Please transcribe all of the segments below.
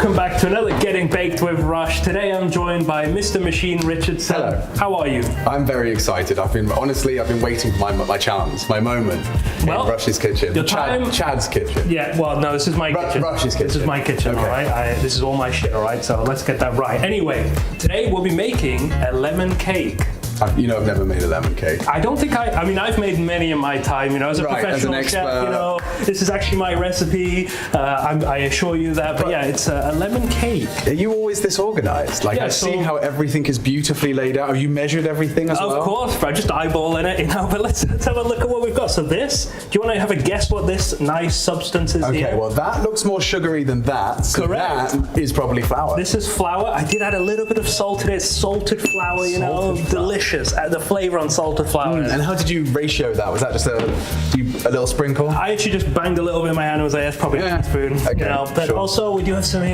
Welcome back to another Getting Baked with Rush. Today I'm joined by Mr. Machine Richardson. Hello. How are you? I'm very excited. I've been waiting for my chance, my moment in Rush's kitchen. Chad's kitchen. Yeah, well, no, this is my kitchen. Rush's kitchen. This is my kitchen, okay. All right? This is all my shit, all right? So let's get that right. Anyway, today we'll be making a lemon cake. I've never made a lemon cake. I don't think I've made many in my time, as a professional as an chef, this is actually my recipe. I assure you that, but yeah, it's a lemon cake. Are you always this organized? Like, I've seen how everything is beautifully laid out. Have you measured everything as well? Of course, bro, just eyeballing it, but let's have a look at what we've got. So do you want to have a guess what this nice substance is here? Okay, well, that looks more sugary than that. So correct. That is probably flour. This is flour. I did add a little bit of salt in it. It's salted flour, delicious. The flavor on salted flour. And how did you ratio that? Was that just a little sprinkle? I actually just banged a little bit in my hand and was like, that's probably a teaspoon. Okay, But also we do have some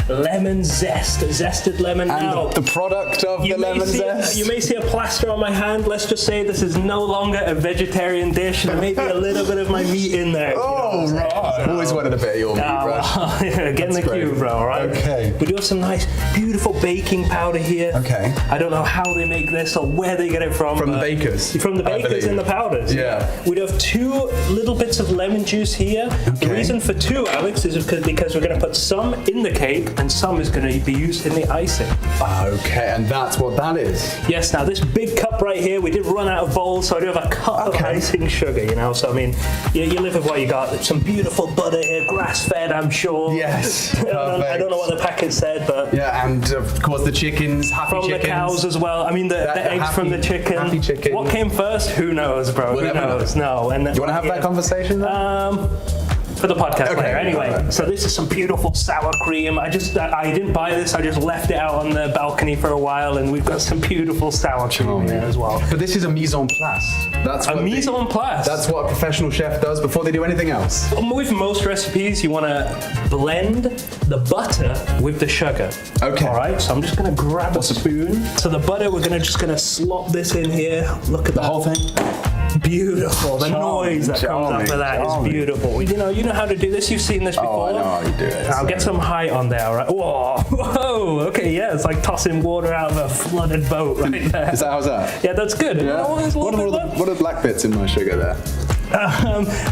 lemon zest, zested lemon. And now, the product of the lemon zest. You may see a plaster on my hand. Let's just say this is no longer a vegetarian dish. There may be a little bit of my meat in there. Oh, right. Always wanted a bit of your meat, Rush. Get in the cube, bro, all right? Okay. We do have some nice, beautiful baking powder here. Okay. I don't know how they make this or where they get it from. From the bakers. From the bakers and the powders. Yeah. We'd have 2 little bits of lemon juice here. Okay. The reason for 2, Alex, is because we're going to put some in the cake and some is going to be used in the icing. Okay, and that's what that is. Yes, now this big cup right here, we did run out of bowls, so I do have a cup of icing sugar, So, I mean, you live with what you got. Some beautiful butter here, grass-fed, I'm sure. Yes, I don't know what the packet said, but... Yeah, and of course the chickens, happy chickens. From the cows as well. I mean, the eggs from the chicken. Happy chickens. What came first? Who knows, bro? Who knows? No. And do you want to have that conversation then? For the podcast later. Anyway, right. So this is some beautiful sour cream. I didn't buy this. I just left it out on the balcony for a while, and we've got some beautiful sour cream here as well. But this is a mise en place. That's a mise en place. That's what a professional chef does before they do anything else. With most recipes, you want to blend the butter with the sugar. Okay. All right. So I'm just going to grab a spoon. So the butter, we're just going to slop this in here. Look at the whole thing. Beautiful. The noise that comes up of that is beautiful. You know how to do this. You've seen this before. Oh, I know how you do it. I'll get some height on there. All right. Whoa. Okay. Yeah. It's like tossing water out of a flooded boat right there. How's that? Yeah, that's good. Yeah. What are the black bits in my sugar there?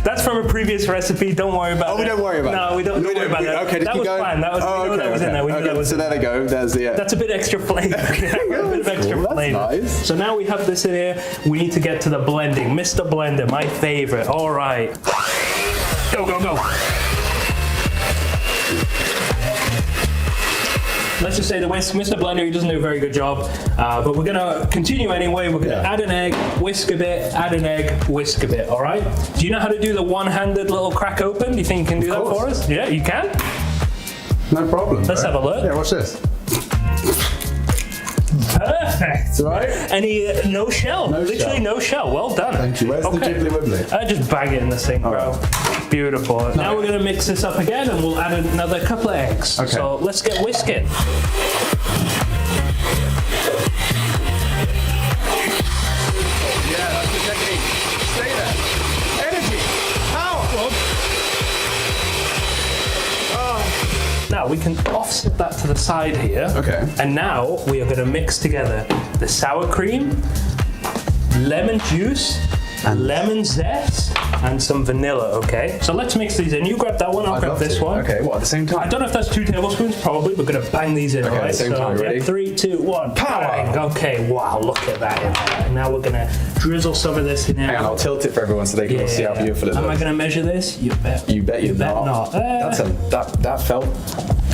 That's from a previous recipe. Don't worry about it. Oh, we don't worry about it. No, we don't worry about that. Okay, that was fine. That was, that was in there. We knew that was so there they go. There's the. That's a bit extra flavor. A bit of extra flavor. Nice. So now we have this in here. We need to get to the blending. Mr. Blender, my favorite. All right. Go, go, go. Let's just say the Mr. Blender, he doesn't do a very good job, but we're gonna continue anyway. We're gonna add an egg, whisk a bit, add an egg, whisk a bit, all right? Do you know how to do the one-handed little crack open? Do you think you can do that for us? Yeah, you can? No problem. Let's have a look. Yeah, watch this. Perfect. Right? And no shell. Literally no shell. Well done. Thank you. Where's the jiggly wibbly? Just bang it in the sink, bro. Right. Beautiful. No. Now we're going to mix this up again and we'll add another couple of eggs. Okay. So let's get whisking. Yeah, that's the technique. Stay there. Energy. Power. Now we can offset that to the side here. Okay. And now we are going to mix together the sour cream, lemon juice, and lemon zest, and some vanilla, okay? So let's mix these in. You grab that one, I'll grab this one. Okay, what, at the same time? I don't know if that's 2 tablespoons, probably. We're gonna bang these in, okay, all right? At the same time, ready? 3, 2, 1, power! Bang. Okay, wow, look at that in there. And now we're gonna drizzle some of this in here. Hang on, I'll tilt it for everyone so they can all see how beautiful it looks. Am I gonna measure this? You bet. You bet you're not. That felt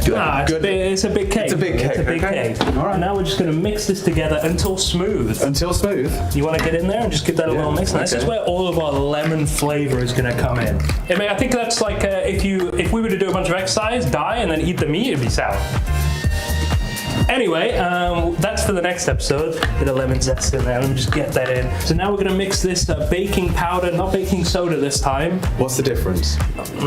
good. Nah, it's a big cake. It's a big cake. It's a big cake. All right. And now we're just gonna mix this together until smooth. Until smooth? You wanna get in there and just give that a little mix? And this is where all of our lemon flavor is gonna come in. I think that's like if we were to do a bunch of exercise, die, and then eat the meat, it'd be sour. Anyway, that's for the next episode. Bit of lemon zest in there. Let me just get that in. So now we're going to mix this baking powder, not baking soda this time. What's the difference?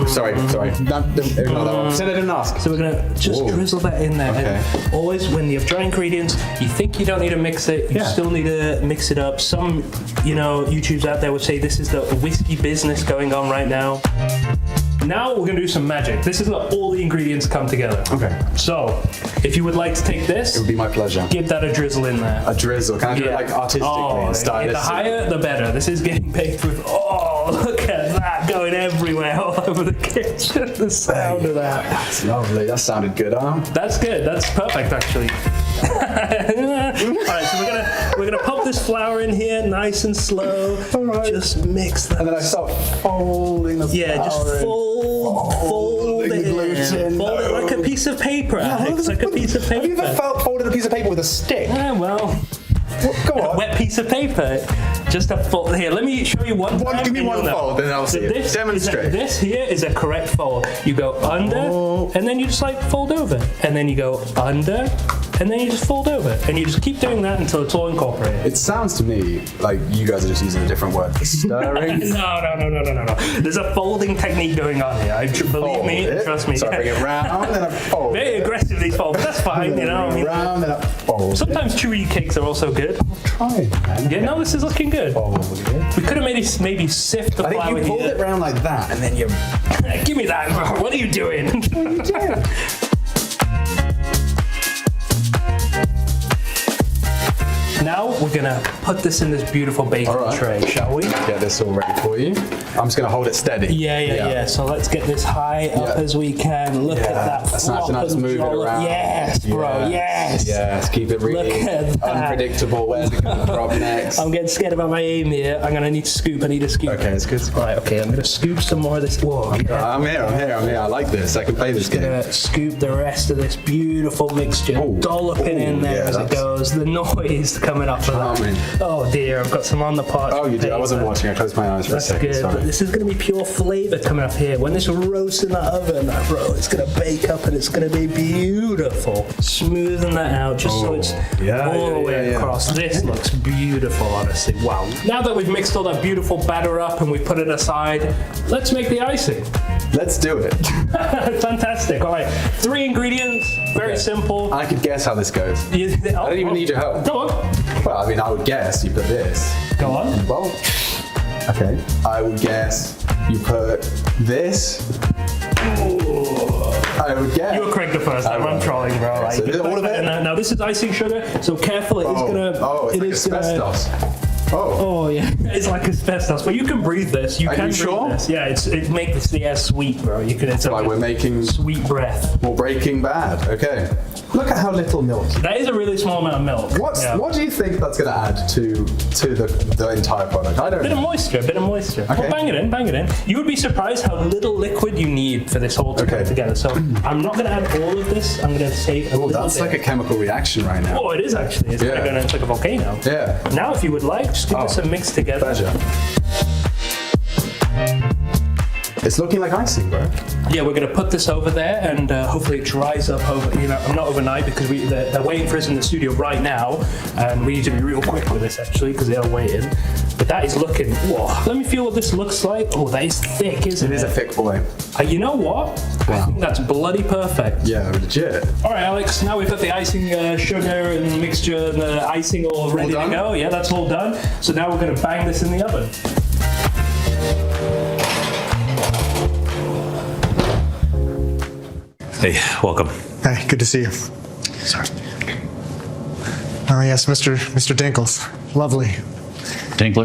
Sorry. No, ignore that one. Said I didn't ask. So we're going to just drizzle that in there. Okay. And always, when you have dry ingredients, you think you don't need to mix it. You still need to mix it up. Some, YouTubes out there would say this is the whiskey business going on right now. Now we're gonna do some magic. This is where all the ingredients come together. Okay. So, if you would like to take this, It would be my pleasure. give that a drizzle in there. A drizzle. Can I do it like artistically and stylistically? The higher, the better. This is getting baked with, look at that, going everywhere, all over the kitchen. The sound of that. That's lovely. That sounded good, huh? That's good. That's perfect, actually. Alright, so we're gonna pop this flour in here, nice and slow. Alright. Just mix that. And then I start folding the flour just fold it in. gluten. Fold it like a piece of paper, Alex, like a piece of paper. Have you ever folded a piece of paper with a stick? Yeah, well, Go on. a wet piece of paper. Just a fold. Here, let me show you one time. Give me and one you'll know. fold, then I'll see it. Demonstrate. This here is a correct fold. You go under, and then you just like fold over. And then you go under, and then you just fold over. And you just keep doing that until it's all incorporated. It sounds to me like you guys are just using a different word for stirring. No. There's a folding technique going on here. Believe me, trust me. So I bring it round, then I fold. Very aggressive, these folds, but that's fine, you know. I mean, round, then I fold. sometimes chewy cakes are also good. Try it, man. Yeah, no, this is looking good. Fold it. We could have maybe sift the I think flour you fold here. it round like that, and then you. Give me that. What are you doing? What are you doing? Now we're gonna put this in this beautiful baking tray, shall we? Get this all ready for you. I'm just gonna hold it steady. Yeah. So let's get this high up as we can. Look at that. That's nice and nice. Move it around. Yes, bro. Yes. Yes. Keep it really Look at that. unpredictable. Where's it gonna drop next? I'm getting scared about my aim here. I'm gonna need to scoop. I need a scoop. Okay, it's good. Right. Okay. I'm gonna scoop some more of this. Whoa. I'm here. I like this. I can play this game. Gonna scoop the rest of this beautiful mixture, dolloping in there as it goes. The noise coming up of that. Oh dear, I've got some on the pot. Oh, you did. I wasn't watching. I closed my eyes for a second. Good. Sorry. But this is going to be pure flavour coming up here. When this roasts in that oven, bro, it's going to bake up and it's going to be beautiful. Smoothing that out just so it's all the way across. This looks beautiful, honestly. Wow. Now that we've mixed all that beautiful batter up and we've put it aside, let's make the icing. Let's do it. Fantastic. All right. 3 ingredients. Very simple. I could guess how this goes. I don't even need your help. Go on. Well, I mean, I would guess you put this. Go on. Well, okay. I would guess you put this. I would guess. You were correct the first time. I'm trolling, bro. Okay, so Like, all of it? now this is icing sugar, so careful. It is gonna. Oh, it's like asbestos. Oh. Oh yeah, it's like asbestos, but you can breathe this. You Are can you breathe sure? this. Yeah, it makes the air sweet, bro. You can. It's Like we're making sweet breath. more Breaking Bad. Okay. Look at how little milk. That is a really small amount of milk. What do you think that's going to add to the entire product? I don't Bit of know. moisture. Okay. Well, bang it in. You would be surprised how little liquid you need for this whole to come together. So I'm not going to add all of this. I'm going to take a little That's bit. like a chemical reaction right now. Oh, it is actually. It's going to like a volcano. Yeah. Now, if you would like, just give us a mix together. Pleasure. It's looking like icing, bro. Yeah, we're going to put this over there and hopefully it dries up not overnight because they're waiting for us in the studio right now and we need to be real quick with this actually because they are waiting. But that is looking, whoa. Let me feel what this looks like. Oh, that is thick, isn't it? It is a thick boy. You know what? I think that's bloody perfect. Yeah, legit. All right, Alex, now we've got the icing sugar and the mixture and the icing all ready to go. Yeah, that's all done. So now we're going to bang this in the oven. Hey, welcome. Hi, good to see you. Sorry. Oh yes, Mr. Dinkles. Lovely. Tinkler?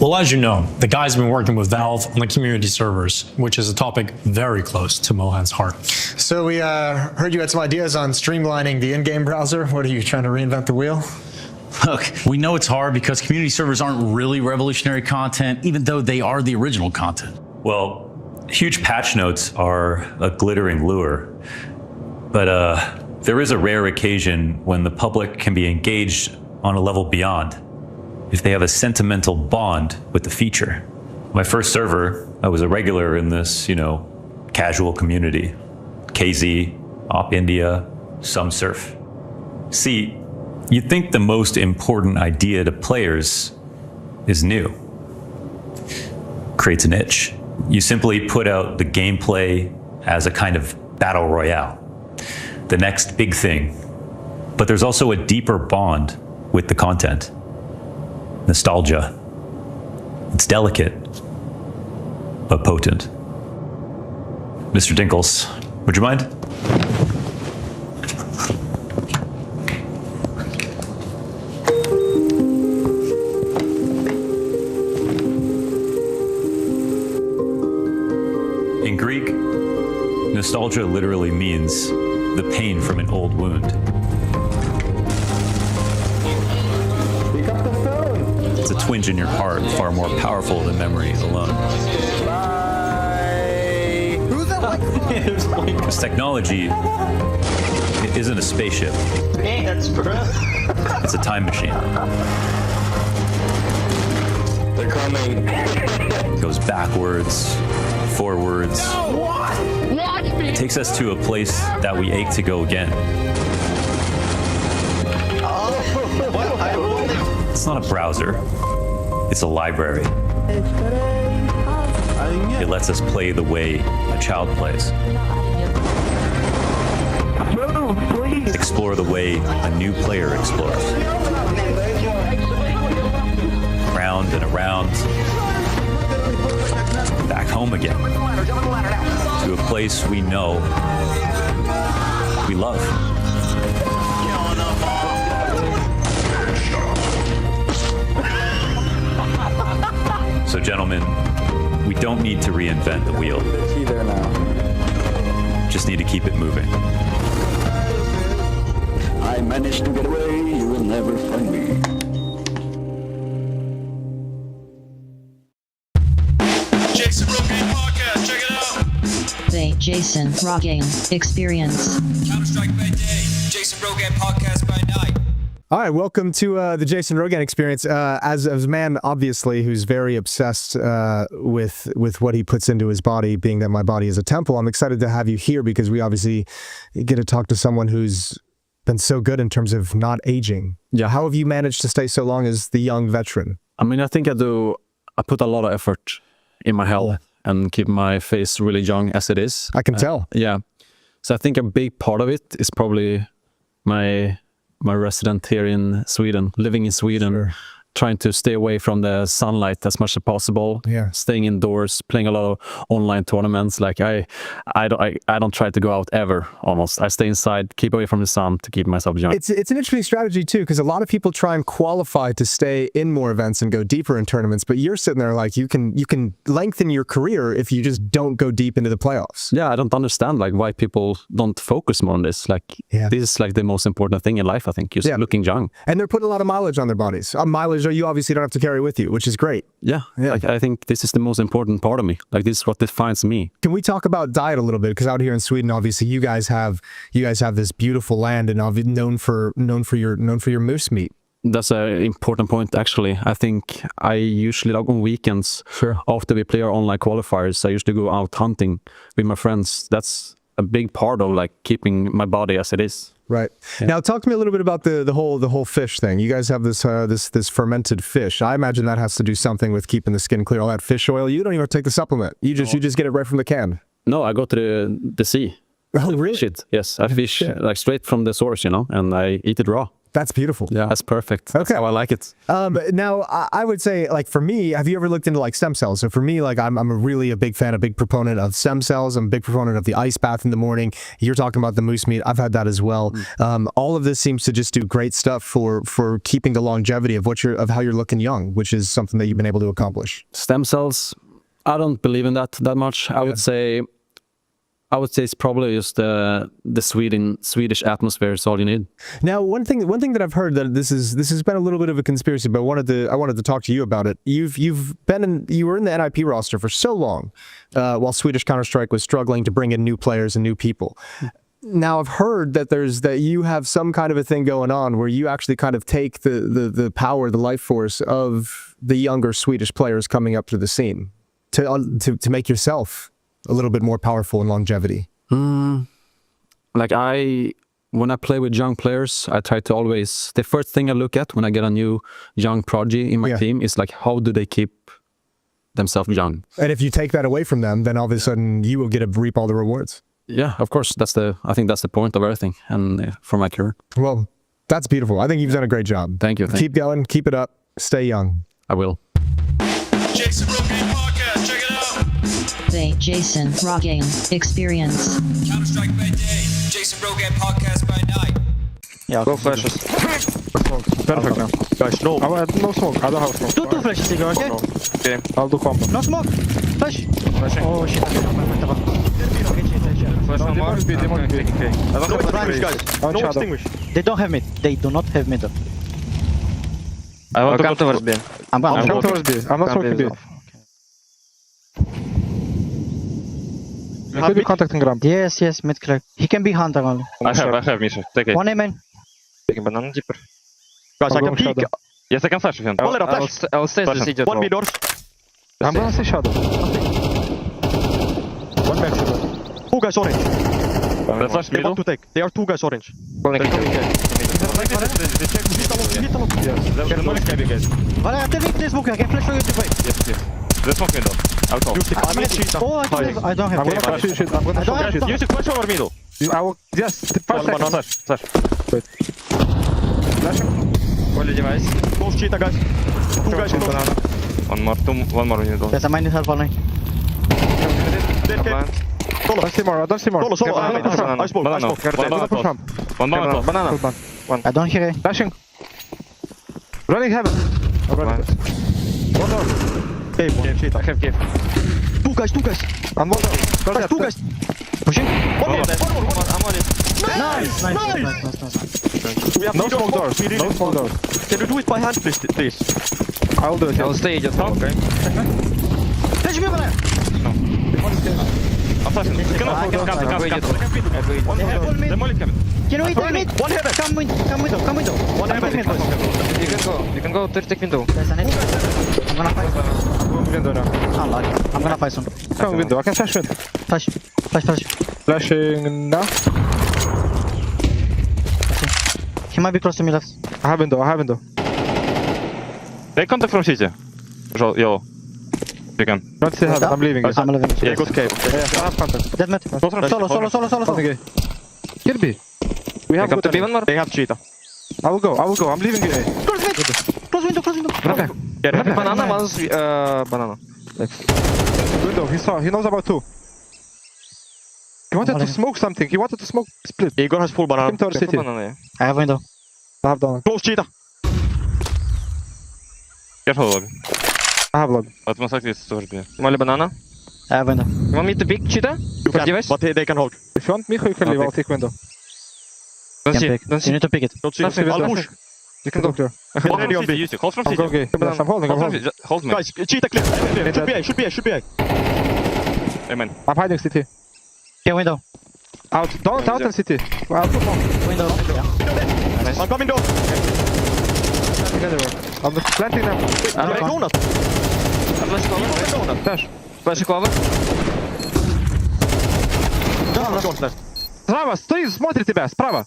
Well, as you know, the guys have been working with Valve on the community servers, which is a topic very close to Mohan's heart. So we heard you had some ideas on streamlining the in-game browser. What are you trying to reinvent the wheel? Look, we know it's hard because community servers aren't really revolutionary content, even though they are the original content. Well, huge patch notes are a glittering lure, but there is a rare occasion when the public can be engaged on a level beyond if they have a sentimental bond with the feature. My first server, I was a regular in this, casual community. KZ, Op India, some surf. See, you'd think the most important idea to players is new. Creates an itch. You simply put out the gameplay as a kind of battle royale. The next big thing. But there's also a deeper bond with the content. Nostalgia. It's delicate, but potent. Mr. Dinkles, would you mind? In Greek, nostalgia literally means the pain from an old wound. It's a twinge in your heart, far more powerful than memory alone. This technology isn't a spaceship. It's a time machine. They're coming. It goes backwards, forwards. It takes us to a place that we ache to go again. It's not a browser. It's a library. It lets us play the way a child plays. Explore the way a new player explores. Round and around. Back home again. To a place we know we love. So, gentlemen, we don't need to reinvent the wheel. Just need to keep it moving. I managed to get away, you will never find me. Jason Rogaine Podcast, check it out. The Jason Rogaine Experience. Counter-Strike by day, Jason Rogaine Podcast by night. All right, welcome to the Jason Rogaine Experience. As a man, obviously, who's very obsessed with what he puts into his body, being that my body is a temple, I'm excited to have you here because we obviously get to talk to someone who's been so good in terms of not aging. Yeah. How have you managed to stay so long as the young veteran? I mean, I think I put a lot of effort in my health and keep my face really young as it is. I can tell. Yeah. So I think a big part of it is probably my resident here in Sweden, living in Sweden, Sure. trying to stay away from the sunlight as much as possible. Yeah. Staying indoors, playing a lot of online tournaments. Like I don't try to go out ever. Almost, I stay inside, keep away from the sun to keep myself young. It's an interesting strategy too, because a lot of people try and qualify to stay in more events and go deeper in tournaments. But you're sitting there like you can lengthen your career if you just don't go deep into the playoffs. Yeah, I don't understand like why people don't focus more on this. Like this is like the most important thing in life. I think just looking young. And they're putting a lot of mileage on their bodies. Mileage you obviously don't have to carry with you, which is great. Yeah. Like, I think this is the most important part of me. Like this is what defines me. Can we talk about diet a little bit? Because out here in Sweden, obviously, you guys have this beautiful land and known for your moose meat. That's an important point, actually. I think I usually, like on weekends, after we play our online qualifiers, I usually go out hunting with my friends. That's a big part of like keeping my body as it is. Right. Yeah. Now, talk to me a little bit about the whole fish thing. You guys have this fermented fish. I imagine that has to do something with keeping the skin clear. All that fish oil. You don't even take the supplement. You just get it right from the can. No, I go to the sea. Oh, really? Shit. Yes, I fish like straight from the source, and I eat it raw. That's beautiful. Yeah, that's perfect. Okay, that's how I like it. Now, I would say, like for me, have you ever looked into like stem cells? So for me, like I'm a big fan, a big proponent of stem cells. I'm a big proponent of the ice bath in the morning. You're talking about the moose meat. I've had that as well. All of this seems to just do great stuff for keeping the longevity of how you're looking young, which is something that you've been able to accomplish. Stem cells, I don't believe in that much. I would say it's probably just the Swedish atmosphere is all you need. Now, one thing that I've heard that this has been a little bit of a conspiracy, but I wanted to talk to you about it. You were in the NIP roster for so long, while Swedish Counter-Strike was struggling to bring in new players and new people. Now, I've heard that you have some kind of a thing going on where you actually kind of take the power, the life force of the younger Swedish players coming up to the scene to make yourself a little bit more powerful in longevity. Like when I play with young players, I try to always, the first thing I look at when I get a new young prodigy in my team is like, how do they keep themselves young? And if you take that away from them, then all of a sudden you will get to reap all the rewards. Yeah, of course. I think that's the point of everything and for my career. Well, that's beautiful. I think you've done a great job. Thank you. Keep going. Keep it up. Stay young. I will. Jason Rogaine Podcast, check it out. The Jason Rogaine. Experience. Counter-Strike by day, Jason Rogan podcast by night. Yeah, go flashes. Perfect now. Guys, no. No smoke. I don't have smoke. Two flashes, Igor, okay? Okay. I'll do combo. No smoke. Flash. Oh shit. Flash on Mars. Okay. I don't have extinguish, guys. No extinguish. They don't have mid. They do not have mid. I want to go towards B. I'm going towards B. I'm not smoking B. You could be contacting ramp. Yes, mid clear. He can be hunter only. I have Misha. Take it. One A main. Taking banana deeper. Guys, I can peek. Yes, I can flash with him. I'll stay this idiot. One B doors. I'm gonna see shadow. One back shadow. Two guys orange. They want to take. They are two guys orange. They check. Please smoke. I can flash you to fight. Yes. Let's smoke middle. I'll call. I don't have. I'm gonna flash shit. I'm gonna flash shit. Use flash over middle. I will. Yes. 5 seconds. Flash. Wait. Flash him. Holy device. Close cheetah, guys. Two guys close. One more middle. Yes, I might need help only. I don't see more. Solo. I smoke. Banana. I don't hear it. Flashing. Running heaven. One door. Cave, one cheetah. I have cave. Two guys. And one door. Two guys. Pushing. One more. I'm on it. Nice. We have no smoke doors. Can you do it by hand, please? I'll do it. I'll stay just now, okay? Flash me over there! I'm flashing. Come. Can you hit mid? One heaven. Come window. One heaven. You can go take window. There's a net. I'm gonna fight. Window now. I'm gonna fight soon. Come window. I can flash window. Flash. Flashing now. He might be close to me left. I have window. Take contact from city. Yellow. You can. Not see heaven. I'm leaving. I'm leaving. Yeah, good cave. Yeah, I have contact. Dead mid. Solo. Okay. Kill B. We have good B one more. They have cheetah. I will go. I'm leaving A. Close window. Okay. Yeah, banana was banana. Window. He knows about two. He wanted to smoke something. He wanted to smoke split. Igor has full banana. Him to our city. I have window. I have down. Close cheetah. Careful, log. I have log. But most likely it's towards B. Molly banana. I have window. You want me to pick cheetah? You can, but they can hold. If you want me, you can leave. I'll take window. Don't see. You need to pick it. I'll push. You can go clear. Ready on B. Hold from city. Yes, I'm holding. Hold me. Guys, cheetah clear. Should be A. Amen. I'm hiding city. Okay, window. Out. Don't enter city. I'll put one. Window. I'm coming door. I'm planting them. Donut. Flash. Flash cover. Donut. Справа, стоит, смотрит тебя, справа.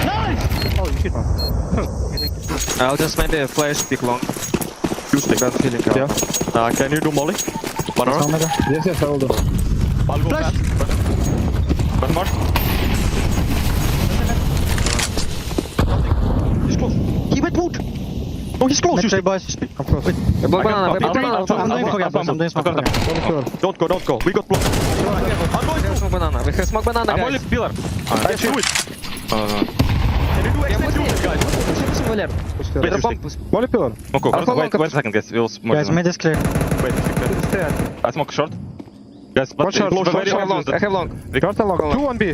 Nice! Holy shit, man. I'll just maybe flash pick long. Usually bad feeling. Yeah. Can you do molly? Banana? Yes, I will do. I'll go flash. One more. He's close. He went wood. Oh, he's close. Usually, boys. I'm close. I'm doing smoke. Don't go. We got blocked. I'm going smoke banana. We have smoke banana, guys. I'm only pillar. I do it. Can you do extend guys? Molly pillar. Wait a second, guys. We'll smoke. Guys, mid is clear. Wait. I smoke short. Guys, but short. I have long. Short and long. 2 on B.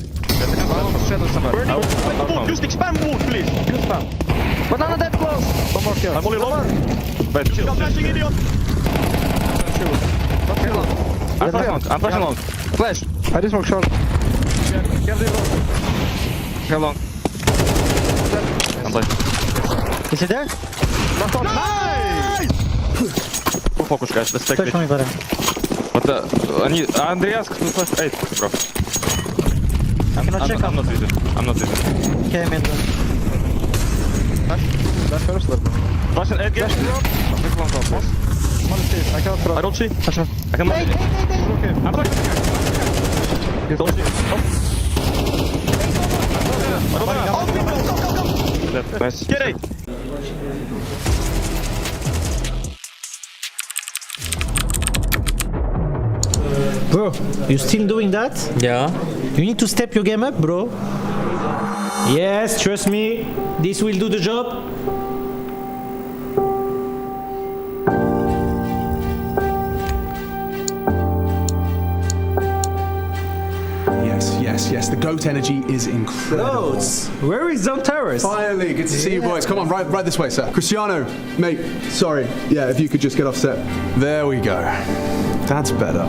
Shadow somewhere. Use spam wood, please. Use spam. Banana that close. One more kill. I'm only low. Wait, chill. I'm flashing, idiot. I'm flashing long. Flash. I just smoke short. How long? I'm flashing. Is he there? Nice! Full focus, guys. Let's take Flash it. for me, brother. But Andreas can flash 8, bro. I cannot check. I'm not using. Okay, mid. Flash first, let me. Flashing 8, guys. I cannot throw. I don't see. I can manage it. Okay. I'm flashing. Don't see. That's nice. Get it! Bro, you still doing that? Yeah. You need to step your game up, bro. Yes, trust me. This will do the job. Yes. The GOAT energy is incredible. Goats. Where is Zone Towers? Finally, good to see you boys. Come on, right this way, sir. Cristiano, mate, sorry. Yeah, if you could just get offset. There we go. That's better.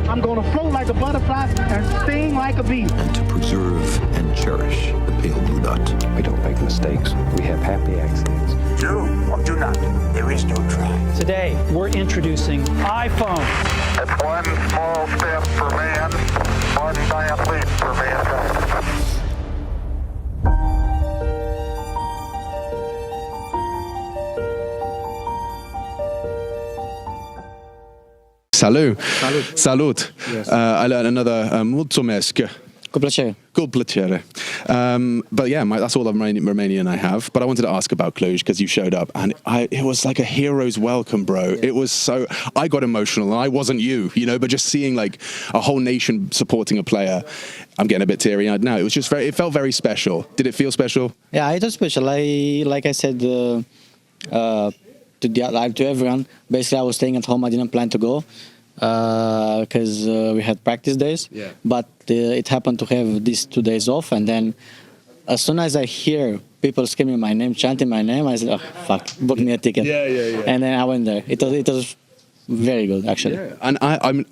I'm going to float like a butterfly and sting like a bee. And to preserve and cherish the pale blue dot. We don't make mistakes. We have happy accidents. Do or do not. There is no try. Today, we're introducing iPhone. It's one small step for man, one giant leap for mankind. Salut. Salut. Salut. Yes. I learned another mulțumesc. Cu plăcere. Cu plăcere. But yeah, that's all the Romanian I have. But I wanted to ask about Cluj because you showed up and it was like a hero's welcome, bro. Yeah. It was so, I got emotional and I wasn't you know, but just seeing like a whole nation supporting a player, I'm getting a bit teary-eyed now. It was just it felt very special. Did it feel special? Yeah, it was special. Like I said to everyone, basically I was staying at home. I didn't plan to go because we had practice days. Yeah. But it happened to have these 2 days off, and then as soon as I hear people screaming my name, chanting my name, I said, "Oh fuck, book me a ticket." Yeah. And then I went there. It was very good, actually. Yeah. And I'm.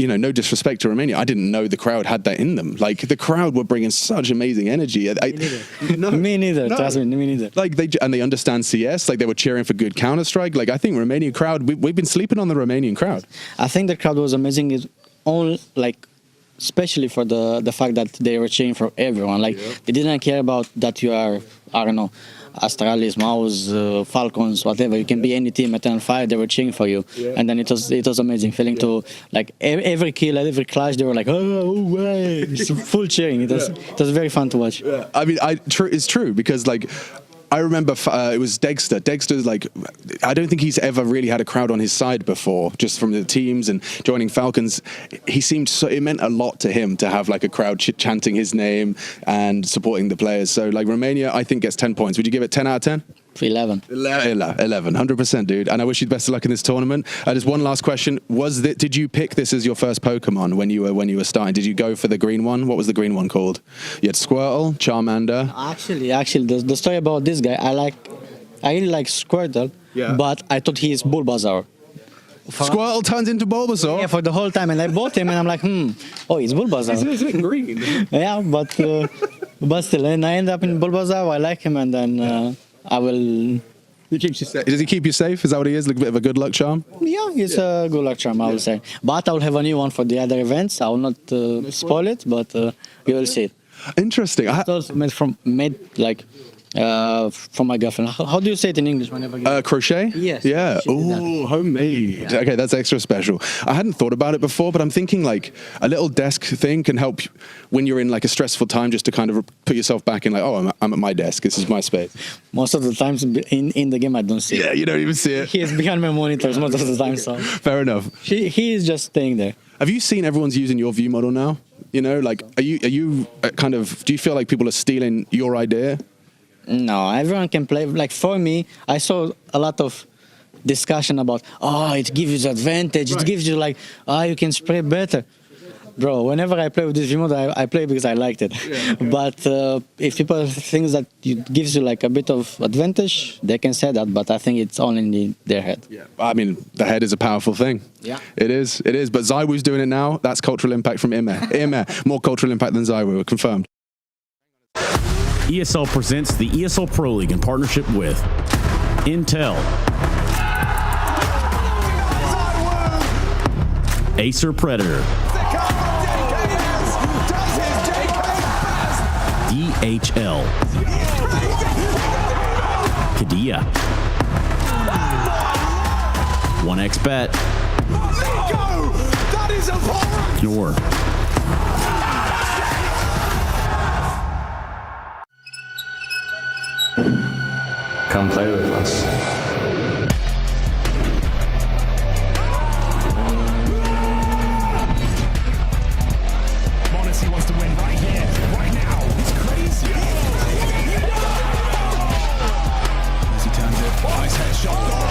You know, no disrespect to Romania, I didn't know the crowd had that in them. Like the crowd were bringing such amazing energy. Me neither. Trust me, me neither. Like they understand CS. Like they were cheering for good Counter-Strike. Like I think Romanian crowd. We've been sleeping on the Romanian crowd. I think the crowd was amazing. It's all like, especially for the fact that they were cheering for everyone. Like they didn't care about that you are, I don't know, Astralis, Maus, Falcons, whatever. You can be any team at 10-5. They were cheering for you, and then it was amazing feeling to like every kill, every clash. They were like, oh way, it's full cheering. It was very fun to watch. Yeah. I mean, it's true because like. I remember it was Dexter. Dexter's like, I don't think he's ever really had a crowd on his side before, just from the teams and joining Falcons. He seemed so, it meant a lot to him to have like a crowd chanting his name and supporting the players. So like Romania, I think gets 10 points. Would you give it 10 out of 10? 11. 100%, dude. And I wish you the best of luck in this tournament. Just one last question: did you pick this as your first Pokemon when you were starting? Did you go for the green one? What was the green one called? You had Squirtle, Charmander. Actually, the story about this guy, I really like Squirtle, but I thought he is Bulbasaur. Squirtle turns into Bulbasaur? Yeah, for the whole time, and I bought him, and I'm like, oh, it's Bulbasaur. Is it green? Yeah, but still, and I end up in Bulbasaur. I like him, and then I will. He keeps you safe. Does he keep you safe? Is that what he is? Like a bit of a good luck charm? Yeah, he's a good luck charm, I will say. But I will have a new one for the other events. I will not spoil it, but you will see it. Interesting. It's also made from my girlfriend. How do you say it in English? Whenever you crochet? Yes. Yeah. Oh, homemade. Yeah. Okay, that's extra special. I hadn't thought about it before, but I'm thinking like a little desk thing can help when you're in like a stressful time, just to kind of put yourself back in like, oh, I'm at my desk. This is my space. Most of the times in the game, I don't see it. Yeah, you don't even see it. He is behind my monitors most of the time. So fair enough. He is just staying there. Have you seen everyone's using your view model now? You know, like, are you kind of? Do you feel like people are stealing your idea? No, everyone can play. Like for me, I saw a lot of discussion about, it gives you advantage. Right. It gives you like, you can spray better. Bro, whenever I play with this remote, I play because I liked it. Yeah, okay. But if people think that it gives you like a bit of advantage, they can say that. But I think it's only in their head. Yeah, I mean, the head is a powerful thing. Yeah, it is. But Zywoo's doing it now. That's cultural impact from Ime. More cultural impact than Zywoo. Confirmed. ESL presents the ESL Pro League in partnership with Intel, Acer Predator, DHL. Kadia. 1xBet. That is abhorrent! Your. Come play with us. Monacy wants to win right here, right now. It's crazy. As he turns it, nice headshot.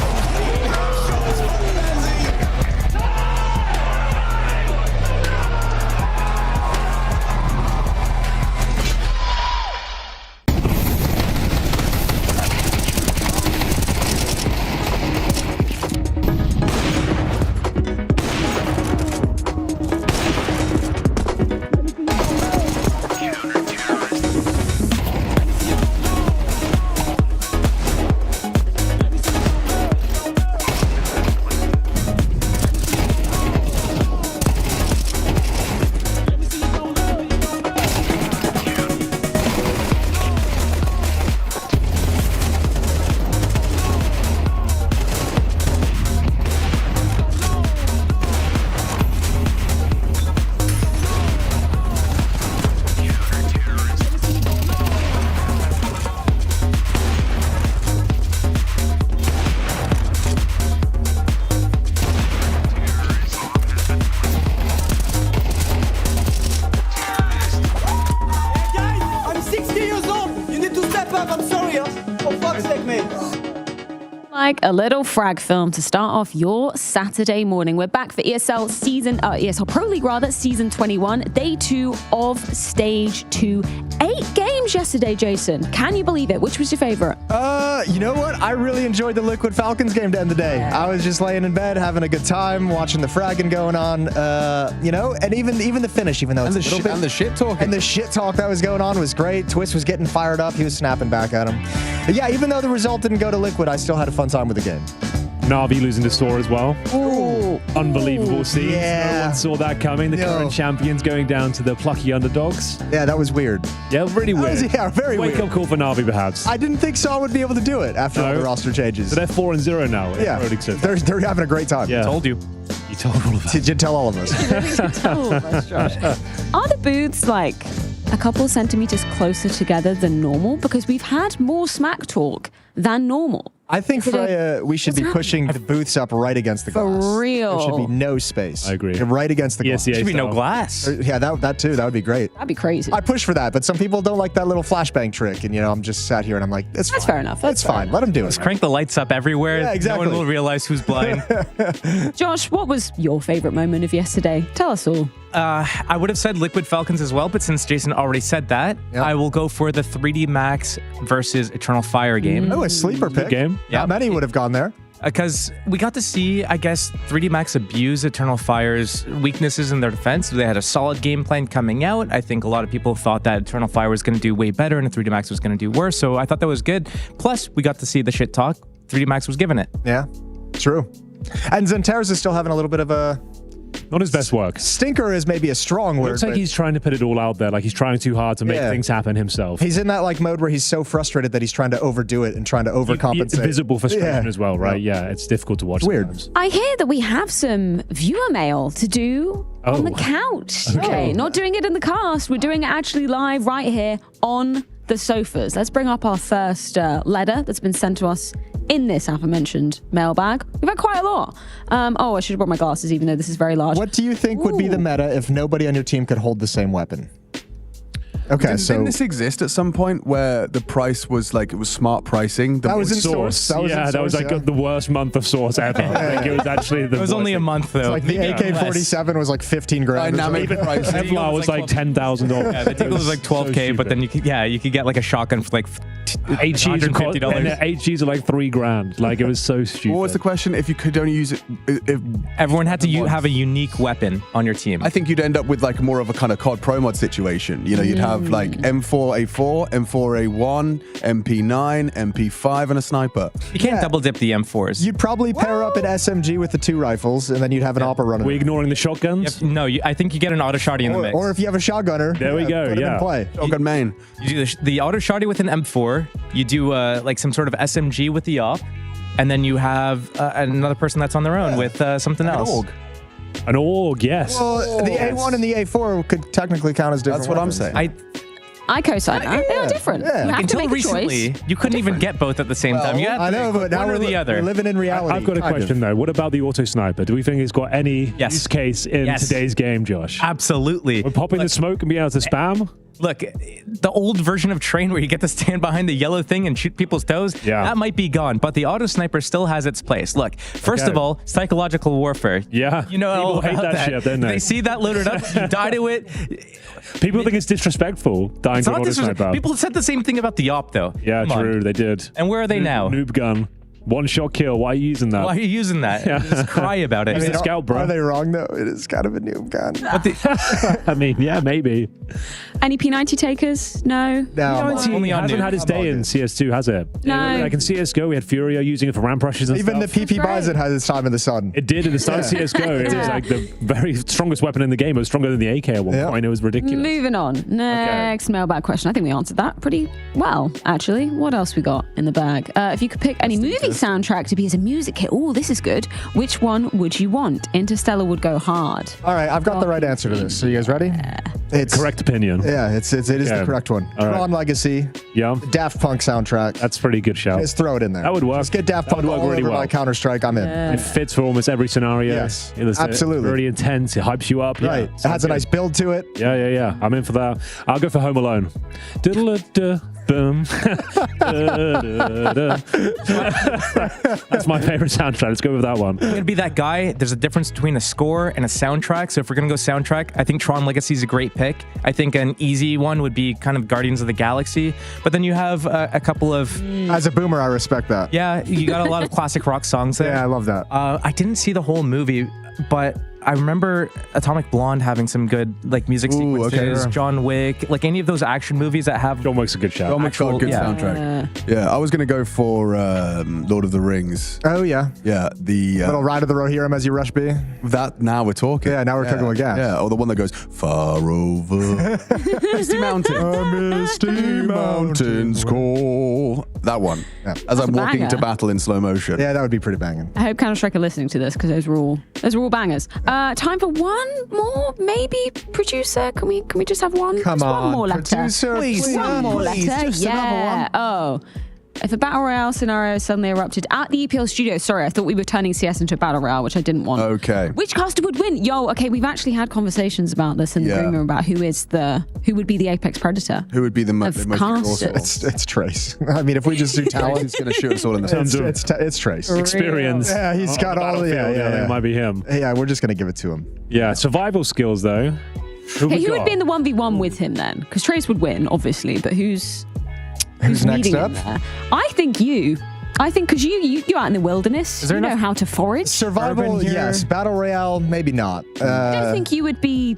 Like a little frag film to start off your Saturday morning. We're back for ESL Pro League rather, season 21, day 2 of stage 2. 8 games yesterday, Jason. Can you believe it? Which was your favorite? You know what? I really enjoyed the Liquid Falcons game to end the day. I was just laying in bed, having a good time, watching the fragging going on, and even the finish, even though it's and the shit talk. And the shit talk that was going on was great. Twist was getting fired up. He was snapping back at him. But yeah, even though the result didn't go to Liquid, I still had a fun time with the game. Na'Vi losing to Saw as well. Ooh. Unbelievable scene. Yeah. No one saw that coming. The current champions going down to the plucky underdogs. Yeah, that was weird. Yeah, really weird. Very weird. Wake-up call for Na'Vi, perhaps. I didn't think Saw would be able to do it after all the roster changes. So they're 4-0 now. Yeah, they're having a great time. Yeah. Told you. You told all of us. Did you tell all of us? Are the booths like a couple centimeters closer together than normal? Because we've had more smack talk than normal. I think, Freya, we should be pushing the booths up right against the glass. For real. There should be no space. I agree. Right against the glass. There should be no glass. Yeah, that too. That would be great. That'd be crazy. I push for that, but some people don't like that little flashbang trick, and I'm just sat here and I'm like, that's fair enough. That's fine. Let them do it. Just crank the lights up everywhere. Yeah, exactly. No one will realize who's blind. Josh, what was your favorite moment of yesterday? Tell us all. I would have said Liquid Falcons as well, but since Jason already said that, I will go for the 3D Max versus Eternal Fire game. Oh, a sleeper pick. Game. Yeah. Not many would have gone there. Because we got to see, I guess, 3D Max abuse Eternal Fire's weaknesses in their defense. They had a solid game plan coming out. I think a lot of people thought that Eternal Fire was going to do way better and 3D Max was going to do worse. So I thought that was good. Plus, we got to see the shit talk 3D Max was giving it. Yeah, true. And Zenteras is still having a little bit of a... Not his best work. Stinker is maybe a strong word. Looks like he's trying to put it all out there. Like he's trying too hard to make things happen himself. He's in that mode where he's so frustrated that he's trying to overdo it and trying to overcompensate. Visible frustration as well, right? Yeah, it's difficult to watch. It's weird. Sometimes. I hear that we have some viewer mail to do on the couch. Okay, not doing it in the cast. We're doing it actually live right here on the sofas. Let's bring up our first letter that's been sent to us in this aforementioned mailbag. We've had quite a lot. I should have brought my glasses, even though this is very large. What do you think would be the meta if nobody on your team could hold the same weapon? Okay, didn't this exist at some point where the price was like, it was smart pricing? That was in Source. That was like the worst month of Source ever. I think it was actually the It was only a month though. Like the AK-47 was like 15 grand. Dynamic pricing. Kevlar was like $10,000. Yeah, the Deagle was like 12K, but then you could get like a shotgun for like HGs are $150. HGs are like $3,000. Like, it was so stupid. What was the question? If you could only use it, everyone had to have a unique weapon on your team. I think you'd end up with like more of a kind of COD Pro Mod situation. You know, you'd have like M4A4, M4A1, MP9, MP5, and a sniper. You can't double dip the M4s. You'd probably pair up an SMG with the 2 rifles, and then you'd have an AWP running. Are we ignoring the shotguns? No, I think you get an auto shotty in the mix. Or if you have a shotgunner, there we go. Put him in play. Shotgun main. You do the auto shotty with an M4. You do like some sort of SMG with the AWP, and then you have another person that's on their own with something else. An AUG, yes. Well, the A1 and the A4 could technically count as different. That's what weapons. I'm saying. I co-sign that. They are different. Yeah. You have Until to make recently, a choice. you couldn't even get both at the same time. You had I know, but now one or the other. We're living in reality. I've got a question though. What about the auto sniper? Do we think it's got any use case in today's game, Josh? Absolutely. We're popping the smoke and being able to spam? Look, the old version of Train where you get to stand behind the yellow thing and shoot people's toes, that might be gone. But the auto sniper still has its place. Look, first of all, psychological warfare. Yeah. You know all People hate about that shit, don't they? They see that loaded up, you die to it. People think it's disrespectful dying to an auto sniper. People said the same thing about the AWP, though. Yeah, Come true. on. They did. And where are they now? Noob gun. One shot kill. Why are you using that? Why are you using that? Yeah. Just cry about it. Use the scout, bro. Are they wrong though? It is kind of a noob gun. I mean, yeah, maybe. Any P90 takers? No. Only hasn't had its day in CS2, has it? No. Like in CSGO, we had Furio using it for ramp rushes and Even stuff. the PP Bison had its time in the sun. It did at the start of CSGO. It was like the very strongest weapon in the game. It was stronger than the AK at one point. It was ridiculous. Moving on. Next mailbag question. I think we answered that pretty well, actually. What else we got in the bag? If you could pick any movie soundtrack to be as a music hit, oh, this is good. Which one would you want? Interstellar would go hard. All right, I've got the right answer to this. So you guys ready? It's correct opinion. Yeah, it is the correct one. All right. Tron Legacy. Yeah. Daft Punk soundtrack. That's pretty good shout. Just throw it in there. That would work. Just get Daft Punk That would all work really over well. my Counter-Strike. I'm in. It fits for almost every scenario. Yes, It's absolutely. really intense. It hypes you up. Right. Yeah, it has a nice build to it. Yeah. I'm in for that. I'll go for Home Alone. Boom. That's my favorite soundtrack. Let's go with that one. I'm gonna be that guy. There's a difference between a score and a soundtrack. So if we're gonna go soundtrack, I think Tron Legacy is a great pick. I think an easy one would be kind of Guardians of the Galaxy. But then you have a couple of. As a boomer, I respect that. Yeah, you got a lot of classic rock songs there. Yeah, I love that. I didn't see the whole movie, but I remember Atomic Blonde having some good like music sequences. John Wick, like any of those action movies that have. John Wick's a good shout. John Wick's got a good soundtrack. Yeah, I was going to go for Lord of the Rings. Oh, yeah. Yeah, the... little Ride of the Rohirrim as you rush B. That, now we're talking. Yeah, now we're cooking with gas. Yeah, or the one that goes, far over misty mountains. Misty mountains call. That one. Yeah. As I'm walking banger. to battle in slow motion. Yeah, that would be pretty banging. I hope Counter-Strike are listening to this because those were all bangers. Time for one more, maybe, producer. Can we just have one? Come just on, one more letter. producer, please, one more please, letter. just another one. Oh. If a battle royale scenario suddenly erupted at the EPL studio, sorry, I thought we were turning CS into a battle royale, which I didn't want. Okay. Which caster would win? Yo, okay, we've actually had conversations about this in the green room about who would be the apex predator. Who would be the most casters. It's Trace. I mean, if we just do talent, he's going to shoot us all in the face. It's Trace. Experience. Yeah, he's got all the. It might be him. Yeah, we're just gonna give it to him. Yeah, survival skills though. Who would be in the 1v1 with him then? Because Trace would win, obviously, but who's next leading up? him there? I think you. I think because you're out in the wilderness, you know how to forage. Survival, yes. Battle Royale, maybe not. I don't think you would be,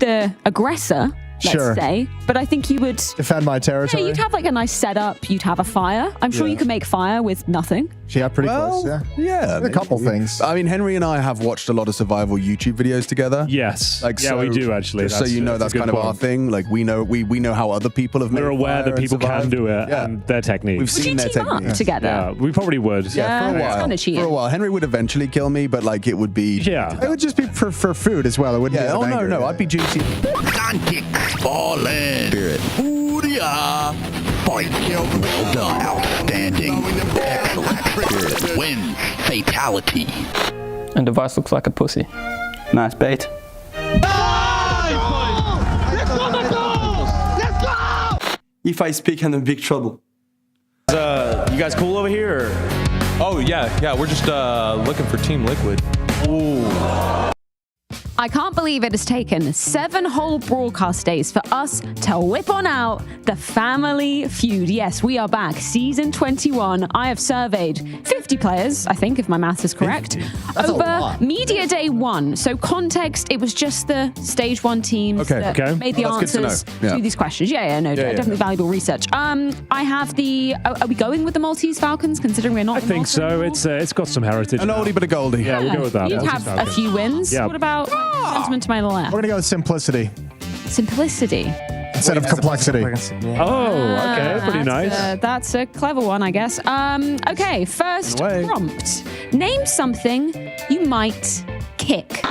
the aggressor, let's say, but I think you would defend my territory. Yeah, you'd have like a nice setup. You'd have a fire. I'm sure you could make fire with nothing. Yeah, pretty close. Yeah, a couple things. I mean, Henry and I have watched a lot of survival YouTube videos together. Yes. Like, yeah, we do actually. So you know that's kind of our thing. Like we know how other people have made. We're aware that people can do it and their techniques. We've seen their techniques together. Yeah, we probably would. Yeah, for a while. Kind of cheating. For a while, Henry would eventually kill me, but like it would be. Yeah. It would just be for food as well. It wouldn't. Yeah. be Oh no, I'd be juicy. Fallen. Spirit. Booyah. Fight. Well done. Outstanding. Excellent. Spirit. Win. Fatality. And device looks like a pussy. Nice bait. If I speak, I'm in big trouble. You guys cool over here? Or? Oh yeah, we're just looking for Team Liquid. Ooh. I can't believe it has taken 7 whole broadcast days for us to whip on out the Family Feud. Yes, we are back. Season 21. I have surveyed 50 players, I think, if my math is correct, over Media Day 1. So context, it was just the Stage 1 teams that made the answers to these questions. Definitely valuable research. I have the... Are we going with the Maltese Falcons, considering we're not I think so. It's got some heritage. An oldie but a goldie. Yeah, we'll go with that. You'd have a few wins. Yeah. What about gentleman to my left? We're going to go with simplicity. Simplicity. Instead of complexity. Oh, okay. Pretty nice. That's a clever one, I guess. Okay, first prompt. Name something you might kick.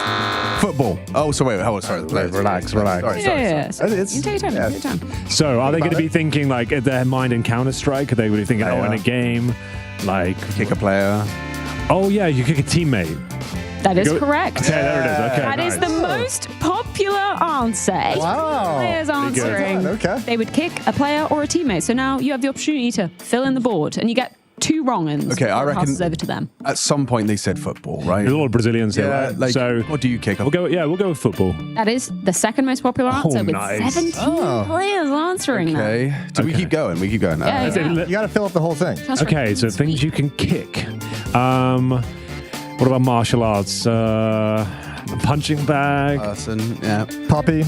Football. Oh, so wait. Oh, sorry. Relax. Sorry. You take your time. So, are they going to be thinking like in their mind in Counter-Strike? Are they going to be thinking, in a game, like kick a player? Oh yeah, you kick a teammate. That is correct. Okay, there it is. Okay, that is the most popular answer. 80 players answering. They would kick a player or a teammate. So now you have the opportunity to fill in the board, and you get 2 wrong uns. Okay, I reckon over to them. At some point they said football, right? There's a lot of Brazilians here. Yeah, Right? So what do you kick? We'll go with football. That is the second most popular answer with 17 players answering that. Okay. Do we keep going? We keep going. Yeah. You got to fill up the whole thing. Okay, so things you can kick. What about martial arts? Punching bag. Person, yeah. Puppy,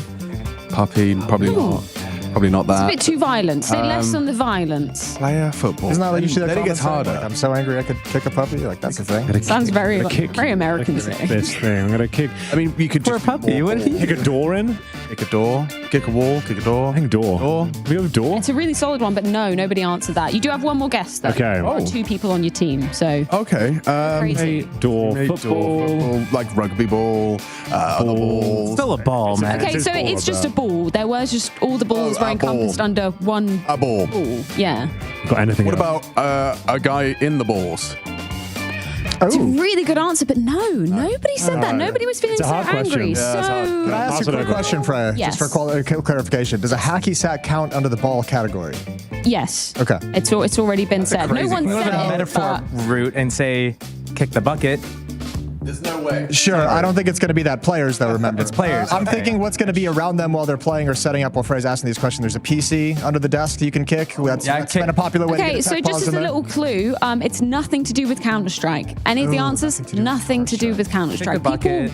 probably not. Probably not that. It's a bit too violent. Say less on the violence. Player football. Isn't that like usually then it gets harder. Like, I'm so angry I could kick a puppy. Like that's the thing. Sounds very American. This thing. I'm gonna kick. I mean, you could just Kick a door in. Kick a door. Kick a wall. Kick a door. I think door. We have a door. It's a really solid one, but no, nobody answered that. You do have one more guess, though. Okay. There are 2 people on your team, so... Okay. Crazy. Door. Football. Like rugby ball. Other balls. Still a ball, man. Okay, so it's just a ball. There was just all the balls were encompassed under one a ball. Yeah. Got anything? What about a guy in the balls? It's a really good answer, but nobody said that. Nobody was feeling so angry. Can I ask you a quick question, Freya? Yes. Just for clarification. Does a hacky sack count under the ball category? Yes. Okay. It's already been said. No one Go said the it. metaphor route and say, kick the bucket. There's no way. Sure. I don't think it's going to be that players, though, remember. It's players. I'm thinking what's going to be around them while they're playing or setting up while Freya's asking these questions. There's a PC under the desk that you can kick. That's been a popular way to get so just as a little clue, it's nothing to do with Counter-Strike. Any of the answers, nothing to do with Counter-Strike. People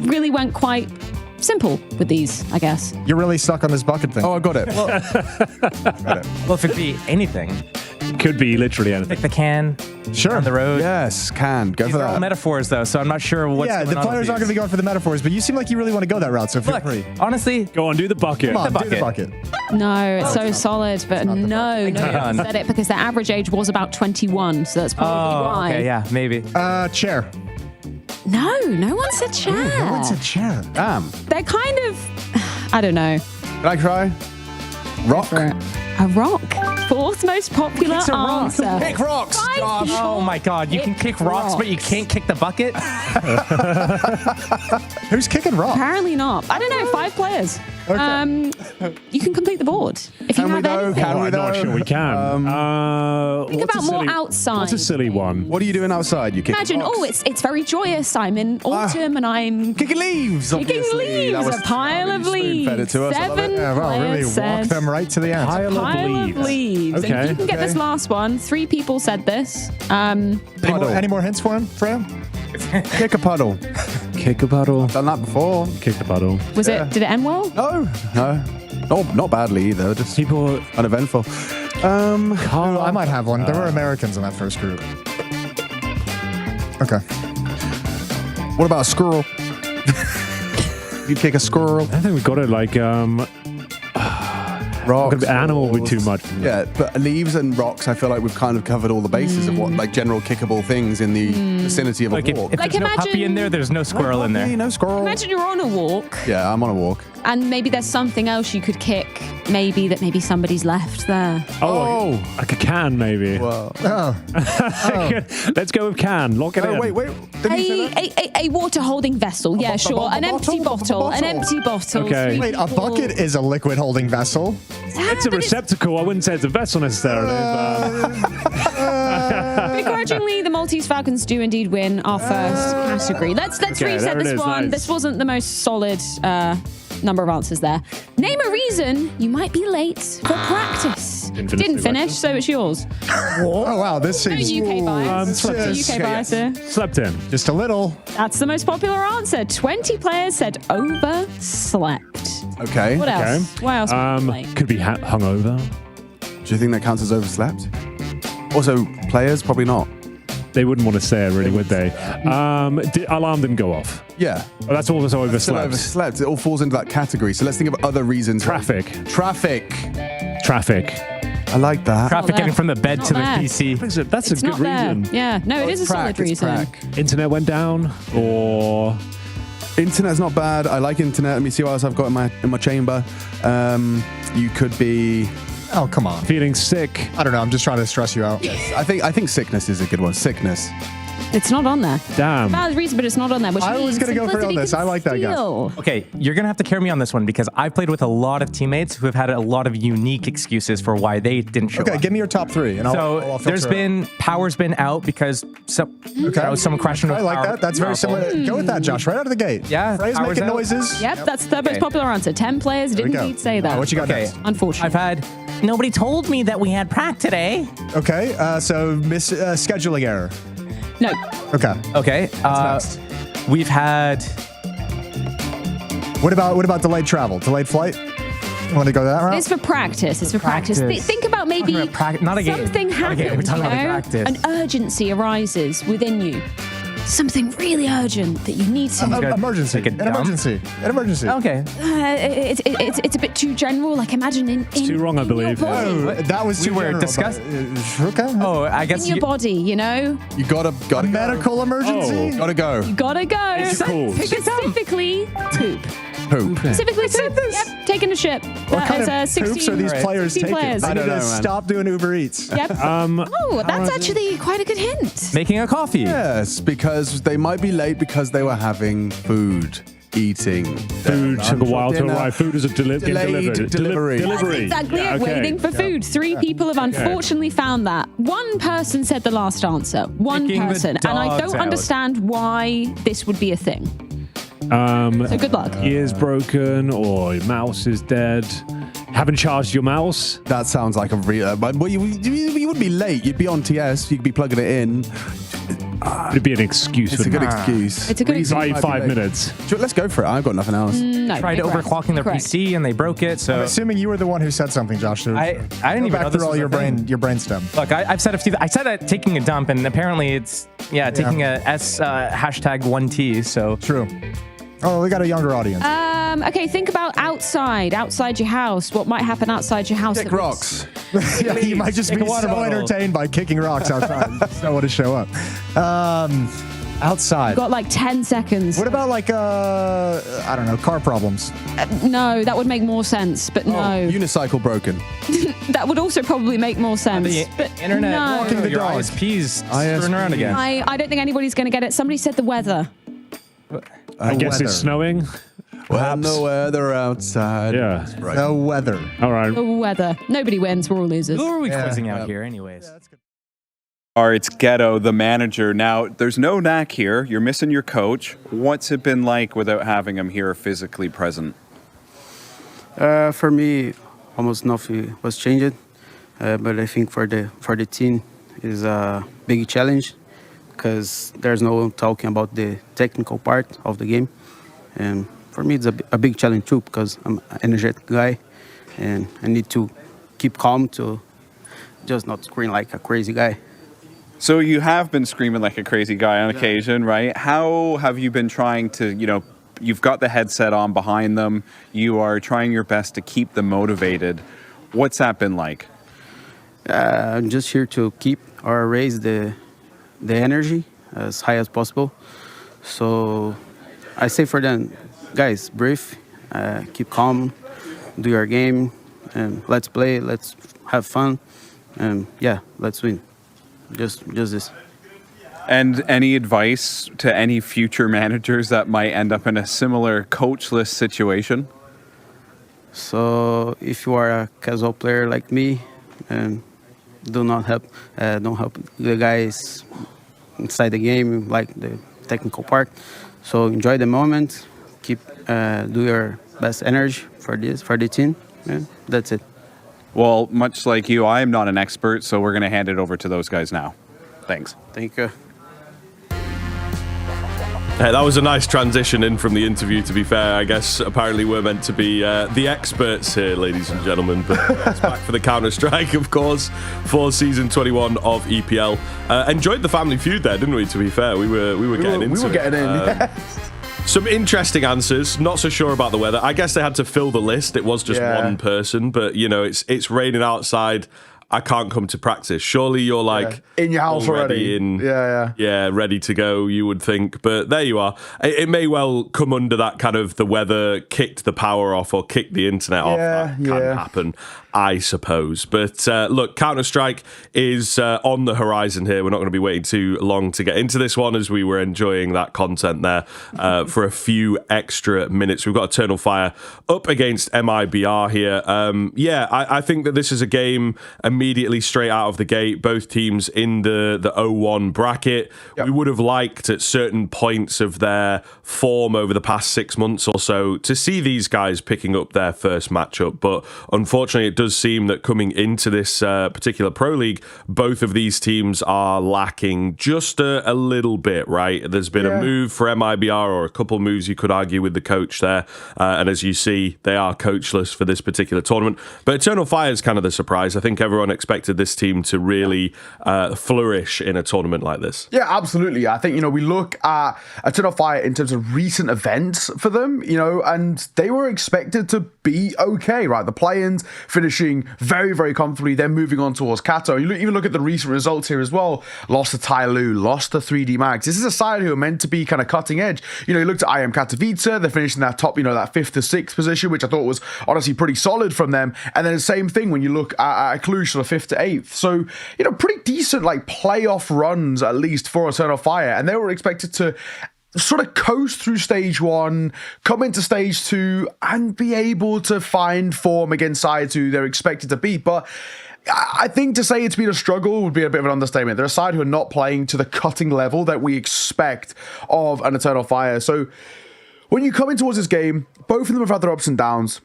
really went quite simple with these, I guess. You're really stuck on this bucket thing. Oh, I got it. Well, if it be anything. Could be literally anything. Kick the can. Sure. On the road. Yes, can. Go These for are all that. metaphors, though, so I'm not sure what's going on. The players aren't going to be going for the metaphors, but you seem like you really want to go that route, so feel free. Honestly. Go on, do the bucket. Come on, do the bucket. No, it's so solid, but no one said it because their average age was about 21, so that's probably why. Okay, yeah, maybe. Chair. No one said chair. No one said chair. Damn. They're kind of, I don't know. Can I try? Rock. A rock. 4th most popular answer. Kick rocks. Oh my God! You can kick rocks, but you can't kick the bucket. Who's kicking rocks? Apparently not. I don't know. 5 players. Okay. You can complete the board if you have anything. Can we I'm not sure we can. Think about more outside. What's a silly one? What are you doing outside? You kick Imagine, rocks? it's very joyous. I'm in autumn and I'm kicking leaves. kicking leaves. A pile of leaves. Fed it to us. 7 really players walk them right to the end. pile of leaves. Okay. And if you can get this last one, 3 people said this. Any more hints for him, Freya? Kick a puddle. Kick a puddle. Done that before. Kick the puddle. Did it end well? No. Not badly either. Just people uneventful. I might have one. There were Americans in that first group. Okay. What about a squirrel? You kick a squirrel. I think we got it like Rocks. Animal would be too much. Yeah, but leaves and rocks, I feel like we've kind of covered all the bases of what like general kickable things in the vicinity of a walk. If there's no puppy in there, there's no squirrel in there. No squirrel. Imagine you're on a walk. Yeah, I'm on a walk. And maybe there's something else you could kick. Maybe somebody's left there. Oh, like a can, maybe. Whoa. Let's go with can. Lock it in. Wait. A water holding vessel. Yeah, sure. An empty bottle. An empty bottle. Okay. Wait, a bucket is a liquid holding vessel. It's a receptacle. I wouldn't say it's a vessel necessarily. Begrudgingly, the Maltese Falcons do indeed win our first category. Let's reset this one. Nice. This wasn't the most solid number of answers there. Name a reason you might be late for practice. Didn't finish, so it's yours. Oh wow, this seems No UK bias. UK bias here. Slept in. just a little. That's the most popular answer. 20 players said overslept. Okay. What else? What else? Could be hungover. Do you think that counts as overslept? Also, players probably not. They wouldn't want to say it, really, would they? Alarm didn't go off. Yeah. Oh, that's also Still overslept. overslept. It all falls into that category. So let's think of other reasons. Traffic. Traffic. I like that. Traffic getting from the bed Not to the there. PC. That's a It's good not there. reason. Yeah, no, it is a solid reason. Internet went down, or Internet's not bad. I like internet. Let me see what else I've got in my chamber. You could be. Oh come on. Feeling sick. I don't know. I'm just trying to stress you out. Yes, I think sickness is a good one. Sickness. It's not on there. Damn. Valid reason, but it's not on there. Which I was means gonna go for simplicity illness. can I like that guy. steal. Okay, you're going to have to carry me on this one because I've played with a lot of teammates who have had a lot of unique excuses for why they didn't show Okay, up. give me your top three, and I'll So there's filter it. power's been out because someone crashed into I like that. That's very similar. Go with that, Josh. Right out of the gate. Yeah, Frey's power's making out. noises. Yep, that's the most popular answer. 10 players There we did go. indeed say that. What you got next? Unfortunately. I've had nobody told me that we had prac today. Okay, so scheduling error. No. Okay. Okay. What's We've had. What about delayed travel? Delayed flight? You want to go that route? It's for practice. It's for practice. Think about maybe Not a game. something Not a game. We're happens, talking you about know? practice. An urgency arises within you. Something really urgent that you need to. Emergency. Take a An dump? emergency. An emergency. Okay. It's a bit too general. Like imagine in too wrong, I believe. Oh, that was We too were general, discussing. but, okay. Oh, I guess your body, you know. You gotta A go. medical emergency. Gotta go. You gotta go. It's cool. Specifically, poop. Poop. Specifically, poop. Yep, taking a ship. What kind of 16, poops are these players 16 taking? players. They I need don't to know, man. stop doing Uber Eats. Yep. Oh, that's actually quite a good hint. making a coffee. Yes, because they might be late because they were having food, eating. Food took a while to dinner. arrive. Food is a Delayed delivery. delivery. That's exactly it. Waiting for food. 3 people have unfortunately found that. One person said the last answer. One Kicking the person. And I dogs don't out. understand why this would be a thing. So good luck. Ears broken, or your mouse is dead. Haven't charged your mouse. That sounds like a real. But you would be late. You'd be on TS. You could be plugging it in. It'd be an excuse. It's a good wouldn't excuse. It's a good Reason Like you might be 5 late. minutes. Sure, let's go for it. I've got nothing else. No. Tried incorrect. overclocking their Incorrect. PC and they broke it. So I'm assuming you were the one who said something, Josh. So I didn't go even back know this through all was your a thing. brainstem. Look, I've said a few. I said taking a dump, and apparently it's taking a S hashtag 1T. So True. Oh, we got a younger audience. Okay, think about outside your house. What might happen outside your house? Kick that would- rocks. Yeah, you might just Take be a water so bottle. entertained by kicking rocks outside. You just don't want to show up. Outside. Got like 10 seconds. What about like I don't know, car problems? No, that would make more sense, but no. Unicycle broken. That would also probably make more sense. the but internet, no. Walking the your dog. ISP's screwing around again. I don't think anybody's going to get it. Somebody said the weather. I guess weather. it's snowing. When Perhaps. the weather outside. Yeah. Right. The weather. All right. The weather. Nobody wins. We're all losers. Who are we Yeah. quizzing out here, anyways? It's Ghetto, the manager. Now, there's no Knack here. You're missing your coach. What's it been like without having him here physically present? For me, almost nothing was changed, but I think for the team is a big challenge because there's no talking about the technical part of the game, and for me it's a big challenge too because I'm an energetic guy, and I need to keep calm to just not scream like a crazy guy. So you have been screaming like a crazy guy on occasion, right? How have you been trying to, you've got the headset on behind them. You are trying your best to keep them motivated. What's that been like? I'm just here to keep or raise the energy as high as possible. So I say for them, guys, breathe. keep calm, do your game, and let's play, let's have fun, and yeah, let's win. Just this. And any advice to any future managers that might end up in a similar coachless situation? So if you are a casual player like me, don't help the guys inside the game, like the technical part. So enjoy the moment, do your best energy for the team. That's it. Well, much like you, I am not an expert, so we're going to hand it over to those guys now. Thanks. Thank you. That was a nice transition in from the interview, to be fair. I guess apparently we're meant to be the experts here, ladies and gentlemen. But it's back for the Counter-Strike, of course, for Season 21 of EPL. Enjoyed the Family Feud there, didn't we, to be fair? We were getting into it. We were getting in, Some interesting answers. Not so sure about the weather. I guess they had to fill the list. It was just one person, but you know, it's raining outside. I can't come to practice. Surely you're like in your house already. Ready to go. You would think, but there you are. It may well come under that kind of the weather kicked the power off or kicked the internet off. That can happen, I suppose. But look, Counter-Strike is on the horizon here. We're not going to be waiting too long to get into this one, as we were enjoying that content there for a few extra minutes. We've got Eternal Fire up against MIBR here. I think that this is a game immediately straight out of the gate. Both teams in the 0-1 bracket. Yep. We would have liked at certain points of their form over the past 6 months or so to see these guys picking up their first matchup. But unfortunately, it does seem that coming into this particular Pro League, both of these teams are lacking just a little bit, right? There's been a move for MIBR, or a couple moves you could argue with the coach there. And as you see, they are coachless for this particular tournament. But Eternal Fire is kind of the surprise. I think everyone expected this team to really flourish in a tournament like this. Yeah, absolutely. I think, we look at Eternal Fire in terms of recent events for them, and they were expected to be okay, right? The play-ins finishing very, very comfortably, then moving on towards Kato. You even look at the recent results here as well. Lost to Tyloo, lost to 3D Max. This is a side who are meant to be kind of cutting edge. You looked at IM Katowice, they're finishing that top, that 5th to 6th position, which I thought was honestly pretty solid from them. And then the same thing when you look at Cluj, sort of 5th to 8th. So, pretty decent like playoff runs, at least for Eternal Fire. And they were expected to sort of coast through stage 1, come into stage 2, and be able to find form against sides who they're expected to beat. But I think to say it's been a struggle would be a bit of an understatement. They're a side who are not playing to the cutting level that we expect of an Eternal Fire. So when you come in towards this game, both of them have had their ups and downs.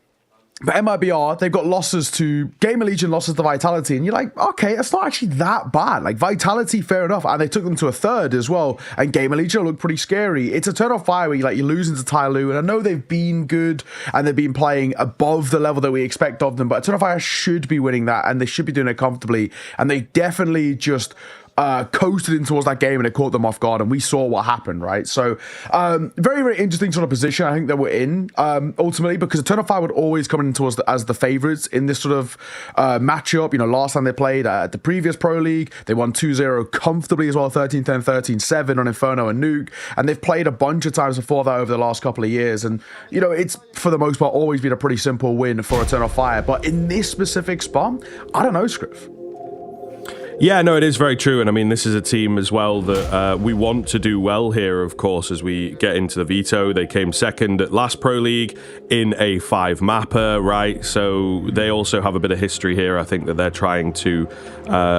But MIBR, they've got losses to Gamer Legion, losses to Vitality, and you're like, okay, that's not actually that bad. Like, Vitality, fair enough, and they took them to a 3rd as well, and Gamer Legion looked pretty scary. It's Eternal Fire where you're losing to Tyloo, and I know they've been good, and they've been playing above the level that we expect of them, but Eternal Fire should be winning that, and they should be doing it comfortably, and they definitely just coasted in towards that game, and it caught them off guard, and we saw what happened, right? So very, very interesting sort of position I think that we're in ultimately, because Eternal Fire would always come in towards as the favorites in this sort of matchup. Last time they played at the previous Pro League, they won 2-0 comfortably as well, 13-10, 13-7 on Inferno and Nuke, and they've played a bunch of times before that over the last couple of years, and it's for the most part always been a pretty simple win for Eternal Fire. But in this specific spot, I don't know, Scriff. Yeah, no, it is very true. And I mean, this is a team as well that we want to do well here, of course, as we get into the veto. They came second at last Pro League in a 5-mapper, right? So they also have a bit of history here, I think, that they're trying to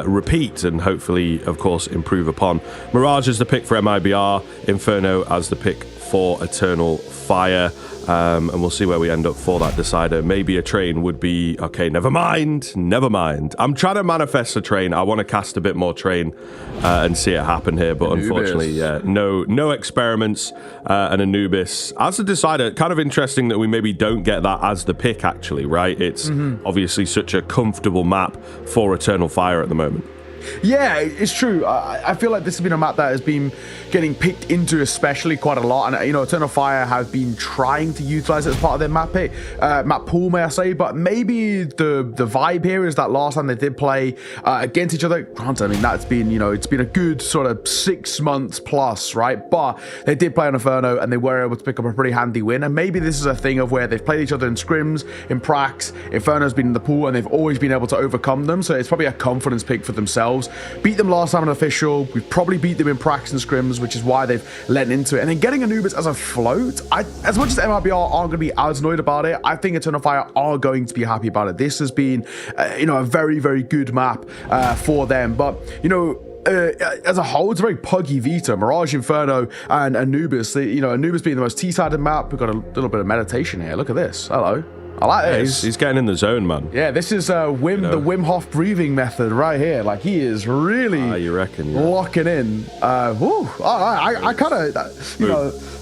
repeat and hopefully, of course, improve upon. Mirage is the pick for MIBR, Inferno as the pick for Eternal Fire. And we'll see where we end up for that decider. Maybe a train would be... Okay, never mind. I'm trying to manifest a train. I want to cast a bit more train and see it happen here. But unfortunately, no experiments and Anubis. As a decider, kind of interesting that we maybe don't get that as the pick, actually, right? It's obviously such a comfortable map for Eternal Fire at the moment. Yeah, it's true. I feel like this has been a map that has been getting picked into especially quite a lot, and Eternal Fire have been trying to utilize it as part of their map pool, may I say. But maybe the vibe here is that last time they did play against each other, granted, I mean that's been it's been a good sort of 6 months plus, right? But they did play on Inferno and they were able to pick up a pretty handy win. And maybe this is a thing of where they've played each other in scrims, in pracs. Inferno's been in the pool and they've always been able to overcome them. So it's probably a confidence pick for themselves. Beat them last time in official. We've probably beat them in pracs and scrims, which is why they've led into it. And then getting Anubis as a float, as much as MRBR aren't going to be as annoyed about it, I think Eternal Fire are going to be happy about it. This has been, a very, very good map for them. But, as a whole, it's a very puggy Vita. Mirage, Inferno, and Anubis. Anubis being the most T-sided map. We've got a little bit of meditation here. Look at this. Hello. I like this. He's getting in the zone, man. Yeah, this is the Wim Hof breathing method right here. Like, he is really you reckon, locking in. I kind of,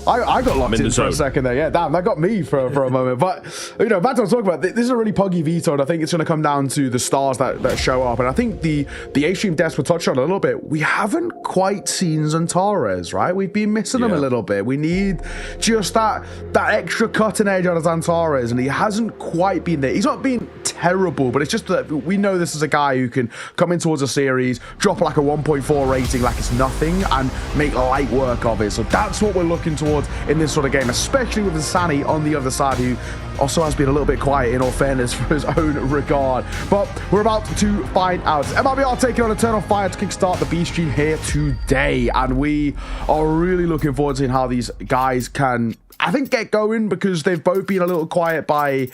I got locked in for a second there. Yeah, damn, that got me for a moment. But, back to what I'm talking about, this is a really puggy veto, and I think it's going to come down to the stars that show up. And I think the A-Stream deaths were touched on a little bit. We haven't quite seen Zantares, right? We've been missing him a little bit. We need just that extra cutting edge on Zantares, and he hasn't quite been there. He's not been terrible, but it's just that we know this is a guy who can come in towards a series, drop like a 1.4 rating like it's nothing, and make light work of it. So that's what we're looking towards in this sort of game, especially with Insani on the other side, who also has been a little bit quiet, in all fairness, for his own regard. But we're about to find out. MRBR taking on Eternal Fire to kickstart the B stream here today, and we are really looking forward to seeing how these guys can, I think, get going, because they've both been a little quiet by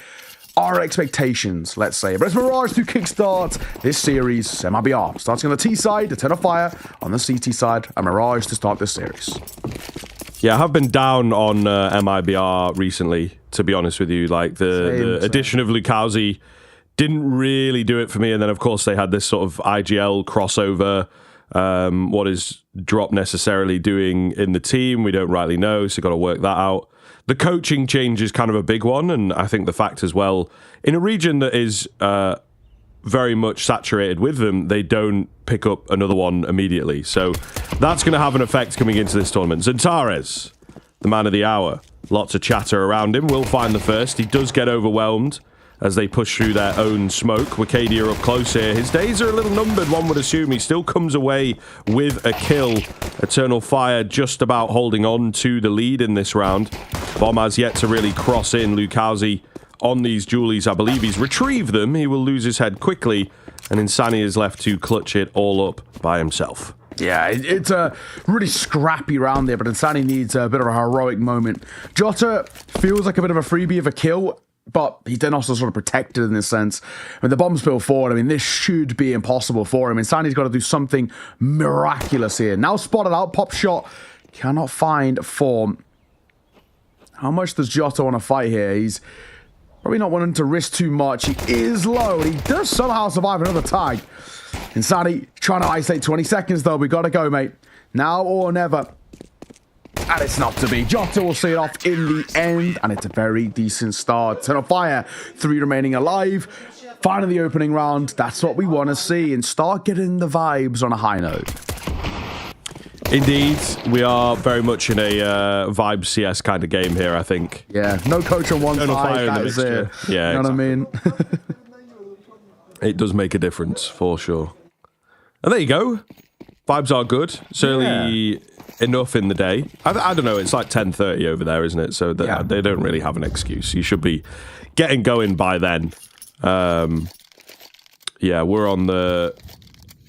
our expectations, let's say. But it's Mirage to kickstart this series. MRBR starting on the T side, Eternal Fire on the CT side, and Mirage to start this series. Yeah, I have been down on MIBR recently, to be honest with you. Like, the addition of Lukowski didn't really do it for me. And then, of course, they had this sort of IGL crossover. What is Drop necessarily doing in the team? We don't rightly know, so got to work that out. The coaching change is kind of a big one, and I think the fact as well, in a region that is very much saturated with them, they don't pick up another one immediately. So that's going to have an effect coming into this tournament. Zantares, the man of the hour. Lots of chatter around him. Will find the first. He does get overwhelmed as they push through their own smoke. Wicadia up close here. His days are a little numbered, one would assume. He still comes away with a kill. Eternal Fire just about holding on to the lead in this round. Bomb has yet to really cross in. Lukowski on these Julies, I believe he's retrieved them. He will lose his head quickly, and Insani is left to clutch it all up by himself. Yeah, it's a really scrappy round there, but Insani needs a bit of a heroic moment. Jota feels like a bit of a freebie of a kill, but he's then also sort of protected in this sense. When the bombs spill forward, I mean, this should be impossible for him. Insani's got to do something miraculous here. Now spotted out, pop shot, cannot find form. How much does Jota want to fight here? He's probably not wanting to risk too much. He is low, and he does somehow survive another tag. Insani trying to isolate 20 seconds, though. We got to go, mate. Now or never. And it's not to be. Jota will see it off in the end, and it's a very decent start. Eternal Fire, 3 remaining alive. Finally, the opening round. That's what we want to see, and start getting the vibes on a high note. Indeed, we are very much in a vibe CS kind of game here, I think. Yeah, no coach on one side, that is it. Yeah, you know what I mean? It does make a difference, for sure. And there you go. Vibes are good. Certainly enough in the day. I don't know, it's like 10:30 over there, isn't it? So they don't really have an excuse. You should be getting going by then. Yeah, we're on the...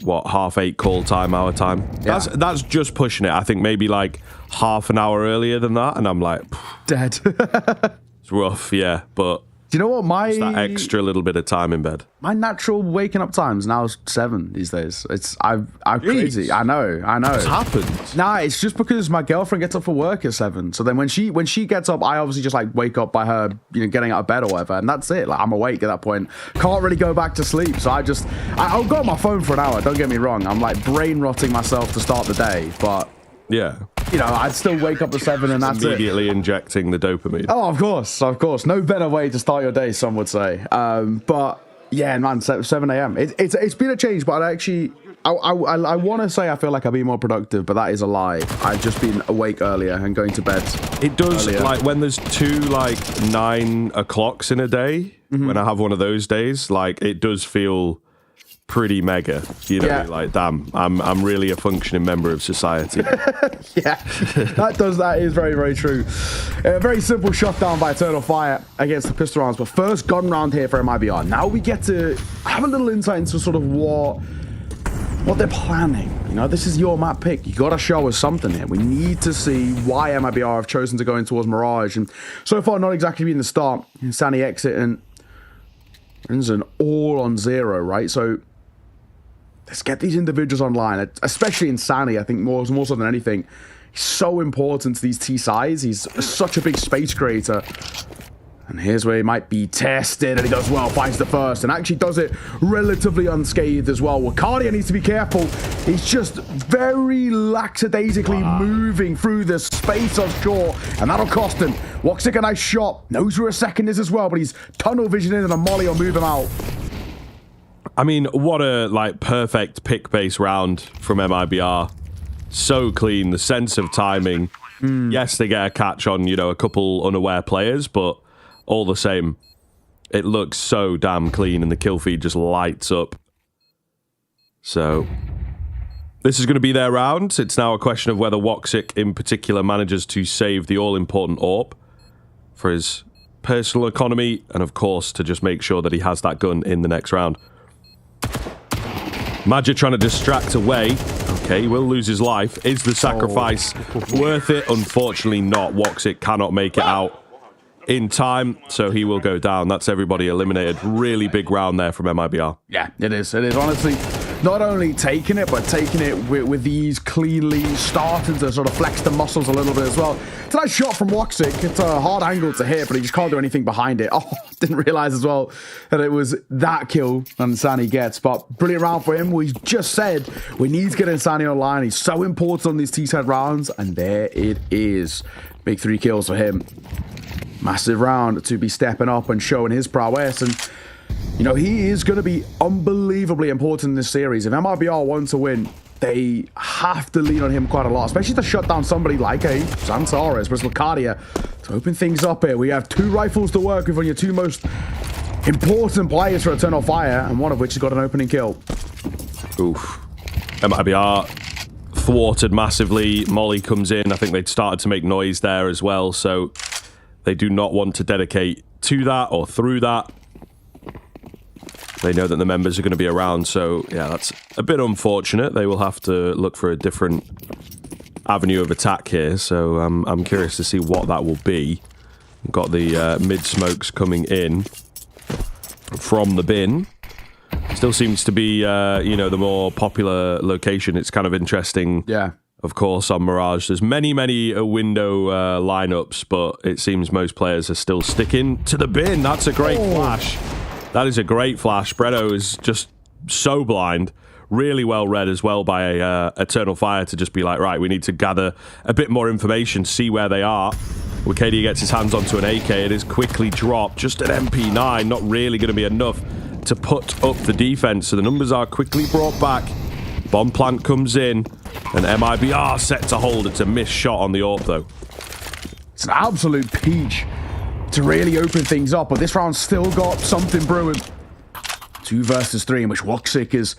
8:30 call time, our time. Yeah. That's just pushing it. I think maybe like half an hour earlier than that, and I'm like... Dead. It's rough, yeah, but... Do you know what it's that extra little bit of time in bed. My natural waking up times now is 7 these days. I'm crazy. I know. What's happened? Nah, it's just because my girlfriend gets up for work at 7. So then when she gets up, I obviously just like wake up by her, getting out of bed or whatever, and that's it. Like, I'm awake at that point. Can't really go back to sleep. So I'll go on my phone for an hour. Don't get me wrong. I'm like brain rotting myself to start the day, but yeah. I'd still wake up at 7 and that's immediately injecting the dopamine. Oh, of course. No better way to start your day, some would say. But Yeah, man, 7 a.m. It's been a change, but I want to say I feel like I've been more productive, but that is a lie. I've just been awake earlier and going to bed. It does, earlier. like, when there's 2, like, 9 o'clocks in a day, when I have one of those days, like, it does feel pretty mega. You know, like, damn, I'm really a functioning member of society. Yeah, that is very, very true. A very simple shutdown by Eternal Fire against the pistol rounds, but first gun round here for MIBR. Now we get to have a little insight into sort of what they're planning. You know, this is your map pick. You got to show us something here. We need to see why MIBR have chosen to go in towards Mirage, and so far not exactly being the start. Insani exit and Rinzen all on 0, right? So let's get these individuals online, especially Insani. I think more so than anything, he's so important to these T sides. He's such a big space creator. And here's where he might be tested, and he does well, finds the first, and actually does it relatively unscathed as well. Wakadia needs to be careful. He's just very lackadaisically moving through the space offshore, and that'll cost him. Woxic a nice shot, knows where a second is as well, but he's tunnel visioning, and a molly will move him out. I mean, what a, like, perfect pick-based round from MIBR. So clean, the sense of timing. Yes, they get a catch on, you know, a couple unaware players, but all the same, it looks so damn clean, and the kill feed just lights up. So this is going to be their round. It's now a question of whether Woxic in particular manages to save the all-important AWP for his personal economy, and of course to just make sure that he has that gun in the next round. Magic trying to distract away. Okay, he will lose his life. Is the sacrifice worth it? Unfortunately not. Woxic cannot make it out in time, so he will go down. That's everybody eliminated. Really big round there from MIBR. Yeah, it is. It is. Honestly, not only taking it, but taking it with ease, cleanly, starting to sort of flex the muscles a little bit as well. It's a nice shot from Woxic. It's a hard angle to hit, but he just can't do anything behind it. Oh, didn't realize as well that it was that kill Insani gets, but brilliant round for him. We just said we need to get Insani online. He's so important on these T-side rounds, and there it is. Big 3 kills for him. Massive round to be stepping up and showing his prowess, and you know, he is going to be unbelievably important in this series. If MIBR want to win, they have to lean on him quite a lot, especially to shut down somebody like a Xantares, but Wakadia to open things up here. We have 2 rifles to work with on your 2 most important players for Eternal Fire, and one of which has got an opening kill. Oof. MIBR thwarted massively. Molly comes in. I think they'd started to make noise there as well, so they do not want to dedicate to that or through that. They know that the members are going to be around, so yeah, that's a bit unfortunate. They will have to look for a different avenue of attack here, so I'm curious to see what that will be. We've got the mid smokes coming in from the bin. Still seems to be, you know, the more popular location. It's kind of interesting. Yeah. Of course, on Mirage, there's many window lineups, but it seems most players are still sticking to the bin. That's a great flash. That is a great flash. Bretto is just so blind. Really well read as well by Eternal Fire to just be like, right, we need to gather a bit more information, see where they are. Wakadia gets his hands onto an AK. It is quickly dropped. Just an MP9, not really going to be enough to put up the defense. So the numbers are quickly brought back. Bomb plant comes in, and MIBR set to hold. It's a missed shot on the AWP, though. It's an absolute peach to really open things up, but this round's still got something brewing. 2 versus 3, in which Woxic is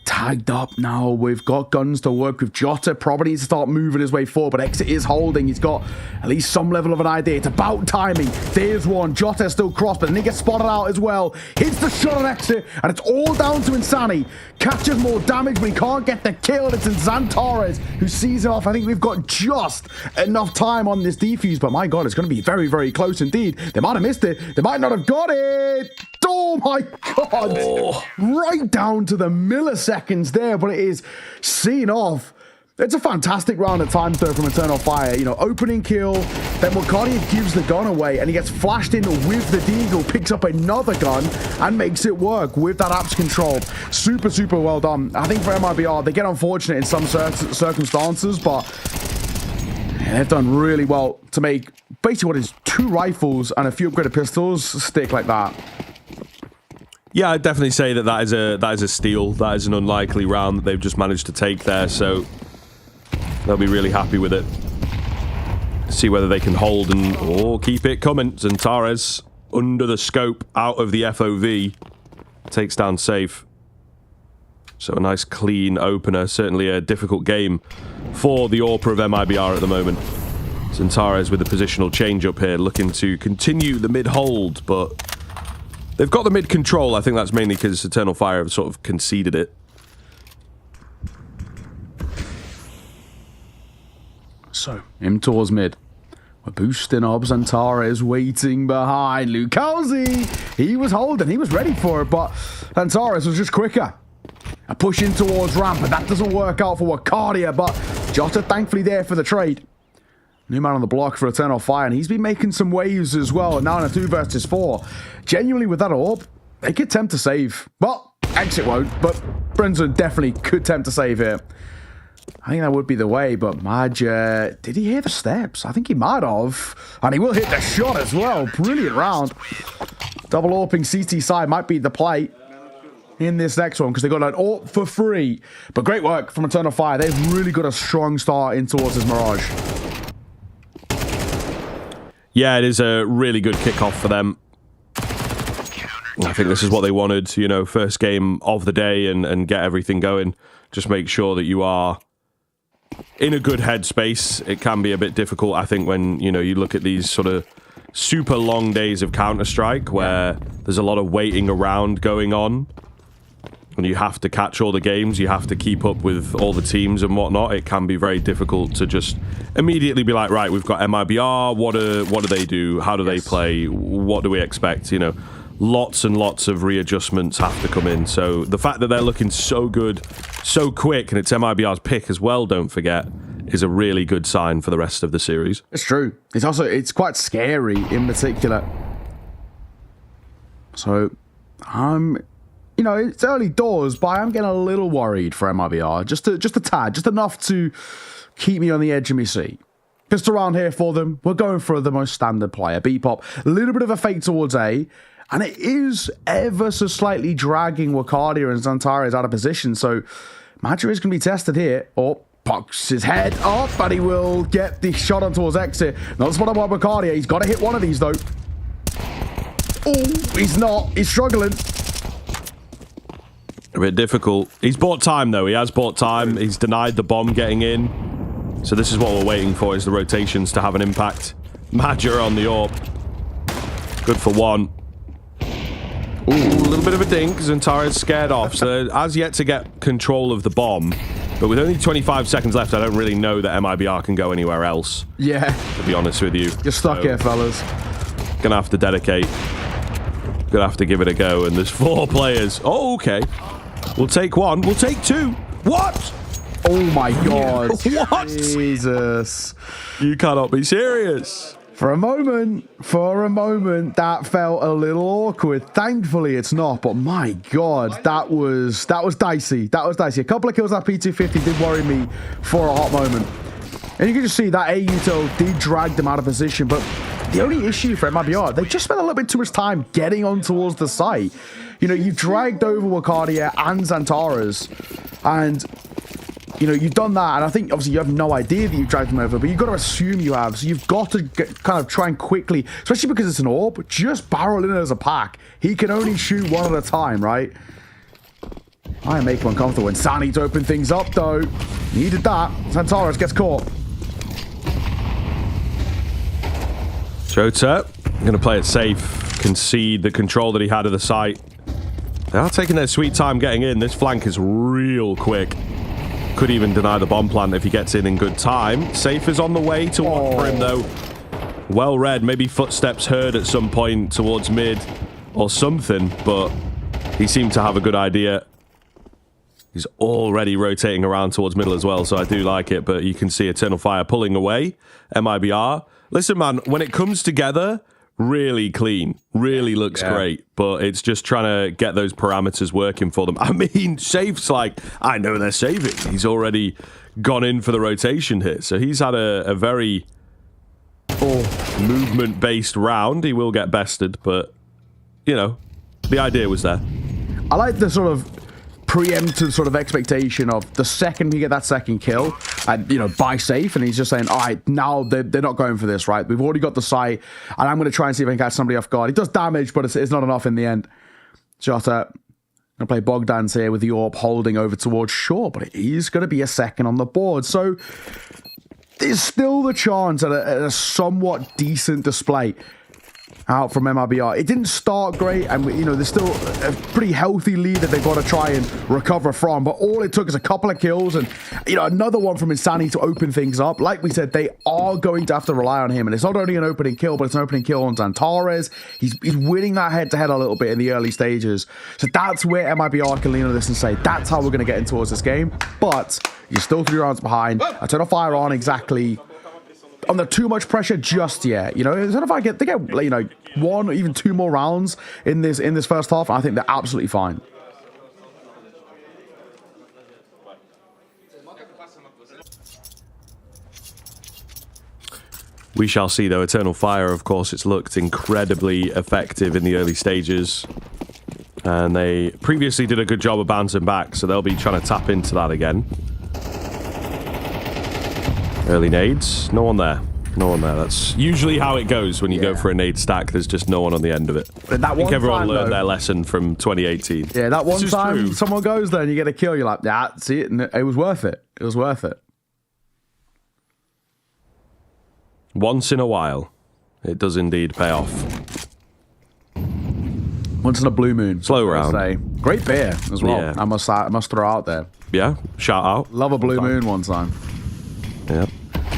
tagged up now. We've got guns to work with. Jota probably needs to start moving his way forward, but Exit is holding. He's got at least some level of an idea. It's about timing. There's one. Jota still crossed, but then he gets spotted out as well. Hits the shot on Exit, and it's all down to Insani. Captures more damage, but he can't get the kill. It's Xantares who sees it off. I think we've got just enough time on this defuse, but my God, it's going to be very, very close indeed. They might have missed it. They might not have got it. Oh my God. Right down to the milliseconds there, but it is seen off. It's a fantastic round at times though from Eternal Fire. You know, opening kill, then Wakadia gives the gun away and he gets flashed in with the deagle, picks up another gun and makes it work with that apps control. Super, super well done. I think for MIBR, they get unfortunate in some circumstances, but they've done really well to make basically what is 2 rifles and a few upgraded pistols stick like that. Yeah, I'd definitely say that is a steal. That is an unlikely round that they've just managed to take there, so they'll be really happy with it. See whether they can hold and keep it coming. Zantares under the scope, out of the FOV, takes down Safe. So a nice clean opener. Certainly a difficult game for the AWPer of MIBR at the moment. Zantares with a positional change up here, looking to continue the mid hold, but they've got the mid control. I think that's mainly because Eternal Fire have sort of conceded it. So, him towards mid. We're boosting up. Zantares waiting behind. Lucalzi, he was holding. He was ready for it, but Zantares was just quicker. A push in towards ramp, but that doesn't work out for Wakadia, but Jota thankfully there for the trade. New man on the block for Eternal Fire, and he's been making some waves as well, now in a 2 versus 4. Genuinely, with that AWP, they could tempt to save. Well, Exit won't, but Brendan definitely could tempt to save here. I think that would be the way, but Maj, did he hear the steps? I think he might have. And he will hit the shot as well. Brilliant round. Double AWPing CT side might be the play in this next one because they got an AWP for free. But great work from Eternal Fire. They've really got a strong start in towards this Mirage. Yeah, it is a really good kickoff for them. I think this is what they wanted, you know, first game of the day and get everything going. Just make sure that you are in a good headspace. It can be a bit difficult, I think, when, you know, you look at these sort of super long days of Counter-Strike where there's a lot of waiting around going on. And you have to catch all the games, you have to keep up with all the teams and whatnot. It can be very difficult to just immediately be like, right, we've got MIBR, what do they do? How do they play? What do we expect? You know, lots and lots of readjustments have to come in. So the fact that they're looking so good, so quick, and it's MIBR's pick as well, don't forget, is a really good sign for the rest of the series. It's true. It's quite scary in particular. So, you know, it's early doors, but I'm getting a little worried for MIBR. Just a tad, just enough to keep me on the edge of my seat. Just around here for them, we're going for the most standard player. B-Pop, a little bit of a fake towards A, and it is ever so slightly dragging Wakadia and Zantares out of position, so Madra is going to be tested here. Pucks his head up, but he will get the shot on towards Exit. Not spotted by Wakadia. He's got to hit one of these, though. Oh, he's not. He's struggling. A bit difficult. He's bought time, though. He has bought time. He's denied the bomb getting in. So this is what we're waiting for, is the rotations to have an impact. Madger on the AWP. Good for one. Ooh, a little bit of a dink. Zantares scared off. So has yet to get control of the bomb. But with only 25 seconds left, I don't really know that MIBR can go anywhere else. Yeah. To be honest with you. You're stuck here, fellas. Gonna have to dedicate. Gonna have to give it a go. And there's 4 players. Oh, okay. We'll take one. We'll take 2. What? Oh my god. What? Jesus. You cannot be serious. For a moment, that felt a little awkward. Thankfully, it's not. But my god, that was dicey. That was dicey. A couple of kills at P250 did worry me for a hot moment. And you can just see that AUTO did drag them out of position. But the only issue for MIBR, they just spent a little bit too much time getting on towards the site. You know, you've dragged over Wakadia and Zantares, and you know, you've done that, and I think obviously you have no idea that you've dragged them over, but you've got to assume you have, so you've got to kind of try and quickly, especially because it's an AWP, just barrel in as a pack. He can only shoot one at a time, right? I am making him uncomfortable, and Sani to open things up, though. Needed that. Zantares gets caught. Jota, going to play it safe, concede the control that he had of the site. They are taking their sweet time getting in. This flank is real quick. Could even deny the bomb plant if he gets in good time. Safe is on the way to one for him, though. Well read. Maybe footsteps heard at some point towards mid or something, but he seemed to have a good idea. He's already rotating around towards middle as well, so I do like it, but you can see Eternal Fire pulling away. MIBR. Listen, man, when it comes together, really clean, really looks great, but it's just trying to get those parameters working for them. I mean, Safe's like, I know they're saving. He's already gone in for the rotation here, so he's had a very movement-based round. He will get bested, but, you know, the idea was there. I like the sort of preemptive sort of expectation of the second we get that second kill and, you know, buy safe. And he's just saying, all right, now they're not going for this, right? We've already got the sight, and I'm going to try and see if I can catch somebody off guard. He does damage, but it's not enough in the end. Jota going to play Bogdan's here with the AWP holding over towards shore, but it is going to be a second on the board. So there's still the chance at a somewhat decent display out from MIBR. It didn't start great, and you know, there's still a pretty healthy lead that they've got to try and recover from, but all it took is a couple of kills and, you know, another one from Insani to open things up. Like we said, they are going to have to rely on him, and it's not only an opening kill, but it's an opening kill on Zantares. He's winning that head-to-head a little bit in the early stages, so that's where MIBR can lean on this and say, that's how we're going to get in towards this game. But you're still 3 rounds behind. Eternal Fire aren't exactly under too much pressure just yet. You know, if they get, you know, 1 or even 2 more rounds in this first half, I think they're absolutely fine. We shall see, though. Eternal Fire, of course, it's looked incredibly effective in the early stages, and they previously did a good job of bouncing back, so they'll be trying to tap into that again. Early nades. No one there. No one there. That's usually how it goes when you go for a nade stack. There's just no one on the end of it. But that I think everyone time, learned though, their lesson from 2018. Yeah, that one time someone goes there and you get a kill, you're like, yeah, see it, and it was worth it. It was worth it. Once in a while, it does indeed pay off. Once in a blue moon. Slow round. Say. Great beer as well. Yeah. I must throw out there. Yeah, shout out. Love a blue moon one time. Yeah.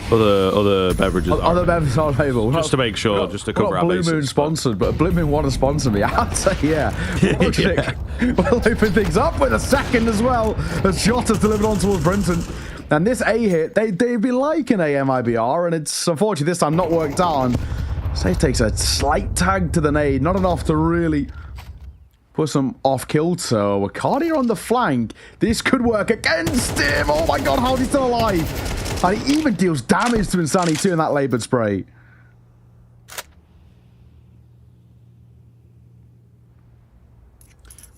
Other beverages. Other beverages on label. Just to make sure, just to cover our Blue bases. Moon sponsored, but Blue Moon want to sponsor me. I'd say, yeah. We'll open things up with a second as well, as Jota's delivered on towards Brenton. And this A hit, they've been liking AMIBR, and it's unfortunately this time not worked out. And Safe takes a slight tag to the nade, not enough to really put some off kilter. Wacardia on the flank. This could work against him. Oh my god, how's he still alive? And he even deals damage to Insani too in that labored spray.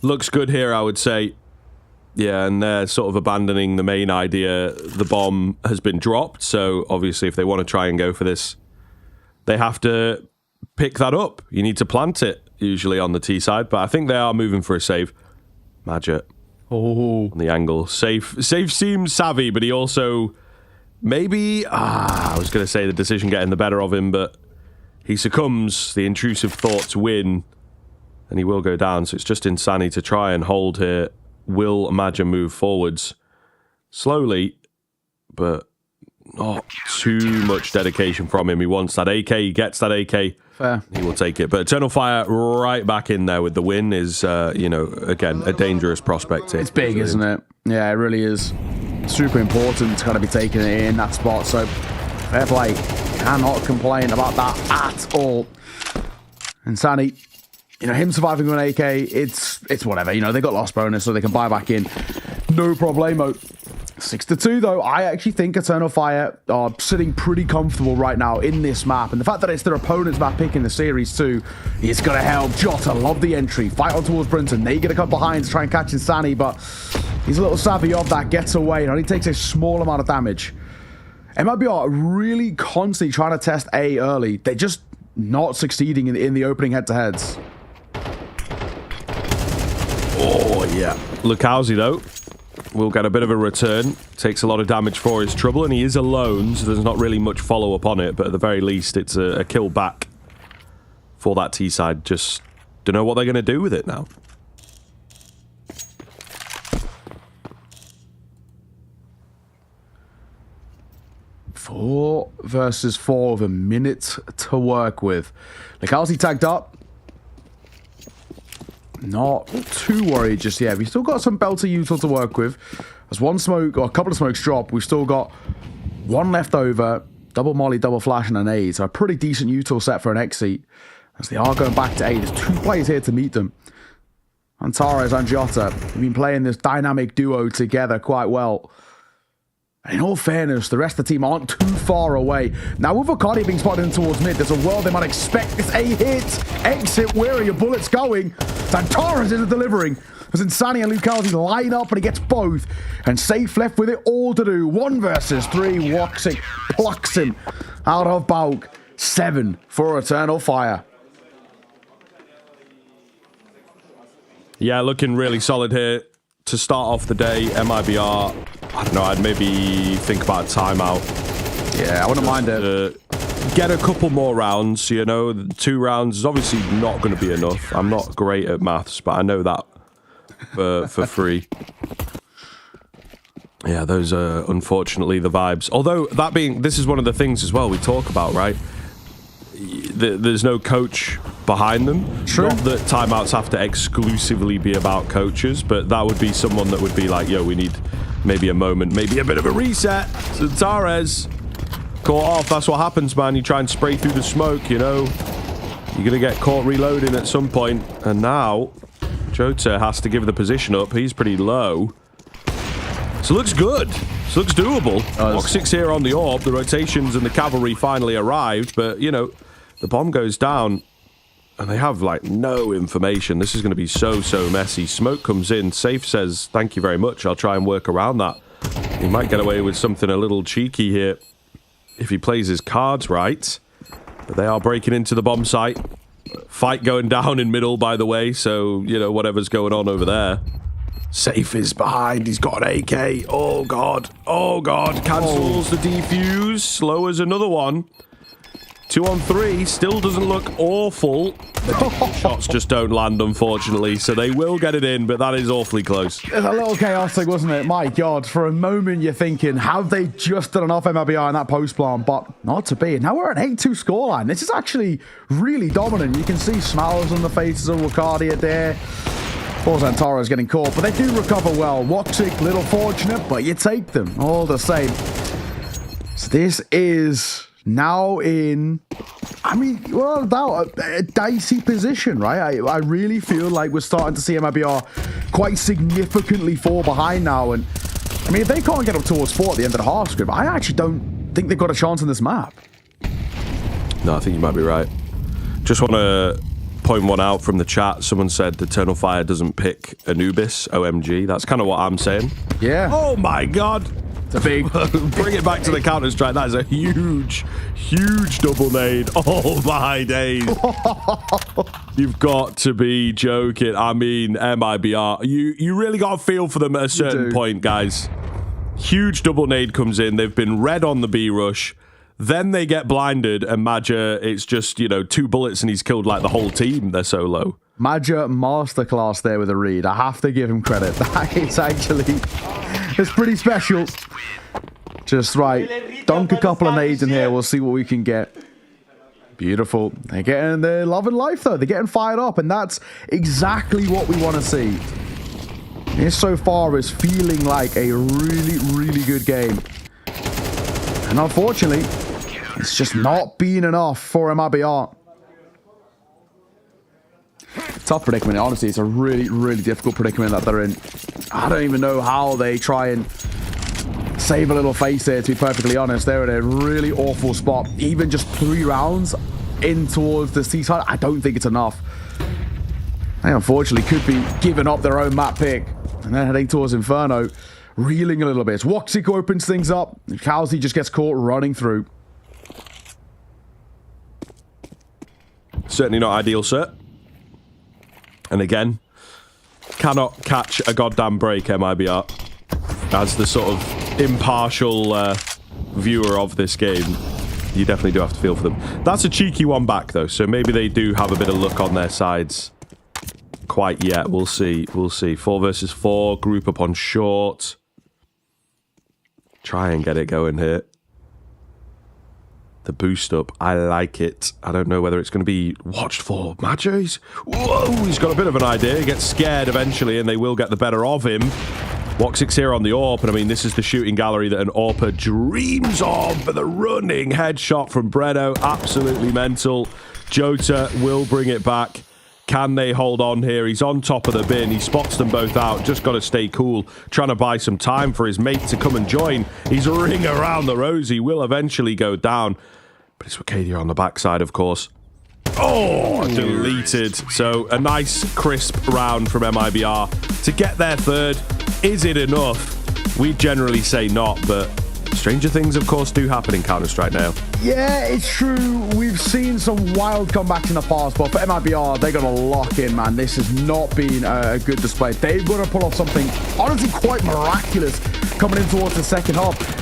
Looks good here, I would say. Yeah, and they're sort of abandoning the main idea. The bomb has been dropped, so obviously if they want to try and go for this, they have to pick that up. You need to plant it, usually on the T side, but I think they are moving for a save. Madget. Oh. On the angle. Safe seems savvy, but he also... Maybe, I was going to say the decision getting the better of him, but he succumbs. The intrusive thoughts win, and he will go down. So it's just Insani to try and hold here. Will Imagine move forwards slowly, but not too much dedication from him. He wants that AK. He gets that AK. Fair. He will take it. But Eternal Fire right back in there with the win is, you know, again, a dangerous prospect here. It's big, isn't it? Yeah, it really is. Super important to kind of be taking it in that spot. So, fair play. Cannot complain about that at all. Insani, you know, him surviving with an AK, it's whatever. You know, they got lost bonus, so they can buy back in. No problemo. 6-2 though. I actually think Eternal Fire are sitting pretty comfortable right now in this map, and the fact that it's their opponent's map pick in the series too is going to help. Jota, love the entry. Fight on towards Brinton. They get a cut behind to try and catch Insani, but he's a little savvy of that. Gets away and only takes a small amount of damage. MIBR are really constantly trying to test A early. They're just not succeeding in the opening head-to-heads. Oh, yeah. Lukowski, though, will get a bit of a return. Takes a lot of damage for his trouble, and he is alone, so there's not really much follow-up on it, but at the very least, it's a kill back for that T-side. Just don't know what they're going to do with it now. Four versus 4 with a minute to work with. Lukowski tagged up. Not too worried just yet. We've still got some belter util to work with. As one smoke, or a couple of smokes drop, we've still got one left over. Double molly, double flash, and an A. So a pretty decent util set for an exit. As they are going back to A. There's 2 players here to meet them. Antares and Jota have been playing this dynamic duo together quite well. And in all fairness, the rest of the team aren't too far away. Now, with Wacardia being spotted in towards mid, there's a world they might expect this A hit. Exit, where are your bullets going? Zantares is delivering. as Insani and Lucalzi line up, and he gets both. And Safe left with it all to do. 1 versus 3. Woxic plucks him out of bulk. 7 for Eternal Fire. Yeah, looking really solid here to start off the day. MIBR, I don't know, I'd maybe think about a timeout. Yeah, I wouldn't mind it. Get a couple more rounds, you know. 2 rounds is obviously not going to be enough. I'm not great at maths, but I know that for free. Yeah, those are unfortunately the vibes. Although, this is one of the things as well we talk about, right? There's no coach behind them. True. Not that timeouts have to exclusively be about coaches, but that would be someone that would be like, yo, we need maybe a moment, maybe a bit of a reset. So Tares, caught off. That's what happens, man. You try and spray through the smoke, you know. You're going to get caught reloading at some point. And now, Jota has to give the position up. He's pretty low. So looks good. So looks doable. Woxic's here on the orb. The rotations and the cavalry finally arrived, but, you know, the bomb goes down, and they have, like, no information. This is going to be so messy. Smoke comes in. Safe says, thank you very much. I'll try and work around that. He might get away with something a little cheeky here if he plays his cards right. But they are breaking into the bomb site. Fight going down in middle, by the way, so, you know, whatever's going on over there. Safe is behind. He's got an AK. Oh, God. Oh, God. Cancels the defuse. Lowers another one. 2 on 3. Still doesn't look awful. The shots just don't land, unfortunately. So they will get it in, but that is awfully close. It's a little chaotic, wasn't it? My God. For a moment, you're thinking, have they just done enough MLBR in that post plan? But not to be. Now we're at an 8-2 scoreline. This is actually really dominant. You can see smiles on the faces of Wacardia there. Zantara is getting caught, but they do recover well. Woxic, little fortunate, but you take them all the same. So this is now in, I mean, well, a dicey position, right? I really feel like we're starting to see MIBR quite significantly fall behind now. And I mean, if they can't get up towards 4 at the end of the half script, I actually don't think they've got a chance on this map. No, I think you might be right. Just want to point one out from the chat. Someone said Eternal Fire doesn't pick Anubis. OMG. That's kind of what I'm saying. Yeah. Oh my God. It's a big. Bring it back to the Counter-Strike. That is a huge double nade. Oh my days. You've got to be joking. I mean, MIBR. You really got to feel for them at a certain point, guys. Huge double nade comes in. They've been red on the B rush. Then they get blinded, and Maja, it's just, you know, 2 bullets and he's killed like the whole team. They're so low. Maja masterclass there with a read. I have to give him credit. That is actually, it's pretty special. Just right. Dunk a couple of nades in here. We'll see what we can get. Beautiful. They're getting their love and life, though. They're getting fired up, and that's exactly what we want to see. This so far is feeling like a really good game. And unfortunately, it's just not been enough for MIBR. Tough predicament. Honestly, it's a really difficult predicament that they're in. I don't even know how they try and save a little face here, to be perfectly honest. They're in a really awful spot. Even just 3 rounds in towards the seaside, I don't think it's enough. They unfortunately could be giving up their own map pick. And then heading towards Inferno, reeling a little bit. Woxic opens things up. Kowsey just gets caught running through. Certainly not ideal, sir. And again, cannot catch a goddamn break, MIBR. As the sort of impartial viewer of this game, you definitely do have to feel for them. That's a cheeky one back, though, so maybe they do have a bit of luck on their sides. Quite yet, we'll see. We'll see. 4 versus 4, group up on short. Try and get it going here. The boost up, I like it. I don't know whether it's going to be watched for. Majo's. Whoa, he's got a bit of an idea. He gets scared eventually, and they will get the better of him. Woxic's here on the AWP, and I mean, this is the shooting gallery that an AWPer dreams of, but the running headshot from Breno, absolutely mental. Jota will bring it back. Can they hold on here? He's on top of the bin. He spots them both out. Just got to stay cool. Trying to buy some time for his mate to come and join. He's a ring around the rosy. Will eventually go down. But it's Wacadia on the backside, of course. Oh, deleted depleted. So a nice, crisp round from MIBR. To get their third, is it enough? We generally say not, but stranger things, of course, do happen in Counter-Strike now. Yeah, it's true. We've seen some wild comebacks in the past, but for MIBR, they're going to lock in, man. This has not been a good display. They've got to pull off something, honestly, quite miraculous coming in towards the second half.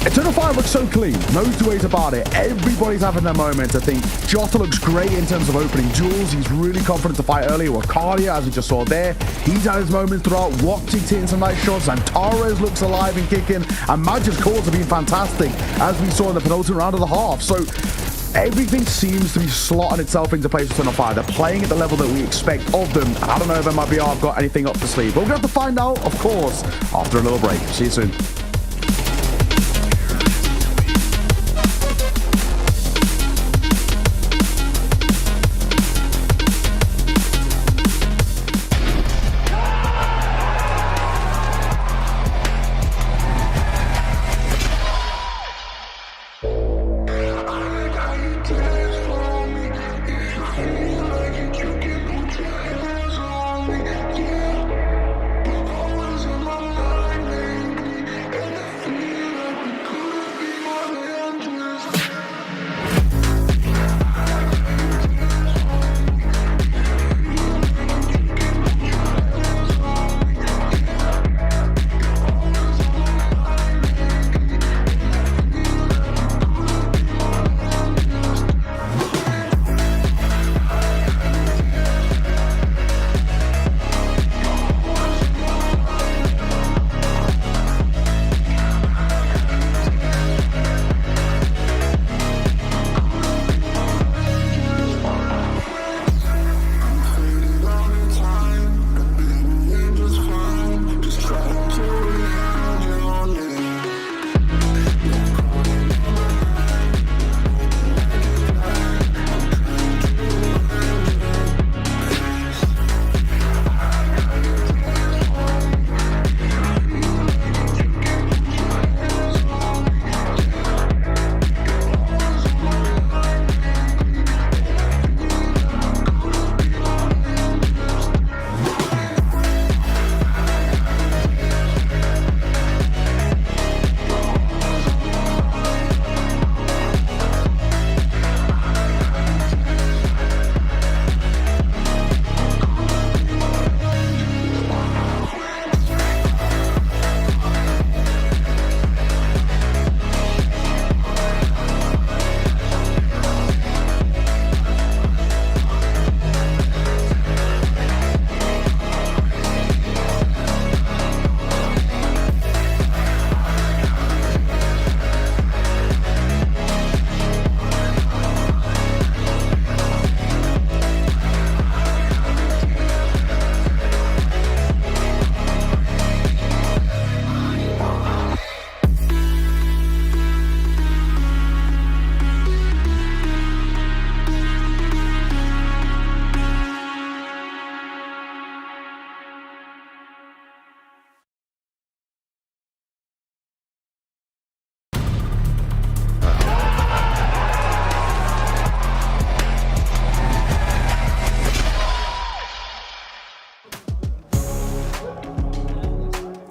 Eternal Fire looks so clean. No two ways about it. Everybody's having their moments, I think. Jota looks great in terms of opening duels. He's really confident to fight earlier. Wakadia, as we just saw there, he's had his moments throughout. Woxie's hitting some nice shots. Antares looks alive and kicking. And Magic's calls have been fantastic, as we saw in the penultimate round of the half. So everything seems to be slotting itself into place with Eternal Fire. They're playing at the level that we expect of them. I don't know if MIBR have got anything up the sleeve, but we're going to have to find out, of course, after a little break. See you soon.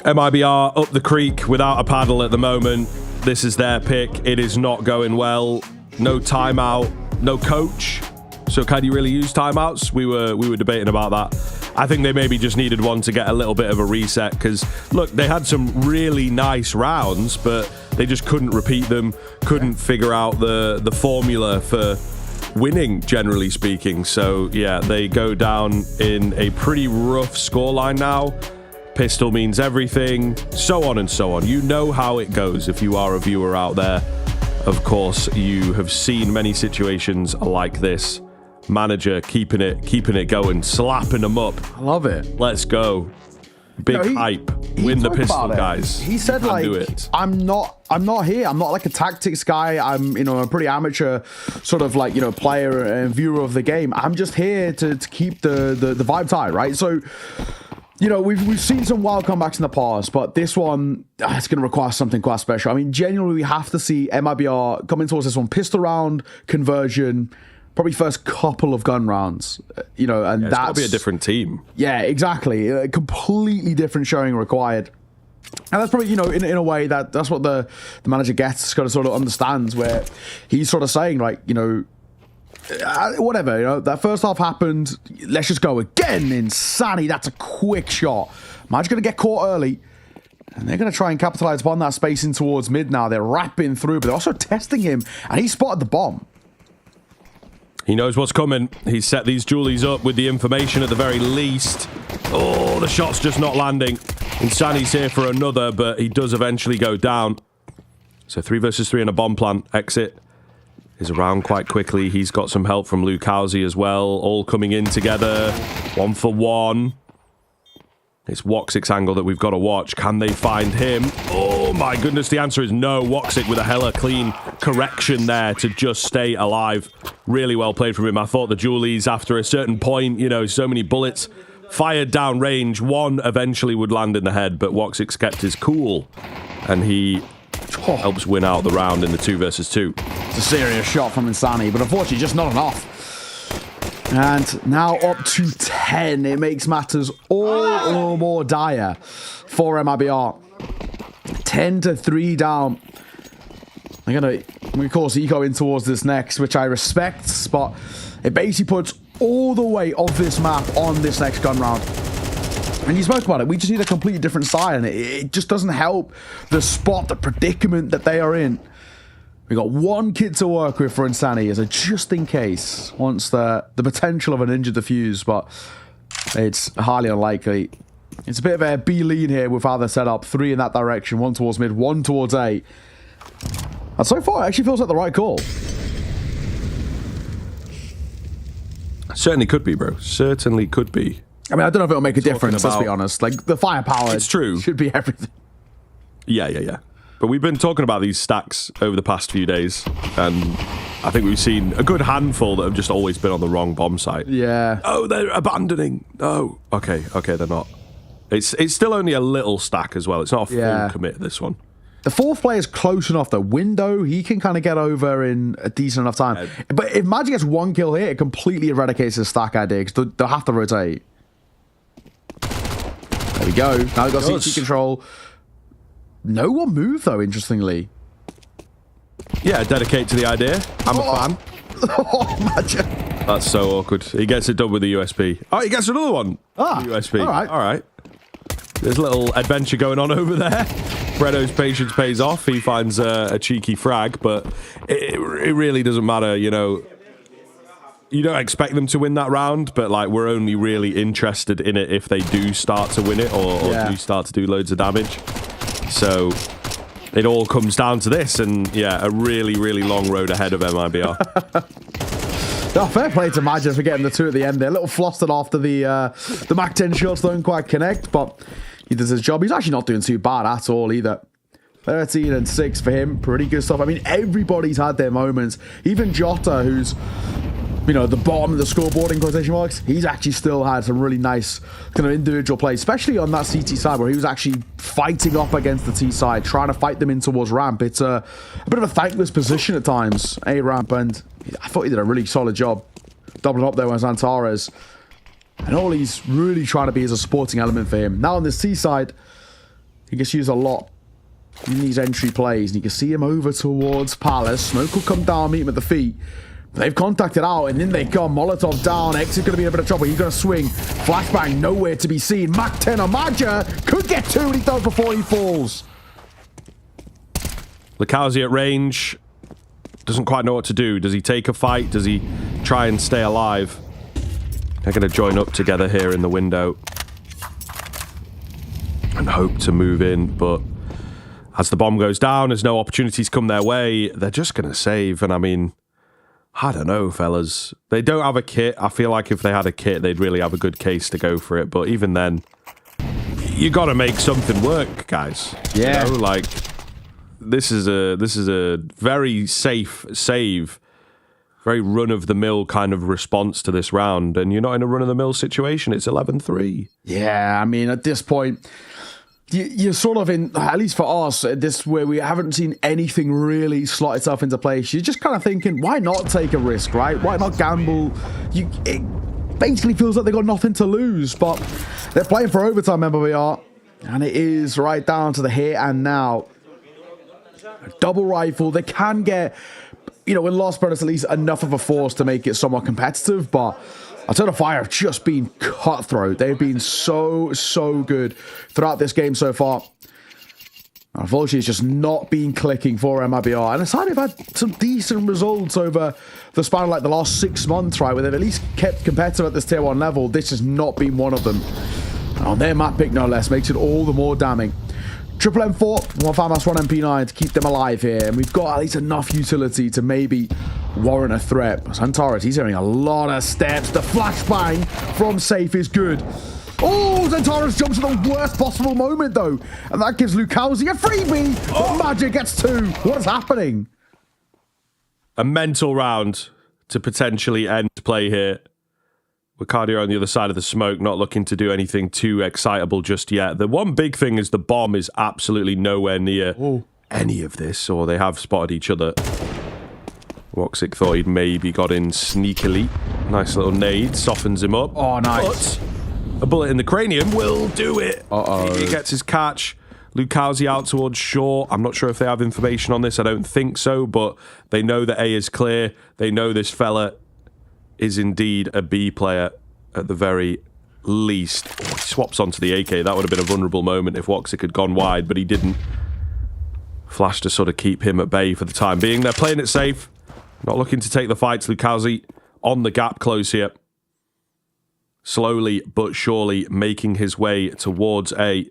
MIBR up the creek without a paddle at the moment. This is their pick. It is not going well. No timeout, no coach. So can you really use timeouts? We were debating about that. I think they maybe just needed one to get a little bit of a reset because, look, they had some really nice rounds, but they just couldn't repeat them, couldn't figure out the formula for winning, generally speaking. So, yeah, they go down in a pretty rough scoreline now. Pistol means everything, so on and so on. You know how it goes if you are a viewer out there. Of course, you have seen many situations like this. Manager keeping it going, slapping them up. I love it. Let's go. Big hype. Win the pistol, guys. He said, like, I'm not here. I'm not like a tactics guy. I'm, a pretty amateur sort of like, player and viewer of the game. I'm just here to keep the vibes high, right? So, we've seen some wild comebacks in the past, but this one, it's going to require something quite special. I mean, genuinely, we have to see MIBR coming towards this one. Pistol round, conversion, probably first couple of gun rounds, you know, and it's that's got to be a different team. Yeah, exactly. A completely different showing required. And that's probably, you know, in a way that's what the manager gets, got to sort of understands, where he's sort of saying, like, you know, whatever, you know, that first half happened, let's just go again. Insani, that's a quick shot. Magic going to get caught early, and they're going to try and capitalize upon that spacing towards mid now. They're wrapping through, but they're also testing him, and he spotted the bomb. He knows what's coming. He's set these Julies up with the information at the very least. Oh, the shot's just not landing. Insani's here for another, but he does eventually go down. So 3 versus 3 in a bomb plant. Exit is around quite quickly. He's got some help from Lucauzi as well. All coming in together. 1 for 1. It's Woxic's angle that we've got to watch. Can they find him? Oh my goodness, the answer is no. Woxic with a hella clean correction there to just stay alive. Really well played from him. I thought the Julies, after a certain point, you know, so many bullets fired down range. One eventually would land in the head, but Woxic kept his cool. And he helps win out the round in the 2 versus 2. It's a serious shot from Insani, but unfortunately just not enough. And now up to 10. It makes matters all more dire for MIBR. 10-3 down. They're going to, of course, eco in towards this next, which I respect, but it basically puts all the weight of this map on this next gun round. And you spoke about it. We just need a completely different side, and it just doesn't help the spot, the predicament that they are in. We got 1 kit to work with for Insani as a just in case, once the potential of an injured defuse, but it's highly unlikely. It's a bit of a B lean here with how they're set up. 3 in that direction, 1 towards mid, 1 towards A. And so far, it actually feels like the right call. Certainly could be, bro. Certainly could be. I mean, I don't know if it'll make a difference, let's be honest. Like, the firepower, it's true, should be everything. Yeah. But we've been talking about these stacks over the past few days, and I think we've seen a good handful that have just always been on the wrong bomb site. Yeah. Oh, they're abandoning. Oh, okay, they're not. It's still only a little stack as well. It's not a full commit, this one. The 4th player is close enough, though. Window, he can kind of get over in a decent enough time. But if Magic gets 1 kill here, it completely eradicates the stack idea, because they'll have to rotate. There we go. Now they've got CT control. No one moved, though, interestingly. Yeah, dedicate to the idea. I'm a fan. Oh, Magic. That's so awkward. He gets it done with the USB. Oh, he gets another one. USB. All right. There's a little adventure going on over there. Bredo's patience pays off. He finds a cheeky frag, but it really doesn't matter, you know. You don't expect them to win that round, but like we're only really interested in it if they do start to win it or do start to do loads of damage. So it all comes down to this, and yeah, a really, really long road ahead of MIBR. No, fair play to Magic for getting the 2 at the end there. A little flustered after the Mac 10 shots don't quite connect, but he does his job. He's actually not doing too bad at all either. 13-6 for him. Pretty good stuff. I mean, everybody's had their moments. Even Jota, who's, you know, the bottom of the scoreboard in quotation marks, he's actually still had some really nice kind of individual plays, especially on that CT side where he was actually fighting up against the T side, trying to fight them in towards ramp. It's a bit of a thankless position at times, A ramp, and I thought he did a really solid job doubling up there with Antares. And all he's really trying to be is a supporting element for him. Now on this T side, he gets used a lot in these entry plays, and you can see him over towards Palace. Smoke will come down, meet him at the feet. They've contacted out, and in they come. Molotov down. Exit going to be in a bit of trouble. He's going to swing. Flashbang nowhere to be seen. Mac 10 on Maja could get 2, and he does before he falls. Lucauzi at range. Doesn't quite know what to do. Does he take a fight? Does he try and stay alive? They're going to join up together here in the window and hope to move in, but as the bomb goes down, as no opportunities come their way, they're just going to save. And I mean, I don't know, fellas. They don't have a kit. I feel like if they had a kit, they'd really have a good case to go for it. But even then, you got to make something work, guys. Yeah. You know, like this is a very safe save, very run-of-the-mill kind of response to this round. And you're not in a run-of-the-mill situation. It's 11-3. Yeah, I mean, at this point, you're sort of in, at least for us, this where we haven't seen anything really slot itself into place. You're just kind of thinking, why not take a risk, right? Why not gamble? It basically feels like they got nothing to lose, but they're playing for overtime, MLBR, and it is right down to the here and now. A double rifle, they can get, in Lost Brothers, at least enough of a force to make it somewhat competitive, but Eternal Fire have just been cutthroat. They've been so good throughout this game so far. Unfortunately, it's just not been clicking for MIBR. And aside, they've had some decent results over the span of the last 6 months, right, where they've at least kept competitive at this tier 1 level. This has not been one of them. And on their map pick, no less, makes it all the more damning. Triple M4, one FAMAS, one MP9 to keep them alive here. And we've got at least enough utility to maybe warrant a threat. Xantares, he's having a lot of steps. The flashbang from safe is good. Oh, Xantares jumps at the worst possible moment, though. And that gives Lukowski a freebie. But Magic gets 2. What is happening? A mental round to potentially end play here. Wicardia on the other side of the smoke, not looking to do anything too excitable just yet. The one big thing is the bomb is absolutely nowhere near any of this, or they have spotted each other. Woxic thought he'd maybe got in sneakily. Nice little nade, softens him up. Oh, nice. But a bullet in the cranium will do it. He gets his catch. Lukowski out towards shore. I'm not sure if they have information on this. I don't think so, but they know that A is clear. They know this fella is indeed a B player at the very least. Oh, he swaps onto the AK. That would have been a vulnerable moment if Woxic had gone wide, but he didn't. Flash to sort of keep him at bay for the time being. They're playing it safe. Not looking to take the fights. Lukowski on the gap close here. Slowly but surely making his way towards A.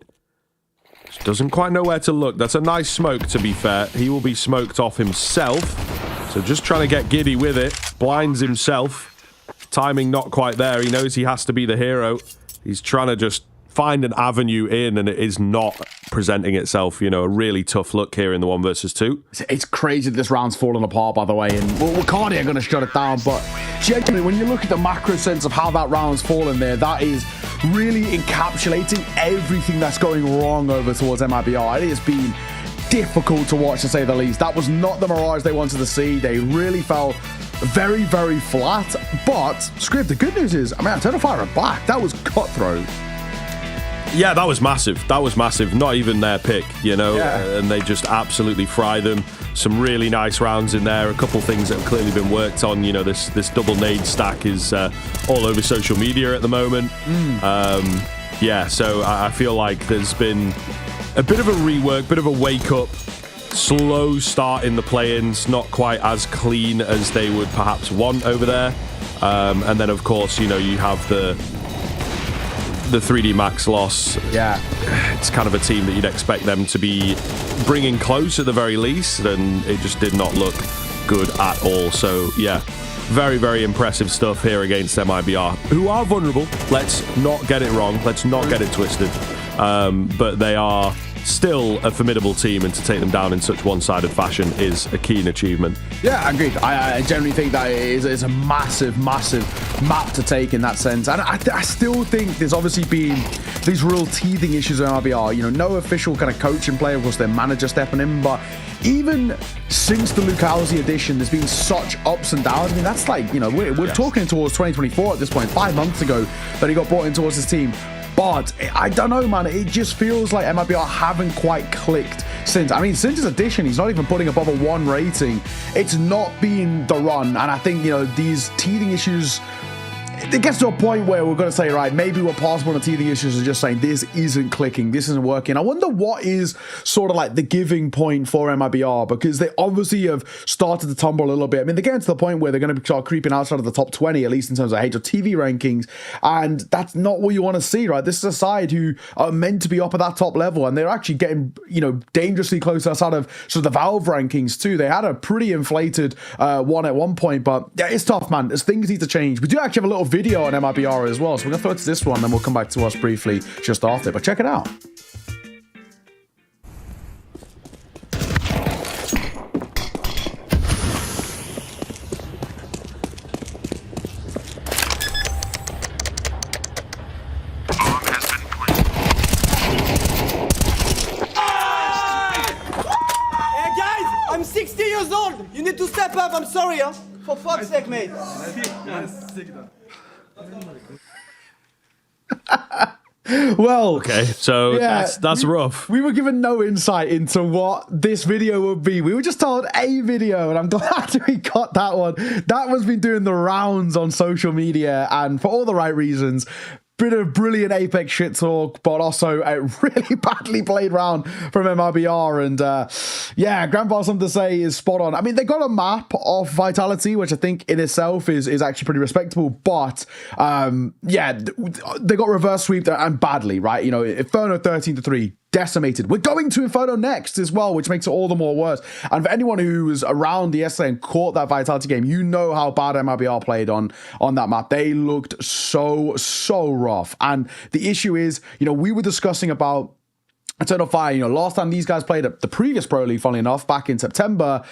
Just doesn't quite know where to look. That's a nice smoke, to be fair. He will be smoked off himself. So just trying to get giddy with it. Blinds himself. Timing not quite there. He knows he has to be the hero. He's trying to just find an avenue in, and it is not presenting itself. A really tough look here in the 1 versus 2. It's crazy that this round's fallen apart, by the way, and Wicardia are going to shut it down, but genuinely, when you look at the macro sense of how that round's fallen there, that is really encapsulating everything that's going wrong over towards MIBR. It has been difficult to watch, to say the least. That was not the mirage they wanted to see. They really fell very, very flat. But, Scrib, the good news is, Eternal Fire are back. That was cutthroat. Yeah, that was massive. That was massive. Not even their pick, and they just absolutely fry them. Some really nice rounds in there. A couple things that have clearly been worked on. This double nade stack is all over social media at the moment. So I feel like there's been a bit of a rework, bit of a wake-up. Slow start in the play-ins, not quite as clean as they would perhaps want over there. And then, of course, you have the 3D Max loss. Yeah. It's kind of a team that you'd expect them to be bringing close at the very least, and it just did not look good at all. So, yeah, very, very impressive stuff here against MIBR, who are vulnerable. Let's not get it wrong. Let's not get it twisted. But they are still a formidable team, and to take them down in such one-sided fashion is a keen achievement. Yeah, agreed. I generally think that is a massive map to take in that sense. And I still think there's obviously been these real teething issues in RBR. No official kind of coaching play, of course, their manager stepping in, but even since the Lukowski edition, there's been such ups and downs. That's like, we're talking towards 2024 at this point, 5 months ago that he got brought in towards his team. But I don't know, man. It just feels like MIBR haven't quite clicked since. Since his addition, he's not even putting above a 1 rating. It's not been the run. And I think, these teething issues, it gets to a point where we're going to say, right, maybe we're past one of the teething issues and just saying this isn't clicking, this isn't working. I wonder what is sort of like the giving point for MIBR, because they obviously have started to tumble a little bit. They're getting to the point where they're going to start creeping outside of the top 20, at least in terms of HLTV rankings, and that's not what you want to see, right? This is a side who are meant to be up at that top level, and they're actually getting, dangerously close outside of sort of the Valve rankings too. They had a pretty inflated one at one point, but yeah, it's tough, man. Things need to change. We do actually have a little video on MIBR as well, so we're going to throw it to this one, then we'll come back to us briefly just after, but check it out. step up. I'm sorry, yo. For fuck's sake, mate. Well, okay, so yeah, that's rough. We were given no insight into what this video would be. We were just told a video, and I'm glad we got that one. That one's been doing the rounds on social media, and for all the right reasons. Bit of brilliant Apex shit talk, but also a really badly played round from MIBR. And yeah, Grandpa Something to Say is spot on. I mean, they got a map of Vitality, which I think in itself is actually pretty respectable. But yeah, they got reverse sweep and badly, right? You know, Inferno 13-3. Decimated. We're going to Inferno next as well, which makes it all the more worse. And for anyone who was around the ESL and caught that Vitality game, you know how bad MIBR played on that map. They looked so rough. And the issue is, you know, we were discussing about Eternal Fire, you know, last time these guys played at the previous Pro League, funnily enough, back in September,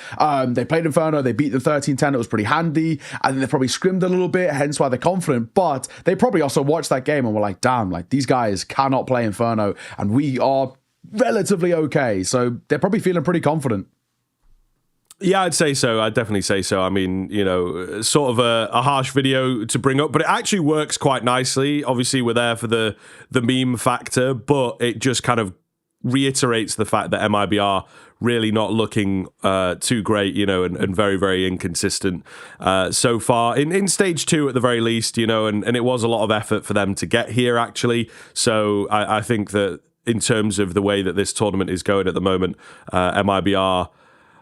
they played Inferno, they beat the 13-10, it was pretty handy, and then they probably scrimmed a little bit, hence why they're confident, but they probably also watched that game and were like, damn, like, these guys cannot play Inferno, and we are relatively okay, so they're probably feeling pretty confident. Yeah, I'd say so. I'd definitely say so. I mean, you know, sort of a harsh video to bring up, but it actually works quite nicely. Obviously, we're there for the meme factor, but it just kind of reiterates the fact that MIBR really not looking too great, you know, and very, very inconsistent so far in stage 2 at the very least, you know, and it was a lot of effort for them to get here actually. So I think that in terms of the way that this tournament is going at the moment, MIBR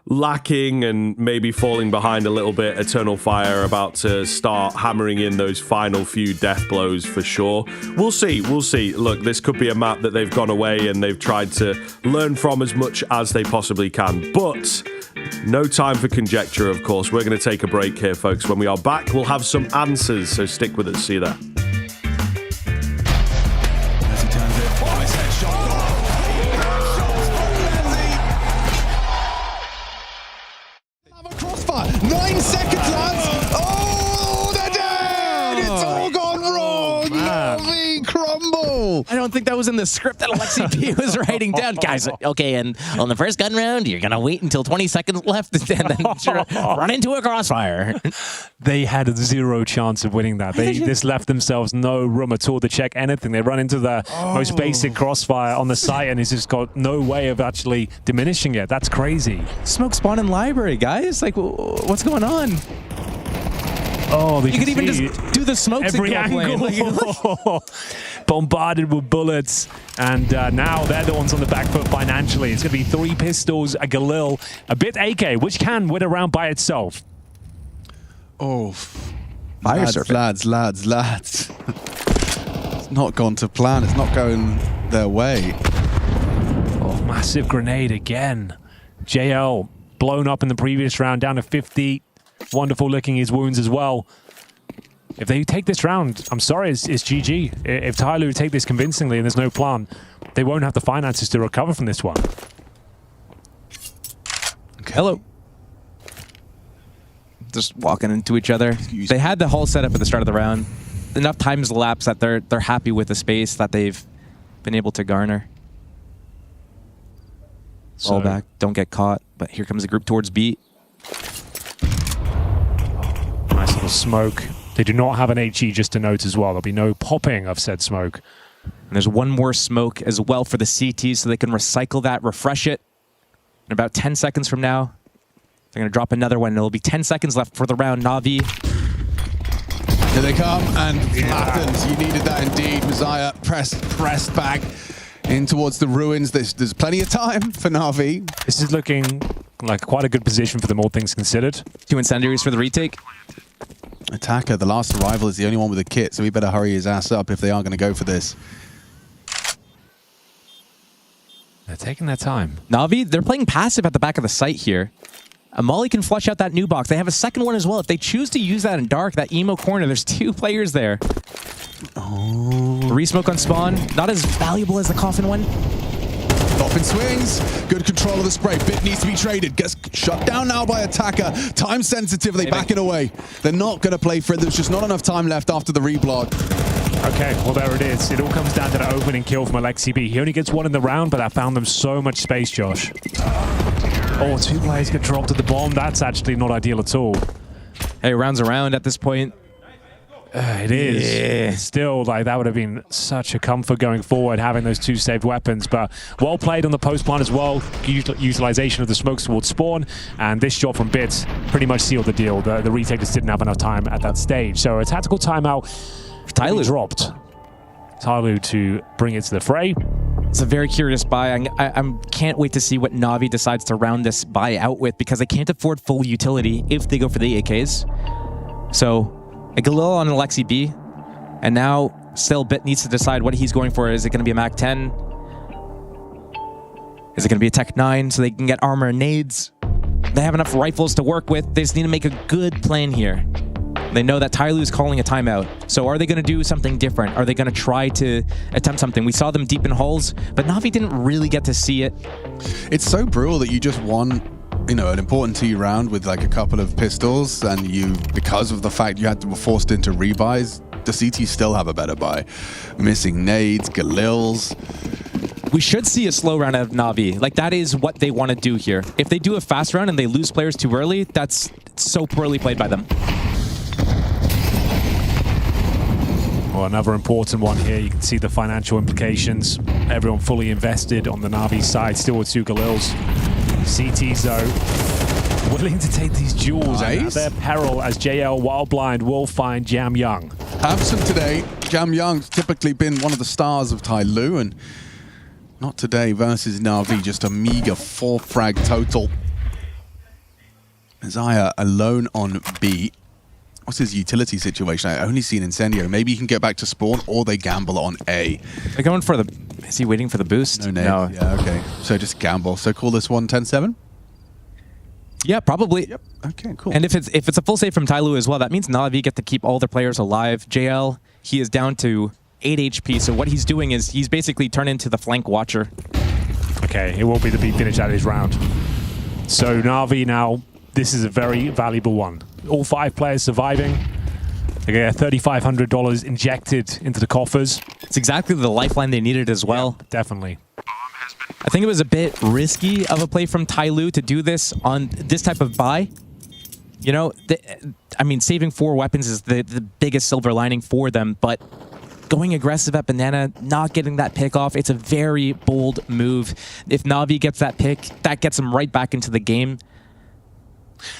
lacking and maybe falling behind a little bit. Eternal Fire about to start hammering in those final few death blows for sure. We'll see. Look, this could be a map that they've gone away and they've tried to learn from as much as they possibly can. But no time for conjecture, of course. We're going to take a break here, folks. When we are back, we'll have some answers, so stick with us. See you there. Crossfire, 9 seconds, lads. Oh, they're dead. It's all gone wrong. Navi crumble. I don't think that was in the script that Alexi P was writing down. Guys, okay, and on the first gun round, you're going to wait until 20 seconds left and then run into a crossfire. They had zero chance of winning that. They just left themselves no room at all to check anything. They run into the most basic crossfire on the site, and it's just got no way of actually diminishing it. That's crazy. Smoke spawn in library, guys. Like, what's going on? Oh, you could even just do the smoke every angle. Bombarded with bullets, and now they're the ones on the back foot financially. It's going to be 3 pistols, a Galil, a bit AK, which can win a round by itself. Oh, Fire lads. It's not gone to plan. It's not going their way. Oh, massive grenade again. JL blown up in the previous round, down to 50. Wonderful licking his wounds as well. If they take this round, I'm sorry, it's GG. If Tyler would take this convincingly and there's no plan, they won't have the finances to recover from this one. Okay. Hello. Just walking into each other. They had the whole setup at the start of the round. Enough time's elapsed that they're happy with the space that they've been able to garner. Roll back, don't get caught. But here comes the group towards B. Nice little smoke. They do not have an HE, just to note as well. There'll be no popping of said smoke. And there's one more smoke as well for the CT, so they can recycle that, refresh it. In about 10 seconds from now, they're going to drop another one. It'll be 10 seconds left for the round. Na'Vi. Here they come, and flattens. You needed that indeed. Messiah pressed back in towards the ruins. There's plenty of time for Na'Vi. This is looking like quite a good position for them, all things considered. 2 incendiaries for the retake. Attacker, the last arrival, is the only one with a kit, so we better hurry his ass up if they are going to go for this. They're taking their time. Na'Vi, they're playing passive at the back of the site here. Molly can flush out that new box. They have a second one as well. If they choose to use that in dark, that emo corner, there's 2 players there. Oh. Resmoke on spawn, not as valuable as the coffin one. Coffin swings, good control of the spray. Bit needs to be traded. Gets shut down now by Attacker. Time sensitive, they back it away. They're not going to play for it. There's just not enough time left after the reblock. Okay, well there it is. It all comes down to the opening kill from Alexi B. He only gets 1 in the round, but that found them so much space, Josh. Oh, 2 players get dropped at the bomb. That's actually not ideal at all. Hey, rounds around at this point. It is. Yeah. Still, like, that would have been such a comfort going forward, having those 2 saved weapons. But well played on the post plant as well. Utilization of the smokes towards spawn. And this shot from Bits pretty much sealed the deal. The retailers didn't have enough time at that stage. So a tactical timeout. Tyloo dropped. Tyloo to bring it to the fray. It's a very curious buy. I can't wait to see what Na'Vi decides to round this buy out with, because they can't afford full utility if they go for the AKs. So a Galil on Alexi B, and now still Bit needs to decide what he's going for. Is it going to be a Mac 10? Is it going to be a Tech 9 so they can get armor and nades? They have enough rifles to work with. They just need to make a good plan here. They know that Tyloo is calling a timeout. So are they going to do something different? Are they going to try to attempt something? We saw them deep in halls, but Na'Vi didn't really get to see it. It's so brutal that you just won, you know, an important 2 round with like a couple of pistols, and you, because of the fact you had to be forced into rebuys, the CT still have a better buy. Missing nades, Galils. We should see a slow round out of Na'Vi. Like, that is what they want to do here. If they do a fast round and they lose players too early, that's so poorly played by them. Well, another important one here. You can see the financial implications. Everyone fully invested on the Na'Vi side, still with 2 Galils. CTs, though, willing to take these duels at their peril, as JL Wildblind will find Jam Young. Absent today, Jam Young's typically been one of the stars of Tyloo, and not today versus Na'Vi. Just a meager 4 frag total. Isaiah alone on B. What's his utility situation? I only seen Incendio. Maybe he can get back to spawn, or they gamble on A. They're going for the... Is he waiting for the boost? No name. No. Yeah, okay. So just gamble. So call this one 10-7? Yeah, probably. Yep. Okay, cool. And if it's a full save from Tyloo as well, that means Na'Vi get to keep all their players alive. JL, he is down to 8 HP. So what he's doing is he's basically turned into the flank watcher. Okay, it will be the big finish out of his round. So Na'Vi now, this is a very valuable one. All 5 players surviving. They get $3,500 injected into the coffers. It's exactly the lifeline they needed as well. Yeah, definitely. I think it was a bit risky of a play from Tyloo to do this on this type of buy. You know, I mean, saving 4 weapons is the biggest silver lining for them, but going aggressive at Banana, not getting that pick off, it's a very bold move. If Na'Vi gets that pick, that gets them right back into the game.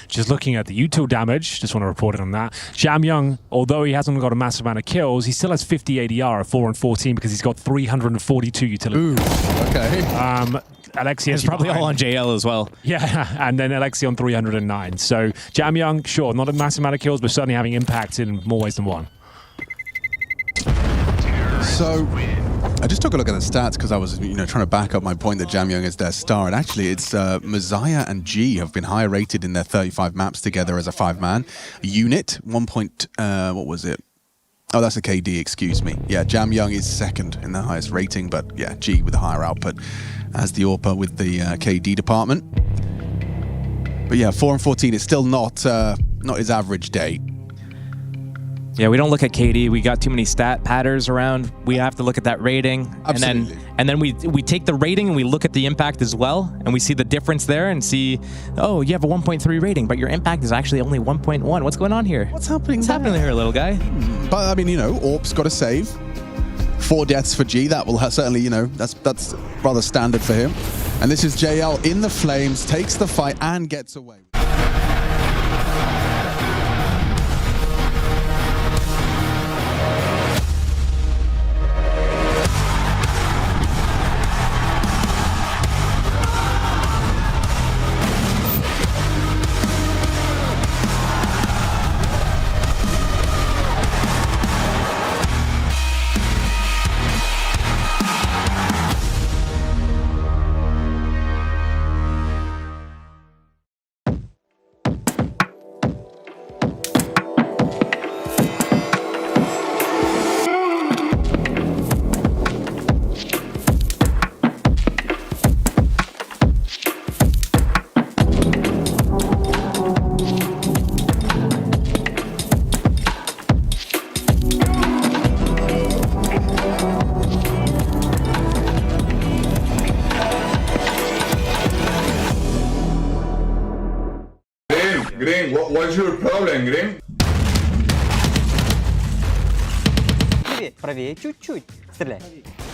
Just looking at the util damage, just want to report it on that. Jam Young, although he hasn't got a massive amount of kills, he still has 50 ADR at 4 and 14 because he's got 342 utility. Ooh, okay. Alexi is probably all on JL as well. Yeah, and then Alexi on 309. So Jam Young, sure, not a massive amount of kills, but certainly having impact in more ways than one. So I just took a look at the stats because I was, trying to back up my point that Jam Young is their star, and actually it's Messiah and G have been higher rated in their 35 maps together as a 5-man unit. What was it? Oh, that's a KD, excuse me. Yeah, Jam Young is second in the highest rating, but yeah, G with the higher output as the AWPer with the KD department. But yeah, 4 and 14 is still not his average day. Yeah, we don't look at KD. We got too many stat patterns around. We have to look at that rating. Absolutely. And then we take the rating and we look at the impact as well. And we see the difference there and see, oh, you have a 1.3 rating, but your impact is actually only 1.1. What's going on here? What's happening What's happening here, little guy? But I mean, AWP's got a save. 4 deaths for G. That will certainly, that's rather standard for him. And this is JL in the flames, takes the fight and gets away. Hey, what's your problem, Grim? Правее, чуть-чуть. Стреляй.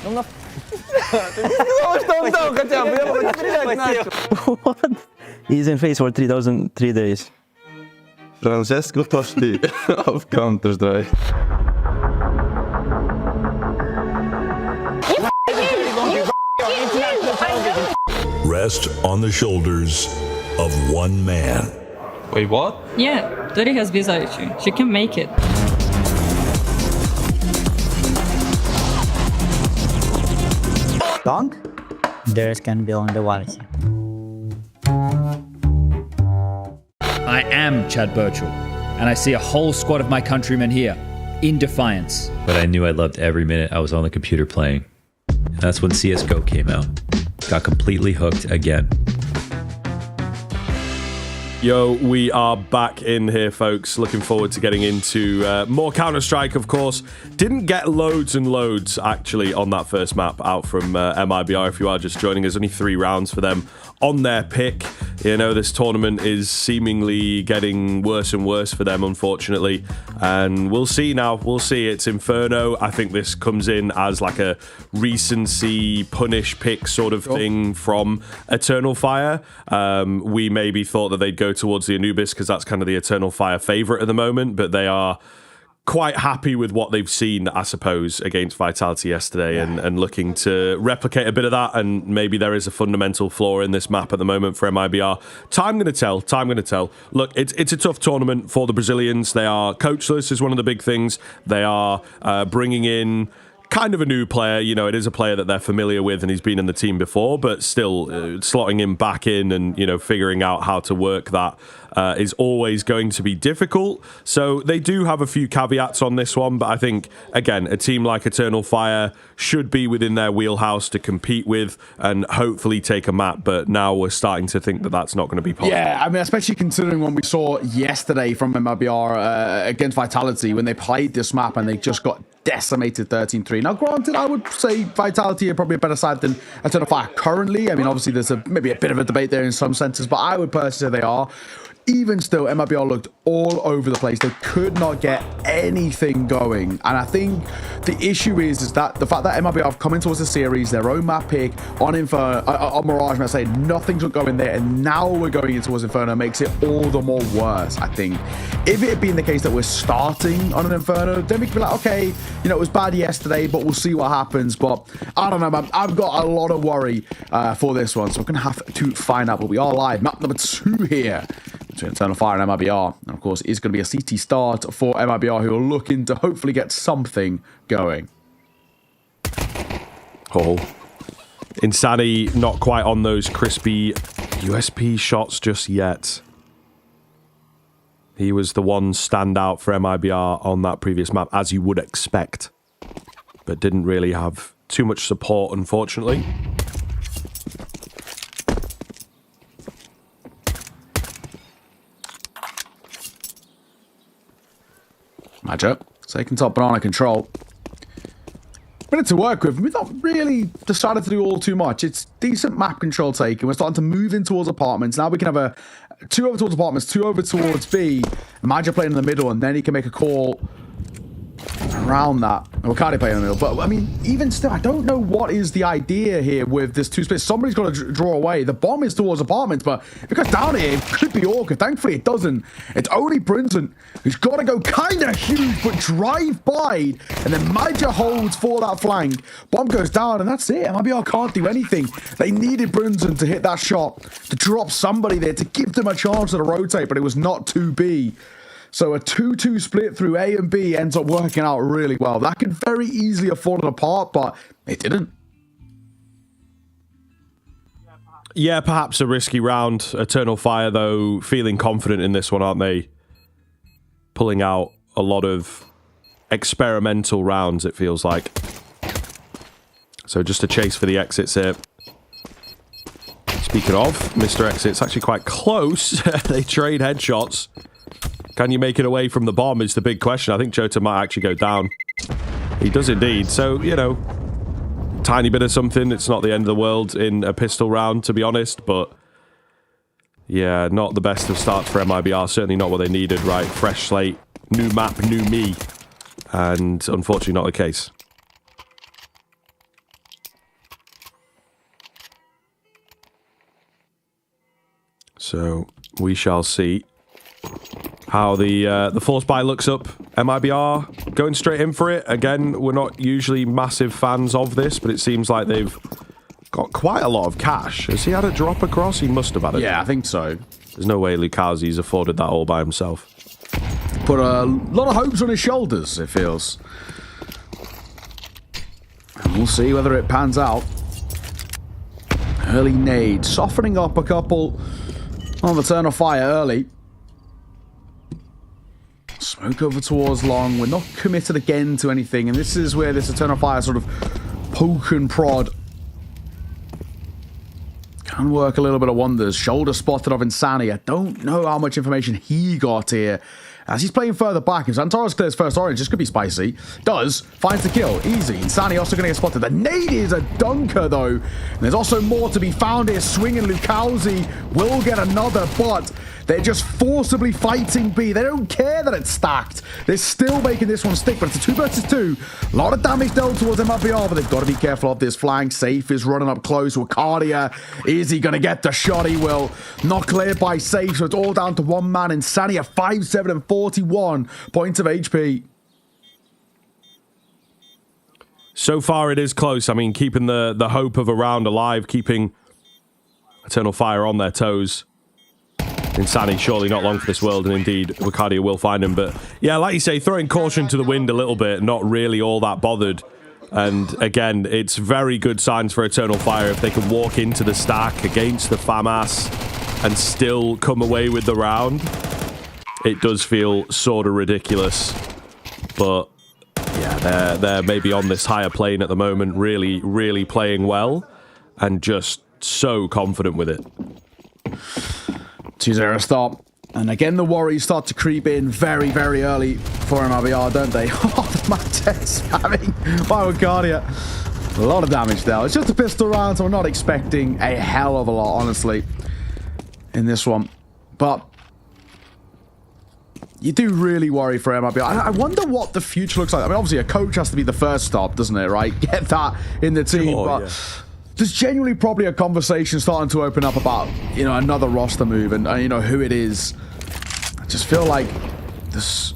Ну, на... Ты сказал, что он дал хотя бы. Я бы стрелять начал. What? He's in phase for 3 days. Francesco Tosti of Counter-Strike. Rest on the shoulders of one man. Wait, what? Yeah, Tori has visa issue. She can make it. Dunk? There's can be on the wall. I am Chad Birchall, and I see a whole squad of my countrymen here, in defiance. But I knew I loved every minute I was on the computer playing. And that's when CSGO came out. Got completely hooked again. Yo, we are back in here, folks. Looking forward to getting into more Counter-Strike, of course. Didn't get loads and loads, actually, on that first map out from MIBR. If you are just joining us, only 3 rounds for them on their pick. You know, this tournament is seemingly getting worse and worse for them, unfortunately. And we'll see now. We'll see. It's Inferno. I think this comes in as like a recency punish pick sort of thing from Eternal Fire. We maybe thought that they'd go towards the Anubis because that's kind of the Eternal Fire favorite at the moment, but they are quite happy with what they've seen, I suppose, against Vitality yesterday, and looking to replicate a bit of that. And maybe there is a fundamental flaw in this map at the moment for MIBR. Time going to tell. Time going to tell. Look, it's a tough tournament for the Brazilians. They are coachless is one of the big things. They are bringing in kind of a new player. You know, it is a player that they're familiar with and he's been in the team before, but still slotting him back in and, you know, figuring out how to work that is always going to be difficult. So they do have a few caveats on this one, but I think, again, a team like Eternal Fire should be within their wheelhouse to compete with and hopefully take a map, but now we're starting to think that that's not going to be possible. Yeah, I mean, especially considering what we saw yesterday from MIBR against Vitality when they played this map and they just got decimated 13-3. Now, granted, I would say Vitality are probably a better side than Eternal Fire currently. I mean, obviously, there's maybe a bit of a debate there in some senses, but I would personally say they are. Even still, MIBR looked all over the place. They could not get anything going. And I think the issue is that the fact that MIBR have come into the series, their own map pick on Inferno, on Mirage, I say nothing's going there, and now we're going into towards Inferno makes it all the more worse, I think. If it had been the case that we're starting on an Inferno, then we could be like, okay, you know, it was bad yesterday, but we'll see what happens. But I don't know, man. I've got a lot of worry for this one, so we're going to have to find out. But we are live. Map number 2 here between Eternal Fire and MIBR. And of course, it's going to be a CT start for MIBR, who are looking to hopefully get something going. Oh, Insani not quite on those crispy USP shots just yet. He was the one standout for MIBR on that previous map, as you would expect, but didn't really have too much support, unfortunately. Matchup. Second top banana control. Bit to work with. We've not really decided to do all too much. It's decent map control taken. We're starting to move in towards apartments. Now we can have 2 over towards apartments, 2 over towards B. Imagine playing in the middle, and then he can make a call around that. Well, can't he play in the middle? But I mean, even still, I don't know what is the idea here with this 2 splits. Somebody's got to draw away. The bomb is towards apartments, but if it goes down here, it could be awkward. Thankfully, it doesn't. It's only Brinson who's got to go kind of huge, but drive by, and then Major holds for that flank. Bomb goes down, and that's it. MIBR can't do anything. They needed Brinson to hit that shot, to drop somebody there, to give them a chance to rotate, but it was not 2B. So a 2-2 split through A and B ends up working out really well. That could very easily have fallen apart, but it didn't. Yeah, perhaps a risky round. Eternal Fire, though, feeling confident in this one, aren't they? Pulling out a lot of experimental rounds, it feels like. So just a chase for the exits here. Speaking of, Mr. Exit's actually quite close. They trade headshots. Can you make it away from the bomb is the big question. I think Jota might actually go down. He does indeed. So, you know, tiny bit of something. It's not the end of the world in a pistol round, to be honest, but Yeah, not the best of starts for MIBR. Certainly not what they needed, right? Fresh slate, new map, new me. And unfortunately not the case. So we shall see how the force buy looks up. MIBR going straight in for it. Again, we're not usually massive fans of this, but it seems like they've got quite a lot of cash. Has he had a drop across? He must have had it. Yeah, I think so. There's no way Lukazi's afforded that all by himself. Put a lot of hopes on his shoulders, it feels. And we'll see whether it pans out. Early nade, softening up a couple on the turn of fire early. Smoke over towards long. We're not committed again to anything, and this is where this Eternal Fire sort of poke and prod can work a little bit of wonders. Shoulder spotted of Insani. I don't know how much information he got here. As he's playing further back, if Santoros clears first orange, this could be spicy. Does, finds the kill, easy. Insani also going to get spotted. The nade is a dunker, though. And there's also more to be found here. Swinging Lukowski will get another, but they're just forcibly fighting B. They don't care that it's stacked. They're still making this one stick, but it's a 2 versus 2. A lot of damage dealt towards MIBR, but they've got to be careful of this flank. Safe is running up close. Wakadia, is he going to get the shot? He will. Not cleared by Safe, so it's all down to one man. Insani at 5-7 and 41 points of HP. So far, it is close. I mean, keeping the hope of a round alive, keeping Eternal Fire on their toes. Insani surely not long for this world, and indeed, Wakadia will find him. But yeah, like you say, throwing caution to the wind a little bit, not really all that bothered. And again, it's very good signs for Eternal Fire if they can walk into the stack against the FAMAS and still come away with the round. It does feel sort of ridiculous, but yeah, they're maybe on this higher plane at the moment, really playing well and just so confident with it. 2-0 stop. And again, the worries start to creep in very early for MIBR, don't they? Oh, the Max spamming by Wakadia. A lot of damage there. It's just a pistol round, so we're not expecting a hell of a lot, honestly, in this one. But you do really worry for MIBR. I wonder what the future looks like. I mean, obviously, a coach has to be the first stop, doesn't it, right? Get that in the team. Sure, but yeah. there's genuinely probably a conversation starting to open up about, you know, another roster move and, you know, who it is. I just feel like this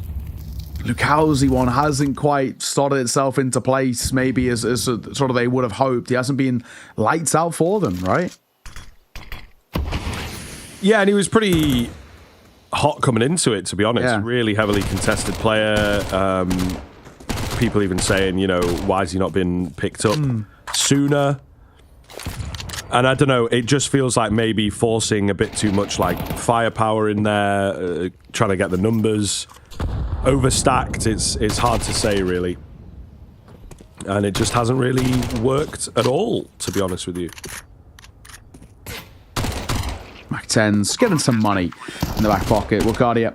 Lukowski one hasn't quite started itself into place, maybe as sort of they would have hoped. He hasn't been lights out for them, right? Yeah, and he was pretty hot coming into it, to be honest. Yeah. Really heavily contested player. People even saying, you know, why has he not been picked up sooner? And I don't know, it just feels like maybe forcing a bit too much like firepower in there, trying to get the numbers overstacked. It's hard to say, really. And it just hasn't really worked at all, to be honest with you. Mac 10's getting some money in the back pocket. Wakadia,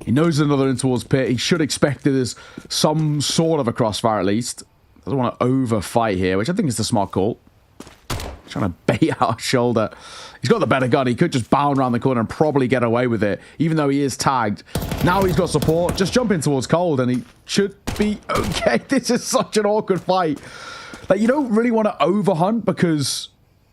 he knows another in towards pit. He should expect it as some sort of a crossfire at least. Doesn't want to overfight here, which I think is the smart call. Trying to bait out a shoulder. He's got the better gun. He could just bound around the corner and probably get away with it, even though he is tagged. Now he's got support. Just jumping towards Cold, and he should be okay. This is such an awkward fight. Like, you don't really want to overhunt because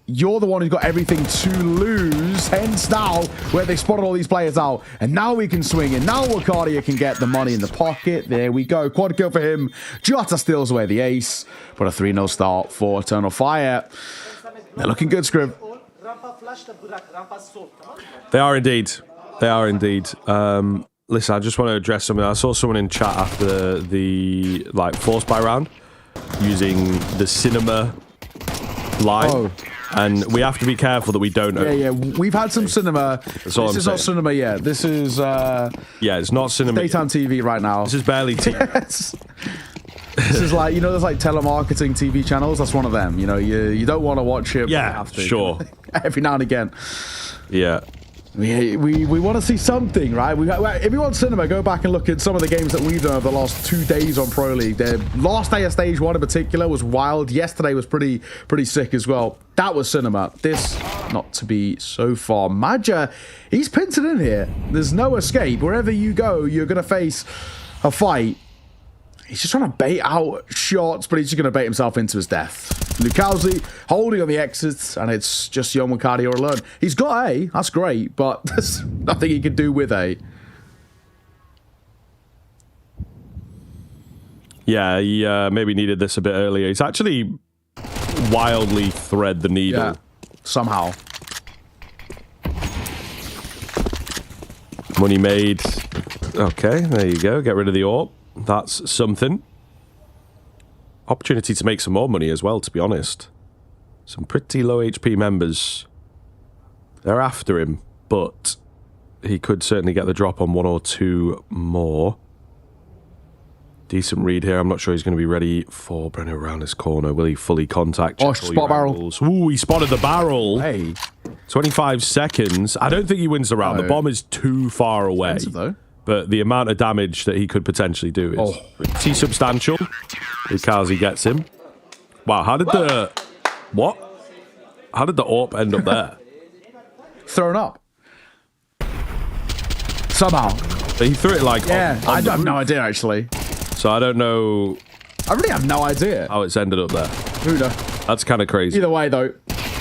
you're the one who's got everything to lose. Hence now, where they spotted all these players out. And now we can swing in. Now Wakadia can get the money in the pocket. There we go. Quad kill for him. Jota steals away the ace. But a 3-0 start for Eternal Fire. They're looking good, Scriv. They are indeed. They are indeed. Listen, I just want to address something. I saw someone in chat after the force buy round using the cinema line. Oh. And we have to be careful that we don't... Yeah. We've had some cinema. This is not cinema yet. This is... yeah, it's not cinema. Daytime TV right now. This is barely TV. This is like, you know, there's like telemarketing TV channels. That's one of them. You know, you don't want to watch it. Yeah, but you have to. Sure. Every now and again. Yeah. We want to see something, right? If you want cinema, go back and look at some of the games that we've done over the last 2 days on Pro League. The last day of Stage 1 in particular was wild. Yesterday was pretty sick as well. That was cinema. This not to be so far. Madja, he's pinted in here. There's no escape. Wherever you go, you're going to face a fight. He's just trying to bait out shots, but he's just going to bait himself into his death. Lukowski holding on the exits, and it's just Young Macardio alone. He's got A, that's great, but there's nothing he can do with A. Yeah, he maybe needed this a bit earlier. He's actually wildly thread the needle. Yeah, somehow. Money made. Okay, there you go. Get rid of the AWP. That's something. Opportunity to make some more money as well, to be honest. Some pretty low HP members. They're after him, but he could certainly get the drop on 1 or 2 more. Decent read here. I'm not sure he's going to be ready for Breno around his corner. Will he fully contact? Oh, spot barrel. Ooh, he spotted the barrel. Hey. 25 seconds. I don't think he wins the round. The bomb is too far away. Though. But the amount of damage that he could potentially do is pretty substantial. Lukazi gets him. Wow, how did the... What? How did the AWP end up there? Thrown up. Somehow. But he threw it like... Yeah, I have no idea, actually. So I don't know... I really have no idea. How it's ended up there. Who knows? That's kind of crazy. Either way, though.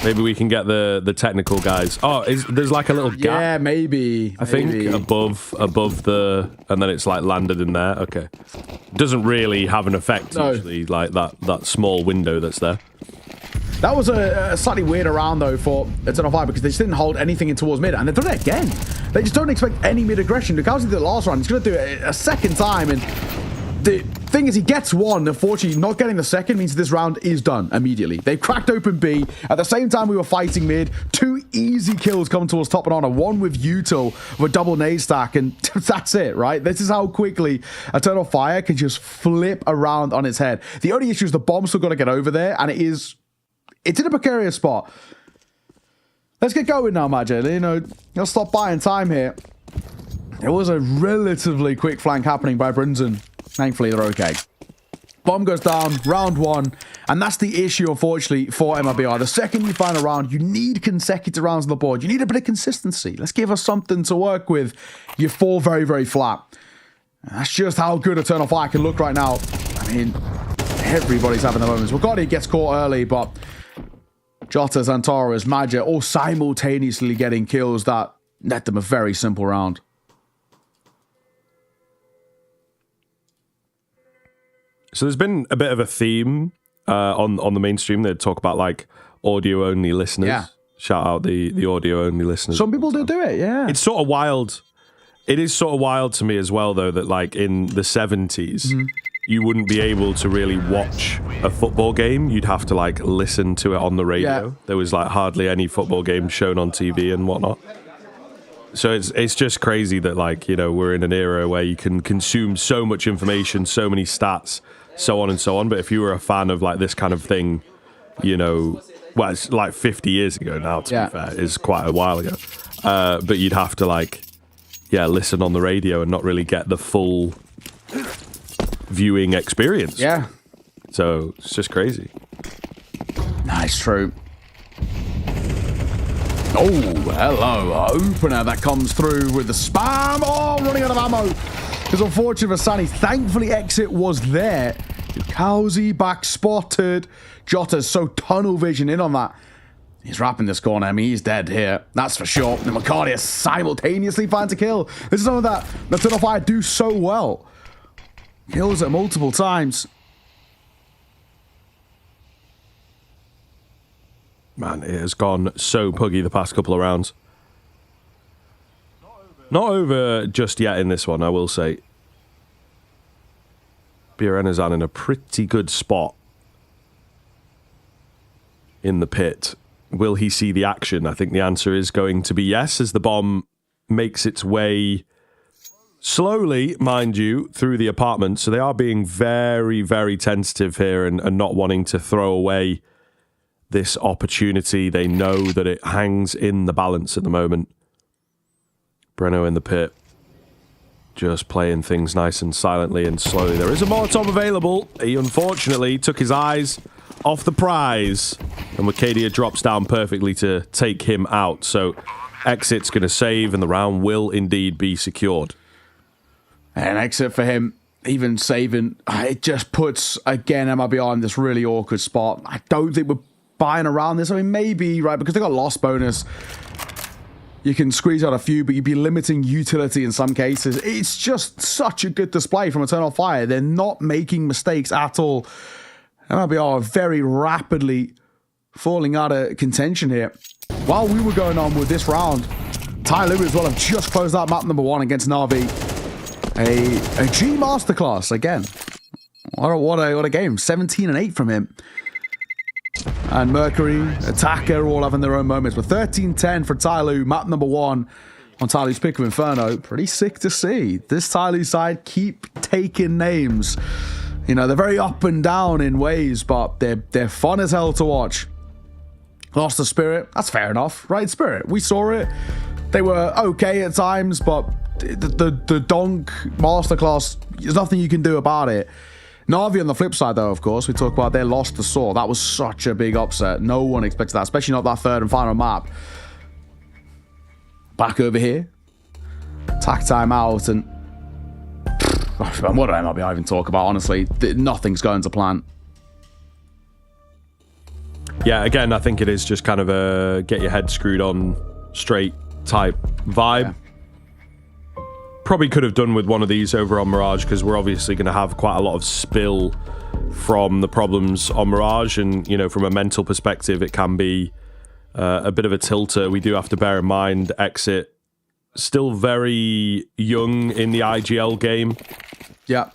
Maybe we can get the technical guys. Oh, there's like a little gap. Yeah, maybe. I think above the, and then it's like landed in there. Okay, doesn't really have an effect usually, like that small window that's there. That was a slightly weird round though for Eternal Fire because they just didn't hold anything in towards mid, and they've done it again. They just don't expect any mid aggression. Lukowski did it last round. He's going to do it a second time, and the thing is, he gets one. Unfortunately, not getting the second means this round is done immediately. They've cracked open B. At the same time, we were fighting mid. 2 easy kills coming towards top and honor. One with Util with a double nade stack, and that's it, right? This is how quickly Eternal Fire can just flip around on its head. The only issue is the bomb's still got to get over there, and it's in a precarious spot. Let's get going now, Majid. You know, you'll stop buying time here. There was a relatively quick flank happening by Brinson. Thankfully, they're okay. Bomb goes down, round 1, and that's the issue, unfortunately, for MRBR. The second you find a round, you need consecutive rounds on the board. You need a bit of consistency. Let's give us something to work with. You fall very, very flat. And that's just how good Eternal Fire can look right now. I mean, everybody's having the moments. Wagadi gets caught early, but Jota, Zantaras, Madja all simultaneously getting kills that net them a very simple round. So there's been a bit of a theme on the mainstream. They talk about like audio only listeners. Yeah. Shout out the audio only listeners. Some people do it, yeah. It's sort of wild. It is sort of wild to me as well, though, that like in the 70s, you wouldn't be able to really watch a football game. You'd have to like listen to it on the radio. Yeah. There was like hardly any football games shown on TV and whatnot. So it's just crazy that like, you know, we're in an era where you can consume so much information, so many stats, so on and so on. But if you were a fan of like this kind of thing, you know, well, it's like 50 years ago now, to be fair. It's quite a while ago. But you'd have to like, listen on the radio and not really get the full viewing experience. Yeah. So it's just crazy. Nice, true. Oh, hello. Opener that comes through with the spam. Oh, running out of ammo. It's unfortunate for Sani. Thankfully, exit was there. Lukowski back spotted. Jota's so tunnel vision in on that. He's wrapping this corner. I mean, he's dead here. That's for sure. And Macardia simultaneously finds a kill. This is something that Eternal Fire do so well. Kills it multiple times. Man, it has gone so puggy the past couple of rounds. Not over just yet in this one, I will say. Birenazan in a pretty good spot in the pit. Will he see the action? I think the answer is going to be yes, as the bomb makes its way slowly, mind you, through the apartment. So they are being very, very tentative here and not wanting to throw away this opportunity. They know that it hangs in the balance at the moment. Breno in the pit, just playing things nice and silently and slowly. There is a Molotov available. He unfortunately took his eyes off the prize. And Wicadia drops down perfectly to take him out. So Exit's going to save, and the round will indeed be secured. And Exit for him, even saving, it just puts, again, MIBR in this really awkward spot. I don't think we're buying around this. I mean, maybe, right, because they got loss bonus. You can squeeze out a few, but you'd be limiting utility in some cases. It's just such a good display from Eternal Fire. They're not making mistakes at all. MIBR are very rapidly falling out of contention here. While we were going on with this round, Tyler as well have just closed out map number 1 against Na'Vi. A G masterclass again. What a game. 17-8 from him. And Mercury, Attacker, all having their own moments. But 13-10 for Tyloo, map number 1 on Tyloo's Pick of Inferno. Pretty sick to see. This Tyloo side keep taking names. You know, they're very up and down in ways, but they're fun as hell to watch. Lost the Spirit. That's fair enough, right? Spirit. We saw it. They were okay at times, but the Donk Masterclass, there's nothing you can do about it. Na'Vi on the flip side, though, of course, we talk about they lost the Saw. That was such a big upset. No one expected that, especially not that third and final map. Back over here. Attack time out, and what did I even talk about, honestly? Nothing's going to plan. Yeah, again, I think it is just kind of a get your head screwed on straight type vibe. Yeah. Probably could have done with one of these over on Mirage, because we're obviously going to have quite a lot of spill from the problems on Mirage, and you know, from a mental perspective, it can be a bit of a tilter. We do have to bear in mind Exit still very young in the IGL game. Yeah.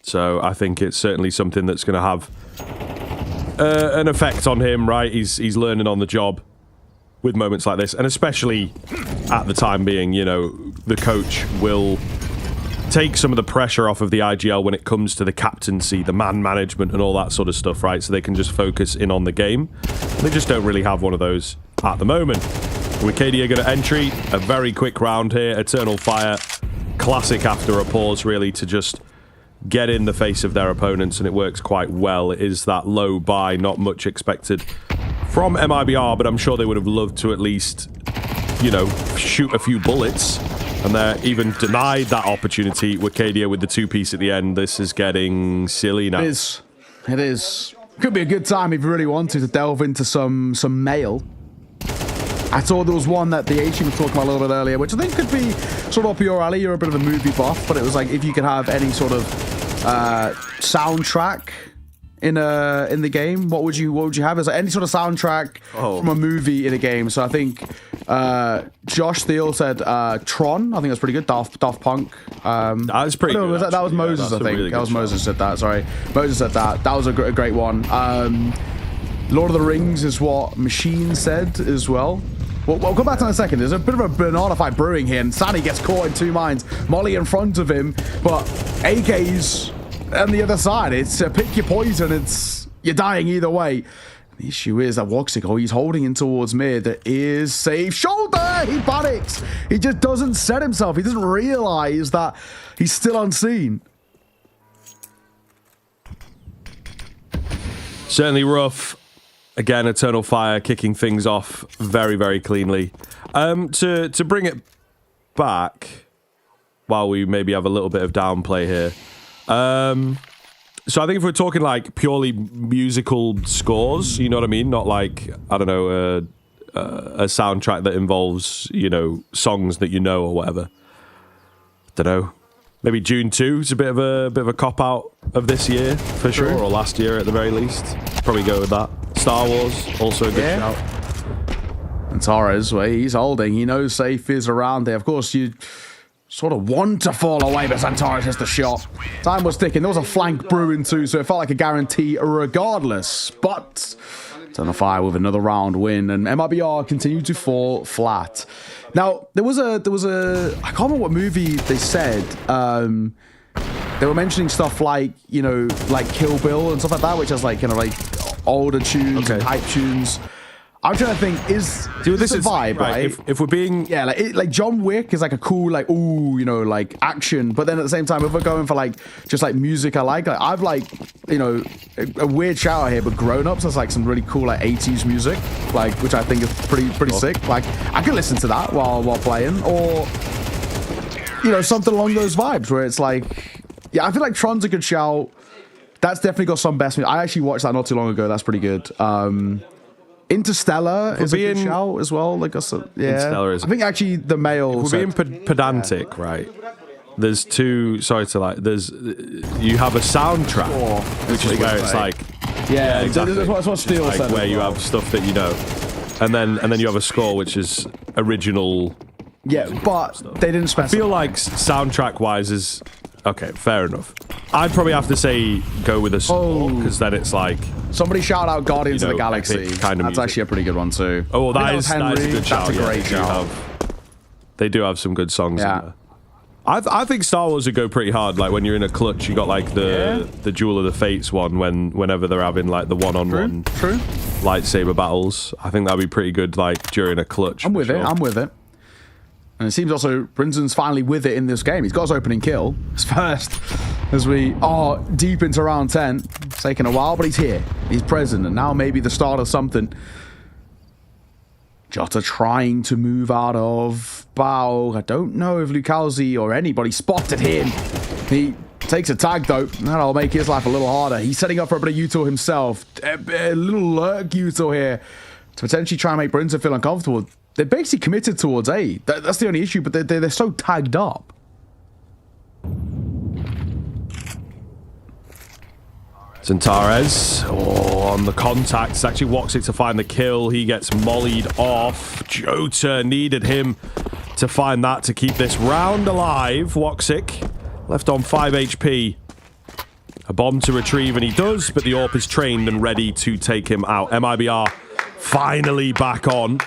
So I think it's certainly something that's going to have an effect on him, right? He's learning on the job with moments like this, and especially at the time being, you know, the coach will take some of the pressure off of the IGL when it comes to the captaincy, the man management, and all that sort of stuff, right? So they can just focus in on the game. They just don't really have one of those at the moment. Wicadia going to entry, a very quick round here. Eternal Fire, classic after a pause, really, to just get in the face of their opponents, and it works quite well. It is that low buy, not much expected from MIBR, but I'm sure they would have loved to at least, you know, shoot a few bullets, and they're even denied that opportunity. Wicadia with the 2-piece at the end. This is getting silly now. It is. Could be a good time if you really wanted to delve into some mail. I saw there was one that the Icing was talking about a little bit earlier, which I think could be sort of up your alley. You're a bit of a movie buff, but it was like if you could have any sort of soundtrack in the game, what would you have? Is there any sort of soundtrack from a movie in a game? So I think Josh Thiel said Tron. I think that's pretty good. Daft Punk. That's pretty good. That was Moses, I think. Really that was Moses said that. Sorry. Moses said that. That was a great one. Lord of the Rings is what Machine said as well. We'll go back to that in a second. There's a bit of a banana fight brewing here, and Sani gets caught in 2 minds. Molly in front of him, but AK's on the other side. It's pick your poison. You're dying either way. The issue is that Woxico, he's holding in towards mid. There is safe shoulder. He panics. He just doesn't set himself. He doesn't realize that he's still unseen. Certainly rough. Again, Eternal Fire kicking things off very, very cleanly. To bring it back, while we maybe have a little bit of downplay here. So I think if we're talking like purely musical scores, you know what I mean? Not like, I don't know, a soundtrack that involves, you know, songs that you know or whatever. Don't know. Maybe June 2 is a bit of a cop-out of this year, for sure, or last year at the very least. Probably go with that. Star Wars, also a good shout. And Torres, well, he's holding. He knows safe is around there. Of course, you sort of want to fall away, but Santaris has the shot. Time was ticking. There was a flank brewing too, so it felt like a guarantee regardless. But Eternal Fire with another round win, and MIBR continued to fall flat. Now, there was a I can't remember what movie they said. They were mentioning stuff like, you know, like Kill Bill and stuff like that, which has like kind of like older tunes and hype tunes. I'm trying to think, is this a vibe, right? If we're being... Yeah, like John Wick is like a cool, like, ooh, you know, like action. But then at the same time, if we're going for like, just like music I like I've like, you know, a weird shout out here, but Grown Ups has like some really cool like 80s music, like, which I think is pretty sick. Like, I can listen to that while playing, or, you know, something along those vibes where it's like, yeah, I feel like Tron's a good shout. That's definitely got some best music. I actually watched that not too long ago. That's pretty good. Interstellar is a good shout as well. Like, yeah. Interstellar is. I think actually the male. We're being pedantic, right? There's two. Sorry to like. You have a soundtrack, which is where it's like. Yeah, exactly. That's what Steel like said. Where you have stuff that you know, and then you have a score which is original. Yeah, but they didn't specify. I feel like soundtrack wise is. Okay, fair enough. I'd probably have to say go with a score because then it's like somebody shout out Guardians of the Galaxy. Kind of That's actually a pretty good one too. Oh, that is a good shout. That's a great shout. They do have some good songs in there. I think Star Wars would go pretty hard. Like when you're in a clutch, you got like the Duel of the Fates one whenever they're having like the one-on-one lightsaber battles. I think that'd be pretty good like during a clutch. I'm with it. And it seems also Brinton's finally with it in this game. He's got his opening kill. His first, as we are deep into round 10. It's taken a while, but he's here. He's present, and now maybe the start of something. Jota trying to move out of Bao. I don't know if Lucalzi or anybody spotted him. He takes a tag, though. That'll make his life a little harder. He's setting up for a bit of util himself. A little lurk util here to potentially try and make Brinton feel uncomfortable. They're basically committed towards A. That's the only issue, but they're so tagged up. Zantares on the contact. It's actually Woxic to find the kill. He gets mollied off. Jota needed him to find that to keep this round alive. Woxic left on 5 HP. A bomb to retrieve, and he does, but the AWP is trained and ready to take him out. MIBR finally back on.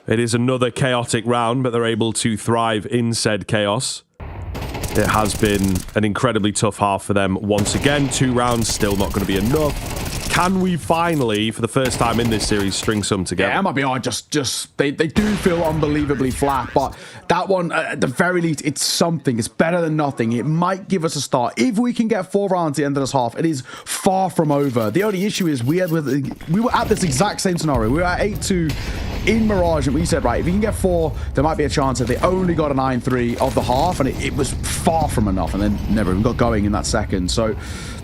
It is another chaotic round, but they're able to thrive in said chaos. It has been an incredibly tough half for them. Once again, 2 rounds, still not going to be enough. Can we finally, for the first time in this series, string some together? Yeah, MIBR they do feel unbelievably flat, but that one, at the very least, it's something. It's better than nothing. It might give us a start. If we can get 4 rounds at the end of this half, it is far from over. The only issue is we were at this exact same scenario. We were at 8-2 in Mirage, and we said, right, if you can get 4, there might be a chance that they only got a 9-3 of the half, and it was far from enough, and then never even got going in that second. So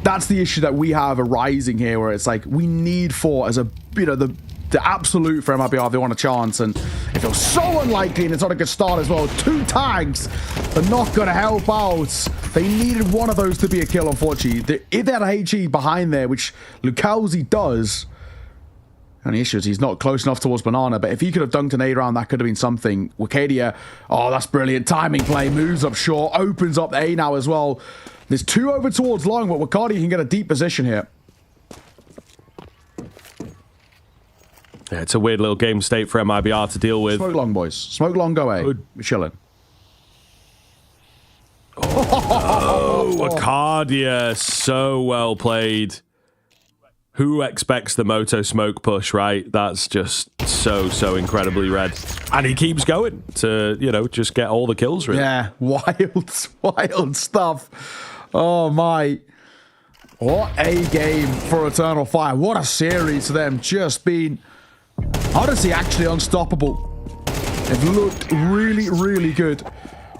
that's the issue that we have arising here, where it's like we need 4 as a, you know, the absolute for MIBR if they want a chance, and it feels so unlikely, and it's not a good start as well. 2 tags are not going to help out. They needed one of those to be a kill, unfortunately. If they had a HE behind there, which Lucalzi does, and the issue is he's not close enough towards Banana, but if he could have dunked an A round, that could have been something. Wakadia, oh, that's brilliant. Timing play, moves up short, opens up A now as well. There's 2 over towards long, but Wakadia can get a deep position here. Yeah, it's a weird little game state for MIBR to deal with. Smoke long, boys. Smoke long, go A. Good. We're chilling. Oh, Wakadia, so well played. Who expects the Moto smoke push, right? That's just so incredibly red. And he keeps going to, you know, just get all the kills, really. Yeah, wild stuff. Oh, my. What a game for Eternal Fire. What a series to them. Just been, honestly, actually unstoppable. They've looked really, really good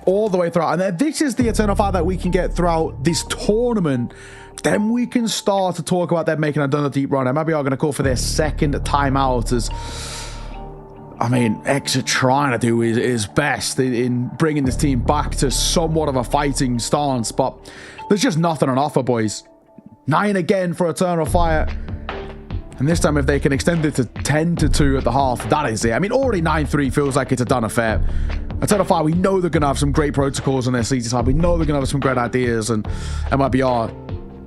all the way throughout. And this is the Eternal Fire that we can get throughout this tournament. Then we can start to talk about them making another deep run. MIBR are going to call for their second timeout as, I mean, X are trying to do his best in bringing this team back to somewhat of a fighting stance, but there's just nothing on offer, boys. 9 again for Eternal Fire. And this time, if they can extend it to 10-2 at the half, that is it. I mean, already 9-3 feels like it's a done affair. Eternal Fire, we know they're going to have some great protocols on their season side. We know they're going to have some great ideas, and MIBR,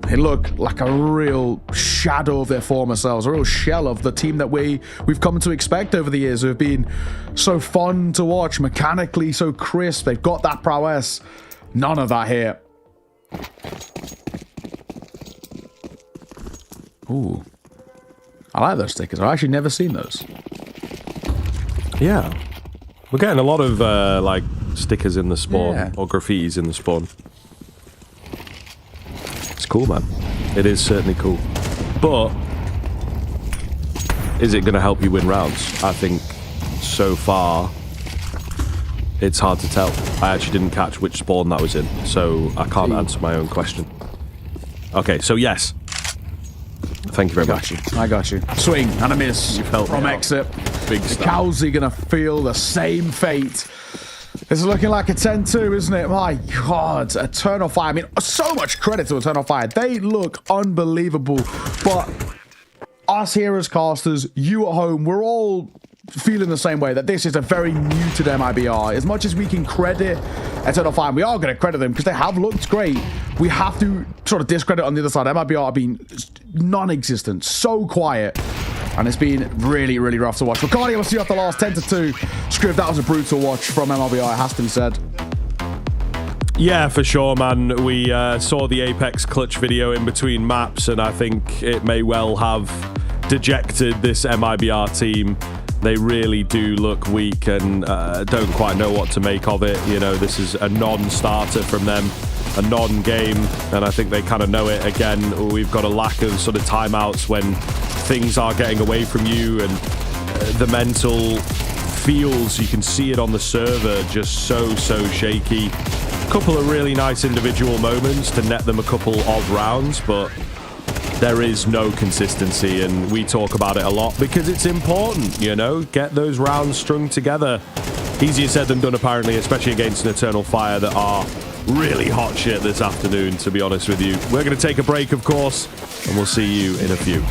they look like a real shadow of their former selves, a real shell of the team that we've come to expect over the years, who have been so fun to watch, mechanically so crisp. They've got that prowess. None of that here. Ooh. I like those stickers. I've actually never seen those. Yeah. We're getting a lot of like stickers in the spawn or graffitis in the spawn. It's cool, man. It is certainly cool. But is it going to help you win rounds? I think so far it's hard to tell. I actually didn't catch which spawn that was in, so I can't answer my own question. Okay, so yes. Thank you very much. I got you. Swing and a miss from exit. Big the stuff. Cowsey gonna feel the same fate. It's looking like a 10-2, isn't it? My God, Eternal Fire. I mean, so much credit to Eternal Fire. They look unbelievable. But us here as casters, you at home, we're all feeling the same way, that this is a very new to them IBR. As much as we can credit Eternal Fire, we are going to credit them because they have looked great. We have to sort of discredit on the other side. MIBR have been non-existent, so quiet. And it's been really, really rough to watch. Ricardo, we'll see you after the last 10-2. Scriv, that was a brutal watch from MLBR, it has to be said. Yeah, for sure, man. We saw the Apex clutch video in between maps, and I think it may well have dejected this MIBR team. They really do look weak and don't quite know what to make of it. You know, this is a non-starter from them, a non-game, and I think they kind of know it. Again, we've got a lack of sort of timeouts when things are getting away from you, and the mental feels, you can see it on the server, just so shaky. A couple of really nice individual moments to net them a couple of rounds, but there is no consistency, and we talk about it a lot because it's important, you know, get those rounds strung together. Easier said than done, apparently, especially against an Eternal Fire that are really hot shit this afternoon, to be honest with you. We're going to take a break, of course, and we'll see you in a few.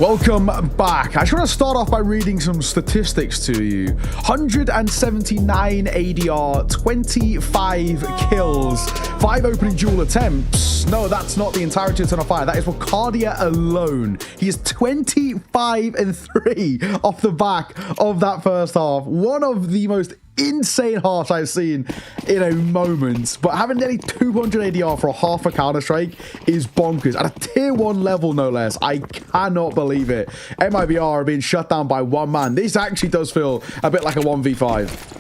Welcome back. I just want to start off by reading some statistics to you. 179 ADR, 25 kills, 5 opening duel attempts. No, that's not the entirety of Eternal Fire. That is for Cardia alone. He is 25-3 off the back of that first half. One of the most insane halves I've seen in a moment, but having nearly 200 ADR for a half a Counter-Strike is bonkers. At a tier 1 level, no less. I cannot believe it. MIBR are being shut down by one man. This actually does feel a bit like a 1v5.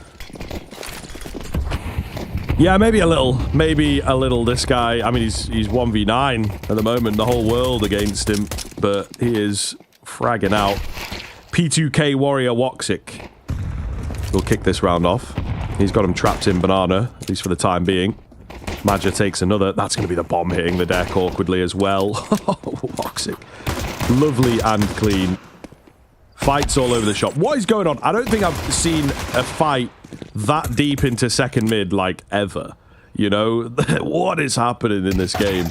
Yeah, maybe a little. This guy, I mean, he's 1v9 at the moment. The whole world against him, but he is fragging out. P2K Warrior Woxic will kick this round off. He's got him trapped in banana, at least for the time being. Madja takes another. That's going to be the bomb hitting the deck awkwardly as well. Woxic. Lovely and clean. Fights all over the shop. What is going on? I don't think I've seen a fight that deep into second mid, like, ever. You know? What is happening in this game?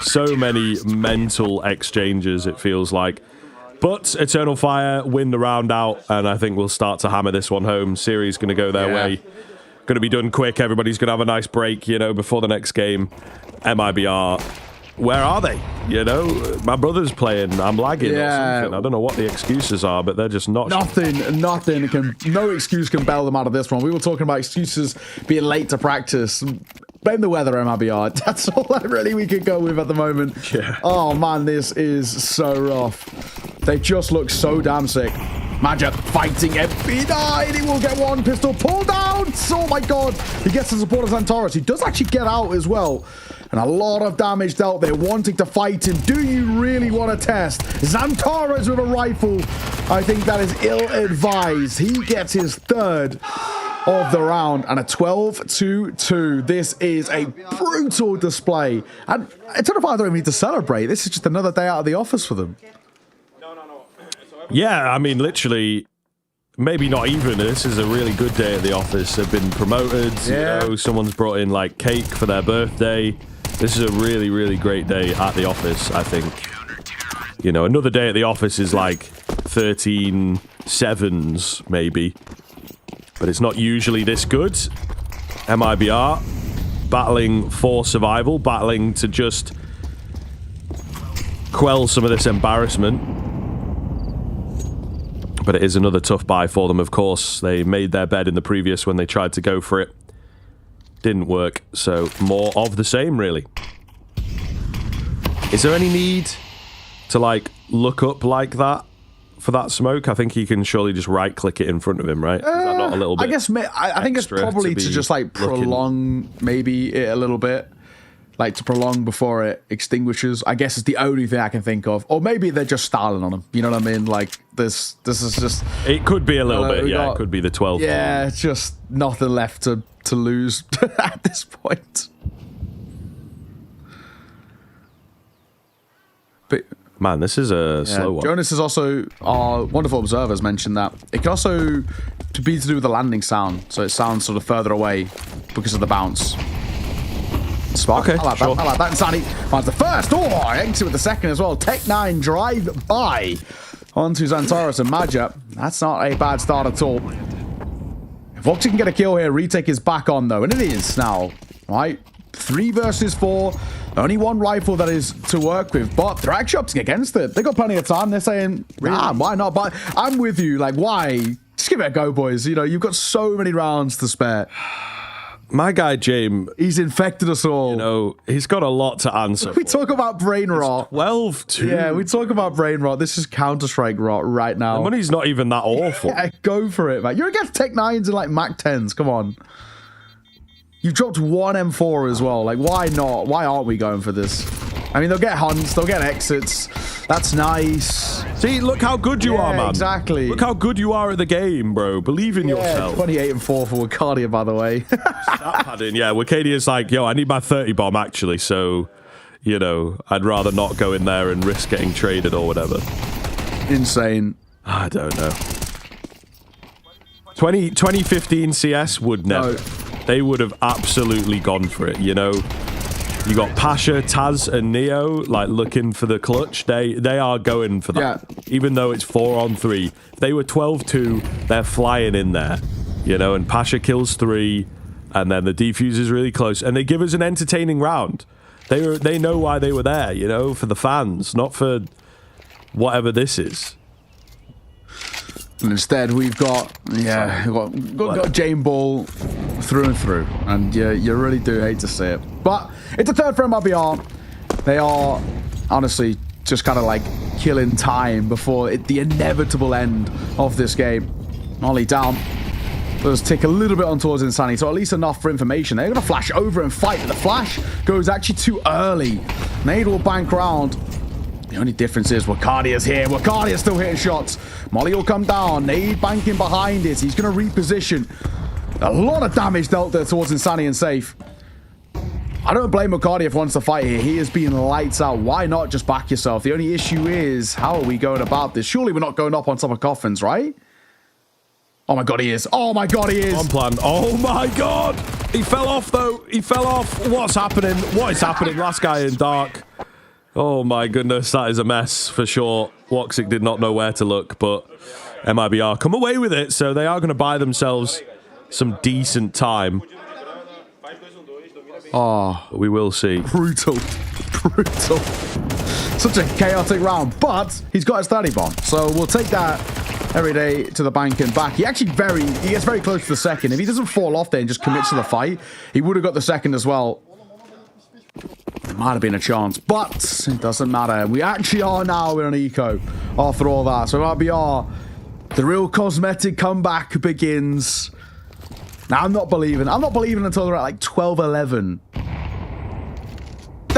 So many mental exchanges, it feels like. But Eternal Fire win the round out, and I think we'll start to hammer this one home. Series going to go their way. Going to be done quick. Everybody's going to have a nice break, you know, before the next game. MIBR, where are they? You know, my brother's playing. I'm lagging or something. I don't know what the excuses are, but they're just not. No excuse can bail them out of this one. We were talking about excuses being late to practice. Blame the weather, MIBR. That's all that really we could go with at the moment. Yeah. Oh, man, this is so rough. They just look so damn sick. Madja fighting MP9. He will get one pistol pulled down. Oh, my God. He gets the support of Xantaurus. He does actually get out as well. And a lot of damage dealt there, wanting to fight him. Do you really want to test Xantaurus with a rifle? I think that is ill-advised. He gets his third of the round and a 12-2. This is a brutal display. And Eternal Fire don't even need to celebrate. This is just another day out of the office for them. Yeah, I mean, literally, maybe not even. This is a really good day at the office. They've been promoted. Yeah. You know, someone's brought in, like, cake for their birthday. This is a really, really great day at the office, I think. You know, another day at the office is like 13 sevens, maybe. But it's not usually this good. MIBR battling for survival, battling to just quell some of this embarrassment. But it is another tough buy for them, of course. They made their bed in the previous when they tried to go for it. Didn't work, so more of the same, really. Is there any need to, like, look up like that for that smoke? I think he can surely just right-click it in front of him, right? Is that not a little bit? I guess I think it's probably to just, like, prolong maybe it a little bit. Like, to prolong before it extinguishes. I guess it's the only thing I can think of. Or maybe they're just styling on him. You know what I mean? Like, this is just... It could be a little bit, yeah. It could be the 12th. Yeah, it's just nothing left to lose at this point. But... Man, this is a slow one. Jonas is also, our wonderful observers mentioned that it can also be to do with the landing sound. So it sounds sort of further away because of the bounce. Spark. Okay, I like that. I like that. And Sunny finds the first. Oh, exit with the second as well. Tech9 drive by onto Xantaurus and Madja. That's not a bad start at all. If Voxy can get a kill here, retake is back on though, and it is now, right? 3 versus 4. Only one rifle that is to work with, but they're actually opting against it. They got plenty of time. They're saying, why not? But I'm with you. Like, why? Just give it a go, boys. You know, you've got so many rounds to spare. My guy, James. He's infected us all. You know, he's got a lot to answer We talk about brain rot. 12-2. Yeah, we talk about brain rot. This is Counter-Strike rot right now. The money's not even that awful. Yeah, go for it, man. You're against Tech 9s and like Mac 10s. Come on. You've dropped 1 M4 as well. Like, why not? Why aren't we going for this? I mean, they'll get hunts. They'll get exits. That's nice. See, look how good you are, man. Exactly. Look how good you are at the game, bro. Believe in yourself. 28-4 for Wakadia, by the way. Stat padding, yeah. Wakadia's like, yo, I need my 30 bomb, actually. So, you know, I'd rather not go in there and risk getting traded or whatever. Insane. I don't know. 2015 CS would never. No. They would have absolutely gone for it, you know. You got Pasha, Taz, and Neo like looking for the clutch. They are going for that. Yeah. Even though it's 4-on-3. If they were 12-2, they're flying in there. You know, and Pasha kills 3, and then the defuse is really close. And they give us an entertaining round. They know why they were there, you know, for the fans, not for whatever this is. And instead, we've got Jane Ball through and through. And you really do hate to see it. But it's a third for MRBR. They are, honestly, just kind of like killing time before the inevitable end of this game. Molly down. Let's tick a little bit on towards Insanity, so at least enough for information. They're going to flash over and fight, but the flash goes actually too early. Nade will bank round. The only difference is Wakardia's here. Wakardia's still hitting shots. Molly will come down. Nade banking behind it. He's going to reposition. A lot of damage dealt there towards Insanity and Safe. I don't blame Wakardia if he wants to fight here. He is being lights out. Why not just back yourself? The only issue is, how are we going about this? Surely we're not going up on top of coffins, right? Oh my god, he is. Oh my god, he is. On plan. Oh my god. He fell off, though. He fell off. What's happening? What is happening? Last guy in dark. Oh my goodness, that is a mess for sure. Woxic did not know where to look, but MIBR come away with it, so they are going to buy themselves some decent time. Oh, but we will see. Brutal. Brutal. Such a chaotic round, but he's got his 30 bomb, so we'll take that every day to the bank and back. He actually gets very close to the second. If he doesn't fall off there and just commits to the fight, he would have got the second as well. It might have been a chance, but it doesn't matter. We actually are now in an eco after all that. So RBR, the real cosmetic comeback begins. Now, I'm not believing until they're at like 12-11.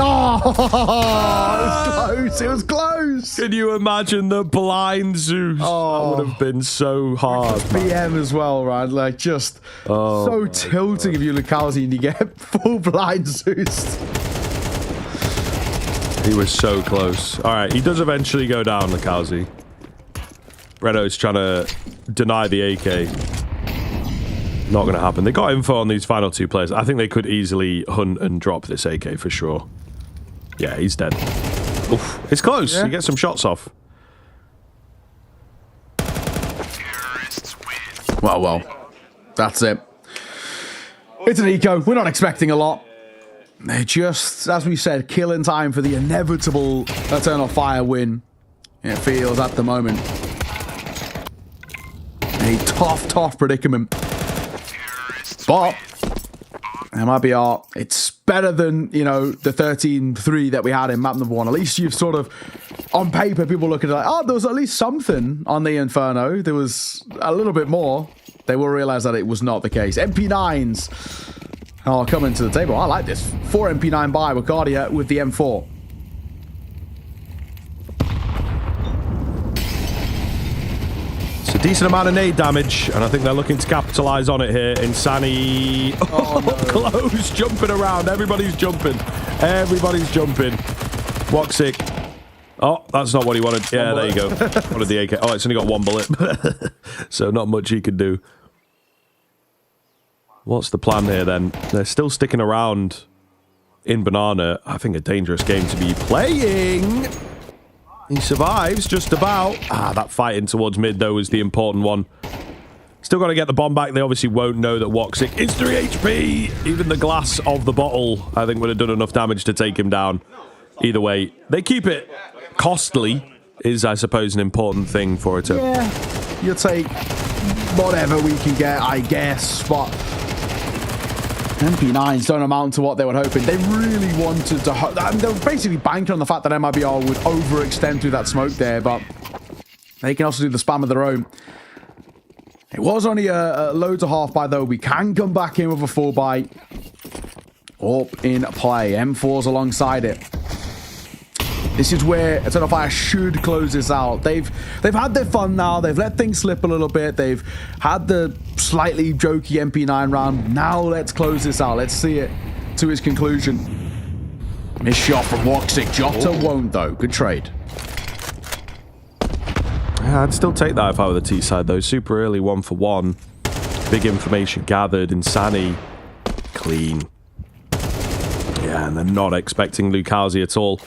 Oh, it was close. It was close. Can you imagine the blind Zeus? Oh, that would have been so hard. BM as well, right? Like, just so tilting if you look Lucalzi and you get full blind Zeus. He was so close. All right, he does eventually go down, Lucalzi. Redo's trying to deny the AK. Not going to happen. They got info on these final 2 players. I think they could easily hunt and drop this AK for sure. Yeah, he's dead. Oof. It's close. Yeah. He gets some shots off. Well. That's it. It's an eco. We're not expecting a lot. They're just, as we said, killing time for the inevitable Eternal Fire win. It feels at the moment. A tough predicament. But MIBR, it's better than, you know, the 13-3 that we had in map number 1. At least you've sort of, on paper, people look at it like, oh, there was at least something on the Inferno. There was a little bit more. They will realize that it was not the case. MP9s are coming to the table. I like this. 4 MP9 by Wakardia with the M4. It's a decent amount of nade damage, and I think they're looking to capitalize on it here. Insani. Oh, no. Close, jumping around. Everybody's jumping. Woxic. Oh, that's not what he wanted. Yeah, there you go. Wanted the AK. Oh, it's only got 1 bullet. So not much he could do. What's the plan here then? They're still sticking around in Banana. I think a dangerous game to be playing. He survives just about. That fighting towards mid, though, is the important one. Still got to get the bomb back. They obviously won't know that Woxic is 3 HP. Even the glass of the bottle, I think, would have done enough damage to take him down. Either way, they keep it costly, is, I suppose, an important thing for it to... Yeah, you'll take whatever we can get, I guess, but... MP9s don't amount to what they were hoping. They really wanted to... they were basically banking on the fact that MIBR would overextend through that smoke there, but they can also do the spam of their own. It was only a load to half by, though. We can come back in with a 4 by. Up in play. M4's alongside it. This is where Eternal Fire should close this out. They've had their fun now. They've let things slip a little bit. They've had the slightly jokey MP9 round. Now let's close this out. Let's see it to its conclusion. Missed shot from Woxic. Jota won't, though. Good trade. Yeah, I'd still take that if I were the T side, though. Super early 1 for 1. Big information gathered. Insani. Clean. Yeah, and they're not expecting Lucasi at all.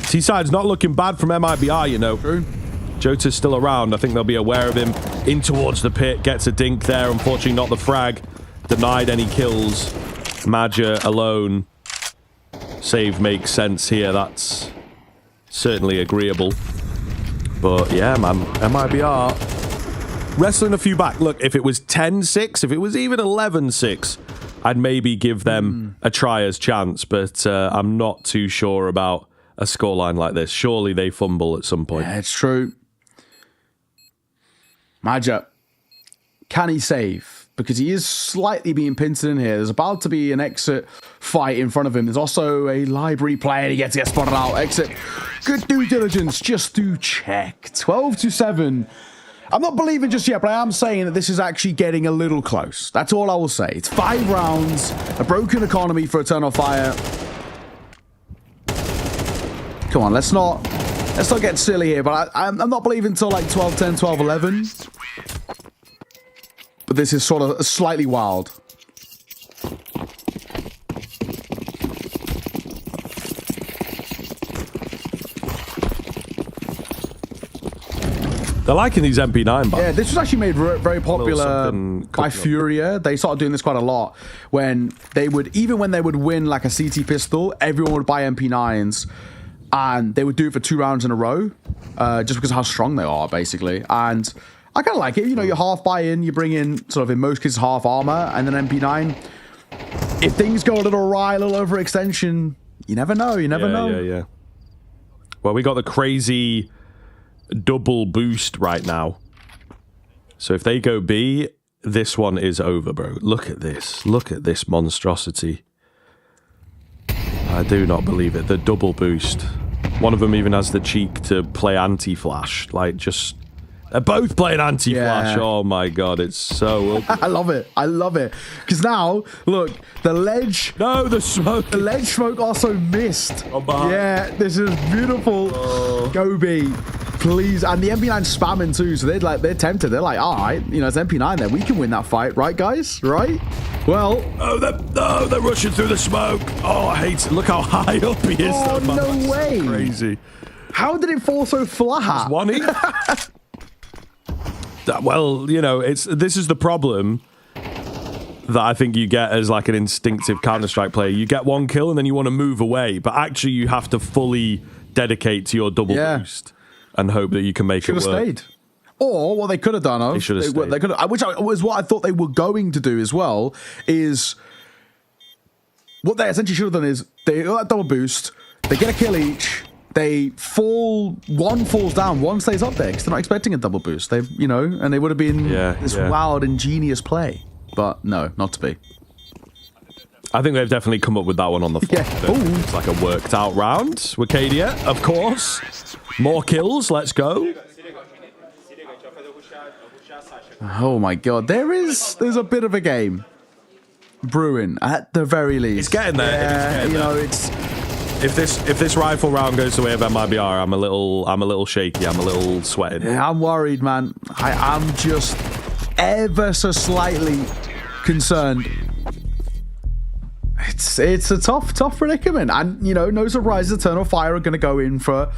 T-side's not looking bad from MIBR, you know. Jota's still around. I think they'll be aware of him. In towards the pit. Gets a dink there. Unfortunately, not the frag. Denied any kills. Maja alone. Save makes sense here. That's certainly agreeable. But yeah, man. MIBR wrestling a few back. Look, if it was 10-6, if it was even 11-6, I'd maybe give them a tryer's chance. But I'm not too sure about a scoreline like this. Surely they fumble at some point. Yeah, it's true. Maja, can he save? Because he is slightly being pincered in here. There's about to be an exit fight in front of him. There's also a library player. He gets spotted out. Exit. Good due diligence just to check. 12-7. I'm not believing just yet, but I am saying that this is actually getting a little close. That's all I will say. It's 5 rounds, a broken economy for Eternal Fire. Come on, let's not get silly here, but I'm not believing until like 12-10, 12-11. But this is sort of slightly wild. They're liking these MP9 buttons. Yeah, this was actually made very popular by Furia. They started doing this quite a lot when they would, even when they would win like a CT pistol, everyone would buy MP9s and they would do it for 2 rounds in a row just because of how strong they are, basically. And I kind of like it. You know, you half buy in, you bring in sort of, in most cases, half armor and then MP9. If things go a little awry, a little overextension, you never know. You never know. Yeah. Well, we got the crazy double boost right now. So if they go B, this one is over, bro. Look at this. Look at this monstrosity. I do not believe it. The double boost. One of them even has the cheek to play anti-flash. Like, just... They're both playing anti-flash. Yeah. Oh my god, it's so ugly. I love it. I love it. Because now, look, the ledge... No, the smoke. The ledge smoke also missed. Yeah, this is beautiful. Go B, please. And the MP9 spamming too, so they're tempted. They're like, all right, you know, it's MP9 there. We can win that fight, right, guys? Right? Well... Oh, they're rushing through the smoke. Oh, I hate it. Look how high up he is. Oh, no way. It's crazy. How did it fall so flat? It's 1 Well, you know, this is the problem that I think you get as like an instinctive Counter-Strike player. You get 1 kill and then you want to move away, but actually you have to fully dedicate to your double boost and hope that you can make it work. Stayed. Or what they could have done, they should have stayed. They could have, which was what I thought they were going to do as well, is what they essentially should have done is they got that double boost, they get a kill each. They fall, 1 falls down, 1 stays up there because they're not expecting a double boost. They, you know, and they would have been this wild, ingenious play. But no, not to be. I think they've definitely come up with that one on the fly. It's like a worked out round. Wicadia, of course. More kills, let's go. Oh my god, there's a bit of a game brewing at the very least. It's getting there. Yeah, you know, it's... If this rifle round goes the way of MIBR, I'm a little shaky. I'm a little sweating. Yeah, I'm worried, man. I'm just ever so slightly concerned. It's a tough predicament, and you know, no surprise, Eternal Fire are going to go in for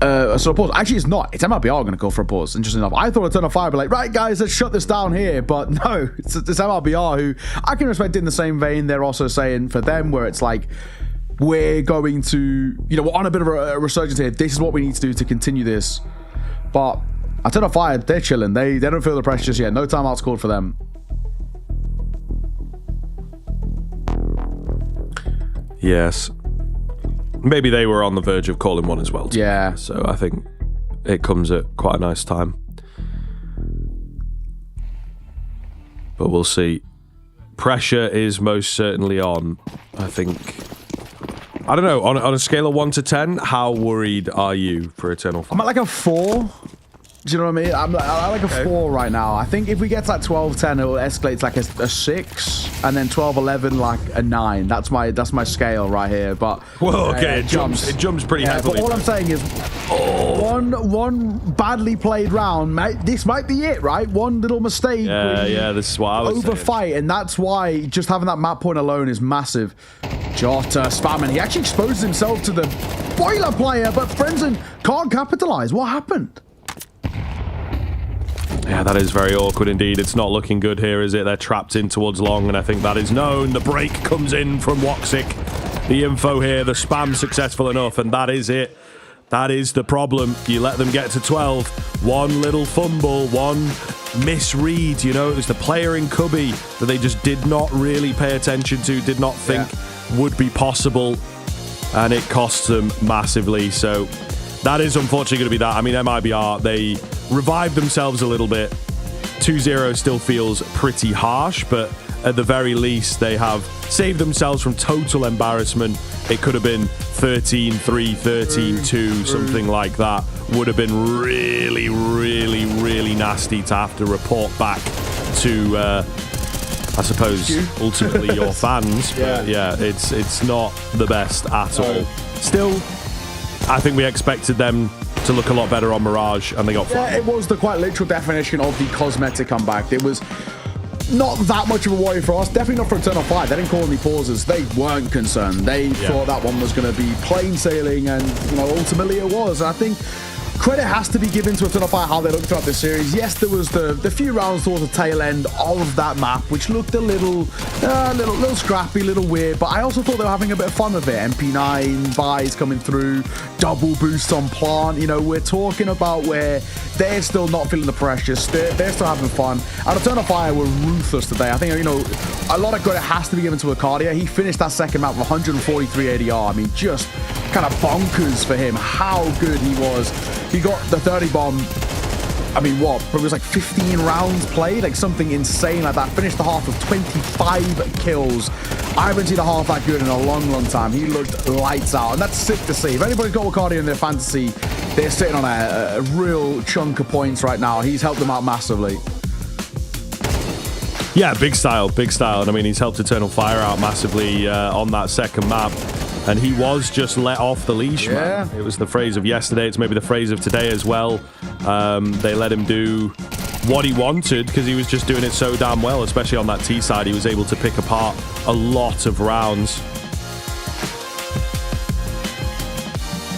a sort of pause. Actually, it's not. It's MIBR going to go for a pause. Interesting enough. I thought Eternal Fire would be like, right, guys, let's shut this down here. But no, it's MIBR who I can respect in the same vein. They're also saying for them where it's like, we're going to, you know, we're on a bit of a resurgence here. This is what we need to do to continue this. But Eternal Fire, they're chilling. They don't feel the pressure just yet. No timeouts called for them. Yes. Maybe they were on the verge of calling one as well. Yeah. So I think it comes at quite a nice time. But we'll see. Pressure is most certainly on, I think. I don't know, on a scale of 1 to 10, how worried are you for Eternal Fire? I'm at like a 4. Do you know what I mean? I like a 4 right now. I think if we get to like 12-10, it will escalate to like a 6, and then 12-11 like a 9. That's my scale right here. But okay, it jumps pretty heavily. But all I'm saying is, one badly played round. This might be it, right? One little mistake. Yeah, this is what I was saying. Overfight, and that's why just having that map point alone is massive. Jota spamming. He actually exposed himself to the boiler player, but Frenzen can't capitalize. What happened? Yeah, that is very awkward indeed. It's not looking good here, is it? They're trapped in towards long, and I think that is known. The break comes in from Woxic. The info here, the spam successful enough, and that is it. That is the problem. You let them get to 12. One little fumble, one misread. You know, it was the player in Cubby that they just did not really pay attention to, did not think would be possible, and it costs them massively. So that is unfortunately going to be that. I mean, MIBR, they revived themselves a little bit. 2-0 still feels pretty harsh, but at the very least, they have saved themselves from total embarrassment. It could have been 13-3, 13-2, something like that. Would have been really, really, really nasty to have to report back to, I suppose, ultimately your fans. But yeah, it's not the best at all. Still, I think we expected them to look a lot better on Mirage, and they got flat. Yeah, it was the quite literal definition of the cosmetic comeback. It was not that much of a worry for us. Definitely not for Eternal Fire. They didn't call any pauses. They weren't concerned. They thought that one was going to be plain sailing, and ultimately it was. And I think credit has to be given to Eternal Fire how they looked throughout this series. Yes, there was the few rounds towards the tail end of that map, which looked a little scrappy, a little weird, but I also thought they were having a bit of fun with it. MP9 buys coming through, double boosts on plant. We're talking about where they're still not feeling the pressure. They're still having fun. And Eternal Fire were ruthless today. I think, a lot of credit has to be given to Arcadia. He finished that second map with 143 ADR. I mean, just kind of bonkers for him how good he was. He got the 30 bomb. I mean, what? It was like 15 rounds played, like something insane like that. Finished the half with 25 kills. I haven't seen a half that good in a long, long time. He looked lights out, and that's sick to see. If anybody's got Arcadia in their fantasy, they're sitting on a real chunk of points right now. He's helped them out massively. Yeah, big style. And I mean, he's helped Eternal Fire out massively on that second map. And he was just let off the leash, man. It was the phrase of yesterday. It's maybe the phrase of today as well. They let him do what he wanted because he was just doing it so damn well, especially on that T side. He was able to pick apart a lot of rounds.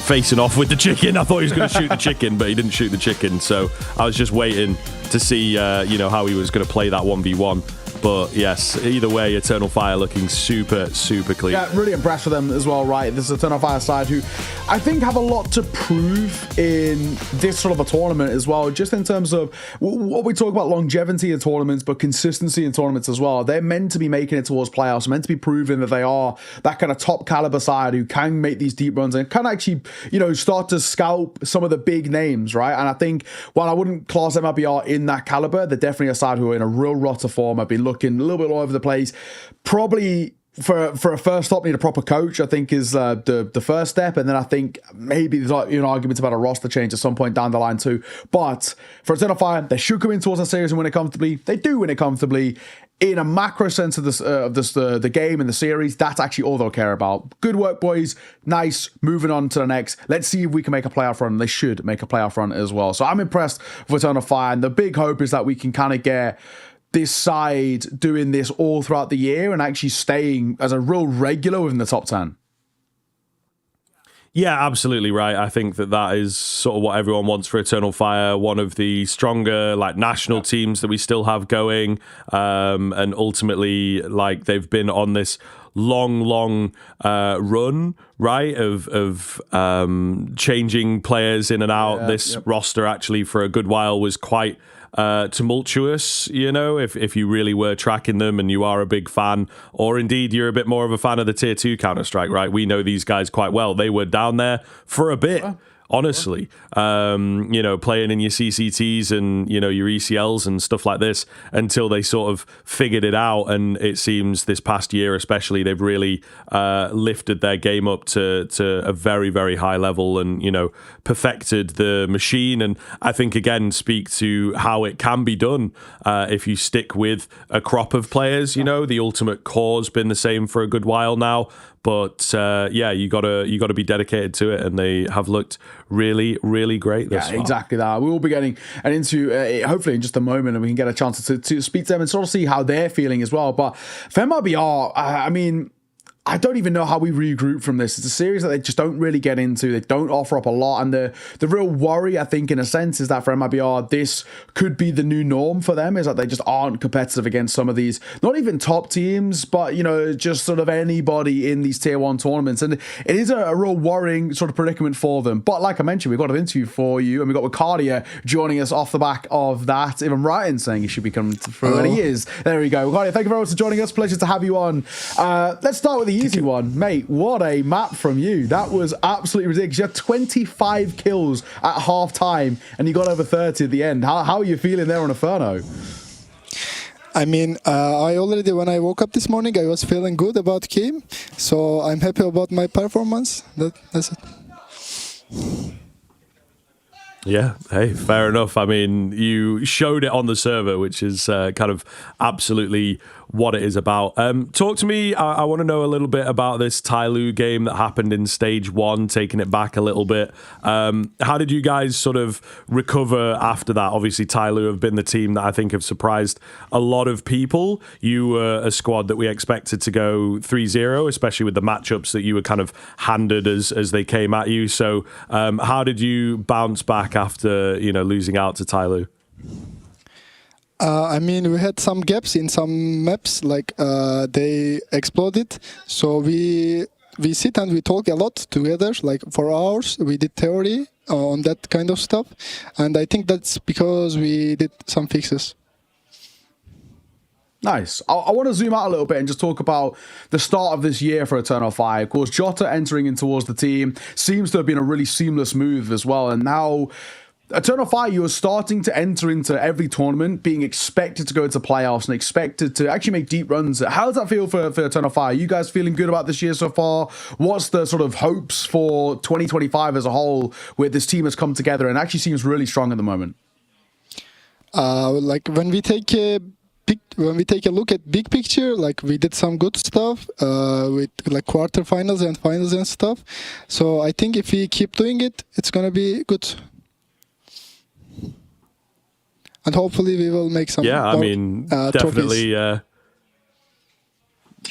Facing off with the chicken. I thought he was going to shoot the chicken, but he didn't shoot the chicken. So I was just waiting to see, how he was going to play that 1v1. But yes, either way, Eternal Fire looking super, super clean. Yeah, really impressed with them as well, right? This is Eternal Fire side who I think have a lot to prove in this sort of a tournament as well, just in terms of what we talk about longevity in tournaments, but consistency in tournaments as well. They're meant to be making it towards playoffs, meant to be proving that they are that kind of top caliber side who can make these deep runs and can actually, start to scalp some of the big names, right? And I think while I wouldn't class MIBR in that caliber, they're definitely a side who are in a real rotter form. I've been looking a little bit all over the place. Probably for a first stop, need a proper coach, I think, is the first step. And then I think maybe there's an argument about a roster change at some point down the line too. But for Eternal Fire, they should come in towards the series and win it comfortably. They do win it comfortably. In a macro sense of the game and the series, that's actually all they'll care about. Good work, boys. Nice. Moving on to the next. Let's see if we can make a playoff run. They should make a playoff run as well. So I'm impressed with Eternal Fire. And the big hope is that we can kind of get this side doing this all throughout the year and actually staying as a real regular within the top 10. Yeah, absolutely right. I think that is sort of what everyone wants for Eternal Fire, one of the stronger national teams that we still have going, and ultimately they've been on this long run, right, of changing players in and out. This roster actually for a good while was quite tumultuous, if you really were tracking them and you are a big fan, or indeed you're a bit more of a fan of the tier 2 Counter-Strike, right? We know these guys quite well. They were down there for a bit honestly. Playing in your CCTs and, your ECLs and stuff like this until they sort of figured it out. And it seems this past year especially, they've really lifted their game up to a very, very high level and, perfected the machine. And I think, again, speak to how it can be done if you stick with a crop of players. The ultimate core's been the same for a good while now. But you gotta be dedicated to it, and they have looked really, really great this far. Exactly that. We will be getting into it hopefully in just a moment, and we can get a chance to speak to them and sort of see how they're feeling as well. But for MRBR, I mean, I don't even know how we regroup from this. It's a series that they just don't really get into. They don't offer up a lot. And the real worry, I think, in a sense, is that for MIBR, this could be the new norm for them, is that they just aren't competitive against some of these, not even top teams, but, just sort of anybody in these tier 1 tournaments. And it is a real worrying sort of predicament for them. But like I mentioned, we've got an interview for you, and we've got Wakadia joining us off the back of that. If I'm right in saying he should be coming through, and he is. There we go. Wakadia, thank you very much for joining us. Pleasure to have you on. Let's start with the easy one. Mate, what a map from you. That was absolutely ridiculous. You had 25 kills at half time and you got over 30 at the end. How are you feeling there on Inferno? I mean, when I woke up this morning, I was feeling good about game. So I'm happy about my performance. That's it. Yeah, hey, fair enough. I mean, you showed it on the server, which is kind of absolutely what it is about. Talk to me. I want to know a little bit about this Tyloo game that happened in stage 1, taking it back a little bit. How did you guys sort of recover after that? Obviously, Tyloo have been the team that I think have surprised a lot of people. You were a squad that we expected to go 3-0, especially with the matchups that you were kind of handed as they came at you. So how did you bounce back after, losing out to Tyloo? I mean, we had some gaps in some maps, like they exploded. So we sit and we talk a lot together, like for hours. We did theory on that kind of stuff. And I think that's because we did some fixes. Nice. I want to zoom out a little bit and just talk about the start of this year for Eternal Fire. Of course, Jota entering in towards the team seems to have been a really seamless move as well. And now Eternal Fire, you are starting to enter into every tournament, being expected to go into playoffs and expected to actually make deep runs. How does that feel for Eternal Fire? Are you guys feeling good about this year so far? What's the sort of hopes for 2025 as a whole, where this team has come together and actually seems really strong at the moment? Like when we take a look at big picture, like we did some good stuff with like quarterfinals and finals and stuff. So I think if we keep doing it, it's gonna be good. And hopefully we will make some. Yeah, I mean, definitely. There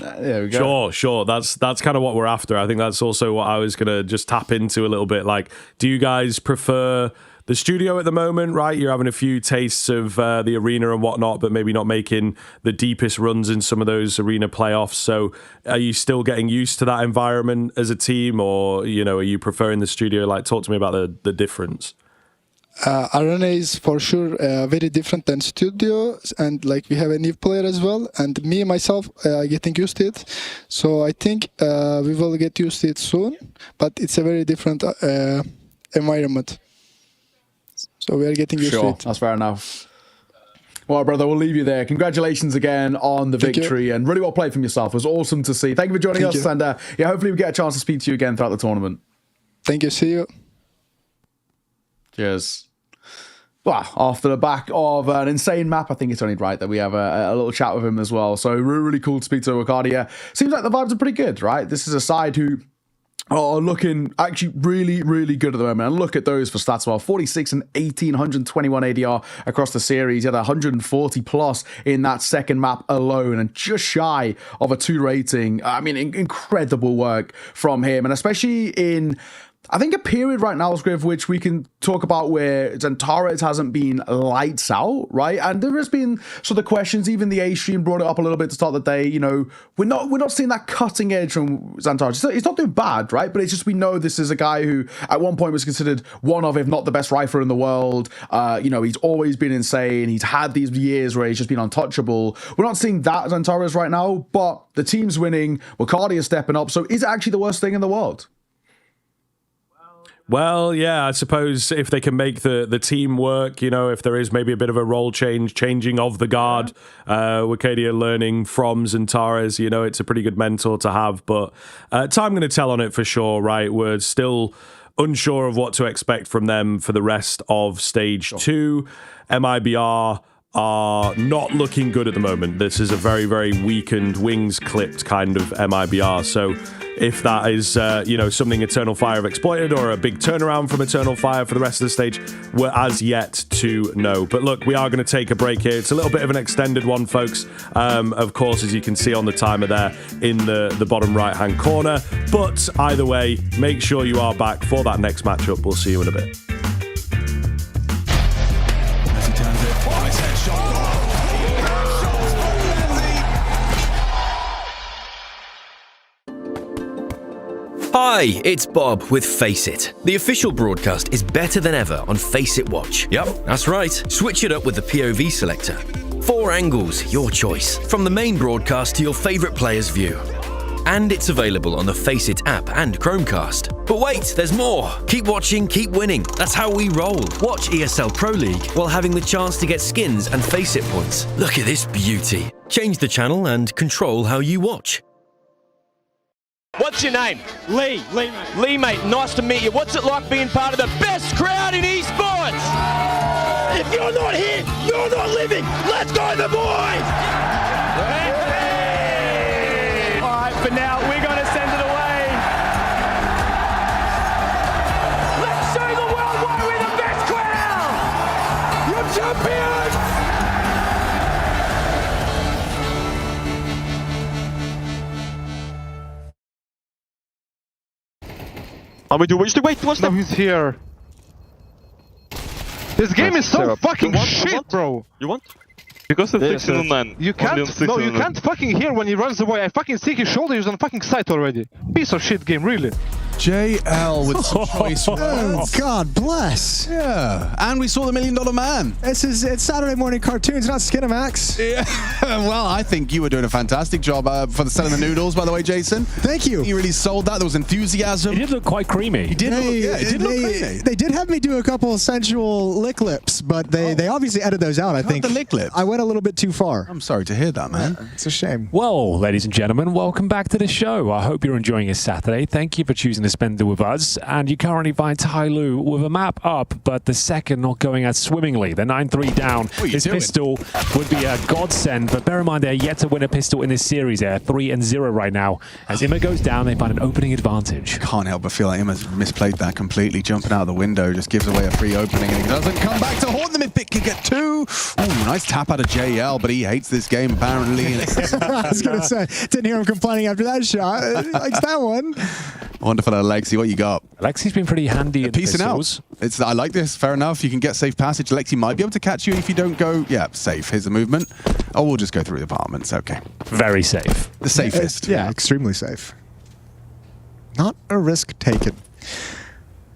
we go. Sure. That's kind of what we're after. I think that's also what I was gonna just tap into a little bit. Like, do you guys prefer the studio at the moment? Right, you're having a few tastes of the arena and whatnot, but maybe not making the deepest runs in some of those arena playoffs. So, are you still getting used to that environment as a team, or are you preferring the studio? Like, talk to me about the difference. Arena is for sure very different than studio, and like we have a new player as well, and me myself getting used to it. So I think we will get used to it soon, but it's a very different environment. So we are getting used to it. That's fair enough. Well, brother, we'll leave you there. Congratulations again on the victory, and really well played from yourself. It was awesome to see. Thank you for joining us, and hopefully we get a chance to speak to you again throughout the tournament. Thank you. See you. Cheers. Well, after the back of an insane map, I think it's only right that we have a little chat with him as well. So really cool to speak to Wakadia. Seems like the vibes are pretty good, right? This is a side who are looking actually really, really good at the moment. And look at those for stats well. 46 and 18, 121 ADR across the series. He had 140 plus in that second map alone and just shy of a 2 rating. I mean, incredible work from him. And especially in, I think, a period right now, Scriv, which we can talk about where Xantares hasn't been lights out, right? And there has been sort of questions, even the A stream brought it up a little bit to start the day, we're not seeing that cutting edge from Xantares. He's not doing bad, right? But it's just, we know this is a guy who at one point was considered one of, if not the best rifler in the world. He's always been insane. He's had these years where he's just been untouchable. We're not seeing that Xantares right now, but the team's winning. Wakadia is stepping up. So is it actually the worst thing in the world? Well, yeah, I suppose if they can make the team work, you know, if there is maybe a bit of a role changing of the guard, Wicadia learning from Xantares, you know, it's a pretty good mentor to have. But time going to tell on it for sure, right? We're still unsure of what to expect from them for the rest of Stage 2. MIBR are not looking good at the moment. This is a very, very weakened, wings clipped kind of MIBR. So if that is, you know, something Eternal Fire have exploited or a big turnaround from Eternal Fire for the rest of the stage, we're as yet to know. But look, we are going to take a break here. It's a little bit of an extended one, folks. Of course, as you can see on the timer there in the bottom right-hand corner. But either way, make sure you are back for that next matchup. We'll see you in a bit. Hi, it's Bob with Face It. The official broadcast is better than ever on Face It Watch. Yep, that's right. Switch it up with the POV selector. 4 angles, your choice. From the main broadcast to your favourite player's view. And it's available on the Face It app and Chromecast. But wait, there's more. Keep watching, keep winning. That's how we roll. Watch ESL Pro League while having the chance to get skins and Face It points. Look at this beauty. Change the channel and control how you watch. What's your name? Lee. Lee, mate, nice to meet you. What's it like being part of the best crowd in esports? If you're not here, you're not living. Let's go, the boys! All right, for now, we're going to send it away. Let's show the world why we're the best crowd! You're champions! Wait, what's no, he's here. This game is so fucking shit, bro. You want? Because of 1609. You can't. No, you can't fucking hear when he runs away. I fucking see his shoulder. He's on fucking site already. Piece of shit game, really. JL with some choice words. Oh, God bless. Yeah, and we saw the $1 Million Man. It's Saturday morning cartoons, not Skinamax. Yeah. Well, I think you were doing a fantastic job for the selling the noodles, by the way, Jason. Thank you. You really sold that. There was enthusiasm. It did look quite creamy. It did look creamy. They did have me do a couple sensual lick lips, but they obviously edited those out, I think. The lick lips? I went a little bit too far. I'm sorry to hear that, man. It's a shame. Well, ladies and gentlemen, welcome back to the show. I hope you're enjoying your Saturday. Thank you for choosing to spend it with us. And you currently find Tai Lu with a map up, but the second not going as swimmingly. They're 9-3 down. This pistol would be a godsend, but bear in mind they're yet to win a pistol in this series. They're 3-0 right now. As Imma goes down, they find an opening advantage. Can't help but feel like Imma's misplayed that completely. Jumping out of the window just gives away a free opening, and he doesn't come back to haunt them if Bit can get 2. Ooh, nice tap out of JL, but he hates this game apparently. I was going to say, didn't hear him complaining after that shot. Likes that one. Wonderful, Alexi. What you got? Alexi's been pretty handy at piecing pistols. out. I like this. Fair enough. You can get safe passage. Alexi might be able to catch you if you don't go. Yeah, safe. Here's the movement. Oh, we'll just go through the apartments. Okay. Very safe. The safest. Yeah, extremely safe. Not a risk taken.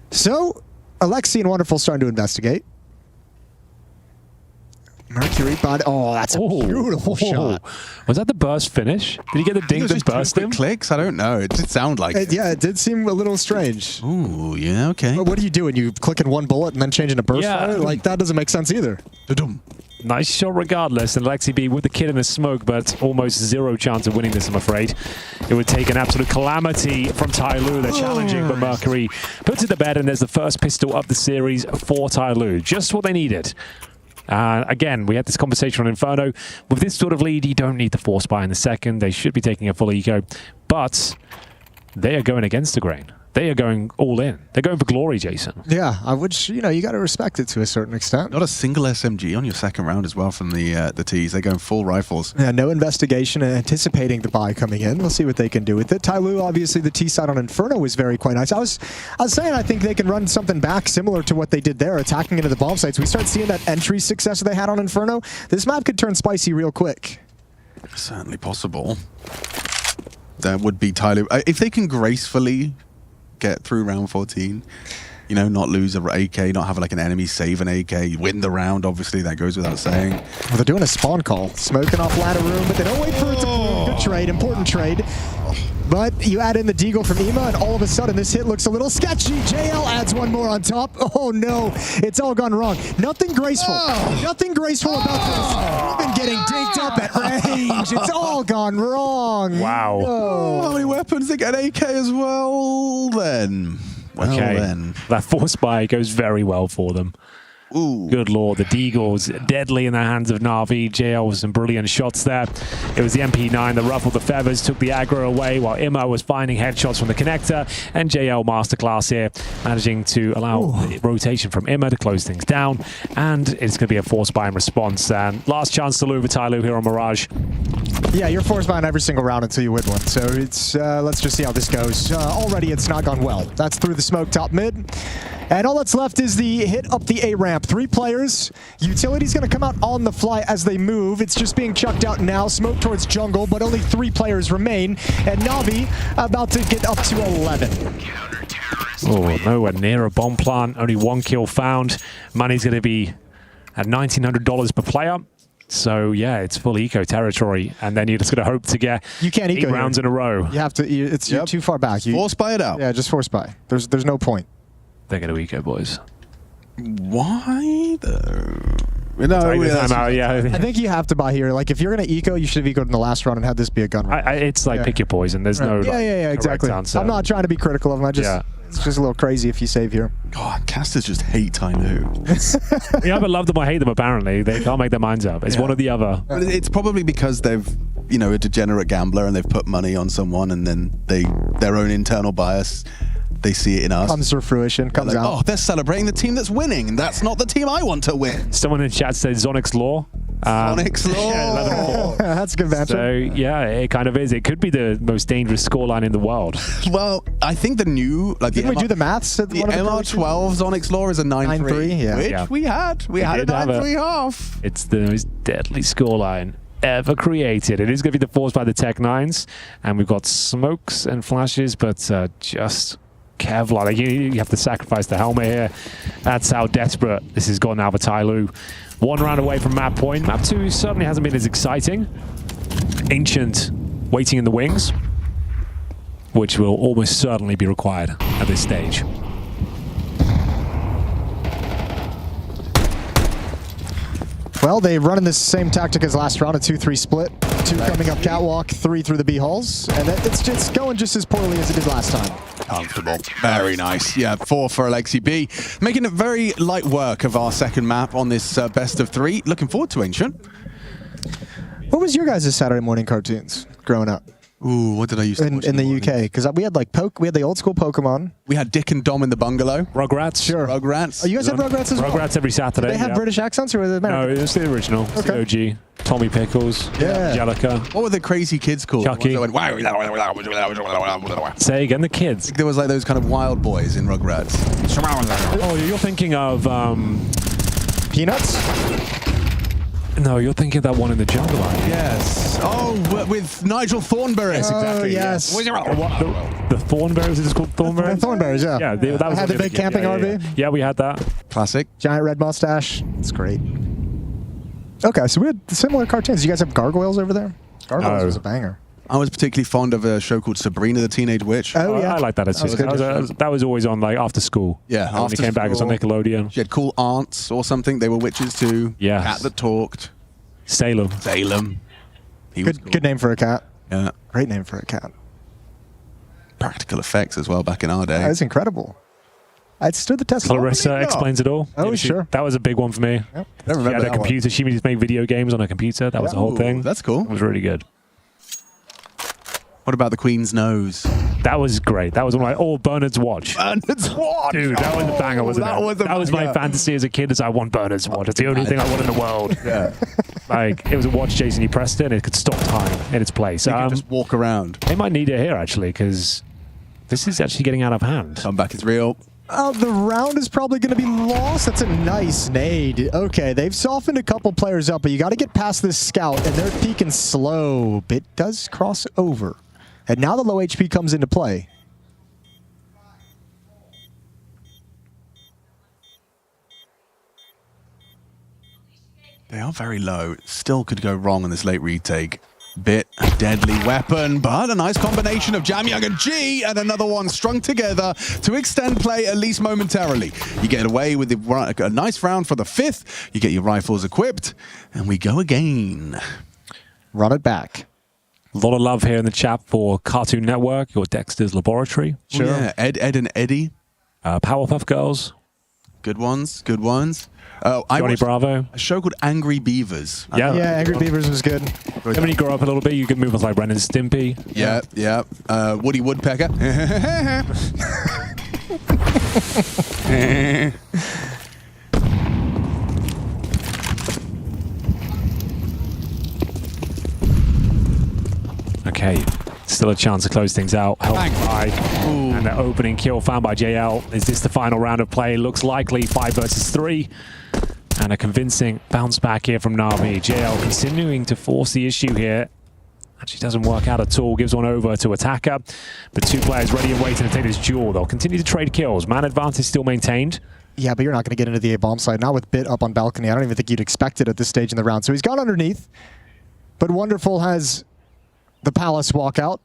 So, Alexi and Wonderful starting to investigate. Mercury body. Oh, that's a beautiful shot. Was that the burst finish? Did he get the ding that burst him? Clicks? I don't know. It did sound like it. Yeah, it did seem a little strange. Ooh, yeah, okay. But what are you doing? You clicking one bullet and then changing to burst fire? Like, that doesn't make sense either. Nice shot regardless, and Alexi B with the kid in the smoke, but almost zero chance of winning this, I'm afraid. It would take an absolute calamity from Tai Lu. They're challenging, but Mercury puts it to bed, and there's the first pistol of the series for Tai Lu. Just what they needed. Again, we had this conversation on Inferno. With this sort of lead, you don't need the force buy in the second. They should be taking a full eco, but they are going against the grain. They are going all in. They're going for glory, Jason. Yeah, which, you know, you got to respect it to a certain extent. Not a single SMG on your second round as well from the T's. They're going full rifles. Yeah, no investigation, anticipating the buy coming in. We'll see what they can do with it. Tai Lu, obviously, the T side on Inferno was very quite nice. I was saying I think they can run something back similar to what they did there, attacking into the bomb sites. We start seeing that entry success they had on Inferno. This map could turn spicy real quick. Certainly possible. That would be Tai Lu. If they can gracefully get through round 14, you know, not lose a AK, not have like an enemy save an AK, win the round, obviously, that goes without saying. Well, they're doing a spawn call, smoking off ladder room, but they don't wait for it to good trade, important trade. But you add in the deagle from Ema, and all of a sudden this hit looks a little sketchy. JL adds one more on top. Oh no, it's all gone wrong. Nothing graceful. Nothing graceful about this. Even getting dinked up at range. It's all gone wrong. Wow. Oh, how many weapons? They get AK as well then. Well Okay. then. That force buy goes very well for them. Ooh. Good lord, the Deagles deadly in the hands of Na'Vi. JL with some brilliant shots there. It was the MP9 that ruffled the feathers, took the aggro away, while Immo was finding headshots from the connector, and JL masterclass here, managing to allow rotation from Immo to close things down, and it's going to be a force buy in response. And last chance to lure Tyloo here on Mirage. Yeah, you're force buying every single round until you win one. So it's let's just see how this goes. Already it's not gone well. That's through the smoke top mid. And all that's left is the hit up the A ramp. 3 players. Utility's going to come out on the fly as they move. It's just being chucked out now. Smoke towards jungle, but only 3 players remain. And Na'Vi about to get up to 11. Oh, nowhere near a bomb plant. Only 1 kill found. Money's going to be at $1,900 per player. So yeah, it's full eco territory, and then you're just going to hope to get you can't 8 rounds in a row. You have to. You're too far back. Force buy it out. Yeah, just force buy. There's no point. They're going to eco, boys. Why though? I think you have to buy here. Like, if you're going to eco, you should have ecoed in the last round and had this be a gun run. It's like pick your poison. There's no exactly. answer. I'm not trying to be critical of him. It's just a little crazy if you save here. God, casters just hate Tyloo. You either love them or hate them, apparently. They can't make their minds up. It's one or the other. But it's probably because they've, a degenerate gambler and they've put money on someone, and then their own internal bias, they see it in us. Comes to fruition, comes out. Oh, they're celebrating the team that's winning, and that's not the team I want to win. Someone in chat said Zonix Law. Zonix Law. Yeah, 11-4. That's a good banter. So, yeah, it kind of is. It could be the most dangerous scoreline in the world. Well, I think the new... Didn't we do the maths? At the MR12 Zonix Law is a 9-3. 9-3, Which we had. We had a 9-3 half. It's the most deadly scoreline ever created. It is going to be the force by the Tech 9s, and we've got smokes and flashes, but just... Kevlar, like you have to sacrifice the helmet here. That's how desperate this has gone now for Tyloo. 1 round away from map point. Map 2 certainly hasn't been as exciting. Ancient waiting in the wings, which will almost certainly be required at this stage. Well, they've run in the same tactic as last round, a 2-3 split. 2 coming up catwalk, 3 through the B halls, and it's just going just as poorly as it did last time. Comfortable. Very nice. Yeah, 4 for Alexi B. Making it very light work of our second map on this best of 3. Looking forward to Ancient. What was your guys' Saturday morning cartoons growing up? Ooh, what did I used to watch in the UK? Because we had we had the old school Pokemon. We had Dick and Dom in the bungalow. Rugrats. Sure. Rugrats. Oh, you guys had Rugrats as well? Rugrats every Saturday. Did they have British accents or was it American? No, it was the original. It's the OG. Tommy Pickles. Yeah. Angelica. What were the crazy kids called? Chucky. Went, Say again, the kids. There was like those kind of wild boys in Rugrats. Oh, you're thinking of... Peanuts? No, you're thinking of that one in the jungle, aren't you? Yes. Oh, with Nigel Thornberry. Yes, exactly. Yes. The Thornberries, is it called Thornberries? Thornberries, yeah. Yeah, that was had the big camping RV. Yeah, we had that. Classic. Giant red mustache. It's great. Okay, so we had similar cartoons. You guys have Gargoyles over there? Gargoyles was a banger. I was particularly fond of a show called Sabrina the Teenage Witch. Oh, yeah. I like that. That was always on like after school. Yeah, when it came back, it was on Nickelodeon. She had cool aunts or something. They were witches too. Yes. Cat that talked. Salem. He was cool. Good name for a cat. Yeah. Great name for a cat. Practical effects as well back in our day. That's incredible. It stood the test. Clarissa explains it all. Oh, sure. That was a big one for me. Yep. I remember She had a that computer. She used to make video games on a computer. That was the whole thing. That's cool. It was really good. What about the Queen's Nose? That was great. That was one of my... Oh, Bernard's Watch. Bernard's Watch! Dude, that was a banger, wasn't it? That was my banger. fantasy as a kid, is I want Bernard's Watch. It's the only thing I want in the world. Yeah. Like, it was a watch, Jason. You pressed it and it could stop time in its place. You could just walk around. They might need it here, actually, because this is actually getting out of hand. Comeback is real. The round is probably going to be lost. That's a nice nade. Okay, they've softened a couple players up, but you got to get past this scout, and they're peeking slow. Bit does cross over. And now the low HP comes into play. They are very low. Still could go wrong on this late retake. Bit deadly weapon, but a nice combination of Jamyang and G, and another one strung together to extend play at least momentarily. You get away with a nice round for the 5th, you get your rifles equipped, and we go again. Run it back. A lot of love here in the chat for Cartoon Network, your Dexter's Laboratory. Sure. Yeah, Ed and Eddie. Powerpuff Girls. Good ones, good ones. Johnny Bravo. A show called Angry Beavers. Yeah, Angry Beavers was good. And when you grow up a little bit, you can move on like Ren and Stimpy. Yeah. Woody Woodpecker. Okay, still a chance to close things out. Help by and the opening kill found by JL. Is this the final round of play? Looks likely 5 versus 3. And a convincing bounce back here from Na'Vi. JL continuing to force the issue here. Actually doesn't work out at all. Gives one over to Attacker. But 2 players ready and waiting to take this duel. They'll continue to trade kills. Man advantage still maintained. Yeah, but you're not going to get into the A-bomb side. Not with Bit up on balcony. I don't even think you'd expect it at this stage in the round. So he's gone underneath. But Wonderful has the Palace walkout.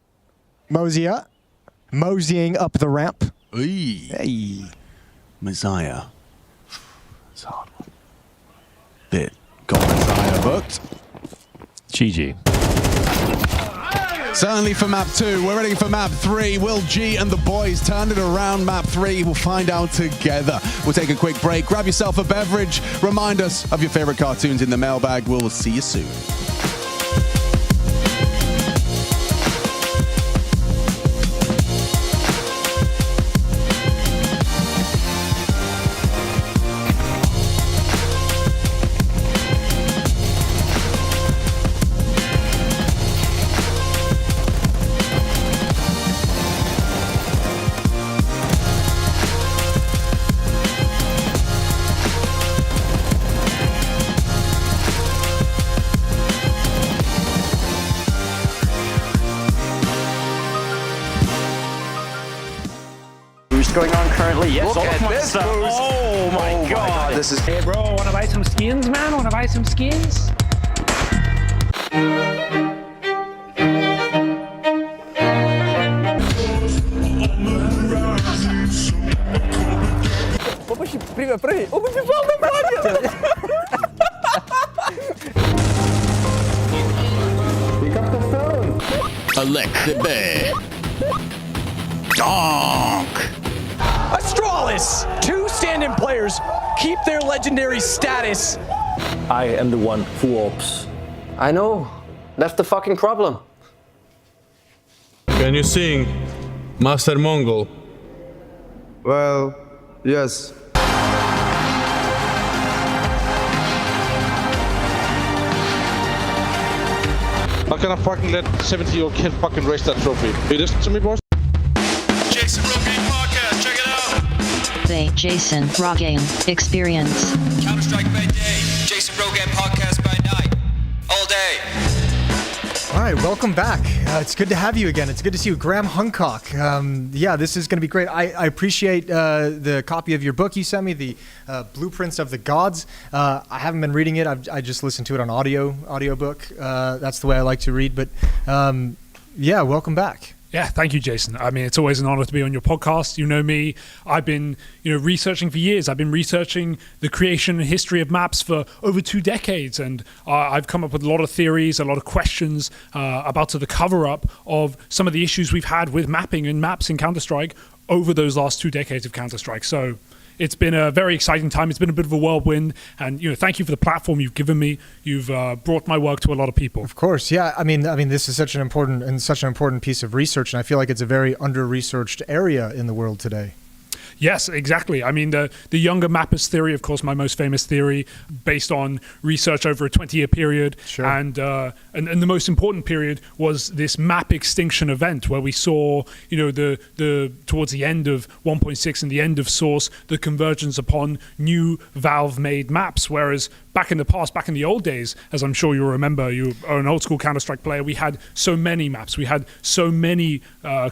Moseying up the ramp. Hey. Messiah. It's a hard one. Bit. Got Messiah booked. GG. Certainly for map 2. We're ready for map 3. Will G and the boys turn it around map 3? We'll find out together. We'll take a quick break. Grab yourself a beverage. Remind us of your favorite cartoons in the mailbag. We'll see you soon. Going on currently. Yes, Look at this boost. Oh my god. This is. Hey, bro, wanna buy some skins, man? Wanna buy some skins? Привет, прыгай. Он убежал на браке. Elect Bear. Donk. Astralis! 2 stand-in players keep their legendary status. I am the one who ops. I know. That's the fucking problem. Can you sing Master Mongol? Well, yes. How can I fucking let 70-year-old kid fucking race that trophy? You listen to me, boys? Jason Rogaine podcast, check it out. The Jason Rogaine Experience. Counter-Strike by day, Jason Rogaine podcast by night. All day. All right, welcome back. It's good to have you again. It's good to see you. Graham Hancock. Yeah, this is going to be great. I appreciate the copy of your book you sent me, the Blueprints of the Gods. I haven't been reading it. I just listened to it on audiobook. That's the way I like to read. But yeah, welcome back. Yeah, thank you, Jason. I mean, it's always an honor to be on your podcast. You know me. I've been, researching for years. I've been researching the creation and history of maps for over 2 decades, and I've come up with a lot of theories, a lot of questions about the cover-up of some of the issues we've had with mapping and maps in Counter-Strike over those last 2 decades of Counter-Strike. So it's been a very exciting time. It's been a bit of a whirlwind, and thank you for the platform you've given me. You've brought my work to a lot of people. Of course, yeah. I mean, this is such an important piece of research, and I feel like it's a very under-researched area in the world today. Yes, exactly. I mean, the younger mappers theory, of course, my most famous theory, based on research over a 20-year period. Sure. And the most important period was this map extinction event where we saw, the towards the end of 1.6 and the end of Source, the convergence upon new Valve-made maps, whereas back in the past, back in the old days, as I'm sure you'll remember, you are an old school Counter-Strike player, we had so many maps. We had so many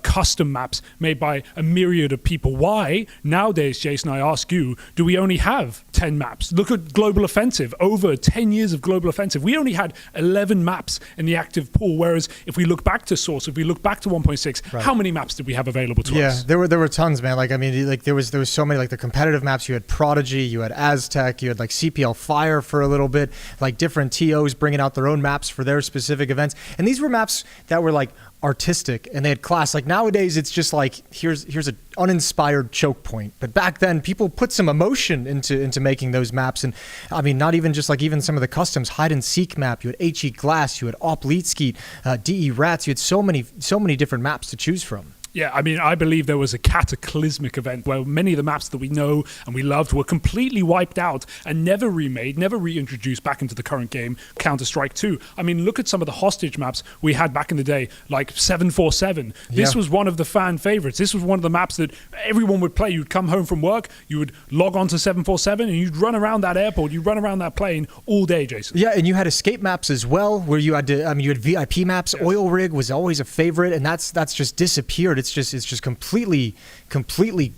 custom maps made by a myriad of people. Why, nowadays, Jason, I ask you, do we only have 10 maps? Look at Global Offensive. Over 10 years of Global Offensive, we only had 11 maps in the active pool, whereas if we look back to Source, if we look back to 1.6, how many maps did we have available to us? Yeah, there were tons, man. Like, I mean, like there was so many, like the competitive maps. You had Prodigy, you had Aztec, you had like CPL Fire for a little bit, like different TOs bringing out their own maps for their specific events. And these were maps that were like artistic and they had class. Like nowadays it's just like here's an uninspired choke point, but back then people put some emotion into making those maps. And I mean, not even just like even some of the customs, hide and seek map, you had HE Glass, you had Op Leetskeet, DE Rats, you had so many different maps to choose from. Yeah, I mean, I believe there was a cataclysmic event where many of the maps that we know and we loved were completely wiped out and never remade, never reintroduced back into the current game, Counter-Strike 2. I mean, look at some of the hostage maps we had back in the day, like 747. This was one of the fan favorites. This was one of the maps that everyone would play. You'd come home from work, you would log on to 747 and you'd run around that airport, you'd run around that plane all day, Jason. Yeah, and you had escape maps as well, where you had to, I mean, you had VIP maps. Yes. Oil Rig was always a favorite, and that's just disappeared. It's just completely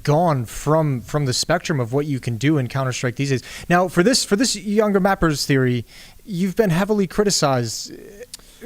gone from the spectrum of what you can do in Counter-Strike these days. Now, for this younger mappers theory, you've been heavily criticized.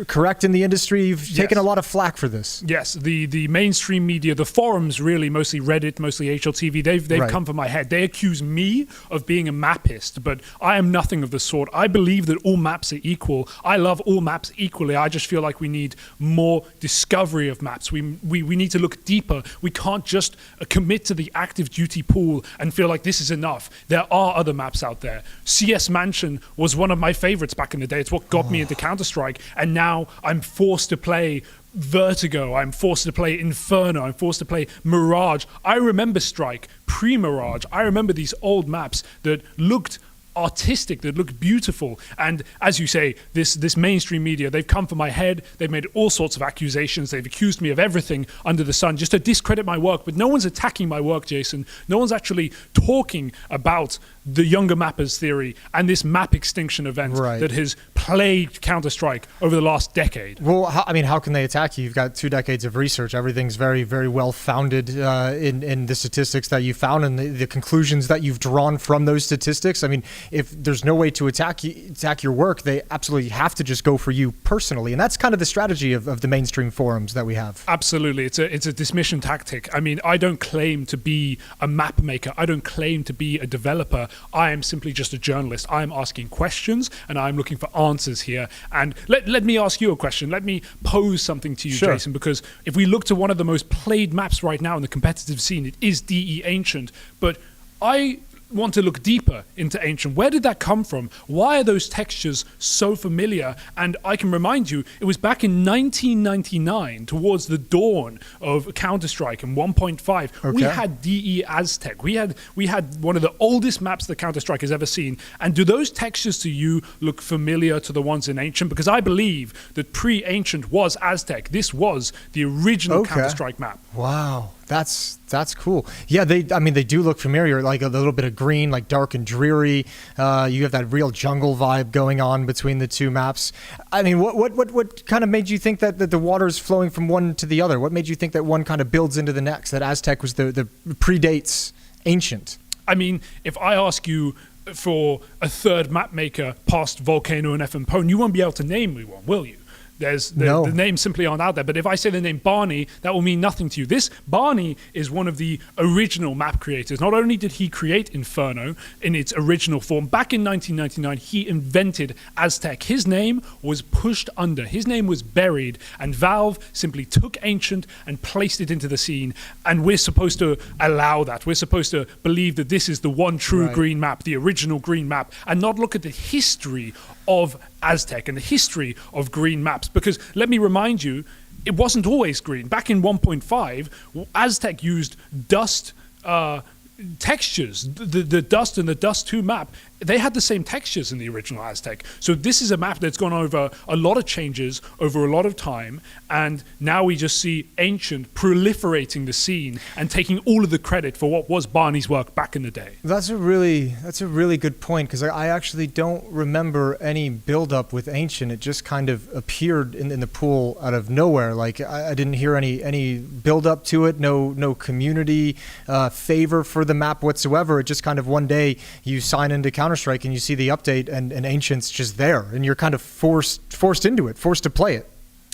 Correct, in the industry, you've taken a lot of flack for this. Yes, the mainstream media, the forums, really, mostly Reddit, mostly HLTV, they've come for my head. They accuse me of being a mapist, but I am nothing of the sort. I believe that all maps are equal. I love all maps equally. I just feel like we need more discovery of maps. We need to look deeper. We can't just commit to the active duty pool and feel like this is enough. There are other maps out there. CS Mansion was one of my favorites back in the day. It's what got me into Counter-Strike, and now I'm forced to play Vertigo, I'm forced to play Inferno, I'm forced to play Mirage. I remember Strike, pre-Mirage. I remember these old maps that looked artistic, that looked beautiful. And as you say, this mainstream media, they've come for my head. They've made all sorts of accusations. They've accused me of everything under the sun just to discredit my work. But no one's attacking my work, Jason. No one's actually talking about the younger mappers theory and this map extinction event that has plagued Counter-Strike over the last decade. Well, how can they attack you? You've got 2 decades of research. Everything's very, very well founded in the statistics that you found and the conclusions that you've drawn from those statistics. I mean, if there's no way to attack your work, they absolutely have to just go for you personally. And that's kind of the strategy of the mainstream forums that we have. Absolutely. It's a dismission tactic. I mean, I don't claim to be a map maker. I don't claim to be a developer. I am simply just a journalist. I am asking questions and I'm looking for answers here. And let me ask you a question. Let me pose something to you, Jason, because if we look to one of the most played maps right now in the competitive scene, it is DE Ancient. But I want to look deeper into Ancient. Where did that come from? Why are those textures so familiar? And I can remind you, it was back in 1999, towards the dawn of Counter-Strike and 1.5. We had DE Aztec. We had one of the oldest maps that Counter-Strike has ever seen. And do those textures to you look familiar to the ones in Ancient? Because I believe that pre-Ancient was Aztec. This was the original Counter-Strike map. Wow. That's cool. Yeah, they do look familiar, like a little bit of green, like dark and dreary. You have that real jungle vibe going on between the 2 maps. I mean, what kind of made you think that the water is flowing from one to the other? What made you think that one kind of builds into the next, that Aztec was the predates Ancient? I mean, if I ask you for a third map maker past Volcano and FM Pone, you won't be able to name me one, will you? The names simply aren't out there. But if I say the name Barney, that will mean nothing to you. This Barney is one of the original map creators. Not only did he create Inferno in its original form, back in 1999, he invented Aztec. His name was pushed under. His name was buried. And Valve simply took Ancient and placed it into the scene. And we're supposed to allow that. We're supposed to believe that this is the one true green map, the original green map, and not look at the history of Aztec and the history of green maps. Because let me remind you, it wasn't always green. Back in 1.5, Aztec used dust textures. The Dust and the Dust 2 map they had the same textures in the original Aztec. So this is a map that's gone over a lot of changes over a lot of time, and now we just see Ancient proliferating the scene and taking all of the credit for what was Barney's work back in the day. That's a really good point, because I actually don't remember any build-up with Ancient. It just kind of appeared in the pool out of nowhere. Like I didn't hear any build-up to it, no community favor for the map whatsoever. It just kind of one day you sign into Counter-Strike and you see the update and Ancient's just there, and you're kind of forced into it, forced to play it.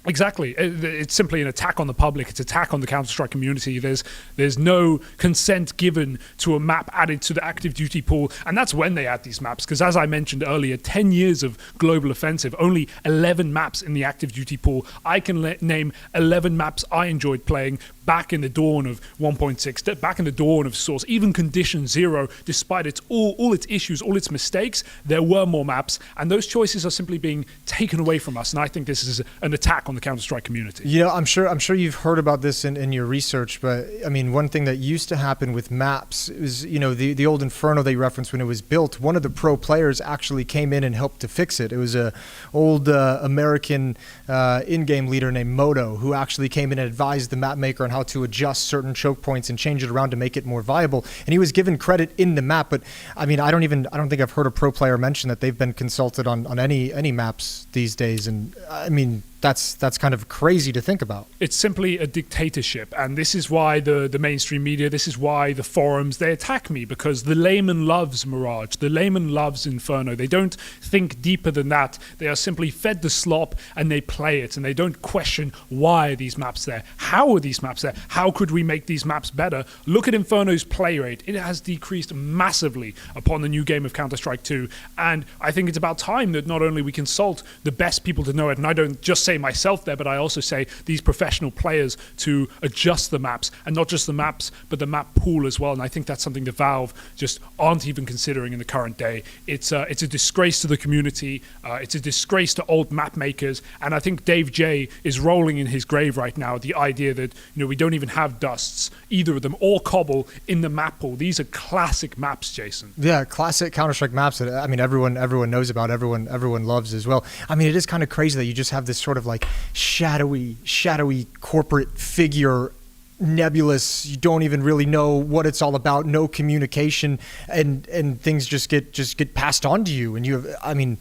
Exactly. It's simply an attack on the public. It's an attack on the Counter-Strike community. There's no consent given to a map added to the active duty pool. And that's when they add these maps. Because as I mentioned earlier, 10 years of global offensive, only 11 maps in the active duty pool. I can name 11 maps I enjoyed playing back in the dawn of 1.6, back in the dawn of Source, even Condition Zero, despite all its issues, all its mistakes, there were more maps. And those choices are simply being taken away from us. And I think this is an attack on the Counter-Strike community. You know, I'm sure you've heard about this in your research, but I mean, one thing that used to happen with maps is, you know, the old Inferno they referenced when it was built, one of the pro players actually came in and helped to fix it. It was a old American in-game leader named Moto, who actually came in and advised the map maker on how to adjust certain choke points and change it around to make it more viable. And he was given credit in the map, but I mean, I don't think I've heard a pro player mention that they've been consulted on any maps these days. And I mean, that's kind of crazy to think about. It's simply a dictatorship, and this is why the mainstream media, this is why the forums, they attack me, because the layman loves Mirage, the layman loves Inferno. They don't think deeper than that. They are simply fed the slop and they play it, and they don't question why are these maps there, how are these maps there, how could we make these maps better. Look at Inferno's play rate. It has decreased massively upon the new game of Counter-Strike 2, and I think it's about time that not only we consult the best people to know it, and I don't just say myself there, but I also say these professional players to adjust the maps, and not just the maps, but the map pool as well. And I think that's something that Valve just aren't even considering in the current day. It's a disgrace to the community. It's a disgrace to old map makers. And I think Dave J is rolling in his grave right now. The idea that, you know, we don't even have Dusts, either of them, or Cobble in the map pool. These are classic maps, Jason. Yeah, classic Counter-Strike maps that I mean everyone knows about, everyone loves as well. I mean, it is kind of crazy that you just have this sort of like shadowy corporate figure, nebulous. You don't even really know what it's all about. No communication, and things just get passed on to you. And you have, I mean,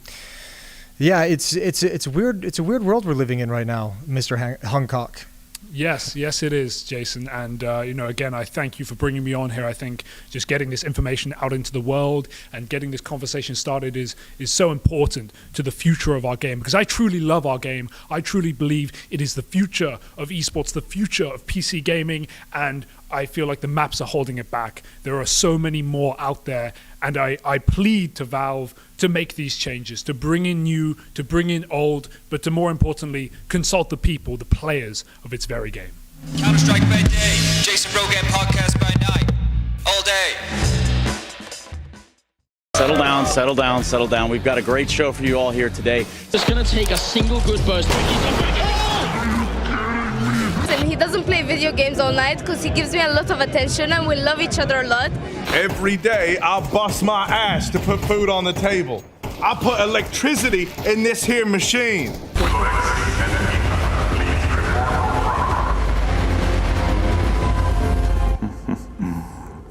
yeah, it's weird. It's a weird world we're living in right now, Mr. Hancock. Yes, it is, Jason. And, you know, again, I thank you for bringing me on here. I think just getting this information out into the world and getting this conversation started is so important to the future of our game, because I truly love our game. I truly believe it is the future of esports, the future of PC gaming, and I feel like the maps are holding it back. There are so many more out there, and I plead to Valve to make these changes, to bring in new, to bring in old, but to more importantly, consult the people, the players of its very game. Counter-Strike by day, Jason Rogan podcast by night, all day. Settle down. We've got a great show for you all here today. Just gonna take a single good burst. And he doesn't play video games all night because he gives me a lot of attention and we love each other a lot. Every day I bust my ass to put food on the table. I put electricity in this here machine.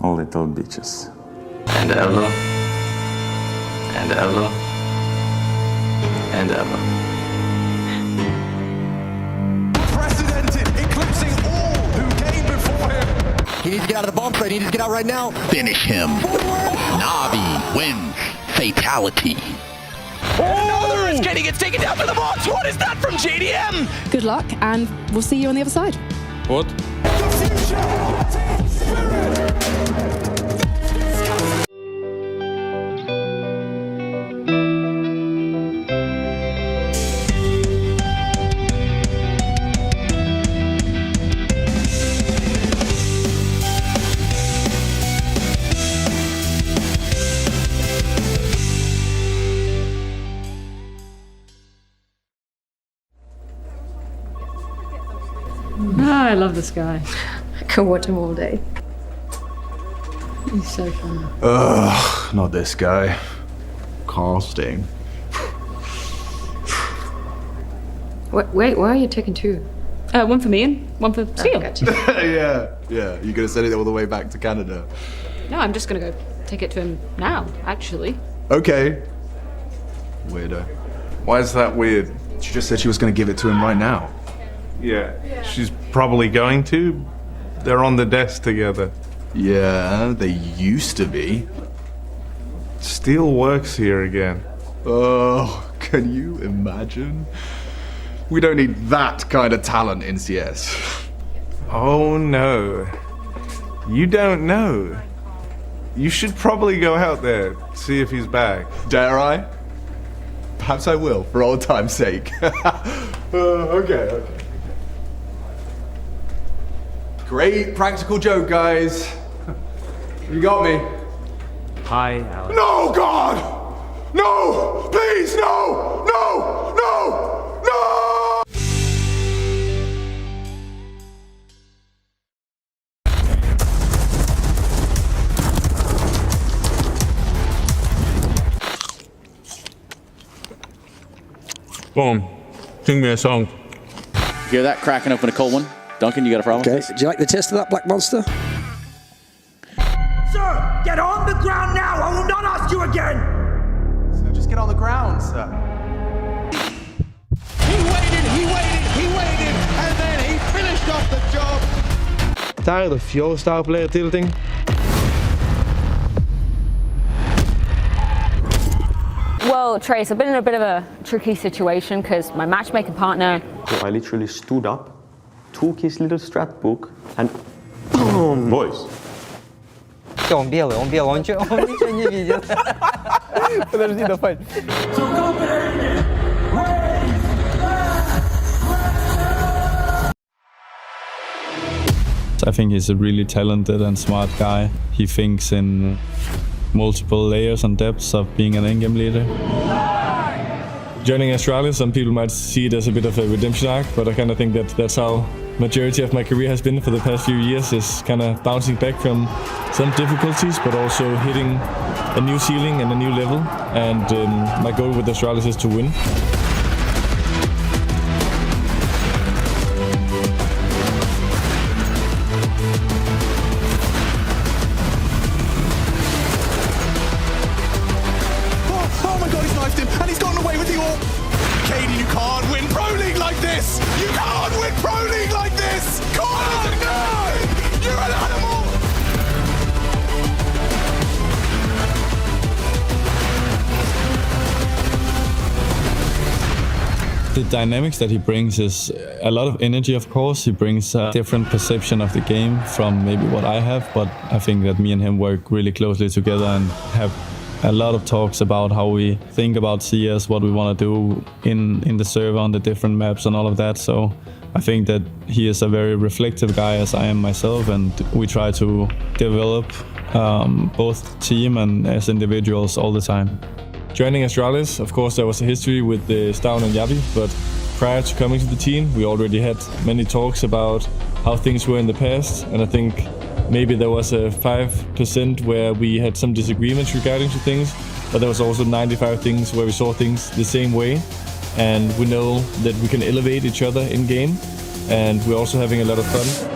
All little bitches. And ever. And ever. And ever. He needs to get out of the bomb threat. He needs to get out right now. Finish him. Navi wins. Fatality. Another is getting it taken down for the box. What is that from JDM? Good luck, and we'll see you on the other side. What? I love this guy. I could watch him all day. He's so funny. Ugh, not this guy. casting. Wait, why are you taking two? One for me and one for Steele. Yeah. You're gonna send it all the way back to Canada. No, I'm just gonna go take it to him now, actually. Okay. Weirdo. Why is that weird? She just said she was gonna give it to him right now. Yeah, she's probably going to. They're on the desk together. Yeah, they used to be. Steele works here again. Oh, can you imagine? We don't need that kind of talent in CS. Oh no. You don't know. You should probably go out there, see if he's back. Dare I? Perhaps I will, for old time's sake. Okay. Great practical joke, guys. You got me. Hi, Alex. No, God! No! Please, no! No! No! No! Boom. Sing me a song. Hear that? Cracking open a cold one. Duncan, you got a problem? Okay, do you like the taste of that black monster? Sir, get on the ground now! I will not ask you again! So just get on the ground, sir. He waited, and then he finished off the job! Tired of your star player tilting? Well, Trace, I've been in a bit of a tricky situation because my matchmaking partner... So I literally stood up, took his little strat book, and boom! Boys. Он белый, он ничего не видит. Подожди, давай. I think he's a really talented and smart guy. He thinks in multiple layers and depths of being an in-game leader. Joining Astralis, some people might see it as a bit of a redemption arc, but I kind of think that that's how majority of my career has been for the past few years, is kind of bouncing back from some difficulties, but also hitting a new ceiling and a new level. And my goal with Astralis is to win. Oh my god, he's knifed him, and he's gotten away with the orb! Katie, you can't win Pro League like this! You can't win Pro League like this! Come on! No! You're an animal! The dynamics that he brings is a lot of energy, of course. He brings a different perception of the game from maybe what I have, but I think that me and him work really closely together and have a lot of talks about how we think about CS, what we want to do in the server on the different maps and all of that. So I think that he is a very reflective guy, as I am myself, and we try to develop both team and as individuals all the time. Joining Astralis, of course, there was a history with Stavn and Yabi, but prior to coming to the team, we already had many talks about how things were in the past, and I think maybe there was a 5% where we had some disagreements regarding to things, but there was also 95 things where we saw things the same way, and we know that we can elevate each other in game, and we're also having a lot of fun.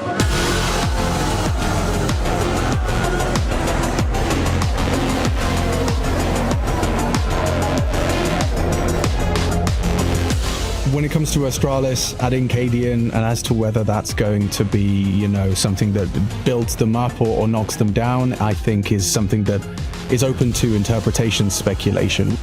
When it comes to Astralis, adding Cadian, and as to whether that's going to be, you know, something that builds them up or knocks them down, I think is something that is open to interpretation, speculation.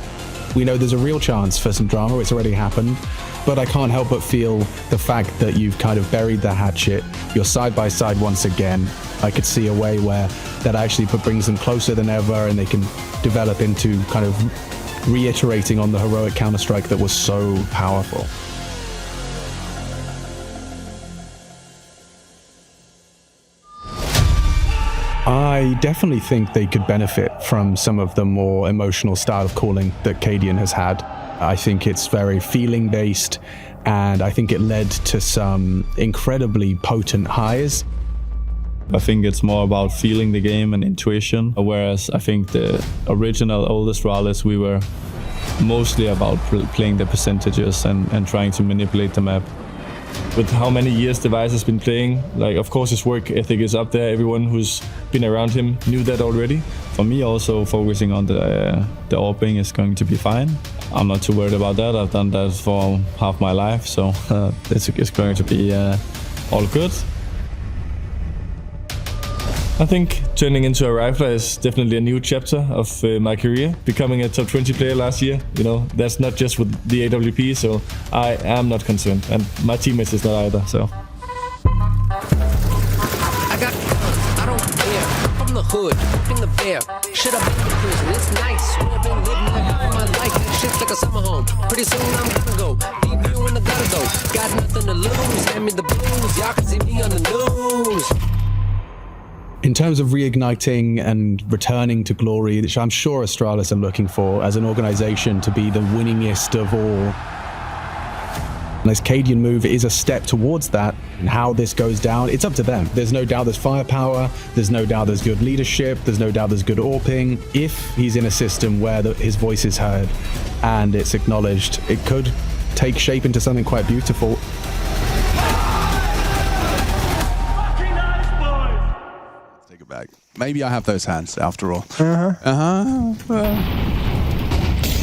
We know there's a real chance for some drama, it's already happened, but I can't help but feel the fact that you've kind of buried the hatchet, you're side by side once again. I could see a way where that actually brings them closer than ever, and they can develop into kind of reiterating on the heroic Counter-Strike that was so powerful. I definitely think they could benefit from some of the more emotional style of calling that Cadian has had. I think it's very feeling-based, and I think it led to some incredibly potent highs. I think it's more about feeling the game and intuition, whereas I think the original old Astralis, we were mostly about playing the percentages and trying to manipulate the map. With how many years Device has been playing, like, of course his work ethic is up there. Everyone who's been around him knew that already. For me, also focusing on the orbing is going to be fine. I'm not too worried about that. I've done that for half my life, so it's going to be all good. I think turning into a rifler is definitely a new chapter of my career. Becoming a top 20 player last year, you know, that's not just with the AWP, so I am not concerned, and my teammates is not either, so. I don't care. From the hood, in the bear. Shit, I've been in prison, it's nice. I've been living like half of my life. Shit's like a summer home. Pretty soon I'm gonna go. Deep blue in the gutter go. Got nothing to lose. Hand me the blues. Y'all can see me on the news. In terms of reigniting and returning to glory, which I'm sure Astralis are looking for as an organization to be the winningest of all. And this Cadian move is a step towards that, and how this goes down, it's up to them. There's no doubt there's firepower, there's no doubt there's good leadership, there's no doubt there's good AWPing. If he's in a system where his voice is heard and it's acknowledged, it could take shape into something quite beautiful. Take it back. Maybe I have those hands after all.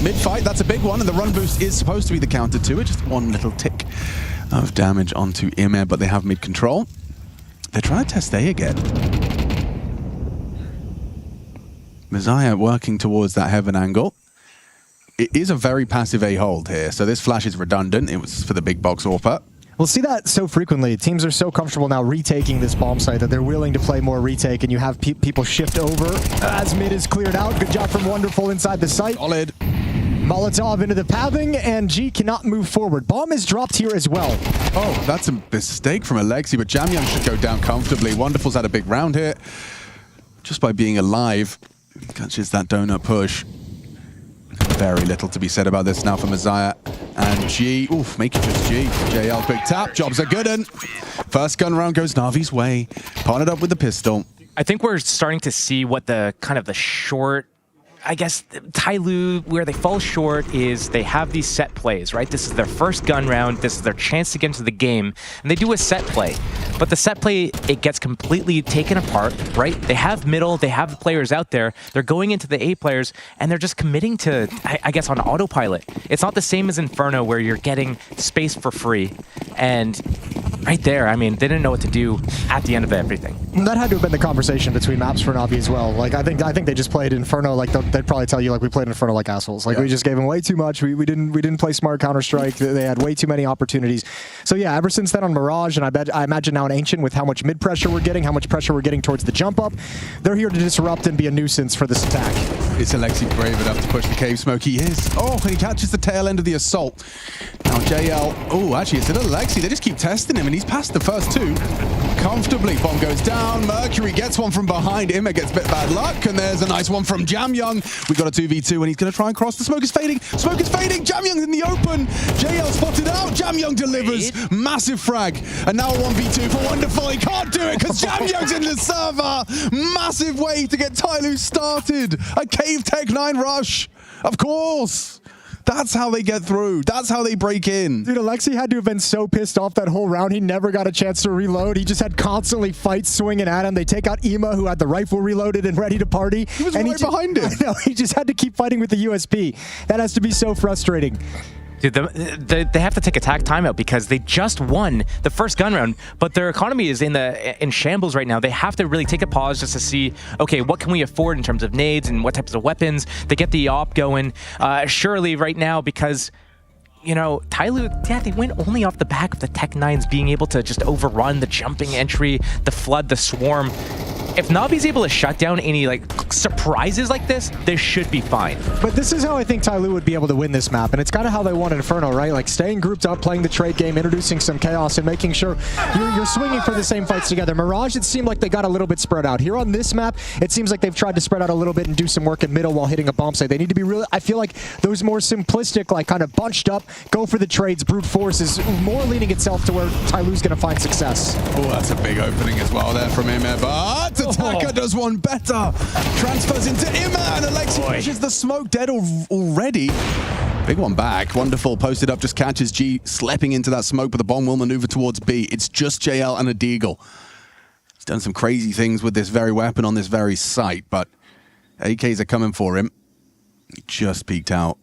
Mid-fight, that's a big one, and the run boost is supposed to be the counter to it. Just one little tick of damage onto Imer, but they have mid-control. They're trying to test A again. Messiah working towards that heaven angle. It is a very passive A hold here, so this flash is redundant. It was for the big box AWPer. We'll see that so frequently. Teams are so comfortable now retaking this bomb site that they're willing to play more retake, and you have people shift over as mid is cleared out. Good job from Wonderful inside the site. Solid. Molotov into the pathing, and G cannot move forward. Bomb is dropped here as well. Oh, that's a mistake from Alexi, but Jamyang should go down comfortably. Wonderful's had a big round here. Just by being alive, catches that donut push. Very little to be said about this now for Messiah. And G, oof, make it just G. JL, quick tap, jobs are good. And first gun round goes Na'Vi's way. Partnered up with the pistol. I think we're starting to see what the kind of the short, I guess, Tyloo, where they fall short is they have these set plays, right? This is their first gun round. This is their chance to get into the game. And they do a set play. But the set play, it gets completely taken apart, right? They have middle, they have players out there. They're going into the A players, and they're just committing to, I guess, on autopilot. It's not the same as Inferno, where you're getting space for free. And right there, I mean, they didn't know what to do at the end of everything. That had to have been the conversation between maps for Na'Vi as well. Like, I think they just played Inferno like they'd probably tell you, like, we played Inferno like assholes. Like, we just gave them way too much. We didn't play smart Counter-Strike. They had way too many opportunities. So yeah, ever since then on Mirage, and I imagine now in Ancient, with how much mid pressure we're getting, how much pressure we're getting towards the jump up, they're here to disrupt and be a nuisance for this attack. Is Alexi brave enough to push the cave smoke? He is. Oh, he catches the tail end of the assault. Now JL, oh, actually it's Alexi. They just keep testing him, and he's passed the first two comfortably. Bomb goes down. Mercury gets one from behind. Imer gets a bit bad luck, and there's a nice one from Jamyang. We got a 2v2, and he's going to try and cross. The smoke is fading. Smoke is fading. Jamyang's in the open. JL spotted out. Jamyang delivers. Massive frag. And now a 1v2 for Wonderful. He can't do it because Jamyang's in the server. Massive way to get Tyloo started. A Cave Tech 9 rush. Of course. That's how they get through. That's how they break in. Dude, Alexi had to have been so pissed off that whole round. He never got a chance to reload. He just had constantly fights swinging at him. They take out Ema, who had the rifle reloaded and ready to party. He was right behind him. I know, he just had to keep fighting with the USP. That has to be so frustrating. Dude, they have to take a timeout because they just won the first gun round, but their economy is in shambles right now. They have to really take a pause just to see, okay, what can we afford in terms of nades and what types of weapons? They get the op going. Surely right now, because, you know, Tyloo, yeah, they went only off the back of the Tech 9s being able to just overrun the jumping entry, the flood, the swarm. if Navi's able to shut down any like surprises like this should be fine. But this is how I think Tyloo would be able to win this map, and it's kind of how they won Inferno, right? Like staying grouped up, playing the trade game, introducing some chaos, and making sure you're swinging for the same fights together. Mirage, it seemed like they got a little bit spread out. Here on this map, it seems like they've tried to spread out a little bit and do some work in middle while hitting a bomb site. They need to be really, I feel like those more simplistic, like kind of bunched up, go for the trades, brute force is more leaning itself to where Tyloo's going to find success. Oh, that's a big opening as well there from Immer, but Attacker does one better. Transfers into Immer, and Alexi pushes the smoke dead already. Big one back. Wonderful. Posted up, just catches G, slipping into that smoke, but the bomb will maneuver towards B. It's just JL and a Deagle. He's done some crazy things with this very weapon on this very site, but AKs are coming for him. He just peeked out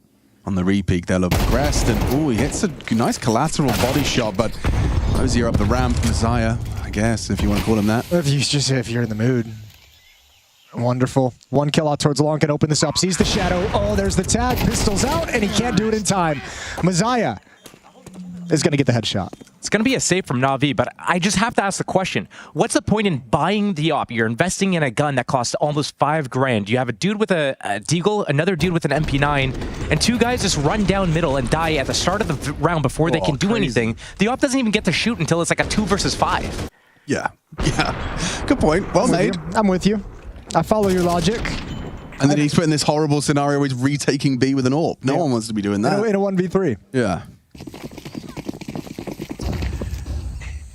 on the re-peek. They'll have progressed, and oh, he hits a nice collateral body shot, but Osier up the ramp. Messiah, I guess, if you want to call him that. If you're in the mood. Wonderful. One kill out towards long, can open this up, sees the shadow. Oh, there's the tag, pistols out, and he can't do it in time. Messiah is going to get the headshot. It's going to be a save from Na'Vi, but I just have to ask the question. What's the point in buying the op? You're investing in a gun that costs almost $5,000. You have a dude with a Deagle, another dude with an MP9, and two guys just run down middle and die at the start of the round before they can do anything. The op doesn't even get to shoot until it's like a 2 versus 5. Yeah. Good point. Well made. I'm with you. I follow your logic. And then he's put in this horrible scenario where he's retaking B with an AWP. No one wants to be doing that. In a 1v3. Yeah.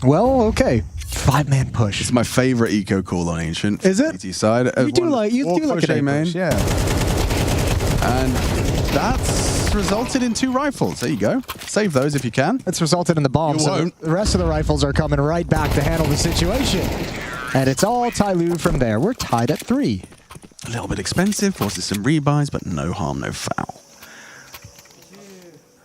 Well, okay. 5-man push. It's my favorite eco call on Ancient. Is it? CT side. You do like an A main. push, yeah. And that's resulted in 2 rifles. There you go. Save those if you can. It's resulted in the bomb. So the rest of the rifles are coming right back to handle the situation. And it's all Tyloo from there. We're tied at 3. A little bit expensive, forces some rebuys, but no harm, no foul.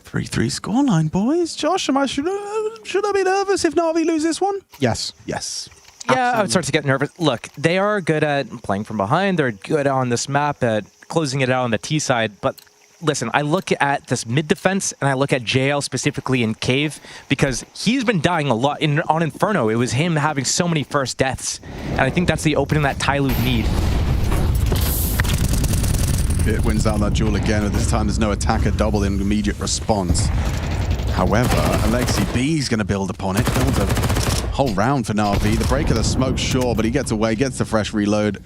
3-3 scoreline, boys. Josh, should I be nervous if Na'Vi lose this one? Yes. Yes. Yeah, absolutely. I would start to get nervous. Look, they are good at playing from behind. They're good on this map at closing it out on the T side. But listen, I look at this mid defense and I look at JL specifically in Cave because he's been dying a lot. On Inferno, it was him having so many first deaths. And I think that's the opening that Tyloo need. It wins out that duel again, but this time there's no attacker double in immediate response. However, Alexi B is going to build upon it. Builds a whole round for Na'Vi. The break of the smoke, sure, but he gets away, gets the fresh reload.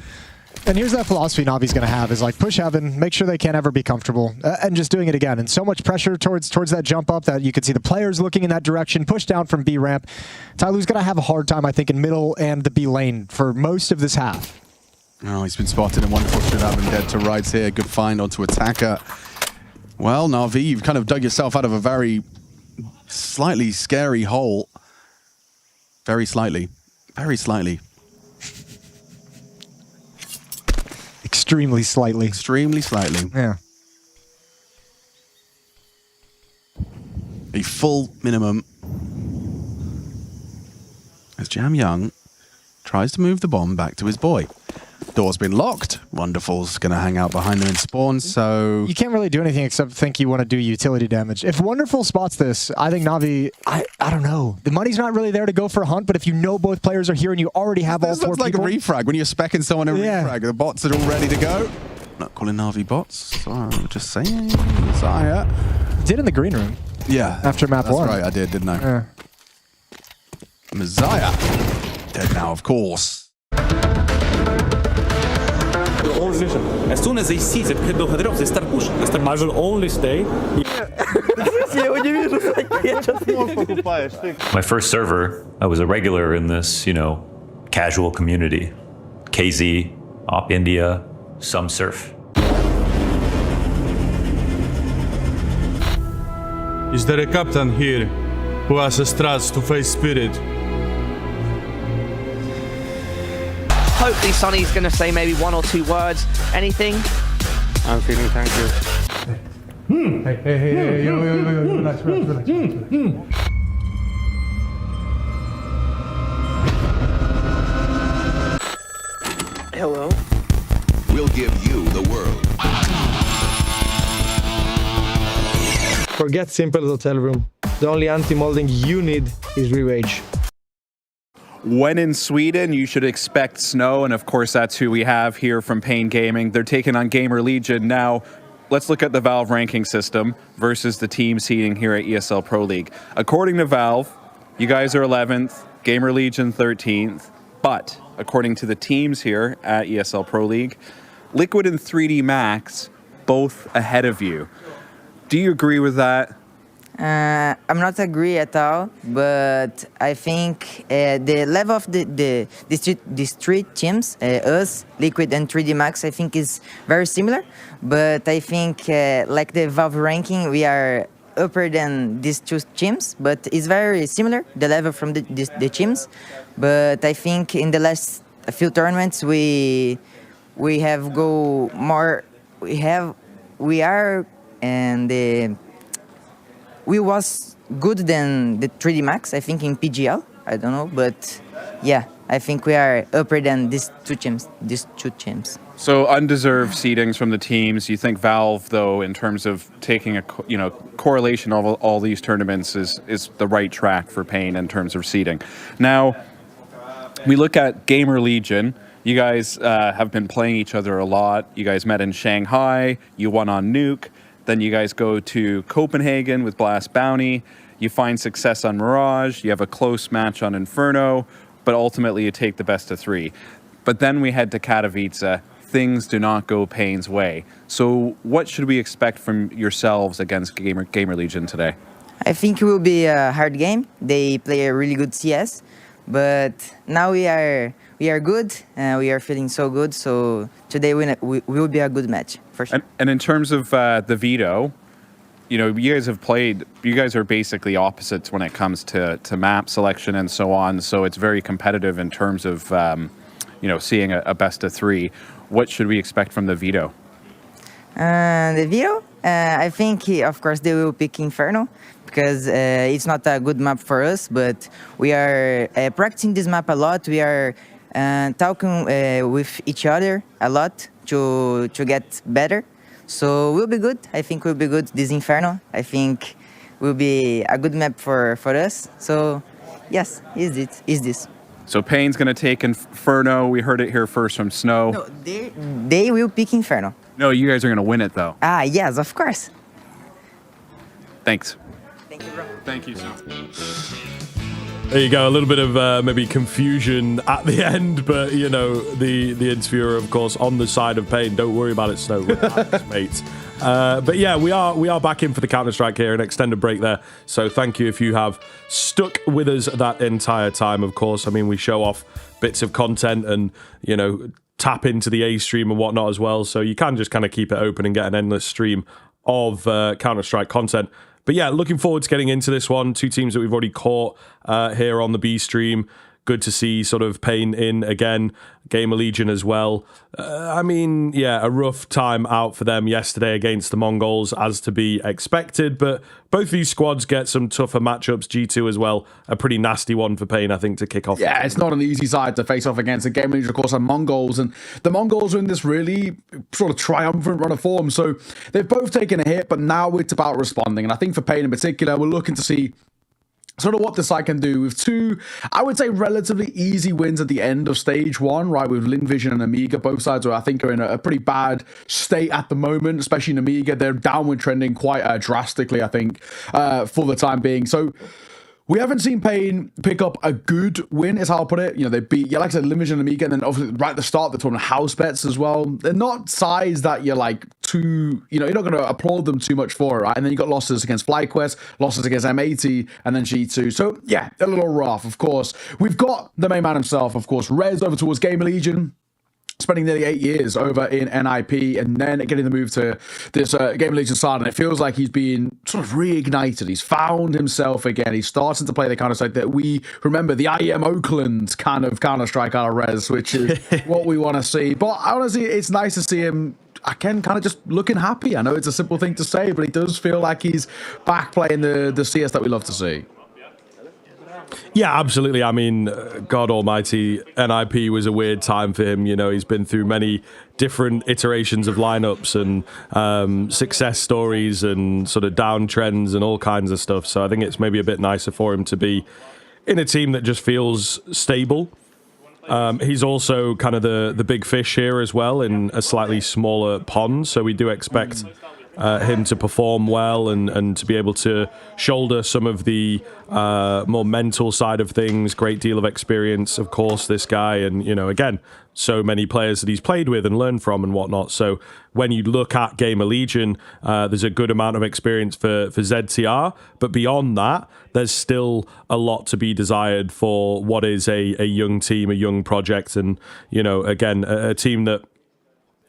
And here's that philosophy Na'Vi's going to have is like push heaven, make sure they can't ever be comfortable, and just doing it again. And so much pressure towards that jump up that you can see the players looking in that direction, push down from B ramp. Tyloo's going to have a hard time, I think, in middle and the B lane for most of this half. Oh, he's been spotted and Wonderful should have him dead to rights here. Good find onto attacker. Well, Na'Vi, you've kind of dug yourself out of a very slightly scary hole. Very slightly. Very slightly. Extremely slightly. Extremely slightly. Yeah. A full minimum. As Jam Young tries to move the bomb back to his boy. Door's been locked. Wonderful's going to hang out behind them in spawn, so... You can't really do anything except think you want to do utility damage. If Wonderful spots this, I think Na'Vi... I don't know. The money's not really there to go for a hunt, but if you know both players are here and you already have all 4 like people... a refrag. When you're speccing someone in refrag, the bots are all ready to go. Not calling Na'Vi bots, so I'm just saying. Messiah. Did in the green room. Yeah. After map 1. That's right, I did, didn't I? Yeah. Messiah. Dead now, of course. As soon as they see that kid will drop, they start pushing. I will only stay. My first server, I was a regular in this, casual community. KZ, Op India, some surf. Is there a captain here who has a strats to face spirit? Hopefully Sonny's going to say maybe 1 or 2 words. Anything? I'm feeling thank you. Hey, yo, relax. Hello. We'll give you the world. Forget simple hotel room. The only anti-molding you need is Revage. When in Sweden, you should expect snow, and of course that's who we have here from Pain Gaming. They're taking on Gamer Legion. Now, let's look at the Valve ranking system versus the team seeding here at ESL Pro League. According to Valve, you guys are 11th, Gamer Legion 13th, but according to the teams here at ESL Pro League, Liquid and 3D Max both ahead of you. Do you agree with that? I'm not agree at all, but I think the level of the street teams, us, Liquid and 3D Max, I think is very similar. But I think like the Valve ranking, we are upper than these two teams, but it's very similar, the level from the teams. But I think in the last few tournaments, we have go more, we are and we was good than the 3D Max, I think, in PGL. I don't know, but yeah, I think we are upper than these two teams. So undeserved seedings from the teams. You think Valve, though, in terms of taking a correlation of all these tournaments, is the right track for Pain in terms of seeding. Now, we look at Gamer Legion. You guys have been playing each other a lot. You guys met in Shanghai. You won on Nuke. Then you guys go to Copenhagen with Blast Bounty. You find success on Mirage. You have a close match on Inferno, but ultimately you take the best of 3. But then we head to Katowice. Things do not go Pain's way. So what should we expect from yourselves against Gamer Legion today? I think it will be a hard game. They play a really good CS, but now we are good. We are feeling so good. So today we will be a good match for sure. And in terms of the veto, you guys are basically opposites when it comes to map selection and so on. So it's very competitive in terms of seeing a best of 3. What should we expect from the veto? The veto, I think of course they will pick Inferno because it's not a good map for us. But we are practicing this map a lot. We are talking with each other a lot to get better. So we'll be good. I think we'll be good this Inferno. I think will be a good map for us. So yes, is this. So Pain's going to take Inferno. We heard it here first from Snow. No, they will pick Inferno. No, you guys are going to win it though. Yes, of course. Thanks. Thank you, bro. Thank you, Snow. There you go, a little bit of maybe confusion at the end, but the interviewer, of course, on the side of Pain. Don't worry about it, Snow, relax, mate. But yeah, we are back in for the Counter-Strike here, an extended break there. So thank you if you have stuck with us that entire time. Of course, I mean, we show off bits of content and tap into the A stream and whatnot as well. So you can just kind of keep it open and get an endless stream of Counter-Strike content. But yeah, looking forward to getting into this one. 2 teams that we've already caught here on the B stream. Good to see sort of Pain in again. Gamer Legion as well. I mean, yeah, a rough time out for them yesterday against the Mongols, as to be expected. But both these squads get some tougher matchups. G2 as well, a pretty nasty one for Pain, I think, to kick off. Yeah, it's not an easy side to face off against. The Gamer Legion, of course, are Mongols. And the Mongols are in this really sort of triumphant run of form. So they've both taken a hit, but now it's about responding. And I think for Pain in particular, we're looking to see sort of what this side can do with 2, I would say, relatively easy wins at the end of stage 1, right? With Linvision and Amiga, both sides I think are in a pretty bad state at the moment, especially in Amiga. They're downward trending quite drastically, I think, for the time being. So we haven't seen Pain pick up a good win, is how I'll put it. They beat, like I said, Linvision and Amiga, and then obviously right at the start of the tournament, house bets as well. They're not sides that you're like too, you're not going to applaud them too much for, right? And then you got losses against FlyQuest, losses against M80, and then G2. So yeah, a little rough, of course. We've got the main man himself, of course, Rez over towards Gamer Legion, spending nearly 8 years over in NIP and then getting the move to this Gamer Legion side, and it feels like he's been sort of reignited. He's found himself again. He's starting to play the Counter-Strike that we remember, the IEM Oakland kind of Counter-Strike out of Rez, which is what we want to see. But honestly, it's nice to see him again kind of just looking happy. I know it's a simple thing to say, but he does feel like he's back playing the CS that we love to see. Yeah, absolutely. I mean, God almighty, NIP was a weird time for him. He's been through many different iterations of lineups and success stories and sort of downtrends and all kinds of stuff. So I think it's maybe a bit nicer for him to be in a team that just feels stable. He's also kind of the big fish here as well in a slightly smaller pond, so we do expect him to perform well and to be able to shoulder some of the more mental side of things. Great deal of experience, of course, this guy, and again, so many players that he's played with and learned from and whatnot. So when you look at Gamer Legion, there's a good amount of experience for ZTR, but beyond that, there's still a lot to be desired for what is a young team, a young project, and again, a team that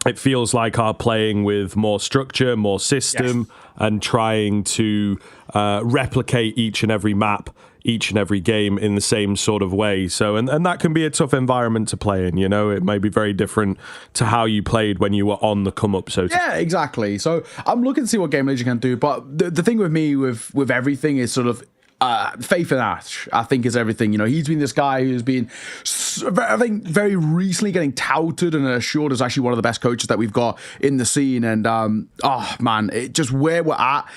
it feels like are playing with more structure, more system, and trying to replicate each and every map, each and every game in the same sort of way. So, and that can be a tough environment to play in. It may be very different to how you played when you were on the come up. So yeah, exactly. So I'm looking to see what Game Legion can do. But the thing with me with everything is sort of faith in Ash, I think, is everything. He's been this guy who's been, I think, very recently getting touted and assured as actually one of the best coaches that we've got in the scene. And oh man, just where we're at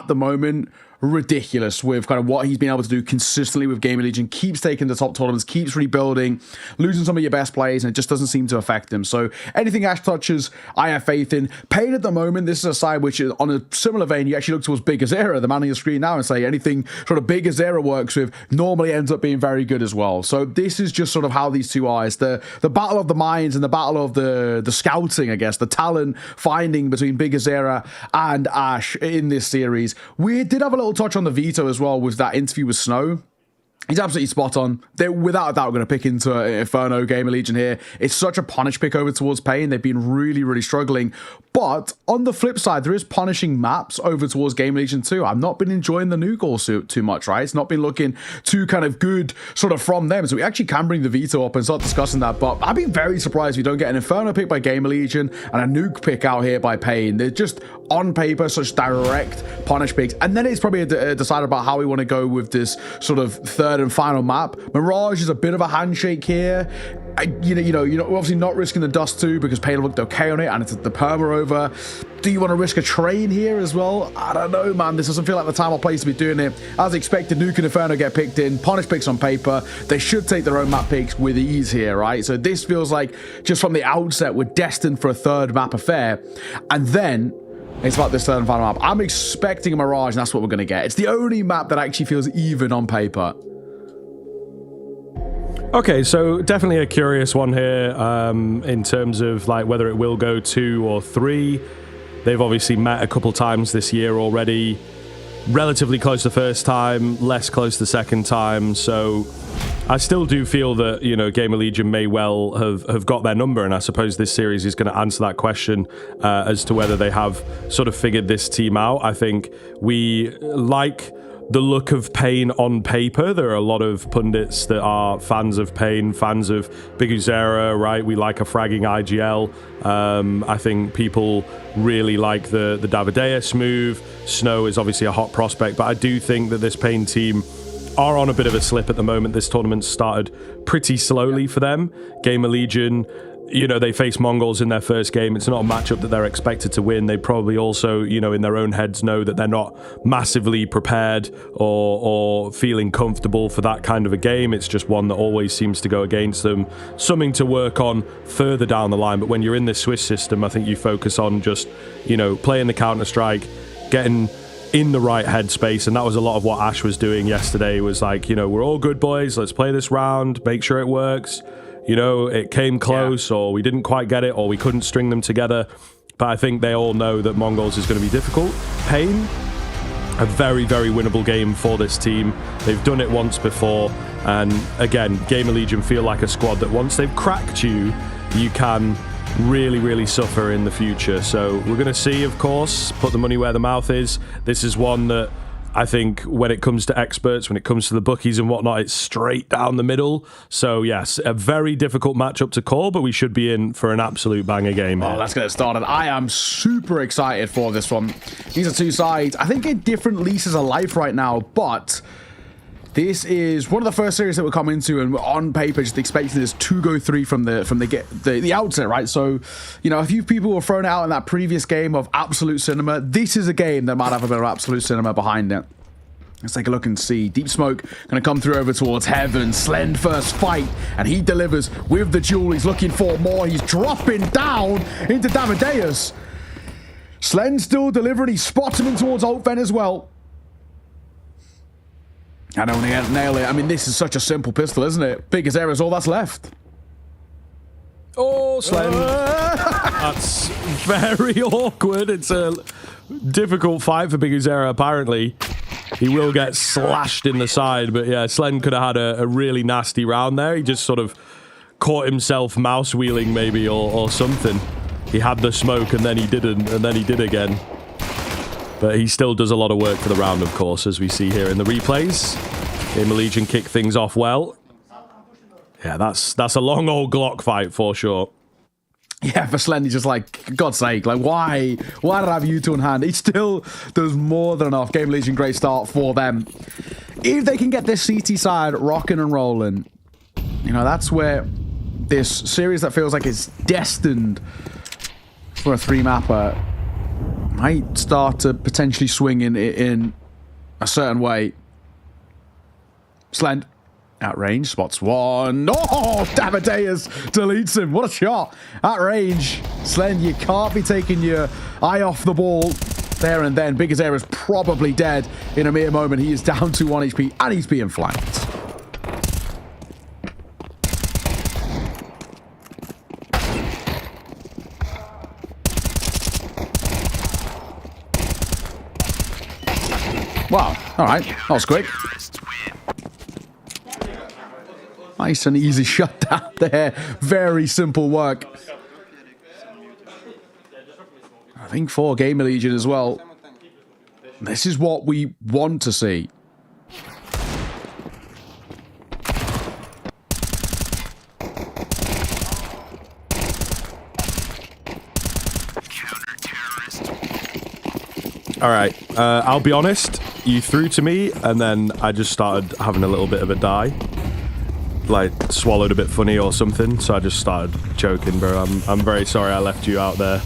the moment, ridiculous with kind of what he's been able to do consistently with Gamer Legion. Keeps taking the top tournaments, keeps rebuilding, losing some of your best players, and it just doesn't seem to affect him. So anything Ash touches, I have faith in. Pain at the moment, this is a side which is on a similar vein. You actually look towards Big Azera, the man on your screen now, and say anything sort of Big Azera works with normally ends up being very good as well. So this is just sort of how these two are. It's the battle of the minds and the battle of the scouting, I guess, the talent finding between Big Azera and Ash in this series. We did have a little touch on the veto as well with that interview with Snow. He's absolutely spot on. They're without a doubt going to pick into Inferno Gamer Legion here. It's such a punish pick over towards Pain. They've been really, really struggling. But on the flip side, there is punishing maps over towards Gamer Legion too. I've not been enjoying the new goal suit too much, right? It's not been looking too kind of good sort of from them. So we actually can bring the veto up and start discussing that. But I'd be very surprised if we don't get an Inferno pick by Gamer Legion and a nuke pick out here by Pain. They're just on paper such direct punish picks. And then it's probably decide about how we want to go with this sort of third and final map. Mirage is a bit of a handshake here. You're obviously not risking the dust too because Pain looked okay on it, and it's the perma over. Do you want to risk a train here as well? I don't know, man. This doesn't feel like the time or place to be doing it. As expected, Nuke and Inferno get picked in. Punish picks on paper. They should take their own map picks with ease here, right? So this feels like just from the outset, we're destined for a third map affair. And then it's about this third and final map. I'm expecting a Mirage, and that's what we're going to get. It's the only map that actually feels even on paper. Okay, so definitely a curious one here in terms of like whether it will go 2 or 3. They've obviously met a couple times this year already. Relatively close the first time, less close the second time. So I still do feel that, Gamer Legion may well have got their number, and I suppose this series is going to answer that question as to whether they have sort of figured this team out. I think we like the look of Pain on paper. There are a lot of pundits that are fans of Pain, fans of Big Uzera, right? We like a fragging IGL. I think people really like the Davideus move. Snow is obviously a hot prospect, but I do think that this Pain team are on a bit of a slip at the moment. This tournament started pretty slowly for them. Gamer Legion, they face Mongols in their first game. It's not a matchup that they're expected to win. They probably also, in their own heads know that they're not massively prepared or feeling comfortable for that kind of a game. It's just one that always seems to go against them. Something to work on further down the line. But when you're in this Swiss system, I think you focus on just, playing the Counter-Strike, getting in the right headspace, and that was a lot of what Ash was doing yesterday. Was like, we're all good boys, let's play this round, make sure it works. It came close, or we didn't quite get it, or we couldn't string them together. But I think they all know that Mongols is going to be difficult. Pain, a very, very winnable game for this team. They've done it once before. And again, Gamer Legion feel like a squad that once they've cracked you, you can really, really suffer in the future. So we're going to see, of course, put the money where the mouth is. This is one that I think when it comes to experts, when it comes to the bookies and whatnot, it's straight down the middle. So yes, a very difficult matchup to call, but we should be in for an absolute banger game here. Oh, let's get it started. I am super excited for this one. These are two sides, I think, in different leases of life right now, but this is one of the first series that we'll come into, and we're on paper just expecting this to go 3 from the outset, right? So, a few people were thrown out in that previous game of Absolute Cinema. This is a game that might have a bit of Absolute Cinema behind it. Let's take a look and see. Deep Smoke going to come through over towards Heaven. Slend first fight, and he delivers with the jewel. He's looking for more. He's dropping down into Damadeus. Slend still delivering. He spots him in towards Altven as well. And only nail it. I mean, this is such a simple pistol, isn't it? Biggest error is all that's left. Oh, Slend. That's very awkward. It's a difficult fight for Biguzera, apparently. He will get slashed in the side, but yeah, Slend could have had a really nasty round there. He just sort of caught himself mouse wheeling maybe or something. He had the smoke and then he didn't, and then he did again. But he still does a lot of work for the round, of course, as we see here in the replays. Game of Legion kick things off well. Yeah, that's a long old Glock fight for sure. Yeah, for Slend, he's just like, God's sake, like, why? Why did I have you two in hand? He still does more than enough. Game of Legion, great start for them. If they can get this CT side rocking and rolling, you know, that's where this series that feels like it's destined for a 3-mapper might start to potentially swing in a certain way. Slend. At range, spots one. Oh, Damadeus deletes him. What a shot. At range, Slend, you can't be taking your eye off the ball there and then. Biguzera is probably dead in a mere moment. He is down to 1 HP and he's being flanked. Wow. All right. That was quick. Nice and easy shutdown there. Very simple work. I think for Game of Legion as well. This is what we want to see. All right, I'll be honest. You threw to me, and then I just started having a little bit of a die. Like, swallowed a bit funny or something, so I just started choking, bro. I'm very sorry I left you out there.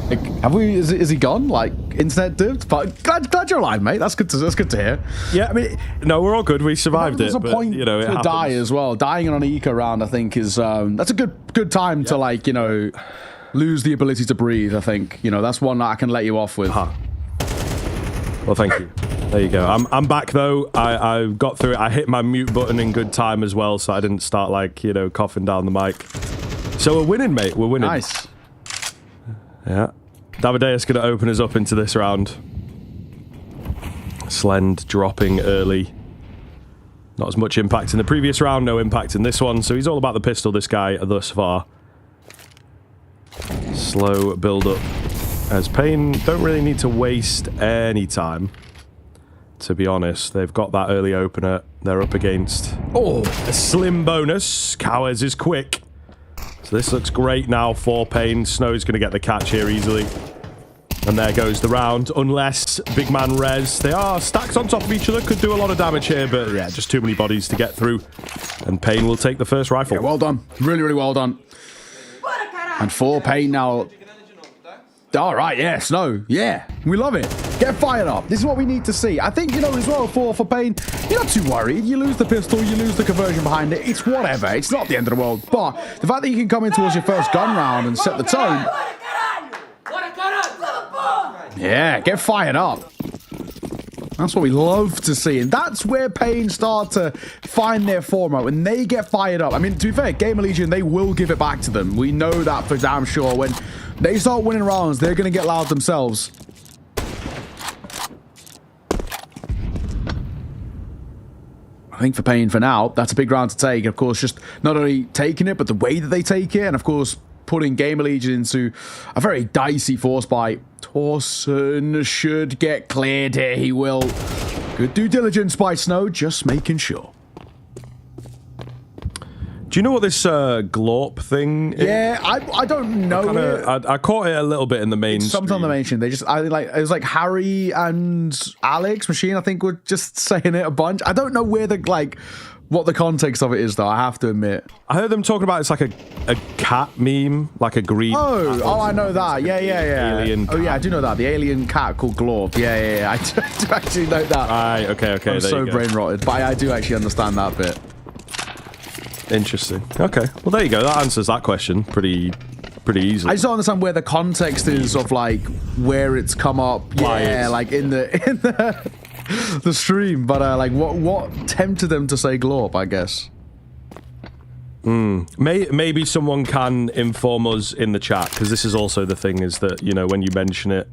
Like, have we? Is he gone? Like, internet dipped? But glad you're alive, mate. That's good to hear. Yeah, I mean, no, we're all good. We survived it. There's a point, you know, to die as well. Dying on an eco round, I think, is that's a good time to, like, you know, lose the ability to breathe. I think, you know, that's one that I can let you off with. Well, thank you. There you go. I'm back though. I got through it. I hit my mute button in good time as well, so I didn't start, like, you know, coughing down the mic. So we're winning, mate. We're winning. Nice. Yeah. Damadeus going to open us up into this round. Slend dropping early. Not as much impact in the previous round. No impact in this one. So he's all about the pistol, this guy, thus far. Slow build up. As Pain don't really need to waste any time. To be honest, they've got that early opener they're up against. Oh, a slim bonus. Cowers is quick. So this looks great now for Pain. Snow's going to get the catch here easily. And there goes the round. Unless Big Man res. They are stacked on top of each other. Could do a lot of damage here, but yeah, just too many bodies to get through. And Pain will take the first rifle. Yeah, well done. Really, really well done. And for Pain now. All right, yeah, Snow. Yeah, we love it. Get fired up. This is what we need to see. I think, you know, as well, for Pain, you're not too worried. You lose the pistol, you lose the conversion behind it. It's whatever. It's not the end of the world. But the fact that you can come in towards your first gun round and set the tone. Yeah, get fired up. That's what we love to see. And that's where Pain start to find their form out. When they get fired up. I mean, to be fair, Game of Legion, they will give it back to them. We know that for damn sure. When they start winning rounds, they're going to get loud themselves. I think for Pain for now, that's a big round to take. Of course, just not only taking it, but the way that they take it. And of course, putting Game of Legion into a very dicey force by Torsen should get cleared here. He will. Good due diligence by Snow, just making sure. Do you know what this glorp thing is? Yeah, I don't know. I caught it a little bit in the main. Something on the main stream. They just, it was like Harry and Alex Machine, I think, were just saying it a bunch. I don't know where the what the context of it is, though. I have to admit. I heard them talking about it's like a cat meme, like a green. Oh, I know that. Like yeah. Alien. Oh yeah, I do know that. The alien cat called Glorp. Yeah. I do actually know that. Right. Okay. I'm so brain rotted, but I do actually understand that bit. Interesting. Okay. Well, there you go. That answers that question pretty easily. I just don't understand where the context is of like where it's come up. Yeah, like in the the stream. But like what tempted them to say Glorp, I guess. Maybe someone can inform us in the chat, because this is also the thing, is that, you know, when you mention it,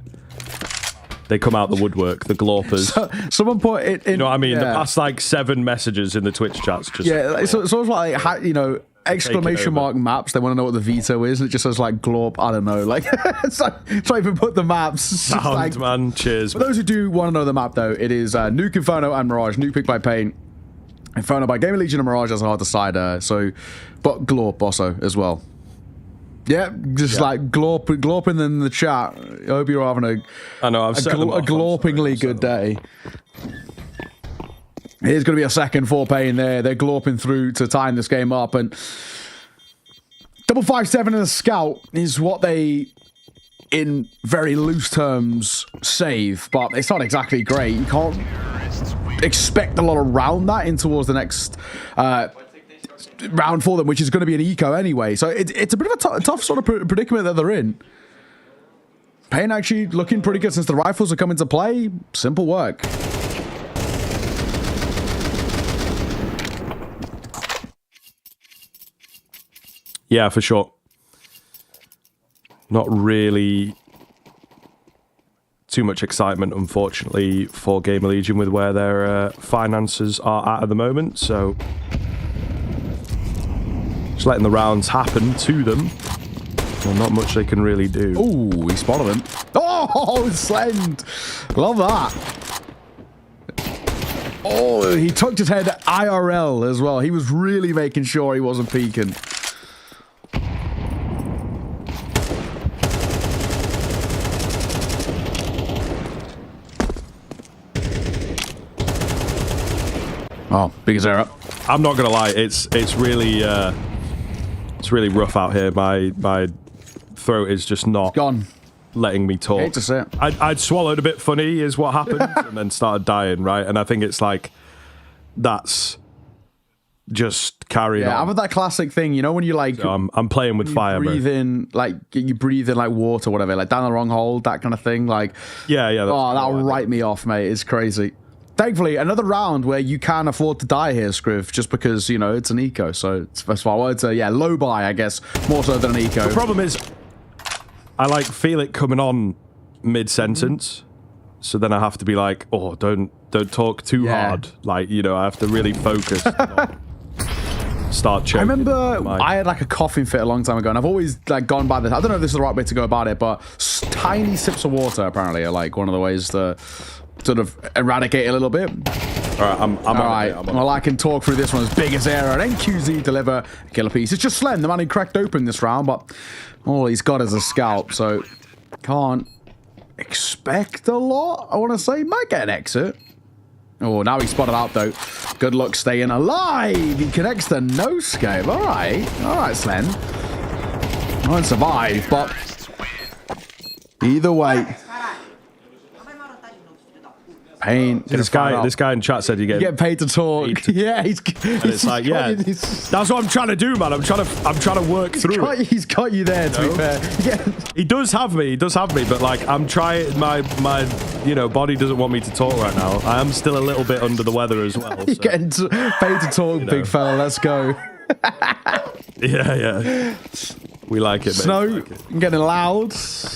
they come out the woodwork, the glorpers. Someone put it in. You know what I mean? Yeah. The past like 7 messages in the Twitch chats. Just So it's like, you know, exclamation mark maps. They want to know what the veto is, and it just says like Glorp. I don't know. Like, it's like, try even put the maps. Sound, like, man. Cheers. For those who do want to know the map, though, it is Nuke, Inferno, and Mirage. Nuke picked by Pain. Inferno by Gamer Legion, and Mirage as a hard decider. But Glorp also as well. Yeah, like glorping in the chat. I hope you're having a glorpingly good day. Here's going to be a second for Pain there. They're glorping through to tying this game up, and 557 in a scout is what they, in very loose terms, save, but it's not exactly great. You can't expect a lot around that in towards the next round for them, which is going to be an eco anyway. So it's a bit of a tough sort of predicament that they're in. Pain actually looking pretty good since the rifles have come into play. Simple work. Yeah, for sure. Not really too much excitement, unfortunately, for Gamer Legion with where their finances are at the moment. So just letting the rounds happen to them. Well, not much they can really do. Oh, he spotted him. Oh, Slend. Love that. Oh, he tucked his head IRL as well. He was really making sure he wasn't peeking. Oh, biggest error. I'm not gonna lie, it's really rough out here. My throat is just not letting me talk. Hate to say it. I'd swallowed a bit funny is what happened, and then started dying, right? And I think it's like that's just carrying on. Yeah, I've had that classic thing, you know, when you like... So I'm playing with fire, bro. You breathe in like water, whatever, like down the wrong hole, that kind of thing. Like, yeah. Oh, that'll write me off, mate. It's crazy. Thankfully, another round where you can afford to die here, Scriv, just because, you know, it's an eco. So that's why I wanted to, low buy, I guess, more so than an eco. The problem is, I like feel it coming on mid-sentence. So then I have to be like, oh, don't talk too hard. Like, you know, I have to really focus. Start choking. I remember I had like a coughing fit a long time ago, and I've always like gone by this. I don't know if this is the right way to go about it, but tiny sips of water apparently are like one of the ways to sort of eradicate a little bit. All right, I'm all right. Well, I can talk through this one as big as error, and NQZ deliver a killer piece. It's just Slen, the man who cracked open this round, but all he's got is a scalp, so can't expect a lot. I want to say might get an exit. Oh, now he's spotted out though. Good luck staying alive. He connects the no-scope. All right, Slen. Won't survive, but either way. Pain. This guy in chat said you get paid to talk. Yeah, he's it's like, yeah, that's what I'm trying to do, man. I'm trying to work through it. He's got you there, to be fair. Yeah. He does have me, but like I'm trying. My body doesn't want me to talk right now. I am still a little bit under the weather as well. You're getting paid to talk, big fella. Let's go. Yeah. We like it, Snow, like it. Getting loud.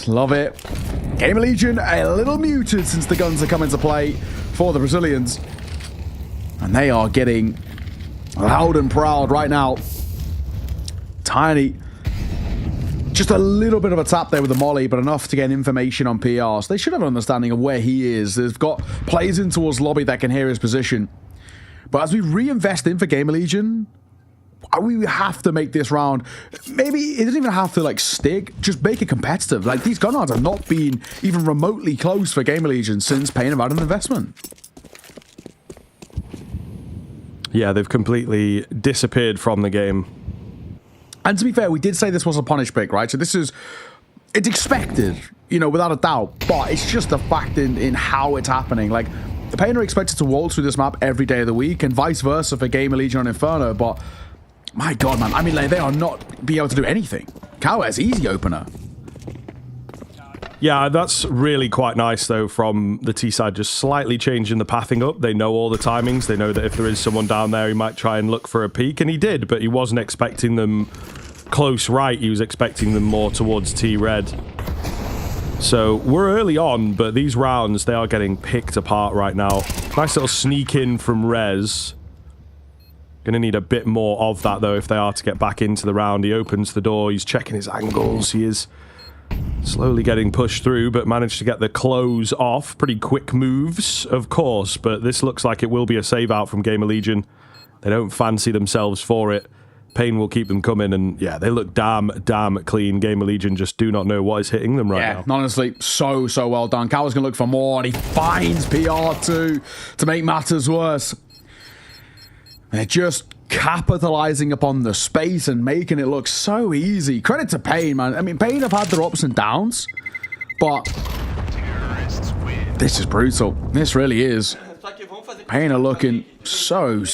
Love it. Gamer Legion, a little muted since the guns are coming to play for the Brazilians. And they are getting loud and proud right now. Tiny. Just a little bit of a tap there with the molly, but enough to get information on PR. So they should have an understanding of where he is. They've got players in towards lobby that can hear his position. But as we reinvest in for Gamer Legion, we have to make this round, maybe it doesn't even have to like stick, just make it competitive. Like these gun rounds have not been even remotely close for Gamer Legion since Pain have had an investment. Yeah, they've completely disappeared from the game. And to be fair, we did say this was a punish pick, right? So it's expected, you know, without a doubt. But it's just a fact in how it's happening. Like, the Pain are expected to waltz through this map every day of the week, and vice versa for Gamer Legion and Inferno. But my God, man, I mean, like, they are not be able to do anything. Cowhead's easy opener. Yeah, that's really quite nice, though, from the T side, just slightly changing the pathing up. They know all the timings. They know that if there is someone down there, he might try and look for a peek, and he did, but he wasn't expecting them close right. He was expecting them more towards T-Red. So we're early on, but these rounds, they are getting picked apart right now. Nice little sneak in from Rez. Gonna need a bit more of that, though, if they are to get back into the round. He opens the door. He's checking his angles. He is slowly getting pushed through, but managed to get the close off. Pretty quick moves, of course, but this looks like it will be a save out from Gamer Legion. They don't fancy themselves for it. Pain will keep them coming, and yeah, they look damn clean. Gamer Legion just do not know what is hitting them right now. Honestly, so well done. Coward's gonna look for more, and he finds PR2 to make matters worse. They're just capitalizing upon the space and making it look so easy. Credit to Pain, man. I mean, Pain have had their ups and downs, but this is brutal. This really is. Pain are looking so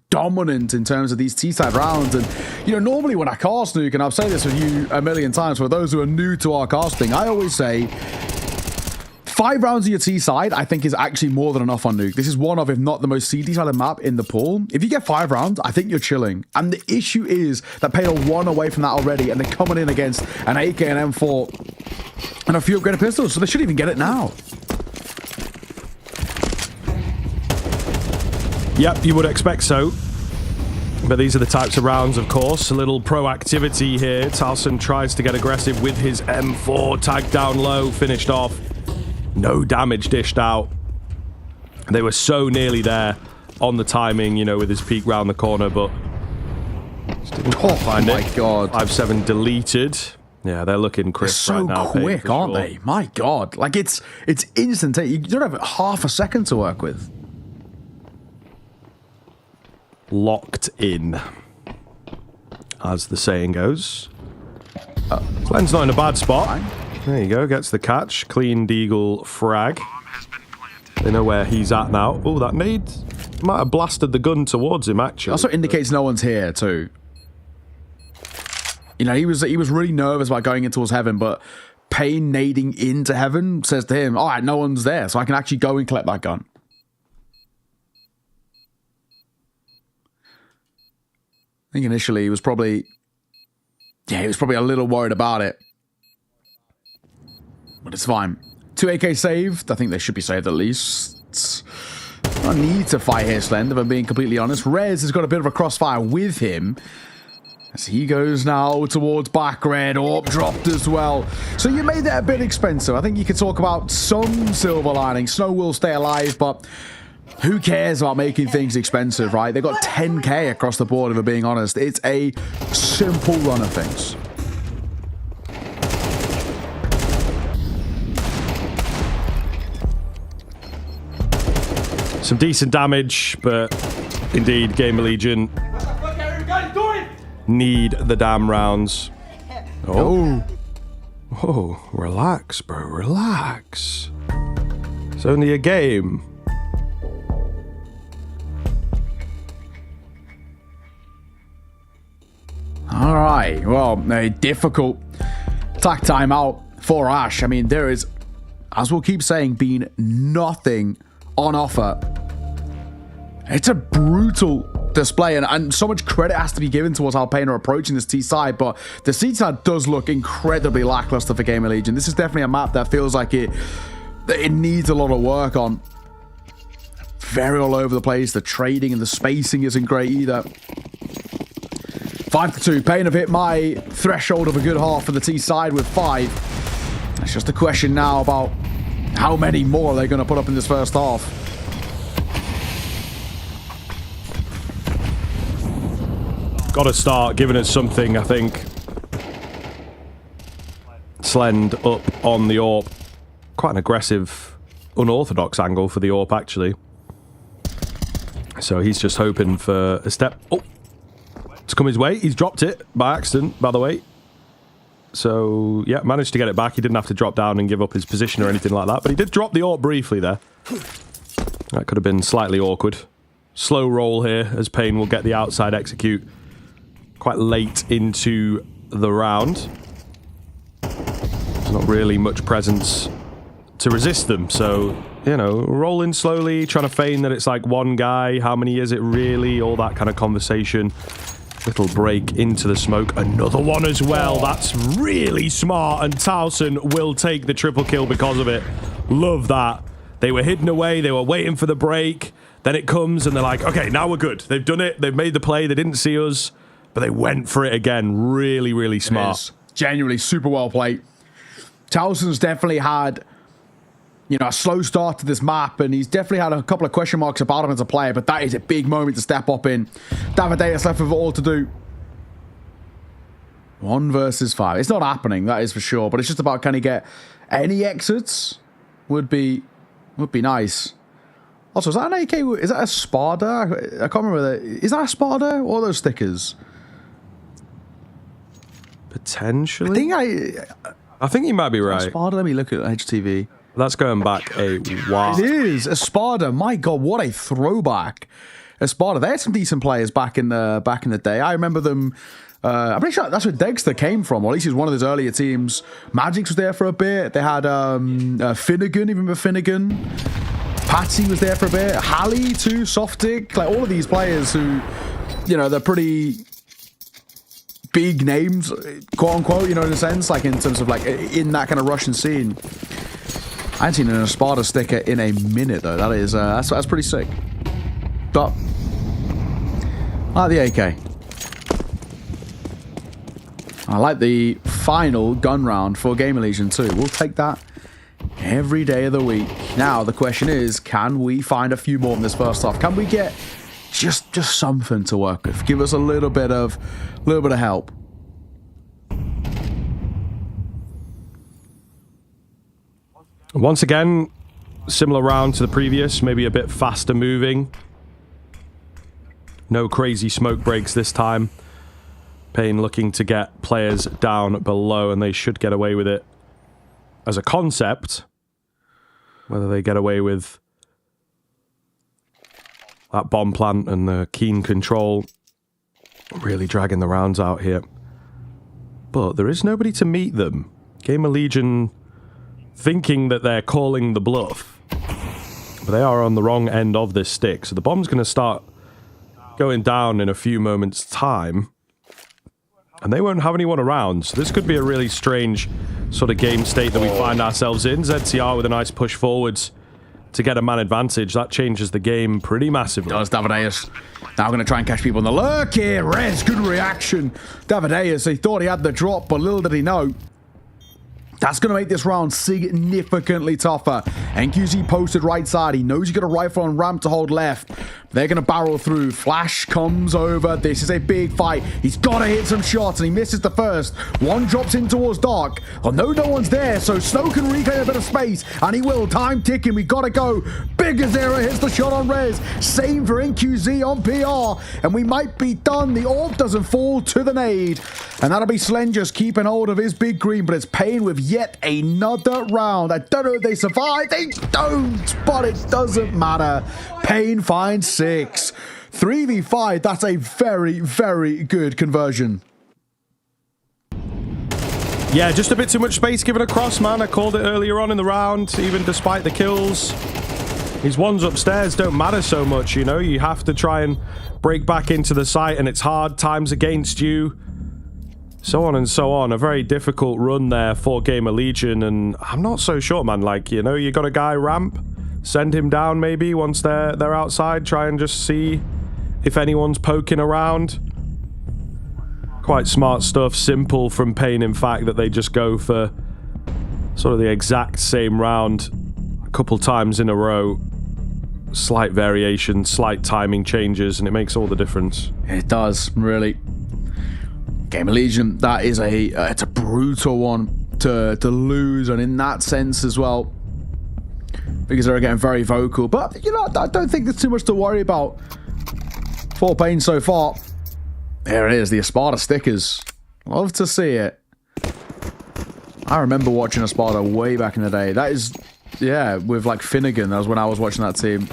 dominant in terms of these T-side rounds. And, you know, normally when I cast Nuke, and I've said this with you a million times, for those who are new to our casting, I always say 5 rounds of your T-side, I think, is actually more than enough on Nuke. This is one of, if not the most CD-sided map in the pool. If you get 5 rounds, I think you're chilling. And the issue is that Pain are 1 away from that already, and they're coming in against an AK and M4 and a few upgraded pistols, so they shouldn't even get it now. Yep, you would expect so. But these are the types of rounds, of course. A little proactivity here. Talson tries to get aggressive with his M4. Tagged down low, finished off. No damage dished out. They were so nearly there on the timing, you know, with his peek round the corner, but oh my God. 5-7 deleted. Yeah, they're looking crisp right now. So quick, aren't they? My God. Like, it's instantaneous. You don't have half a second to work with. Locked in, as the saying goes. Glenn's not in a bad spot. There you go, gets the catch. Clean Deagle frag. They know where he's at now. Oh, that nade might have blasted the gun towards him, actually. Also indicates no one's here, too. You know, he was really nervous about going in towards heaven, but Pain nading into heaven says to him, all right, no one's there, so I can actually go and collect that gun. I think initially he was probably a little worried about it. But it's fine. 2 AK saved. I think they should be saved at least. No need to fight here, Slend, if I'm being completely honest. Rez has got a bit of a crossfire with him, as he goes now towards back red. Orb dropped as well. So you made that a bit expensive. I think you could talk about some silver lining. Snow will stay alive, but who cares about making things expensive, right? They got 10k across the board, if we're being honest. It's a simple run of things. Some decent damage, but indeed, Gamer Legion need the damn rounds. Oh, relax, bro, relax. It's only a game. All right, well, a difficult attack timeout for Ash. I mean, there is, as we'll keep saying, been nothing on offer. It's a brutal display, and so much credit has to be given towards how Pain are approaching this T side, but the C side does look incredibly lackluster for Gamer Legion. This is definitely a map that feels like it needs a lot of work on. Very all over the place. The trading and the spacing isn't great either. 5-2. Pain have hit my threshold of a good half for the T side with 5. It's just a question now about how many more they're going to put up in this first half. Got to start giving us something, I think. Slend up on the AWP. Quite an aggressive, unorthodox angle for the AWP, actually. So he's just hoping for a step to come his way. He's dropped it by accident, by the way. So, yeah, managed to get it back. He didn't have to drop down and give up his position or anything like that. But he did drop the AWP briefly there. That could have been slightly awkward. Slow roll here as Payne will get the outside execute quite late into the round. There's not really much presence to resist them. So, you know, rolling slowly, trying to feign that it's like one guy. How many is it really? All that kind of conversation. Little break into the smoke. Another one as well. That's really smart. And Towson will take the triple kill because of it. Love that. They were hidden away. They were waiting for the break. Then it comes and they're like, okay, now we're good. They've done it. They've made the play. They didn't see us, but they went for it again. Really, really smart. Genuinely super well played. Towson's definitely had, you know, a slow start to this map, and he's definitely had a couple of question marks about him as a player, but that is a big moment to step up in. Davideus left with it all to do. 1 versus 5. It's not happening, that is for sure, but it's just about, can he get any exits? Would be nice. Also, is that an AK? Is that a Sparda? I can't remember. Is that a Sparda? Or those stickers? Potentially. I think you might be right. Sparda, let me look at HTV. That's going back a while. It is. Espada. My God, what a throwback. Espada. They had some decent players back in the day. I remember them. I'm pretty sure that's where Dexter came from, or at least he was one of his earlier teams. Magix was there for a bit. They had Finnegan, you remember Finnegan? Patsy was there for a bit. Halley too, Softic. Like all of these players who, you know, they're pretty big names, quote unquote, you know, in a sense, like in terms of like in that kind of Russian scene. I haven't seen an Espada sticker in a minute though. That is that's pretty sick. But I like the AK. I like the final gun round for Gamer Legion too. We'll take that every day of the week. Now the question is, can we find a few more in this first half? Can we get just something to work with? Give us a little bit of help. Once again, similar round to the previous, maybe a bit faster moving. No crazy smoke breaks this time. Payne looking to get players down below, and they should get away with it as a concept. Whether they get away with that bomb plant and the keen control, really dragging the rounds out here. But there is nobody to meet them. Gamer Legion thinking that they're calling the bluff, but they are on the wrong end of this stick. So the bomb's going to start going down in a few moments' time, and they won't have anyone around. So this could be a really strange sort of game state that we find ourselves in. ZCR with a nice push forwards to get a man advantage. That changes the game pretty massively. Does Davideus. Now going to try and catch people on the lurk here. Rez, good reaction. Davideus, he thought he had the drop, but little did he know. That's going to make this round significantly tougher. NQZ posted right side. He knows he's got a rifle on ramp to hold left. They're going to barrel through. Flash comes over. This is a big fight. He's got to hit some shots, and he misses the first. One drops in towards Dark. Oh, no one's there, so Snow can reclaim a bit of space, and he will. Time ticking. We got to go. Big Azera hits the shot on Rez. Same for NQZ on PR, and we might be done. The AWP doesn't fall to the nade, and that'll be Slen just keeping hold of his big green, but it's Payne with yet another round. I don't know if they survive. They don't, but it doesn't matter. Payne finds 6. 3v5, that's a very, very good conversion. Yeah, just a bit too much space given across, man. I called it earlier on in the round, even despite the kills. These ones upstairs don't matter so much, you know? You have to try and break back into the site, and it's hard. Time's against you. So on and so on. A very difficult run there for Gamer Legion, and I'm not so sure, man. Like, you know, you got a guy ramp, send him down maybe once they're outside, try and just see if anyone's poking around. Quite smart stuff, simple from Payne, in fact, that they just go for sort of the exact same round a couple times in a row. Slight variation, slight timing changes, and it makes all the difference. It does, really. Gamer Legion, that is it's a brutal one to lose, and in that sense as well, because they're getting very vocal. But, you know, I don't think there's too much to worry about for Pain so far. There it is, the Espada stickers. Love to see it. I remember watching Espada way back in the day. That is, yeah, with like Finnegan. That was when I was watching that team.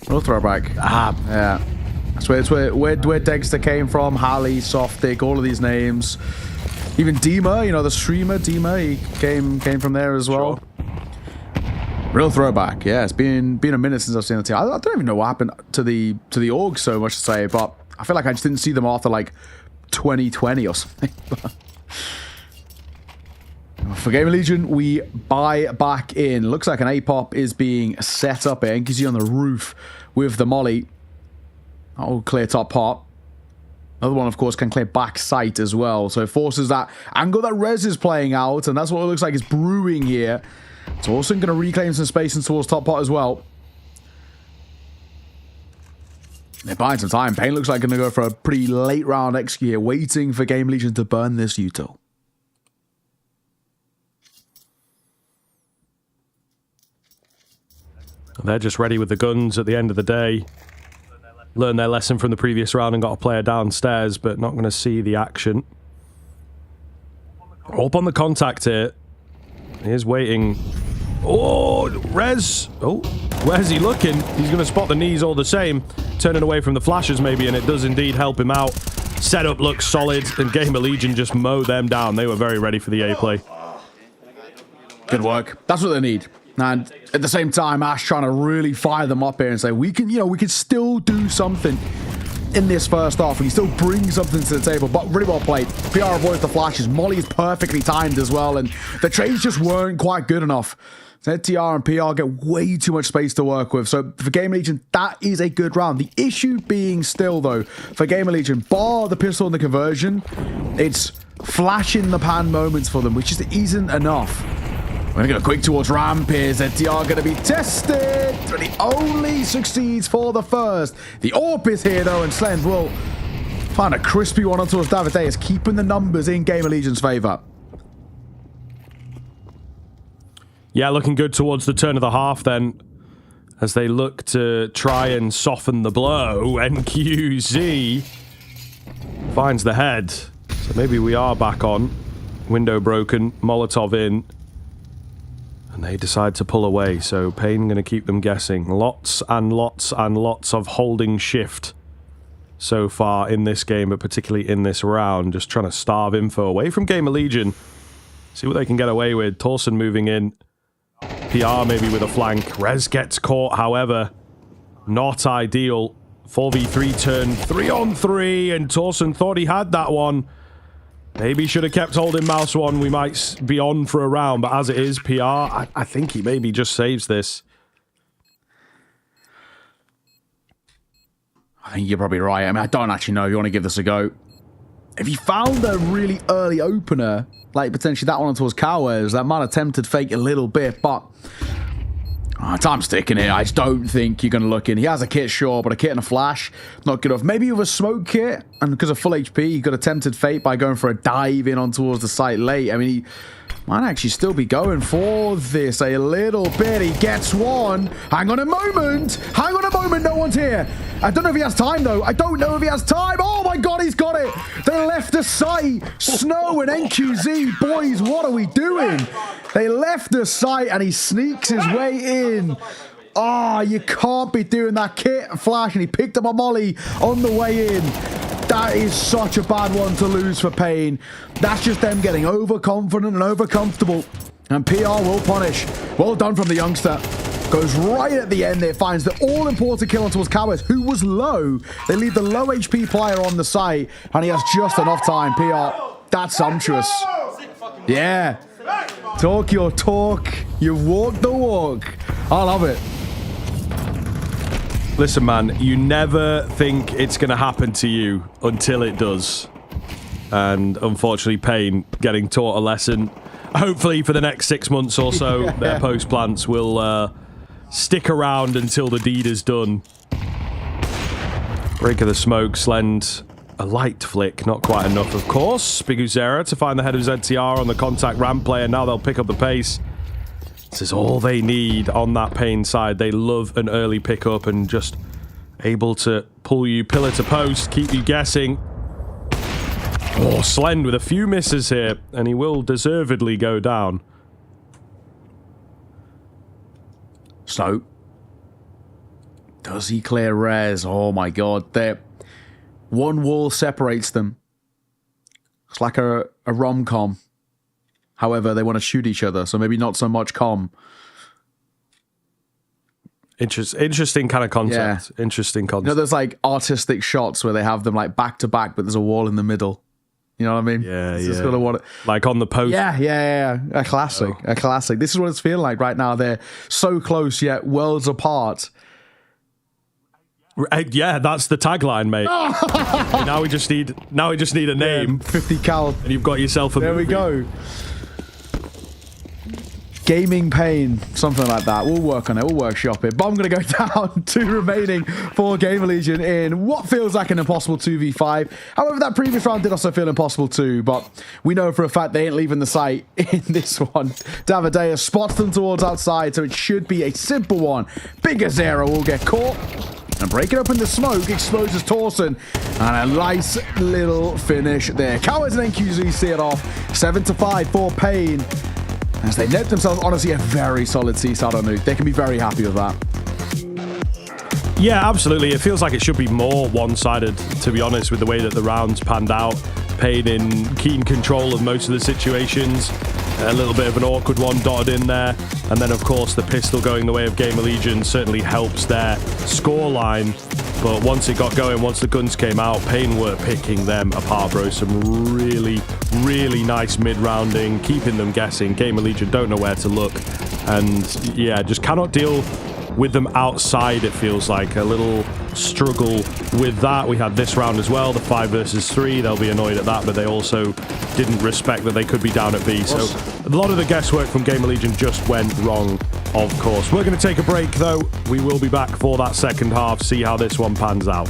Real throwback. Yeah. That's where Dexter came from. Halley, Softic, all of these names. Even Dima, you know, the streamer Dima, he came from there as well. Sure. Real throwback. Yeah, it's been a minute since I've seen the team. I don't even know what happened to the org so much to say, but I feel like I just didn't see them after like 2020 or something. For Gamer Legion, we buy back in. Looks like an A-pop is being set up here. NQZ on the roof with the molly. Oh, clear top pot. Another one, of course, can clear back sight as well. So it forces that angle that Rez is playing out, and that's what it looks like is brewing here. It's also going to reclaim some space in towards top pot as well. They're buying some time. Pain looks like going to go for a pretty late round execute here, waiting for Game Legion to burn this util. They're just ready with the guns at the end of the day. Learned their lesson from the previous round and got a player downstairs, but not going to see the action. Up on the contact here. He's waiting. Oh, Rez. Oh, where's he looking? He's going to spot the knees all the same. Turning away from the flashes maybe, and it does indeed help him out. Setup looks solid, and Gamer Legion just mow them down. They were very ready for the A play. Good work. That's what they need. And at the same time, Ash trying to really fire them up here and say, we can, we can still do something in this first half. We can still bring something to the table, but really well played. PR avoids the flashes. Molly is perfectly timed as well, and the trades just weren't quite good enough. ZTR and PR get way too much space to work with. So for Gamer Legion, that is a good round. The issue being still, though, for Gamer Legion, bar the pistol and the conversion, it's flash in the pan moments for them, which just isn't enough. We're going to go quick towards ramp here. ZTR going to be tested, but he only succeeds for the first. The AWP is here, though, and Slend will find a crispy one on towards Davideus, keeping the numbers in Gamer Legion's favor. Yeah, looking good towards the turn of the half then, as they look to try and soften the blow. NQZ finds the head. So maybe we are back on. Window broken, Molotov in. And they decide to pull away, so Pain going to keep them guessing. Lots and lots and lots of holding shift so far in this game, but particularly in this round. Just trying to starve info away from Gamer Legion. See what they can get away with. Torsen moving in. PR maybe with a flank. Rez gets caught, however. Not ideal. 4v3 turn 3-on-3, and Torsen thought he had that one. Maybe should have kept holding mouse one. We might be on for a round, but as it is, PR, I think he maybe just saves this. I think you're probably right. I mean, I don't actually know if you want to give this a go. If he found a really early opener, like potentially that one towards Cowers, that might have tempted fake a little bit, but time's ticking here. I just don't think you're going to look in. He has a kit, sure, but a kit and a flash, not good enough. Maybe with a smoke kit, and because of full HP, he got a tempted fate by going for a dive in on towards the site late. I mean, he might actually still be going for this a little bit. He gets one. Hang on a moment. Hang on a moment. No one's here. I don't know if he has time, though. I don't know if he has time. Oh, my God, he's got it. They left the site. Snow and NQZ. Boys, what are we doing? They left the site, and he sneaks his way in. Ah, you can't be doing that. Kit flash, and he picked up a molly on the way in. That is such a bad one to lose for Pain. That's just them getting overconfident and overcomfortable. And PR will punish. Well done from the youngster. Goes right at the end there, finds the all-important kill on towards Cowers, who was low. They leave the low HP player on the site, and he has just enough time. PR, that's sumptuous. Yeah. Talk your talk. You walk the walk. I love it. Listen, man, you never think it's going to happen to you until it does. And unfortunately, Pain getting taught a lesson. Hopefully for the next 6 months or so, their post-plants will stick around until the deed is done. Break of the smoke, Slend. A light flick, not quite enough, of course. Biguzera to find the head of ZTR on the contact ramp player. Now they'll pick up the pace. This is all they need on that Pain side. They love an early pickup and just able to pull you pillar to post, keep you guessing. Oh, Slend with a few misses here, and he will deservedly go down. So, does he clear Rez? Oh my god, one wall separates them. It's like a rom-com. However, they want to shoot each other, so maybe not so much com. Interesting kind of concept. Yeah. Interesting concept. You know, there's like artistic shots where they have them like back to back, but there's a wall in the middle. You know what I mean? Yeah, it's yeah. Just what it, like on the post. Yeah. A classic. A classic. This is what it's feeling like right now. They're so close yet worlds apart. Yeah, that's the tagline, mate. now we just need a name. 50 cal. And you've got yourself a There movie. we go. Gaming Pain, something like that. We'll work on it. We'll workshop it. But I'm going to go down 2 remaining for Gamer Legion in what feels like an impossible 2v5. However, that previous round did also feel impossible too. But we know for a fact they ain't leaving the site in this one. Davadea spots them towards outside, so it should be a simple one. Big Azera will get caught. And breaking open the smoke exposes Torsen. And a nice little finish there. Cowards and NQZ see it off. 7-5 for Pain. As they net themselves, honestly, a very solid C-side on nuke. They can be very happy with that. Yeah, absolutely. It feels like it should be more one-sided, to be honest, with the way that the rounds panned out. Pain in keen control of most of the situations. A little bit of an awkward one dotted in there. And then, of course, the pistol going the way of Gamer Legion certainly helps their scoreline. But once it got going, once the guns came out, Pain were picking them apart, bro. Some really, really nice mid-rounding, keeping them guessing. Gamer Legion don't know where to look. And, yeah, just cannot deal with them outside, it feels like. A little struggle with that. We had this round as well, the 5 versus 3. They'll be annoyed at that, but they also didn't respect that they could be down at B. So a lot of the guesswork from Gamer Legion just went wrong, of course. We're going to take a break, though. We will be back for that second half, see how this one pans out.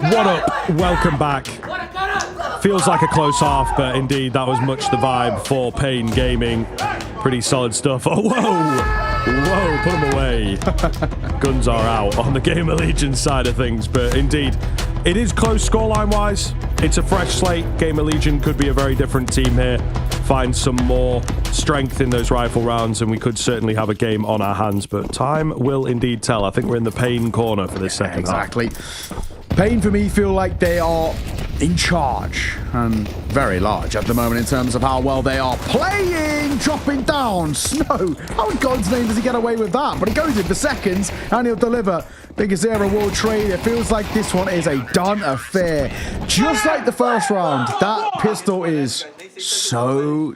What up? Welcome back. Feels like a close half, but indeed that was much the vibe for Pain Gaming. Pretty solid stuff. Oh, whoa, put them away. Guns are out on the Gamer Legion side of things, but indeed it is close scoreline wise. It's a fresh slate. Gamer Legion could be a very different team here. Find some more strength in those rifle rounds, and we could certainly have a game on our hands, but time will indeed tell. I think we're in the Pain corner for this second half. Exactly. Pain for me feel like they are in charge and very large at the moment in terms of how well they are playing. Dropping down. Snow. How in God's name does he get away with that? But he goes in for seconds and he'll deliver. Biggest era will trade. It feels like this one is a done affair. Just like the first round, that pistol is so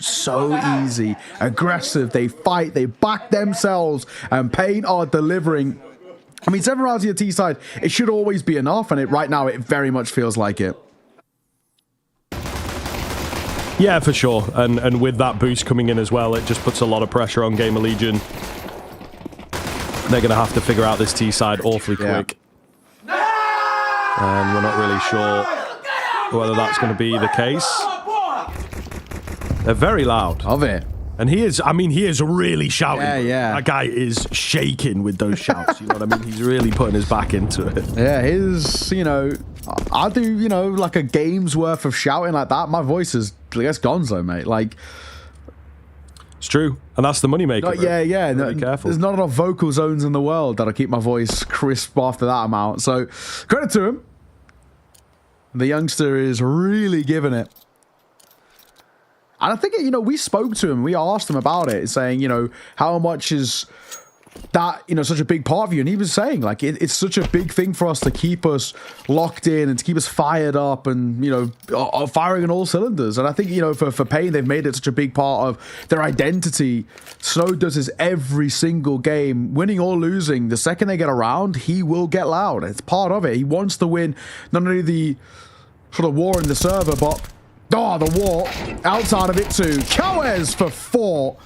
easy. Aggressive. They fight. They back themselves. And Pain are delivering. I mean, 7 rounds to your T side, it should always be enough, and right now it very much feels like it. Yeah, for sure. And with that boost coming in as well, it just puts a lot of pressure on Gamer Legion. They're going to have to figure out this T side awfully quick. And we're not really sure whether that's going to be the case. They're very loud. Of it. And he is really shouting. Yeah. That guy is shaking with those shouts. You know what I mean? He's really putting his back into it. Yeah, I do, like a game's worth of shouting like that. My voice is, I guess, gonzo, mate. Like, it's true. And that's the moneymaker. Yeah. Be careful. There's not enough vocal zones in the world that'll keep my voice crisp after that amount. So, credit to him. The youngster is really giving it. And I think, we spoke to him. We asked him about it, saying, how much is that, such a big part of you? And he was saying, like, it's such a big thing for us to keep us locked in and to keep us fired up and, firing on all cylinders. And I think, for Pain, they've made it such a big part of their identity. Snow does this every single game, winning or losing. The second they get around, he will get loud. It's part of it. He wants to win not only the sort of war in the server, but the war outside of it too. Kowes for 4.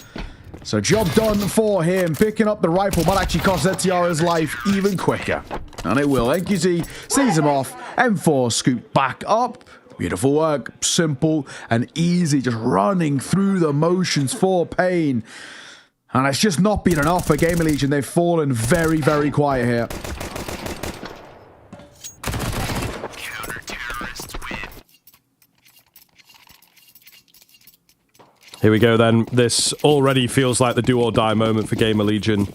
So job done for him. Picking up the rifle might actually cost Etiara's life even quicker. And it will. NQZ sees him off. M4 scoop back up. Beautiful work. Simple and easy. Just running through the motions for Pain. And it's just not been enough for Gamer Legion. They've fallen very, very quiet here. Here we go then. This already feels like the do or die moment for Gamer Legion.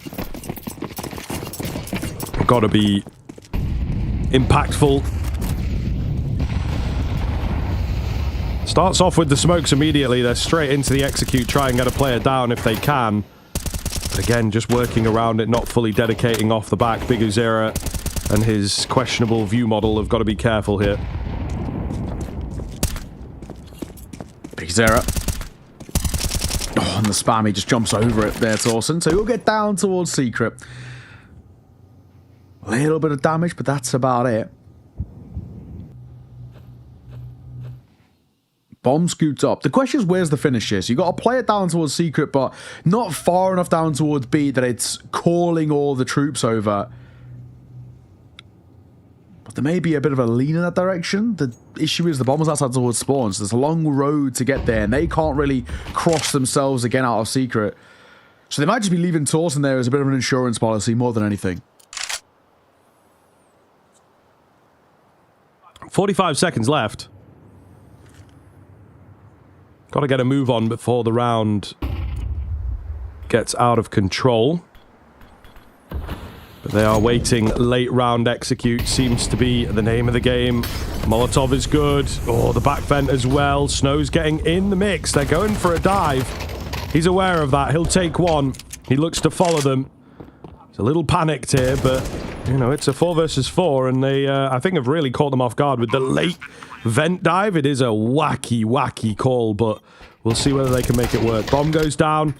Got to be impactful. Starts off with the smokes immediately. They're straight into the execute, try and get a player down if they can. But again, just working around it, not fully dedicating off the back. Big Uzera and his questionable view model have got to be careful here. Big Uzera. And the spam, he just jumps over it there, Torsen. So he'll get down towards Secret. A little bit of damage, but that's about it. Bomb scoots up. The question is, where's the finish here? So you got to play it down towards Secret, but not far enough down towards B that it's calling all the troops over. But there may be a bit of a lean in that direction. The issue is the bomb was outside towards spawn, so there's a long road to get there, and they can't really cross themselves again out of Secret. So they might just be leaving Torsen there as a bit of an insurance policy more than anything. 45 seconds left. Got to get a move on before the round gets out of control. But they are waiting. Late round execute seems to be the name of the game. Molotov is good. Oh, the back vent as well. Snow's getting in the mix. They're going for a dive. He's aware of that. He'll take one. He looks to follow them. He's a little panicked here, but, it's a 4 versus 4, and they, I think, have really caught them off guard with the late vent dive. It is a wacky call, but we'll see whether they can make it work. Bomb goes down.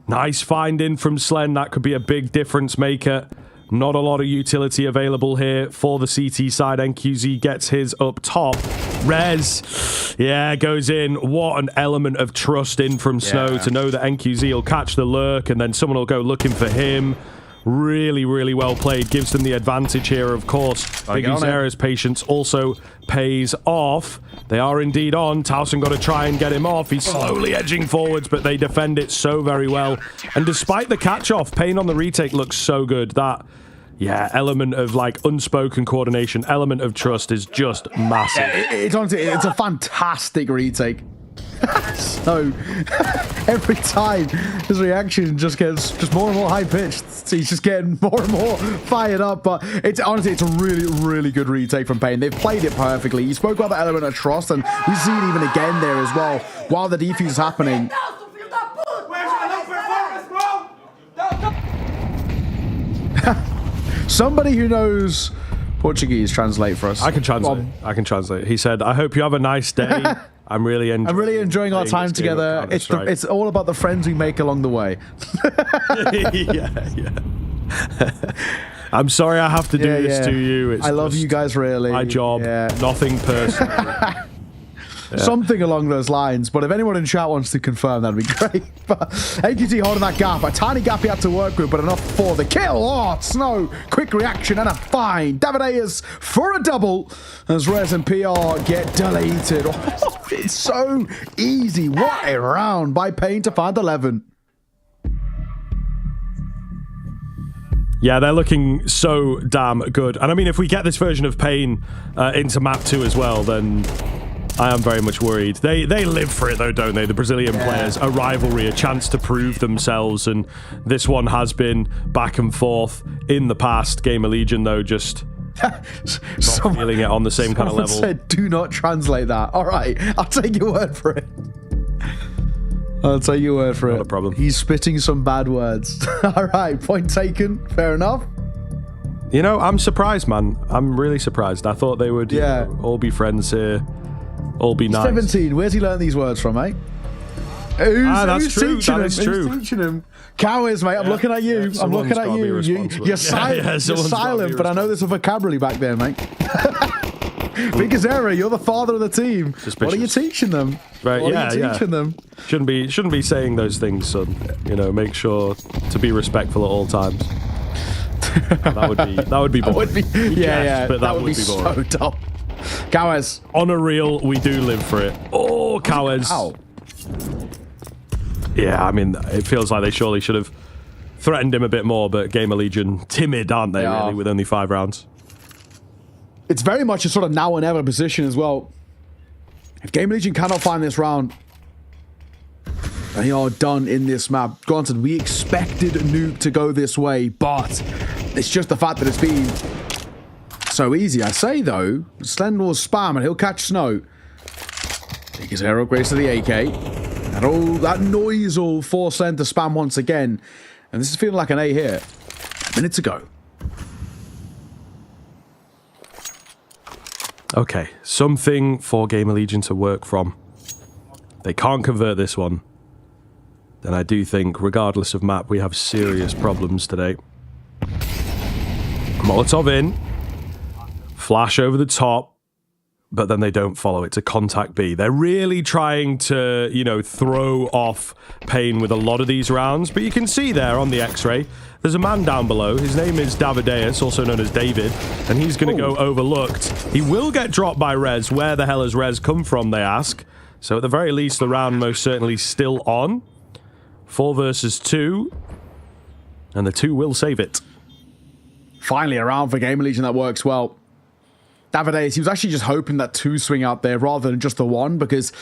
Nice finding from Slen. That could be a big difference maker. Not a lot of utility available here for the CT side. NQZ gets his up top. Rez, goes in. What an element of trust in from Snow to know that NQZ will catch the lurk and then someone will go looking for him. Really, really well played. Gives them the advantage here, of course. Big Zera's patience also pays off. They are indeed on. Towson got to try and get him off. He's slowly edging forwards, but they defend it so very well. And despite the catch-off, Payne on the retake looks so good. That, yeah, element of, like, unspoken coordination, element of trust is just massive. It's honestly, it's a fantastic retake. So every time his reaction just gets just more and more high pitched. So he's just getting more and more fired up. But it's honestly, it's a really, really good retake from Payne. They've played it perfectly. You spoke about the element of trust, and we see it even again there as well while the defuse is happening. Somebody who knows Portuguese, translate for us. I can translate. I can translate. He said, "I hope you have a nice day. I'm really enjoying our time together. It's all about the friends we make along the way." yeah. I'm sorry I have to do this to you. I love you guys, really. My job. Nothing personal. Something along those lines. But if anyone in chat wants to confirm, that'd be great. But AQT holding that gap. A tiny gap he had to work with, but enough for the kill. Oh, Snow. Quick reaction and a fine. Davideus for a double as Rez and PR get deleted. Oh, it's so easy. What a round by Payne to find 11. Yeah, they're looking so damn good. And I mean, if we get this version of Payne into map 2 as well, then I am very much worried. They live for it though, don't they? The Brazilian players, a rivalry, a chance to prove themselves, and this one has been back and forth in the past. Gamer Legion though, just not feeling it on the same kind of level. Said, do not translate that. All right, I'll take your word for it. I'll take your word for it. Not a problem. He's spitting some bad words. All right, point taken. Fair enough. You know, I'm surprised, man. I'm really surprised. I thought they would all be friends here. All be nice. 17. Where's he learned these words from, mate? That's true. That is true. Who's teaching him? Cowards, mate. I'm looking at you. I'm looking at you. You're silent. You're silent, but I know there's a vocabulary back there, mate. Big Zera, you're the father of the team. What are you teaching them? Right? What are you teaching them? Shouldn't be saying those things, son. You know, make sure to be respectful at all times. That would be boring. But that would be so dumb. Cowards. On a reel, we do live for it. Oh, cowards. Ow. Yeah, I mean, it feels like they surely should have threatened him a bit more, but Gamer Legion, timid, aren't they, really, with only 5 rounds? It's very much a sort of now or never position as well. If Gamer Legion cannot find this round, they are done in this map. Granted, we expected Nuke to go this way, but it's just the fact that it's been so easy. I say, though, Slender will spam and he'll catch Snow. Take his air upgrades to the AK. And all that noise will force Slender to spam once again. And this is feeling like an A here. A minute to go. Okay, something for Gamer Legion to work from. They can't convert this one. Then I do think, regardless of map, we have serious problems today. Molotov in. Flash over the top. But then they don't follow it to contact B. They're really trying to, you know, throw off Payne with a lot of these rounds. But you can see there on the X-ray, there's a man down below. His name is Davideus, also known as David. And he's going to go overlooked. He will get dropped by Rez. Where the hell has Rez come from, they ask. So at the very least, the round most certainly still on. 4 versus 2. And the 2 will save it. Finally, a round for Gamer Legion that works well. Davideus, he was actually just hoping that 2 swing out there rather than just the 1, because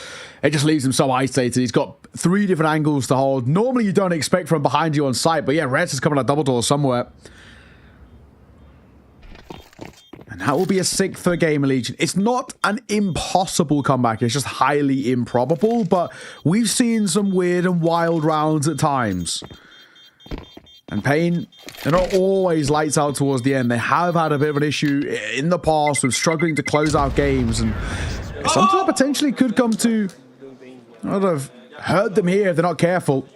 it just leaves him so isolated. He's got 3 different angles to hold. Normally, you don't expect from behind you on sight, but yeah, Rez is coming at double door somewhere. And that will be a 6th for Gamer Legion. It's not an impossible comeback. It's just highly improbable, but we've seen some weird and wild rounds at times. And Payne, they're not always lights out towards the end. They have had a bit of an issue in the past with struggling to close out games. And something that potentially could come to sort of hurt them here if they're not careful.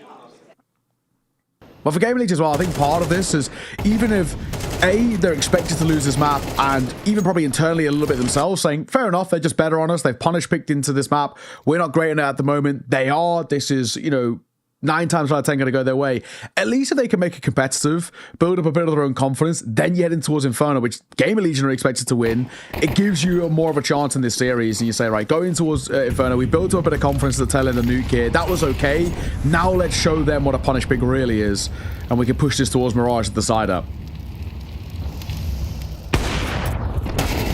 But for Gamer League as well, I think part of this is even if they're expected to lose this map, and even probably internally a little bit themselves, saying, fair enough, they're just better on us. They've punish picked into this map. We're not great in it at the moment. They are. This is, you know, 9 times out of 10 going to go their way. At least if they can make it competitive, build up a bit of their own confidence, then you head in towards Inferno, which Gamer Legion are expected to win. It gives you more of a chance in this series, and you say, right, going towards Inferno, we built up a bit of confidence at the tail end of the nuke here. That was okay. Now let's show them what a punish pig really is, and we can push this towards Mirage at the side up.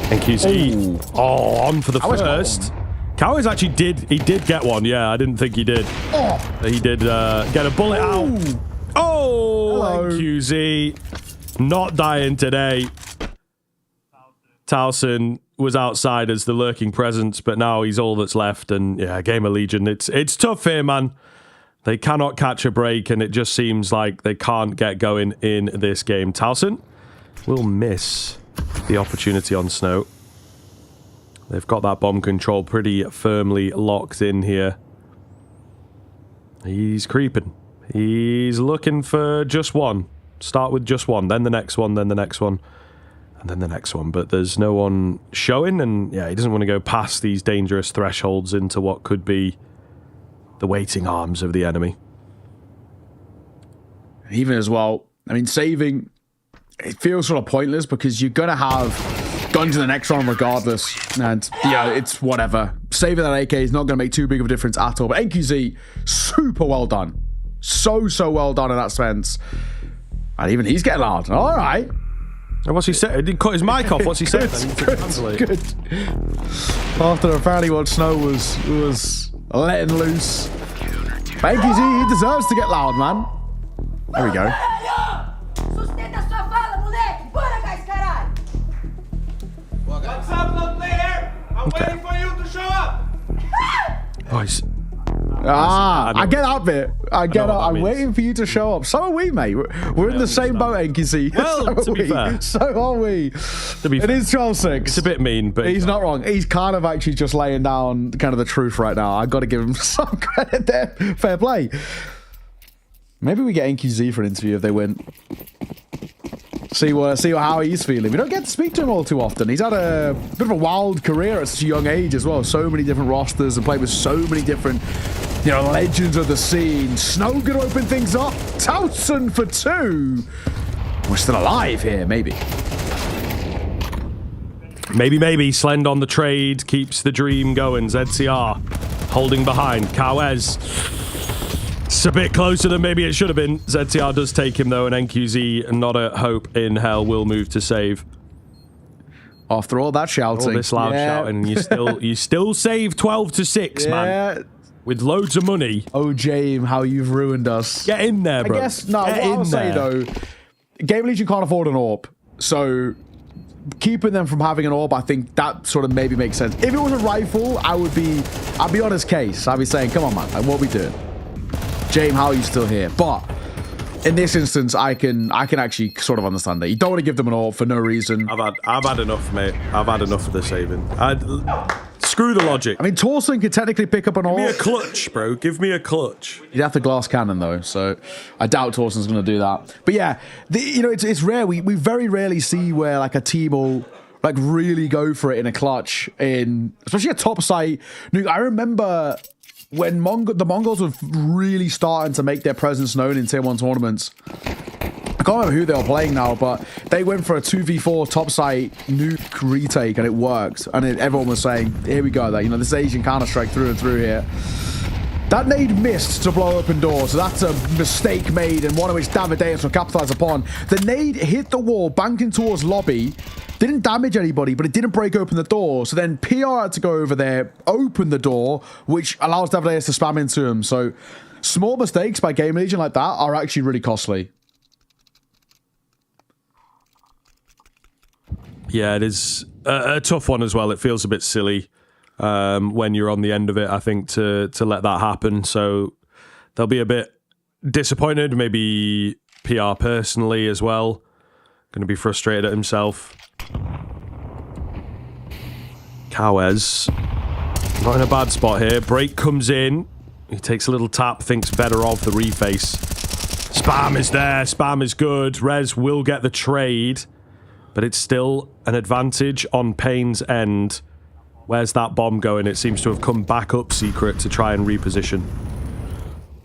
Thank you, Steve. Oh, on for the first. Cowes actually did get one. Yeah, I didn't think he did. Oh. He did get a bullet out. Oh, QZ. Not dying today. Towson was outside as the lurking presence, but now he's all that's left. And yeah, Gamer Legion, it's tough here, man. They cannot catch a break, and it just seems like they can't get going in this game. Towson will miss the opportunity on Snow. They've got that bomb control pretty firmly locked in here. He's creeping. He's looking for just one. Start with just one, then the next one, then the next one, and then the next one. But there's no one showing, and yeah, he doesn't want to go past these dangerous thresholds into what could be the waiting arms of the enemy. Even as well, I mean, saving, it feels sort of pointless because you're going to have guns in the next round regardless, and yeah, it's whatever. Saving that AK is not going to make too big of a difference at all, but NQZ, super well done. So well done in that sense. And even he's getting loud. All right. And what's he said? He didn't cut his mic off. What's he said? Good. After apparently what Snow was letting loose. But NQZ, he deserves to get loud, man. There we go. What's up, little player? I'm waiting for you to show up. I get that bit. I get up. I'm waiting for you to show up. So are we, mate. We're in the same boat, NQC. Well, to be fair. So are we. It is 12-6. It's a bit mean, but he's not wrong. He's kind of actually just laying down kind of the truth right now. I got to give him some credit there. Fair play. Maybe we get NQZ for an interview if they win. See how he's feeling. We don't get to speak to him all too often. He's had a bit of a wild career at such a young age as well. So many different rosters and played with so many different, legends of the scene. Snow gonna open things up. Towson for 2. We're still alive here, maybe. Maybe. Slend on the trade keeps the dream going. ZCR holding behind. Cowes. It's a bit closer than maybe it should have been. ZTR does take him, though, and NQZ, not a hope in hell, will move to save. After all that shouting. All this loud shouting, you still save 12-6, man. With loads of money. Oh, James, how you've ruined us. Get in there, bro. I guess, what I'll say, though, Game Legion can't afford an AWP, so keeping them from having an AWP, I think that sort of maybe makes sense. If it was a rifle, I'd be on his case. I'd be saying, come on, man, like, what are we doing? James, how are you still here? But in this instance, I can actually sort of understand that. You don't want to give them an AWP for no reason. I've had enough, mate. I've had enough of the saving. Screw the logic. I mean, Torsten could technically pick up an AWP. Give me a clutch, bro. Give me a clutch. You'd have the glass cannon, though, so I doubt Torsten's going to do that. But yeah, it's rare. We very rarely see where like a team will like really go for it in a clutch, especially a top site. I remember when the Mongols were really starting to make their presence known in Tier 1 tournaments. I can't remember who they were playing now, but they went for a 2v4 topside nuke retake, and it worked. And everyone was saying, here we go, this Asian Counter-Strike through and through here. That nade missed to blow open doors, so that's a mistake made, and one of which Davideus will capitalize upon. The nade hit the wall, banking towards lobby, didn't damage anybody, but it didn't break open the door. So then PR had to go over there, open the door, which allows Davideus to spam into him. So small mistakes by Game Legion like that are actually really costly. Yeah, it is a tough one as well. It feels a bit silly when you're on the end of it, I think, to let that happen. So they'll be a bit disappointed, maybe PR personally as well. Going to be frustrated at himself. Cowes, not in a bad spot here. Break comes in. He takes a little tap, thinks better of the reface. Spam is there. Spam is good. Rez will get the trade, but it's still an advantage on Payne's end. Where's that bomb going? It seems to have come back up secret to try and reposition.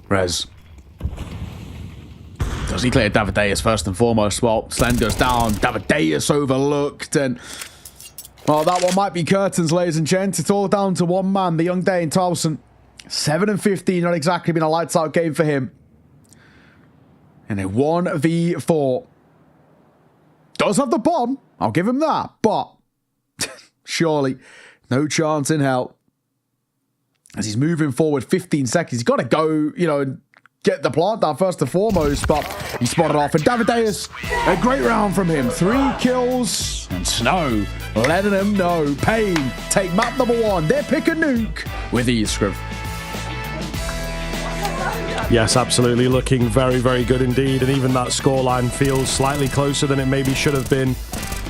Rez. Does he clear Davideus first and foremost? Well, Slen goes down. Davideus overlooked. And, well, that one might be curtains, ladies and gents. It's all down to one man, the young Dane Towson. 7 and 15, not exactly been a lights out game for him. And a 1v4. Does have the bomb. I'll give him that. But surely no chance in hell. As he's moving forward 15 seconds. He's got to go, you know, and get the plant down first and foremost. But he spotted off. And Davideus, a great round from him. 3 kills. And Snow letting him know. Pain take map number 1. They're pick a nuke with Eascriv. Yes, absolutely. Looking very, very good indeed. And even that scoreline feels slightly closer than it maybe should have been.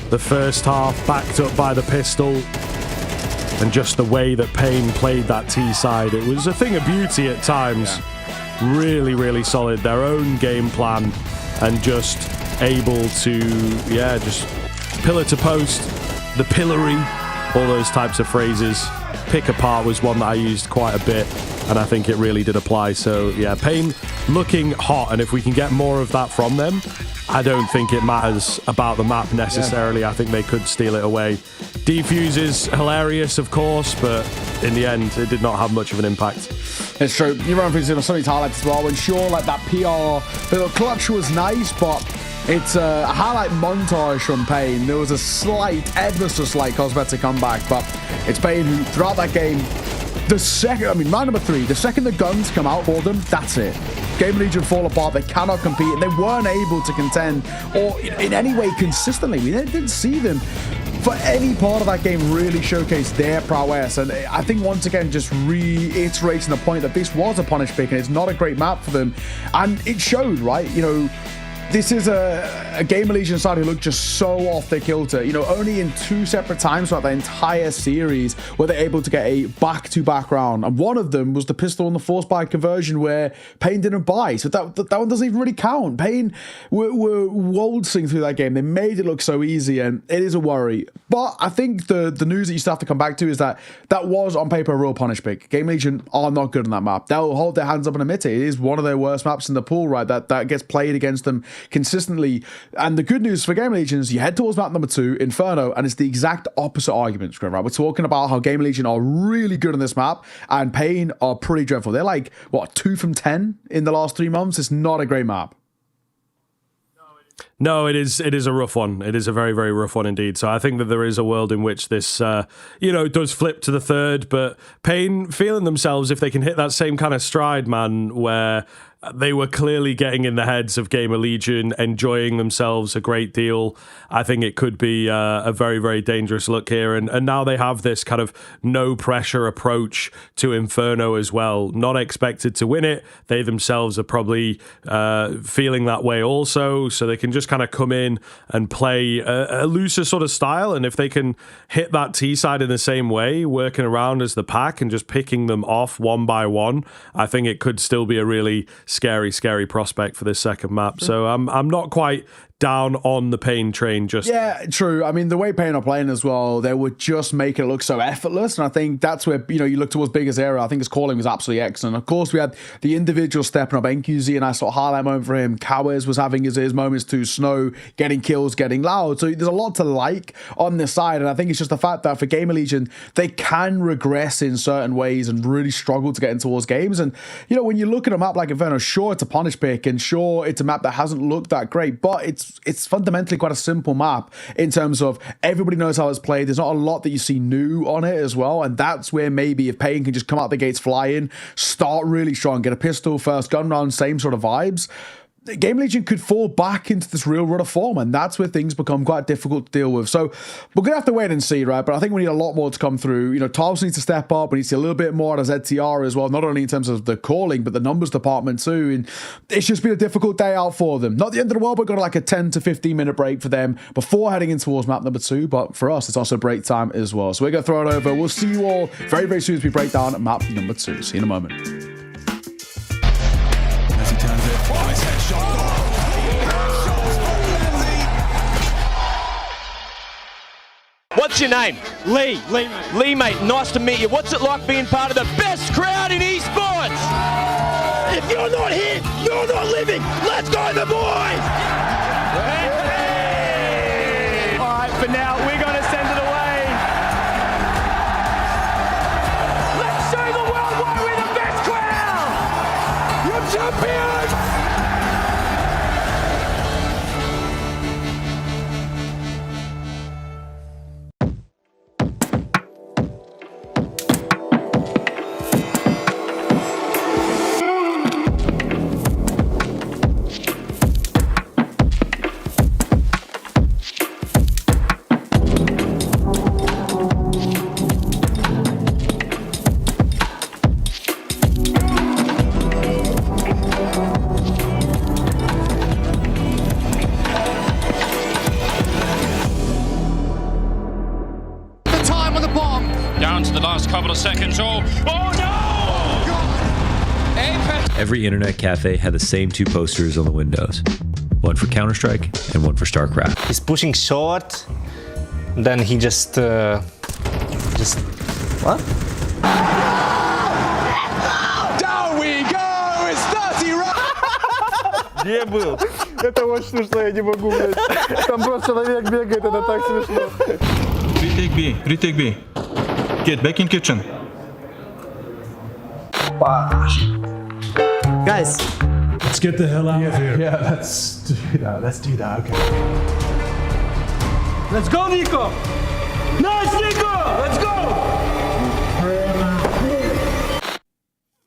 The first half backed up by the pistol. And just the way that Payne played that T side, it was a thing of beauty at times. Yeah. Really, really solid. Their own game plan and just able to, yeah, just pillar to post, the pillory, all those types of phrases. Pick apart was one that I used quite a bit. And I think it really did apply. So, yeah, Payne looking hot. And if we can get more of that from them, I don't think it matters about the map necessarily. Yeah. I think they could steal it away. Defuse is hilarious, of course, but in the end, it did not have much of an impact. It's true. You run through some of these highlights as well. And sure, like that PR, the clutch was nice, but it's a highlight montage from Payne. There was a slight, ever so slight cosmetic comeback, but it's Payne who, throughout that game, round number 3, the second the guns come out for them, that's it. Game Legion fall apart, they cannot compete, and they weren't able to contend or in any way consistently. We didn't see them for any part of that game really showcase their prowess. And I think once again, just reiterating the point that this was a punish pick and it's not a great map for them. And it showed, right? You know, this is a Game Legion side who looked just so off their kilter. You know, only in 2 separate times throughout the entire series were they able to get a back-to-back round. And one of them was the pistol and the force buy conversion where Payne didn't buy. So that one doesn't even really count. Payne were waltzing through that game. They made it look so easy, and it is a worry. But I think the news that you still have to come back to is that was on paper a real punish pick. Game Legion are not good on that map. They'll hold their hands up and admit it. It is one of their worst maps in the pool, right? That gets played against them consistently. And the good news for Game Legion is you head towards map number 2, Inferno, and it's the exact opposite argument, right? We're talking about how Game Legion are really good on this map and Payne are pretty dreadful. They're like, what, 2 from 10 in the last 3 months? It's not a great map. No, it is a rough one. It is a very, very rough one indeed. So I think that there is a world in which this, does flip to the third. But Payne feeling themselves, if they can hit that same kind of stride, man, where they were clearly getting in the heads of Gamer Legion, enjoying themselves a great deal. I think it could be a very, very dangerous look here. And now they have this kind of no pressure approach to Inferno as well. Not expected to win it. They themselves are probably feeling that way also. So they can just kind of come in and play a looser sort of style. And if they can hit that T side in the same way, working around as the pack and just picking them off one by one, I think it could still be a really scary prospect for this second map. So I'm not quite down on the Payne train just yeah, true. I mean, the way Payne are playing as well, they would just make it look so effortless. And I think that's where, you look towards Biggest Era. I think his calling was absolutely excellent. Of course, we had the individual stepping up. NQZ, and I saw a highlight moment for him. Kawes was having his moments too. Snow getting kills, getting loud. So there's a lot to like on this side. And I think it's just the fact that for Gamer Legion, they can regress in certain ways and really struggle to get in towards games. And, when you look at a map like Inferno, sure, it's a punish pick, and sure, it's a map that hasn't looked that great, but it's fundamentally quite a simple map in terms of everybody knows how it's played. There's not a lot that you see new on it as well, and that's where maybe if Payne can just come out the gates flying, start really strong, get a pistol, first gun round, same sort of vibes, Game Legion could fall back into this real run of form, and that's where things become quite difficult to deal with. So we're going to have to wait and see, right? But I think we need a lot more to come through. Tarbs needs to step up. We need to see a little bit more out of ZTR as well, not only in terms of the calling, but the numbers department too. And it's just been a difficult day out for them. Not the end of the world, but got like a 10 to 15 minute break for them before heading in towards map number 2. But for us, it's also break time as well. So we're going to throw it over. We'll see you all very, very soon as we break down map number 2. See you in a moment. As he turns it, nice headshot. What's your name? Lee. Lee, mate. Nice to meet you. What's it like being part of the best crowd in esports? If you're not here, you're not living. Let's go, the boys! All right, for now, we're going to send it away. Let's show the world why we're the best crowd! You're champions! Down to the last couple of seconds. Oh no! Apex. Every internet cafe had the same two posters on the windows. One for Counter-Strike and one for StarCraft. He's pushing short, then he just what? Down we go! It's 30 rounds! Где был? Это очень смешно, я не могу, блядь. Там просто человек бегает, это так смешно. Retake B, retake B. Get back in kitchen. Guys, let's get the hell out of here. Yeah, let's do that. Let's do that. Okay. Let's go, Nico! Nice, Nico! Let's go!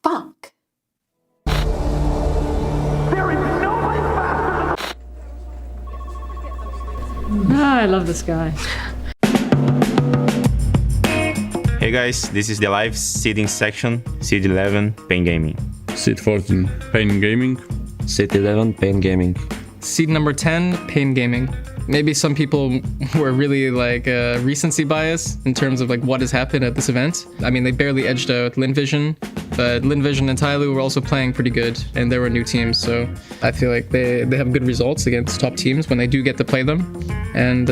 Fuck. I love this guy. Hey guys, this is the live seeding section, seed 11, Pain Gaming. Seed 14, Pain Gaming. Seed 11, Pain Gaming. Seed number 10, Pain Gaming. Maybe some people were really like recency bias in terms of like what has happened at this event. I mean, they barely edged out Linvision, but Linvision and Tyloo were also playing pretty good, and there were new teams. So I feel like they have good results against top teams when they do get to play them. And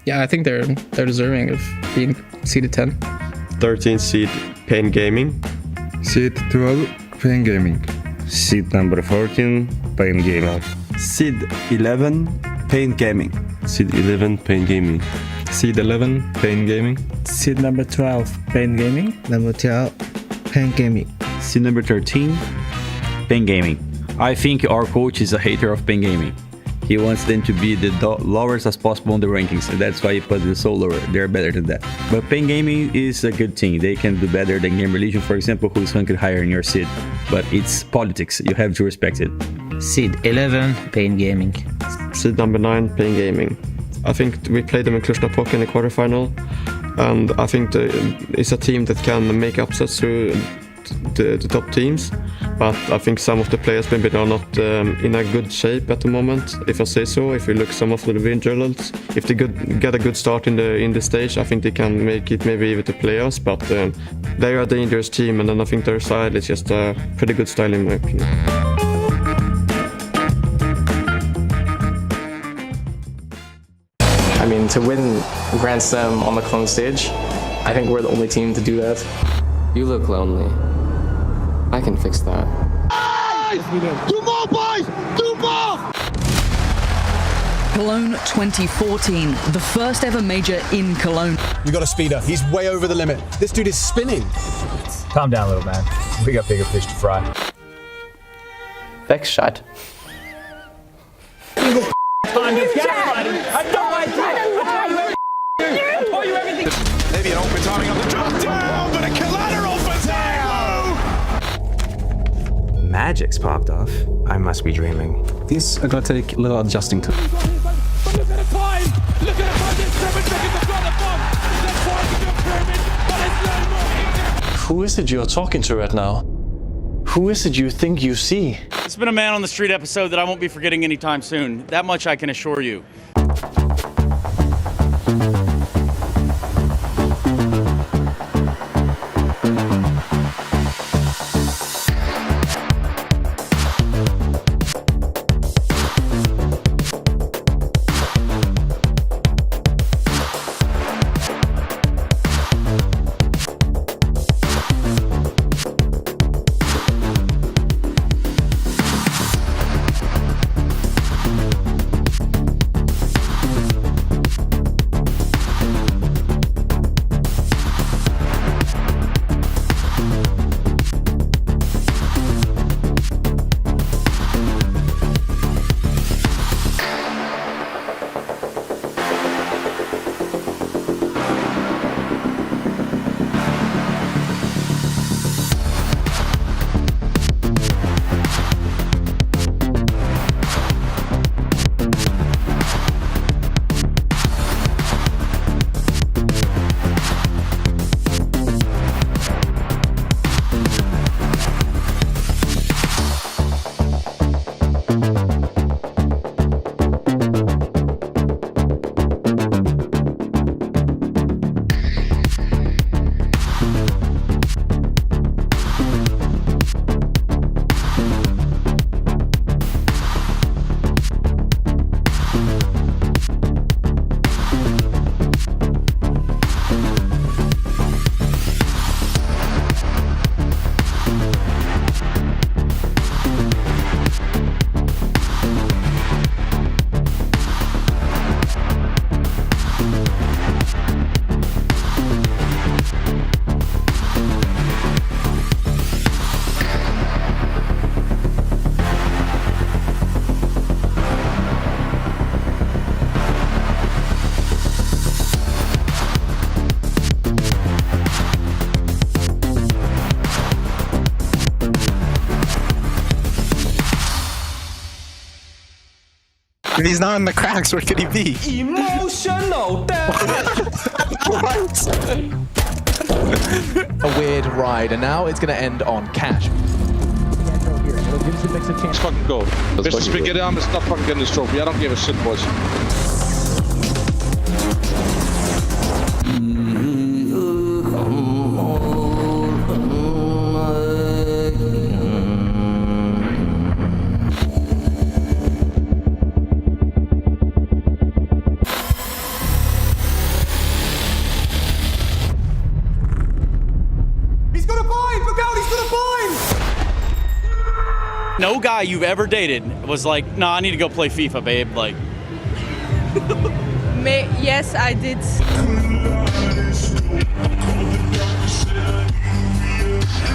yeah, I think they're deserving of being seeded 10. 13 seed Pain Gaming. Seed 12, Pain Gaming. Seed number 14, Pain Gaming. Seed 11, Pain Gaming. Seed 11, Pain Gaming. Seed 11, Pain Gaming. Seed number 12, Pain Gaming. Number 12, Pain Gaming. Seed number 13, Pain Gaming. I think our coach is a hater of Pain Gaming. He wants them to be the lowest as possible on the rankings, and that's why he put them so lower. They're better than that. But Pain Gaming is a good team. They can do better than Game Religion, for example, who is ranked higher in your seed. But it's politics. You have to respect it. Seed 11, Pain Gaming. Seed number 9, Pain Gaming. I think we played them in Cluj-Napoca in the quarterfinal, and I think it's a team that can make upsets through the top teams. But I think some of the players maybe are not in a good shape at the moment, if I say so. If you look some of the win results, if they get a good start in the stage, I think they can make it maybe even to playoffs. But they are a dangerous team, and then I think their style is just a pretty good style in my opinion. I mean, to win Grand Slam on the clone stage, I think we're the only team to do that. You look lonely. I can fix that. Do more, boys! Do more! Cologne 2014, the first ever major in Cologne. We got a speeder. He's way over the limit. This dude is spinning. Calm down, little man. We got bigger fish to fry. Vex shot. Maybe an open timing on the drop down, but a collateral for Tyloo! Magic's popped off. I must be dreaming. These are gonna take a little adjusting to. Look at the time! Look at the time! There's 7 seconds to run the bomb! Let's find the pyramid, but it's no more! Who is it you're talking to right now? Who is it you think you see? It's been a man on the street episode that I won't be forgetting anytime soon. That much I can assure you. If he's not in the cracks, where could he be? Emotional What? A weird ride, and now it's going to end on cash. Let's fucking go. Mr. Spaghetti Arm is not fucking getting this trophy. I don't give a shit, boys. He's got a bind! Look out, he's got a bind! No guy you've ever dated was like, nah, I need to go play FIFA, babe. Like, Yes, I did.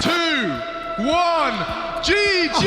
2, 1, GG!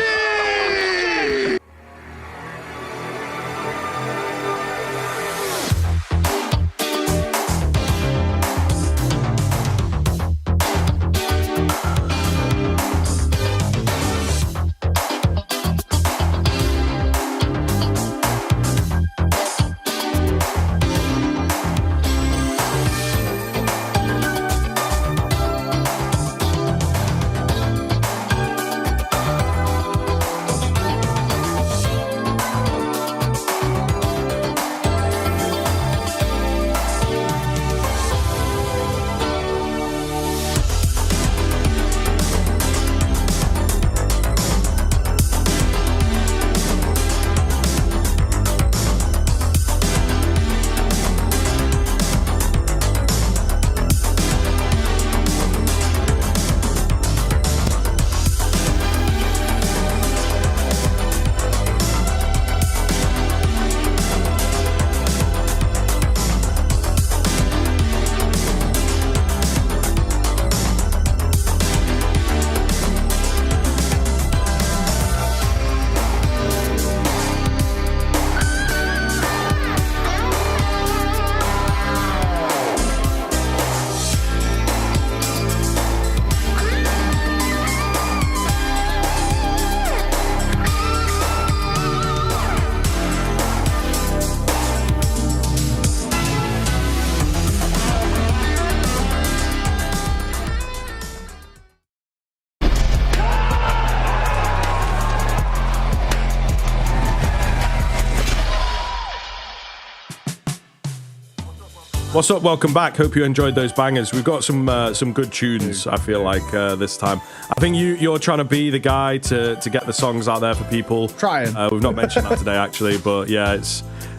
What's up? Welcome back. Hope you enjoyed those bangers. We've got some good tunes. I feel like this time. I think you're trying to be the guy to get the songs out there for people. Trying. We've not mentioned that today actually, but yeah,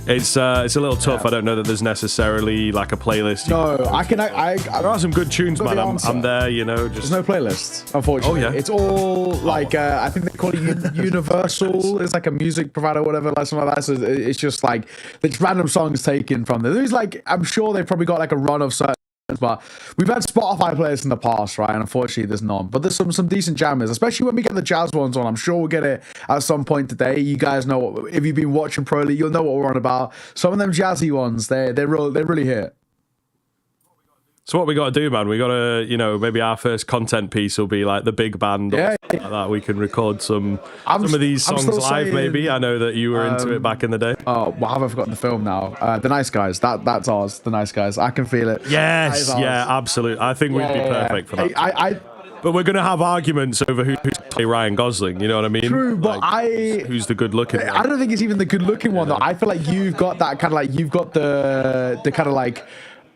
it's a little tough. Yeah. I don't know that there's necessarily like a playlist. No, there are some good tunes, man. I'm there, you know. There's no playlist, unfortunately. Oh yeah. It's all like I think they call it Universal. It's like a music provider, or whatever, like something like that. So it's just like there's random songs taken from there. There's like I'm sure they've probably got like a run of certain. But we've had Spotify playlists in the past, right? And unfortunately, there's none. But there's some decent jammers, especially when we get the jazz ones on. I'm sure we'll get it at some point today. You guys know, if you've been watching Pro League, you'll know what we're on about. Some of them jazzy ones, they really hit. So what we got to do, man? We got to, maybe our first content piece will be like the big band. Yeah. Like that. We can record some of these songs live, maybe. I know that you were into it back in the day. Oh, well, have I forgotten the film now? The Nice Guys. That's ours. The Nice Guys. I can feel it. Yes, yeah, absolutely. I think we'd be perfect for that. But we're going to have arguments over who's Ryan Gosling. You know what I mean? True, but who's the good-looking one? I don't think it's even the good-looking one, though. I feel like you've got that kind of like, you've got the kind of like,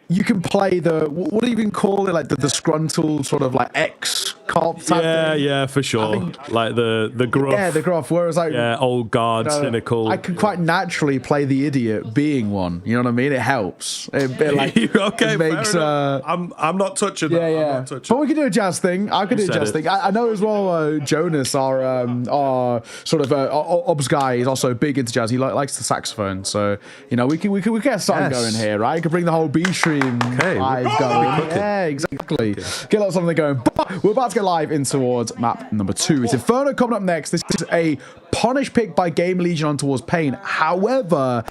you can play the, what do you even call it? Like the disgruntled sort of like ex-cop type thing. Yeah, for sure. Like the gruff. Yeah, the gruff. Whereas like, old guard, cynical. I can quite naturally play the idiot being one. You know what I mean? It helps. Okay, it makes. I'm not touching that. Yeah. I'm not touching. But we can do a jazz thing. I could do a jazz thing. I know as well. Jonas, our sort of obs guy, is also big into jazz. He likes the saxophone, so we can get something going here, right? We can bring the whole B stream vibe going. Yeah, exactly. Get a lot of something going. But we're about to get live in towards map number 2. It's Inferno coming up next. This is a punish pick by Game Legion on towards Pain. However,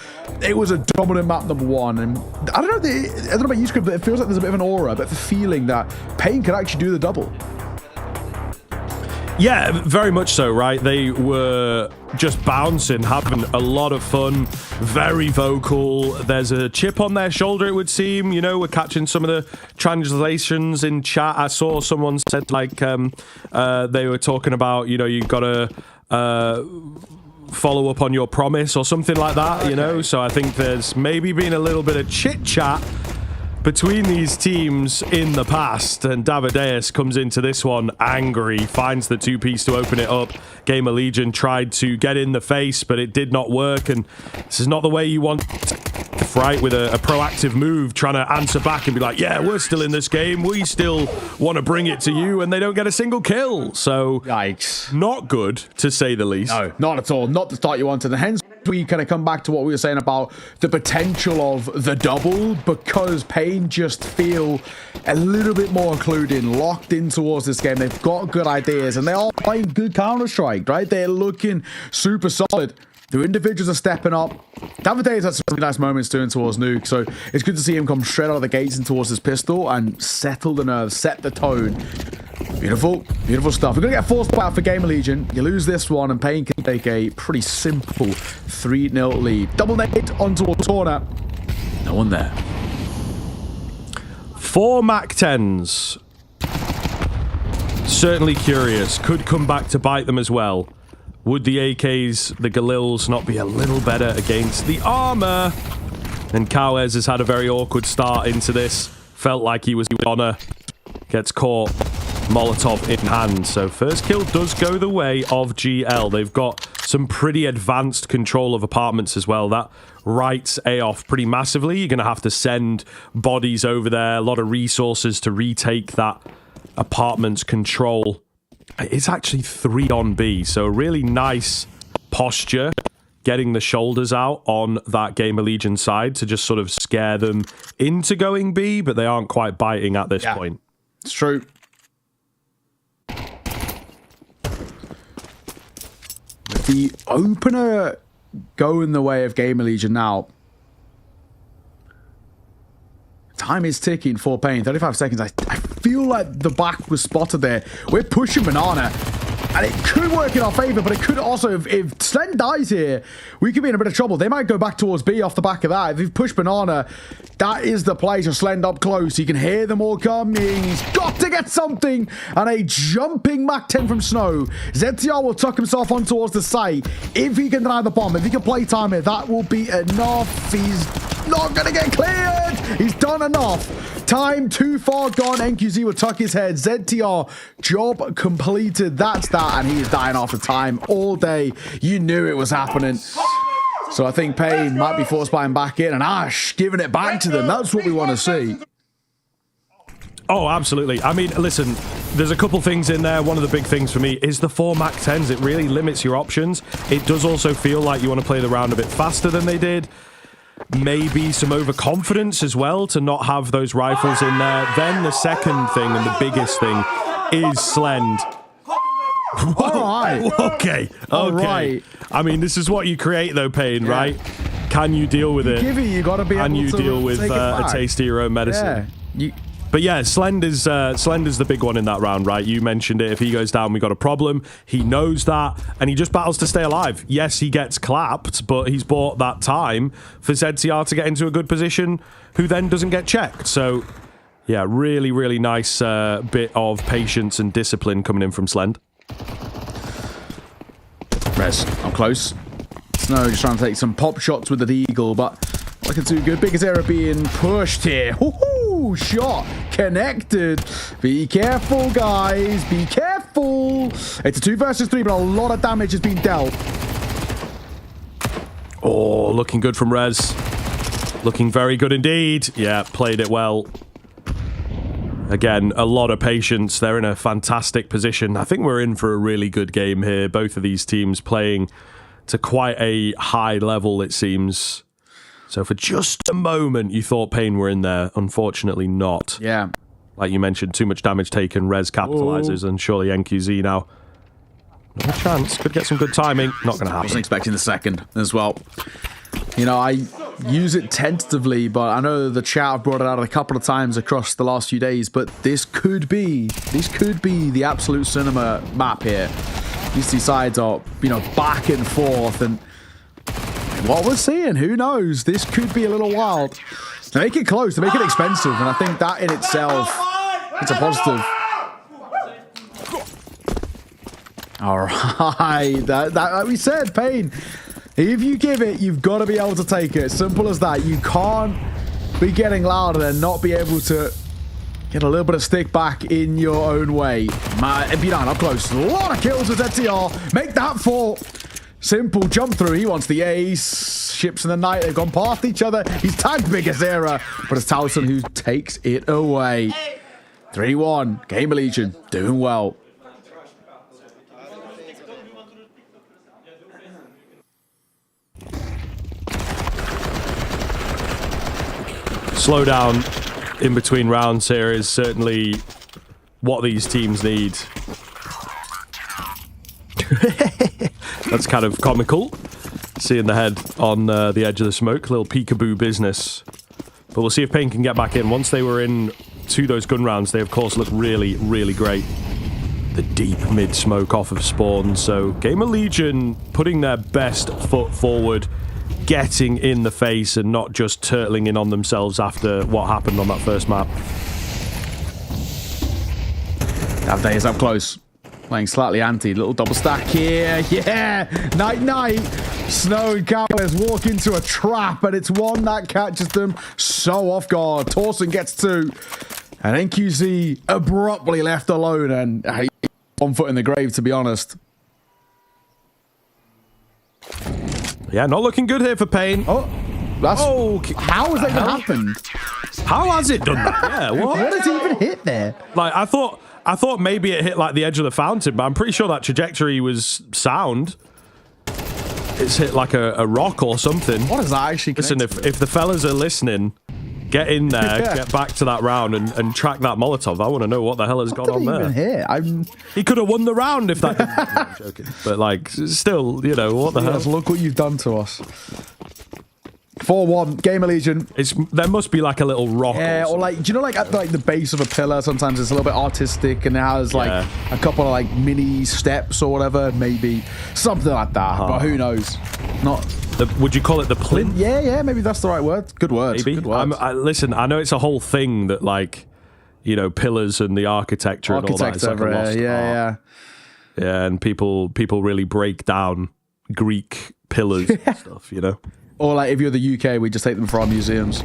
it was a dominant map number 1, and I don't know about you, Script, but it feels like there's a bit of an aura, a bit of a feeling that Pain could actually do the double. Yeah, very much so, right? They were just bouncing, having a lot of fun, very vocal. There's a chip on their shoulder, it would seem. You know, we're catching some of the translations in chat. I saw someone said, like, they were talking about, you know, you've got to follow up on your promise or something like that, you know? So I think there's maybe been a little bit of chit-chat between these teams in the past, and Davideus comes into this one angry, finds the two-piece to open it up. Game of Legion tried to get in the face, but it did not work, and this is not the way you want to fight, with a proactive move, trying to answer back and be like, yeah, we're still in this game, we still want to bring it to you, and they don't get a single kill. So, yikes. Not good, to say the least. No, not at all. Not the start you wanted, and hence we kind of come back to what we were saying about the potential of the double, because Pain just feel a little bit more included, locked in towards this game. They've got good ideas, and they are playing good Counter-Strike, right? They're looking super solid. The individuals are stepping up. Davideus has some really nice moments doing towards Nuke, so it's good to see him come straight out of the gates and towards his pistol and settle the nerves, set the tone. Beautiful, beautiful stuff. We're going to get forced out for Game of Legion. You lose this one, and Pain can take a pretty simple 3-0 lead. Double nade onto a corner. No one there. 4 MAC-10s. Certainly curious. Could come back to bite them as well. Would the AKs, the Galils, not be a little better against the armor? And Kawes has had a very awkward start into this. Felt like he was on a... Gets caught. Molotov in hand. So first kill does go the way of GL. They've got some pretty advanced control of apartments as well. That writes A off pretty massively. You're going to have to send bodies over there. A lot of resources to retake that apartment's control. It's actually 3 on B, so a really nice posture, getting the shoulders out on that Game of Legion side to just sort of scare them into going B, but they aren't quite biting at this point. It's true. With the opener going the way of Game of Legion now, time is ticking for Pain. 35 seconds. I feel like the back was spotted there. We're pushing Banana, and it could work in our favor, but it could also, if Slen dies here, we could be in a bit of trouble. They might go back towards B off the back of that. If you push Banana, that is the play to Slend up close. You can hear them all coming. He's got to get something, and a jumping MAC-10 from Snow. ZTR will tuck himself on towards the site. If he can deny the bomb, if he can play time it, that will be enough. He's not going to get cleared. He's done enough. Time too far gone. NQZ will tuck his head. ZTR, job completed. That's that. And he is dying after time all day. You knew it was happening. So I think Pain might be forced by him back in, and Ash giving it back to them. That's what we want to see. Oh, absolutely. I mean, listen, there's a couple things in there. One of the big things for me is the 4 MAC-10s. It really limits your options. It does also feel like you want to play the round a bit faster than they did. Maybe some overconfidence as well to not have those rifles in there. Then the second thing and the biggest thing is Slend. All right. Okay. All okay. right. I mean, this is what you create, though, Pain, right? Can you deal with it? You got to be able to. And you deal with a taste of your own medicine. Yeah. But yeah, Slend is the big one in that round, right? You mentioned it. If he goes down, we got a problem. He knows that, and he just battles to stay alive. Yes, he gets clapped, but he's bought that time for ZTR to get into a good position, who then doesn't get checked. So, yeah, really, really nice bit of patience and discipline coming in from Slend. Res, I'm close. Snow just trying to take some pop shots with the Eagle, but looking too good. Biggest error being pushed here. Woohoo! Shot connected. Be careful, guys. Be careful. It's a 2 versus 3, but a lot of damage has been dealt. Oh, looking good from Rez. Looking very good indeed. Yeah, played it well. Again, a lot of patience. They're in a fantastic position. I think we're in for a really good game here. Both of these teams playing to quite a high level, it seems. So for just a moment, you thought Pain were in there. Unfortunately not. Yeah. Like you mentioned, too much damage taken. Rez capitalizes, and surely NQZ now. No chance. Could get some good timing. Not going to happen. Wasn't expecting the second as well. You know, use it tentatively, but I know the chat have brought it out a couple of times across the last few days, but this could be the absolute cinema map here. These two sides are, you know, back and forth, and what we're seeing, who knows? This could be a little wild. To make it close, to make it expensive, and I think that in itself, it's a positive. All right, that like we said, Pain. If you give it, you've got to be able to take it. Simple as that. You can't be getting loud and then not be able to get a little bit of stick back in your own way. MP9 up close. A lot of kills with ZTR. Make that 4. Simple jump through. He wants the ace. Ships in the night. They've gone past each other. He's tagged Biggest Era, but it's Towson who takes it away. 3-1. Gamer Legion doing well. Slow down in between rounds here is certainly what these teams need. That's kind of comical. Seeing the head on the edge of the smoke. Little peekaboo business. But we'll see if Pain can get back in. Once they were in to those gun rounds, they of course looked really, really great. The deep mid-smoke off of spawn. So Gamer Legion putting their best foot forward, getting in the face and not just turtling in on themselves after what happened on that first map. That is up close. Playing slightly anti. Little double stack here. Yeah! Night. Snow and Cowboys walk into a trap, and it's one that catches them so off guard. Towson gets 2. And NQZ abruptly left alone, and one foot in the grave, to be honest. Yeah, not looking good here for Pain. Oh, that's... Oh, how has that even happened? How has it done that? Yeah, what? What has he even hit there? Like, I thought maybe it hit like the edge of the fountain, but I'm pretty sure that trajectory was sound. It's hit like a rock or something. What is that actually? Listen, if the fellas are listening, get in there, get back to that round and track that Molotov. I want to know what the hell has gone on there. He could have won the round if that. No, I'm joking. But like, still, you know, what the hell? Look what you've done to us. 4-1, Gamer Legion. There must be like a little rock. Yeah, or like, do you know like at like the base of a pillar, sometimes it's a little bit artistic and it has like a couple of like mini steps or whatever, maybe something like that. But who knows? Not. Would you call it the plinth? Yeah, maybe that's the right word. Good word. Maybe. Good word. Listen, I know it's a whole thing that like, you know, pillars and the architecture and all that. It's like a lost art. Yeah, and people really break down Greek pillars and stuff, you know. Or like if you're the UK, we just take them for our museums.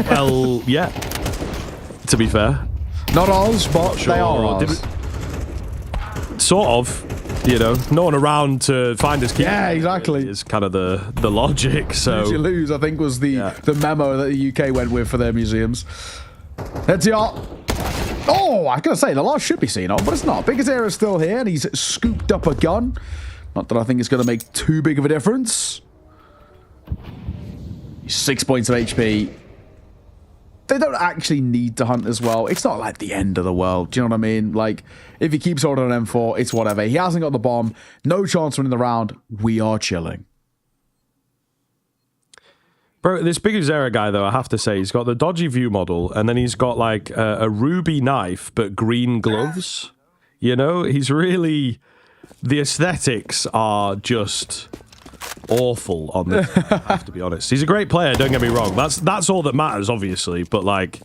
Well, yeah. To be fair, not ours, but they are ours. Sort of, you know. No one around to find us. Yeah, exactly. Is kind of the logic. So lose you lose, I think, was the memo that the UK went with for their museums. Heads up. Oh, I gotta say the last should be seen on, but it's not. Biggest Era is still here, and he's scooped up a gun. Not that I think it's going to make too big of a difference. 6 points of HP. They don't actually need to hunt as well. It's not like the end of the world. Do you know what I mean? Like, if he keeps holding an M4, it's whatever. He hasn't got the bomb. No chance of winning the round. We are chilling. Bro, this Biggest Era guy, though, I have to say, he's got the dodgy view model, and then he's got, like, a ruby knife, but green gloves. You know? He's really... The aesthetics are just awful on this, I have to be honest. He's a great player, don't get me wrong. That's all that matters, obviously. But, like,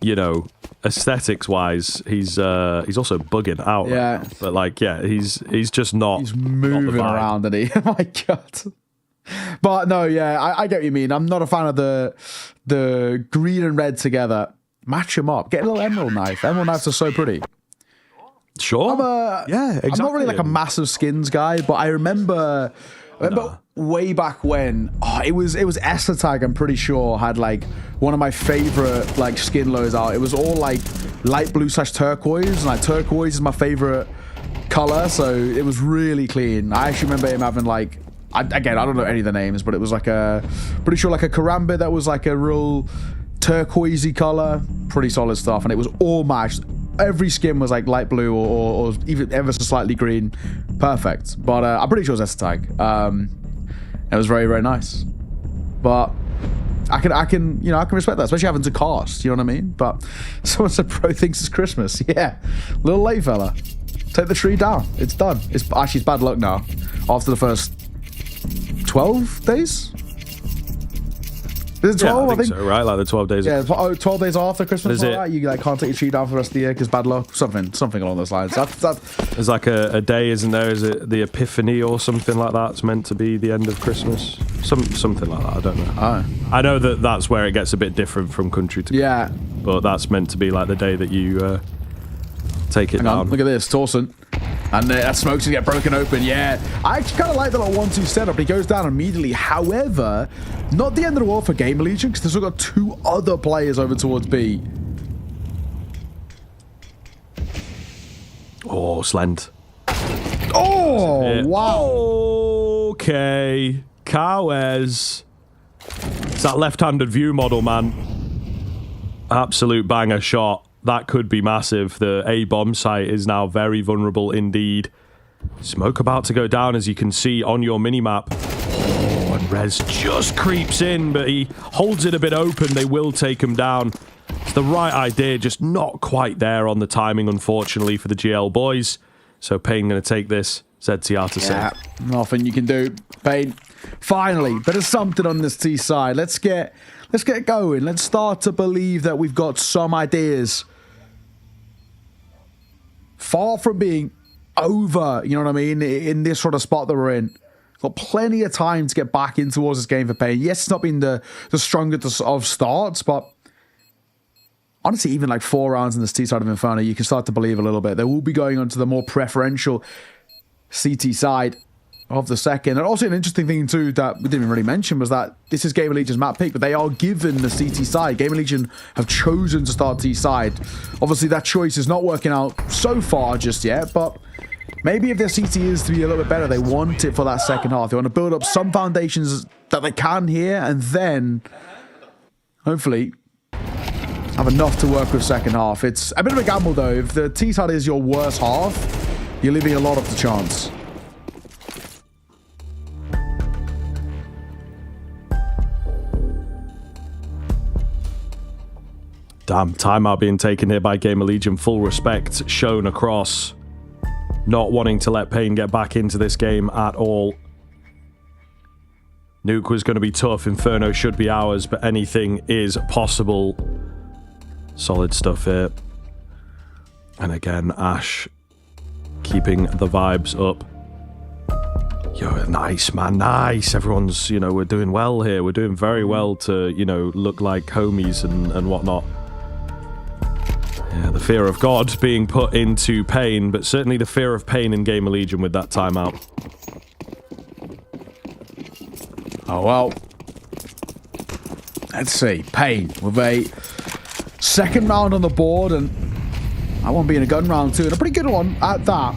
you know, aesthetics-wise, he's also bugging out. Yeah. Right now. But, like, yeah, he's just not... He's moving around, isn't he? Oh, my God. But, no, yeah, I get what you mean. I'm not a fan of the green and red together. Match them up. Get a little emerald knife. Emerald knives are so pretty. Sure. Yeah, exactly. I'm not really like a massive skins guy, but I remember way back when it was Tag, I'm pretty sure, had like one of my favorite like skin lows out. It was all like light blue / turquoise, and like turquoise is my favorite color, so it was really clean. I actually remember him having like I don't know any of the names, but it was like pretty sure like a karambit that was like a real turquoisey color, pretty solid stuff, and it was all matched. Every skin was like light blue or even ever so slightly green. Perfect. But I'm pretty sure it's Tag. It was very, very nice. But I can respect that, especially having to cast, you know what I mean? But someone said bro thinks it's Christmas. Yeah. A little late, fella. Take the tree down. It's done. It's bad luck now. After the first 12 days? Is it 12? Yeah, I think so, right? Like the 12 days. Yeah, 12 days after Christmas. Is it? Like you like can't take your tree down for the rest of the year because bad luck. Something along those lines. There's like a day, isn't there? Is it the Epiphany or something like that? It's meant to be the end of Christmas. Something like that. I don't know. Oh. I know that's where it gets a bit different from country to country. But that's meant to be like the day that you take it Hang down. on, look at this, Torsen. And that smoke's gonna get broken open, yeah. I actually kind of like the little 1-2 setup. He goes down immediately. However, not the end of the world for Gamer Legion, because they've still got 2 other players over towards B. Oh, Slend. Oh, wow. Okay. Kawes. It's that left-handed view model, man. Absolute banger shot. That could be massive. The A-bomb site is now very vulnerable indeed. Smoke about to go down, as you can see on your minimap. Oh, and Rez just creeps in, but he holds it a bit open. They will take him down. It's the right idea, just not quite there on the timing, unfortunately, for the GL boys. So Payne going to take this. ZTR to save. Nothing you can do. Payne, finally, bit of something on this T side. Let's get going. Let's start to believe that we've got some ideas. Far from being over, you know what I mean, in this sort of spot that we're in. Got plenty of time to get back in towards this game for Payne. Yes, it's not been the strongest of starts, but honestly, even like 4 rounds in this T side of Inferno, you can start to believe a little bit. They will be going on to the more preferential CT side of the second. And also an interesting thing too that we didn't really mention was that this is Gamer Legion's map pick, but they are given the CT side. Gamer Legion have chosen to start T side. Obviously that choice is not working out so far just yet, but maybe if their CT is to be a little bit better, they want it for that second half. They want to build up some foundations that they can here, and then hopefully have enough to work with second half. It's a bit of a gamble though. If the T side is your worst half, you're leaving a lot up to chance. Damn, timeout being taken here by Gamer Legion. Full respect shown across. Not wanting to let Payne get back into this game at all. Nuke was going to be tough. Inferno should be ours, but anything is possible. Solid stuff here. And again, Ash keeping the vibes up. Yo, nice, man, nice. Everyone's, we're doing well here. We're doing very well to, look like homies and whatnot. Yeah, the fear of God being put into Payne, but certainly the fear of Payne in Gamer Legion with that timeout. Oh, well. Let's see. Payne with a second round on the board, and that one being a gun round too, and a pretty good one at that.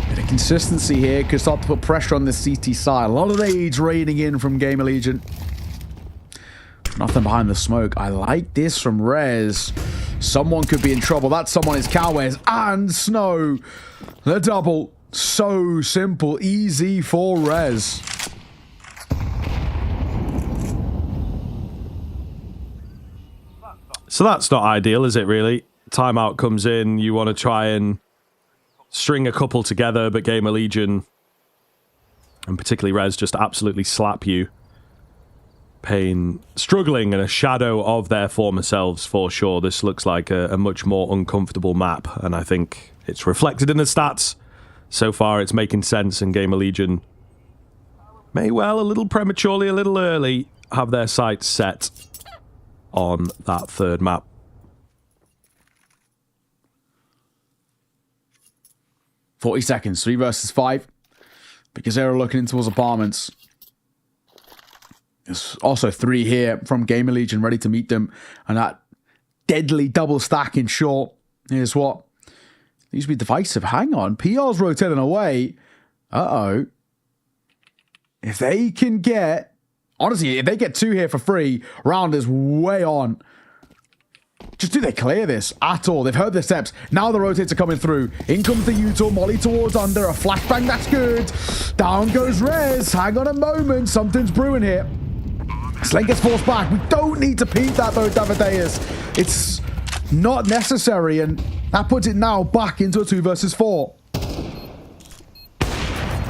Bit of consistency here could start to put pressure on this CT side. A lot of rage raining in from Gamer Legion. Nothing behind the smoke. I like this from Rez. Someone could be in trouble. That someone is Kawes and Snow. The double. So simple. Easy for Rez. So that's not ideal, is it, really? Timeout comes in. You want to try and string a couple together, but Gamer Legion, and particularly Rez, just absolutely slap you. Payne struggling in a shadow of their former selves, for sure. This looks like a much more uncomfortable map, and I think it's reflected in the stats. So far, it's making sense, and Gamer Legion may well, a little prematurely, a little early, have their sights set on that third map. $40 seconds, 3 versus 5. Because they're looking towards apartments. There's also 3 here from Gamer Legion ready to meet them. And that deadly double stack in short. Here's what. These be divisive. Hang on. PR's rotating away. Uh-oh. If they can get... Honestly, if they get 2 here for free, round is way on. Just do they clear this at all? They've heard the steps. Now the rotates are coming through. In comes the Utah. Molly towards under. A flashbang. That's good. Down goes Rez. Hang on a moment. Something's brewing here. Slane gets forced back. We don't need to peek that though, Davideus. It's not necessary. And that puts it now back into a 2 versus 4.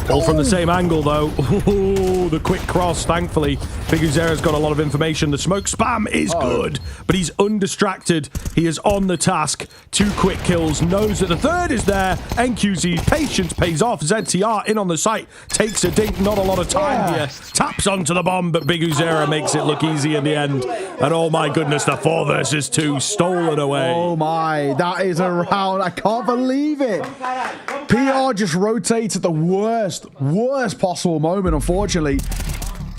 All from the same angle, though. Ooh, the quick cross, thankfully. Big Uzera's got a lot of information. The smoke spam is good, but he's undistracted. He is on the task. 2 quick kills, knows that the third is there. NQZ's patience pays off. ZTR in on the site, takes a dink, not a lot of time here. Taps onto the bomb, but Big Uzera makes it look easy in the end. And oh my goodness, the 4 versus 2 stolen away. Oh my, that is a round. I can't believe it. PR just rotates at the worst possible moment, unfortunately.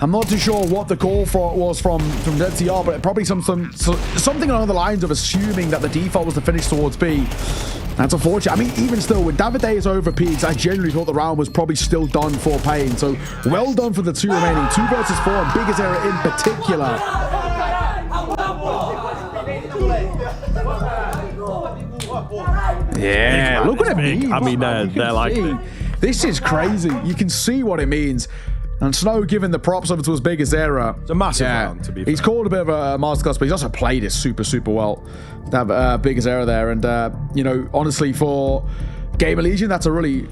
I'm not too sure what the call for was from ZTR, but probably something along the lines of assuming that the default was to finish towards B. That's unfortunate. I mean, even still, when Davideus over peaks, I genuinely thought the round was probably still done for Pain. So well done for the 2 remaining. 2 versus 4, and Big Uzera in particular. Yeah, look what it means. I mean, they're like... This is crazy. You can see what it means. And Snow giving the props over to his Big Uzera. It's a massive round, to be fair. He's called a bit of a masterclass, but he's also played it super, super well. To have Big Uzera there. And, you know, honestly, for Gamer Legion, that's a really...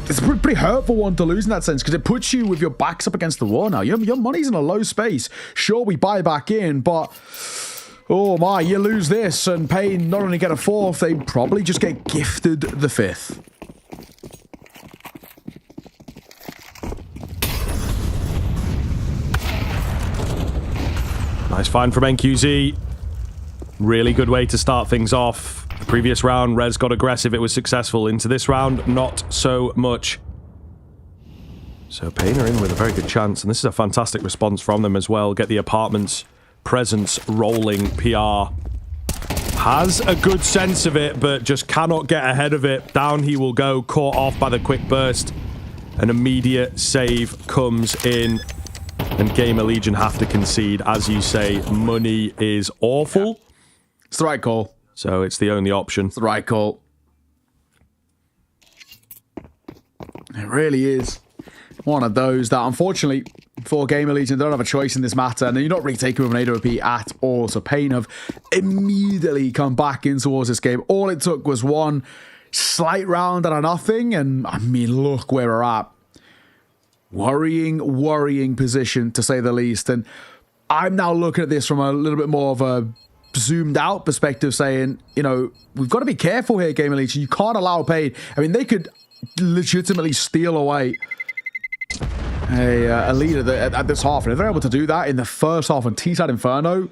It's a pretty hurtful one to lose in that sense, because it puts you with your backs up against the wall now. Your money's in a low space. Sure, we buy back in, but... Oh my, you lose this, and Pain not only get a 4th, they probably just get gifted the 5th. Nice find from NQZ. Really good way to start things off. The previous round, Rez got aggressive. It was successful. Into this round, not so much. So Pain are in with a very good chance, and this is a fantastic response from them as well. Get the apartments presence rolling. PR has a good sense of it, but just cannot get ahead of it. Down he will go, caught off by the quick burst. An immediate save comes in, and Gamer Legion have to concede. As you say, money is awful. It's the right call. So it's the only option. It's the right call. It really is one of those that, unfortunately, for Gamer Legion, they don't have a choice in this matter, and you're not really taking with an AWP at all. So Pain have immediately come back in towards this game. All it took was one slight round out of nothing, and I mean, look where we're at. Worrying position, to say the least. And I'm now looking at this from a little bit more of a zoomed out perspective, saying, you know, we've got to be careful here, Gamer Legion. You can't allow Pain. I mean, they could legitimately steal away a lead at this half, and if they're able to do that in the first half on T-Side Inferno,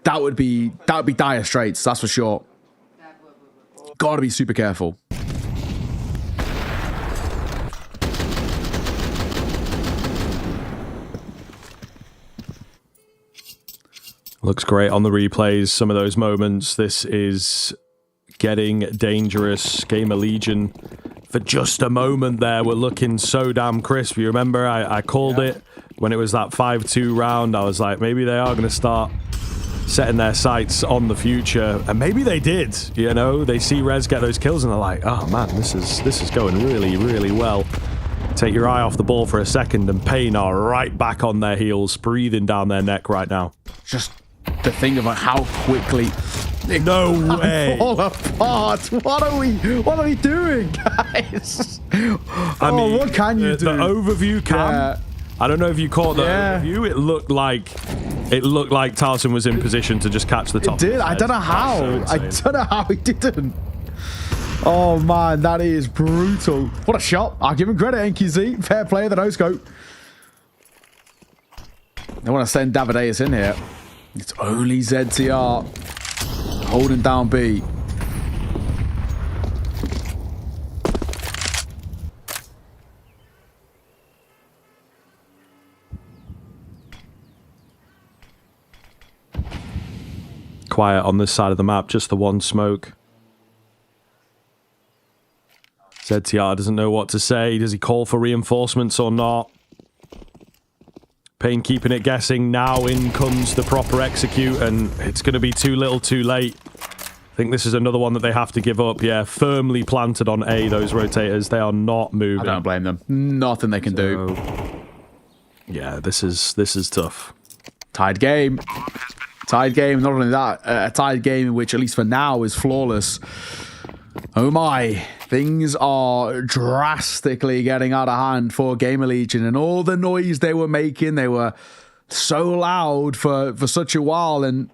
that would be dire straits, that's for sure. Got to be super careful. Looks great on the replays, some of those moments. This is getting dangerous. Gamer Legion, for just a moment there, we're looking so damn crisp. You remember I called it when it was that 5-2 round. I was like, maybe they are going to start setting their sights on the future, and maybe they did. You know, they see Rez get those kills and they're like, oh man, this is going really well. Take your eye off the ball for a second, and Pain are right back on their heels, breathing down their neck right now. Just to think about how quickly no way fall apart. What are we doing, guys? I mean, what can you do? The overview cam. I don't know if you caught the overview. It looked like Tarson was in position to just catch the top. It did. I don't know how. I don't know how he didn't. Oh man, that is brutal. What a shot. I'll give him credit, NQZ. Fair play, the no-scope. They want to send Davideus in here. It's only ZTR holding down B. Quiet on this side of the map, just the one smoke. ZTR doesn't know what to say. Does he call for reinforcements or not? Payne keeping it guessing. Now in comes the proper execute, and it's going to be too little too late. I think this is another one that they have to give up. Yeah, firmly planted on A, those rotators. They are not moving. I don't blame them. Nothing they can do. Yeah, this is tough. Tied game. Tied game. Not only that, a tied game in which, at least for now, is flawless. Oh my. Things are drastically getting out of hand for Gamer Legion, and all the noise they were making, they were so loud for such a while, and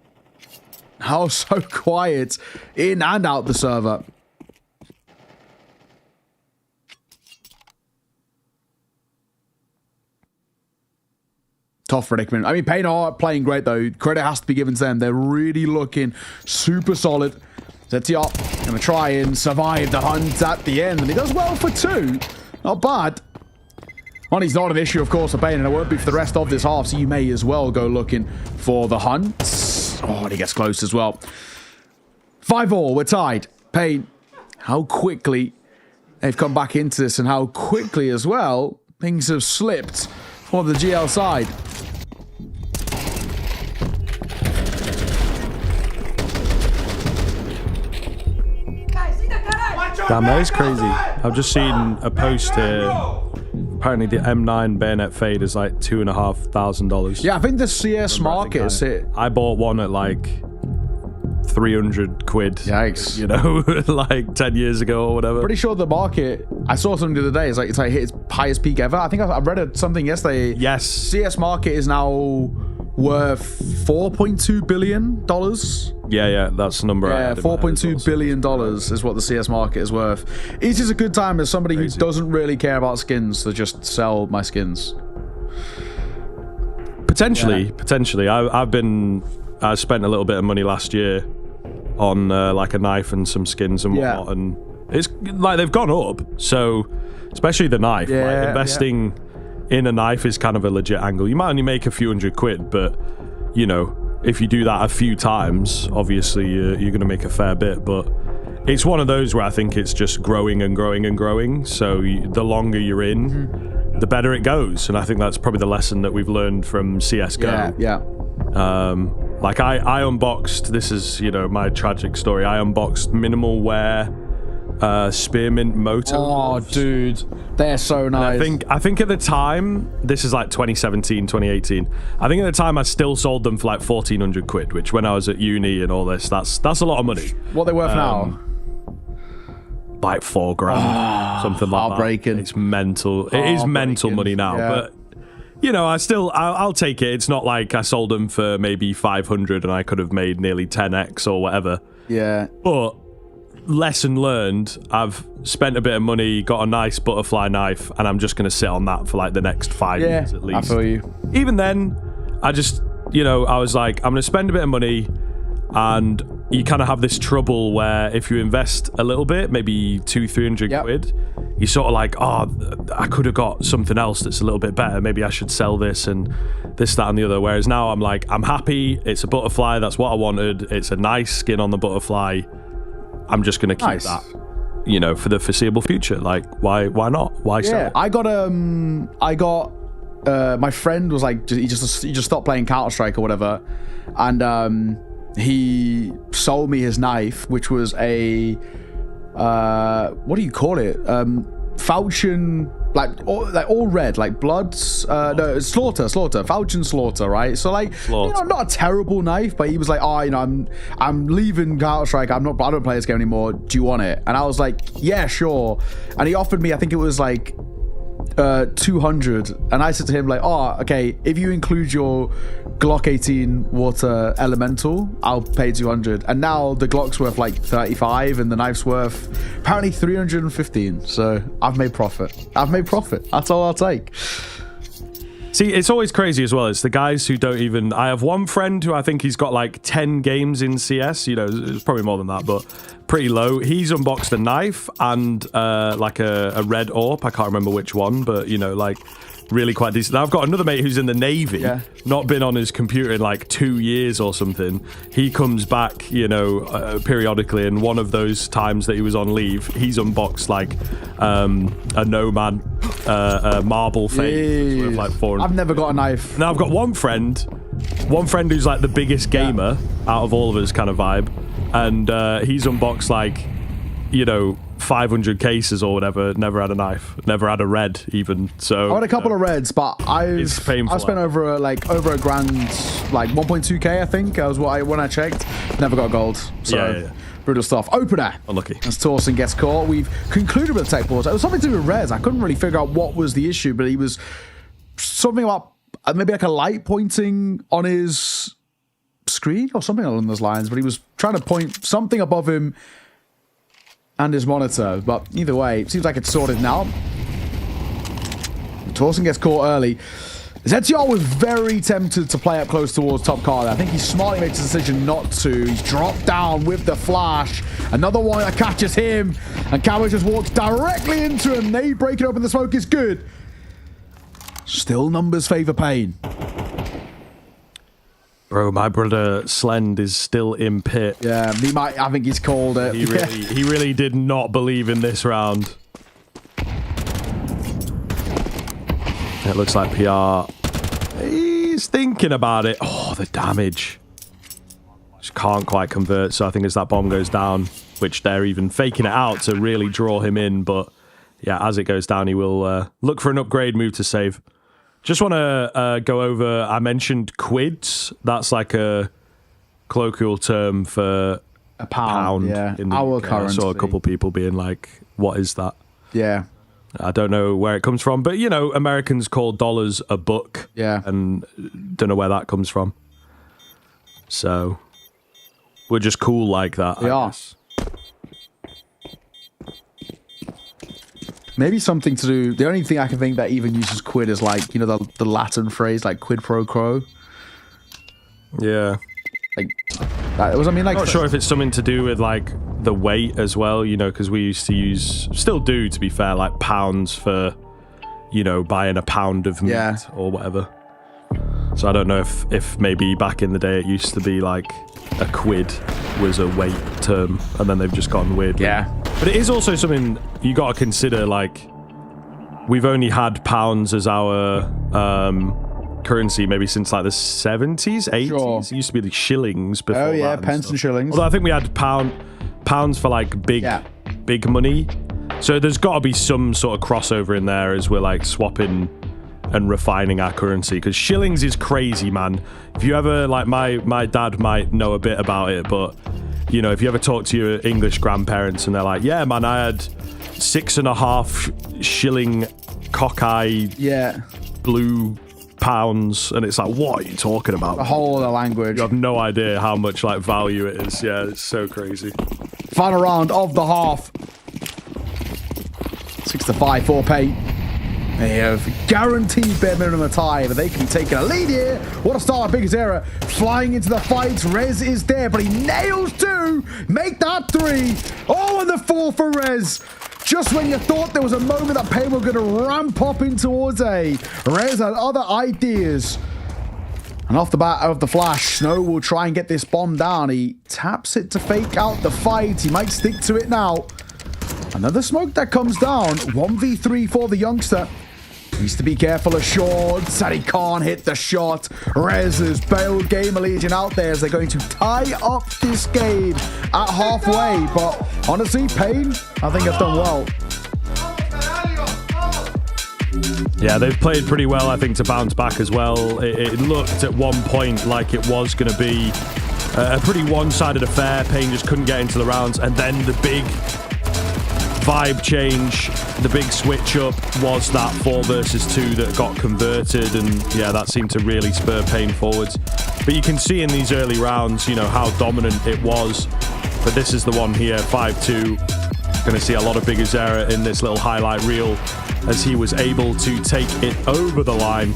how so quiet in and out the server. Tough predicament. I mean, Payne are playing great, though. Credit has to be given to them. They're really looking super solid. Zetiop going to try and survive the hunt at the end, and he does well for 2. Not bad. Money's not an issue, of course, for Payne, and it won't be for the rest of this half, so you may as well go looking for the hunt. Oh, and he gets close as well. 5-all, we're tied. Payne, how quickly they've come back into this, and how quickly as well things have slipped for the GL side. Damn, that is crazy. I've just seen a post here. Apparently the M9 bayonet fade is like $2,500. Yeah, I think the CS market is it. I bought one at like 300 quid. Yikes. You know, like 10 years ago or whatever. Pretty sure the market, I saw something the other day, it's like hit its highest peak ever. I think I read something yesterday. Yes. CS market is now worth $4.2 billion. Yeah, that's the number. Yeah, $4.2 billion is what the CS market is worth. It's just a good time as somebody who doesn't really care about skins to just sell my skins. Potentially. I spent a little bit of money last year on like a knife and some skins and whatnot, and it's like they've gone up. So, especially the knife, like investing in a knife is kind of a legit angle. You might only make a few £100, but you know, if you do that a few times, obviously you're going to make a fair bit. But it's one of those where I think it's just growing and growing and growing. So the longer you're in, the better it goes. And I think that's probably the lesson that we've learned from CSGO. Yeah. Like I unboxed, this is, you know, my tragic story. I unboxed minimal wear spearmint motor. Oh, dude, they're so nice. I think at the time, this is like 2017, 2018. I think at the time I still sold them for like 1,400 quid, which when I was at uni and all this, that's a lot of money. What they worth now? Like $4,000, something like heartbreaking. that. It's mental. It is mental money now, but you know, I'll take it. It's not like I sold them for maybe 500 and I could have made nearly 10x or whatever. Yeah. But lesson learned, I've spent a bit of money, got a nice butterfly knife, and I'm just going to sit on that for like the next 5 years at least. I feel you. Even then, I just, you know, I was like, I'm going to spend a bit of money, and you kind of have this trouble where if you invest a little bit, maybe 200-300 quid, you're sort of like, oh, I could have got something else that's a little bit better. Maybe I should sell this and this, that, and the other. Whereas now I'm like, I'm happy. It's a butterfly. That's what I wanted. It's a nice skin on the butterfly. I'm just going to keep that, you know, for the foreseeable future. Like, why not? Why sell? I got my friend was like, he just stopped playing Counter-Strike or whatever, and he sold me his knife, which was a what do you call it? Falchion, like all red, like Bloods. No, Slaughter, Falchion Slaughter, right? So like, you know, not a terrible knife, but he was like, oh, you know, I'm leaving Counter-Strike. I don't play this game anymore. Do you want it? And I was like, yeah, sure. And he offered me, I think it was like 200, and I said to him like, oh, okay, if you include your Glock 18 water elemental, I'll pay 200. And now the Glock's worth like 35 and the knife's worth apparently 315. So I've made profit. That's all I'll take. See, it's always crazy as well. It's the guys who don't even... I have one friend who I think he's got like 10 games in CS. You know, it's probably more than that, but pretty low. He's unboxed a knife and like a red AWP. I can't remember which one, but, you know, like really quite decent. Now, I've got another mate who's in the Navy, not been on his computer in like 2 years or something. He comes back, you know, periodically, and one of those times that he was on leave, he's unboxed like a Nomad marble face worth like 400. I've never got a knife. Now I've got one friend who's like the biggest gamer out of all of us kind of vibe, and he's unboxed like, you know, 500 cases or whatever. Never had a knife, never had a red even. So I had a couple of reds, but I've spent over a grand, like 1.2k I think. That was when I checked. Never got gold. So brutal stuff. Opener. Unlucky. As Torsten gets caught. We've concluded with the tech pause. It was something to do with Rez. I couldn't really figure out what was the issue, but he was something about maybe like a light pointing on his screen or something along those lines. But he was trying to point something above him and his monitor. But either way, it seems like it's sorted now. Torsten gets caught early. ZTR was very tempted to play up close towards top card. I think he smartly makes the decision not to. He's dropped down with the flash. Another one that catches him. And Cowboy just walks directly into him. They break it open. The smoke is good. Still numbers favor Pain. Bro, my brother Slend is still in pit. Yeah, I think he's called it. He really did not believe in this round. It looks like PR. He's thinking about it. Oh, the damage. Just can't quite convert. So I think as that bomb goes down, which they're even faking it out to really draw him in. But yeah, as it goes down, he will look for an upgrade move to save. Just want to go over, I mentioned quids. That's like a colloquial term for a pound. Yeah, our currency. I saw a couple people being like, what is that? Yeah. I don't know where it comes from, but, you know, Americans call dollars a buck. Yeah. And don't know where that comes from. So, we're just cool like that, We are. Maybe something to do... The only thing I can think that even uses quid is like, you know, the Latin phrase, like quid pro quo. Yeah. Like, that was, I mean, like... I'm not sure if it's something to do with, like, the weight as well, you know, because we used to use... Still do, to be fair, like, pounds for, you know, buying a pound of meat or whatever. So I don't know if maybe back in the day it used to be, like, a quid was a weight term, and then they've just gone weird. Yeah. But it is also something you got to consider, like, we've only had pounds as our currency maybe since, like, the 70s, 80s. Sure. It used to be the shillings before Oh, yeah, that pence and shillings. Although I think we had pounds for, like, big money. So there's got to be some sort of crossover in there as we're, like, swapping and refining our currency, because shillings is crazy, man. If you ever, like, my dad might know a bit about it, but... You know, if you ever talk to your English grandparents and they're like, yeah, man, I had 6.5 shilling cockeye blue pounds. And it's like, what are you talking about? The whole other language. You have no idea how much, like, value it is. Yeah, it's so crazy. Final round of the half. 6-5 for Pain. They have guaranteed bare minimum tie, but they can be taking a lead here. What a start by Big Zera. Flying into the fight. Rez is there, but he nails 2. Make that 3. Oh, and the 4 for Rez. Just when you thought there was a moment that Pain were going to ramp up in towards A, Rez had other ideas. And off the bat of the flash, Snow will try and get this bomb down. He taps it to fake out the fight. He might stick to it now. Another smoke that comes down. 1v3 for the youngster. Needs to be careful of shorts, and he can't hit the shot. Rez has bailed Gamer Legion out there as they're going to tie up this game at halfway. But honestly, Pain, I think have done well. Yeah, they've played pretty well, I think, to bounce back as well. It looked at one point like it was going to be a pretty one-sided affair. Pain just couldn't get into the rounds, and then the big vibe change, the big switch up was that 4 versus 2 that got converted, and yeah, that seemed to really spur Pain forwards. But you can see in these early rounds, you know, how dominant it was. But this is the one here, 5-2. Going to see a lot of Big Zera in this little highlight reel as he was able to take it over the line.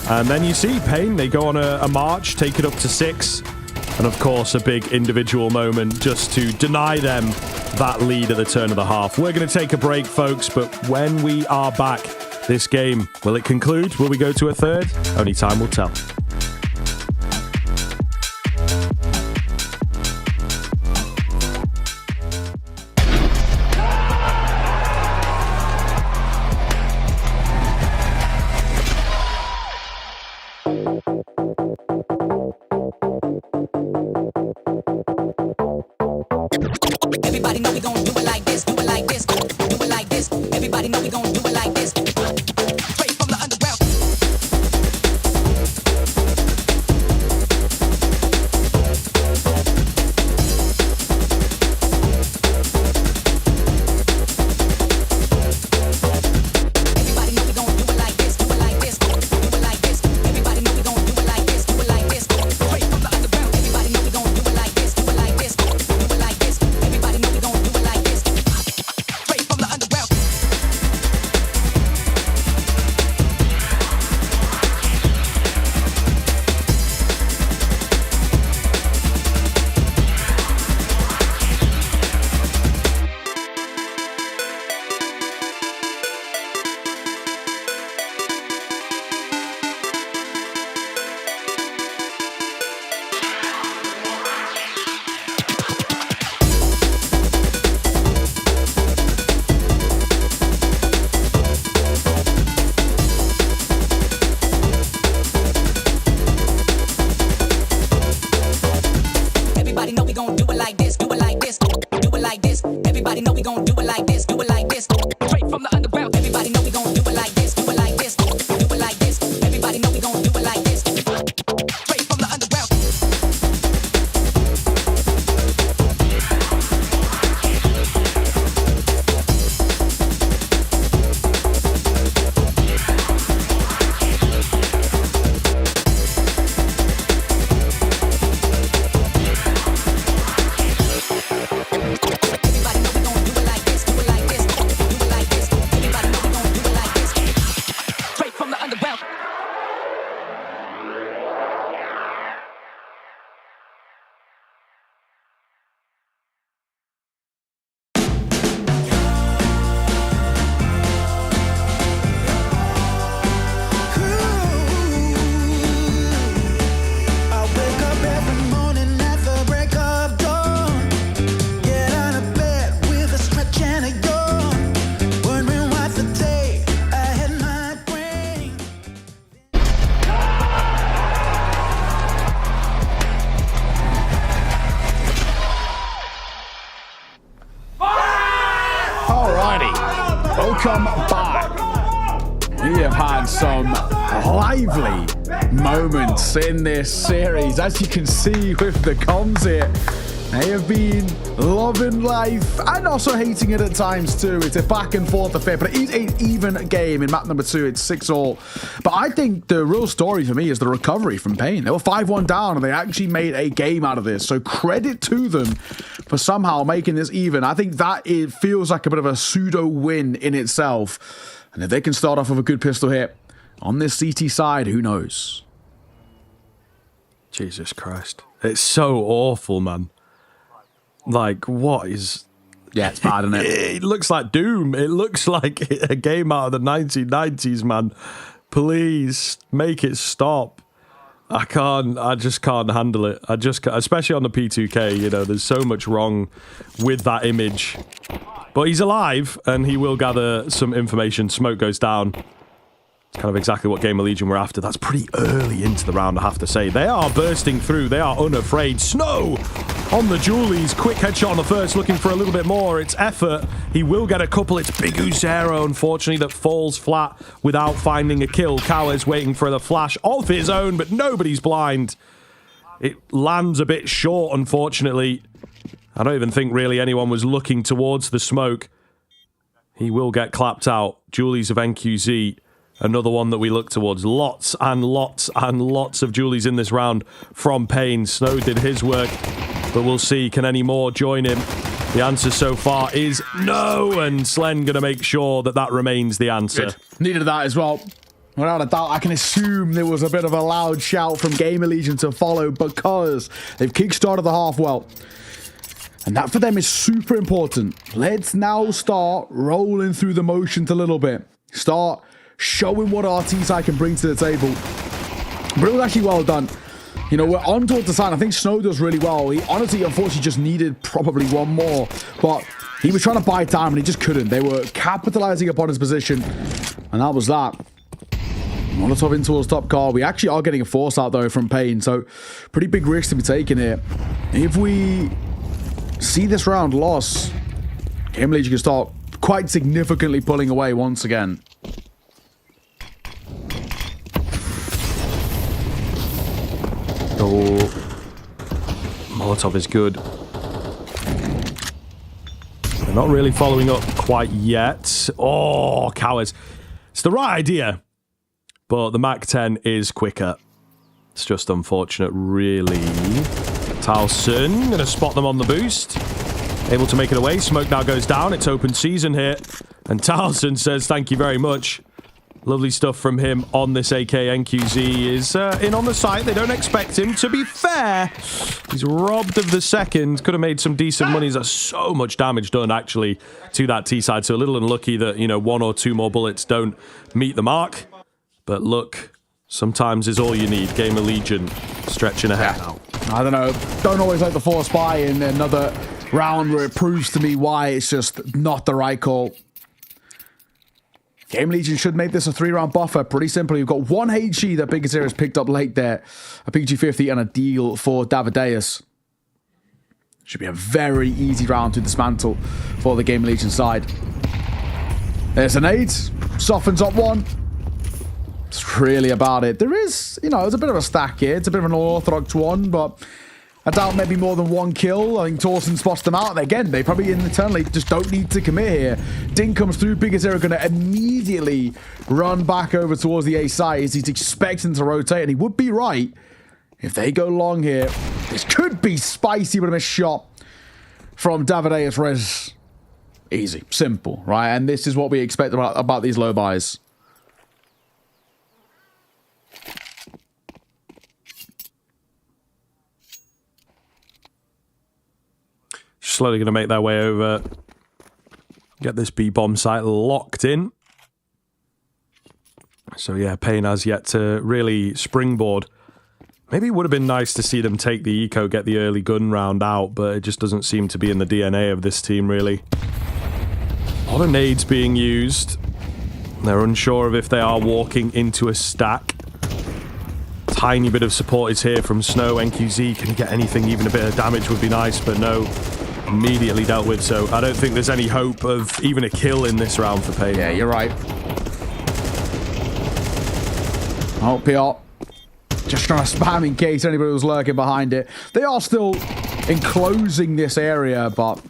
And then you see Pain, they go on a march, take it up to 6. And of course, a big individual moment just to deny them that lead at the turn of the half. We're going to take a break, folks, but when we are back, this game, will it conclude? Will we go to a third? Only time will tell. Welcome back. We have had some lively moments in this series. As you can see with the comms here, they have been loving life and also hating it at times too. It's a back and forth affair, but it is an even game in map number 2. It's 6-all. But I think the real story for me is the recovery from Pain. They were 5-1 down and they actually made a game out of this. So credit to them for somehow making this even. I think that it feels like a bit of a pseudo win in itself. And if they can start off with a good pistol hit on this CT side, who knows? Jesus Christ. It's so awful, man. Like, what is... Yeah, it's bad, isn't it? It looks like Doom. It looks like a game out of the 1990s, man. Please, make it stop. I just can't handle it. I just can't, especially on the P2K, you know, there's so much wrong with that image. But he's alive, and he will gather some information. Smoke goes down. It's kind of exactly what Gamer Legion were after. That's pretty early into the round, I have to say. They are bursting through. They are unafraid. Snow on the Julies. Quick headshot on the first, looking for a little bit more. It's effort. He will get a couple. It's Big Uzero, unfortunately, that falls flat without finding a kill. Cowers waiting for the flash of his own, but nobody's blind. It lands a bit short, unfortunately. I don't even think really anyone was looking towards the smoke. He will get clapped out. Julies of NQZ. Another one that we look towards. Lots and lots and lots of Julies in this round from Pain. Snow did his work, but we'll see. Can any more join him? The answer so far is no, and Slen going to make sure that that remains the answer. Good. Needed that as well. Without a doubt, I can assume there was a bit of a loud shout from Gamer Legion to follow because they've kickstarted the half well. And that for them is super important. Let's now start rolling through the motions a little bit. Start showing what our T-side can bring to the table. But it was actually well done. You know, we're on towards the side. I think Snow does really well. He honestly, unfortunately, just needed probably one more. But he was trying to buy time and he just couldn't. They were capitalizing upon his position. And that was that. Molotov in towards top car. We actually are getting a force out, though, from Pain. So, pretty big risk to be taken here. If we see this round loss, Game Legion can start quite significantly pulling away once again. Oh, Molotov is good. They're not really following up quite yet. Oh, cowards. It's the right idea, but the Mac-10 is quicker. It's just unfortunate, really. Towson going to spot them on the boost. Able to make it away. Smoke now goes down. It's open season here. And Towson says thank you very much. Lovely stuff from him on this AK. NQZ is in on the site. They don't expect him. To be fair, he's robbed of the second. Could have made some decent money. There's so much damage done, actually, to that T-side. So a little unlucky that, you know, 1 or 2 more bullets don't meet the mark. But look, sometimes is all you need. Gamer Legion stretching ahead now. I don't know. Don't always like the force buy in another round where it proves to me why it's just not the right call. Game Legion should make this a 3-round buffer. Pretty simple. You've got 1 HE that Big Azir has picked up late there. A PG-50 and a deal for Davideus. Should be a very easy round to dismantle for the Game Legion side. There's an 8. Softens up 1. It's really about it. There is, you know, it's a bit of a stack here. It's a bit of an unorthodox one, but I doubt maybe more than 1 kill. I think Torsen spots them out. Again, they probably internally just don't need to commit here. Ding comes through. Big Azir are going to immediately run back over towards the A side as he's expecting to rotate, and he would be right. If they go long here, this could be spicy with a missed shot from Davideus Rez. Easy. Simple, right? And this is what we expect about these low buys. Slowly going to make their way over. Get this B-bomb site locked in. So yeah, Pain has yet to really springboard. Maybe it would have been nice to see them take the eco, get the early gun round out, but it just doesn't seem to be in the DNA of this team, really. A lot of nades being used. They're unsure of if they are walking into a stack. Tiny bit of support is here from Snow. NQZ, can he get anything? Even a bit of damage would be nice, but no. immediately dealt with, so I don't think there's any hope of even a kill in this round for Pain. Yeah, you're right. Oh, PR. Just trying to spam in case anybody was lurking behind it. They are still enclosing this area, but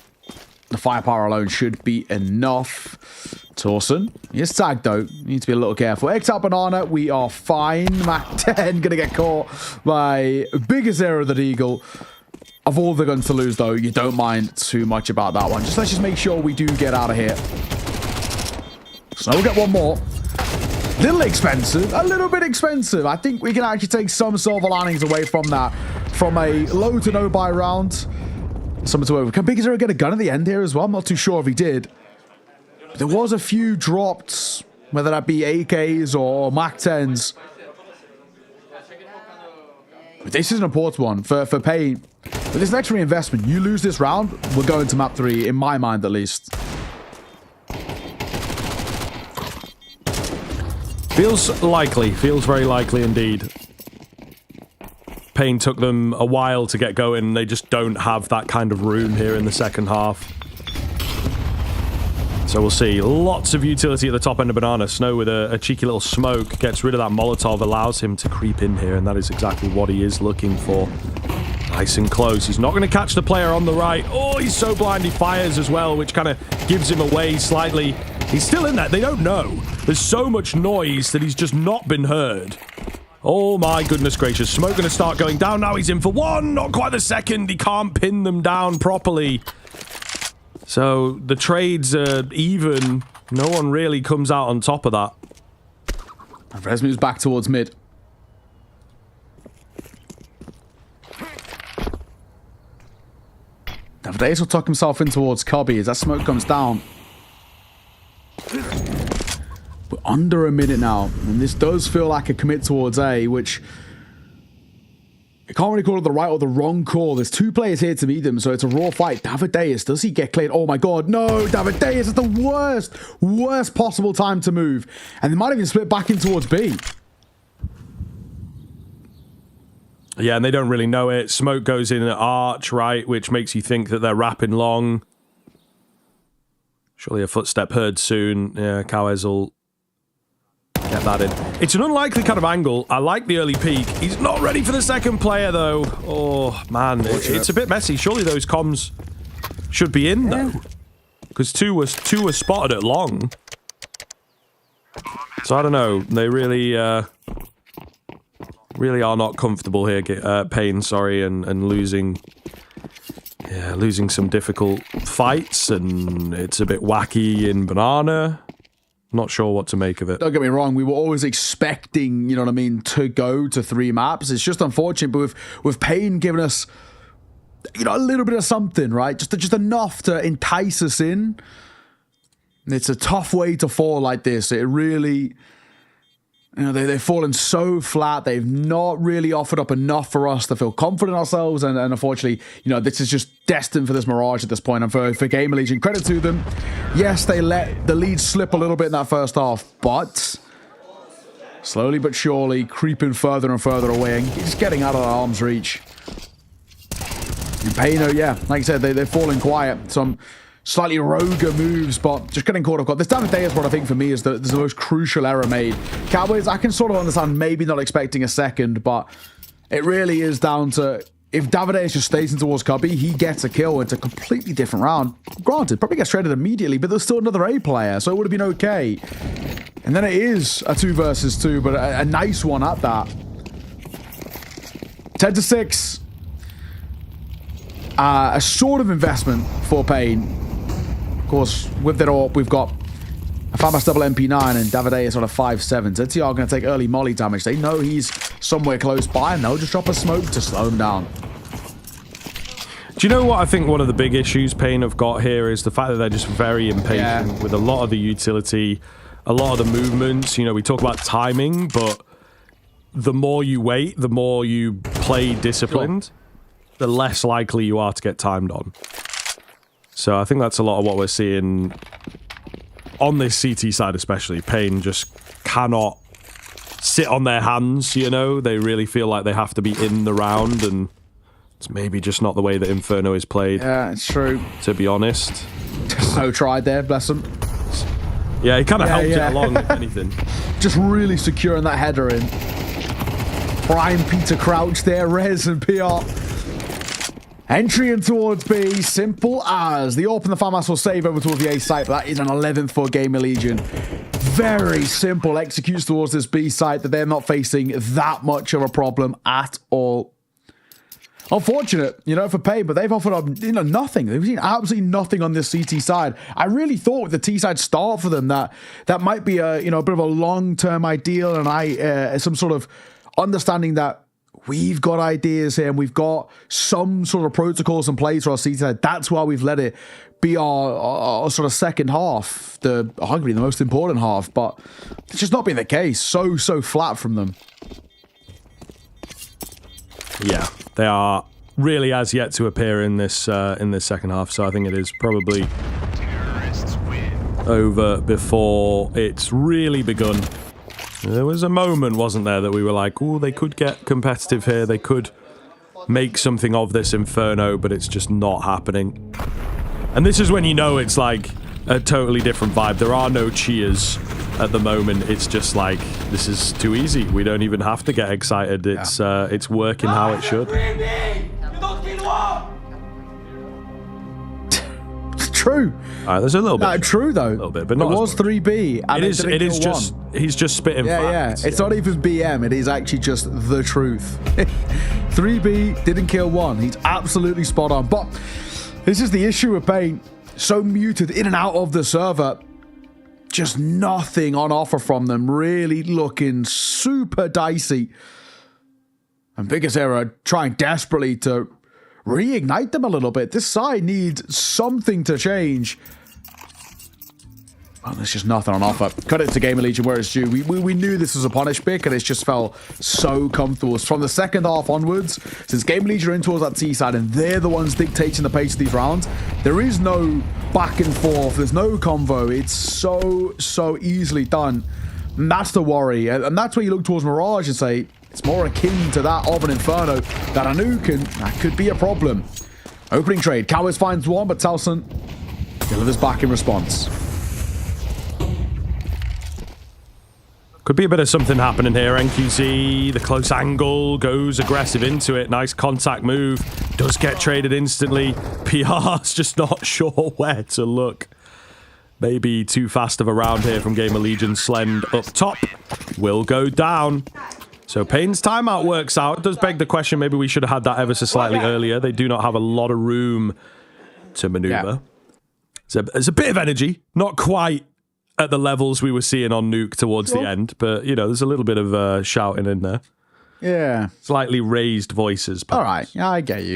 the firepower alone should be enough. Torsen, he is tagged though. Need to be a little careful. X-Out Banana, we are fine. Mac 10 gonna get caught by biggest error that Eagle. Of all the guns to lose though, you don't mind too much about that one. Let's just make sure we do get out of here. So we'll get one more. Little expensive, a little bit expensive. I think we can actually take some silver linings away from that. From a low to no buy round. Something to over. Can Big Zero get a gun at the end here as well? I'm not too sure if he did. But there was a few dropped, whether that be AKs or Mac 10s. But this is an important one for Pain. With this next reinvestment, you lose this round, we're going to map 3, in my mind at least. Feels likely. Feels very likely indeed. Pain took them a while to get going. They just don't have that kind of room here in the second half. So we'll see. Lots of utility at the top end of Banana. Snow with a cheeky little smoke. Gets rid of that Molotov. Allows him to creep in here. And that is exactly what he is looking for. Nice and close. He's not going to catch the player on the right. Oh, he's so blind. He fires as well, which kind of gives him away slightly. He's still in there. They don't know. There's so much noise that he's just not been heard. Oh my goodness gracious. Smoke going to start going down. Now he's in for one. Not quite the second. He can't pin them down properly. So the trades are even. No one really comes out on top of that. Rez moves back towards mid. Davidaeus will tuck himself in towards Cubby as that smoke comes down. We're under a minute now, and this does feel like a commit towards A, which I can't really call it the right or the wrong call. There's two players here to meet them, so it's a raw fight. Davidaeus, does he get cleared? Oh my god, no! Davidaeus is the worst possible time to move. And they might even split back in towards B. Yeah, and they don't really know it. Smoke goes in at arch, right, which makes you think that they're wrapping long. Surely a footstep heard soon. Yeah, Cowes will get that in. It's an unlikely kind of angle. I like the early peek. He's not ready for the second player, though. Oh, man. It's a bit messy. Surely those comms should be in, though. Because two were spotted at long. So, I don't know. They really are not comfortable here. Pain, sorry, and losing... Yeah, losing some difficult fights, and it's a bit wacky in Banana. Not sure what to make of it. Don't get me wrong, we were always expecting, you know what I mean, to go to 3 maps. It's just unfortunate, but with Pain giving us, you know, a little bit of something, right? Just enough to entice us in. It's a tough way to fall like this. It really... You know, they've fallen so flat. They've not really offered up enough for us to feel confident in ourselves. And unfortunately, you know, this is just destined for this mirage at this point. And for Gamer Legion, credit to them. Yes, they let the lead slip a little bit in that first half, but slowly but surely creeping further and further away and just getting out of our arm's reach. And Paino, yeah, like I said, they're falling quiet. Some slightly roguer moves, but just getting caught off guard. This Davidaeus one, I think, for me, is the most crucial error made. Cowboys, I can sort of understand maybe not expecting a second, but it really is down to if Davidaeus just stays in towards Cubby, he gets a kill. It's a completely different round. Granted, probably gets traded immediately, but there's still another A player, so it would have been okay. And then it is a 2 versus 2, but a nice one at that. 10-6. A sort of investment for Pain. Of course, with it all, we've got a Famas double MP9 and Davidaeus on a 5-7. ZTR are going to take early molly damage. They know he's somewhere close by, and they'll just drop a smoke to slow him down. Do you know what I think one of the big issues Pain have got here is the fact that they're just very impatient with a lot of the utility, a lot of the movements. You know, we talk about timing, but the more you wait, the more you play disciplined, the less likely you are to get timed on. So I think that's a lot of what we're seeing on this CT side especially. Pain just cannot sit on their hands, you know? They really feel like they have to be in the round, and It's maybe just not the way that Inferno is played. Yeah, it's true. To be honest. So tried there, bless him. Yeah, he kind of helped it along, if anything. Just really securing that header in. Prime Peter Crouch there, Rez and PR. Entry in towards B, simple as. The open the FAMAS will save over towards the A site, but that is an 11th for Gamer Legion. Very simple executes towards this B site that they're not facing that much of a problem at all. Unfortunate, you know, for Pain, but they've offered up, you know, nothing. They've seen absolutely nothing on this CT side. I really thought with the T side start for them that might be a, you know, a bit of a long-term ideal, and some sort of understanding that we've got ideas here and we've got some sort of protocols in place for our CT side. That's why we've let it be our sort of second half, arguably the most important half, but it's just not been the case. So flat from them. Yeah, they are really as yet to appear in this second half, so I think it is probably over before it's really begun. There was a moment, wasn't there, that we were like, oh, they could get competitive here, they could make something of this Inferno, but it's just not happening. And this is when you know it's like a totally different vibe. There are no cheers at the moment. It's just like, this is too easy. We don't even have to get excited. It's working how it should. True. There's a little bit. True though. A little bit, but not. It was 3B. And it is just. He's just spitting facts. Yeah. It's not even BM. It is actually just the truth. 3B didn't kill one. He's absolutely spot on. But this is the issue with Pain. So muted in and out of the server. Just nothing on offer from them. Really looking super dicey. And Biggest Error trying desperately to reignite them a little bit. This side needs something to change. Well, there's just nothing on offer. Cut it to Gamer Legion where it's due. We knew this was a punish pick, and it's just felt so comfortable. From the second half onwards, since Gamer Legion are in towards that T side, and they're the ones dictating the pace of these rounds, there is no back and forth. There's no convo. It's so easily done. And that's the worry. And that's where you look towards Mirage and say, it's more akin to that of an Inferno than a nuke, and that could be a problem. Opening trade. Cowards finds one, but Towson delivers back in response. Could be a bit of something happening here. NQZ, the close angle, goes aggressive into it. Nice contact move. Does get traded instantly. PR's just not sure where to look. Maybe too fast of a round here from Gamer Legion. Slend up top. Will go down. So Pain's timeout works out. It does beg the question, maybe we should have had that ever so slightly earlier. They do not have a lot of room to maneuver. Yeah. There's a bit of energy. Not quite at the levels we were seeing on Nuke towards the end, but, you know, there's a little bit of shouting in there. Yeah. Slightly raised voices. Perhaps. All right. Yeah,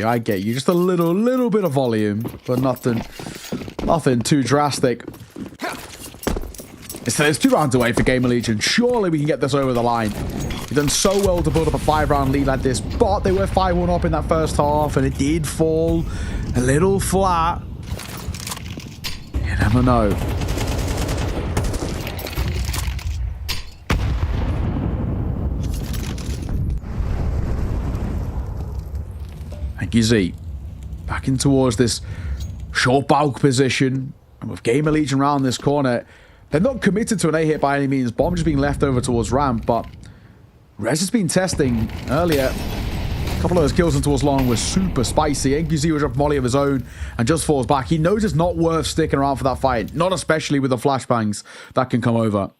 I get you. Just a little bit of volume, but nothing too drastic. So there's 2 rounds away for Gamer Legion. Surely we can get this over the line. We've done so well to build up a 5-round lead like this, but they were 5-1 up in that first half, and it did fall a little flat. You never know. Thank you, Z. Back in towards this short bulk position, and with Gamer Legion around this corner, they're not committed to an A hit by any means. Bomb just being left over towards ramp, but Rez has been testing earlier. A couple of those kills in towards long was super spicy. NQZ will drop Molly of his own and just falls back. He knows it's not worth sticking around for that fight, not especially with the flashbangs that can come over.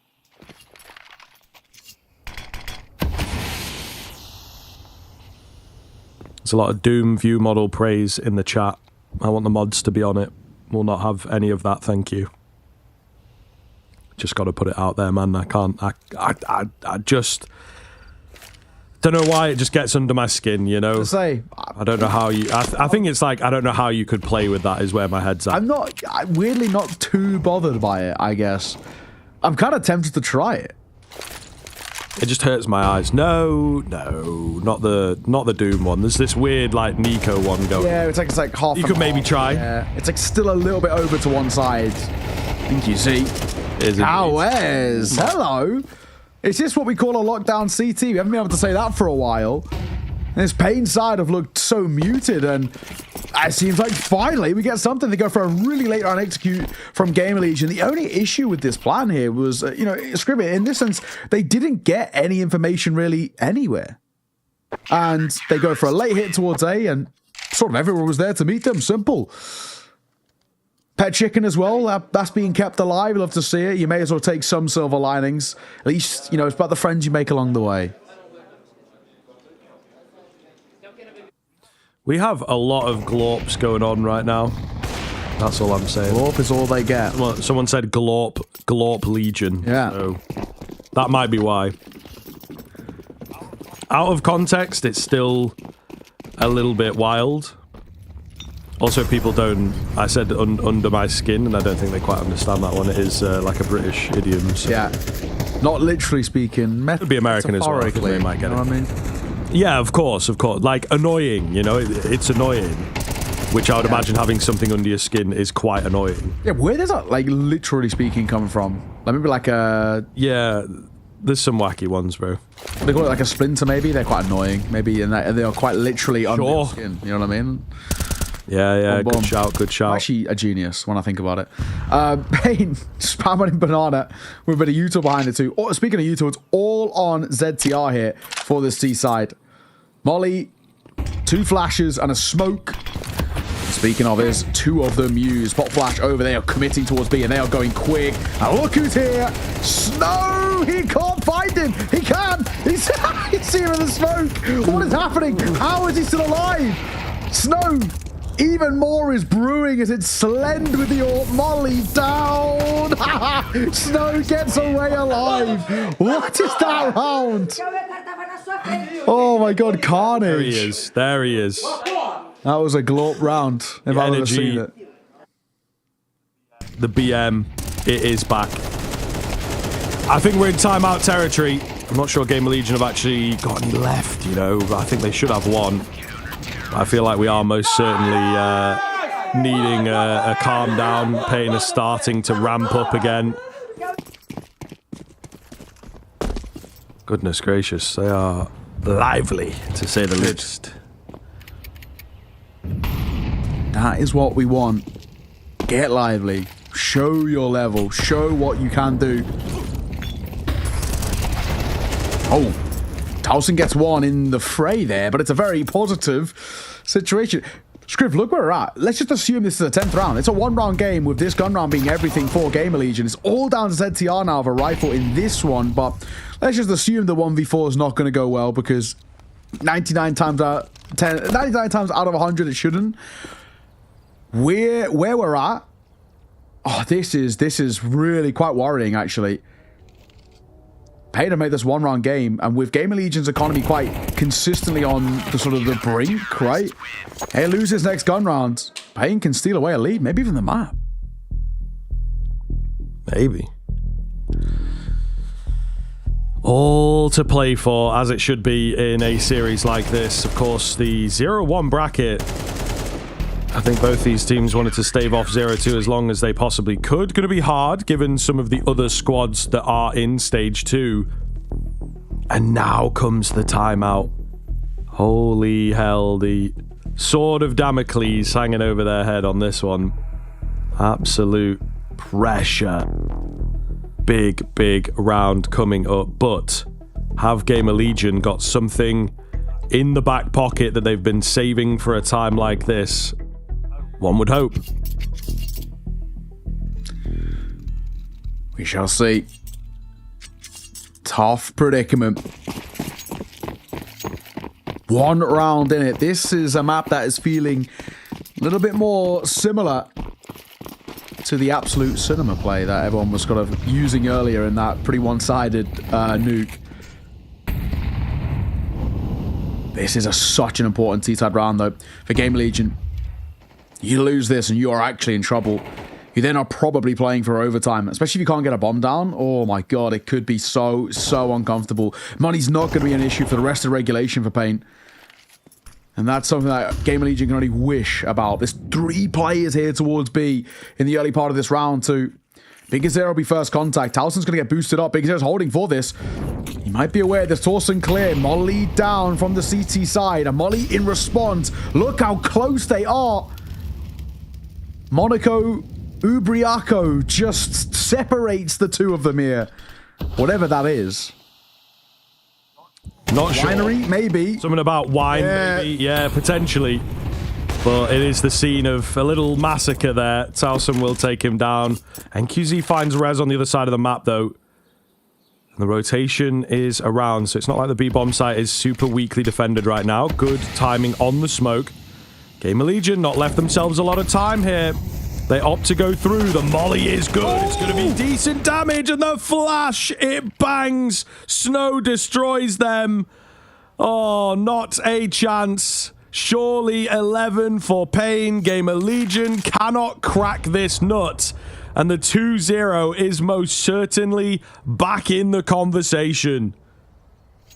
There's a lot of Doom view model praise in the chat. I want the mods to be on it. We'll not have any of that, thank you. Just got to put it out there, man. I can't. I just don't know why it just gets under my skin, you know. I don't know how you. I think it's like I don't know how you could play with that. Is where my head's at. I'm weirdly not too bothered by it. I guess I'm kind of tempted to try it. It just hurts my eyes. No, not the Doom one. There's this weird like Nico one going. Yeah, it's like half. You could maybe try. Yeah, it's like still a little bit over to one side. I think you see. Hello. Is this what we call a lockdown CT? We haven't been able to say that for a while. This Pain side have looked so muted, and it seems like finally we get something. They go for a really late round execute from Gamer Legion. The only issue with this plan here was, Scribbit, in this sense, they didn't get any information really anywhere. And they go for a late hit towards A, and sort of everyone was there to meet them. Simple. Pet Chicken as well, that's being kept alive. Love to see it. You may as well take some silver linings. At least, it's about the friends you make along the way. We have a lot of glorps going on right now. That's all I'm saying. Glorp is all they get. Someone said glorp Legion. Yeah. So that might be why. Out of context, it's still a little bit wild. Also, people don't... I said under my skin, and I don't think they quite understand that one. It is like a British idiom. So. Yeah. Not literally speaking. It could be American as well. They might get it. You know what I mean? Yeah, of course. Like, annoying, it's annoying. Which I would imagine having something under your skin is quite annoying. Yeah, where does that, like, literally speaking come from? Like, maybe like a... Yeah, there's some wacky ones, bro. They call it like a splinter, maybe? They're quite annoying, maybe, and they are quite literally under your skin. You know what I mean? Yeah, boom, boom. Good shout. I'm actually a genius when I think about it. Pain, spamming banana with a bit of Utah behind it too. Oh, speaking of Utah, it's all on ZTR here for this T side. Molly, 2 flashes and a smoke. Speaking of is 2 of them used. Pop flash over there, committing towards B, and they are going quick. And look who's here. Snow! He can't find him. He can. He's here in the smoke. What is happening? How is he still alive? Snow! Even more is brewing as it's Slend with the ult. Molly down. Snow gets away alive. What is that round? Oh my god, carnage. There he is. That was a glorp round. If I've ever seen it. The BM, it is back. I think we're in timeout territory. I'm not sure Gamer Legion have actually got any left, I think they should have one. I feel like we are most certainly needing a calm down. Pain is starting to ramp up again. Goodness gracious, they are lively, to say the least. That is what we want. Get lively. Show your level. Show what you can do. Oh. Towson gets one in the fray there, but it's a very positive situation. Scriv, look where we're at. Let's just assume this is a 10th round. It's a 1-round game with this gun round being everything for Gamer Legion. It's all down to ZTR now of a rifle in this one, but let's just assume the 1v4 is not going to go well because 99 times out of 100 it shouldn't. Where we're at, this is really quite worrying actually. Pain have made this 1-round game, and with Gamer Legion's economy quite consistently on the sort of the brink, right? Hey, loses next gun round. Pain can steal away a lead, maybe even the map. Maybe. All to play for, as it should be in a series like this. Of course, the 0-1 bracket. I think both these teams wanted to stave off 0-2 as long as they possibly could. Going to be hard, given some of the other squads that are in Stage 2. And now comes the timeout. Holy hell, the sword of Damocles hanging over their head on this one. Absolute pressure. Big round coming up. But have Gamer Legion got something in the back pocket that they've been saving for a time like this? One would hope. We shall see. Tough predicament. 1 round in it. This is a map that is feeling a little bit more similar to the absolute cinema play that everyone was kind of using earlier in that pretty one-sided nuke. This is such an important T-side round though for Gamer Legion. You lose this and you are actually in trouble. You then are probably playing for overtime, especially if you can't get a bomb down. Oh my god, it could be so uncomfortable. Money's not going to be an issue for the rest of regulation for Pain. And that's something that Gamer Legion can only wish about. There's 3 players here towards B in the early part of this round too. Big Azero will be first contact. Towson's going to get boosted up. Big Azero's holding for this. He might be aware there's Torsen clear. Molly down from the CT side. And Molly in response. Look how close they are. Monaco Ubriaco just separates the two of them here. Whatever that is. Not sure. Winery, maybe. Something about wine, maybe. Yeah, potentially. But it is the scene of a little massacre there. Towson will take him down. And QZ finds Rez on the other side of the map, though. And the rotation is around, so it's not like the B-bomb site is super weakly defended right now. Good timing on the smoke. Gamer Legion not left themselves a lot of time here. They opt to go through. The molly is good. It's going to be decent damage. And the flash, it bangs. Snow destroys them. Oh, not a chance. Surely 11 for Pain. Gamer Legion cannot crack this nut. And the 2-0 is most certainly back in the conversation.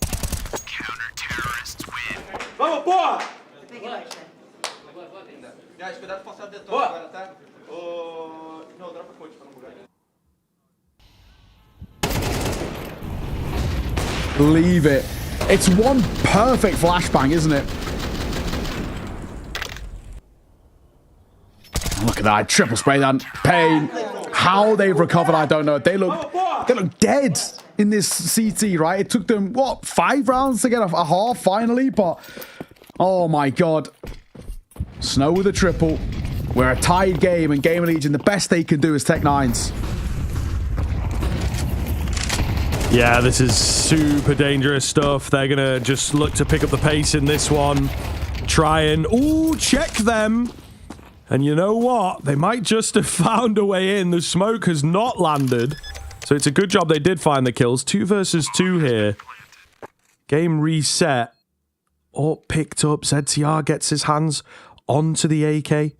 Counter-terrorists win. Vamos, porra! Leave it. It's one perfect flashbang, isn't it? Look at that. Triple spray down. Pain. How they've recovered, I don't know. They look dead in this CT, right? It took them, what, 5 rounds to get a half finally? But, oh my God. Snow with a triple. We're a tied game, and Gamer Legion, the best they can do is Tech 9s. Yeah, this is super dangerous stuff. They're going to just look to pick up the pace in this one. Try and, ooh, check them. And you know what? They might just have found a way in. The smoke has not landed. So it's a good job they did find the kills. 2 versus 2 here. Game reset. Oh, picked up. ZTR gets his hands onto the AK.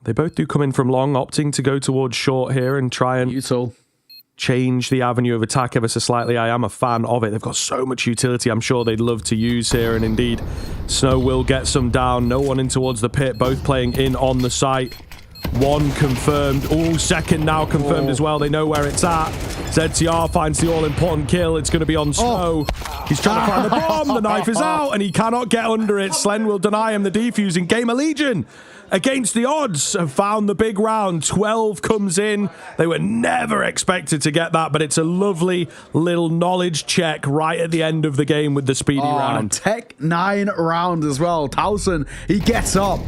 They both do come in from long, opting to go towards short here and try and change the avenue of attack ever so slightly. I am a fan of it. They've got so much utility I'm sure they'd love to use here, and indeed, Snow will get some down. No one in towards the pit, both playing in on the site. One confirmed. Oh, second now confirmed as well. They know where it's at. ZTR finds the all-important kill. It's going to be on Snow. He's trying to find the bomb. The knife is out, and he cannot get under it. Slen will deny him the defuse. And Gamer Legion, against the odds, have found the big round. 12 comes in. They were never expected to get that, but it's a lovely little knowledge check right at the end of the game with the speedy round. Tech 9 round as well. Towson, he gets up.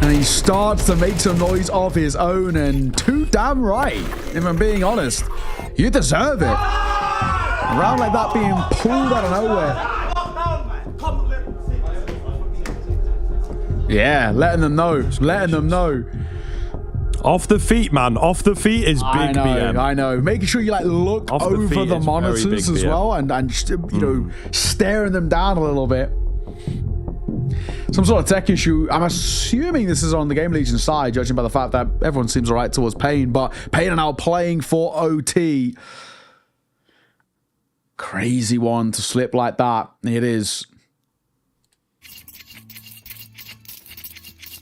And he starts to make some noise of his own, and too damn right, if I'm being honest. You deserve it. A round like that being pulled out of nowhere. Yeah, letting them know. Letting them know. Off the feet, man. Off the feet is big BM. I know. Making sure you like look Off over the, the monitors as well, and you know, staring them down a little bit. Some sort of tech issue. I'm assuming this is on the Game Legion side, judging by the fact that everyone seems all right towards Pain, but Pain are now playing for OT. Crazy one to slip like that. It is.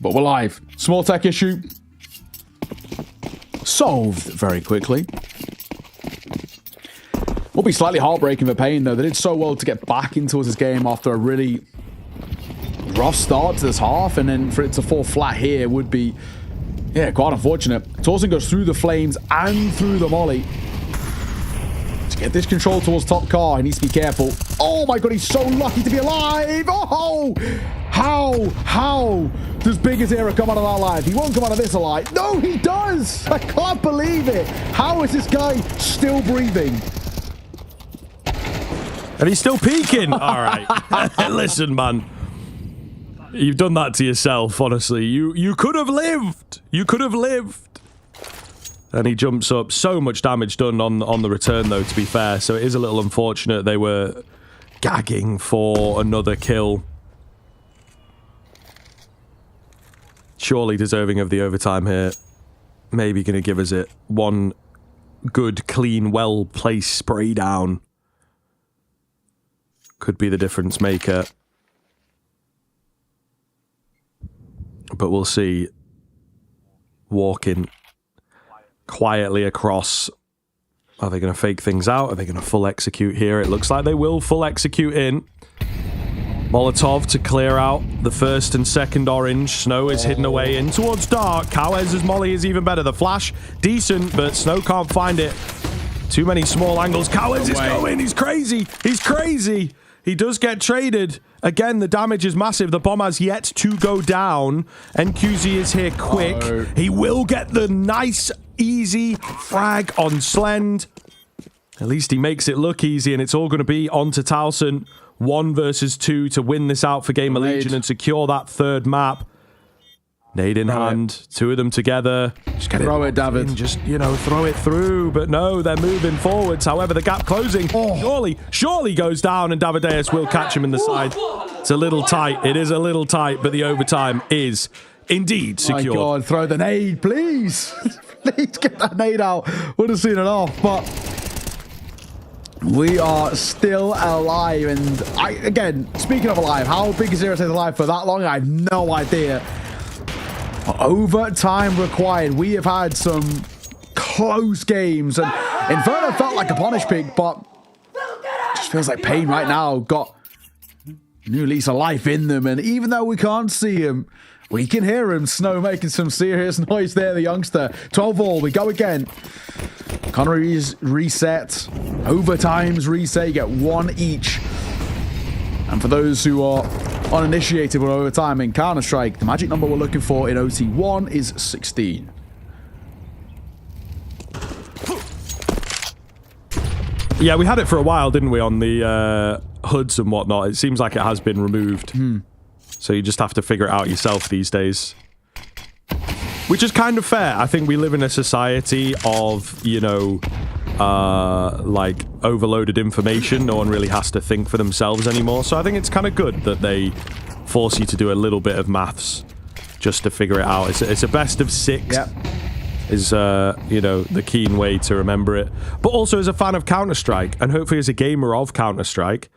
But we're live. Small tech issue. Solved very quickly. Will be slightly heartbreaking for Pain, though. They did so well to get back into this game after a really rough start to this half, and then for it to fall flat here would be, yeah, quite unfortunate. Torsen goes through the flames and through the molly. To get this control towards top car, he needs to be careful. Oh my God, he's so lucky to be alive! Oh! How does Big Azera come out of that alive? He won't come out of this alive. No, he does! I can't believe it! How is this guy still breathing? And he's still peeking. All right. Listen, man. You've done that to yourself, honestly. You could have lived. You could have lived. And he jumps up. So much damage done on the return, though, to be fair. So it is a little unfortunate. They were gagging for another kill. Surely deserving of the overtime here. Maybe going to give us it. One good, clean, well-placed spray down. Could be the difference maker. But we'll see. Walking quietly across. Are they going to fake things out? Are they going to full execute here? It looks like they will full execute in. Molotov to clear out the first and second orange. Snow is hidden away in towards dark. Cowez's molly is even better. The flash, decent, but Snow can't find it. Too many small angles. Cowez is going. He's crazy. He's crazy. He does get traded. Again, the damage is massive. The bomb has yet to go down. NQZ is here quick. He will get the nice, easy frag on Slend. At least he makes it look easy, and it's all going to be on to Towson. 1 versus 2 to win this out for Gamer Legion and secure that third map. Nade in hand, 2 of them together. Just get it, David. Just, you know, throw it through. But no, they're moving forwards. However, the gap closing surely goes down, and Davideus will catch him in the side. It's a little tight. It is a little tight, but the overtime is indeed secure. My God, throw the nade, please. Please get that nade out. Would have seen it off, but we are still alive. And again, speaking of alive, how big is Zero stays alive for that long? I have no idea. Overtime required. We have had some close games, and Inferno felt like a punish pick, but just feels like Pain right now got a new lease of life in them. And even though we can't see him, we can hear him. Snow making some serious noise there, the youngster. 12-all, we go again. Connery's reset. Overtime's reset. You get 1 each. And for those who are uninitiated with overtime in Counter-Strike, the magic number we're looking for in OT1 is 16. Yeah, we had it for a while, didn't we, on the hoods and whatnot. It seems like it has been removed. So you just have to figure it out yourself these days. Which is kind of fair. I think we live in a society of, you know, like overloaded information. No one really has to think for themselves anymore. So I think it's kind of good that they force you to do a little bit of maths just to figure it out. It's a best of 6. Yep. Is, you know, the keen way to remember it. But also as a fan of Counter-Strike, and hopefully as a gamer of Counter-Strike,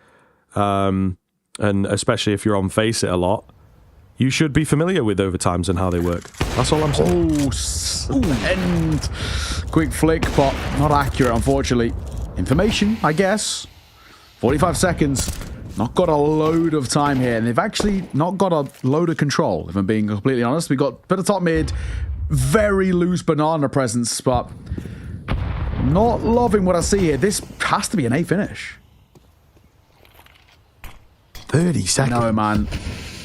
and especially if you're on Face It a lot, you should be familiar with overtimes and how they work. That's all I'm saying. And quick flick, but not accurate, unfortunately. Information, I guess. 45 seconds. Not got a load of time here, and they've actually not got a load of control, if I'm being completely honest. We got a bit of top mid, very loose banana presence, but not loving what I see here. This has to be an A finish. 30 seconds. No, man.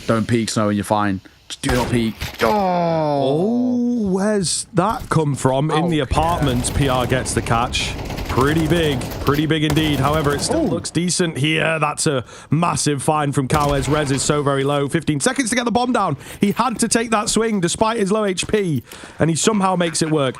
Don't peek, Snow, and you're fine. Just do not peek. Oh, where's that come from? In the apartment, PR gets the catch. Pretty big indeed. However, it still looks decent here. That's a massive find from Cowez. Res is so very low. 15 seconds to get the bomb down. He had to take that swing despite his low HP, and he somehow makes it work.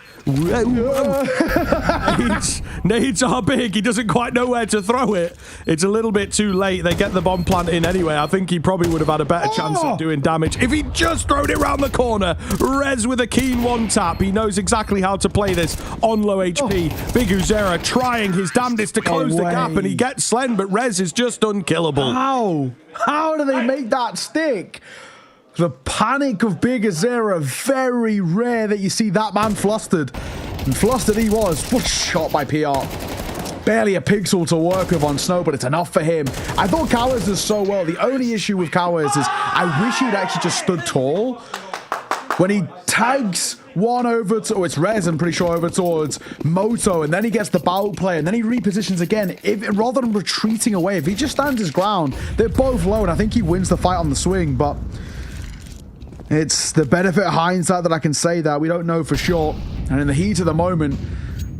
Nades are big. He doesn't quite know where to throw it. It's a little bit too late. They get the bomb plant in anyway. I think he probably would have had a better chance of doing damage if he just thrown it around the corner. Res with a keen one tap. He knows exactly how to play this on low HP. Big Uzera trying his damnedest to close the gap, and he gets Slend, but Res is just unkillable. How do they make that stick? The panic of Big Azera, very rare that you see that man flustered. And flustered he was. Shot by PR. Barely a pixel to work with on Snow, but it's enough for him. I thought Cowez does so well. The only issue with Cowez is I wish he'd actually just stood tall. When he tags one over to, it's Rez, I'm pretty sure, over towards Moto, and then he gets the bout play, and then he repositions again. Rather than retreating away, if he just stands his ground, they're both low, and I think he wins the fight on the swing, but it's the benefit of hindsight that I can say that. We don't know for sure. And in the heat of the moment,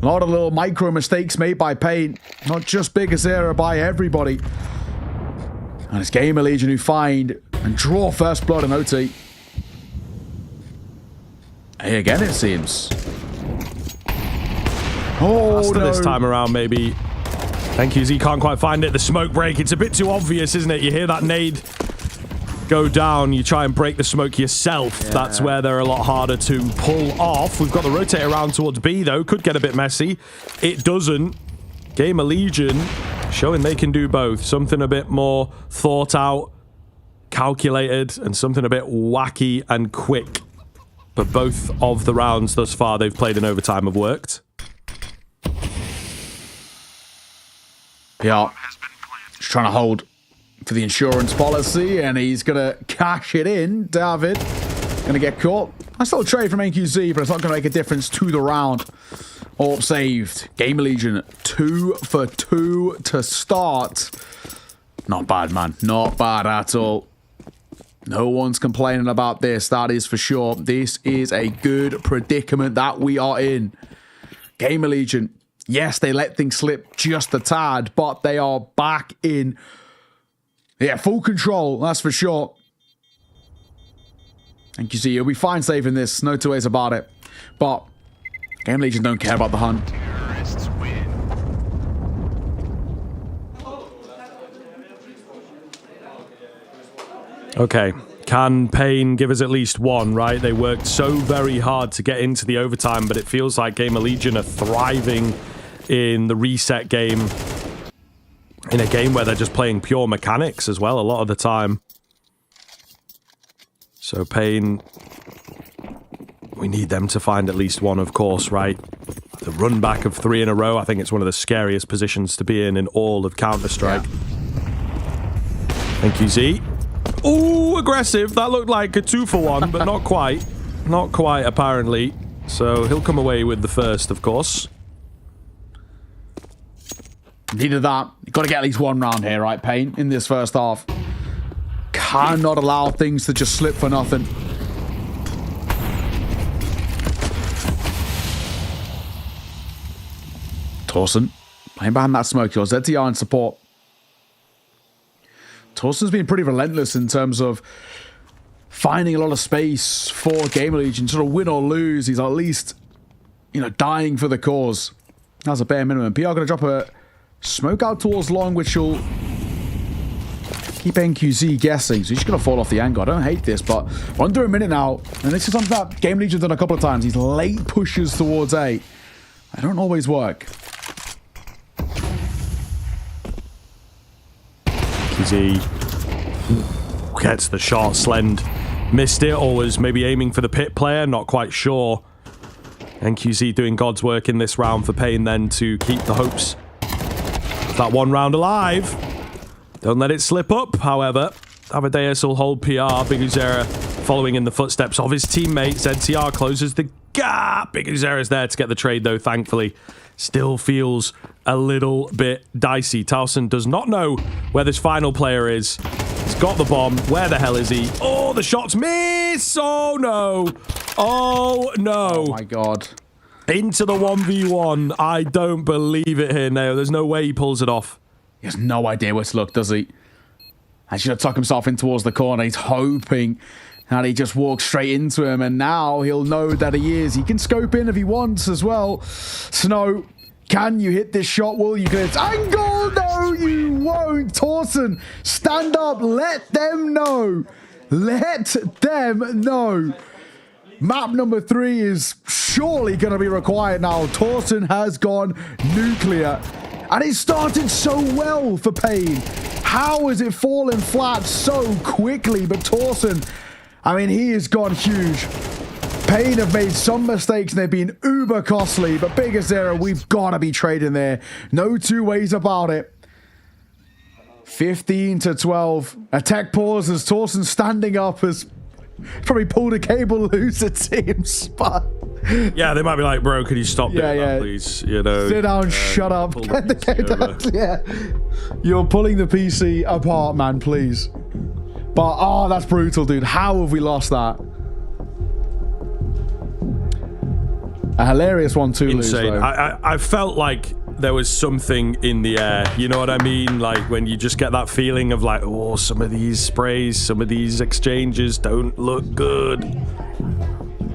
a lot of little micro mistakes made by Pain, not just Big Azera, by everybody. And it's Gamer Legion who find and draw first blood in OT. Hey, again, it seems. Faster this time around, maybe. Thank you, Z can't quite find it. The smoke break, it's a bit too obvious, isn't it? You hear that nade go down, you try and break the smoke yourself. Yeah. That's where they're a lot harder to pull off. We've got the rotate around towards B, though. Could get a bit messy. It doesn't. Gamer Legion showing they can do both. Something a bit more thought out, calculated, and something a bit wacky and quick. but both of the rounds thus far they've played in overtime have worked. Yeah, just trying to hold for the insurance policy, and he's going to cash it in. David going to get caught. I still trade from NQZ, but it's not going to make a difference to the round. All saved. Gamer Legion 2 for 2 to start. Not bad, man. Not bad at all. No one's complaining about this, that is for sure. This is a good predicament that we are in. Gamer Legion, yes, they let things slip just a tad, but they are back in, full control, that's for sure. Thank you, see, you'll be fine saving this, no two ways about it. But Gamer Legion don't care about the hunt. Okay, can Pain give us at least one, right? They worked so very hard to get into the overtime, but it feels like Gamer Legion are thriving in the reset game. In a game where they're just playing pure mechanics as well a lot of the time. So Pain, we need them to find at least one, of course, right? The run back of 3 in a row, I think it's one of the scariest positions to be in all of Counter-Strike. Thank you, Z. Ooh, aggressive. That looked like a 2-for-1, but not quite. Not quite, apparently. So he'll come away with the first, of course. Needed that. You've got to get at least one round here, right, Pain, in this first half. Cannot allow things to just slip for nothing. Torsen, playing behind that smoke. Your ZTR in support. Torsen's been pretty relentless in terms of finding a lot of space for Gamer Legion. Sort of win or lose, he's at least, dying for the cause. That's a bare minimum. PR going to drop a smoke out towards long, which will keep NQZ guessing. So he's going to fall off the angle. I don't hate this, but we're under a minute now. And this is something that Gamer Legion's done a couple of times. These late pushes towards A. They don't always work. NQZ gets the shot. Slend missed it, or was maybe aiming for the pit player, not quite sure. NQZ doing God's work in this round for Pain then to keep the hopes of that one round alive. Don't let it slip up, however. Amadeus will hold PR. Big Uzera following in the footsteps of his teammate. ZTR closes the gap. Big Uzera's there to get the trade, though, thankfully. Still feels a little bit dicey. Towson does not know where this final player is. He's got the bomb. Where the hell is he? Oh, the shots miss! Oh, no. Oh, no. Oh, my God. Into the 1v1. I don't believe it here, Neo. There's no way he pulls it off. He has no idea where to look, does he? He's going to tuck himself in towards the corner. He's hoping that he just walks straight into him, and now he'll know that he is. He can scope in if he wants as well. Snow, can you hit this shot? Will you get its angle? No, you won't. Torsen, stand up. Let them know. Let them know. Map number 3 is surely going to be required now. Torsen has gone nuclear. And it started so well for Pain. How has it fallen flat so quickly? But Torsen, I mean, he has gone huge. Pain have made some mistakes and they've been uber costly. But biggest error, we've got to be trading there. No two ways about it. 15-12. A tech pause as Torsen standing up has probably pulled a cable loose, it seems. But yeah, they might be like, bro, could you stop doing that, please? You know, sit down, shut up. Get the game down. Yeah. You're pulling the PC apart, man, please. But, oh, that's brutal, dude. How have we lost that? A hilarious 1-2 lose, though. I felt like there was something in the air. You know what I mean? Like when you just get that feeling of like, oh, some of these sprays, some of these exchanges don't look good.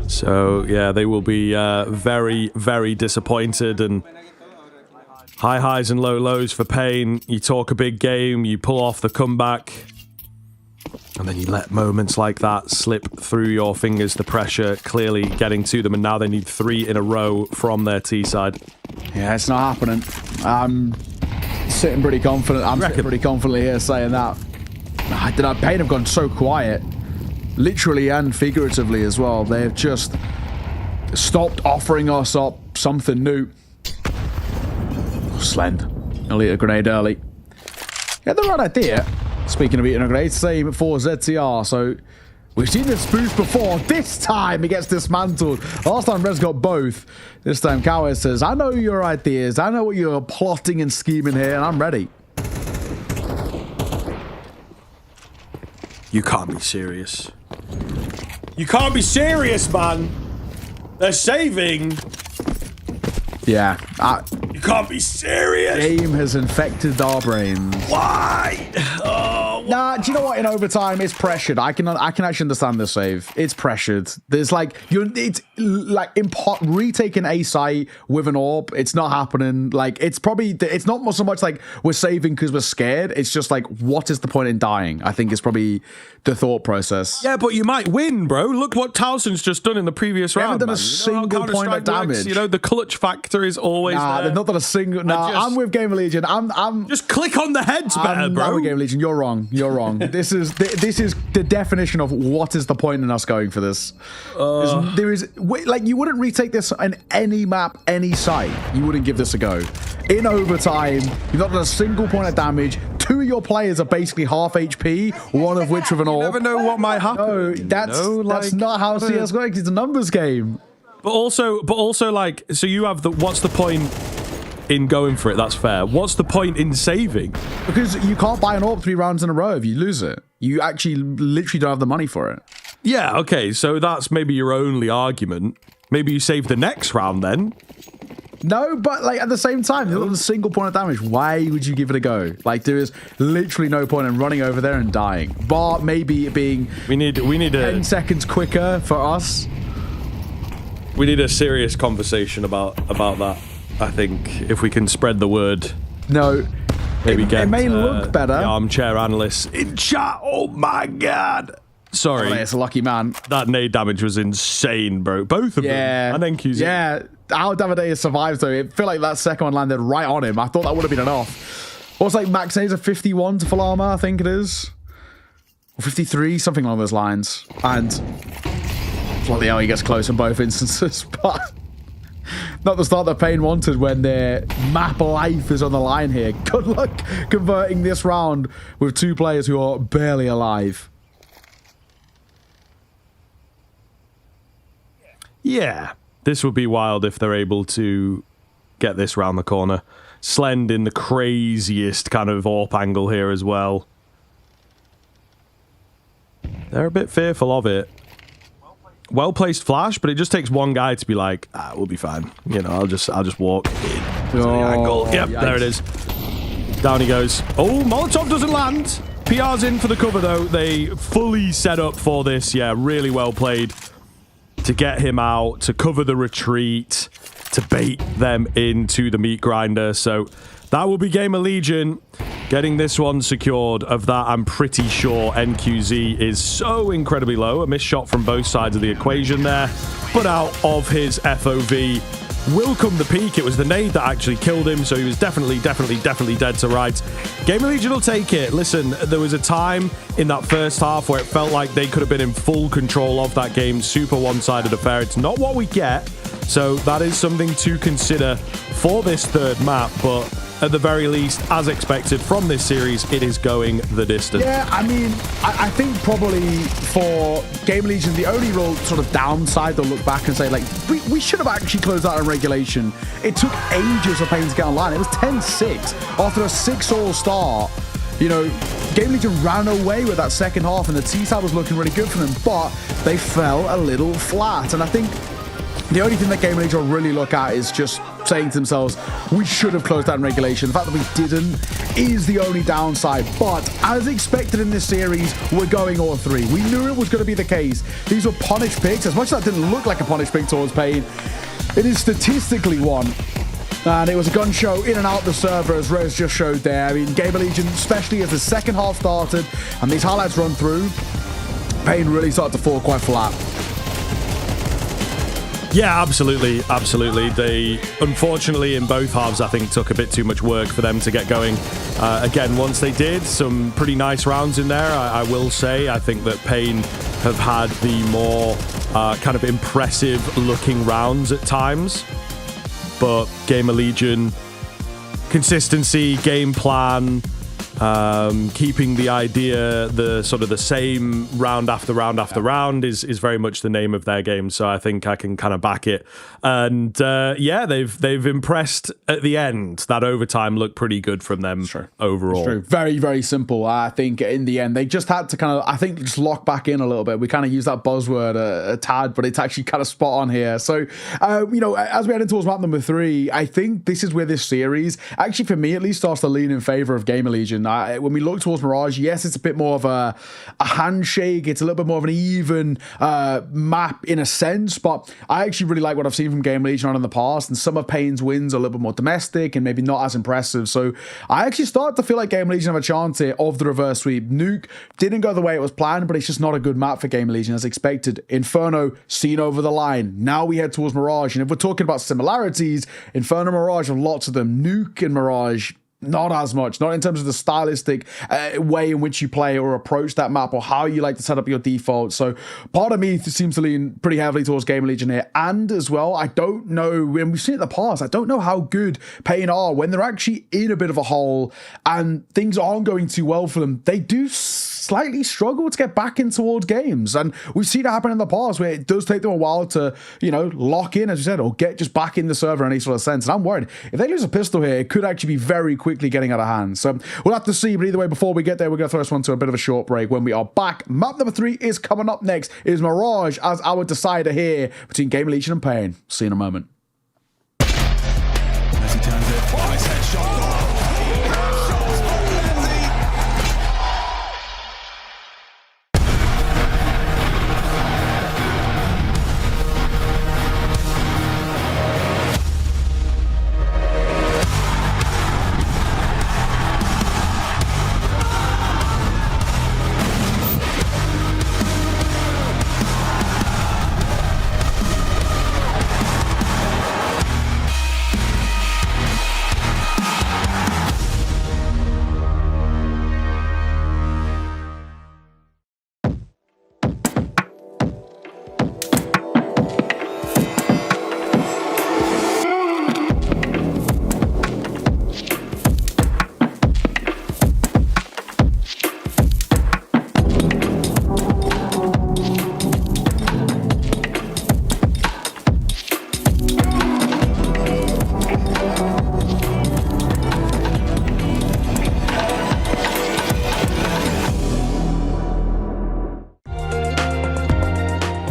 So, yeah, they will be very, very disappointed. And high highs and low lows for Pain. You talk a big game, you pull off the comeback. And then you let moments like that slip through your fingers, the pressure clearly getting to them, and now they need 3 in a row from their T side. Yeah, it's not happening. I'm sitting pretty confident. I'm sitting pretty confidently here saying that. Pain have gone so quiet. literally and figuratively as well. They've just stopped offering us up something new. Slend. I'll eat a grenade early. Yeah, the right idea. Speaking of eating a grenade, same for ZTR. So we've seen this boost before. This time he gets dismantled. Last time Rez got both. This time Cowher says, I know your ideas. I know what you're plotting and scheming here, and I'm ready. You can't be serious. You can't be serious, man. They're saving. Yeah. You can't be serious. Game has infected our brains. Why? Oh, nah, do you know what? In overtime, it's pressured. I can actually understand the save. It's pressured. There's like it's like retaking a site with an orb. It's not happening. Like it's not so much like we're saving because we're scared. It's just like, what is the point in dying? I think is probably the thought process. Yeah, but you might win, bro. Look what Towson's just done in the previous round. Haven't done a single point of damage. You know, the clutch factor is always there. They've not done a single. I'm with Gamer Legion. I'm just click on the heads better, bro. I'm with Gamer Legion. You're wrong. You're wrong. This is the definition of what is the point in us going for this. There is like you wouldn't retake this on any map, any site. You wouldn't give this a go. In overtime, you've not done a single point of damage. 2 of your players are basically half HP, one of which with an orb. You never know what might happen. No, that's not how CS works. It's a numbers game. But also, like, so you have what's the point in going for it? That's fair. What's the point in saving? Because you can't buy an orb 3 rounds in a row if you lose it. You actually literally don't have the money for it. Yeah, okay, so that's maybe your only argument. Maybe you save the next round then. No, but like at the same time, there's not a single point of damage. Why would you give it a go? Like there is literally no point in running over there and dying. Bar maybe it being we need 10 seconds quicker for us. We need a serious conversation about that. I think if we can spread the word. No. Maybe get it may look better. The armchair analysts in chat. Oh my god. Sorry. Oh, it's a lucky man. That nade damage was insane, bro. Both of them. And NQZ. Yeah. How Davideus survived though. It felt like that second one landed right on him. I thought that would have been enough. What's like max nades of 51 to full armor, I think it is. Or 53, something along those lines. And bloody hell, he gets close in both instances. But not the start that Pain wanted when their map life is on the line here. Good luck converting this round with 2 players who are barely alive. Yeah. This would be wild if they're able to get this round the corner. Slend in the craziest kind of AWP angle here as well. They're a bit fearful of it. Well-placed flash, but it just takes one guy to be like, we'll be fine. You know, I'll just walk in to the angle. Yep, yikes. There it is. Down he goes. Oh, Molotov doesn't land. PR's in for the cover, though. They fully set up for this. Yeah, really well played. To get him out, to cover the retreat, to bait them into the meat grinder. So that will be Gamer Legion getting this one secured. Of that, I'm pretty sure NQZ is so incredibly low. A missed shot from both sides of the equation there. But out of his FOV will come the peak. It was the nade that actually killed him, so he was definitely dead to rights. Gamer Legion will take it. Listen, there was a time in that first half where it felt like they could have been in full control of that game. Super one-sided affair. It's not what we get, so that is something to consider for this third map, but at the very least, as expected from this series, it is going the distance. Yeah, I mean, I think probably for Game Legion, the only real sort of downside they'll look back and say, like, we should have actually closed out in regulation. It took ages for Pain to get online. It was 10-6 after a 6-all start. You know, Game Legion ran away with that second half, and the T-side was looking really good for them, but they fell a little flat. And I think the only thing that Game Legion will really look at is just saying to themselves, we should have closed out in regulation. The fact that we didn't is the only downside. But as expected in this series, we're going all 3. We knew it was going to be the case. These were punished picks. As much as that didn't look like a punished pick towards Pain, it is statistically one. And it was a gun show in and out the server, as Rez just showed there. I mean, Gamer Legion, especially as the second half started and these highlights run through, Pain really started to fall quite flat. Yeah, absolutely. They, unfortunately, in both halves, I think, took a bit too much work for them to get going. Again, once they did, some pretty nice rounds in there, I will say. I think that Pain have had the more kind of impressive looking rounds at times. But Gamer Legion, consistency, game plan, keeping the idea the same round after round after round is very much the name of their game. So I think I can kind of back it. And yeah, they've impressed at the end. That overtime looked pretty good from them overall. It's true. Very, very simple. I think in the end they just had to kind of, I think, just lock back in a little bit. We kind of use that buzzword a tad, but it's actually kind of spot on here. So you know, as we head into map number 3, I think this is where this series, actually for me at least, starts to lean in favor of Gamer Legion. When we look towards Mirage, yes, it's a bit more of a handshake. It's a little bit more of an even map in a sense, but I actually really like what I've seen from Gamer Legion on in the past, and some of Pain's wins are a little bit more domestic and maybe not as impressive. So I actually start to feel like Gamer Legion have a chance here of the reverse sweep. Nuke didn't go the way it was planned, but it's just not a good map for Gamer Legion as expected. Inferno seen over the line. Now we head towards Mirage, and if we're talking about similarities, Inferno and Mirage have lots of them. Nuke and Mirage, not as much, not in terms of the stylistic way in which you play or approach that map or how you like to set up your default. So part of me seems to lean pretty heavily towards Gamer Legion here. And as well, I don't know, when we've seen it in the past, I don't know how good Pain are when they're actually in a bit of a hole and things aren't going too well for them. They do slightly struggle to get back in towards games, and we've seen it happen in the past where it does take them a while to, you know, lock in, as you said, or get just back in the server in any sort of sense. And I'm worried if they lose a pistol here, it could actually be very quickly getting out of hand. So we'll have to see, but either way, before we get there, we're going to throw this one to a bit of a short break. When we are back, map number 3 is coming up next. It is Mirage as our decider here between Gamer Legion and Pain. See you in a moment. As he turns it, nice headshot.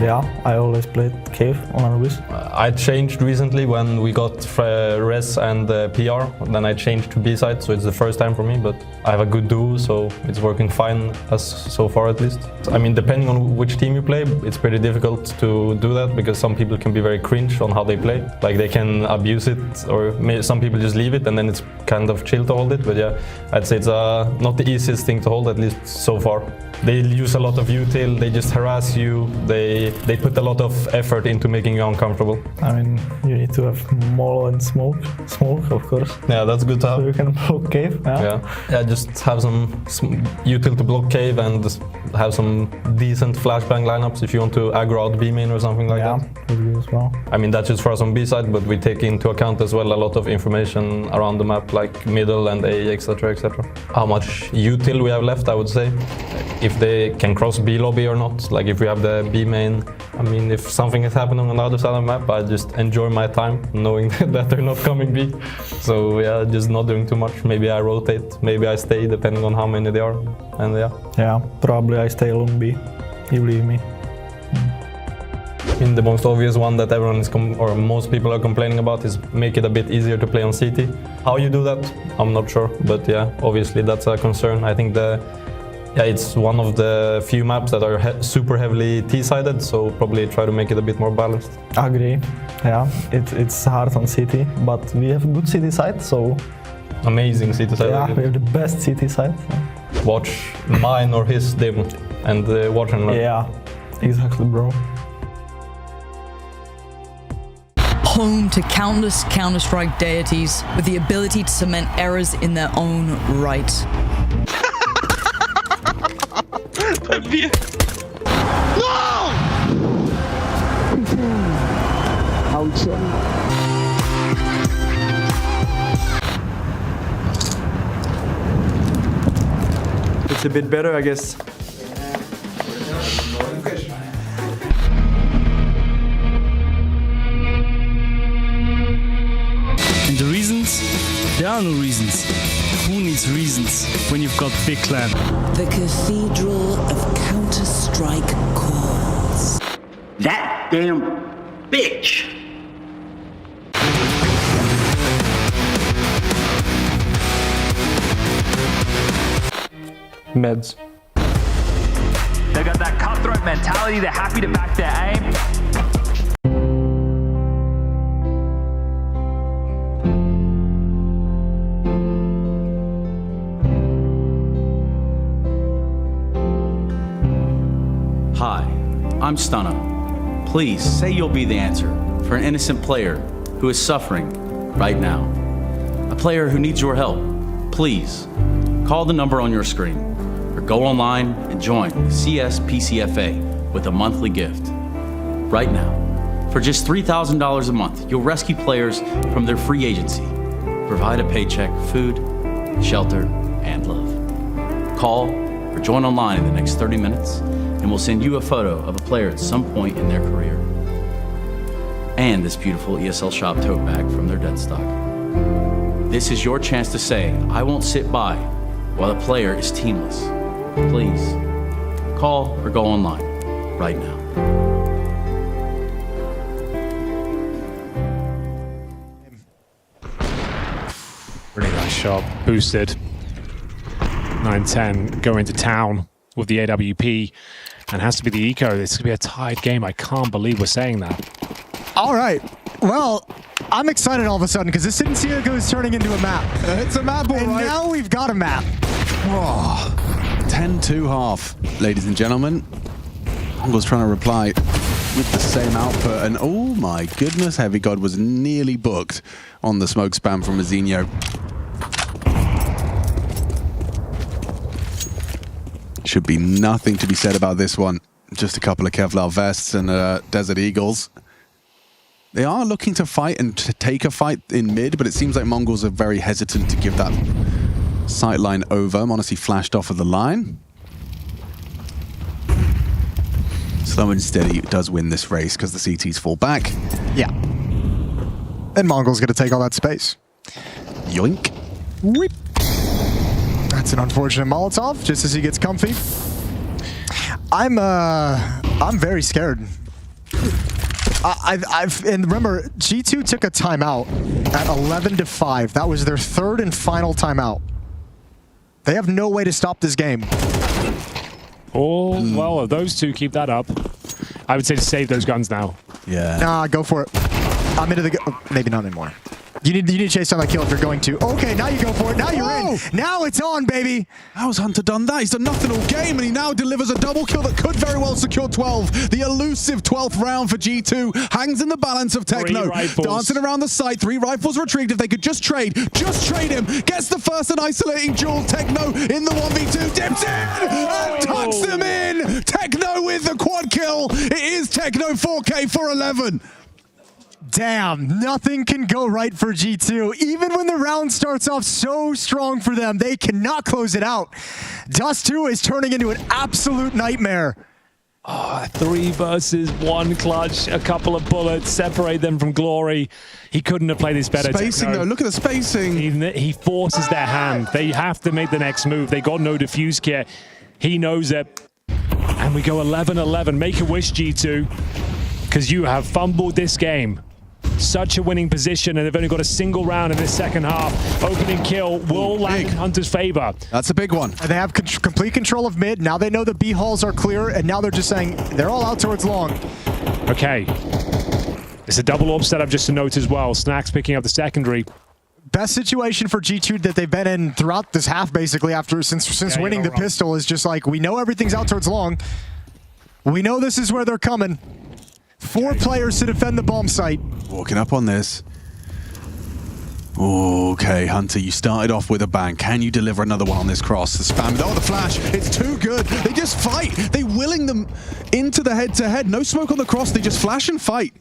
Yeah, I always played Cave on Anubis. I changed recently when we got Res and PR. Then I changed to B-side, so it's the first time for me, but I have a good duo, so it's working fine so far at least. I mean, depending on which team you play, it's pretty difficult to do that because some people can be very cringe on how they play. Like they can abuse it, or some people just leave it and then it's kind of chill to hold it. But yeah, I'd say it's not the easiest thing to hold, at least so far. They use a lot of util, they just harass you, they put a lot of effort into making you uncomfortable. I mean, you need to have more than smoke, of course. Yeah, that's good to have. So you can block Cave. Yeah, just have some util to block Cave and just have some decent flashbang lineups if you want to aggro out B main or something like that. Yeah, good as well. I mean, that's just for us on B side, but we take into account as well a lot of information around the map, like middle and A, etc, etc. How much util we have left, I would say. If they can cross B lobby or not, like if we have the B main. I mean, if something is happening on the other side of the map, I just enjoy my time knowing that they're not coming B. So yeah, just not doing too much. Maybe I rotate, maybe I stay, depending on how many they are. And yeah. Yeah, probably I stay along B. You believe me. The most obvious one that everyone is or most people are complaining about is make it a bit easier to play on CT. How you do that, I'm not sure, but yeah, obviously that's a concern. I think it's one of the few maps that are super heavily T-sided, so probably try to make it a bit more balanced. Agree. Yeah, it's hard on CT, but we have a good CT side, so... Amazing CT side. Yeah, we have the best CT side. So. Watch mine or his demo and watch and learn. Yeah, exactly, bro. Home to countless Counter-Strike deities with the ability to cement errors in their own right. It's a bit better, I guess. And the reasons? There are no reasons. Who needs reasons when you've got big clan? The Cathedral of Counter-Strike calls. That damn bitch. Meds. They got that cutthroat mentality. They're happy to back their aim. Hi, I'm Stunna. Please say you'll be the answer for an innocent player who is suffering right now. A player who needs your help. Please call the number on your screen or go online and join CSPCFA with a monthly gift. Right now, for just $3,000 a month, you'll rescue players from their free agency, provide a paycheck, food, shelter, and love. Call or join online in the next 30 minutes and we'll send you a photo of a player at some point in their career. And this beautiful ESL shop tote bag from their dead stock. This is your chance to say, I won't sit by while a player is teamless. Please, call or go online right now. Really nice shot, boosted. 9-10, go into town with the AWP, and has to be the eco. This could be a tied game. I can't believe we're saying that. All right. Well, I'm excited all of a sudden because this Eco is turning into a map. It's a map, all and right. now we've got a map. Oh, 10-2 half, ladies and gentlemen. Mongols trying to reply with the same output, and oh my goodness, Heavy God was nearly booked on the smoke spam from Mazinho. Should be nothing to be said about this one. Just a couple of Kevlar vests and Desert Eagles. They are looking to fight and to take a fight in mid, but it seems like Mongols are very hesitant to give that sight line over. m0NESY flashed off of the line. Slow and Steady does win this race because the CTs fall back. Yeah. And Mongol's going to take all that space. Yoink. Whip. That's an unfortunate Molotov, just as he gets comfy. I'm very scared. And remember, G2 took a timeout at 11-5. That was their third and final timeout. They have no way to stop this game. Oh, well, if those two keep that up, I would say to save those guns now. Yeah. Nah, go for it. I'm into the... maybe not anymore. You need to chase down that kill if you're going to. Okay, now you go for it. Now you're in. Now it's on, baby. How's Hunter done that? He's done nothing all game, and he now delivers a double kill that could very well secure 12. The elusive 12th round for G2 hangs in the balance of Techno. Dancing around the site. 3 rifles retrieved. If they could just trade him. Gets the first and isolating duel. Techno in the 1v2. Dips in and tucks them in. Techno with the quad kill. It is Techno 4K for 11. Damn, nothing can go right for G2. Even when the round starts off so strong for them, they cannot close it out. Dust 2 is turning into an absolute nightmare. Oh, 3 versus 1 clutch, a couple of bullets, separate them from glory. He couldn't have played this better. Spacing though, look at the spacing. He forces their hand. They have to make the next move. They got no defuse kit. He knows it. And we go 11-11. Make a wish, G2, because you have fumbled this game. Such a winning position, and they've only got a single round in this second half. Opening kill will land in Hunter's favor. That's a big one. And they have complete control of mid. Now they know the B halls are clear, and now they're just saying they're all out towards long. Okay. It's a double AWP setup just to note as well. Snacks picking up the secondary. Best situation for G2 that they've been in throughout this half, basically, since winning the pistol, is just like, we know everything's out towards long. We know this is where they're coming. 4 players to defend the bomb site. Walking up on this. Okay, Hunter, you started off with a bang. Can you deliver another one on this cross? The spam. Oh, the flash. It's too good. They just fight. They willing them into the head-to-head. No smoke on the cross. They just flash and fight.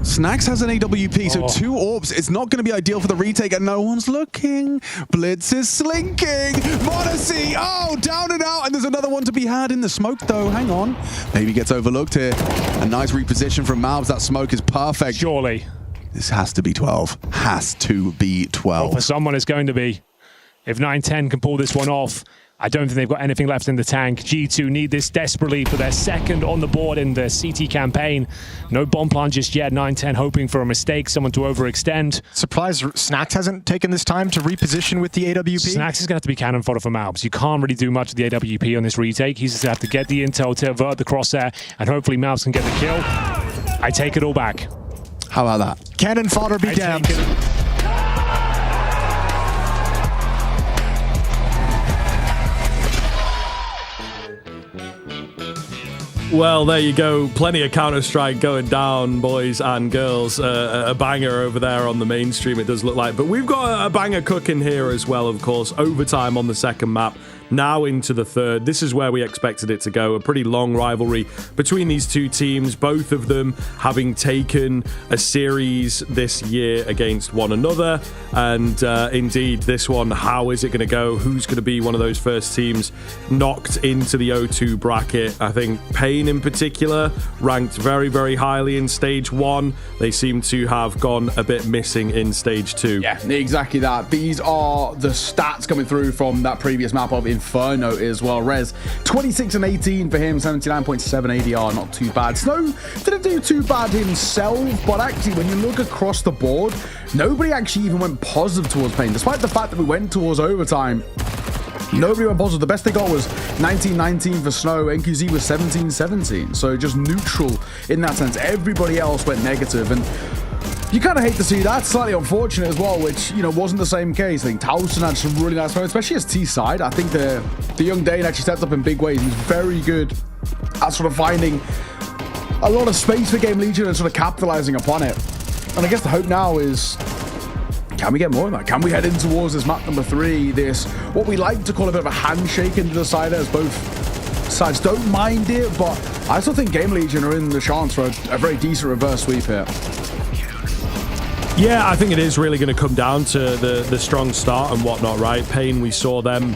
Snacks has an AWP, so 2 orbs. It's not going to be ideal for the retake, and no one's looking. Blitz is slinking. Modesty, down and out, and there's another one to be had in the smoke, though. Hang on. Maybe gets overlooked here. A nice reposition from Malbs. That smoke is perfect. Surely. This has to be 12. Has to be 12. Well, for someone, it's going to be. If 9-10 can pull this one off, I don't think they've got anything left in the tank. G2 need this desperately for their second on the board in the CT campaign. No bomb plant just yet. 9-10 hoping for a mistake, someone to overextend. Surprised Snacks hasn't taken this time to reposition with the AWP. Snacks is going to have to be cannon fodder for Malbs. You can't really do much with the AWP on this retake. He's just going to have to get the intel to avert the crosshair, and hopefully Malbs can get the kill. I take it all back. How about that? Cannon fodder be damned. Well, there you go. Plenty of Counter-Strike going down, boys and girls. A banger over there on the mainstream, it does look like. But we've got a banger cooking here as well, of course. Overtime on the second map. Now into the third. This is where we expected it to go. A pretty long rivalry between these two teams, both of them having taken a series this year against one another. And indeed, this one, how is it going to go? Who's going to be one of those first teams knocked into the O2 bracket? I think Pain in particular ranked very, very highly in stage 1. They seem to have gone a bit missing in stage 2. Yeah, exactly that. These are the stats coming through from that previous map of Inferno as well. Rez, 26 and 18 for him, 79.7 ADR, not too bad. Snow didn't do too bad himself, but actually when you look across the board, nobody actually even went positive towards Pain, despite the fact that we went towards overtime. Nobody went positive. The best they got was 19-19 for Snow. NQZ was 17-17. So just neutral in that sense. Everybody else went negative. And you kind of hate to see that. Slightly unfortunate as well, which, you know, wasn't the same case. I think Towson had some really nice moments, especially as T-side. I think the young Dane actually stepped up in big ways. He was very good at sort of finding a lot of space for Game Legion and sort of capitalizing upon it. And I guess the hope now is, can we get more of that? Can we head in towards this map number 3? This, what we like to call a bit of a handshake into the side, as both sides don't mind it, but I still think Game Legion are in the chance for a very decent reverse sweep here. Yeah, I think it is really going to come down to the strong start and whatnot, right? Pain, we saw them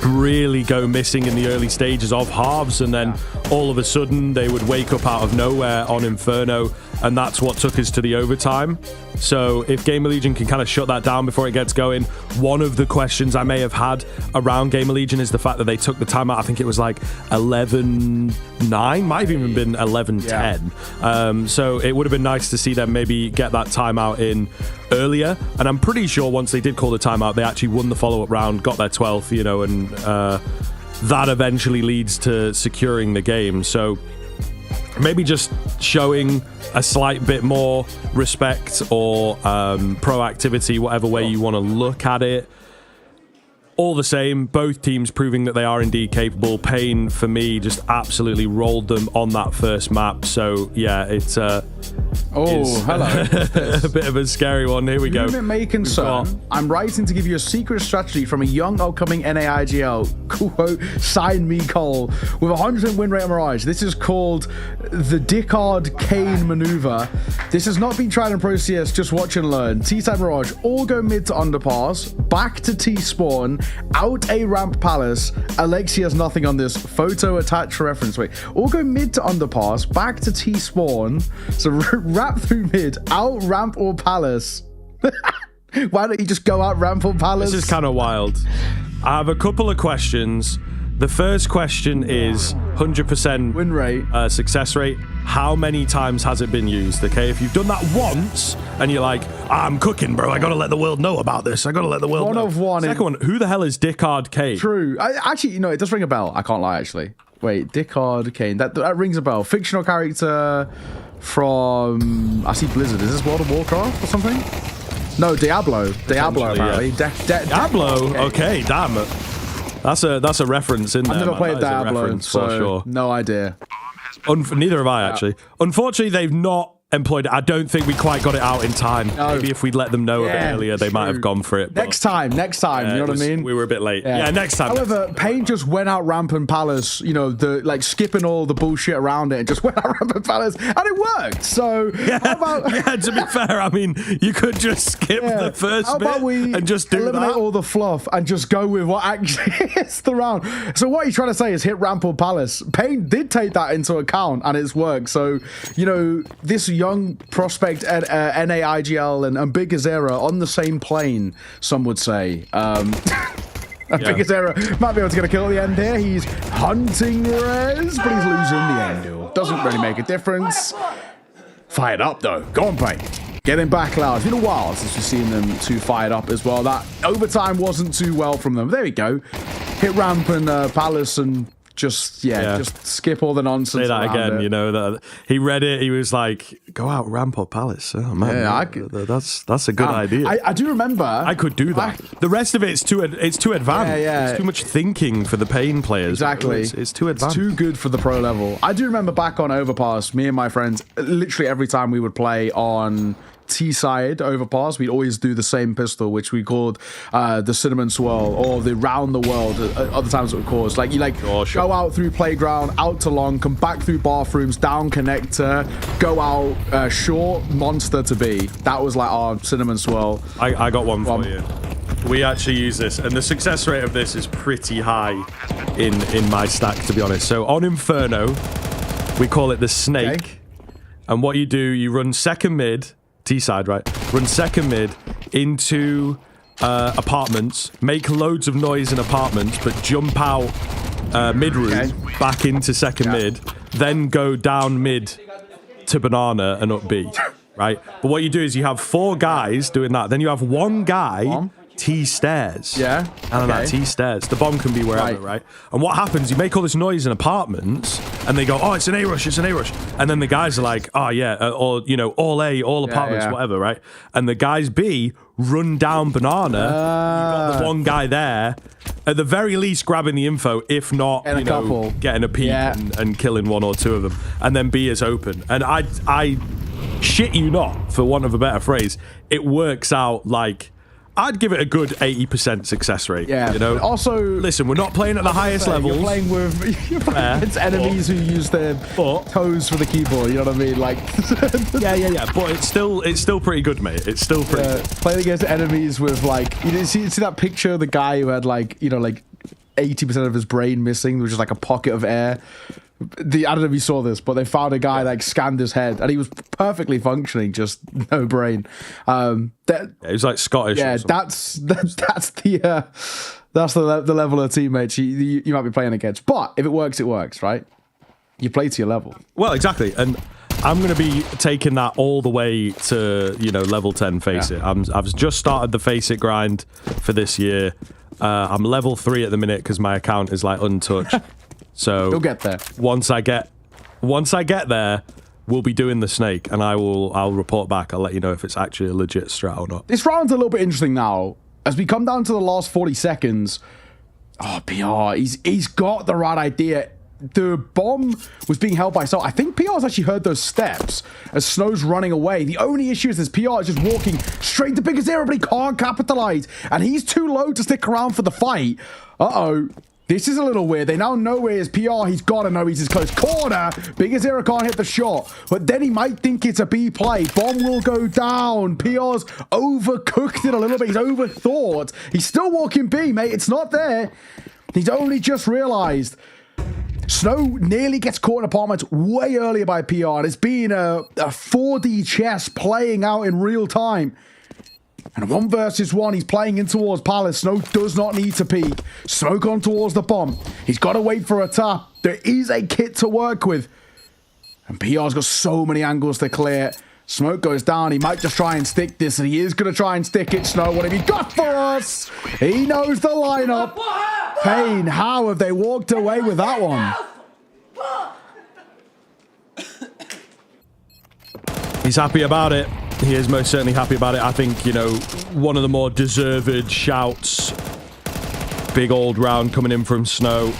really go missing in the early stages of halves, and then all of a sudden they would wake up out of nowhere on Inferno, and that's what took us to the overtime. So if Gamer Legion can kind of shut that down before it gets going, one of the questions I may have had around Gamer Legion is the fact that they took the timeout. I think it was like 11-9, might have even been 11-10. So it would have been nice to see them maybe get that timeout in earlier. And I'm pretty sure once they did call the timeout, they actually won the follow-up round, got their 12th, you know, and that eventually leads to securing the game. So maybe just showing a slight bit more respect or proactivity, whatever way you want to look at it. All the same, both teams proving that they are indeed capable. Pain, for me, just absolutely rolled them on that first map. So, yeah, it's hello. A bit of a scary one. Here we go. Unit may concern. I'm writing to give you a secret strategy from a young upcoming NAIGL. Quote, sign me Cole. With 100% win rate on Mirage. This is called the Dickard Kane maneuver. This has not been tried in Pro CS. Just watch and learn. T-side Mirage. All go mid to underpass. Back to T-spawn. Out a ramp palace. Alexi has nothing on this. Photo attached for reference. Wait. All go mid to underpass. Back to T-spawn. So wrap through mid. Out ramp or palace. Why don't you just go out ramp or palace? This is kind of wild. I have a couple of questions. The first question is 100% win rate, success rate. How many times has it been used? Okay, if you've done that once and you're like, I'm cooking, bro, I gotta let the world know about this. I gotta let the world know. One of one. Second one, who the hell is Dickard Kane? True. Actually, you know, it does ring a bell. I can't lie, actually. Wait, Dickard Kane. That rings a bell. Fictional character from, I see Blizzard. Is this World of Warcraft or something? No, Diablo. Diablo, apparently. Yeah. Diablo? Okay, damn it. That's a reference in there. I've never played Diablo, so sure. No idea. Neither have I, actually. Unfortunately, they've not employed it. I don't think we quite got it out in time. No. Maybe if we'd let them know a bit earlier, they might have gone for it. Next time, you know what I mean? We were a bit late. Yeah, next time. However, Pain just went out rampant Palace, you know, skipping all the bullshit around it and just went out rampant Palace, and it worked. So, how about... yeah, to be fair, I mean, you could just skip the first bit and just do eliminate that. all the fluff and just go with what actually is the round. So what you're trying to say is hit rampant Palace. Pain did take that into account, and it's worked. So, you know, this young prospect at NAIGL and Big Azera on the same plane, some would say. Big Azera might be able to get a kill at the end here. He's hunting Rez, but he's losing the end duel. Doesn't really make a difference. Fired up, though. Go on, Pain. Getting back loud. It's been a while since we've seen them too fired up as well. That overtime wasn't too well from them. There we go. Hit ramp and Palace and just skip all the nonsense. Say that again, it. you know, that he read it, he was like, go out, ramp up Palace. Oh man, that's a good idea. I do remember. I could do that. The rest of it's too advanced. Yeah. It's too much thinking for the Pain players. Exactly. It's too advanced. It's too good for the pro level. I do remember back on Overpass, me and my friends, literally every time we would play on T-side Overpass, we'd always do the same pistol, which we called the Cinnamon Swirl, or the Round the World. Other times it would call us. Like, you go out through playground, out to long, come back through bathrooms, down connector, go out short, monster to B. That was like our Cinnamon Swirl. I got one for you. We actually use this, and the success rate of this is pretty high in my stack, to be honest. So on Inferno, we call it the Snake. Okay. And what you do, you run second mid, T-side, right? Run second mid into apartments, make loads of noise in apartments, but jump out mid-room, back into second mid, then go down mid to banana and up B, right? But what you do is you have 4 guys doing that. Then you have 1 guy T-stairs. Yeah. And that T-stairs. The bomb can be wherever, right? And what happens, you make all this noise in apartments, and they go, oh, it's an A-rush, it's an A-rush. And then the guys are like, oh, yeah, or, you know, all A, all apartments, whatever, right? And the guys B run down banana. You've got the 1 guy there, at the very least grabbing the info, if not, you know, getting a peek and killing 1 or 2 of them. And then B is open. And I shit you not, for want of a better phrase, it works out like... I'd give it a good 80% success rate. Yeah. You know. Also, listen, we're not playing at the highest levels. You're playing with enemies who use their toes for the keyboard. You know what I mean? Like. yeah. But it's still pretty good, mate. It's still pretty good. Playing against enemies with like, you see that picture of the guy who had like 80% of his brain missing, which is like a pocket of air. I don't know if you saw this, but they found a guy like scanned his head and he was perfectly functioning, just no brain. He was like Scottish. Yeah, that's the level of teammates you might be playing against. But if it works, right? You play to your level. Well, exactly, and I'm going to be taking that all the way to level 10 Face It. I've just started the Face It grind for this year. I'm level 3 at the minute because my account is like untouched. So you'll get there. Once I get there, we'll be doing the Snake, and I'll report back. I'll let you know if it's actually a legit strat or not. This round's a little bit interesting now. As we come down to the last 40 seconds, PR, he's got the right idea. The bomb was being held by Sal. I think PR's actually heard those steps as Snow's running away. The only issue is this PR is just walking straight to Big Azera, but he can't capitalize, and he's too low to stick around for the fight. This is a little weird. They now know where his PR. He's got to know he's as close. Corner. Big Azera can't hit the shot. But then he might think it's a B play. Bomb will go down. PR's overcooked it a little bit. He's overthought. He's still walking B, mate. It's not there. He's only just realized. Snow nearly gets caught in apartments way earlier by PR. And it's been a 4D chess playing out in real time. And 1 versus 1, he's playing in towards Palace. Snow does not need to peek. Smoke on towards the bomb. He's got to wait for a tap. There is a kit to work with. And PR's got so many angles to clear. Smoke goes down. He might just try and stick this. And he is going to try and stick it. Snow, what have you got for us? He knows the lineup. Pain, how have they walked away with that one? He's happy about it. He is most certainly happy about it. I think, one of the more deserved shouts. Big old round coming in from Snow.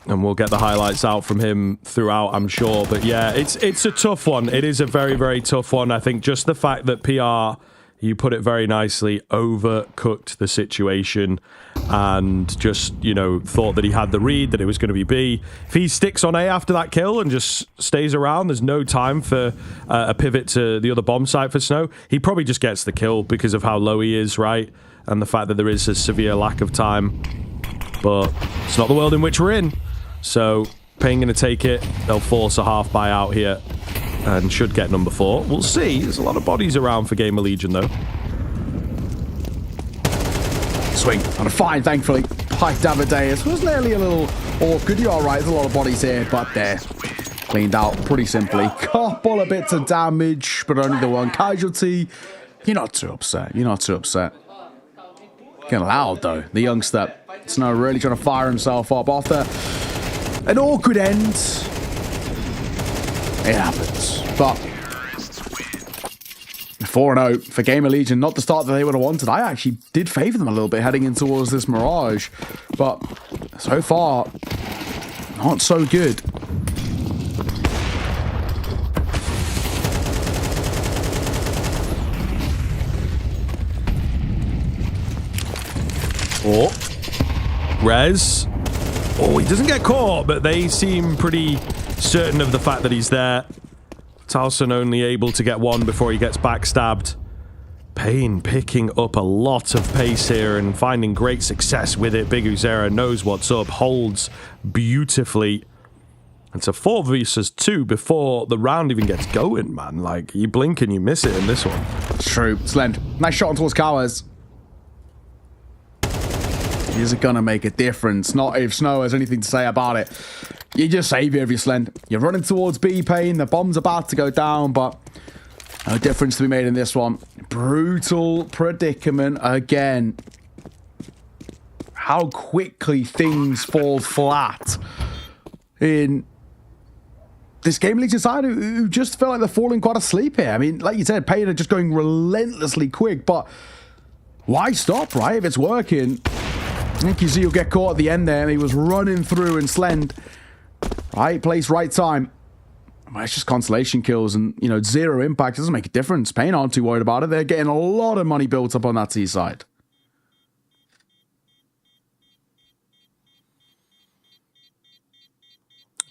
And we'll get the highlights out from him throughout, I'm sure. But yeah, it's a tough one. It is a very, very tough one. I think just the fact that PR, you put it very nicely, overcooked the situation and just, you know, thought that he had the read, that it was going to be B. If he sticks on A after that kill and just stays around, there's no time for a pivot to the other bomb site for Snow. He probably just gets the kill because of how low he is, right? And the fact that there is a severe lack of time. But it's not the world in which we're in. So, Pain going to take it. They'll force a half buyout here and should get number 4. We'll see. There's a lot of bodies around for Gamer Legion, though. Swing on a fine, thankfully. Pike Davideus was nearly a little awkward. You're all right. There's a lot of bodies here, but they're cleaned out pretty simply. Couple of bits of damage, but only the one casualty. You're not too upset. You're not too upset. Getting loud, though. The youngster. Snow really trying to fire himself up after an awkward end. It happens. But 4-0 for Gamer Legion. Not the start that they would have wanted. I actually did favour them a little bit heading in towards this Mirage. But so far, not so good. Oh. Rez. Oh, he doesn't get caught, but they seem pretty certain of the fact that he's there. Towson only able to get one before he gets backstabbed. Pain picking up a lot of pace here and finding great success with it. Big Uzera knows what's up, holds beautifully. It's a 4 versus 2 before the round even gets going, man. Like, you blink and you miss it in this one. It's true. Slend. Nice shot on towards Cowers. Is it gonna make a difference? Not if Snow has anything to say about it. You just save it if you're Slend. You're running towards B, Pain. The bomb's about to go down, but no difference to be made in this one. Brutal predicament again. How quickly things fall flat in this Game Legion side who just felt like they're falling quite asleep here. I mean, like you said, Pain are just going relentlessly quick, but why stop, right? If it's working. I think you see he'll get caught at the end there. He was running through and Slend. Right place, right time. Well, it's just consolation kills and, you know, 0 impact. It doesn't make a difference. Pain aren't too worried about it. They're getting a lot of money built up on that T side.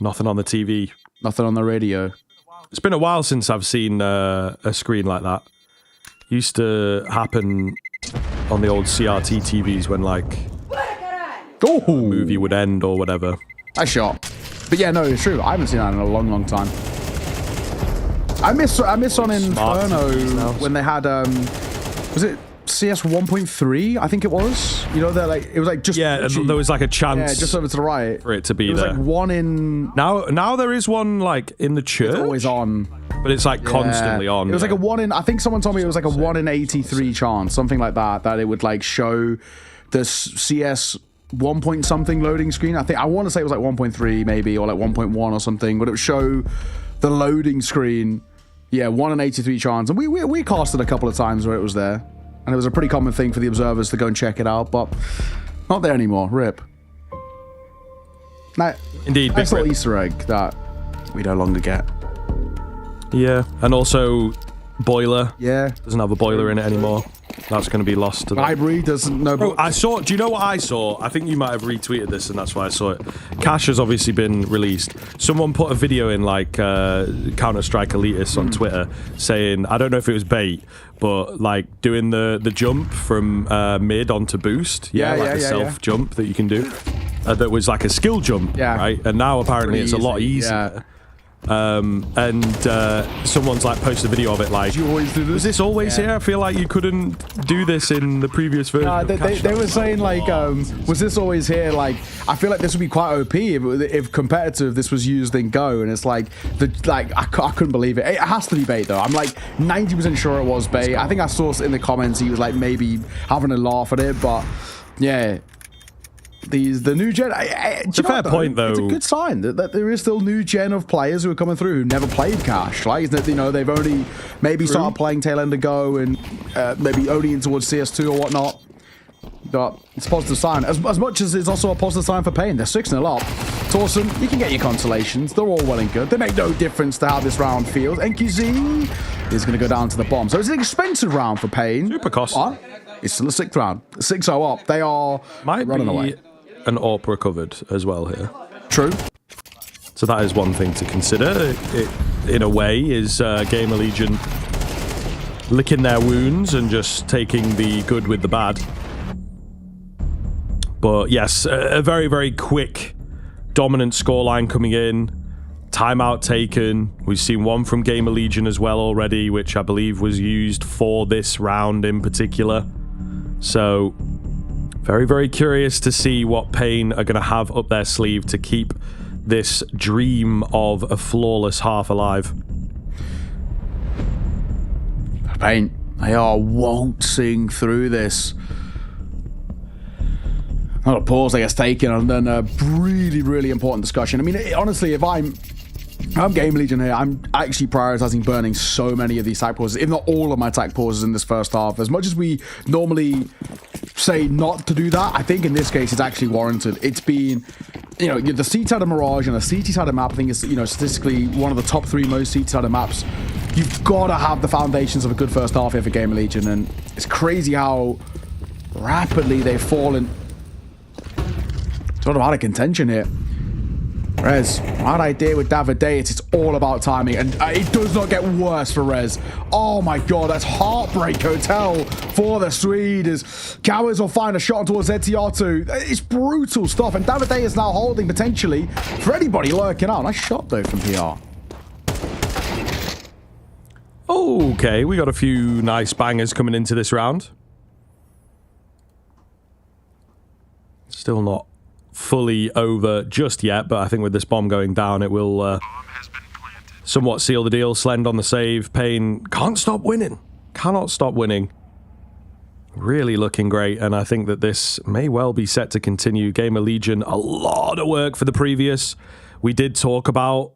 Nothing on the TV. Nothing on the radio. It's been a while since I've seen a screen like that. Used to happen on the old CRT TVs when, like, a movie would end or whatever. I shot. But yeah, no, it's true. I haven't seen that in a long, long time. I miss on Inferno when they had, was it CS 1.3? I think it was. You know, they're like, it was like just... Yeah, there was like a chance... Yeah, just over to the right. For it to be there. It was like one in... Now there is one, like, in the church. It's always on. But it's like constantly on. It was like a 1 in... I think someone told me it was like a 1 in 83 chance. Something like that. That it would like show the CS 1 point something loading screen. I want to say it was like 1.3 maybe, or like 1.1 or something. But it would show the loading screen. Yeah, 1 in 83 chance. And we casted a couple of times where it was there. And it was a pretty common thing for the observers to go and check it out. But not there anymore. RIP. Now, indeed, nice little Easter egg that we no longer get. Yeah, and also Boiler. Yeah. Doesn't have a boiler in it anymore. That's going to be lost to Library doesn't know. Bro, I saw, do you know what I saw? I think you might have retweeted this and that's why I saw it. Cash has obviously been released. Someone put a video in like Counter-Strike Elitist on Twitter saying, I don't know if it was bait, but like doing the jump from mid onto boost. Like the self jump that you can do. That was like a skill jump, right? And now apparently it's a lot easier. Someone's like posted a video of it like, you always do this? Was this always here? I feel like you couldn't do this in the previous version. They were saying like, was this always here? Like, I feel like this would be quite OP if competitive this was used in Go, and it's like I couldn't believe it. It has to be bait though. I'm like 90% sure it was bait. I think I saw in the comments he was like maybe having a laugh at it, but yeah. The new gen. It's a fair point, though. It's a good sign that there is still new gen of players who are coming through who never played Cash. Like, you know, they've only maybe started playing Tail End of Go and maybe only in towards CS2 or whatnot. but it's a positive sign. As much as it's also a positive sign for Pain. They're 6-0 up. It's awesome. You can get your consolations. They're all well and good. They make no difference to how this round feels. NQZ is going to go down to the bomb. So it's an expensive round for Pain. Super cost. It's still a 6th round. 6-0 up. They are running away. An AWP recovered as well here. True. So that is one thing to consider. It in a way, is Gamer Legion licking their wounds and just taking the good with the bad. But yes, a very, very quick dominant scoreline coming in. Timeout taken. We've seen one from Gamer Legion as well already, which I believe was used for this round in particular. So, very, very curious to see what Pain are going to have up their sleeve to keep this dream of a flawless half alive. Pain, they are waltzing through this. Not a pause, I guess, taken, and then a really, really important discussion. I mean, honestly, if I'm Game Legion here, I'm actually prioritizing burning so many of these tag pauses, if not all of my tag pauses in this first half. As much as we normally say not to do that, I think in this case it's actually warranted. It's been, you know, the C-side of Mirage and the CT-side of map, I think is, you know, statistically one of the top 3 most CT-side of maps. You've got to have the foundations of a good first half here for Game Legion, and it's crazy how rapidly they've fallen sort of out of contention here. Rez, right idea with Davideus. It's all about timing, and it does not get worse for Rez. Oh my god, that's Heartbreak Hotel for the Swede as Cowards will find a shot towards ZTR2. It's brutal stuff, and Davideus is now holding potentially for anybody lurking out. Nice shot though from PR. Okay, we got a few nice bangers coming into this round. Still not fully over just yet, but I think with this bomb going down, it will somewhat seal the deal. Slend on the save. Pain can't stop winning. Cannot stop winning. Really looking great, and I think that this may well be set to continue. Gamer Legion, a lot of work for the previous. We did talk about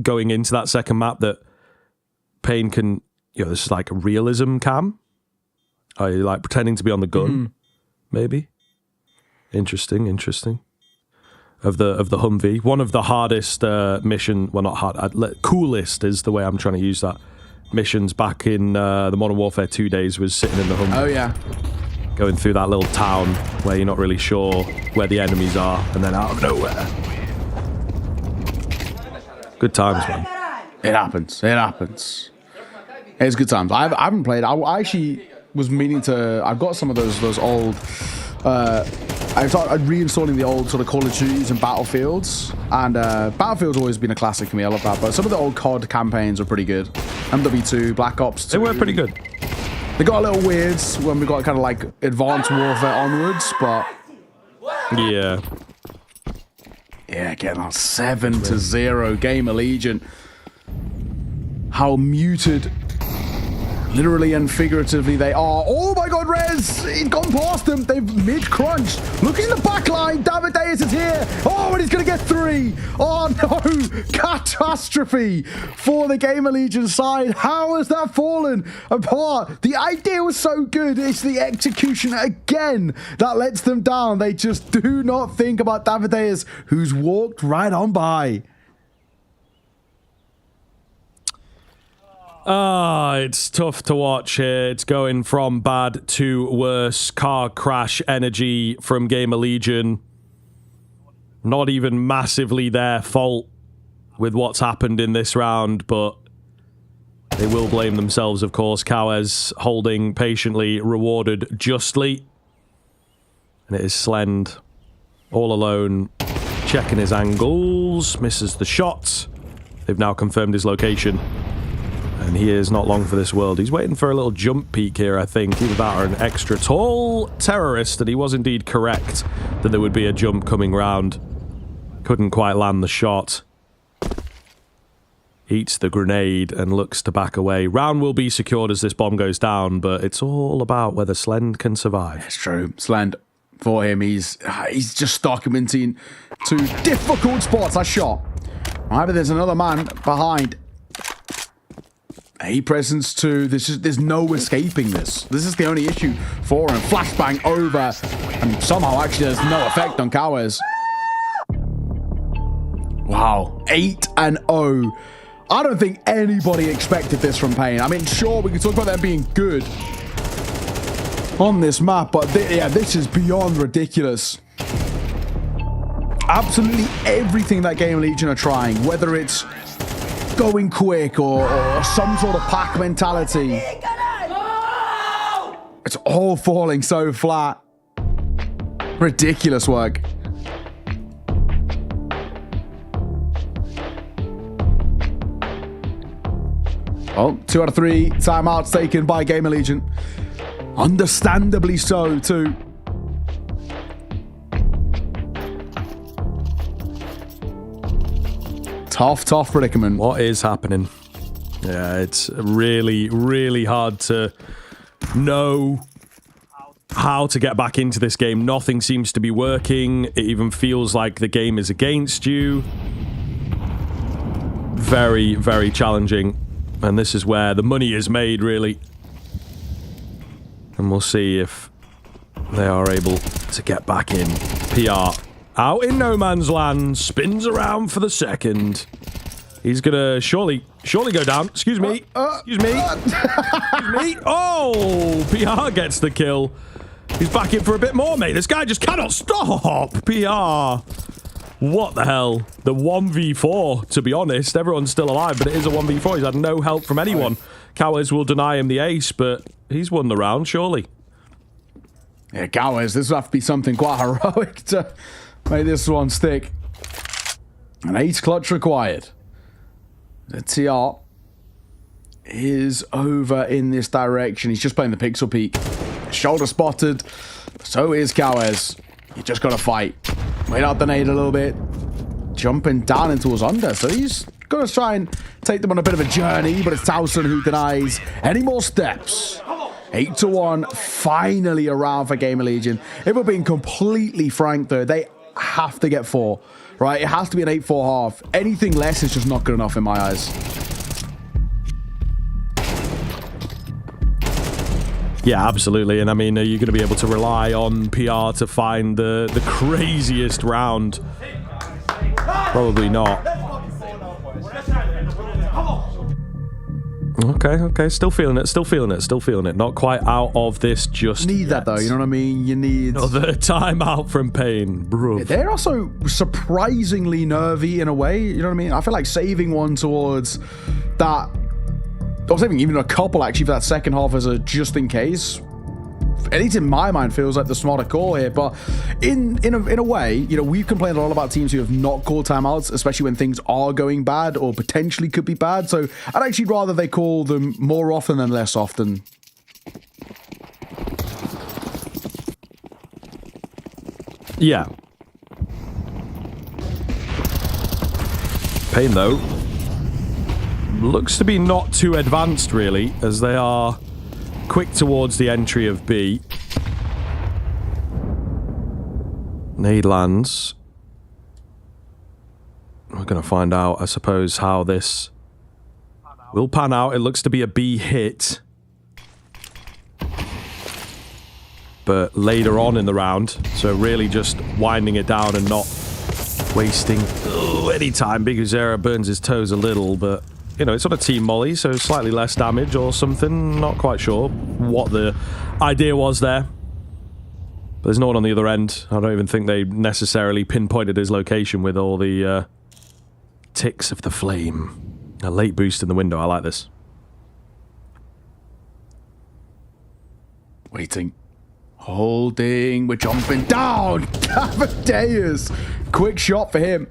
going into that second map that Pain can, you know, this is like a realism cam. Are you like pretending to be on the gun? Maybe. Interesting. Of the Humvee, one of the hardest mission, well, not hard, coolest is the way I'm trying to use that. Missions back in the Modern Warfare 2 days was sitting in the Humvee. Oh yeah, going through that little town where you're not really sure where the enemies are, and then out of nowhere. Good times, man. It happens. It's good times. I haven't played. I actually was meaning to. I've got some of those old. I started reinstalling the old sort of Call of Duties and Battlefields, and Battlefield's always been a classic for me. I love that, but some of the old COD campaigns are pretty good. MW2, Black Ops 2. They were pretty good. They got a little weird when we got kind of like Advanced Warfare onwards, but yeah, getting on 7-0 Gamer Legion. How muted, literally and figuratively, they are. Oh my god, Rez! He's gone past them. They've mid-crunched. Look in the back line. Davideus is here. Oh, and he's going to get 3. Oh no! Catastrophe for the Gamer Legion side. How has that fallen apart? The idea was so good. It's the execution again that lets them down. They just do not think about Davideus, who's walked right on by. It's tough to watch here. It's going from bad to worse. Car crash energy from Gamer Legion. Not even massively their fault with what's happened in this round, but they will blame themselves, of course. Kawes holding patiently, rewarded justly. And it is Slend all alone, checking his angles, misses the shot. They've now confirmed his location. And he is not long for this world. He's waiting for a little jump peek here, I think. Either that or an extra tall terrorist. And he was indeed correct that there would be a jump coming round. Couldn't quite land the shot. Eats the grenade and looks to back away. Round will be secured as this bomb goes down, but it's all about whether Slend can survive. It's true. Slend, for him, he's just documenting 2 difficult spots. I shot. Right, but there's another man behind. A presence too. There's no escaping this. This is the only issue for him. Flashbang over, and somehow actually there's no effect on Kawes. Wow, 8-0. I don't think anybody expected this from Pain. I mean, sure, we can talk about them being good on this map, but yeah, this is beyond ridiculous. Absolutely everything that Game Legion are trying, whether it's going quick or some sort of pack mentality, it's all falling so flat. Ridiculous work. Well, 2 out of 3 timeouts taken by Gamer Legion. Understandably so, too. Tough predicament. What is happening? Yeah, it's really, really hard to know how to get back into this game. Nothing seems to be working. It even feels like the game is against you. Very, very challenging. And this is where the money is made, really. And we'll see if they are able to get back in. PR out in no man's land, spins around for the second. He's gonna surely go down. Excuse me. Excuse me. Excuse me. Oh, PR gets the kill. He's back in for a bit more, mate. This guy just cannot stop. PR. What the hell? The 1v4, to be honest. Everyone's still alive, but it is a 1v4. He's had no help from anyone. Kawes will deny him the ace, but he's won the round, surely. Yeah, Kawes, this will have to be something quite heroic to make this one stick. An ace clutch required. The TR is over in this direction. He's just playing the pixel peek. Shoulder spotted. So is Kawes. You just got to fight. Wait out the nade a little bit. Jumping down into his under. So he's going to try and take them on a bit of a journey, but it's Towson who denies any more steps. 8-1, finally around for Gamer Legion. If we're being completely frank, though, they have to get 4, right? It has to be an 8-4 half. Anything less is just not good enough in my eyes. Yeah, absolutely. And I mean, are you going to be able to rely on PR to find the craziest round? Probably not. Okay. Still feeling it. Not quite out of this just Need yet. that, though. You know what I mean? You need... Another timeout from Pain. Bro. They're also surprisingly nervy in a way. You know what I mean? I feel like saving one towards that... I was saving even a couple, actually, for that second half as a just in case. At least in my mind, feels like the smarter call here. But in a way, you know, we've complained a lot about teams who have not called timeouts, especially when things are going bad or potentially could be bad. So I'd actually rather they call them more often than less often. Yeah. Pain, though, looks to be not too advanced, really, as they are quick towards the entry of B. Nade lands. We're going to find out, I suppose, how this will pan out. It looks to be a B hit. But later on in the round, so really just winding it down and not wasting any time. Big Uzera burns his toes a little, but, you know, it's on a team molly, so slightly less damage or something. Not quite sure what the idea was there. But there's no one on the other end. I don't even think they necessarily pinpointed his location with all the ticks of the flame. A late boost in the window. I like this. Waiting. Holding. We're jumping down. Amadeus. Quick shot for him.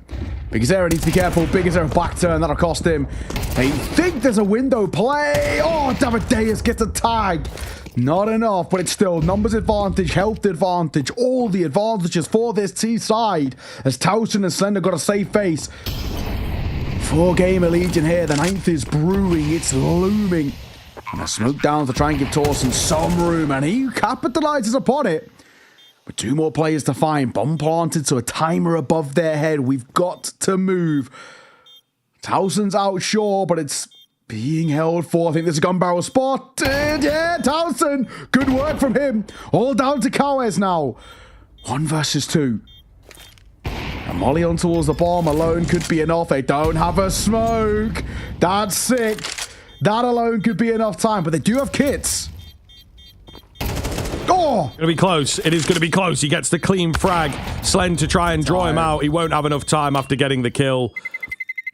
Big Uzera needs to be careful. Big Uzera back turn. That'll cost him. They think there's a window play. Oh, Amadeus gets a tag. Not enough, but it's still numbers advantage, health advantage, all the advantages for this T side. As Towson and Slender got a safe face. 4 Gamer Legion here. The 9th is brewing. It's looming. And a smoke down to try and give Towson some room, and he capitalizes upon it. With 2 more players to find. Bomb planted, so a timer above their head. We've got to move. Towson's out, sure, but it's being held for. I think there's a gun barrel spotted. Yeah, Townsend. Good work from him. All down to Kawes now. 1 versus 2. And Molly on towards the bomb alone could be enough. They don't have a smoke. That's sick. That alone could be enough time, but they do have kits. Oh! Gonna be close. It is gonna be close. He gets the clean frag. Slen to try and draw him out. He won't have enough time after getting the kill.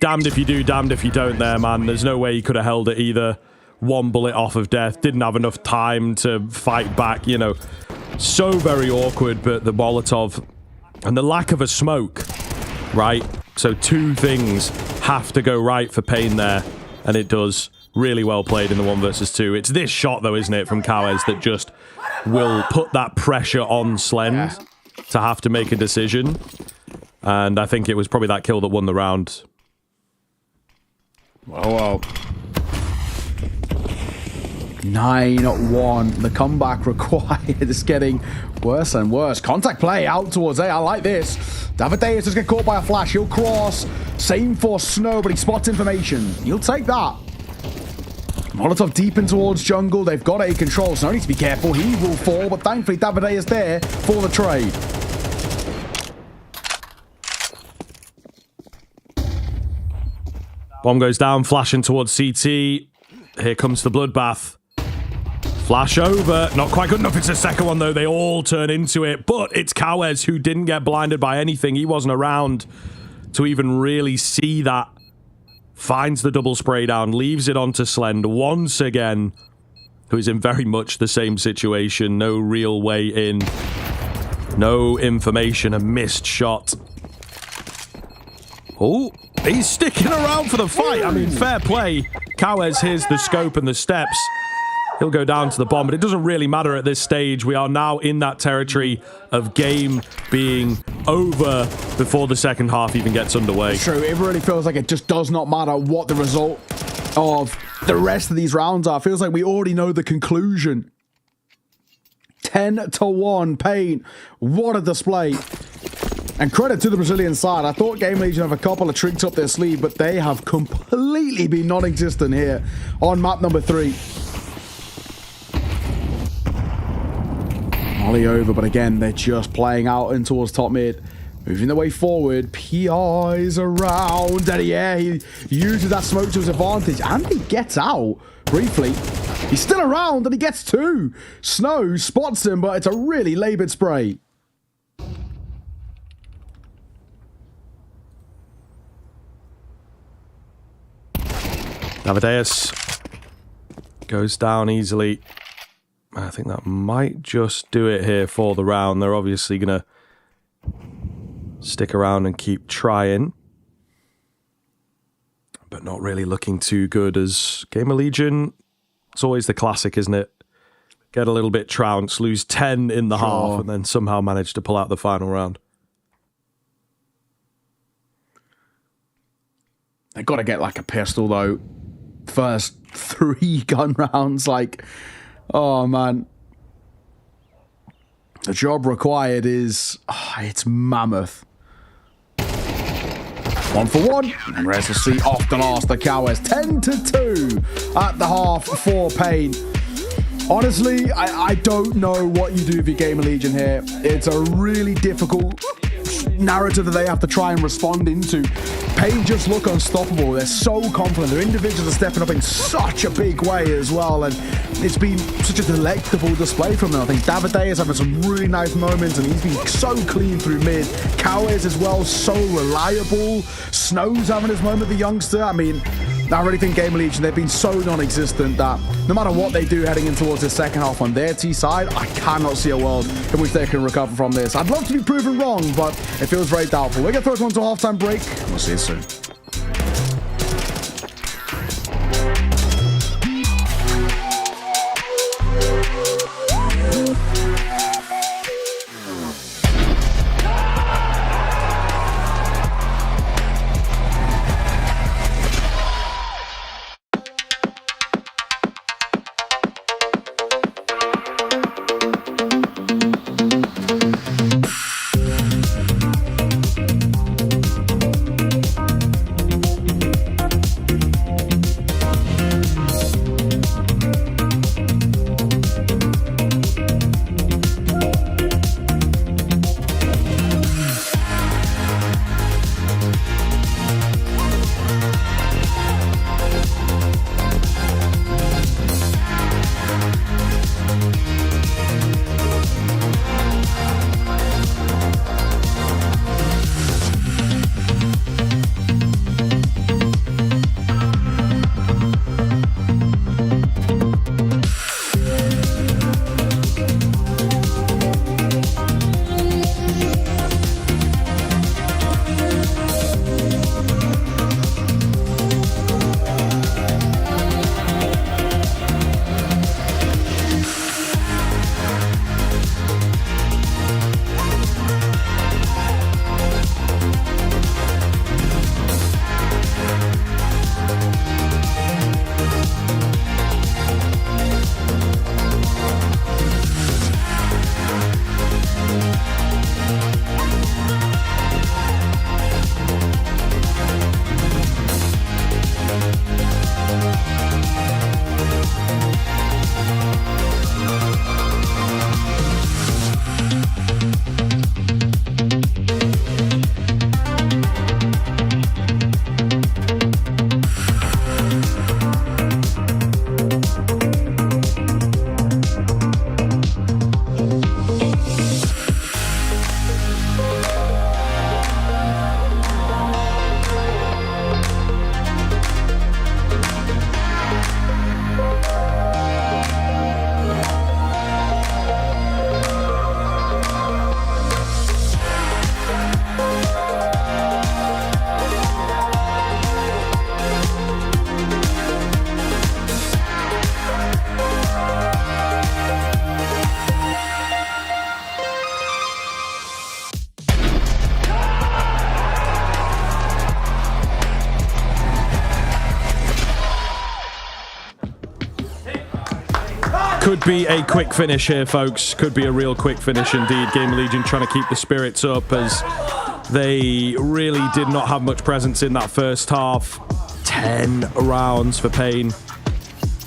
Damned if you do, damned if you don't there, man. There's no way he could have held it either. 1 bullet off of death. Didn't have enough time to fight back, you know. So very awkward, but the Molotov and the lack of a smoke, right? So 2 things have to go right for Payne there, and it does. Really well played in the 1 versus 2. It's this shot, though, isn't it, from Kawes that just will put that pressure on Slen to have to make a decision. And I think it was probably that kill that won the round. Well. 9-1. The comeback required is getting worse and worse. Contact play out towards A. I like this. Davideus just get caught by a flash. He'll cross. Same for Snow, but he spots information. He'll take that. Molotov deep in towards jungle. They've got A control. Snow needs to be careful. He will fall, but thankfully Davideus is there for the trade. Bomb goes down, flashing towards CT. Here comes the bloodbath. Flash over. Not quite good enough. It's the second one, though. They all turn into it. But it's Kawes who didn't get blinded by anything. He wasn't around to even really see that. Finds the double spray down. Leaves it onto Slend once again, who is in very much the same situation. No real way in. No information. A missed shot. Oh, he's sticking around for the fight. I mean, fair play. Kawes hears the scope and the steps. He'll go down to the bomb, but it doesn't really matter at this stage. We are now in that territory of game being over before the second half even gets underway. True, it really feels like it just does not matter what the result of the rest of these rounds are. It feels like we already know the conclusion. 10-1, Payne. What a display. And credit to the Brazilian side. I thought Game Legion have a couple of tricks up their sleeve, but they have completely been non-existent here on map number 3. Molly over, but again, they're just playing out in towards top mid. Moving the way forward. PI's around. And yeah, he uses that smoke to his advantage. And he gets out briefly. He's still around and he gets 2. Snow spots him, but it's a really labored spray. Davideus goes down easily. I think that might just do it here for the round. They're obviously going to stick around and keep trying. But not really looking too good as Game of Legion. It's always the classic, isn't it? Get a little bit trounced, lose 10 in the half, and then somehow manage to pull out the final round. They've got to get like a pistol, though. First 3 gun rounds, like... Oh, man. The job required is... it's mammoth. 1 for 1. And rest will see off the last the Kawes. 10-2 at the half for Payne. Honestly, I don't know what you do with your Game of Legion here. It's a really difficult narrative that they have to try and respond into. Payne just look unstoppable. They're so confident. Their individuals are stepping up in such a big way as well, and it's been such a delectable display from them. I think Davideus is having some really nice moments, and he's been so clean through mid. Kawes as well, so reliable. Snow's having his moment, the youngster. I mean, I really think Game of Legion, they've been so non-existent that no matter what they do heading in towards the second half on their T side, I cannot see a world in which they can recover from this. I'd love to be proven wrong, but it feels very doubtful. We're going to throw it to a halftime break. We'll see you soon. Could be a quick finish here, folks. Could be a real quick finish indeed. Gamer Legion trying to keep the spirits up as they really did not have much presence in that first half. 10 rounds for Pain.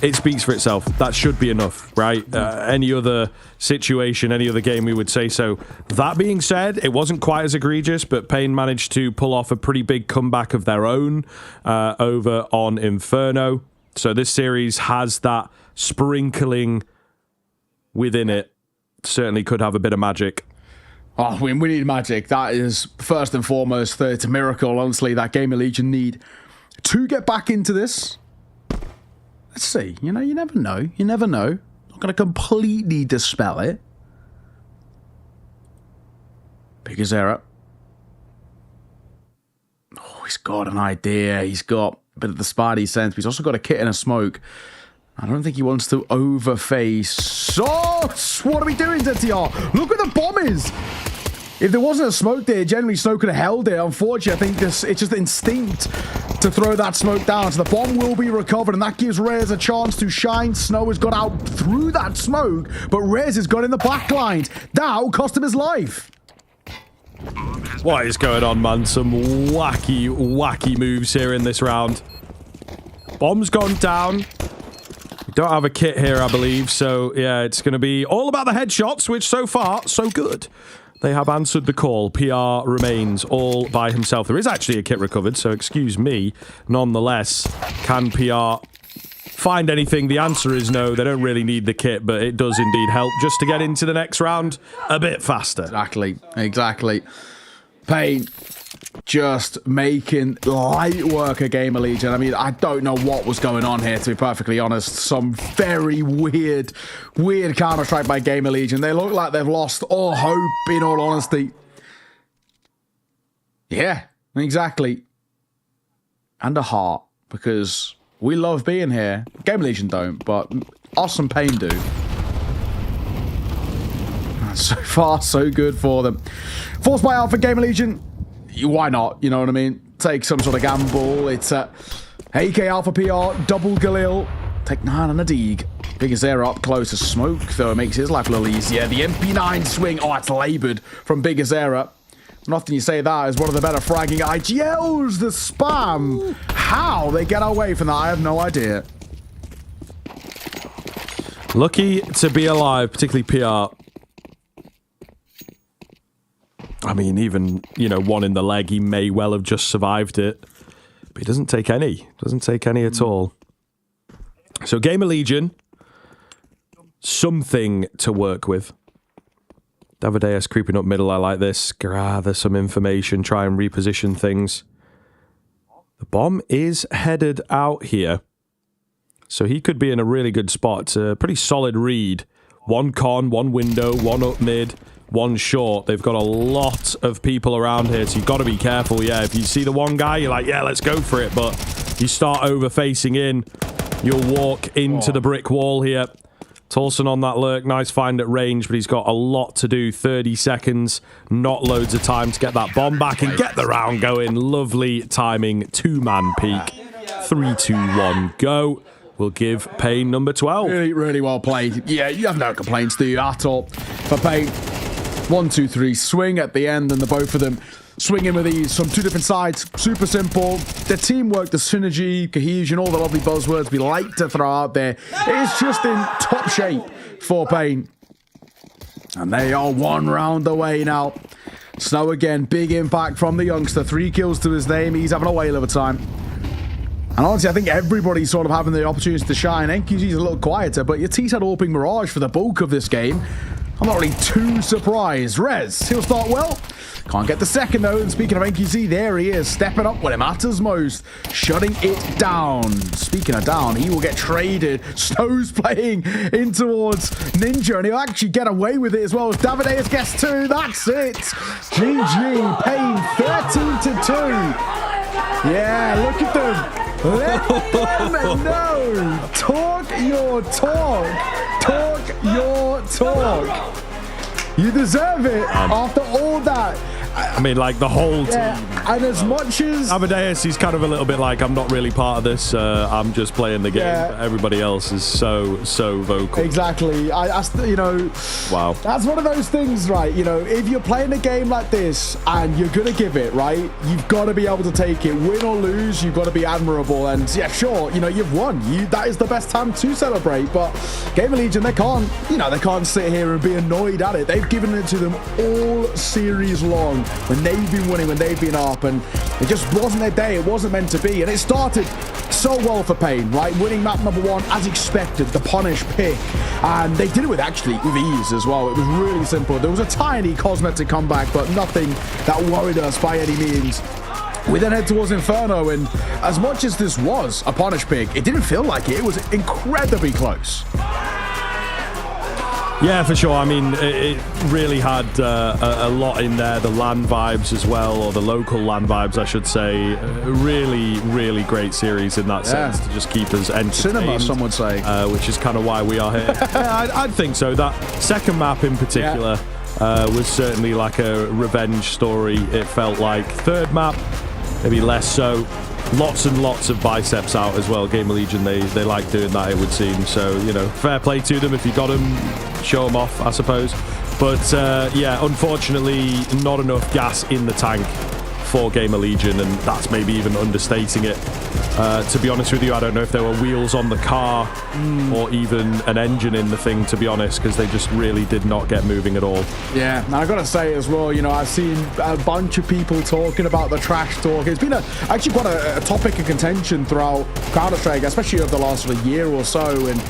It speaks for itself. That should be enough, right? Any other situation, any other game, we would say so. That being said, it wasn't quite as egregious, but Pain managed to pull off a pretty big comeback of their own over on Inferno. So this series has that sprinkling within it. Certainly could have a bit of magic. Oh, we need magic. That is first and foremost. It's a miracle, honestly, that Gamer Legion need to get back into this. Let's see. You know, you never know. You never know. Not going to completely dispel it. Big error. Oh, he's got an idea. He's got a bit of the Spidey sense, but he's also got a kit and a smoke. I don't think he wants to overface. Oh, what are we doing, ZTR? Look where the bomb is. If there wasn't a smoke there, generally Snow could have held it. Unfortunately, I think it's just instinct to throw that smoke down. So the bomb will be recovered, and that gives Rez a chance to shine. Snow has got out through that smoke, but Rez has got in the back lines. That will cost him his life. What is going on, man? Some wacky moves here in this round. Bomb's gone down. Don't have a kit here, I believe. So, yeah, it's going to be all about the headshots, which so far, so good. They have answered the call. PR remains all by himself. There is actually a kit recovered, so excuse me. Nonetheless, can PR find anything? The answer is no. They don't really need the kit, but it does indeed help just to get into the next round a bit faster. Exactly. Pain just making light work of Gamer Legion. I mean, I don't know what was going on here, to be perfectly honest. Some very weird Counter-Strike by Gamer Legion. They look like they've lost all hope, in all honesty. Yeah, exactly. And a heart, because we love being here. Gamer Legion don't, but Awesome Pain do. So far, so good for them. Force buyout for Gamer Legion. Why not? You know what I mean? Take some sort of gamble. It's AK Alpha PR, double Galil. Take 9 on a Deeg. Biggest air up close to Smoke, though it makes his life a little easier. The MP9 swing. Oh, it's laboured from Biggest Era. Nothing you say that is one of the better fragging IGLs. The spam. How they get away from that, I have no idea. Lucky to be alive, particularly PR. I mean, even, you know, one in the leg, he may well have just survived it. But he doesn't take any. Doesn't take any at all. So Gamer Legion, something to work with. Davideus creeping up middle, I like this. Gather some information, try and reposition things. The bomb is headed out here. So he could be in a really good spot. It's a pretty solid read. One con, one window, one up mid, one short. They've got a lot of people around here, so you've got to be careful. Yeah, if you see the one guy, you're like, yeah, let's go for it. But you start over-facing in, you'll walk into the brick wall here. Tolson on that lurk. Nice find at range, but he's got a lot to do. 30 seconds. Not loads of time to get that bomb back and get the round going. Lovely timing. Two-man peak. 3, 2, 1, go. We'll give Pain number 12. Really, really well played. Yeah, you have no complaints, do you, at all? For Pain, 1, 2, 3, swing at the end, and the both of them swing in with these from two different sides. Super simple. The teamwork, the synergy, cohesion, all the lovely buzzwords we like to throw out there. It's just in top shape for Pain. And they are one round away now. Snow again, big impact from the youngster. 3 kills to his name. He's having a whale of a time. And honestly, I think everybody's sort of having the opportunity to shine. NQZ's a little quieter, but your T-Side Orping Mirage for the bulk of this game. I'm not really too surprised. Rez, he'll start well. Can't get the second though. And speaking of NQZ, there he is, stepping up when it matters most, shutting it down. Speaking of down, he will get traded. Snow's playing in towards Ninja, and he'll actually get away with it as well as Davideus gets 2. That's it. GG, Pain 13-2. Yeah, look at them. Let them know. Talk your talk. Talk your talk. You deserve it after all that. I mean, like the whole team. And as much as Amadeus, he's kind of a little bit like, I'm not really part of this. I'm just playing the game. But everybody else is so vocal. Exactly. You know. Wow. That's one of those things, right? You know, if you're playing a game like this and you're gonna give it, right? You've got to be able to take it, win or lose. You've got to be admirable. And yeah, sure, you know, you've won. That is the best time to celebrate. But Game of Legion, they can't sit here and be annoyed at it. They've given it to them all series long. When they've been winning, when they've been up, and it just wasn't their day. It wasn't meant to be, and it started so well for Pain, right? Winning map number 1 as expected, the punish pick, and they did it with ease as well. It was really simple. There was a tiny cosmetic comeback, but nothing that worried us by any means. We then head towards Inferno, and as much as this was a punish pick, it didn't feel like it. It was incredibly close. Yeah, for sure. I mean, it really had a lot in there. The LAN vibes as well, or the local LAN vibes, I should say. Really, really great series in that sense to just keep us entertained. Cinema, some would say. Which is kind of why we are here. Yeah, I'd think so. That second map in particular was certainly like a revenge story. It felt like third map, maybe less so. Lots and lots of biceps out as well. Game of Legion, they like doing that, it would seem. So, you know, fair play to them. If you got them, show them off, I suppose. But yeah, unfortunately, not enough gas in the tank for Game of Legion, and that's maybe even understating it. To be honest with you, I don't know if there were wheels on the car or even an engine in the thing, to be honest, because they just really did not get moving at all. Yeah, and I gotta say as well, you know, I've seen a bunch of people talking about the trash talk. It's been actually quite a topic of contention throughout Counter-Strike, especially over the last sort of year or so. And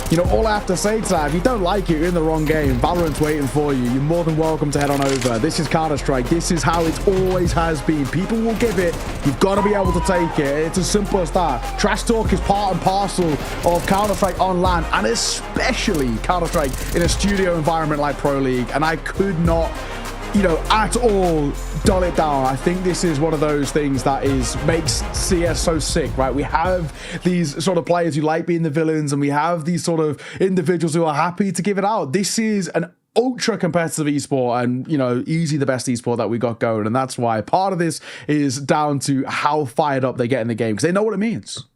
you know, all I have to say to that, if you don't like it, you're in the wrong game. Valorant's waiting for you. You're more than welcome to head on over. This is Counter-Strike. This is how it always has been. People will give it. You've got to be able to take it. It's as simple as that. Trash talk is part and parcel of Counter-Strike on LAN, and especially Counter-Strike in a studio environment like Pro League. And I could not, you know, at all dull it down. I think this is one of those things that makes CS so sick, right? We have these sort of players who like being the villains, and we have these sort of individuals who are happy to give it out. This is an ultra competitive esport, and you know, easy the best esport that we got going, and that's why part of this is down to how fired up they get in the game, because they know what it means.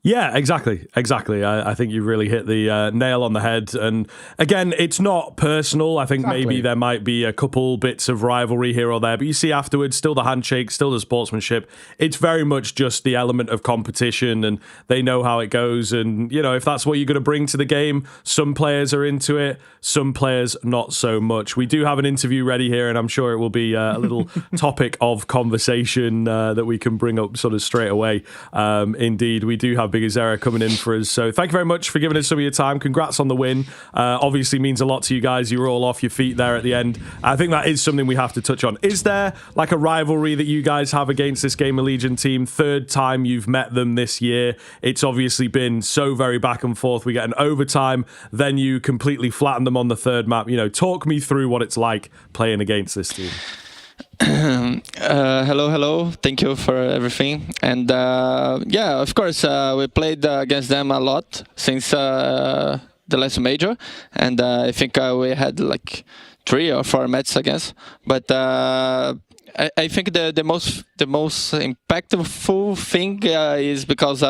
Yeah, exactly. I think you really hit the nail on the head. And again, it's not personal. I think maybe there might be a couple bits of rivalry here or there, but you see afterwards, still the handshake, still the sportsmanship. It's very much just the element of competition, and they know how it goes. And, you know, if that's what you're going to bring to the game, some players are into it, some players not so much. We do have an interview ready here, and I'm sure it will be a little topic of conversation that we can bring up sort of straight away. Indeed, we do have Big Azera coming in for us. So thank you very much for giving us some of your time. Congrats on the win. Obviously means a lot to you guys. You were all off your feet there at the end. I think that is something we have to touch on. Is there like a rivalry that you guys have against this Game of Legion team? Third time you've met them this year. It's obviously been so very back and forth. We get an overtime, then you completely flatten them on the third map. You know, talk me through what it's like playing against this team. Hello. Thank you for everything. And yeah, of course, we played against them a lot since the last major, and I think we had like 3 or 4 matches against. But I think the most impactful thing is because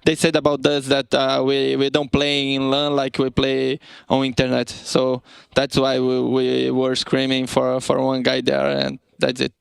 they said about us that we don't play in LAN like we play on internet. So that's why we were screaming for one guy there, and that's it.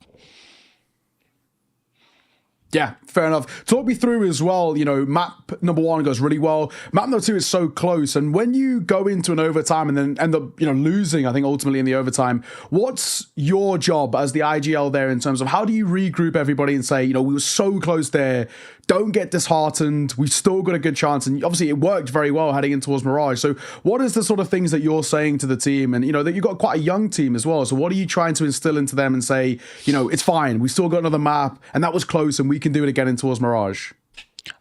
Yeah, fair enough. Talk me through as well, you know, map number 1 goes really well. Map number 2 is so close. And when you go into an overtime and then end up, you know, losing, I think ultimately in the overtime, what's your job as the IGL there in terms of how do you regroup everybody and say, you know, we were so close there, don't get disheartened, we've still got a good chance. And obviously it worked very well heading in towards Mirage. So what is the sort of things that you're saying to the team? And, you know, that you've got quite a young team as well. So what are you trying to instill into them and say, you know, it's fine, we still got another map and that was close and we can do it again in towards Mirage?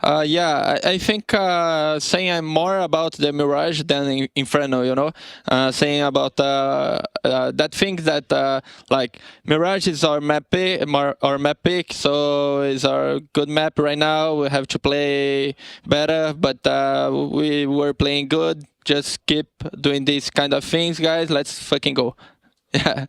Yeah, I think saying more about the Mirage than Inferno, you know, saying about that thing that like Mirage is our map pick, so it's our good map right now. We have to play better, but we were playing good. Just keep doing these kind of things, guys. Let's fucking go. Yeah.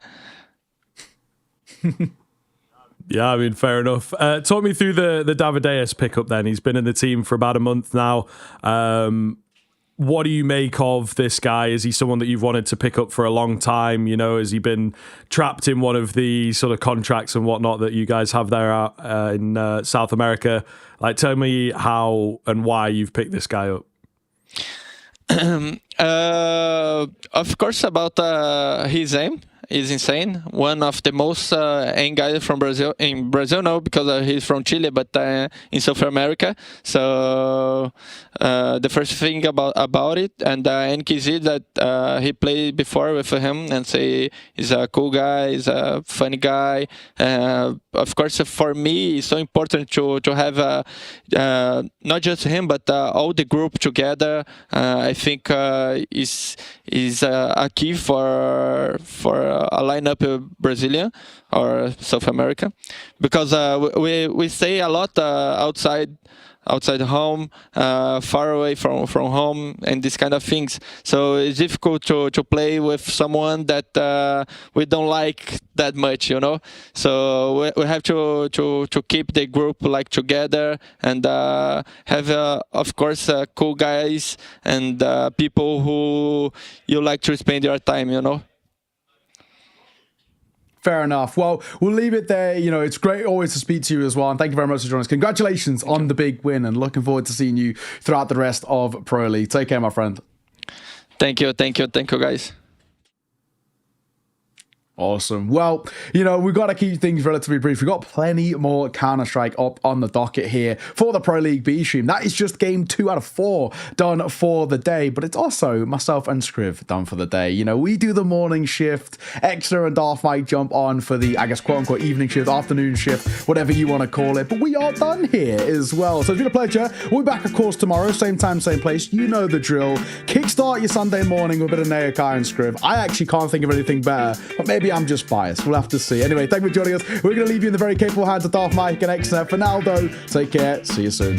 Yeah, I mean, fair enough. Talk me through the Davideus pickup then. He's been in the team for about a month now. What do you make of this guy? Is he someone that you've wanted to pick up for a long time? You know, has he been trapped in one of the sort of contracts and whatnot that you guys have there in South America? Like, tell me how and why you've picked this guy up. Of course, about his aim. Is insane. One of the most aim guys from Brazil. In Brazil, no, because he's from Chile, but in South America. So the first thing about it, and NKZ that he played before with him, and say he's a cool guy, he's a funny guy. Of course, for me, it's so important to have not just him, but all the group together. I think is a key for a lineup Brazilian or South America, because we stay a lot outside home, far away from home, and these kind of things. So it's difficult to play with someone that we don't like that much, you know. So we have to keep the group like together and have of course cool guys and people who you like to spend your time, you know. Fair enough. Well, we'll leave it there. You know, it's great always to speak to you as well. And thank you very much for joining us. Congratulations on the big win and looking forward to seeing you throughout the rest of Pro League. Take care, my friend. Thank you, guys. Awesome. Well, you know, we've got to keep things relatively brief. We've got plenty more Counter-Strike up on the docket here for the Pro League B stream. That is just game 2 out of 4 done for the day, but it's also myself and Scriv done for the day. You know, we do the morning shift. Extra and Darth might jump on for the, I guess, quote-unquote evening shift, afternoon shift, whatever you want to call it. But we are done here as well. So it's been a pleasure. We'll be back, of course, tomorrow. Same time, same place. You know the drill. Kickstart your Sunday morning with a bit of Naokai and Scriv. I actually can't think of anything better, but maybe I'm just biased. We'll have to see. Anyway, thank you for joining us. We're going to leave you in the very capable hands of Darth Mike and Exner. For now, though, take care. See you soon.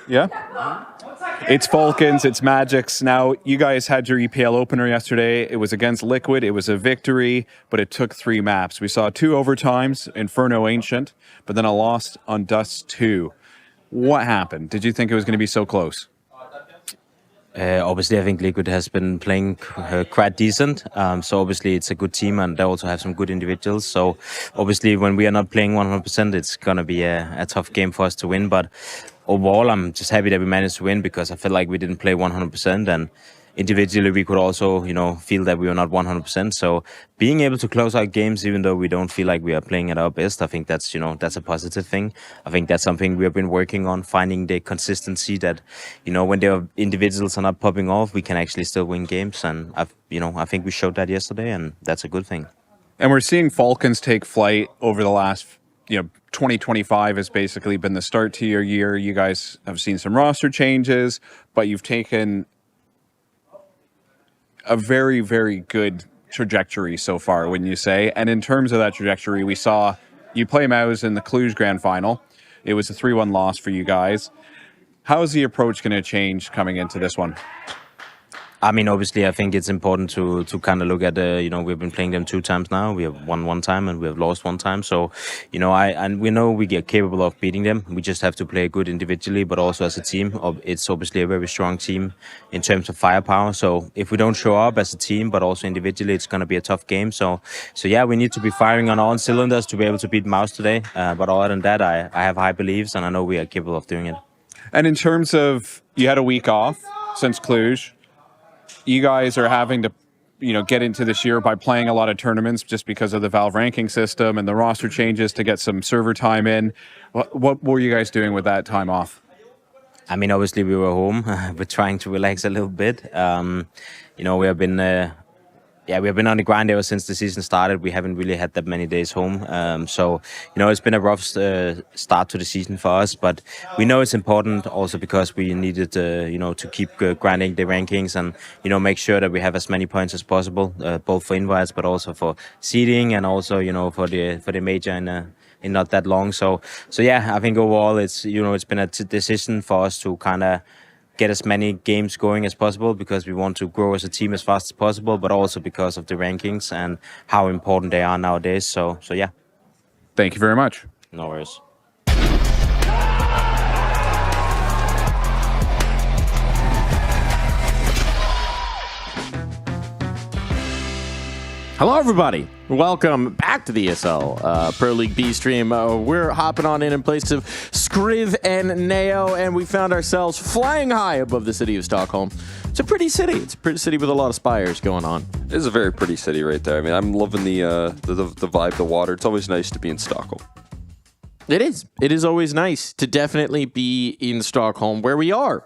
Yeah? It's Falcons, it's Magics. Now, you guys had your EPL opener yesterday. It was against Liquid. It was a victory, but it took 3 maps. We saw 2 overtimes, Inferno Ancient, but then a loss on Dust 2. What happened? Did you think it was going to be so close? Obviously, I think Liquid has been playing quite decent. So obviously, it's a good team, and they also have some good individuals. So obviously, when we are not playing 100%, it's going to be a tough game for us to win. But overall, I'm just happy that we managed to win because I feel like we didn't play 100%, and individually we could also, you know, feel that we were not 100%. So being able to close out games, even though we don't feel like we are playing at our best, I think that's, you know, that's a positive thing. I think that's something we have been working on, finding the consistency that, you know, when the individuals are not popping off, we can actually still win games. And I think we showed that yesterday, and that's a good thing. And we're seeing Falcons take flight over the last, 2025 has basically been the start to your year. You guys have seen some roster changes, but you've taken a very, very good trajectory so far, wouldn't you say? And in terms of that trajectory, we saw you play Maus in the Cluj Grand Final. It was a 3-1 loss for you guys. How is the approach going to change coming into this one? I mean, obviously, I think it's important to kind of look at we've been playing them 2 times now. We have won 1 time and we have lost 1 time. So, we know we get capable of beating them. We just have to play good individually, but also as a team. It's obviously a very strong team in terms of firepower. So if we don't show up as a team, but also individually, it's going to be a tough game. So yeah, we need to be firing on all cylinders to be able to beat Mouse today. But other than that, I have high beliefs, and I know we are capable of doing it. And in terms of, you had a week off since Cluj. You guys are having to, get into this year by playing a lot of tournaments just because of the Valve ranking system and the roster changes to get some server time in. What were you guys doing with that time off? I mean, obviously we were home. We're trying to relax a little bit. We have been... we have been on the grind ever since the season started. We haven't really had that many days home. It's been a rough start to the season for us, but we know it's important also because we needed to keep grinding the rankings and, make sure that we have as many points as possible, both for invites, but also for seeding and also, for the major in not that long. So yeah, I think overall it's been a decision for us to kind of get as many games going as possible because we want to grow as a team as fast as possible, but also because of the rankings and how important they are nowadays. So yeah. Thank you very much. No worries. Hello, everybody. Welcome back to the ESL Pro League B stream. We're hopping on in place of Skriv and Neo, and we found ourselves flying high above the city of Stockholm. It's a pretty city. It's a pretty city with a lot of spires going on. It is a very pretty city right there. I mean, I'm loving the vibe, the water. It's always nice to be in Stockholm. It is. It is always nice to definitely be in Stockholm, where we are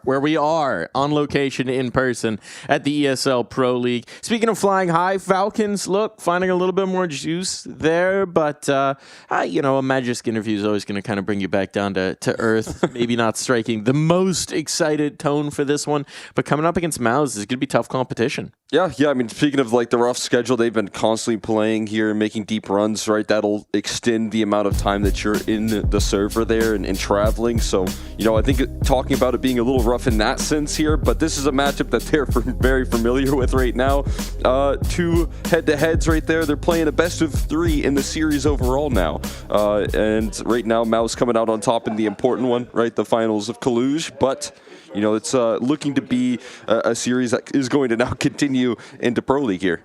on location in person at the ESL Pro League. Speaking of flying high, Falcons, look, finding a little bit more juice there, but, a Magisk interview is always going to kind of bring you back down to earth. Maybe not striking the most excited tone for this one, but coming up against Mouse is going to be tough competition. Yeah. I mean, speaking of the rough schedule, they've been constantly playing here and making deep runs, right? That'll extend the amount of time that you're in the server there and traveling. So, I think talking about it being a little rough in that sense here, but this is a matchup that they're very familiar with right now. 2 head-to-heads right there. They're playing a best of 3 in the series overall now. And right now, Mouse coming out on top in the important one, right? The finals of Cluj, but... it's looking to be a series that is going to now continue into Pro League here.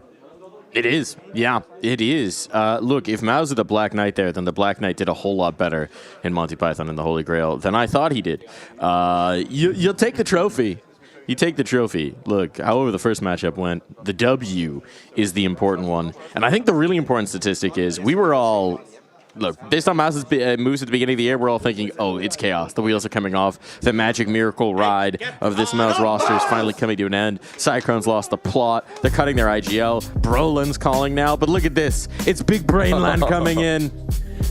It is. Yeah, it is. Look, if Mao's the Black Knight there, then the Black Knight did a whole lot better in Monty Python and the Holy Grail than I thought he did. You'll take the trophy. You take the trophy. Look, however the first matchup went, the W is the important one. And I think the really important statistic is we were all... Look, based on Mouse's moves at the beginning of the year, we're all thinking, oh, it's chaos. The wheels are coming off. The magic miracle ride of this Mouse roster is finally coming to an end. Cyclone's lost the plot. They're cutting their IGL. Brolin's calling now. But look at this. It's Big Brainland coming in.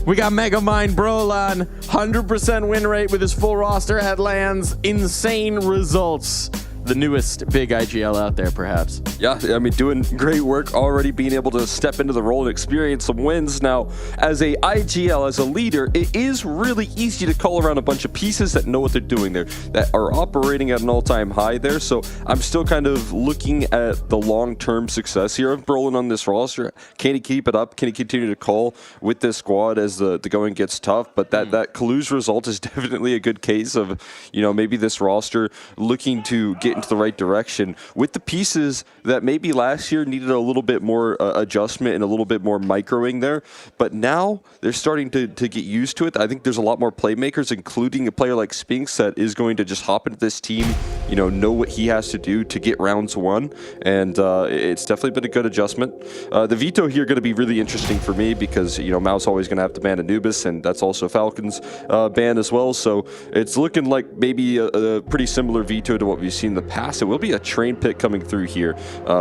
We got Megamind Brolan. 100% win rate with his full roster at lands. Insane results. The newest big IGL out there, perhaps. Yeah, I mean, doing great work already, being able to step into the role and experience some wins. Now, as a IGL, as a leader, it is really easy to call around a bunch of pieces that know what they're doing there, that are operating at an all-time high there. So I'm still kind of looking at the long-term success here of Brolin on this roster. Can he keep it up? Can he continue to call with this squad as the going gets tough? But that Cluj result is definitely a good case of, maybe this roster looking to get into the right direction with the pieces that maybe last year needed a little bit more adjustment and a little bit more microing there, but now they're starting to get used to it. I think there's a lot more playmakers, including a player like Spinks, that is going to just hop into this team, know what he has to do to get rounds won, and it's definitely been a good adjustment. The veto here going to be really interesting for me because Mouse always going to have to ban Anubis, and that's also Falcon's ban as well, so it's looking like maybe a pretty similar veto to what we've seen in the past. It will be a train pick coming through here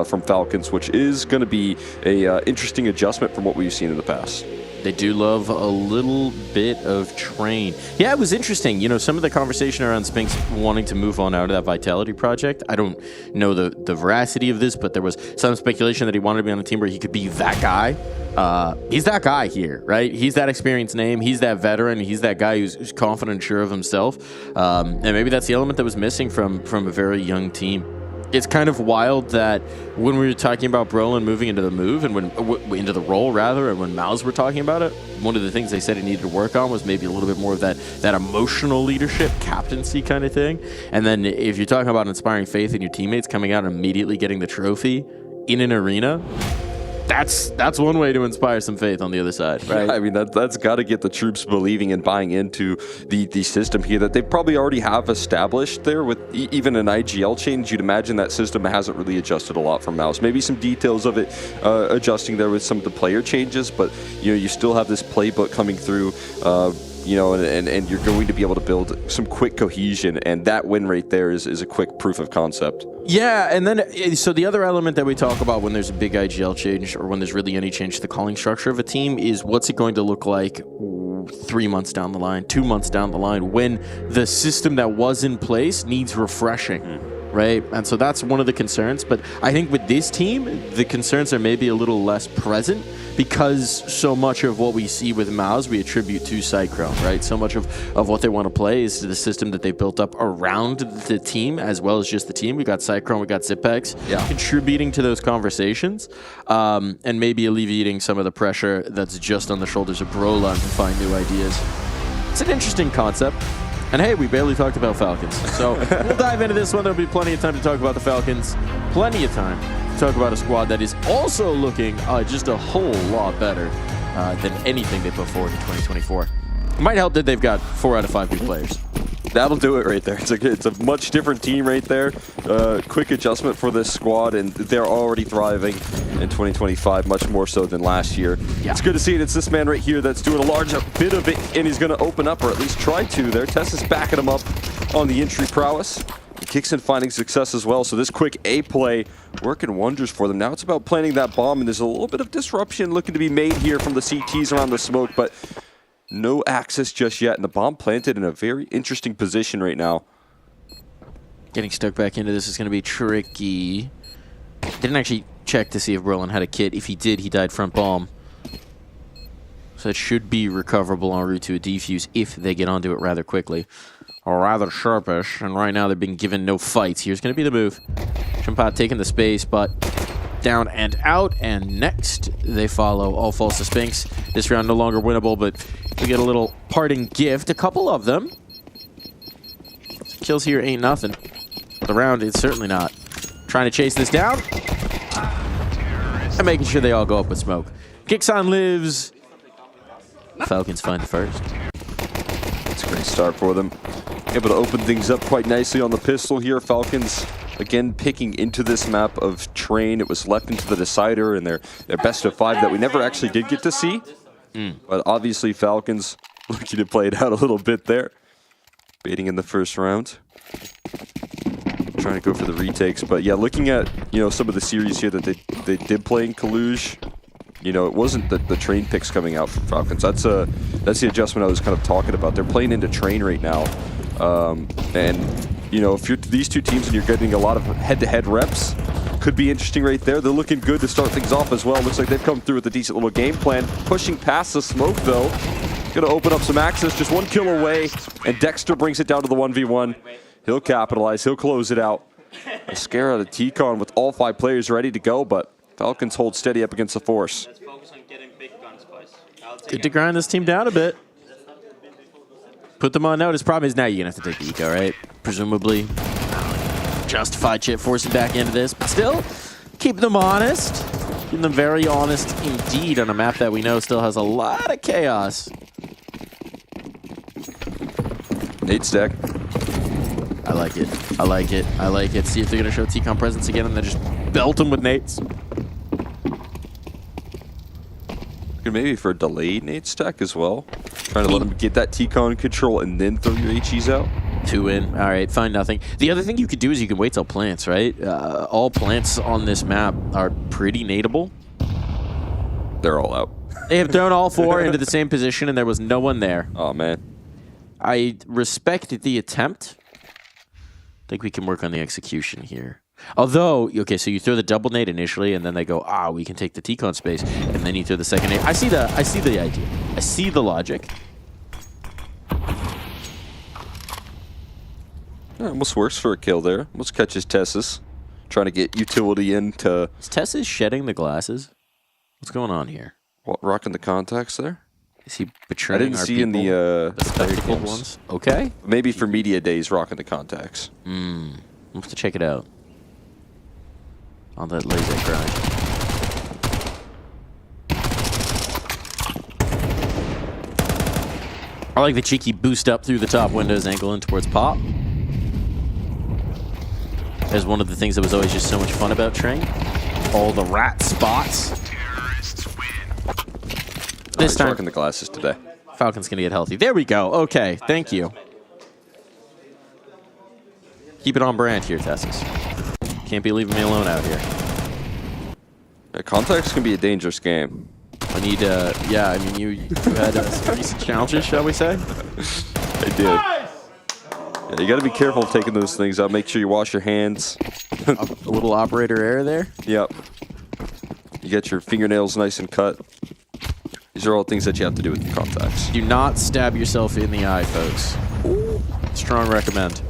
from Falcons, which is going to be a interesting adjustment from what we've seen in the past. They do love a little bit of train. Yeah, it was interesting. Some of the conversation around Spinks wanting to move on out of that Vitality project. I don't know the veracity of this, but there was some speculation that he wanted to be on a team where he could be that guy. He's that guy here, right? He's that experienced name. He's that veteran. He's that guy who's confident and sure of himself. And maybe that's the element that was missing from a very young team. it's kind of wild that when we were talking about Brolin moving into the move and into the role rather, and when Mouse were talking about it, one of the things they said he needed to work on was maybe a little bit more of that emotional leadership, captaincy kind of thing. And then if you're talking about inspiring faith in your teammates, coming out and immediately getting the trophy in an arena, that's one way to inspire some faith on the other side, right? Yeah, I mean, that's got to get the troops believing and buying into the system here that they probably already have established there with even an IGL change. You'd imagine that system hasn't really adjusted a lot for Mouse. Maybe some details of it adjusting there with some of the player changes, but you still have this playbook coming through. And you're going to be able to build some quick cohesion, and that win rate there is a quick proof of concept. Yeah, and then, so the other element that we talk about when there's a big IGL change or when there's really any change to the calling structure of a team is what's it going to look like 3 months down the line, 2 months down the line, when the system that was in place needs refreshing. Right? And so that's one of the concerns. But I think with this team, the concerns are maybe a little less present because so much of what we see with Mouse we attribute to Cyclone, right? So much of what they want to play is the system that they built up around the team as well as just the team. We got Cyclone, we got Zipex contributing to those conversations and maybe alleviating some of the pressure that's just on the shoulders of Brolin to find new ideas. It's an interesting concept. And hey, we barely talked about Falcons. So we'll dive into this one. There'll be plenty of time to talk about the Falcons. Plenty of time to talk about a squad that is also looking just a whole lot better than anything they put forward in 2024. It might help that they've got 4 out of 5 new players. That'll do it right there. It's a much different team right there. Quick adjustment for this squad, and they're already thriving in 2025, much more so than last year. Yeah. It's good to see it. It's this man right here that's doing a large bit of it, and he's going to open up, or at least try to there. Tess is backing him up on the entry prowess. Kickson finding success as well, so this quick A play working wonders for them. Now it's about planting that bomb, and there's a little bit of disruption looking to be made here from the CTs around the smoke, but no access just yet, and the bomb planted in a very interesting position right now. Getting stuck back into this is going to be tricky. Didn't actually check to see if Brolin had a kit. If he did, he died front bomb. So it should be recoverable en route to a defuse if they get onto it rather quickly. Or rather sharpish, and right now they're being given no fights. Here's going to be the move. Champat taking the space, but down and out, and next they follow. All falls to Spinks. This round no longer winnable, but we get a little parting gift. A couple of them. Kills here ain't nothing. The round is certainly not. Trying to chase this down. And making sure they all go up with smoke. Kixon lives. Falcons find the first. It's a great start for them. Able to open things up quite nicely on the pistol here. Falcons again picking into this map of Train. It was left into the decider and their best of 5 that we never actually did get to see. But obviously Falcons looking to play it out a little bit there. Baiting in the first round. Trying to go for the retakes. But yeah, looking at some of the series here that they did play in Kaluge, it wasn't the Train picks coming out from Falcons. That's the adjustment I was kind of talking about. They're playing into Train right now. If you're these two teams and you're getting a lot of head-to-head reps, could be interesting right there. They're looking good to start things off as well. Looks like they've come through with a decent little game plan. Pushing past the smoke, though. Going to open up some access. Just 1 kill away, and Dexter brings it down to the 1v1. He'll capitalize. He'll close it out. A scare out of T-Con with all 5 players ready to go, but Falcons hold steady up against the Force. Good to grind this team down a bit. Put them on notice. Problem is now you're going to have to take the eco, right? Presumably. Justified shit forcing back into this. But still, keep them honest. Keep them very honest indeed on a map that we know still has a lot of chaos. Nate stack. I like it. I like it. I like it. See if they're going to show T-Con presence again and then just belt them with nades. Maybe for a delayed Nate stack as well. Trying to let him get that T-Con control and then throw your HEs out. 2 in. All right, find nothing. The other thing you could do is you can wait till plants, right? All plants on this map are pretty nadeable. They're all out. They have thrown all 4 into the same position and there was no one there. Oh, man. I respect the attempt. I think we can work on the execution here. Although, okay, so you throw the double nade initially, and then they go, we can take the T-Con space, and then you throw the second nade. I see the idea. I see the logic. Almost works for a kill there. Almost catches Tessus. trying to get utility into. Is Tessa shedding the glasses? What's going on here? What, rocking the contacts there? Is he betraying I didn't our see in people? the spectacled ones. Okay. Maybe for media days, rocking the contacts. We'll have to check it out. On that laser grind. I like the cheeky boost up through the top windows angle in towards Pop. There's one of the things that was always just so much fun about Train. All the rat spots. This time, rocking the glasses today. Falcon's gonna get healthy. There we go. Okay, thank you. Keep it on brand here, Tessus. Can't be leaving me alone out here. Yeah, contacts can be a dangerous game. I need, yeah, I mean, you had some recent challenges, shall we say? I did. Yeah, you got to be careful of taking those things out. Make sure you wash your hands. A little operator error there. Yep. You get your fingernails nice and cut. These are all things that you have to do with the contacts. Do not stab yourself in the eye, folks. Strong recommend.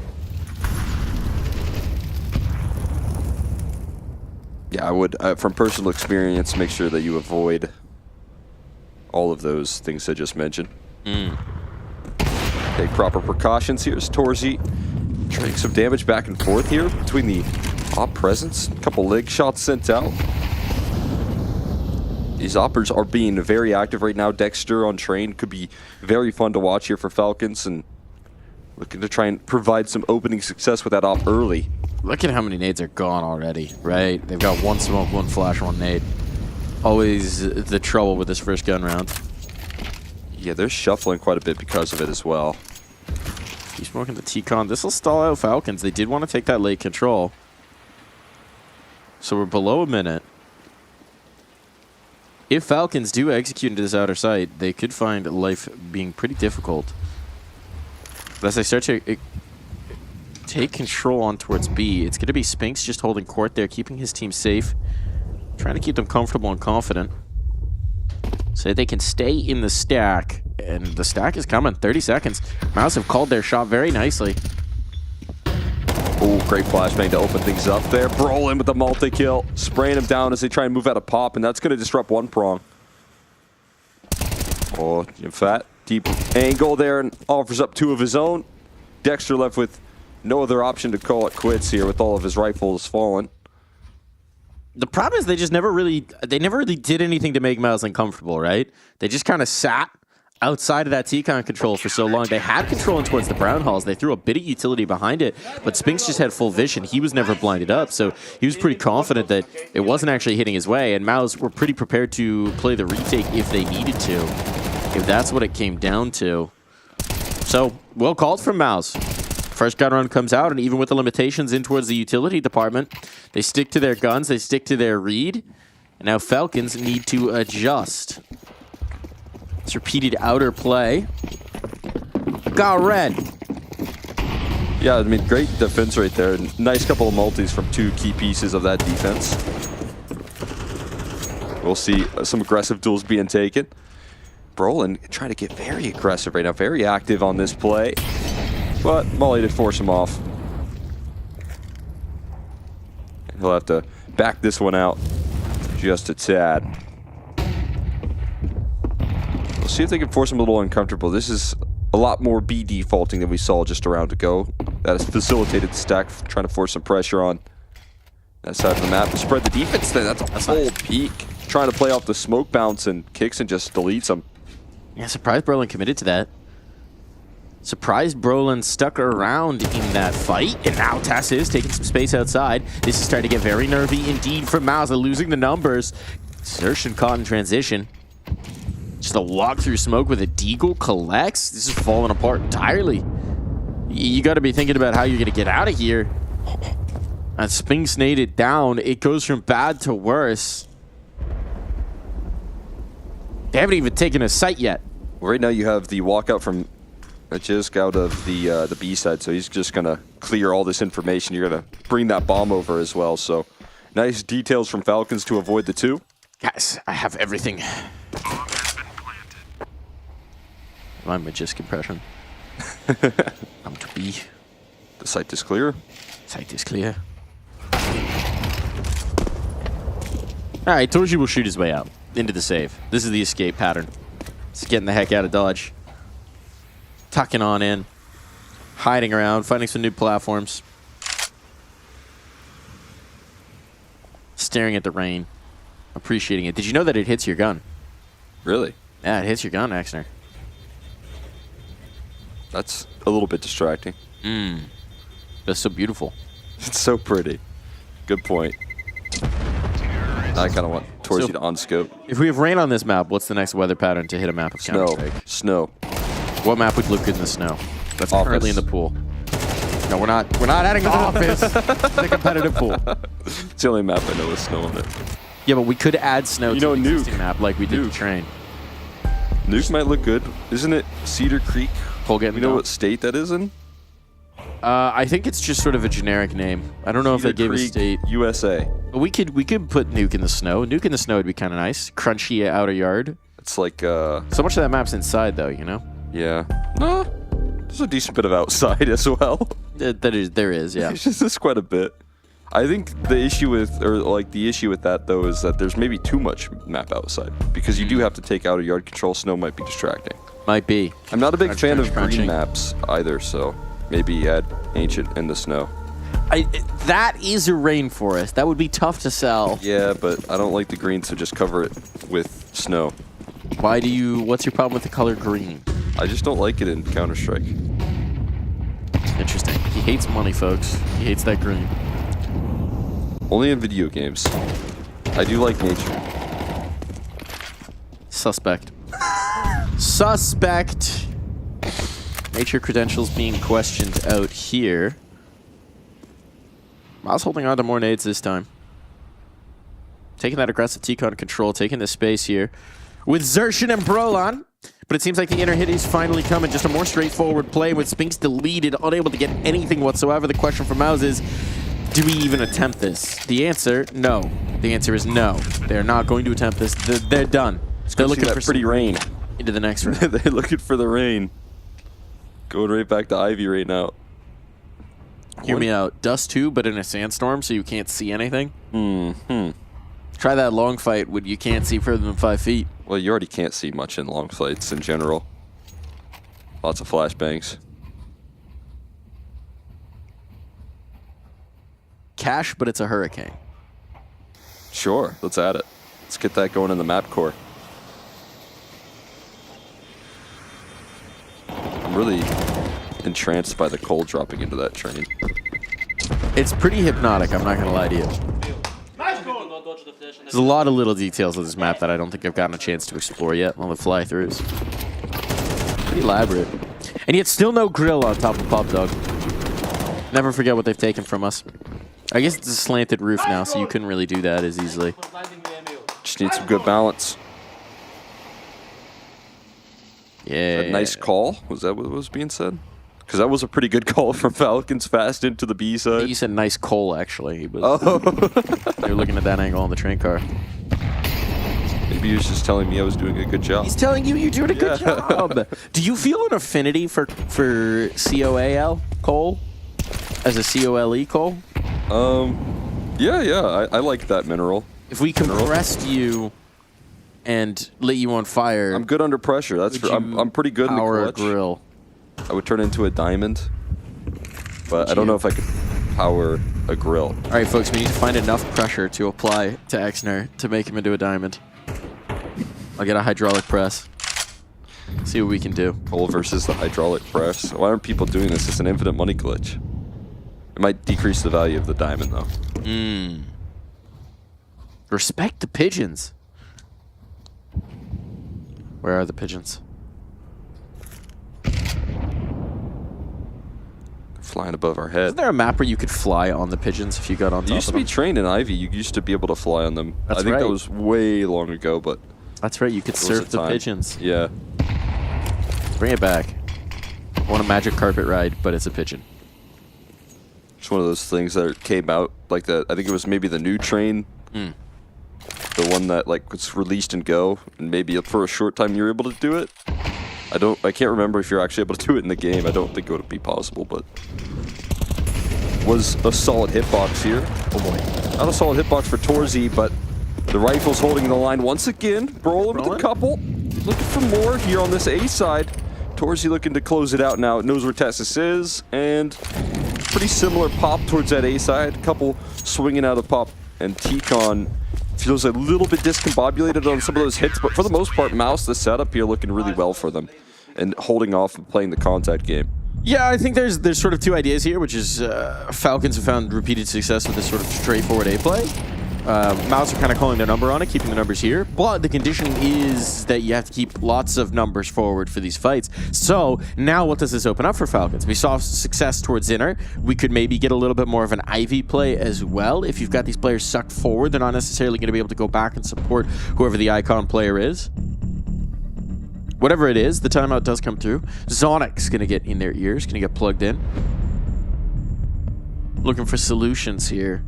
Yeah, I would, from personal experience, make sure that you avoid all of those things I just mentioned. Take proper precautions here as Torzi trying some damage back and forth here between the op presence. A couple leg shots sent out. These oppers are being very active right now. Dexter on Train could be very fun to watch here for Falcons, and looking to try and provide some opening success with that op early. Look at how many nades are gone already, right? They've got one smoke, one flash, one nade. Always the trouble with this first gun round. Yeah, they're shuffling quite a bit because of it as well. He's smoking the T-Con. This will stall out Falcons. They did want to take that late control. So we're below a minute. If Falcons do execute into this outer site, they could find life being pretty difficult. But as they start to take control on towards B, it's going to be Spinks just holding court there, keeping his team safe, trying to keep them comfortable and confident, so they can stay in the stack. And the stack is coming. 30 seconds. Mouse have called their shot very nicely. Oh, great flashbang to open things up there. Brolin with the multi-kill, spraying him down as they try and move out of Pop, and that's going to disrupt one prong. Oh, fat, deep angle there, and offers up two of his own. Dexter left with no other option to call it quits here with all of his rifles fallen. The problem is they never really did anything to make Mouse uncomfortable, right? They just kind of sat outside of that T-Con control for so long. They had control in towards the brown halls. They threw a bit of utility behind it, but Spinks just had full vision. He was never blinded up, so he was pretty confident that it wasn't actually hitting his way, and Mouse were pretty prepared to play the retake if they needed to, if that's what it came down to. So, well called from Mouse. First gun run comes out, and even with the limitations in towards the utility department, they stick to their guns, they stick to their read, and now Falcons need to adjust. It's repeated outer play. Got red. Yeah, I mean, great defense right there. Nice couple of multis from two key pieces of that defense. We'll see some aggressive duels being taken. Brolin trying to get very aggressive right now, very active on this play. But Molly did force him off. He'll have to back this one out just a tad. We'll see if they can force him a little uncomfortable. This is a lot more B defaulting than we saw just a round ago. That has facilitated the stack, trying to force some pressure on that side of the map. Spread the defense there. That's a whole peak. Trying to play off the smoke bounce and kicks and just deletes them. Yeah, surprised Brolin committed to that. Surprised Brolin stuck around in that fight, and now Tess is taking some space outside. This is starting to get very nervy indeed for Mauser, losing the numbers. Insertion caught in transition. Just a walk through smoke with a deagle collects. This is falling apart entirely. You got to be thinking about how you're going to get out of here. And Spinks naded down. It goes from bad to worse. They haven't even taken a sight yet. Well, right now you have the walkout from Jisk out of the B side, so he's just gonna clear all this information. You're gonna bring that bomb over as well. So nice details from Falcons to avoid the two. Guys, I have everything. My Jisk impression. I'm to B. The site is clear. Site is clear. All right, Torji will shoot his way out into the save. This is the escape pattern. It's getting the heck out of Dodge. Tucking on in. Hiding around, finding some new platforms. Staring at the rain. Appreciating it. Did you know that it hits your gun? Really? Yeah, it hits your gun, Exner. That's a little bit distracting. That's so beautiful. It's so pretty. Good point. I kind of want Torsi to unscope. If we have rain on this map, what's the next weather pattern to hit a map of Counter-Strike? Snow. What map would look good in the snow? That's Office. currently in the pool. No, we're not adding the office to the competitive pool. It's the only map I know with snow on it. Yeah, but we could add snow to the existing map like we did the train. Nuke might look good. Isn't it Cedar Creek? You know what state that is in? I think it's just sort of a generic name. I don't know if they gave a state. USA. But we could put Nuke in the snow. Nuke in the snow would be kind of nice. Crunchy outer yard. It's like so much of that map's inside though, you know. Yeah. No. There's a decent bit of outside as well. There is, yeah. It's just quite a bit. I think the issue with that though is that there's maybe too much map outside because you do have to take out a yard control. Snow might be distracting. Might be. I'm not a big fan of crunching. green maps either, so maybe add Ancient in the snow. That is a rainforest. That would be tough to sell. Yeah, but I don't like the green, so just cover it with snow. What's your problem with the color green? I just don't like it in Counter-Strike. Interesting. He hates money, folks. He hates that green. Only in video games. I do like nature. Suspect. Suspect. Nature credentials being questioned out here. Miles holding on to more nades this time. Taking that aggressive T-con control, taking the space here with Xerxin and Brolon. But it seems like the inner hit is finally coming. Just a more straightforward play with Spinks deleted, unable to get anything whatsoever. The question for Mouse is, do we even attempt this? The answer, no. The answer is no. They're not going to attempt this. They're done. They're looking for pretty rain into the next round. They're looking for the rain. Going right back to Ivy right now. Hear me out. Dust 2, but in a sandstorm, so you can't see anything. Try that long fight when you can't see further than 5 feet. Well, you already can't see much in long fights in general. Lots of flashbangs. Cash, but it's a hurricane. Sure, let's add it. Let's get that going in the map core. I'm really entranced by the coal dropping into that train. It's pretty hypnotic, I'm not going to lie to you. There's a lot of little details of this map that I don't think I've gotten a chance to explore yet on the fly-throughs. Pretty elaborate. And yet still no grill on top of Pop Dog. Never forget what they've taken from us. I guess it's a slanted roof now, so you couldn't really do that as easily. Just need some good balance. Yeah. A nice call. Was that what was being said? Because that was a pretty good call from Falcons fast into the B side. You said nice Cole, actually. He was, they were looking at that angle on the train car. Maybe he was just telling me I was doing a good job. He's telling you you're doing a good job. Do you feel an affinity for COAL, Cole? As a COLE, Cole? Yeah. I like that mineral. If we compressed you and lit you on fire... I'm good under pressure. That's I'm pretty good in the clutch. Grill. I would turn into a diamond, but I don't know if I could power a grill. All right, folks, we need to find enough pressure to apply to Exner to make him into a diamond. I'll get a hydraulic press. See what we can do. Cole versus the hydraulic press. Why aren't people doing this? It's an infinite money glitch. It might decrease the value of the diamond, though. Respect the pigeons. Where are the pigeons? Flying above our head. Isn't there a map where you could fly on the pigeons if you got on top of them? You used to be trained in Ivy. You used to be able to fly on them. That's I think right. that was way long ago, but... That's right, you could surf the pigeons. Yeah. Bring it back. I want a magic carpet ride, but it's a pigeon. It's one of those things that came out like that. I think it was maybe the new train. The one that like was released in Go, and maybe for a short time you were able to do it. I can't remember if you're actually able to do it in the game. I don't think it would be possible, but was a solid hitbox here. Oh boy. Not a solid hitbox for Torzi, but The rifle's holding the line once again. Rolling with a couple. Looking for more here on this A side. Torzy looking to close it out now. It knows where Tessus is. And pretty similar pop towards that A side. A couple swinging out of pop. And T-Con feels a little bit discombobulated on some of those hits. But for the most part, Mouse, the setup here looking really well for them. And holding off and playing the contact game. Yeah, I think there's sort of two ideas here, which is Falcons have found repeated success with this sort of straightforward A play. Mouse are kind of calling their number on it, keeping the numbers here. But the condition is that you have to keep lots of numbers forward for these fights. So now what does this open up for Falcons? We saw success towards Inner. We could maybe get a little bit more of an Ivy play as well. If you've got these players sucked forward, they're not necessarily going to be able to go back and support whoever the icon player is. Whatever it is, the timeout does come through. Zonic's going to get in their ears, going to get plugged in. Looking for solutions here.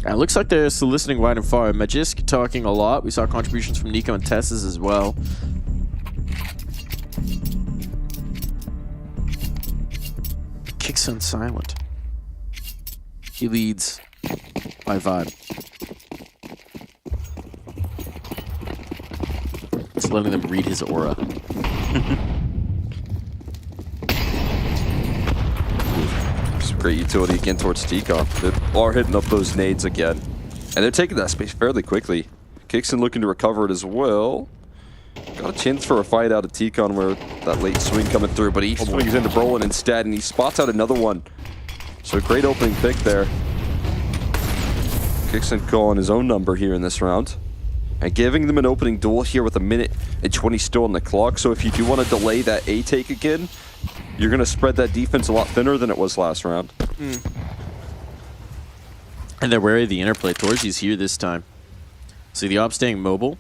It looks like they're soliciting wide and far. Magisk talking a lot. We saw contributions from Nico and Tessus as well. Kicks on silent. He leads by vibe. It's letting them read his aura. Great utility again towards T-Con. They are hitting up those nades again. And they're taking that space fairly quickly. Kickson looking to recover it as well. Got a chance for a fight out of T-Con where that late swing coming through, but he swings into Brolin instead, and he spots out another one. So a great opening pick there. Kickson calling his own number here in this round. And giving them an opening duel here with 1:20 still on the clock. So if you do want to delay that A take again, you're going to spread that defense a lot thinner than it was last round. And they're wary of the interplay. Torzy's here this time. See the op staying mobile.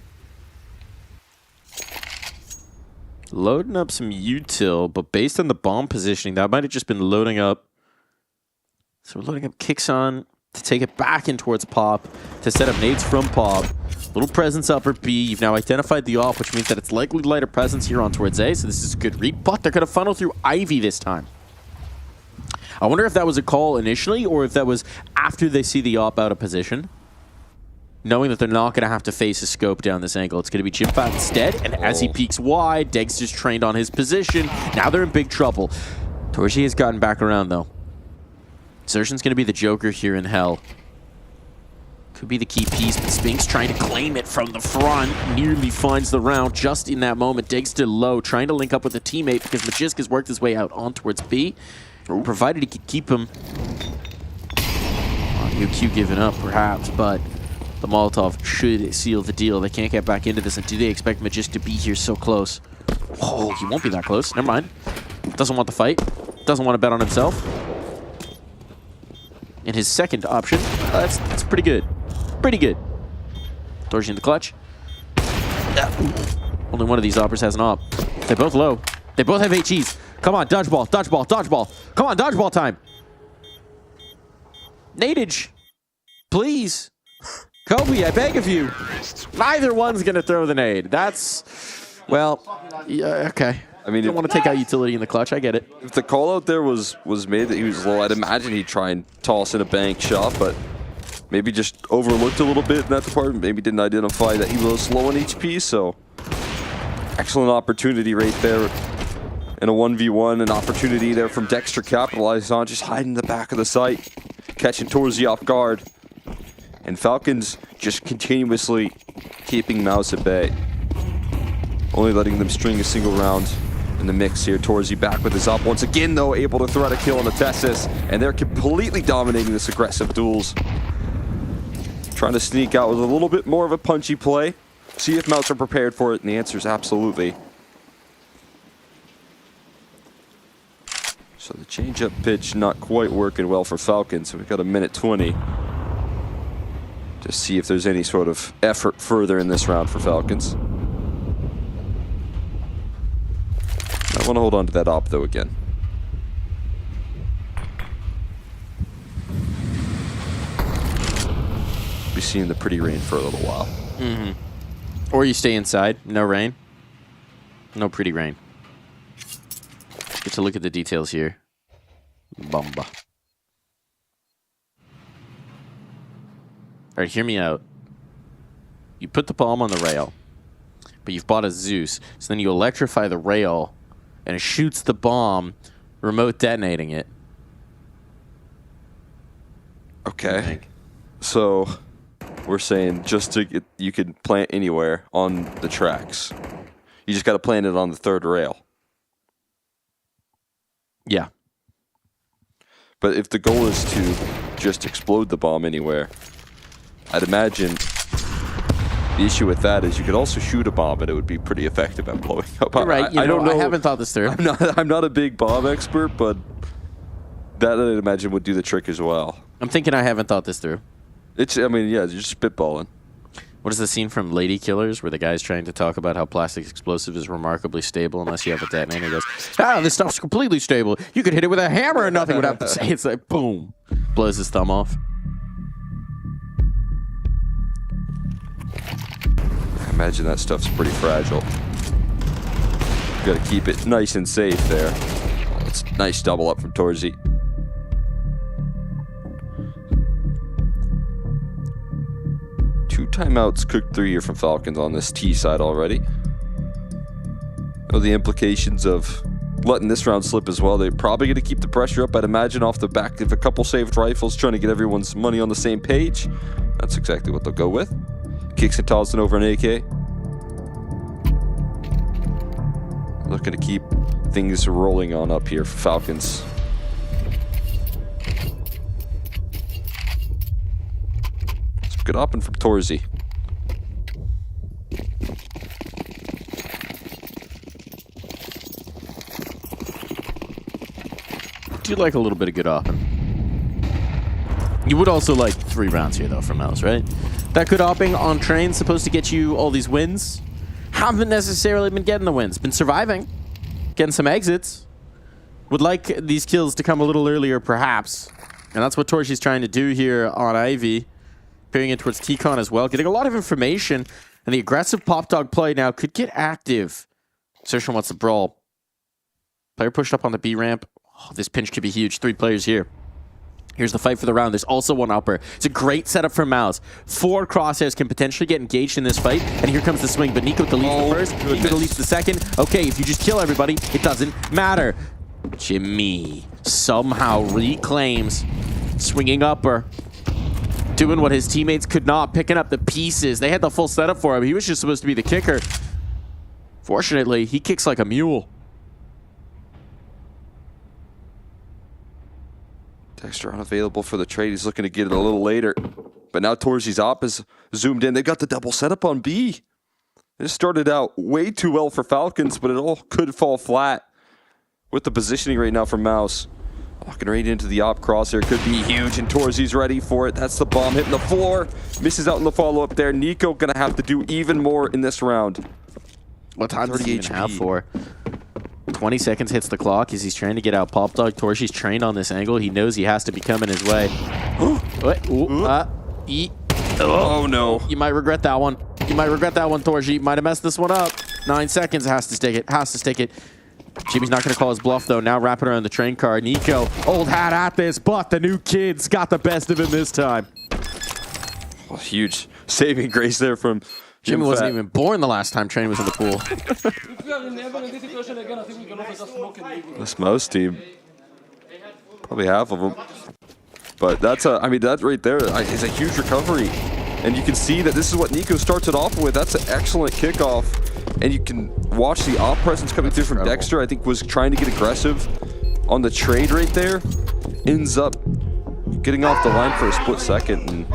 Loading up some util, but based on the bomb positioning, that might have just been loading up. So we're loading up kicks on to take it back in towards Pop, to set up nades from Pop. Little presence upper B. You've now identified the off, which means that it's likely lighter presence here on towards A, so this is a good read. But they're going to funnel through Ivy this time. I wonder if that was a call initially, or if that was after they see the op out of position. Knowing that they're not going to have to face a scope down this angle. It's going to be Chimpat instead, and as he peeks wide, Degs just trained on his position. Now they're in big trouble. Torgy has gotten back around, though. Zertion's going to be the Joker here in Hell. Could be the key piece, but Spinks trying to claim it from the front. Nearly finds the round just in that moment. Degs still low, trying to link up with a teammate because Magisk has worked his way out on towards B. Provided he could keep him. UQ giving up, perhaps, but the Molotov should seal the deal. They can't get back into this, and do they expect Magisk to be here so close? Oh, he won't be that close. Never mind. Doesn't want the fight. Doesn't want to bet on himself. And his second option, that's pretty good. Pretty good. Torgy in the clutch. Only one of these oppers has an op. They're both low. They both have HEs. Come on, dodgeball, dodgeball, dodgeball. Come on, dodgeball time. Nadage, please. Kobe, I beg of you. Neither one's going to throw the nade. That's, well, yeah, okay. I mean, don't want to take out utility in the clutch. I get it. If the call out there was made that he was low, I'd imagine he'd try and toss in a bank shot, but maybe just overlooked a little bit in that department. Maybe didn't identify that he was low on HP, so excellent opportunity right there. In a 1v1, an opportunity there from Dexter capitalized on, just hiding in the back of the site, catching Torzy off guard. And Falcons just continuously keeping Mouse at bay. Only letting them string a single round in the mix here. Torzy back with his up. Once again, though, able to thread a kill on the Tessus. And they're completely dominating this aggressive duels. Trying to sneak out with a little bit more of a punchy play. See if Mouse are prepared for it, and the answer is absolutely. So the change-up pitch not quite working well for Falcons. So we've got 1:20 to see if there's any sort of effort further in this round for Falcons. I want to hold on to that op, though, again. Be seeing the pretty rain for a little while. Or you stay inside. No rain. No pretty rain. Get to look at the details here. Bomba. All right, hear me out. You put the bomb on the rail, but you've bought a Zeus. So then you electrify the rail, and it shoots the bomb, remote detonating it. Okay. So we're saying just to get, you can plant anywhere on the tracks. You just got to plant it on the third rail. Yeah. But if the goal is to just explode the bomb anywhere, I'd imagine the issue with that is you could also shoot a bomb and it would be pretty effective at blowing up. You're right. I don't know. I haven't thought this through. I'm not a big bomb expert, but that I'd imagine would do the trick as well. I'm thinking I haven't thought this through. I mean, yeah, you're just spitballing. What is the scene from Lady Killers where the guy's trying to talk about how plastic explosive is remarkably stable unless you have a detonator? He goes, this stuff's completely stable. You could hit it with a hammer and nothing would have to say. It's like, boom. Blows his thumb off. I imagine that stuff's pretty fragile. You got to keep it nice and safe there. It's a nice double up from Torzy. Two timeouts cooked through here from Falcons on this T side already. Know the implications of letting this round slip as well. They're probably going to keep the pressure up, I'd imagine, off the back of a couple saved rifles, trying to get everyone's money on the same page. That's exactly what they'll go with. Kicks and tosses over an AK. Looking to keep things rolling on up here for Falcons. Good hopping from Torzy. Do you like a little bit of good hopping? You would also like 3 rounds here, though, from Mouse, right? That good hopping on train's supposed to get you all these wins. Haven't necessarily been getting the wins. Been surviving. Getting some exits. Would like these kills to come a little earlier, perhaps. And that's what Torchi's trying to do here on Ivy. Peering in towards T-Con as well. Getting a lot of information. And the aggressive pop dog play now could get active. Sershan wants to brawl. Player pushed up on the B ramp. Oh, this pinch could be huge. 3 players here. Here's the fight for the round. There's also one upper. It's a great setup for Mouse. 4 crosshairs can potentially get engaged in this fight. And here comes the swing. But Nico deletes the first. Nico deletes the second. Okay, if you just kill everybody, it doesn't matter. Jimmy somehow reclaims. Swinging upper. Doing what his teammates could not. Picking up the pieces. They had the full setup for him. He was just supposed to be the kicker. Fortunately, he kicks like a mule. Dexter unavailable for the trade. He's looking to get it a little later. But now Torzi's op is zoomed in. They got the double setup on B. This started out way too well for Falcons, but it all could fall flat with the positioning right now for Mouse. Walking right into the op crosshair could be huge, and Torzi's ready for it. That's the bomb hitting the floor. Misses out in the follow-up there. Nico going to have to do even more in this round. What time does he even have for? 20 seconds hits the clock as he's trying to get out Pop Dog. Torshi's trained on this angle. He knows he has to be coming his way. Oh, no. You might regret that one. You might regret that one, Torshi. Might have messed this one up. 9 seconds. Has to stick it. Has to stick it. Jimmy's not going to call his bluff, though. Now wrapping around the train car. Nico, old hat at this, but the new kid's got the best of him this time. Oh, huge saving grace there from Jimmy wasn't even born the last time Train was in the pool. This Mouse team, probably half of them. But that's that right there is a huge recovery. And you can see that this is what Nico starts it off with. That's an excellent kickoff. And you can watch the op presence coming through from Dexter. I think was trying to get aggressive on the trade right there. Ends up getting off the line for a split second. And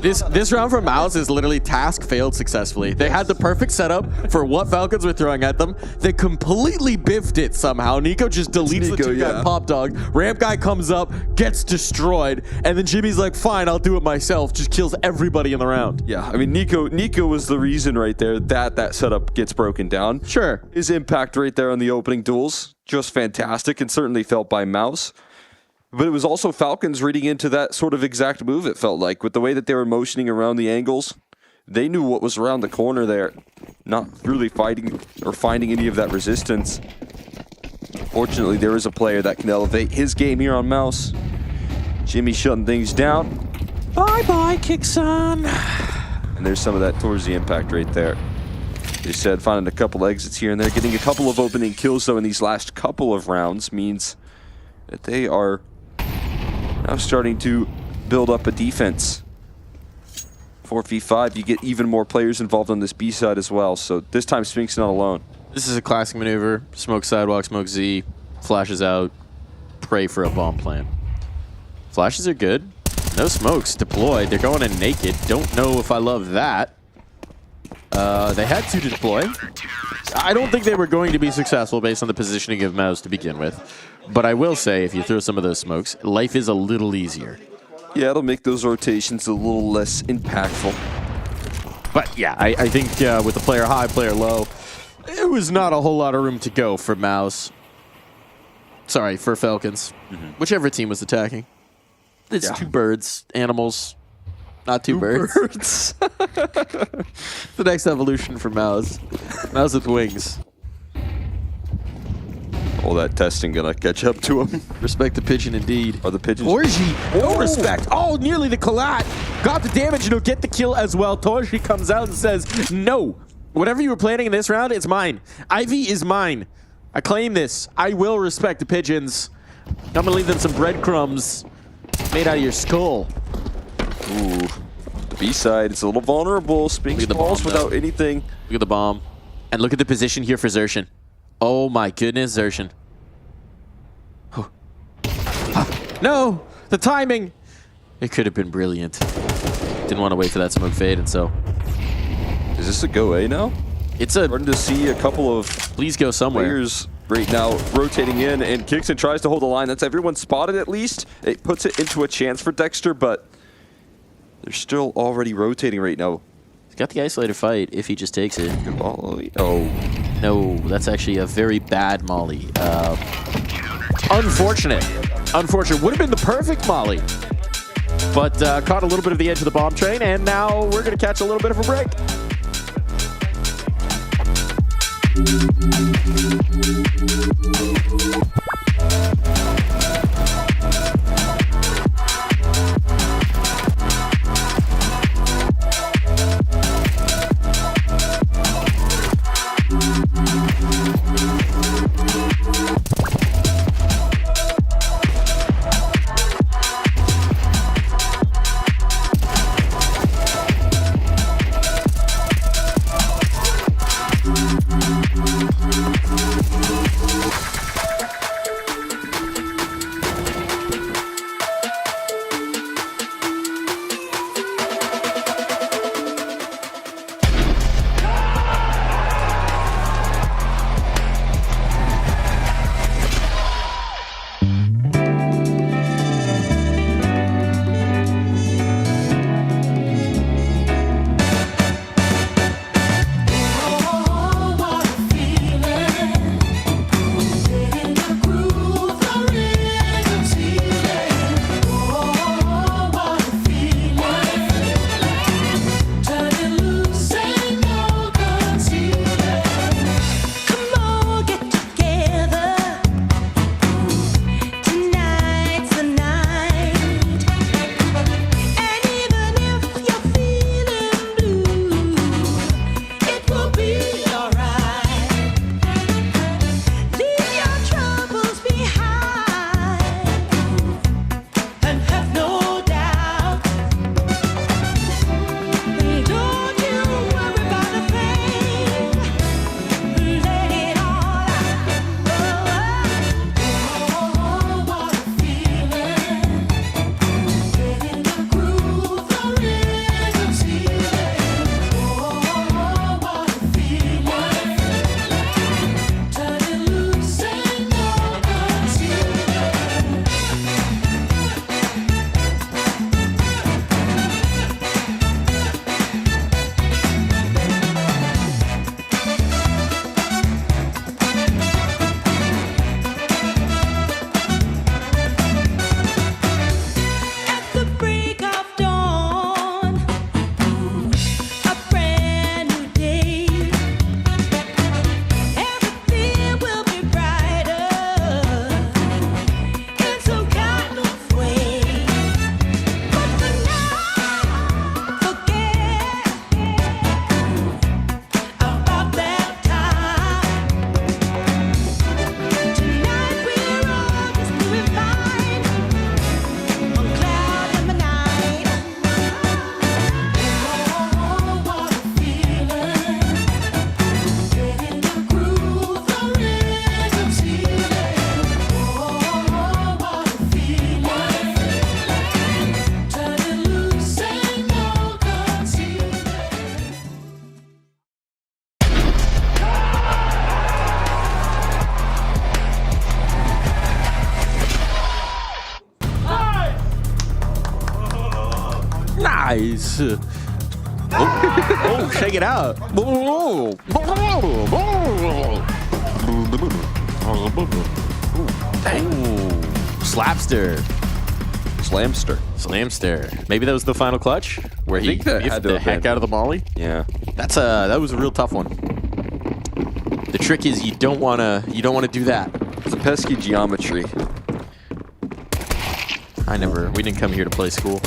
This round for Mouse is literally task failed successfully. They had the perfect setup for what Falcons were throwing at them. They completely biffed it somehow. Nico just deletes the 2-guy Pop Dog. Ramp guy comes up, gets destroyed, and then Jimmy's like, fine, I'll do it myself. Just kills everybody in the round. Yeah, I mean, Nico was the reason right there that setup gets broken down. Sure. His impact right there on the opening duels, just fantastic, and certainly felt by Mouse. But it was also Falcons reading into that sort of exact move, it felt like, with the way that they were motioning around the angles. They knew what was around the corner there, not really fighting or finding any of that resistance. Fortunately, there is a player that can elevate his game here on Mouse. Jimmy shutting things down. Bye-bye, Kickson. And there's some of that towards the impact right there. They said finding a couple exits here and there. Getting a couple of opening kills, though, in these last couple of rounds means that they are now starting to build up a defense. 4v5, you get even more players involved on this B side as well. So this time, Spinx not alone. This is a classic maneuver. Smoke sidewalk, smoke Z, flashes out, pray for a bomb plant. Flashes are good. No smokes deployed. They're going in naked. Don't know if I love that. They had to deploy. I don't think they were going to be successful based on the positioning of Mouse to begin with. But I will say, if you throw some of those smokes, life is a little easier. Yeah, it'll make those rotations a little less impactful. But yeah, I think with the player high, player low, it was not a whole lot of room to go for Mouse. Sorry, for Falcons. Whichever team was attacking. It's two birds, animals, not two birds. The next evolution for Mouse. Mouse with wings. All that testing gonna catch up to him. Respect the pigeon indeed. Are the pigeons? Torji, no respect. Oh, nearly the collat. Got the damage and he'll get the kill as well. Torji comes out and says, no. Whatever you were planning in this round, it's mine. Ivy is mine. I claim this. I will respect the pigeons. I'm gonna leave them some breadcrumbs made out of your skull. Ooh. The B side, it's a little vulnerable. Spinx falls without anything. Look at the bomb. And look at the position here for Xerxin. Oh my goodness, Xerxin. No! The timing! It could have been brilliant. Didn't want to wait for that smoke fade, and so... Is this a go A now? It's a... Starting to see a couple of... Please go somewhere. Players right now rotating in, and Kixon tries to hold the line. That's everyone spotted at least. It puts it into a chance for Dexter, but they're still already rotating right now. He's got the isolated fight if he just takes it. Oh. No, that's actually a very bad molly. Unfortunate. Unfortunate. Would have been the perfect molly. But caught a little bit of the edge of the bomb train, and now we're going to catch a little bit of a break. eyes. Oh, shake it out. Slapster. Slamster. Maybe that was the final clutch where he hit the heck out of the molly. Yeah. That was a real tough one. The trick is you don't wanna do that. It's a pesky geometry. We didn't come here to play school.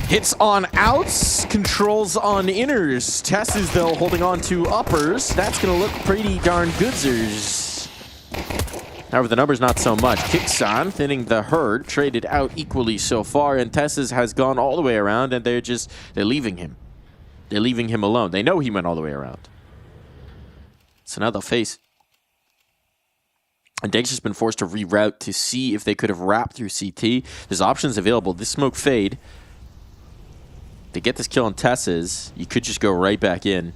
Hits on outs, controls on inners. Tess though holding on to uppers. That's gonna look pretty darn goodsers. However, the numbers not so much. Kixon thinning the herd, traded out equally so far, and Tess's has gone all the way around, and they're leaving him. They're leaving him alone. They know he went all the way around. So now they'll face. And Dexter's been forced to reroute to see if they could have wrapped through CT. There's options available. This smoke fade. To get this kill on Tess's, you could just go right back in.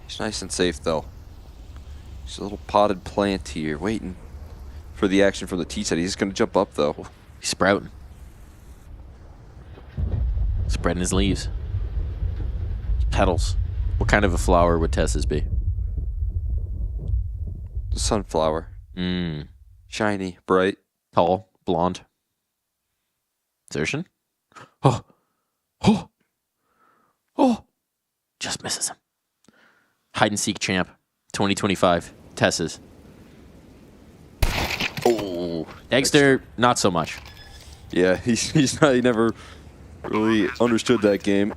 He's nice and safe, though. Just a little potted plant here, waiting for the action from the T-side. He's just going to jump up, though. He's sprouting. Spreading his leaves. Petals. What kind of a flower would Tess's be? The sunflower. Shiny, bright. Tall, blonde. Zertian? Oh! Just misses him. Hide and seek champ. 2025. Tess's. Oh. Dexter, not so much. Yeah, he never really understood that game.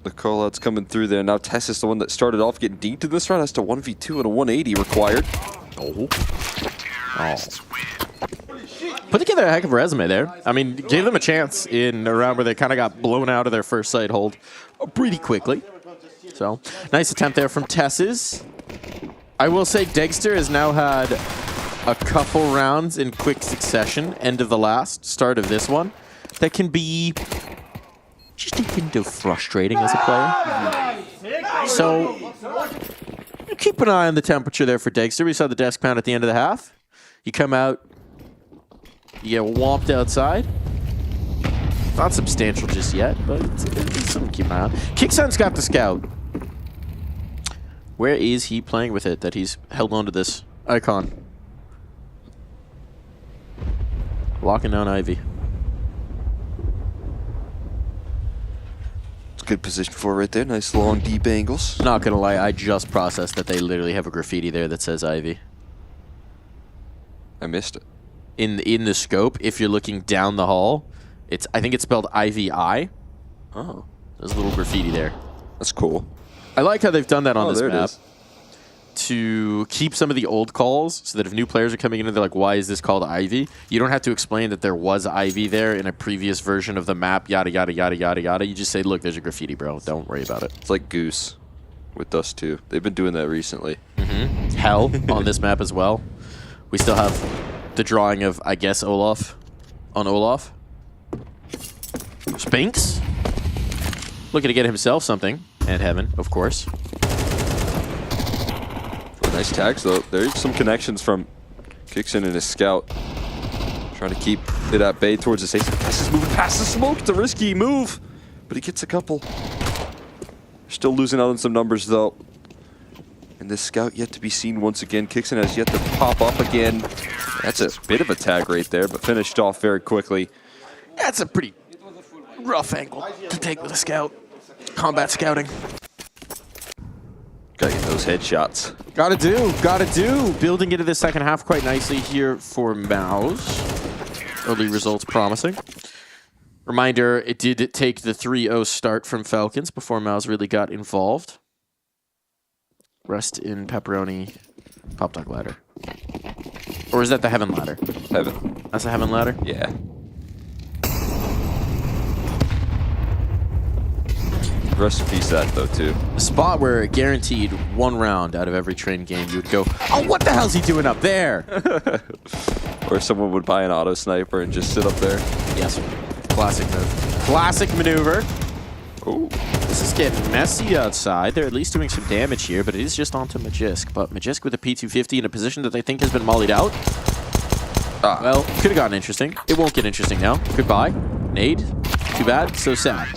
The call-out's coming through there. Now Tess is the one that started off getting deep in this round. Has to 1v2 and a 180 required. Oh. Put together a heck of a resume there. I mean, gave them a chance in a round where they kind of got blown out of their first side hold pretty quickly. So, nice attempt there from Tess's. I will say Dexter has now had a couple rounds in quick succession, end of the last, start of this one, that can be just a hint of frustrating as a player. So, keep an eye on the temperature there for Dexter. We saw the desk pound at the end of the half. You come out, you get whomped outside. Not substantial just yet, but it's something to keep an eye on. Kixon's got the scout. Where is he playing with it that he's held on to this icon? Locking down Ivy. It's a good position for it right there. Nice long deep angles. Not gonna lie, I just processed that they literally have a graffiti there that says Ivy. I missed it. In the scope, if you're looking down the hall, I think it's spelled I-V-I. Oh, there's a little graffiti there. That's cool. I like how they've done that on this there map it is. to keep some of the old calls so that if new players are coming in and they're like, why is this called Ivy? You don't have to explain that there was Ivy there in a previous version of the map, yada, yada, yada, yada, yada. You just say, look, there's a graffiti, bro. Don't worry about it. It's like Goose with Dust 2. They've been doing that recently. Hell on this map as well. We still have the drawing of, I guess, Olaf on Olaf. Spinks looking to get himself something. And Heaven, of course. Nice tags, though. There's some connections from Kixon and his scout. Trying to keep it at bay towards the safe. This is moving past the smoke. It's a risky move, but he gets a couple. Still losing out on some numbers, though. And this scout yet to be seen once again. Kixon has yet to pop up again. That's a bit of a tag right there, but finished off very quickly. That's a pretty rough angle to take with a scout. Combat scouting. Gotta get those headshots. Gotta do. Building into the second half quite nicely here for Mouse. Early results promising. Reminder, it did take the 3-0 start from Falcons before Mouse really got involved. Rest in pepperoni pop dog ladder. Or is that the Heaven ladder? Heaven. That's the Heaven ladder? Yeah. Rest in peace that, though, too. A spot where guaranteed one round out of every train game, you would go, oh, what the hell's he doing up there? Or someone would buy an auto sniper and just sit up there. Yes. Classic move. Classic maneuver. Ooh. This is getting messy outside. They're at least doing some damage here, but it is just onto Magisk. But Magisk with a P250 in a position that they think has been mollied out. Well, could have gotten interesting. It won't get interesting now. Goodbye. Nade. Too bad. So sad.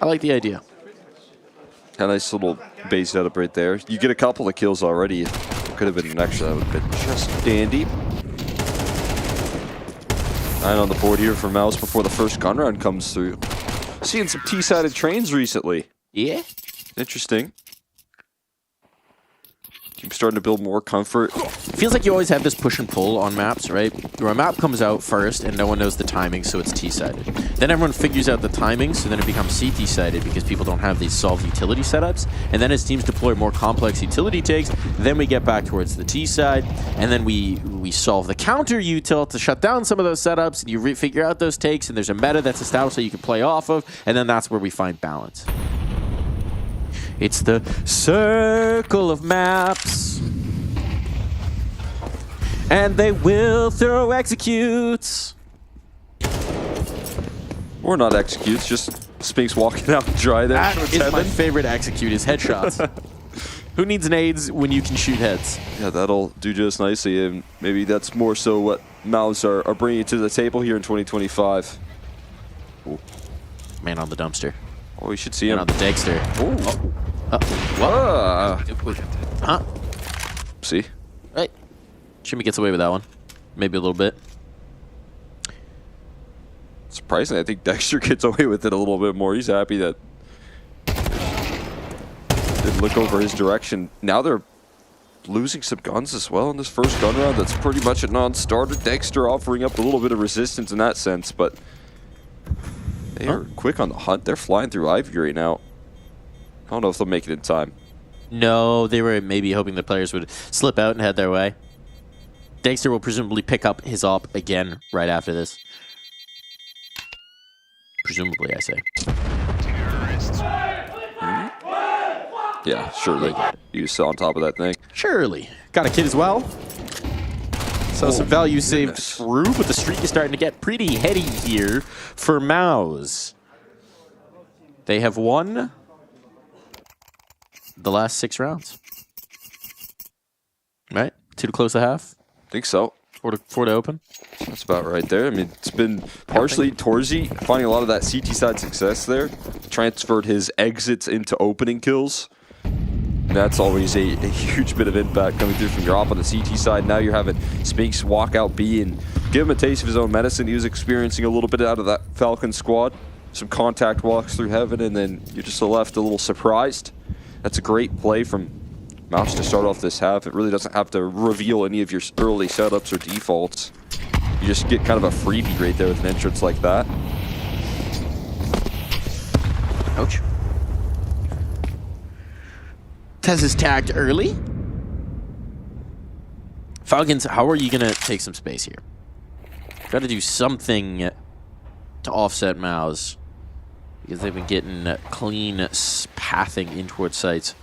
I like the idea. A nice little base setup right there. You get a couple of kills already. Could have been an extra. That would have been just dandy. 9 on the board here for Mouse before the first gun round comes through. Seeing some T-sided trains recently. Yeah. Interesting. Keep starting to build more comfort. Feels like you always have this push and pull on maps, right? Where a map comes out first and no one knows the timing, so it's T-sided. Then everyone figures out the timing, so then it becomes CT-sided because people don't have these solved utility setups. And then as teams deploy more complex utility takes, then we get back towards the T-side, and then we solve the counter util to shut down some of those setups, and you figure out those takes, and there's a meta that's established that you can play off of, and then that's where we find balance. It's the circle of maps. And they will throw executes. Or not executes, just Spinks walking out dry there. That is my favorite execute, is headshots. Who needs nades when you can shoot heads? Yeah, that'll do just nicely, and maybe that's more so what Mouths are bringing to the table here in 2025. Ooh. Man on the dumpster. Oh, we should see him. Man on the Dexter. Oh. What? Huh? See? Right. Shimmy gets away with that one. Maybe a little bit. Surprisingly, I think Dexter gets away with it a little bit more. He's happy that didn't look over his direction. Now they're losing some guns as well in this first gun round. That's pretty much a non-starter. Dexter offering up a little bit of resistance in that sense, but they are quick on the hunt. They're flying through Ivy right now. I don't know if they'll make it in time. No, they were maybe hoping the players would slip out and head their way. Dexter will presumably pick up his op again right after this. Presumably, I say. Yeah, surely. You sit on top of that thing. Surely. Got a kid as well. So some value saved through, but the streak is starting to get pretty heady here for Mouse. They have won the last 6 rounds. Right? 2 to close the half? Think so. 4 to open? That's about right there. I mean, it's been partially Torzi finding a lot of that CT side success there. Transferred his exits into opening kills. That's always a huge bit of impact coming through from your op on the CT side. Now you're having Spinks walk out B and give him a taste of his own medicine. He was experiencing a little bit out of that Falcon squad. Some contact walks through heaven, and then you're just left a little surprised. That's a great play from Mouse to start off this half. It really doesn't have to reveal any of your early setups or defaults. You just get kind of a freebie right there with an entrance like that. Ouch. Tez is tagged early. Falcons, how are you going to take some space here? Got to do something to offset Mouse, because they've been getting clean pathing in towards sites.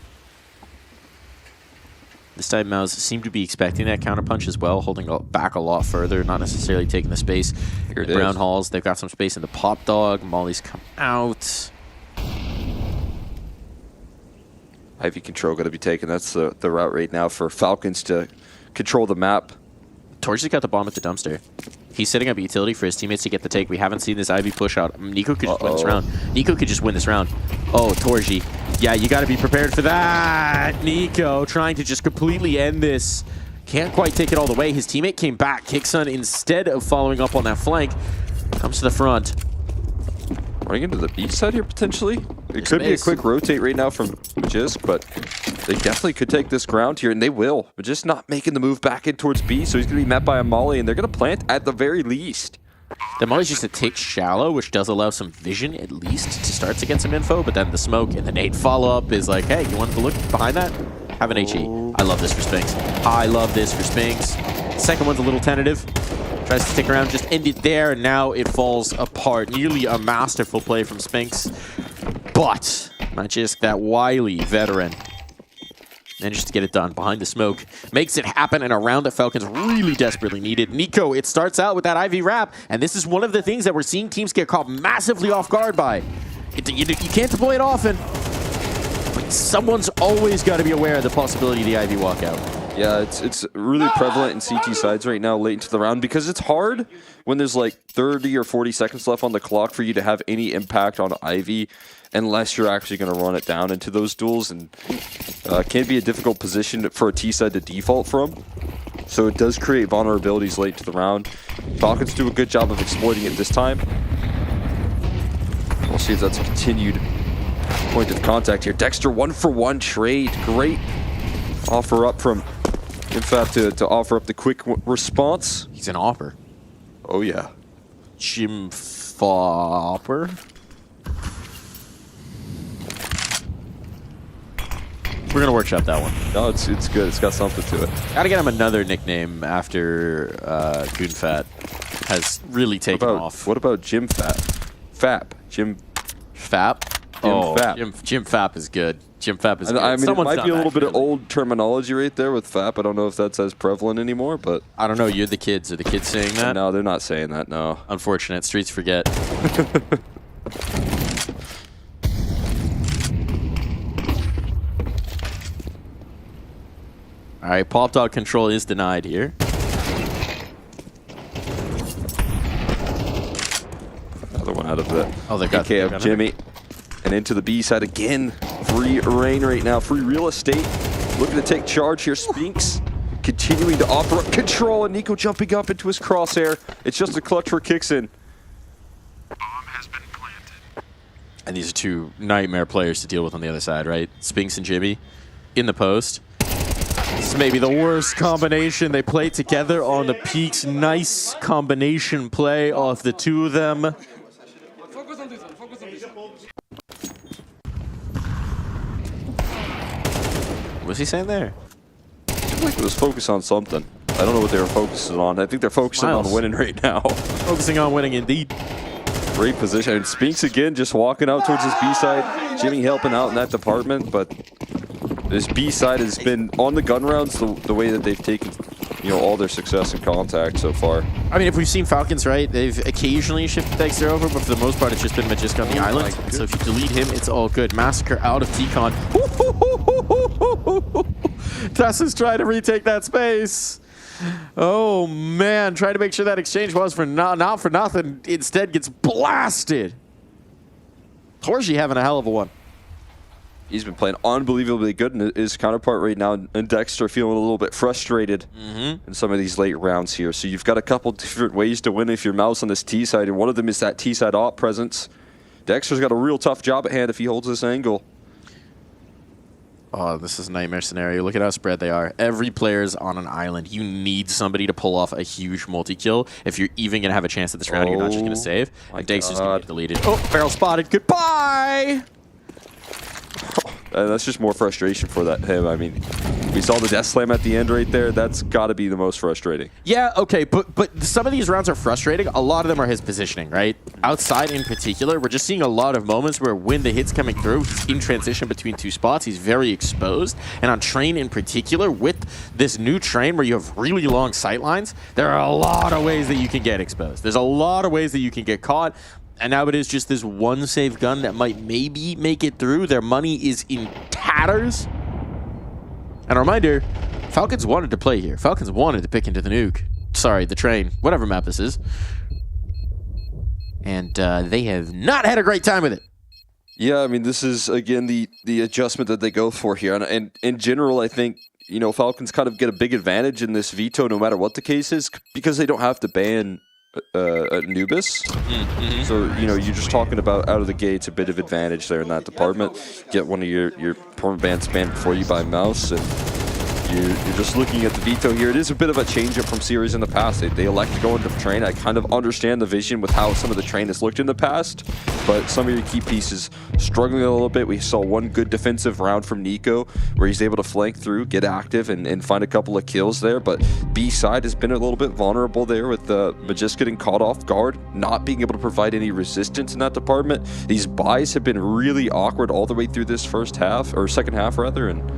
This time, Mouse seem to be expecting that counterpunch as well, holding back a lot further, not necessarily taking the space. Here it is. Brown Halls, they've got some space in the Pop Dog. Molly's come out. Ivy control got to be taken. That's the route right now for Falcons to control the map. Torchi's got the bomb at the dumpster. He's setting up a utility for his teammates to get the take. We haven't seen this Ivy push out. Nico could just win this round. Nico could just win this round. Oh, Torji. Yeah, you got to be prepared for that. Nico trying to just completely end this. Can't quite take it all the way. His teammate came back. Kicksun, instead of following up on that flank, comes to the front. Running into the B side here, potentially. It could be a quick rotate right now from Jisk, but they definitely could take this ground here, and they will. But just not making the move back in towards B, so he's going to be met by a Molly, and they're going to plant at the very least. The Molly's just a tick shallow, which does allow some vision, at least, to start to get some info, but then the smoke and the nade follow-up is like, hey, you wanted to look behind that? Have an HE. I love this for Spinks. I love this for Spinks. Second one's a little tentative. Tries to stick around, just end it there, and now it falls apart. Nearly a masterful play from Spinks. But Magisk, that wily veteran, managed to get it done behind the smoke. Makes it happen in a round that Falcons really desperately needed. Nico, it starts out with that Ivy wrap, and this is one of the things that we're seeing teams get caught massively off guard by. You can't deploy it often, but someone's always got to be aware of the possibility of the Ivy walkout. Yeah, it's really prevalent in CT sides right now late into the round because it's hard when there's like 30 or 40 seconds left on the clock for you to have any impact on Ivy unless you're actually going to run it down into those duels, and can be a difficult position for a T side to default from. So it does create vulnerabilities late to the round. Falcons do a good job of exploiting it this time. We'll see if that's a continued point of contact here. Dexter 1-for-1 trade. Great offer up from InFab to offer up the quick response. He's an offer. Oh, yeah. Jim Fopper. We're going to workshop that one. No, it's good. It's got something to it. Got to get him another nickname after Goonfat has really taken off. What about Jim Fat? Fap. Jim Fap? Fap. Jim Fap is good. Jim Fap is good. I mean, Someone's it might be a done little that, bit of old terminology right there with Fap. I don't know if that's as prevalent anymore, but... I don't know. You're the kids. Are the kids saying that? No, they're not saying that, no. Unfortunate. Streets forget. All right, Pop Dog control is denied here. Another one out of the PK of Jimmy. And into the B side again. Free reign right now. Free real estate. Looking to take charge here. Spinks continuing to offer up control. And Nico jumping up into his crosshair. It's just a clutch for Kixon. And these are two nightmare players to deal with on the other side, right? Spinks and Jimmy in the post. This is maybe the worst combination. They play together on the peaks. Nice combination play off the two of them. What's he saying there? I feel like it was focused on something. I don't know what they were focusing on. I think they're focusing on winning right now. Focusing on winning indeed. Great position. And Spinks again just walking out towards his B side. Jimmy helping out in that department, but this B side has been on the gun rounds the way that they've taken, all their success in contact so far. I mean, if we've seen Falcons, right, they've occasionally shifted Dexter over, but for the most part, it's just been Magisk on the island. So if you delete him, it's all good. Massacre out of T-Con. Tessa's trying to retake that space. Oh, man. Trying to make sure that exchange was for not for nothing. Instead gets blasted. Torji having a hell of a one. He's been playing unbelievably good in his counterpart right now, and Dexter feeling a little bit frustrated in some of these late rounds here. So you've got a couple different ways to win if you're Mouse on this T side, and one of them is that T side op presence. Dexter's got a real tough job at hand if he holds this angle. Oh, this is a nightmare scenario. Look at how spread they are. Every player's on an island. You need somebody to pull off a huge multi-kill if you're even going to have a chance at this round. You're not just going to save. And Dexter's going to get deleted. Oh, barrel spotted. Goodbye! That's just more frustration for him. I mean, we saw the death slam at the end right there. That's got to be the most frustrating. Yeah, okay, but some of these rounds are frustrating. A lot of them are his positioning, right? Outside in particular, we're just seeing a lot of moments where when the hit's coming through, he's in transition between two spots. He's very exposed. And on train in particular, with this new train where you have really long sight lines, there are a lot of ways that you can get exposed. There's a lot of ways that you can get caught. And now it is just this one safe gun that might maybe make it through. Their money is in tatters. And a reminder, Falcons wanted to play here. Falcons wanted to pick into the nuke. Sorry, the train. Whatever map this is. And they have not had a great time with it. Yeah, I mean, this is, again, the adjustment that they go for here. And in general, I think, Falcons kind of get a big advantage in this veto no matter what the case is because they don't have to ban Anubis. So, you're just talking about out of the gates a bit of advantage there in that department. Get one of your permabans banned before you buy Mouse, and you're just looking at the veto here. It is a bit of a change up from series in the past. They elect to go into the train. I kind of understand the vision with how some of the train has looked in the past, but some of your key pieces struggling a little bit. We saw one good defensive round from Nico where he's able to flank through, get active, and find a couple of kills there, but B side has been a little bit vulnerable there with Magisk getting caught off guard, not being able to provide any resistance in that department. These buys have been really awkward all the way through this first half, or second half rather, and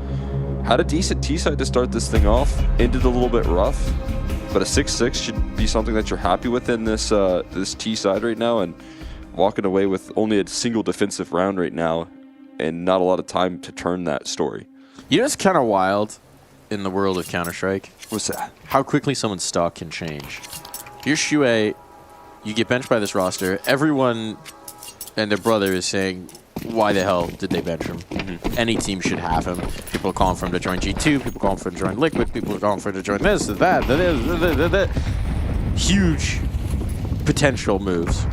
had a decent T-side to start this thing off. Ended a little bit rough, but a 6-6 should be something that you're happy with in this this T-side right now, and walking away with only a single defensive round right now and not a lot of time to turn that story. It's kind of wild. in the world of Counter-Strike. What's that? How quickly someone's stock can change. Here's Shuei. You get benched by this roster. Everyone and their brother is saying, why the hell did they bench him? Any team should have him. People are calling for him to join G2. People are calling for him to join Liquid. People are calling for him to join this, that. Huge potential moves.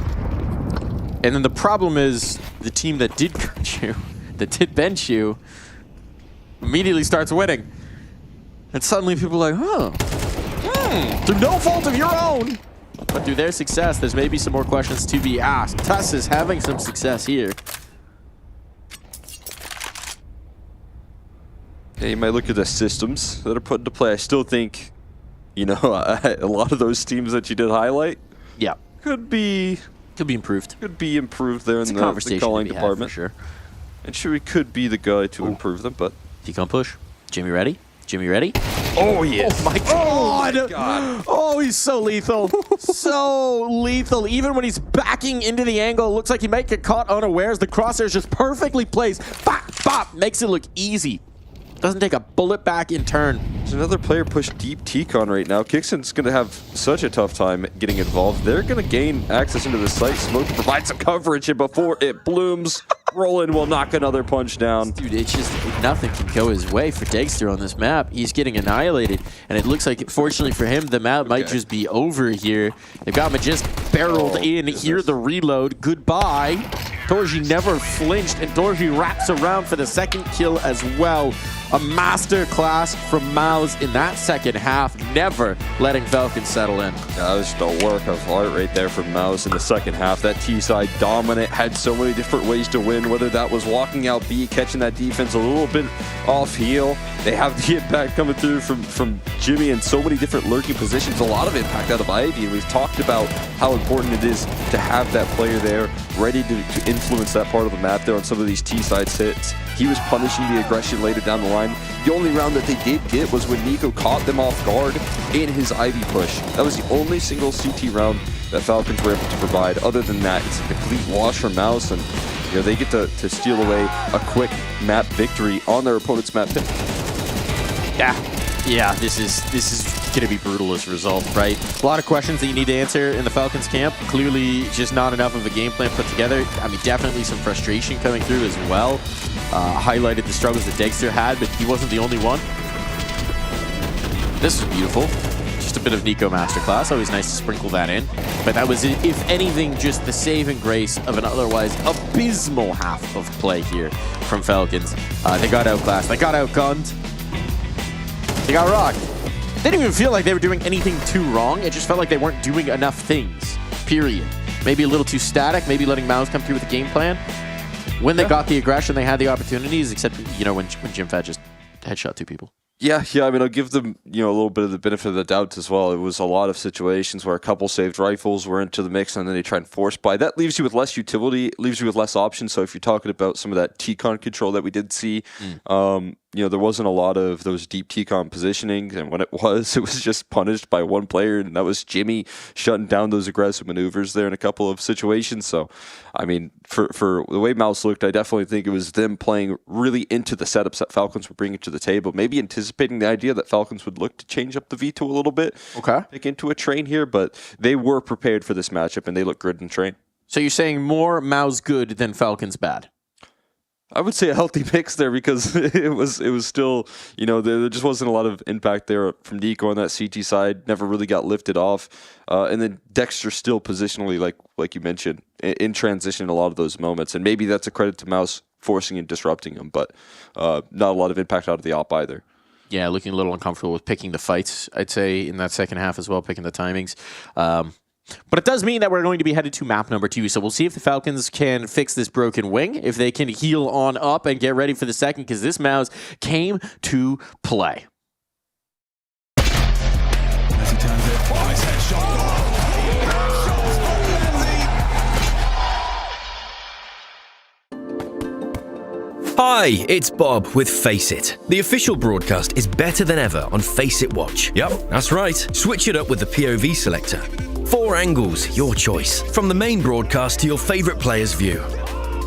And then the problem is the team that did bench you, immediately starts winning. And suddenly people are like, through no fault of your own. But through their success, there's maybe some more questions to be asked. Tuss is having some success here. Yeah, you might look at the systems that are put into play. I still think, you know, a lot of those teams that you did highlight, yeah, could be improved. Could be improved there It's in a the conversation calling to be had, department. for sure. And Shuei could be the guy to improve them, but Decon push. Jimmy ready? Jimmy ready? Oh yes! Oh my god! Oh, he's so lethal. So lethal. Even when he's backing into the angle, it looks like he might get caught unawares. The crosshair's just perfectly placed. Bop, bop. Makes it look easy. Doesn't take a bullet back in turn. There's another player pushed deep T-Con right now. Kixon's going to have such a tough time getting involved. They're going to gain access into the site. Smoke to provide some coverage, and before it blooms, Roland will knock another punch down. Dude, it's just nothing can go his way for Dexter on this map. He's getting annihilated, and it looks like, fortunately for him, the map might just be over here. They've got him just barreled in. Here, the reload. Goodbye. Dorji never flinched, and Dorji wraps around for the second kill as well. A master class from Mouse in that second half, never letting Falcons settle in. That was just a work of art right there from Mouse in the second half. That T-side dominant, had so many different ways to win, whether that was walking out B, catching that defense a little bit off heel. They have the impact coming through from Jimmy in so many different lurking positions. A lot of impact out of Ivy, and we've talked about how important it is to have that player there ready to influence that part of the map there on some of these T-side hits. He was punishing the aggression later down the line. The only round that they did get was when Nico caught them off guard in his Ivy push. That was the only single CT round that Falcons were able to provide. Other than that, it's a complete wash from Mouse, and you know they get to steal away a quick map victory on their opponent's map. Yeah, this is going to be brutal as a result, right? A lot of questions that you need to answer in the Falcons camp. Clearly, just not enough of a game plan put together. I mean, definitely some frustration coming through as well. Highlighted the struggles that Dexter had, but he wasn't the only one. This is beautiful. Just a bit of Nico masterclass. Always nice to sprinkle that in. But that was, if anything, just the saving grace of an otherwise abysmal half of play here from Falcons. They got outclassed. They got outgunned. They got rocked. They didn't even feel like they were doing anything too wrong. It just felt like they weren't doing enough things, period. Maybe a little too static, maybe letting Mouse come through with a game plan. When they got the aggression, they had the opportunities, except, you know, when Jim Fat just headshot two people. Yeah, I mean, I'll give them, you know, a little bit of the benefit of the doubt as well. It was a lot of situations where a couple saved rifles were into the mix, and then they try and force buy. That leaves you with less utility, leaves you with less options. So if you're talking about some of that T-Con control that we did see, you know, there wasn't a lot of those deep T-Con positioning, and when it was just punished by one player, and that was Jimmy shutting down those aggressive maneuvers there in a couple of situations. So, I mean, for the way Mouse looked, I definitely think it was them playing really into the setups that Falcons were bringing to the table, maybe anticipating the idea that Falcons would look to change up the V2 a little bit, pick into a train here, but they were prepared for this matchup, and they look good in train. So you're saying more Mouse good than Falcons bad? I would say a healthy mix there, because it was still, you know, there just wasn't a lot of impact there from Nico on that CT side. Never really got lifted off, and then Dexter still positionally, like you mentioned, in transition in a lot of those moments. And maybe that's a credit to Mouse forcing and disrupting him, but not a lot of impact out of the op either. Yeah, looking a little uncomfortable with picking the fights, I'd say, in that second half as well, picking the timings. But it does mean that we're going to be headed to map number 2. So we'll see if the Falcons can fix this broken wing, if they can heal on up and get ready for the second, because this Mouse came to play. As he turns it, fires headshot. Hi, it's Bob with Face It. The official broadcast is better than ever on Face It Watch. Yep, that's right. Switch it up with the POV selector. 4 angles, your choice. From the main broadcast to your favourite player's view.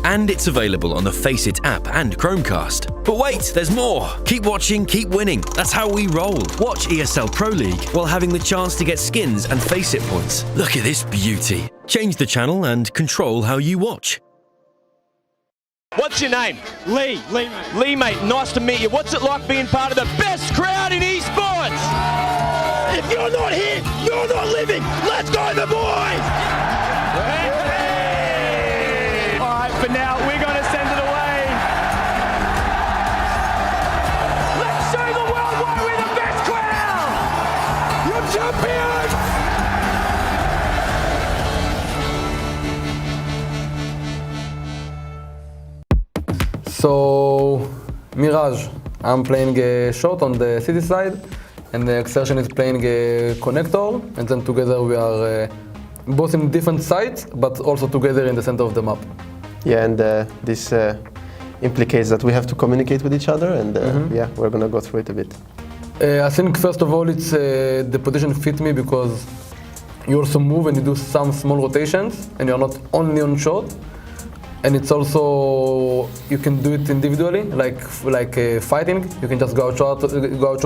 And it's available on the Faceit app and Chromecast. But wait, there's more. Keep watching, keep winning. That's how we roll. Watch ESL Pro League while having the chance to get skins and Faceit points. Look at this beauty. Change the channel and control how you watch. What's your name? Lee. Lee, mate, nice to meet you. What's it like being part of the best crowd in esports? If you're not here, you're not living. Let's go, the boys! All right, for now, we're going to send it away. Let's show the world why we're the best crowd! You're champions! So, Mirage, I'm playing a short on the city side, and the Exertion is playing a connector, and then together we are both in different sides, but also together in the center of the map. Yeah, and this implicates that we have to communicate with each other, and yeah, we're gonna go through it a bit. I think first of all, it's the position fit me because you also move and you do some small rotations, and you're not only on short. And it's also, you can do it individually, like fighting. You can just go out short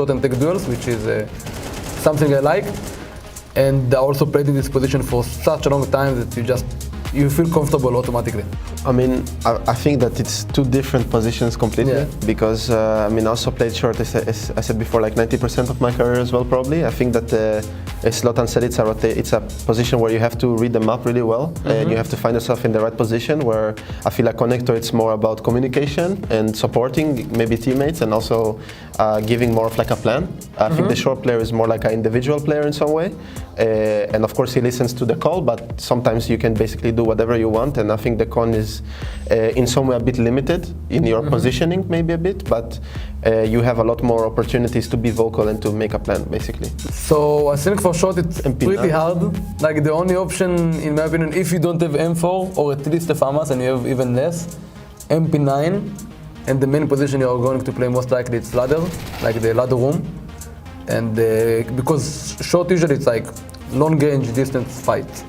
and take duels, which is something I like. And I also played in this position for such a long time that you feel comfortable automatically. I mean, I think that it's two different positions completely, because I mean, I also played short, as I said before, like 90% of my career as well, probably. I think that, as Lotan said, it's a position where you have to read the map really well, and you have to find yourself in the right position, where I feel like connector, it's more about communication and supporting maybe teammates, and also giving more of like a plan. I think the short player is more like an individual player in some way, and of course he listens to the call, but sometimes you can basically do whatever you want, and I think the con is in some way a bit limited in your positioning, maybe a bit, but you have a lot more opportunities to be vocal and to make a plan, basically. So I think for short it's pretty hard. Like the only option, in my opinion, if you don't have M4 or at least a FAMAS and you have even less, MP9, and the main position you are going to play most likely it's ladder, like the ladder room, and because short usually it's like long range distance fight,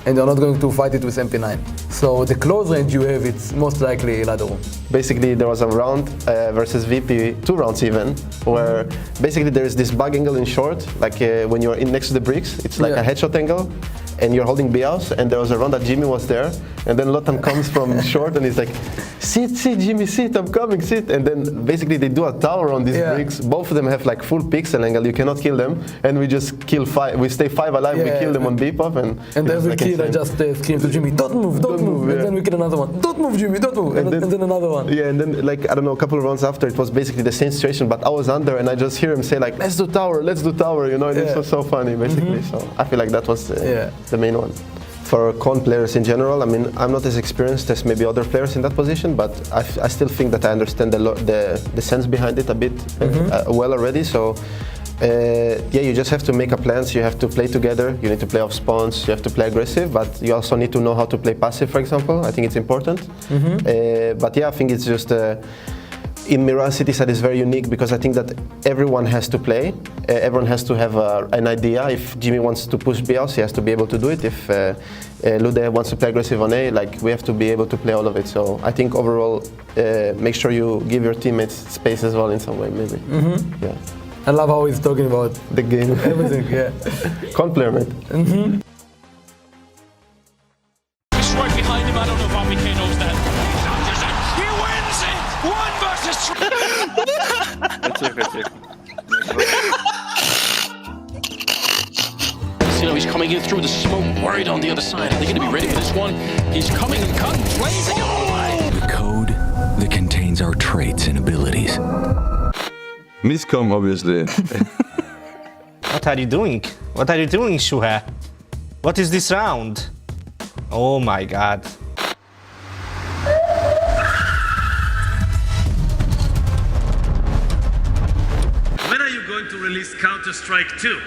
and you're not going to fight it with MP9. So the close range you have, it's most likely ladder room. Basically, there was a round versus VP, 2 rounds even, where basically there is this bug angle in short, like when you're in next to the bricks, it's like a headshot angle, and you're holding B-house, and there was a round that Jimmy was there, and then Lotan comes from short and he's like, sit, Jimmy, sit, I'm coming, sit. And then basically they do a tower on these bricks. Both of them have like full pixel angle, you cannot kill them, and we just kill 5, we stay 5 alive, we kill them on B-pop, and every kill I just scream to Jimmy, don't move, and then we kill another one, don't move Jimmy, don't move, and then another one. Yeah, and then like, I don't know, a couple of rounds after, it was basically the same situation, but I was under, and I just hear him say like, let's do tower, you know, and it was so funny, basically. So I feel like that was the main one. For con players in general, I mean, I'm not as experienced as maybe other players in that position, but I still think that I understand the sense behind it a bit well already. So yeah, you just have to make a plan. So you have to play together. You need to play off spawns. You have to play aggressive, but you also need to know how to play passive, for example. I think it's important. But yeah, I think it's just in Mirage City side is very unique because I think that everyone has to play. Everyone has to have an idea. If Jimmy wants to push B house, he has to be able to do it. If Lude wants to play aggressive on A, like we have to be able to play all of it. So I think overall, make sure you give your teammates space as well in some way, maybe. Yeah. I love how he's talking about the game. Everything, yeah. Con player, mate. Just right behind him, I don't know if RBK knows that. He wins it! 1 versus 3. You know, he's coming in through the smoke, worried on the other side. Are they going to be ready for this one? He's coming and cutting, blazing away! The code that contains our traits and abilities. Miscom, obviously. What are you doing? What are you doing, Shuha? What is this round? Oh my god. When are you going to release Counter-Strike 2?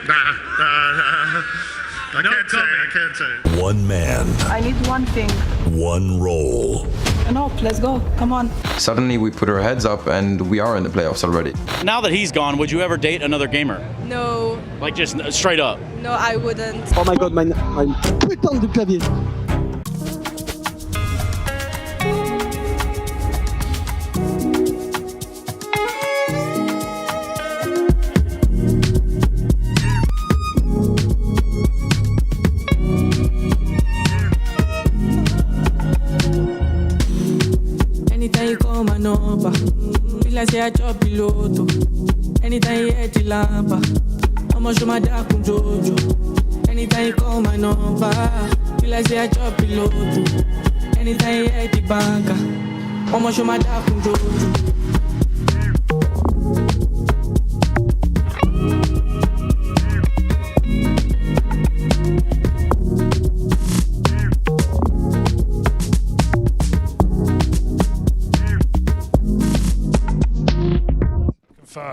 I can't say. One man. I need one thing. One role. No, let's go. Come on. Suddenly we put our heads up and we are in the playoffs already. Now that he's gone, would you ever date another gamer? No. Like just straight up? No, I wouldn't. Oh my god, my putain de clavier. like say I chop piloto. Anytime you hit the lampa, I'ma show my dark from Jojo. Anytime you call my number, feel like say I chop piloto. Anytime you hit the banker, I'ma show my dark from Jojo.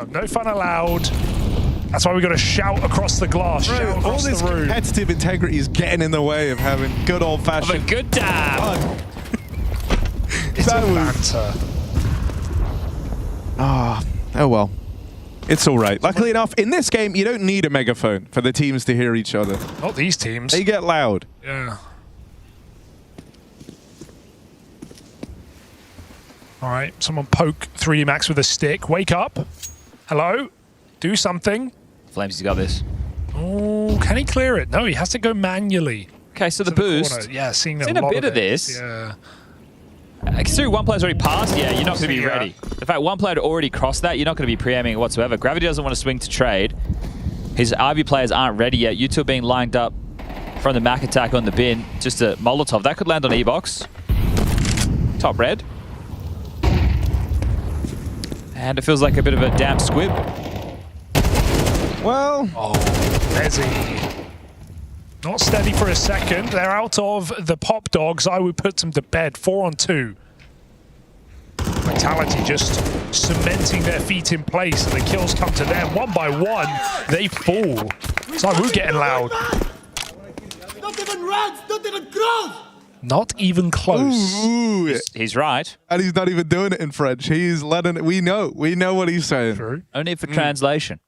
No fun allowed. That's why we got to shout across the glass, shout All across this the room. competitive integrity is getting in the way of having good old-fashioned good dab. It's a banter. Ah, oh well. It's all right. Luckily enough, in this game, you don't need a megaphone for the teams to hear each other. Not these teams. They get loud. Yeah. All right, someone poke 3D Max with a stick. Wake up. Hello? Do something. Flames, he's got this. Oh, can he clear it? No, he has to go manually. Okay, so the boost. Corner. Yeah, seeing a lot bit of this. Yeah. Considering one player's already passed, yeah, you're not going to be Yeah. ready. The fact one player had already crossed that, you're not going to be pre-aiming it whatsoever. Gravity doesn't want to swing to trade. His RV players aren't ready yet. You two are being lined up from the Mac attack on the bin. Just a Molotov. That could land on E-Box. Top red. And it feels like a bit of a damp squib. Well... Oh, Nezzy. Not steady for a second. They're out of the pop dogs. I would put them to bed. 4 on 2. Vitality just cementing their feet in place, and the kills come to them. 1 by 1, they fall. Zaru getting loud. Not even runs, not even close. Not even close. Ooh. He's right. And he's not even doing it in French. He's letting it. We know what he's saying. True. Only for translation.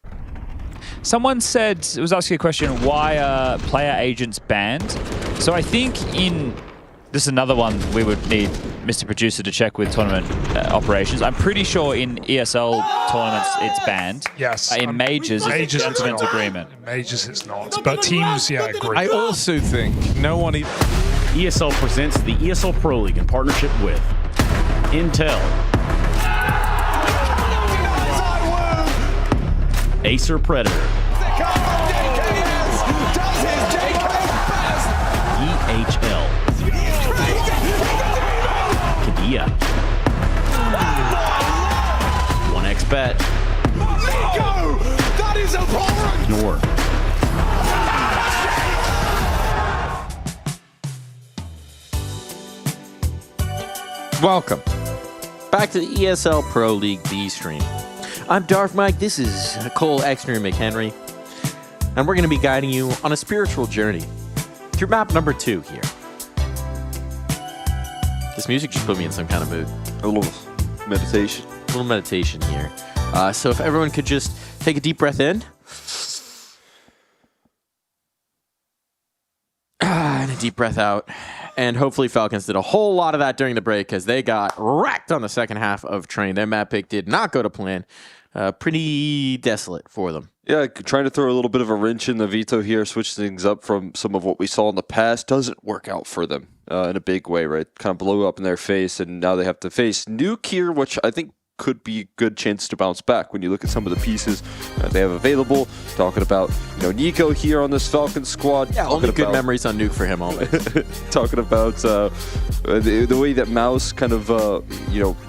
Someone said, it was asking a question, why are player agents banned? So I think this is another one we would need Mr. Producer to check with tournament operations. I'm pretty sure in ESL tournaments it's banned. Yes. In majors, it's a gentleman's not. agreement. In majors it's not. But teams, yeah, agree. I also think no one... ESL presents the ESL Pro League in partnership with Intel, Acer Predator, EHL, Kadia, 1xBet, That is abhorrent! Nor. Welcome back to the ESL Pro League B stream. I'm Darth Mike. This is Cole Exner McHenry, and we're going to be guiding you on a spiritual journey through map number 2 here. This music just put me in some kind of mood. A little meditation. A little meditation here. So if everyone could just take a deep breath in. And a deep breath out. And hopefully Falcons did a whole lot of that during the break because they got wrecked on the second half of Train. Their map pick did not go to plan. Pretty desolate for them. Yeah, trying to throw a little bit of a wrench in the veto here, switch things up from some of what we saw in the past. Doesn't work out for them in a big way, right? Kind of blow up in their face, and now they have to face Nuke here, which I think could be a good chance to bounce back when you look at some of the pieces they have available. Talking about, Nico here on this Falcons squad. Yeah, only good memories on Nuke for him always. Talking about the way that Mouse kind of,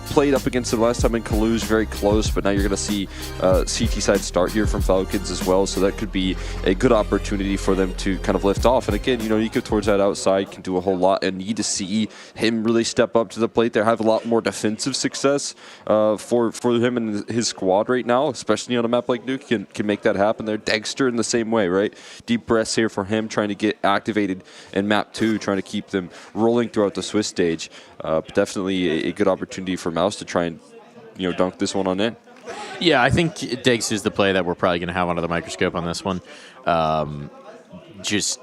played up against him last time in Kaluge, very close, but now you're going to see CT side start here from Falcons as well, so that could be a good opportunity for them to kind of lift off. And again, Nico towards that outside can do a whole lot, and need to see him really step up to the plate there, have a lot more defensive success for him and his squad right now, especially on a map like Nuke, can make that happen there. Dexter in the same way, right? Deep breaths here for him, trying to get activated in map 2, trying to keep them rolling throughout the Swiss stage. But definitely a good opportunity for Mouse to try and, dunk this one on in. Yeah, I think Dex is the play that we're probably going to have under the microscope on this one. Just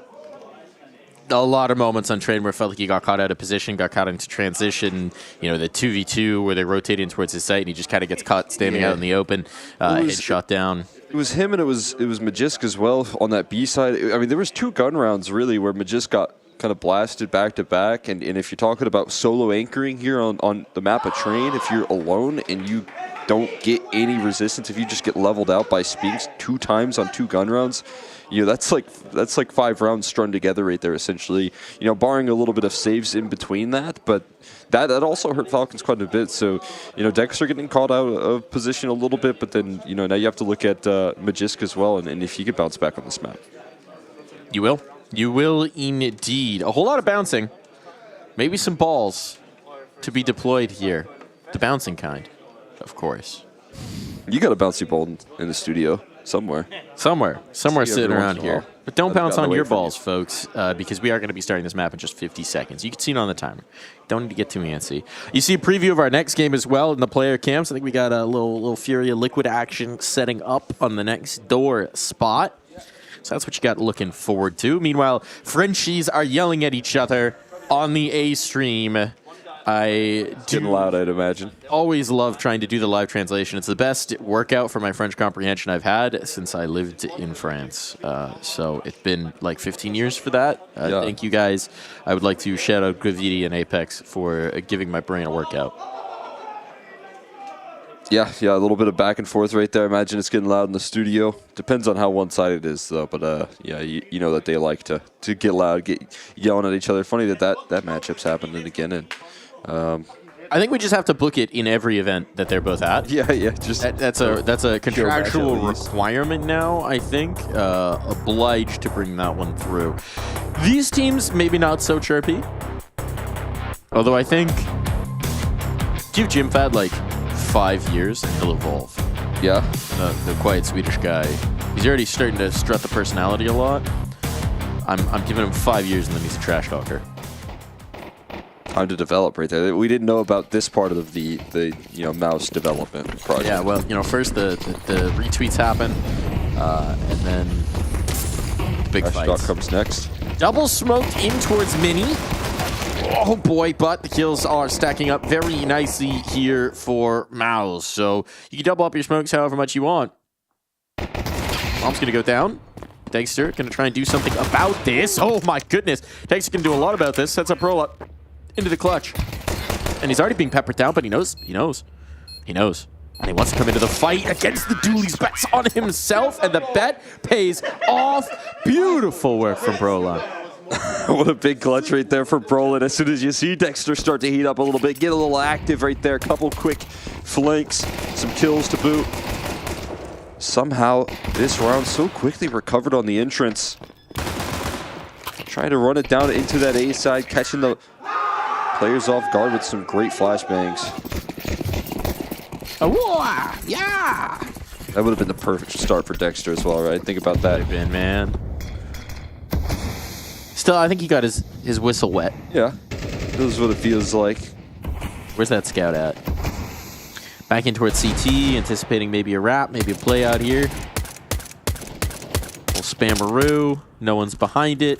a lot of moments on Train where it felt like he got caught out of position, got caught into transition. The 2v2 where they rotate in towards his site, and he just kind of gets caught standing out in the open, headshot down. It was him, and it was Magisk as well on that B side. I mean, there was 2 gun rounds really where Magisk got kind of blasted back to back, and if you're talking about solo anchoring here on the map of Train, if you're alone and you don't get any resistance, if you just get leveled out by Spinks 2 times on 2 gun rounds, you know, that's like 5 rounds strung together right there, essentially. You know, barring a little bit of saves in between that, but that also hurt Falcons quite a bit. So, you know, Dexter getting called out of position a little bit, but then, you know, now you have to look at Magisk as well, and if he could bounce back on this map. You will. You will indeed. A whole lot of bouncing. Maybe some balls to be deployed here. The bouncing kind, of course. You got a bouncy ball in the studio somewhere. Somewhere sitting around here. But don't bounce on your balls, you. folks, because we are going to be starting this map in just 50 seconds. You can see it on the timer. Don't need to get too antsy. You see a preview of our next game as well in the player camps. I think we got a little Furia Liquid action setting up on the next door spot. So that's what you got looking forward to. Meanwhile, Frenchies are yelling at each other on the A stream. Getting loud, I'd imagine. Always love trying to do the live translation. It's the best workout for my French comprehension I've had since I lived in France. So it's been like 15 years for that. Yeah. Thank you guys. I would like to shout out Gravity and Apex for giving my brain a workout. Yeah, a little bit of back and forth right there. I imagine it's getting loud in the studio. Depends on how one-sided it is, though. But yeah, you know that they like to get loud, get yelling at each other. Funny that matchup's happening again. And I think we just have to book it in every event that they're both at. Yeah. Just that's a contractual requirement now. I think obliged to bring that one through. These teams maybe not so chirpy. Although I think give GymFad like 5 years and he'll evolve. Yeah. The quiet Swedish guy. He's already starting to strut the personality a lot. I'm giving him 5 years and then he's a trash talker. Time to develop right there. We didn't know about this part of the mouse development project. Yeah, well, you know, first the retweets happen, and then the big fights. Comes next. Double smoked in towards Mini. Oh boy, but the kills are stacking up very nicely here for Mouse. So you can double up your smokes however much you want. Bomb's gonna go down. Dexter gonna try and do something about this. Oh my goodness. Dexter can do a lot about this. Sets up roll up into the clutch. And he's already being peppered down, but he knows. And he wants to come into the fight against the Dooley's bets on himself, and the bet pays off. Beautiful work from Brolan. What a big clutch right there for Brolin. As soon as you see Dexter start to heat up a little bit, get a little active right there. Couple quick flanks, some kills to boot. Somehow, this round so quickly recovered on the entrance. Trying to run it down into that A side, catching the players off guard with some great flashbangs. Yeah! That would have been the perfect start for Dexter as well, right? Think about that. Man. Still, I think he got his whistle wet. Yeah, this is what it feels like. Where's that scout at? Back in towards CT, anticipating maybe a wrap, maybe a play out here. Little spammeroo. No one's behind it.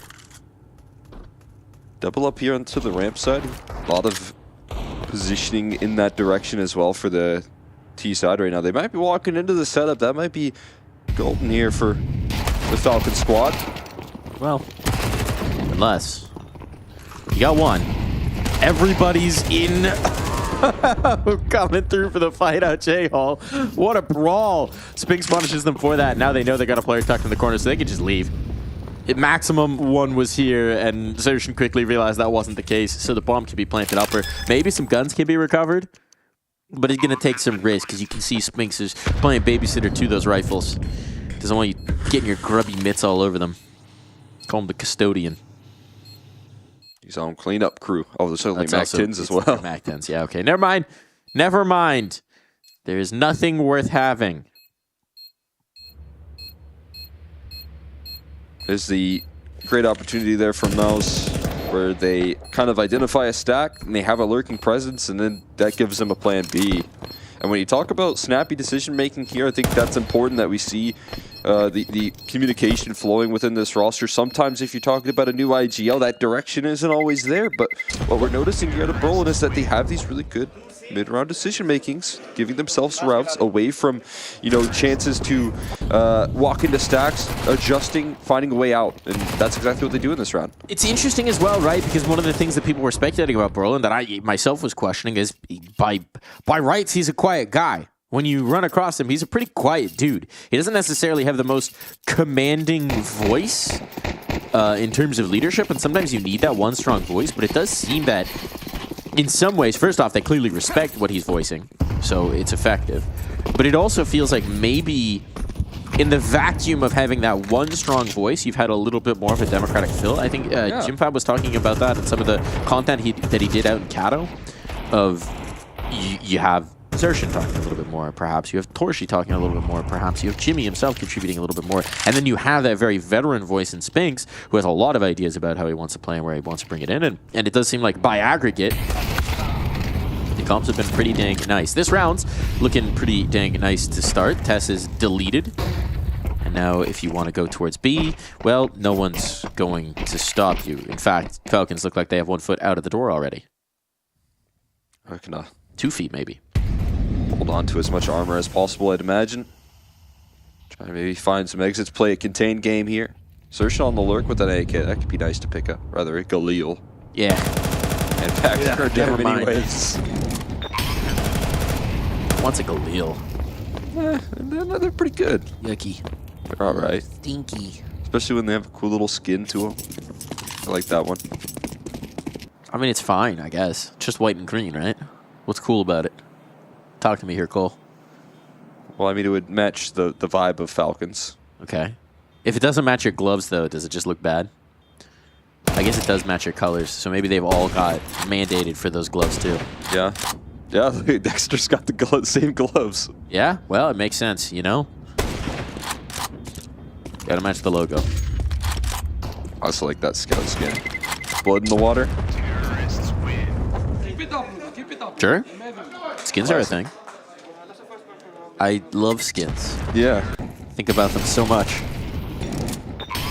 Double up here onto the ramp side. A lot of positioning in that direction as well for the T side right now. They might be walking into the setup. That might be golden here for the Falcon squad. Well, unless you got one. Everybody's in. Coming through for the fight out J-Hall. What a brawl. Spinks punishes them for that. Now they know they got a player tucked in the corner, so they can just leave. Maximum one was here, and Zershin quickly realized that wasn't the case, so the bomb can be planted up, or maybe some guns can be recovered. But he's going to take some risk, because you can see Spinks is playing babysitter to those rifles. Doesn't want you getting your grubby mitts all over them. Call him the custodian. He's on cleanup crew. Oh, there's certainly Mac-10s as well. Mac-10s, yeah, okay. Never mind. Never mind. There is nothing worth having. There's the great opportunity there for Mouse, where they kind of identify a stack, and they have a lurking presence, and then that gives them a plan B. And when you talk about snappy decision-making here, I think that's important that we see the communication flowing within this roster. Sometimes if you're talking about a new IGL, that direction isn't always there, but what we're noticing here at Brolin is that they have these really good mid-round decision-makings, giving themselves routes away from, chances to walk into stacks, adjusting, finding a way out, and that's exactly what they do in this round. It's interesting as well, right? Because one of the things that people were speculating about Brolin that I myself was questioning is by rights, he's a quiet guy. when you run across him, he's a pretty quiet dude. He doesn't necessarily have the most commanding voice in terms of leadership, and sometimes you need that one strong voice, but it does seem that in some ways, first off, they clearly respect what he's voicing, so it's effective. But it also feels like maybe in the vacuum of having that one strong voice, you've had a little bit more of a democratic feel. I think JimFab was talking about that in some of the content that he did out in Kato, of you have Zershin talking a little bit more, perhaps. You have Torshi talking a little bit more, perhaps. You have Jimmy himself contributing a little bit more. And then you have that very veteran voice in Spinks, who has a lot of ideas about how he wants to play and where he wants to bring it in. And it does seem like, by aggregate, the comps have been pretty dang nice. This round's looking pretty dang nice to start. Tess is deleted. And now if you want to go towards B, well, no one's going to stop you. In fact, Falcons look like they have 1 foot out of the door already. I reckon 2 feet, maybe. Hold on to as much armor as possible, I'd imagine. Try to maybe find some exits, play a contained game here. Zershin on the lurk with an AK. That could be nice to pick up. Rather, a Galil. Yeah. In fact, never many mind. ways. What's a Galil? They're pretty good. Yucky. They're alright. Stinky. Especially when they have a cool little skin to them. I like that one. I mean, it's fine, I guess. Just white and green, right? What's cool about it? Talk to me here, Cole. Well, I mean, it would match the vibe of Falcons. Okay. If it doesn't match your gloves, though, does it just look bad? I guess it does match your colors, so maybe they've all got mandated for those gloves, too. Yeah. Yeah, Dexter's got the same gloves. Yeah? Well, it makes sense, you know? Gotta match the logo. I also like that scout skin. Blood in the water. Sure. Skins are a thing. I love skins. Yeah. Think about them so much.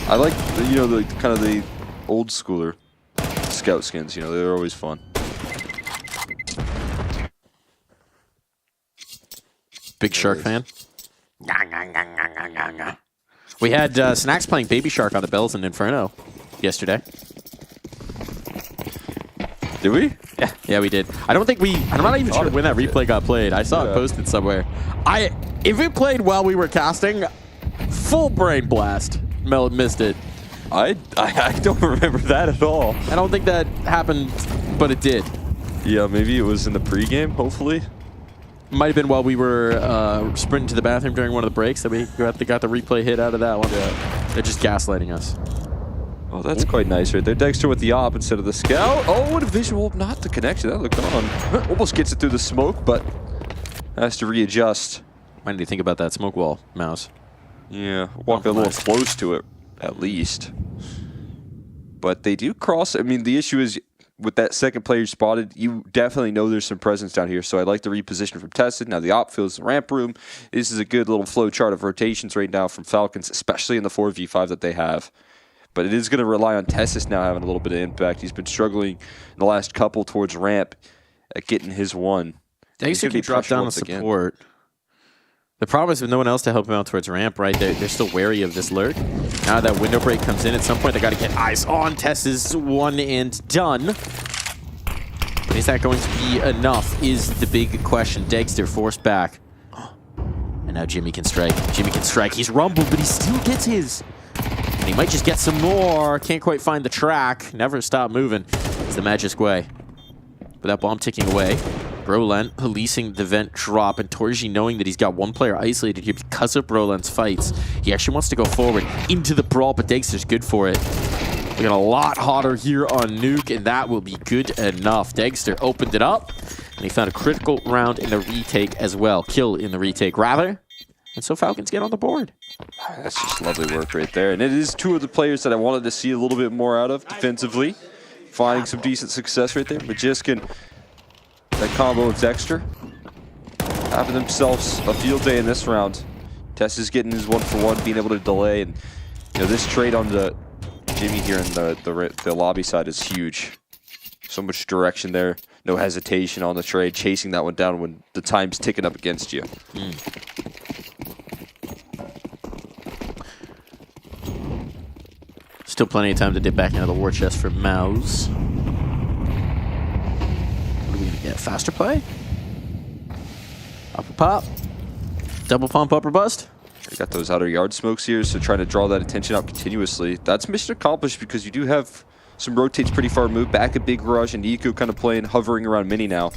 I like, the kind of the old schooler scout skins, they're always fun. Big Shark fan? We had Snacks playing Baby Shark on the Bells in Inferno yesterday. Did we? Yeah, we did. I'm not even sure when that replay got played. I saw it posted somewhere. If it played while we were casting, full brain blast. Mel missed it. I don't remember that at all. I don't think that happened, but it did. Yeah, maybe it was in the pregame, hopefully. Might have been while we were sprinting to the bathroom during one of the breaks that we got the replay hit out of that one. Yeah. They're just gaslighting us. Oh, that's quite nice right there. Dexter with the op instead of the scout. Oh, what a visual. Not the connection. That looked on. Almost gets it through the smoke, but has to readjust. Why did you think about that smoke wall, Mouse? Yeah, walk a little close to it, at least. But they do cross. I mean, the issue is with that second player spotted, you definitely know there's some presence down here. So I like the reposition from Tested. Now the op fills the ramp room. This is a good little flow chart of rotations right now from Falcons, especially in the 4v5 that they have. But it is going to rely on Tessis now having a little bit of impact. He's been struggling in the last couple towards ramp at getting his one. Dexter can drop down the support. The problem is with no one else to help him out towards ramp, right? They're still wary of this lurk. Now that window break comes in, at some point they got to get eyes on Tess's one and done. Is that going to be enough is the big question. Dexter forced back. And now Jimmy can strike. Jimmy can strike. He's rumbled, but he still gets his. And he might just get some more. Can't quite find the track. Never stop moving. It's the magic way. With that bomb ticking away. Brolan policing the vent drop, and Torji knowing that he's got one player isolated here because of Brolan's fights. He actually wants to go forward into the brawl, but Dexter's good for it. Looking a lot hotter here on Nuke, and that will be good enough. Dexter opened it up, and he found a critical round in the retake as well. Kill in the retake, rather. And so Falcons get on the board. That's just lovely work right there. And it is two of the players that I wanted to see a little bit more out of defensively. Finding some decent success right there. Majiskin, that combo with Dexter, having themselves a field day in this round. Tess is getting his 1-for-1, being able to delay. And this trade on the Jimmy here in the lobby side is huge. So much direction there. No hesitation on the trade, chasing that one down when the time's ticking up against you. Still plenty of time to dip back into the war chest for Mouse. What are we going to get? Faster play? Up a pop? Double pump upper bust. They got those outer yard smokes here, so trying to draw that attention out continuously. That's mission accomplished because you do have some rotates pretty far moved back at Big Garage and Nico kind of playing, hovering around mini now.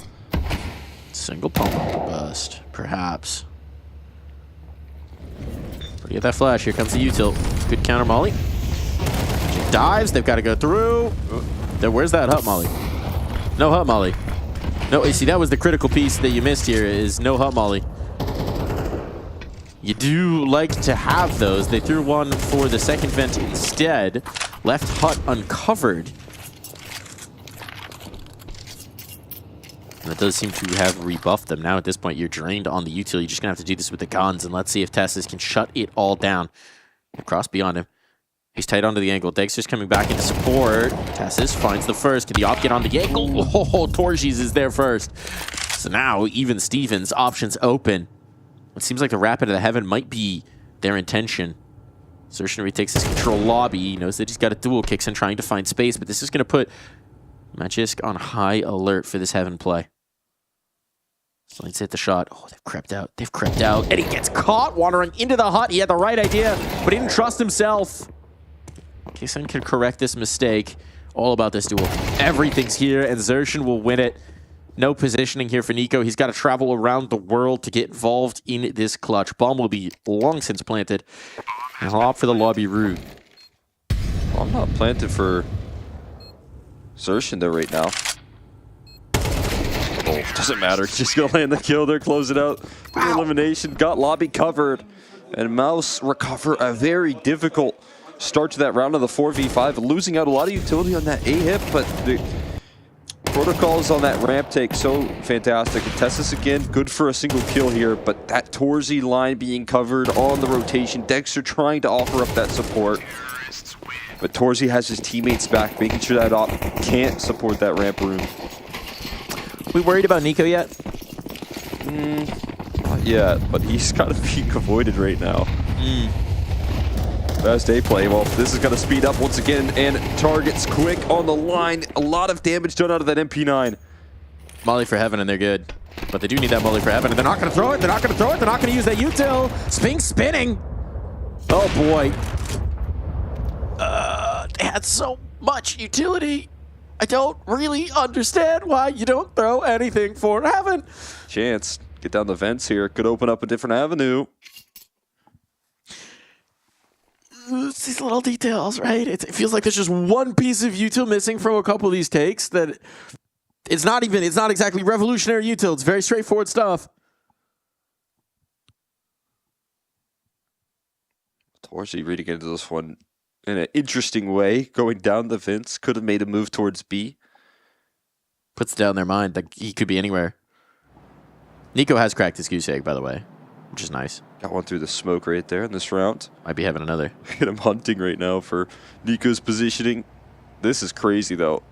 Single pump upper bust, perhaps. Get that flash. Here comes the U-tilt. Good counter molly. She dives. They've got to go through. Where's that hut molly? No hut molly. No, you see, that was the critical piece that you missed here is no hut molly. You do like to have those. They threw one for the second vent instead. Left hut uncovered. And that does seem to have rebuffed them. Now at this point, you're drained on the util. You're just going to have to do this with the guns, and let's see if Tessus can shut it all down. Cross beyond him. He's tight onto the angle. Dexter's coming back into support. Tessus finds the first. Can the op get on the angle? Oh, Torges is there first. So now, even Stevens, options open. It seems like the Rapid of the Heaven might be their intention. Zertion retakes his control lobby. He knows that he's got a dual kicks in trying to find space, but this is going to put Magisk on high alert for this Heaven play. So let's hit the shot. Oh, they've crept out. They've crept out. And he gets caught wandering into the hut. He had the right idea, but he didn't trust himself. Kaysen can correct this mistake. All about this duel. Everything's here, and Zertion will win it. No positioning here for Nico. He's got to travel around the world to get involved in this clutch. Bomb will be long since planted. And he'll opt for the lobby route. Well, I'm not planted for Zertion there right now. Oh, doesn't matter. Just gonna land the kill there, close it out. Wow. Elimination, got lobby covered. And Mouse recover a very difficult start to that round of the 4v5, losing out a lot of utility on that A-hip, but the protocols on that ramp take so fantastic. And Tessus again, good for a single kill here, but that Torzi line being covered on the rotation. Dexter trying to offer up that support. But Torzi has his teammates back, making sure that op can't support that ramp room. We worried about Nico yet? Not yet, but he's kind of being avoided right now. Best A play. Well, this is going to speed up once again, and targets quick on the line. A lot of damage done out of that MP9. Molly for Heaven, and they're good. But they do need that Molly for Heaven, and they're not going to throw it. They're not going to throw it. They're not going to use that util. Sphinx spinning. Oh, boy. They had so much utility. I don't really understand why you don't throw anything for Heaven. Chance. Get down the vents here. Could open up a different avenue. It's these little details, right? It feels like there's just one piece of util missing from a couple of these takes that it's not exactly revolutionary util. It's very straightforward stuff. Torsi reading into this one in an interesting way, going down the vents, could have made a move towards B. Puts it down in their mind that he could be anywhere. Nico has cracked his goose egg, by the way, which is nice. Got one through the smoke right there in this round. Might be having another. Get him hunting right now for Nico's positioning. This is crazy, though.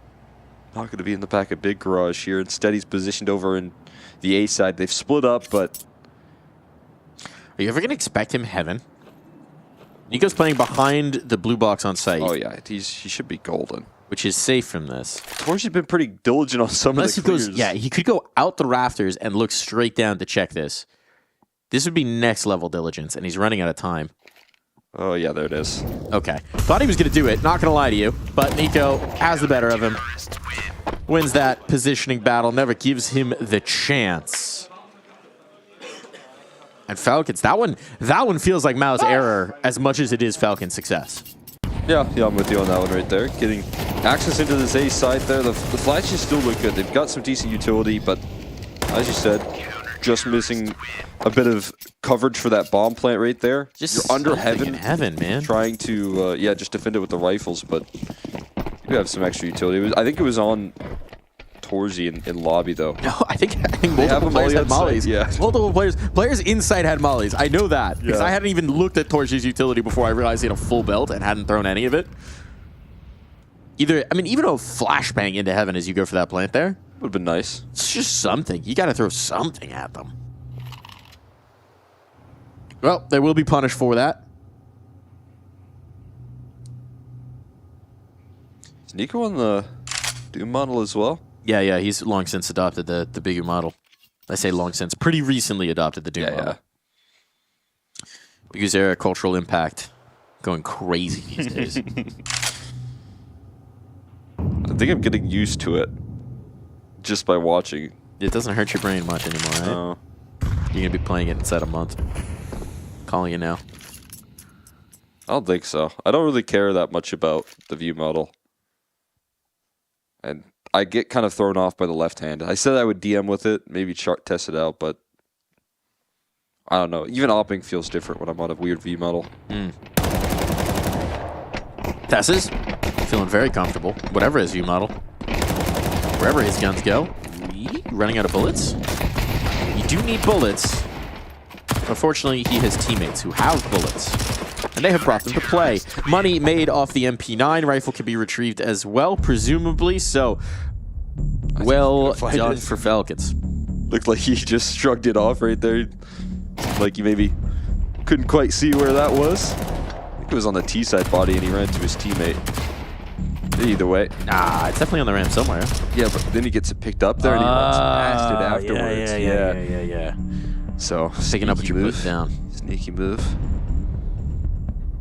Not going to be in the pack of Big Garage here. Instead, he's positioned over in the A side. They've split up, but... Are you ever going to expect him Heaven? Nico's playing behind the blue box on site. Oh, yeah. He should be golden. Which is safe from this. Torchi's been pretty diligent on some of the clears. Yeah, he could go out the rafters and look straight down to check this. This would be next level diligence, and he's running out of time. Oh, yeah, there it is. Okay. Thought he was going to do it, not going to lie to you. But Nico has the better of him. Wins that positioning battle, never gives him the chance. And Falcons, that one feels like Mao's error as much as it is Falcon's success. Yeah, I'm with you on that one right there. Getting access into this A side there. The flashes still look good. They've got some decent utility, but as you said, just missing a bit of coverage for that bomb plant right there. Just You're under Heaven, man. Trying to, just defend it with the rifles, but you have some extra utility. I think it was on Torzi in lobby, though. No, I think multiple players had mollies. Yeah. Multiple players inside had mollies. I know that because I hadn't even looked at Torzi's utility before I realized he had a full belt and hadn't thrown any of it. Even a flashbang into Heaven as you go for that plant there would have been nice. It's just something. You got to throw something at them. Well, they will be punished for that. Is Nico on the Doom model as well? Yeah, he's long since adopted the bigger model. I say long since, pretty recently adopted the Doom model. Because they're a cultural impact going crazy these days. I think I'm getting used to it just by watching. It doesn't hurt your brain much anymore, right? No. You're going to be playing it inside a month. Calling it now. I don't think so. I don't really care that much about the view model. And I get kind of thrown off by the left hand. I said I would DM with it, maybe test it out, but I don't know. Even opping feels different when I'm on a weird view model. Tesses, feeling very comfortable. Whatever his view model. Wherever his guns go. Running out of bullets. You do need bullets. Unfortunately, he has teammates who have bullets. And they have brought them to play. Money made off the MP9 rifle can be retrieved as well, presumably. So, well done for Falcons. Looked like he just shrugged it off right there. Like he maybe couldn't quite see where that was. I think it was on the T-side body and he ran to his teammate. Either way. Nah, it's definitely on the ramp somewhere. Yeah, but then he gets it picked up there and he runs past it afterwards. Yeah. So, picking up what you put down. Sneaky move.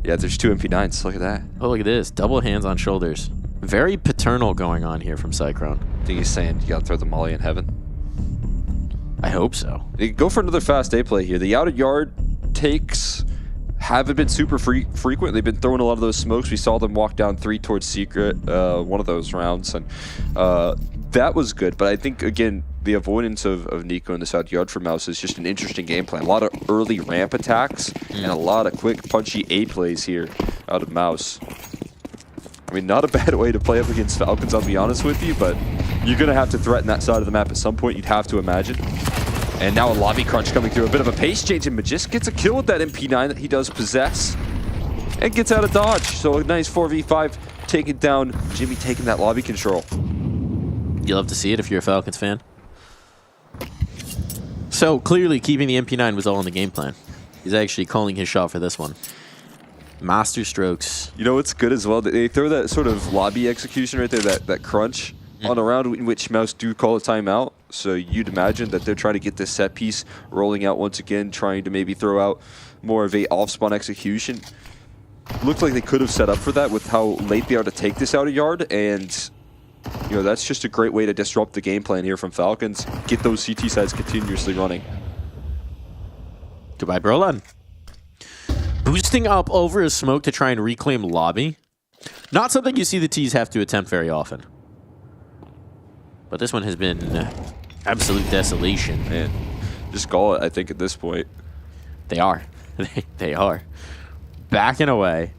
Yeah, there's 2 MP9s. Look at that. Oh, look at this. Double hands on shoulders. Very paternal going on here from Cyclone. I think he's saying you gotta throw the molly in heaven. I hope so. They go for another fast A play here. The outer yard takes haven't been super frequent. They've been throwing a lot of those smokes. We saw them walk down 3 towards Secret one of those rounds, and that was good. But I think, again, the avoidance of Nico in the south yard for Mouse is just an interesting game plan. A lot of early ramp attacks and a lot of quick, punchy A plays here out of Mouse. I mean, not a bad way to play up against Falcons, I'll be honest with you, but you're going to have to threaten that side of the map at some point, you'd have to imagine. And now a lobby crunch coming through. A bit of a pace change, and Magist gets a kill with that MP9 that he does possess. And gets out of dodge. So a nice 4v5 taking down Jimmy, taking that lobby control. You love to see it if you're a Falcons fan. So clearly keeping the MP9 was all in the game plan. He's actually calling his shot for this one. Master strokes. You know what's good as well? They throw that sort of lobby execution right there, that crunch on a round in which Mouse do call a timeout. So you'd imagine that they're trying to get this set piece rolling out once again, trying to maybe throw out more of a off-spawn execution. Looked like they could have set up for that with how late they are to take this outer yard, and you know that's just a great way to disrupt the game plan here from Falcons. Get those CT sides continuously running. Goodbye, Brolan. Boosting up over his smoke to try and reclaim lobby. Not something you see the T's have to attempt very often. But this one has been absolute desolation. Man, just call it, I think, at this point. They are. They are. Backing away.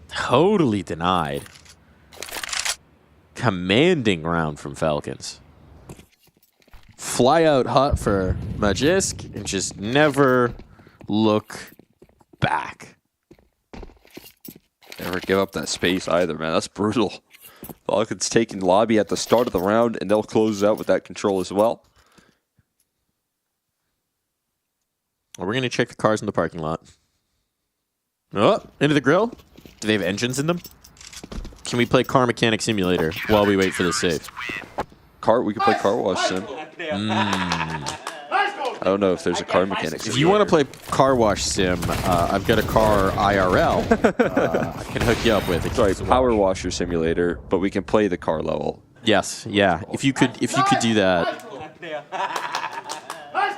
Totally denied. Commanding round from Falcons. Fly out hot for Magisk and just never look back. Never give up that space either, man. That's brutal. Falcons taking lobby at the start of the round, and they'll close out with that control as well. Well, we're going to check the cars in the parking lot. Oh, into the grill. Do they have engines in them? Can we play Car Mechanic Simulator while we wait for the save? We can play Car Wash Sim. I don't know if there's a Car Mechanic Simulator. If you want to play Car Wash Sim, I've got a car IRL I can hook you up with. Sorry, Power Washer Simulator, but we can play the car level. Yes, yeah. If you could do that.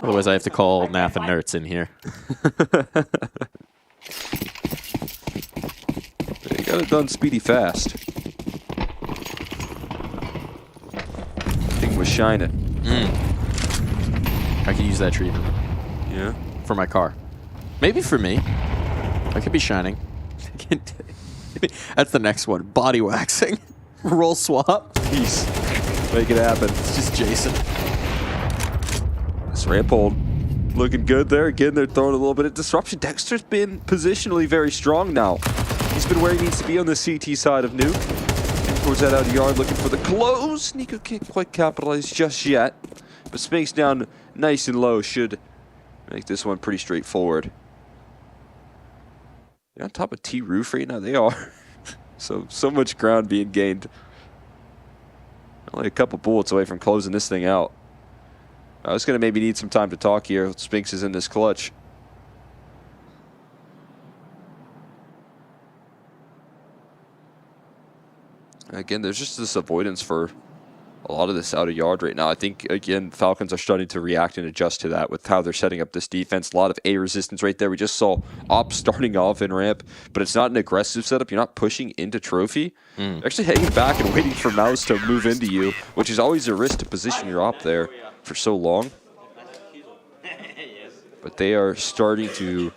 Otherwise, I have to call Nath and Nertz in here. They got it done speedy fast. Thing was shining. I could use that treatment. Yeah. For my car. Maybe for me. I could be shining. That's the next one. Body waxing. Roll swap. Peace. Make it happen. It's just Jason. This ramp hold looking good there. Again, they're throwing a little bit of disruption. Dexter's been positionally very strong now. He's been where he needs to be on the CT side of Nuke. And towards that outer yard, looking for the close. Nico can't quite capitalize just yet. But Space down nice and low should make this one pretty straightforward. They're on top of T roof right now. They are. so much ground being gained. Only a couple bullets away from closing this thing out. I was going to maybe need some time to talk here. Spinks is in this clutch. Again, there's just this avoidance for a lot of this out of yard right now. I think, again, Falcons are starting to react and adjust to that with how they're setting up this defense. A lot of A resistance right there. We just saw Op starting off in ramp, but it's not an aggressive setup. You're not pushing into Trophy. You're actually hanging back and waiting for Mouse to move into you, which is always a risk to position your Op there for so long. But they are starting to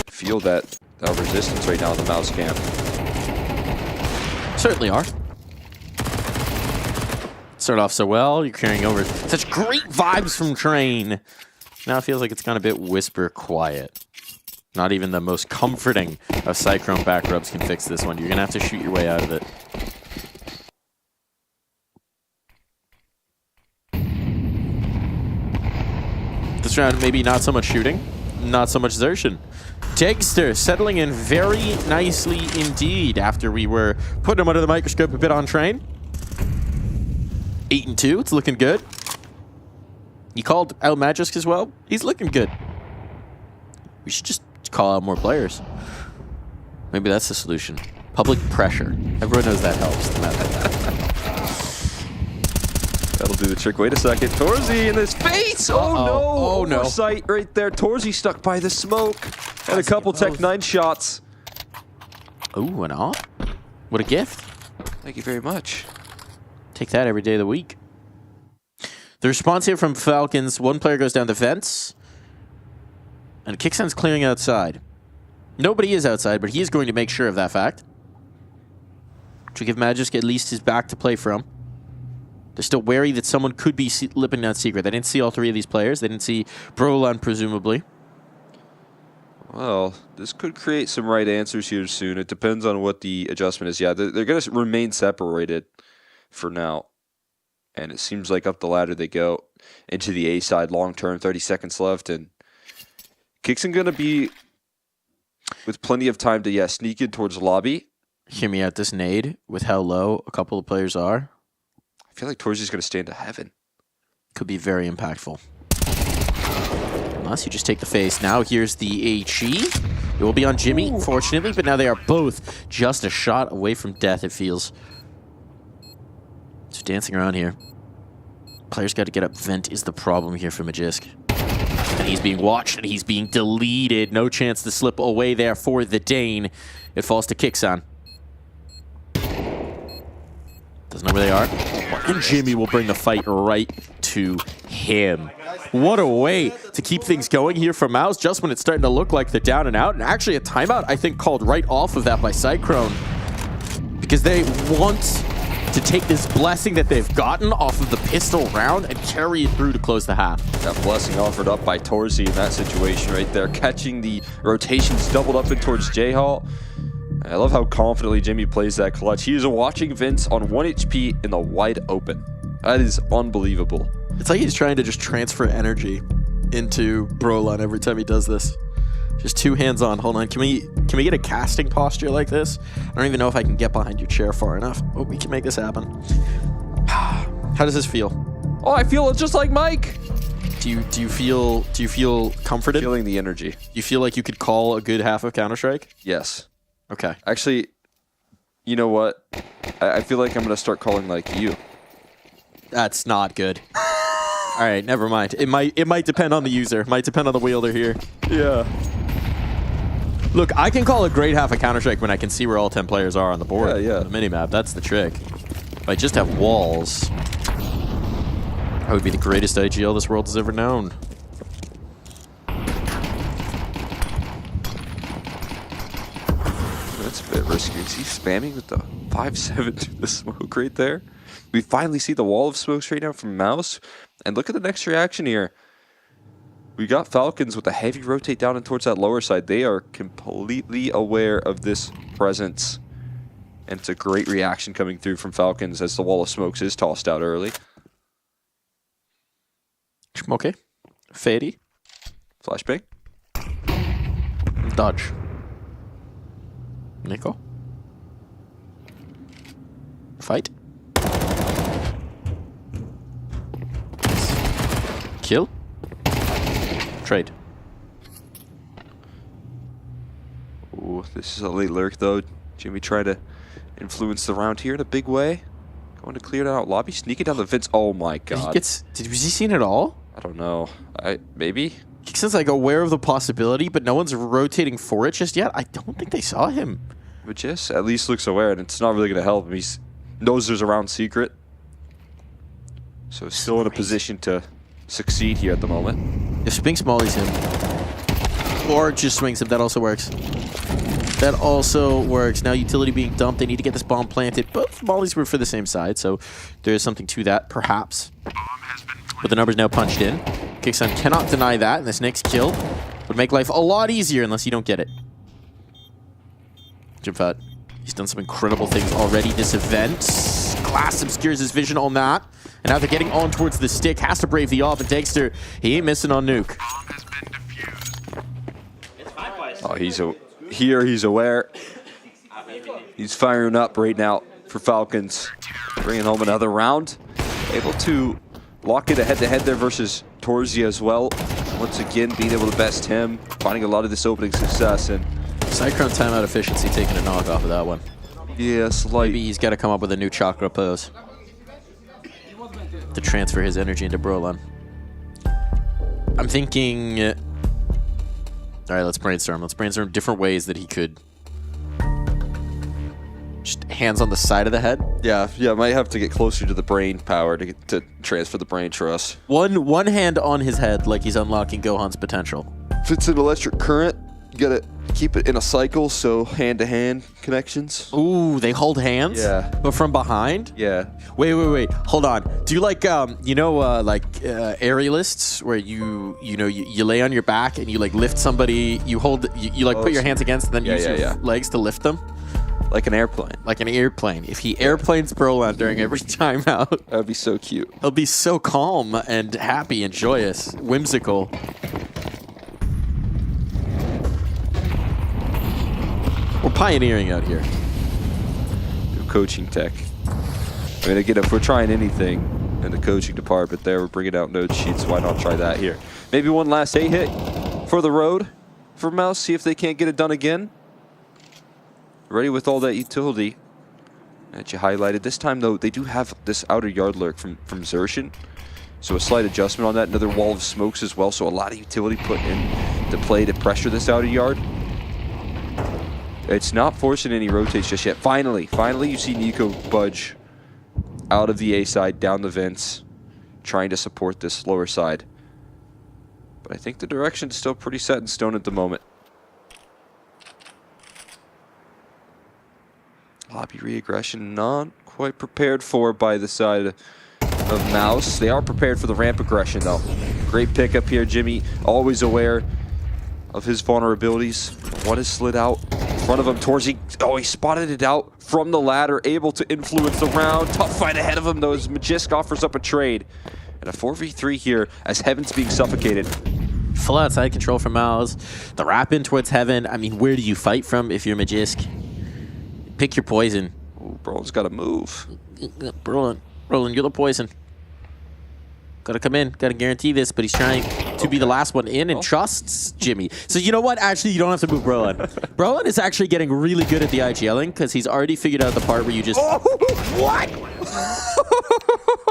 feel that resistance right now in the Mouse camp. Certainly are. Start off so well, you're carrying over such great vibes from Train. Now it feels like it's gone a bit whisper quiet. Not even the most comforting of Cyclone back rubs can fix this one. You're gonna have to shoot your way out of it. This round, maybe not so much shooting, not so much Xertion. Tegster settling in very nicely indeed after we were putting him under the microscope a bit on Train. 8-2, it's looking good. You called out Magisk as well. He's looking good. We should just call out more players. Maybe that's the solution. Public pressure. Everyone knows that helps. That'll do the trick. Wait a second. Torzy in his face! Oh no! Oh no. Oversight right there. Torzy stuck by the smoke. And a couple Tech 9 shots. Ooh, an op? What a gift. Thank you very much. Take that every day of the week. The response here from Falcons, one player goes down the fence. And Kicksan's clearing outside. Nobody is outside, but he is going to make sure of that fact. To give Magisk at least his back to play from. They're still wary that someone could be slipping down secret. They didn't see all three of these players. They didn't see Brolan, presumably. Well, this could create some right answers here soon. It depends on what the adjustment is. Yeah, they're going to remain separated for now. And it seems like up the ladder they go into the A side long term. 30 seconds left. And Kickson going to be with plenty of time to, sneak in towards the lobby. Hear me out. This nade, with how low a couple of players are. I feel like Torzy's going to stand to heaven. Could be very impactful. Unless you just take the face. Now here's the HE. It will be on Jimmy, fortunately, but now they are both just a shot away from death, it feels. Just dancing around here. Players got to get up. Vent is the problem here for Magisk. And he's being watched, and he's being deleted. No chance to slip away there for the Dane. It falls to Kicksan. Doesn't know where they are. And Jimmy will bring the fight right to him. What a way to keep things going here for Mouse, just when it's starting to look like they're down and out. And actually a timeout, I think, called right off of that by Cyclone. Because they want to take this blessing that they've gotten off of the pistol round and carry it through to close the half. That blessing offered up by Torzy in that situation right there, catching the rotations doubled up in towards J-Hall. I love how confidently Jimmy plays that clutch. He is watching Vince on 1 HP in the wide open. That is unbelievable. It's like he's trying to just transfer energy into Brolan every time he does this. Just two hands on. Hold on. Can we get a casting posture like this? I don't even know if I can get behind your chair far enough. Oh, we can make this happen. How does this feel? Oh, I feel just like Mike. Do you feel comforted? Feeling the energy. Do you feel like you could call a good half of Counter-Strike? Yes. Okay. Actually, you know what? I feel like I'm going to start calling like you. That's not good. All right, never mind. It might depend on the user. It might depend on the wielder here. Yeah. Look, I can call a great half of Counter-Strike when I can see where all 10 players are on the board. Yeah. The minimap, that's the trick. If I just have walls, that would be the greatest IGL this world has ever known. That's a bit risky. Is he spamming with the 5-7 to the smoke right there? We finally see the wall of smokes right now from Mouse. And look at the next reaction here. We got Falcons with a heavy rotate down and towards that lower side. They are completely aware of this presence. And it's a great reaction coming through from Falcons as the wall of smokes is tossed out early. Okay. Fady. Flashbang. Dodge. Nico. Fight. Kill. Trade. Ooh, this is a late lurk though. Jimmy trying to influence the round here in a big way. Going to clear it out lobby, sneaking down the vents. Oh my god. Was he seen it all? I don't know. Maybe? He's like aware of the possibility, but no one's rotating for it just yet. I don't think they saw him. Magis at least looks aware, and it's not really going to help him. He knows there's a round secret. So still in a position to succeed here at the moment. If Spinks mollies him, or just swings him, that also works. That also works. Now utility being dumped, they need to get this bomb planted. Both mollies were for the same side, so there's something to that, perhaps. But the number's now punched in. Kicksun cannot deny that, and this next kill would make life a lot easier unless you don't get it. Jimfat, he's done some incredible things already this event. Glass obscures his vision on that. And now they're getting on towards the stick. Has to brave the off, and Dexter, he ain't missing on Nuke. Oh, he's aware. He's firing up right now for Falcons. Bringing home another round. Able to lock it a head-to-head there versus Torzia as well. Once again, being able to best him. Finding a lot of this opening success. And Cyclone timeout efficiency taking a knock off of that one. Yes, maybe he's got to come up with a new chakra pose to transfer his energy into Brolan. I'm thinking... all right, let's brainstorm. Let's brainstorm different ways that he could... Just hands on the side of the head? Yeah, might have to get closer to the brain power to transfer the brain trust. One hand on his head like he's unlocking Gohan's potential. If it's an electric current, you gotta keep it in a cycle, so hand-to-hand connections. Ooh, they hold hands? Yeah. But from behind? Yeah. Wait. Hold on. Do you like, aerialists where you lay on your back and you like lift somebody, you put your hands against and then use your legs to lift them? Like an airplane. Like an airplane. If he airplanes Brolan during every timeout. That would be so cute. He'll be so calm and happy and joyous. Whimsical. We're pioneering out here. New coaching tech. I mean, again, if we're trying anything in the coaching department there, we're bringing out node sheets. Why not try that here? Maybe one last A-hit for the road for Mouse. See if they can't get it done again. Ready with all that utility that you highlighted. This time, though, they do have this outer yard lurk from Xertion. So a slight adjustment on that. Another wall of smokes as well. So a lot of utility put in to play to pressure this outer yard. It's not forcing any rotates just yet. Finally, you see Nico budge out of the A side, down the vents, trying to support this lower side. But I think the direction's still pretty set in stone at the moment. Lobby re-aggression not quite prepared for by the side of Mouse. They are prepared for the ramp aggression though. Great pickup here, Jimmy. Always aware of his vulnerabilities. One is slid out in front of him. Torzy, he spotted it out from the ladder, able to influence the round. Tough fight ahead of him though as Magisk offers up a trade. And a 4v3 here as Heaven's being suffocated. Full outside control from Mouse. The wrap in towards Heaven. I mean, where do you fight from if you're Magisk? Pick your poison. Ooh, Brolin's got to move. Brolin, you're the poison. Gotta come in. Gotta guarantee this, but he's trying to be the last one in and trusts Jimmy. So you know what? Actually, you don't have to move Brolin. Brolin is actually getting really good at the IGLing because he's already figured out the part where you just... what?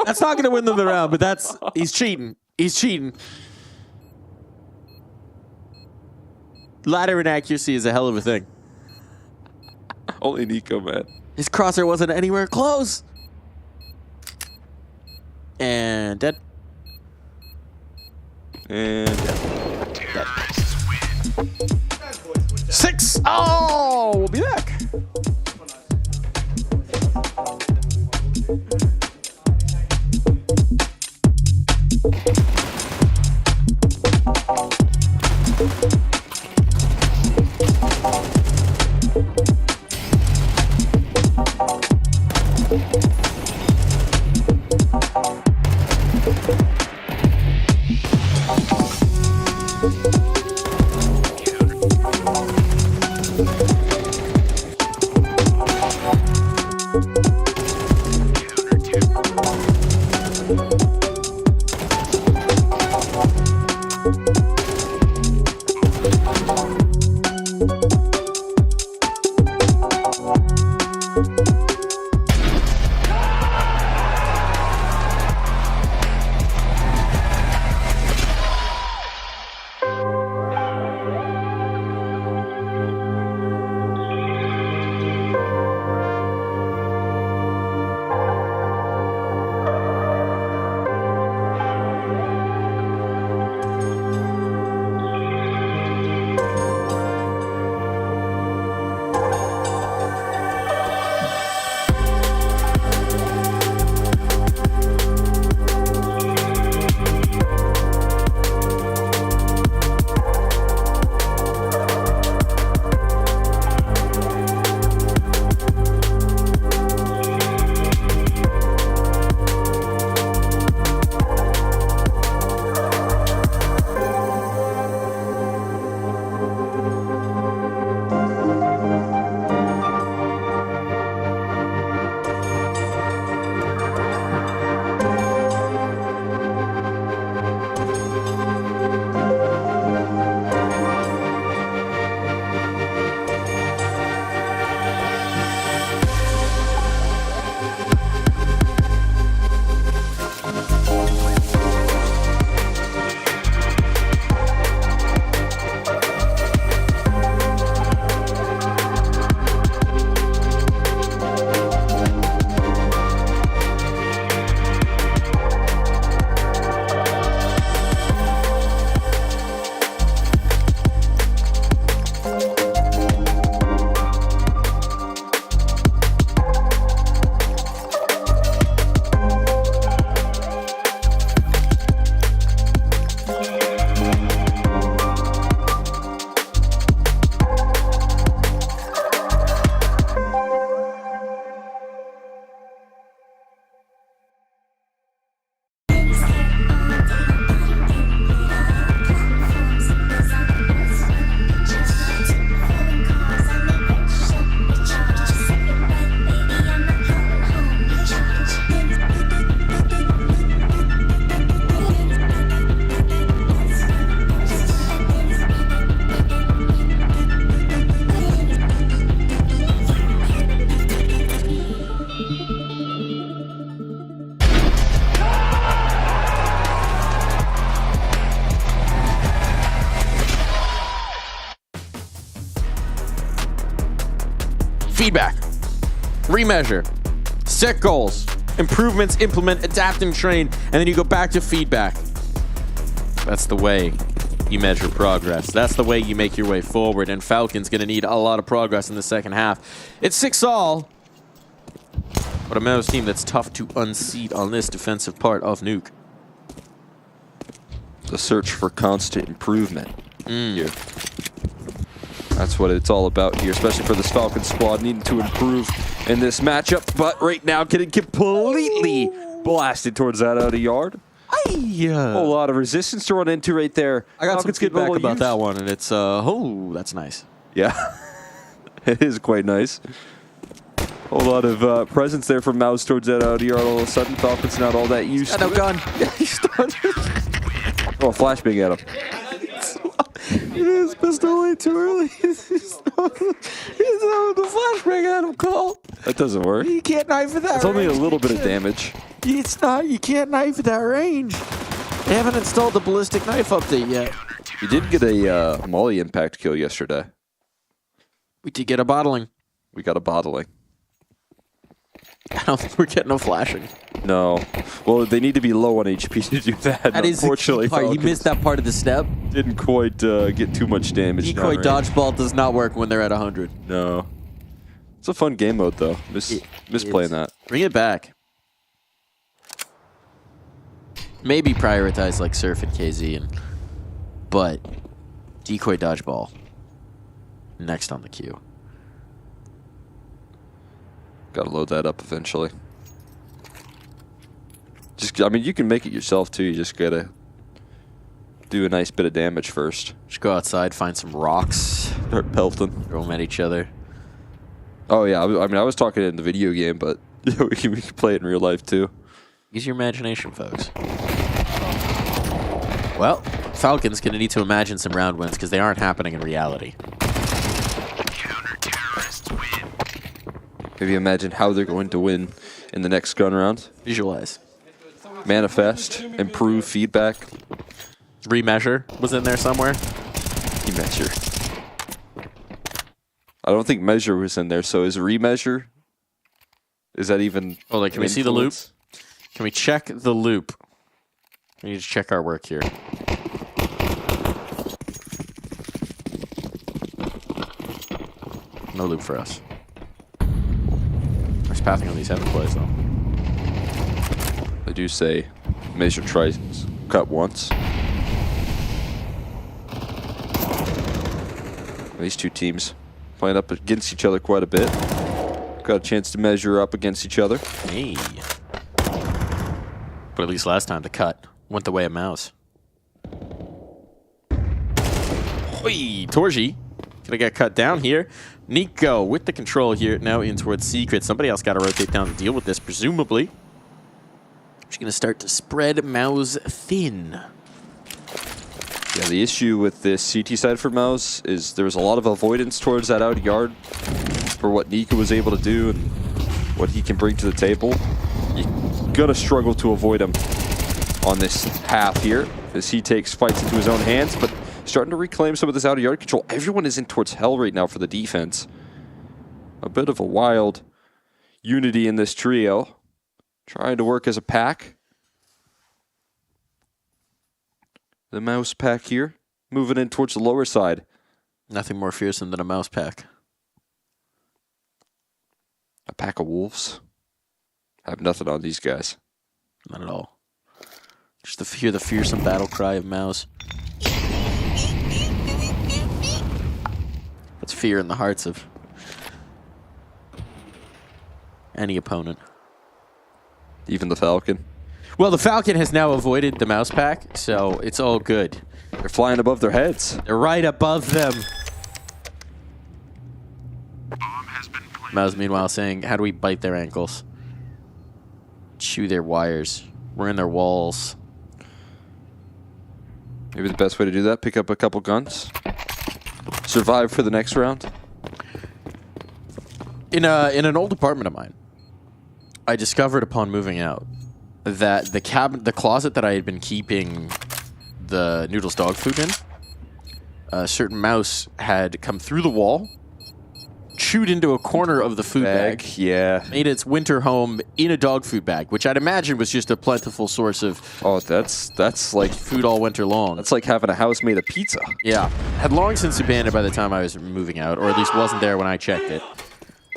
That's not gonna win them the round, but he's cheating. He's cheating. Ladder inaccuracy is a hell of a thing. Only Nico, man. His crosshair wasn't anywhere close. And dead. And dead. 6! Oh, we'll be back. Feedback, remeasure, set goals, improvements, implement, adapt, and train, and then you go back to feedback. That's the way you measure progress. That's the way you make your way forward, and Falcon's going to need a lot of progress in the second half. It's 6-all, but a Mouse team that's tough to unseat on this defensive part of Nuke. The search for constant improvement here. That's what it's all about here, especially for this Falcon squad needing to improve in this matchup. But right now, getting completely blasted towards that out of yard. A whole lot of resistance to run into right there. I got Falcons some feedback about use. that one, and it's, oh, that's nice. Yeah, it is quite nice. A whole lot of presence there from Mouse towards that out of yard. All of a sudden, Falcon's not all that used to no it. gun. Oh, flashbang at him. His pistol way too early. He's throwing the flashbang at him, Cole. That doesn't work. You can't knife at that It's only a range. little bit of damage. It's not. You can't knife at that range. They haven't installed the ballistic knife update yet. You did get a Molly impact kill yesterday. We did get a bottling. We got a bottling. I don't think we're getting a flashing. No. Well, they need to be low on HP to do that. That is unfortunately, the key part. You missed that part of the step. Didn't quite get too much damage. Decoy downrange. dodgeball does not work when they're at 100. No. It's a fun game mode, though. Miss playing that. Bring it back. Maybe prioritize like Surf and KZ, but decoy dodgeball next on the queue. Gotta load that up eventually. I mean, you can make it yourself, too. You just gotta do a nice bit of damage first. Just go outside, find some rocks. Start pelting. Throw them at each other. Oh, yeah. I mean, I was talking in the video game, but we can play it in real life, too. Use your imagination, folks. Well, Falcon's going to need to imagine some round wins because they aren't happening in reality. Maybe imagine how they're going to win in the next gun round. Visualize. Manifest, improve, feedback. Remeasure was in there somewhere. Remeasure. I don't think measure was in there, so is remeasure? Is that even... Oh, like, can we see the loop? Can we check the loop? We need to check our work here. No loop for us. There's pathing on these heaven plays, though. They do say measure tries cut once. These two teams playing up against each other quite a bit. Got a chance to measure up against each other. Hey. But at least last time the cut went the way of Mouse. Hoi, Torji. Gonna get cut down here. Nico with the control here, now in towards Secret. Somebody else got to rotate down to deal with this, presumably. She's gonna start to spread Mouse thin. Yeah, the issue with this CT side for Mouse is there was a lot of avoidance towards that out yard for what Nico was able to do and what he can bring to the table. You're gonna struggle to avoid him on this half here as he takes fights into his own hands, but starting to reclaim some of this out yard control. Everyone is in towards hell right now for the defense. A bit of a wild unity in this trio, trying to work as a pack. The Mouse pack here, moving in towards the lower side. Nothing more fearsome than a Mouse pack. A pack of wolves. I have nothing on these guys. Not at all. Just to hear the fearsome battle cry of Mouse. That's fear in the hearts of any opponent. Even the Falcon. Well, the Falcon has now avoided the Mouse pack, so it's all good. They're flying above their heads. They're right above them. Mouse, meanwhile, saying, how do we bite their ankles? Chew their wires. We're in their walls. Maybe the best way to do that, pick up a couple guns. Survive for the next round. In an old apartment of mine, I discovered upon moving out that the closet that I had been keeping the Noodles dog food in, a certain mouse had come through the wall, chewed into a corner of the food bag, yeah, made its winter home in a dog food bag, which I'd imagine was just a plentiful source of that's like food all winter long. That's like having a house made of pizza. Yeah, had long since abandoned by the time I was moving out, or at least wasn't there when I checked it.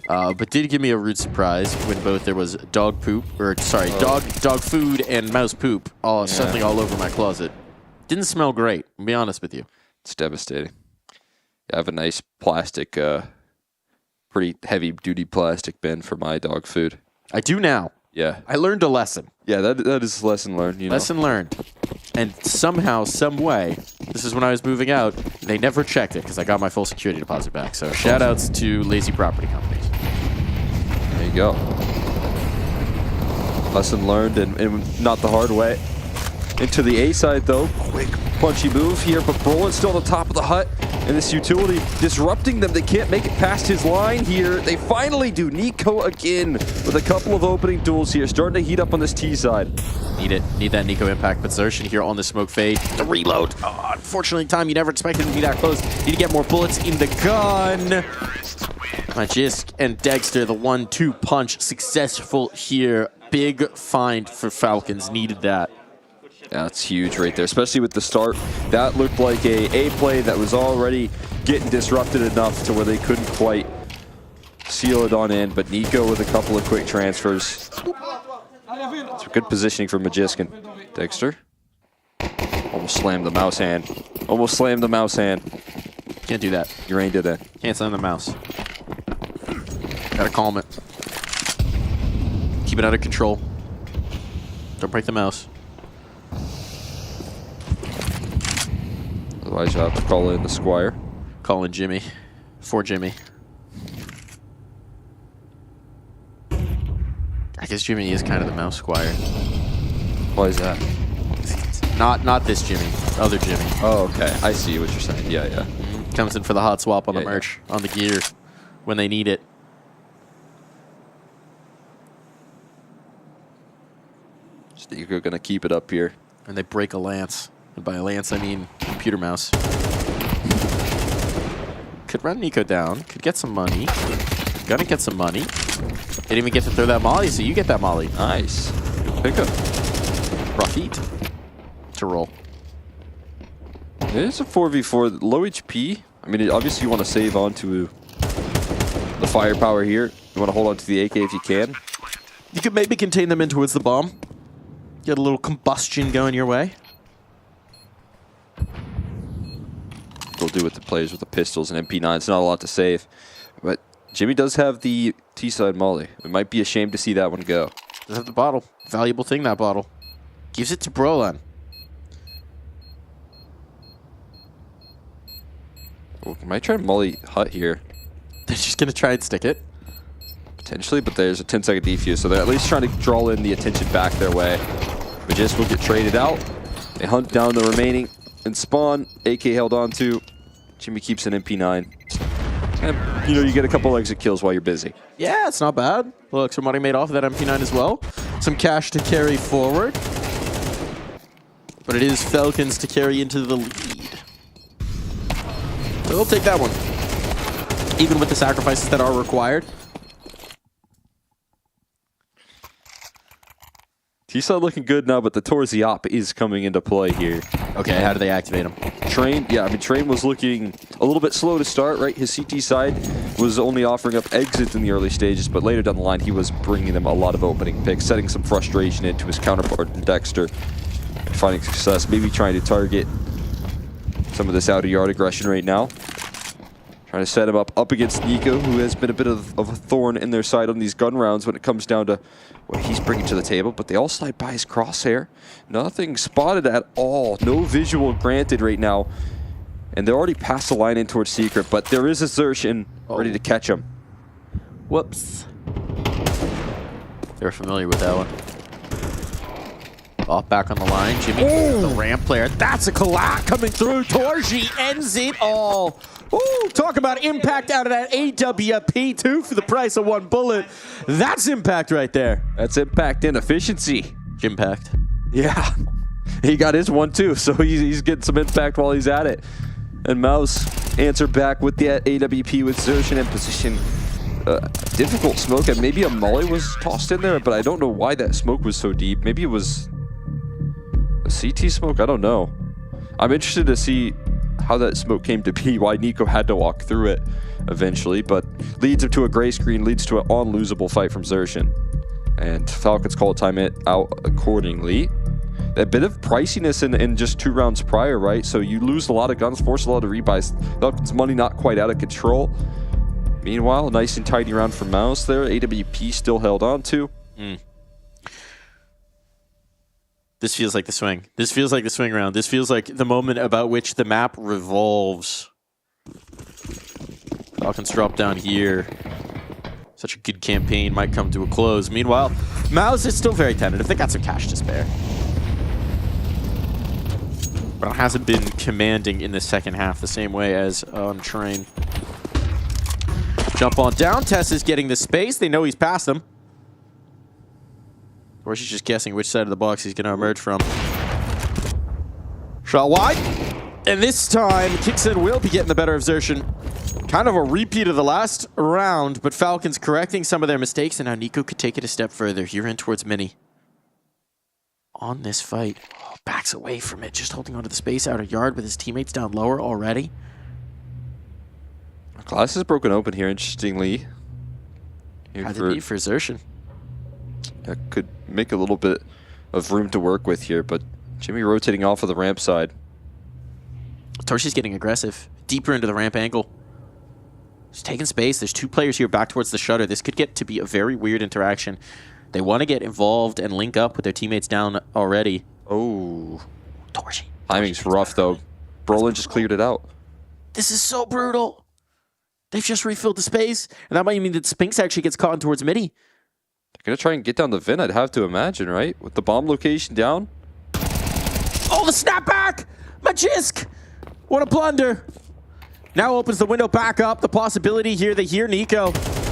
But did give me a rude surprise when both there was dog poop, or sorry, dog food and mouse poop suddenly all over my closet. Didn't smell great, I'll be honest with you. It's devastating. I have a nice plastic, pretty heavy-duty plastic bin for my dog food. I do now. Yeah. I learned a lesson. Yeah, that is a lesson learned. You know? Lesson learned. And somehow, some way, this is when I was moving out, they never checked it because I got my full security deposit back. So shout outs to lazy property companies. There you go. Lesson learned and not the hard way. Into the A side though. Quick punchy move here, but Brolin's still on the top of the hut. And this utility disrupting them. They can't make it past his line here. They finally do. Nico again with a couple of opening duels here. Starting to heat up on this T side. Need it. Need that Nico impact. But Xerxin here on the smoke fade. The reload. Oh, unfortunately, time you never expected him to be that close. Need to get more bullets in the gun. Magisk and Dexter, the 1-2 punch successful here. Big find for Falcons. Needed that. Yeah, that's huge right there, especially with the start. That looked like a play that was already getting disrupted enough to where they couldn't quite seal it on in, but Nico with a couple of quick transfers. It's good positioning for Magisk and Dexter. Almost slammed the mouse hand. Almost slammed the mouse hand. Can't do that. You reined it in. Can't slam the mouse. Gotta calm it. Keep it out of control. Don't break the mouse. Otherwise, you'll have to call in the Squire. Call in Jimmy. For Jimmy. I guess Jimmy is kind of the mouse Squire. Why is that? Not this Jimmy. Other Jimmy. Oh, okay. I see what you're saying. Yeah, yeah. Comes in for the hot swap on the merch, on the gear, when they need it. You're going to keep it up here. And they break a lance. And by a lance, I mean computer mouse. Could run Nico down. Could get some money. Gonna get some money. Didn't even get to throw that molly, so you get that molly. Nice. Good pickup. Rough heat to roll. It is a 4v4. Low HP. I mean, obviously you want to save onto the firepower here. You want to hold on to the AK if you can. You could maybe contain them in towards the bomb. Get a little combustion going your way. They'll do with the players with the pistols and MP9. It's not a lot to save. But Jimmy does have the T-side molly. It might be a shame to see that one go. Does have the bottle. Valuable thing, that bottle. Gives it to Brolan. Oh, might try to molly Hut here. They're just going to try and stick it. Potentially, but there's a 10-second defuse, so they're at least trying to draw in the attention back their way. Magist will get traded out. They hunt down the remaining and spawn. AK held on to. Jimmy keeps an MP9. And, you know, you get a couple exit kills while you're busy. Yeah, it's not bad. Look, some money made off of that MP9 as well. Some cash to carry forward. But it is Falcons to carry into the lead. So they'll take that one. Even with the sacrifices that are required. T-side looking good now, but the Torzi op is coming into play here. Okay, how do they activate him? Train, yeah, I mean, Train was looking a little bit slow to start, right? His CT side was only offering up exits in the early stages, but later down the line, he was bringing them a lot of opening picks, setting some frustration into his counterpart, Dexter, finding success, maybe trying to target some of this out-of-yard aggression right now. Trying to set him up against Nico, who has been a bit of a thorn in their side on these gun rounds when it comes down to what he's bringing to the table, but they all slide by his crosshair. Nothing spotted at all. No visual granted right now. And they're already past the line in towards Secret, but there is a Xertion ready to catch him. Whoops. They were familiar with that one. Off back on the line. Jimmy, the ramp player. That's a collapse coming through. Torji ends it all. Ooh, talk about impact out of that AWP, too, for the price of one bullet. That's impact right there. That's impact and efficiency. Impact. Yeah. He got his one, too, so he's getting some impact while he's at it. And Mouse answer back with that AWP with Xertion in position. Difficult smoke, and maybe a molly was tossed in there, but I don't know why that smoke was so deep. Maybe it was a CT smoke? I don't know. I'm interested to see how that smoke came to be, why Nico had to walk through it eventually, but leads him to a gray screen, leads to an unlosable fight from Xertion. And Falcons call time it out accordingly. A bit of priciness in just 2 rounds prior, right? So you lose a lot of guns, force a lot of rebuys. Falcons' money not quite out of control. Meanwhile, nice and tidy round for Mouse there. AWP still held on to. This feels like the swing. This feels like the swing round. This feels like the moment about which the map revolves. Falcons drop down here. Such a good campaign might come to a close. Meanwhile, Mouse is still very tentative. They got some cash to spare. But it hasn't been commanding in the second half the same way as on Train. Jump on down. Tess is getting the space. They know he's past them. Or she's just guessing which side of the box he's going to emerge from. Shot wide. And this time, Kixen will be getting the better of Xertion. Kind of a repeat of the last round, but Falcons correcting some of their mistakes, and now Nico could take it a step further. Here in towards Mini. On this fight. Oh, backs away from it, just holding onto the space out of yard with his teammates down lower already. Glass is broken open here, interestingly. How'd it be for Xertion? That could make a little bit of room to work with here, but Jimmy rotating off of the ramp side. Torshi's getting aggressive. Deeper into the ramp angle. He's taking space. There's 2 players here back towards the shutter. This could get to be a very weird interaction. They want to get involved and link up with their teammates down already. Oh. Torshi. Timing's rough, though. Brolin just cleared it out. This is so brutal. They've just refilled the space, and that might mean that Spinks actually gets caught in towards Midi. They're going to try and get down the Vin, I'd have to imagine, right? With the bomb location down. Oh, the snapback! Magisk! What a blunder. Now opens the window back up. The possibility here, they hear Nico.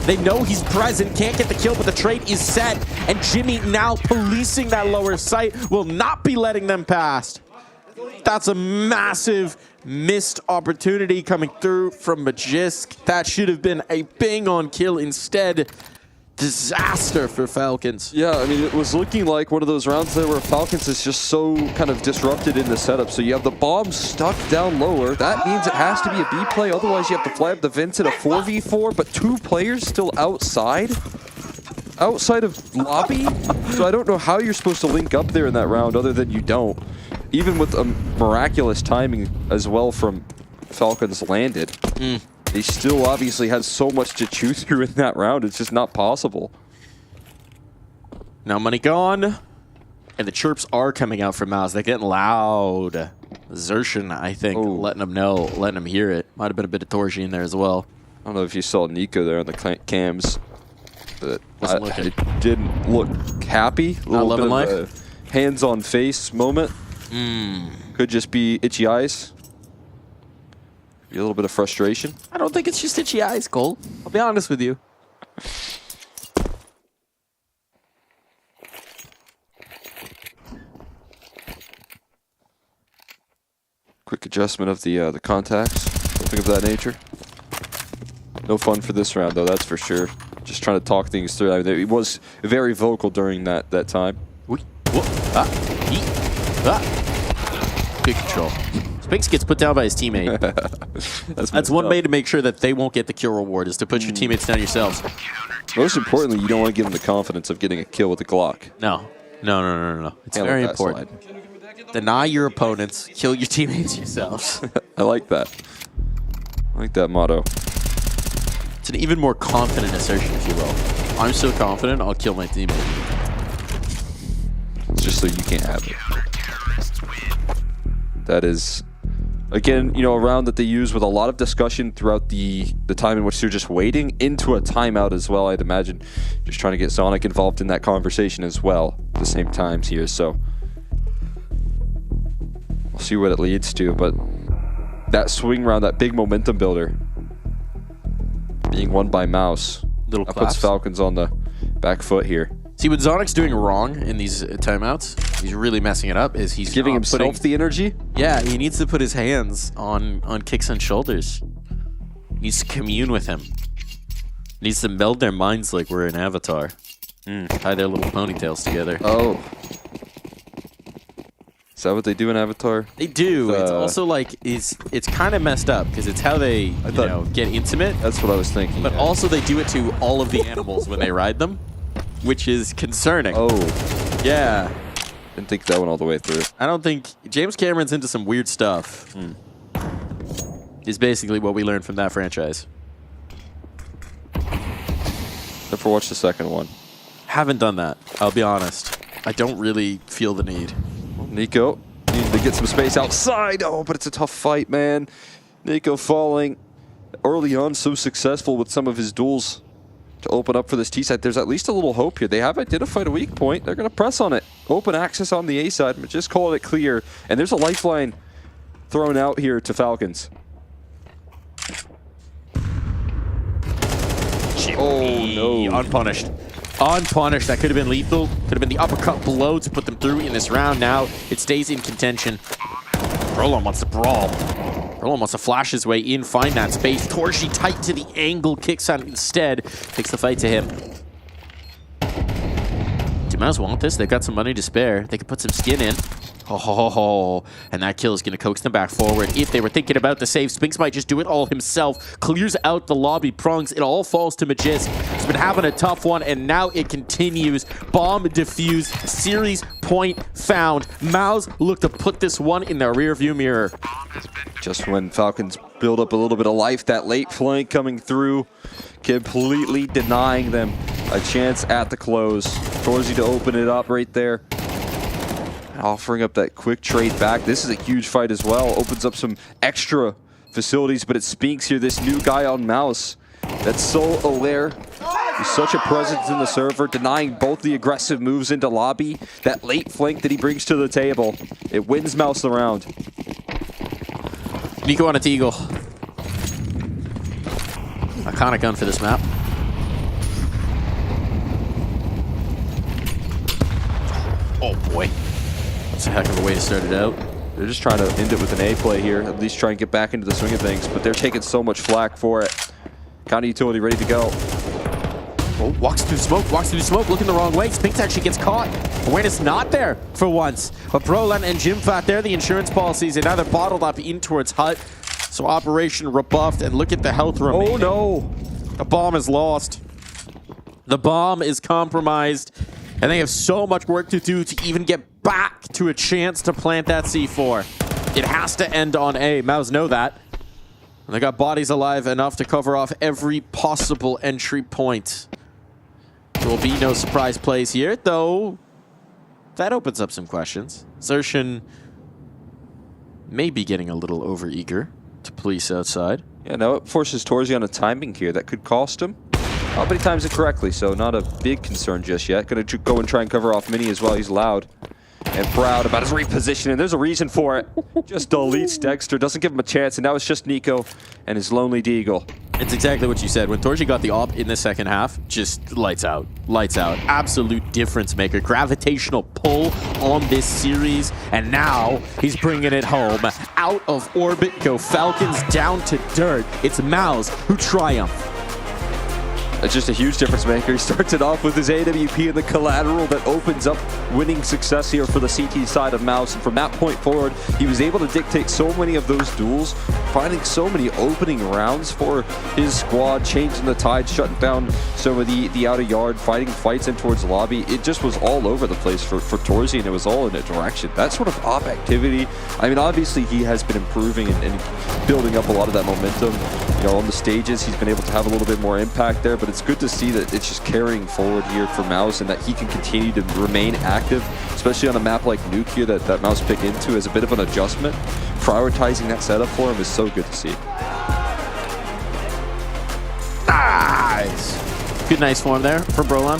They know he's present, can't get the kill, but the trade is set. And Jimmy now policing that lower sight will not be letting them past. That's a massive missed opportunity coming through from Magisk. That should have been a bang on kill instead. Disaster for Falcons. Yeah, I mean, it was looking like one of those rounds there where Falcons is just so kind of disrupted in the setup. So you have the bomb stuck down lower. That means it has to be a B play. Otherwise, you have to fly up the Vincent a 4v4, but 2 players still outside of lobby. So I don't know how you're supposed to link up there in that round other than you don't. Even with a miraculous timing as well from Falcons landed. They still obviously had so much to chew through in that round. It's just not possible. Now money gone. And the chirps are coming out from Mouse. They're getting loud. Xertion, I think, letting them know, letting them hear it. Might have been a bit of Torji in there as well. I don't know if you saw Nico there on the cams. But it didn't look happy. A little bit of a hands-on face moment. Could just be itchy eyes. Be a little bit of frustration. I don't think it's just itchy eyes, Cole. I'll be honest with you. Quick adjustment of the contacts. Something of that nature. No fun for this round, though, that's for sure. Just trying to talk things through. I mean, he was very vocal during that time. Good control. Spinks gets put down by his teammate. That's one way to make sure that they won't get the kill reward, is to put your teammates down yourselves. Most importantly, you don't want to give them the confidence of getting a kill with a Glock. No. It's very important. Deny your opponents, kill your teammates yourselves. I like that. I like that motto. It's an even more confident assertion, if you will. I'm so confident, I'll kill my teammate. It's just so you can't have it. That is, again, you know, a round that they use with a lot of discussion throughout the time in which they're just waiting into a timeout as well, I'd imagine. Just trying to get Sonic involved in that conversation as well at the same times here, so we'll see what it leads to, but that swing round, that big momentum builder being won by Mouse. That puts Falcons on the back foot here. See, what Zonic's doing wrong in these timeouts, he's really messing it up, is he's giving himself the energy? Yeah, he needs to put his hands on Kicks and shoulders. He needs to commune with him. He needs to meld their minds like we're an avatar. Tie their little ponytails together. Oh. Is that what they do in Avatar? They do. It's also like, it's kind of messed up, because it's how they get intimate. That's what I was thinking. But also they do it to all of the animals when they ride them, which is concerning. Oh. Yeah. Didn't think that one all the way through. I don't think... James Cameron's into some weird stuff. Is basically what we learned from that franchise. Never watched the second one. Haven't done that, I'll be honest. I don't really feel the need. Nico needing to get some space outside. Oh, but it's a tough fight, man. Nico falling early on, so successful with some of his duels to open up for this T side. There's at least a little hope here. They have identified a weak point. They're going to press on it. Open access on the A side, but just call it clear. And there's a lifeline thrown out here to Falcons. Oh, no. Unpunished. Unpunished. That could have been lethal. Could have been the uppercut blow to put them through in this round. Now it stays in contention. Brolon wants to brawl. Brolon wants to flash his way in, find that space. Torshi tight to the angle, kicks out instead. Takes the fight to him. Do Mouse want this? They've got some money to spare. They could put some skin in. And that kill is going to coax them back forward. If they were thinking about the save, Spinks might just do it all himself. Clears out the lobby prongs. It all falls to Magisk. He's been having a tough one, and now it continues. Bomb defused. Series point found. Mouse look to put this one in the rearview mirror. Just when Falcons build up a little bit of life, that late flank coming through, completely denying them a chance at the close. Torzi to open it up right there. Offering up that quick trade back. This is a huge fight as well. Opens up some extra facilities, but it speaks here. This new guy on Mouse that's so aware. He's such a presence in the server, denying both the aggressive moves into lobby. That late flank that he brings to the table. It wins Mouse the round. Nico on a Eagle. Iconic gun for this map. It's a heck of a way to start it out. They're just trying to end it with an A play here, at least try and get back into the swing of things, but they're taking so much flack for it. Counter utility ready to go. Oh, walks through smoke, looking the wrong way. Spinks actually gets caught. Awareness not there for once. But Brolan and Jimfat, they're the insurance policies, and now they're bottled up in towards Hut. So operation rebuffed, and look at the health remaining. Oh no! The bomb is lost. The bomb is compromised, and they have so much work to do to even get back to a chance to plant that C4. It has to end on A. Mouse know that. And they got bodies alive enough to cover off every possible entry point. There will be no surprise plays here, though that opens up some questions. Xertion may be getting a little overeager to police outside. Yeah, now it forces Torzy on a timing here that could cost him. But he times it correctly, so not a big concern just yet. Gonna go and try and cover off Mini as well. He's loud and proud about his repositioning. There's a reason for it. Just deletes Dexter, doesn't give him a chance, and now it's just Nico and his lonely Deagle. It's exactly what you said. When Torji got the op in the second half, just lights out. Lights out. Absolute difference maker. Gravitational pull on this series. And now he's bringing it home. Out of orbit go Falcons down to dirt. It's Mouse who triumph. It's just a huge difference maker. He starts it off with his AWP and the collateral that opens up winning success here for the CT side of Mouse. And from that point forward, he was able to dictate so many of those duels, finding so many opening rounds for his squad, changing the tide, shutting down some of the outer yard, fighting fights in towards the lobby. It just was all over the place for Torzy, and it was all in a direction. That sort of op activity, I mean, obviously he has been improving and building up a lot of that momentum. You know, on the stages, he's been able to have a little bit more impact there, but it's good to see that it's just carrying forward here for Mouse and that he can continue to remain active, especially on a map like Nuke here that Mouse pick into as a bit of an adjustment. Prioritizing that setup for him is so good to see. Nice. Good nice form there for Brolan.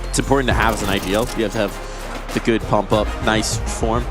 It's important to have as an ideal. You have to have the good pump up, nice form.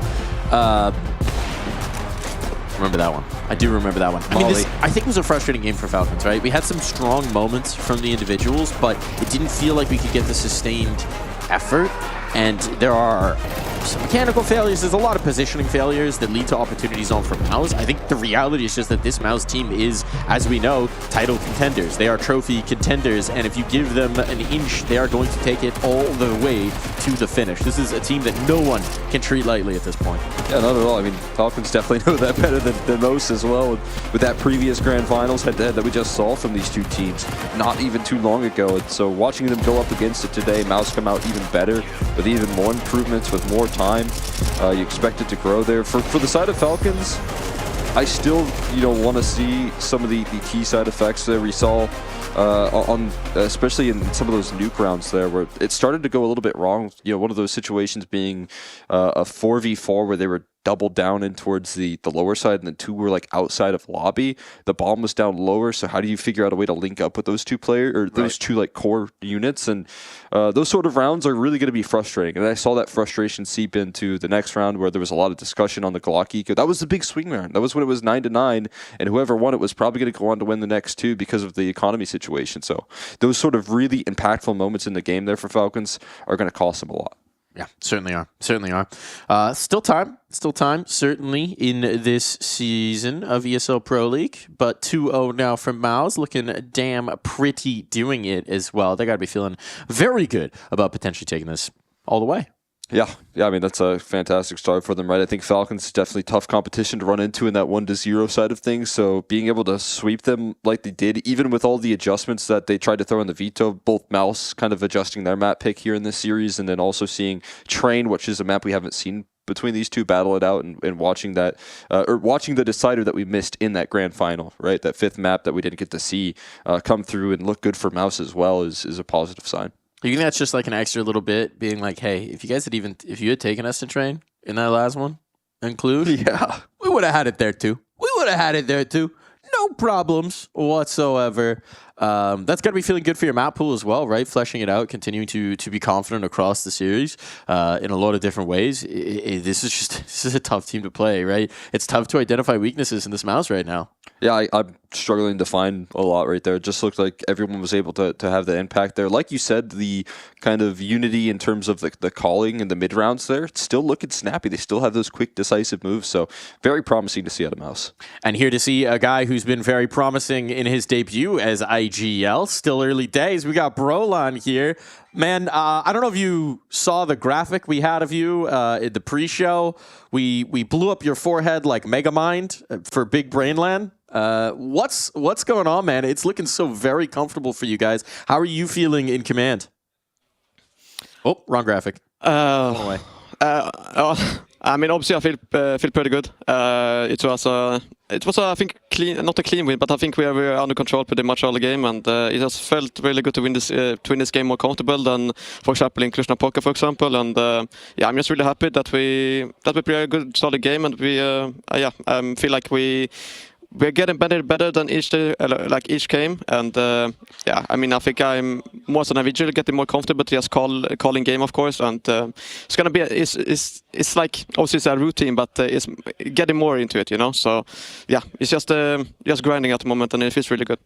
Remember that one. I do remember that one. I mean, I think it was a frustrating game for Falcons, right? We had some strong moments from the individuals, but it didn't feel like we could get the sustained effort. And there are some mechanical failures. There's a lot of positioning failures that lead to opportunities on for Mouse. I think the reality is just that this Mouse team is, as we know, title contenders. They are trophy contenders, and if you give them an inch, they are going to take it all the way to the finish. This is a team that no one can treat lightly at this point. Yeah, not at all. I mean, Falcons definitely know that better than most as well. With that previous Grand Finals head-to-head that we just saw from these two teams not even too long ago. And so watching them go up against it today, Mouse come out even better with even more improvements, with more time. You expect it to grow there. For the side of Falcons, I still, want to see some of the key side effects that we saw especially in some of those nuke rounds there, where it started to go a little bit wrong. One of those situations being a 4v4 where they were doubled down in towards the lower side, and the two were like outside of lobby. The bomb was down lower, so how do you figure out a way to link up with those two players, or those two like core units? And those sort of rounds are really going to be frustrating. And I saw that frustration seep into the next round, where there was a lot of discussion on the Glock eco. That was the big swing round. That was when it was 9-9, and whoever won it was probably going to go on to win the next two because of the economy situation. So those sort of really impactful moments in the game there for Falcons are going to cost them a lot. Yeah, certainly are. Certainly are. Still time, certainly, in this season of ESL Pro League. But 2-0 now from Mouse, looking damn pretty doing it as well. They got to be feeling very good about potentially taking this all the way. Yeah, I mean, that's a fantastic start for them, right? I think Falcons definitely tough competition to run into in that 1-0 side of things. So being able to sweep them like they did, even with all the adjustments that they tried to throw in the veto, both Mouse kind of adjusting their map pick here in this series, and then also seeing Train, which is a map we haven't seen between these two, battle it out, and watching that, or watching the decider that we missed in that grand final, right? That fifth map that we didn't get to see come through and look good for Mouse as well is a positive sign. You think that's just like an extra little bit, being like, hey, if you had taken us to Train in that last one, include, yeah, we would have had it there too. No problems whatsoever. That's got to be feeling good for your map pool as well, right? Fleshing it out, continuing to be confident across the series in a lot of different ways. This is a tough team to play, right? It's tough to identify weaknesses in this mouse right now. Yeah, I'm struggling to find a lot right there. It just looked like everyone was able to have the impact there. Like you said, the kind of unity in terms of the calling and the mid rounds there, it's still looking snappy. They still have those quick, decisive moves. So very promising to see out of Mouse. And here to see a guy who's been very promising in his debut as IGL. Still early days. We got Brolon here. Man, I don't know if you saw the graphic we had of you in the pre-show. We blew up your forehead like Megamind for Big Brainland. What's going on, man? It's looking so very comfortable for you guys. How are you feeling in command? Oh, wrong graphic. I mean, obviously, I feel pretty good. It was I think clean, not a clean win, but I think we were under control pretty much all the game, and it just felt really good to win this game more comfortable than, for example, in Cluj-Napoca, for example. And yeah, I'm just really happy that we played a good, solid game, and we feel like we're getting better than each game, and yeah, I mean, I think I'm more than individual getting more comfortable to just calling game, of course, and it's gonna be it's like obviously it's a routine, but it's getting more into it, you know. So yeah, it's just grinding at the moment, and it feels really good.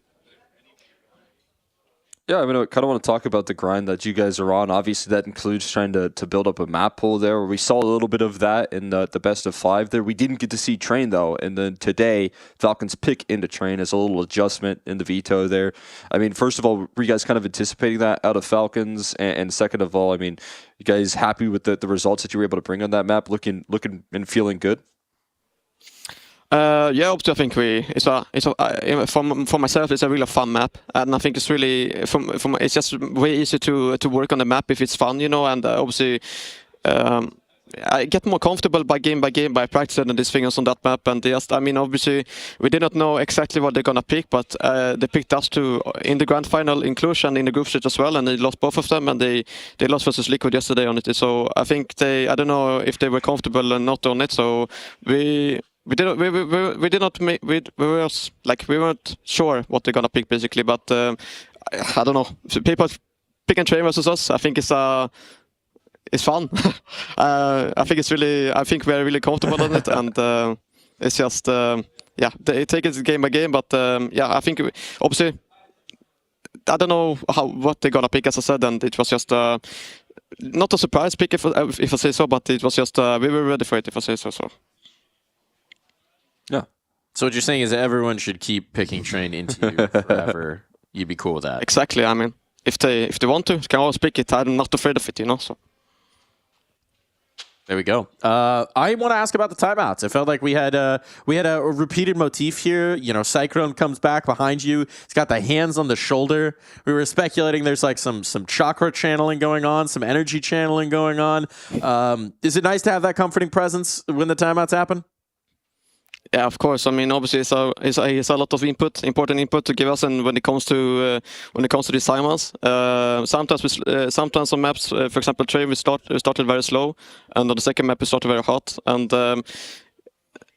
Yeah, I mean, I kind of want to talk about the grind that you guys are on. Obviously, that includes trying to build up a map pool there. We saw a little bit of that in the best of 5 there. We didn't get to see Train, though. And then today, Falcons pick into Train as a little adjustment in the veto there. I mean, first of all, were you guys kind of anticipating that out of Falcons? And second of all, I mean, you guys happy with the results that you were able to bring on that map, looking and feeling good? Yeah, obviously, I think for myself, it's a really fun map, and I think it's really it's just way easier to work on the map if it's fun, you know. And obviously, I get more comfortable by game by practicing these things on that map. And I mean, obviously, we did not know exactly what they're gonna pick, but they picked us in the grand final in Cluj and in the group stage as well, and they lost both of them, and they lost versus Liquid yesterday on it. So I think I don't know if they were comfortable or not on it. So we weren't sure what they're gonna pick basically, but I don't know. People pick and train versus us. I think it's fun. I think we're really comfortable on it, and it's just yeah, they take it game by game. But yeah, I think obviously I don't know what they're gonna pick, as I said, and it was just not a surprise pick if I say so, but it was just we were ready for it, if I say so. So. Yeah. So what you're saying is that everyone should keep picking Train into you forever. You'd be cool with that. Exactly. I mean, if they want to, can always pick it. I'm not afraid of it, you know. So. There we go. I want to ask about the timeouts. I felt like we had a repeated motif here. You know, Cyclone comes back behind you. He's got the hands on the shoulder. We were speculating there's like some chakra channeling going on, some energy channeling going on. Is it nice to have that comforting presence when the timeouts happen? Yeah, of course. I mean, obviously, it's a lot of important input to give us, and when it comes to these timeouts, sometimes on maps, for example, Train, we started very slow, and on the second map we started very hot, and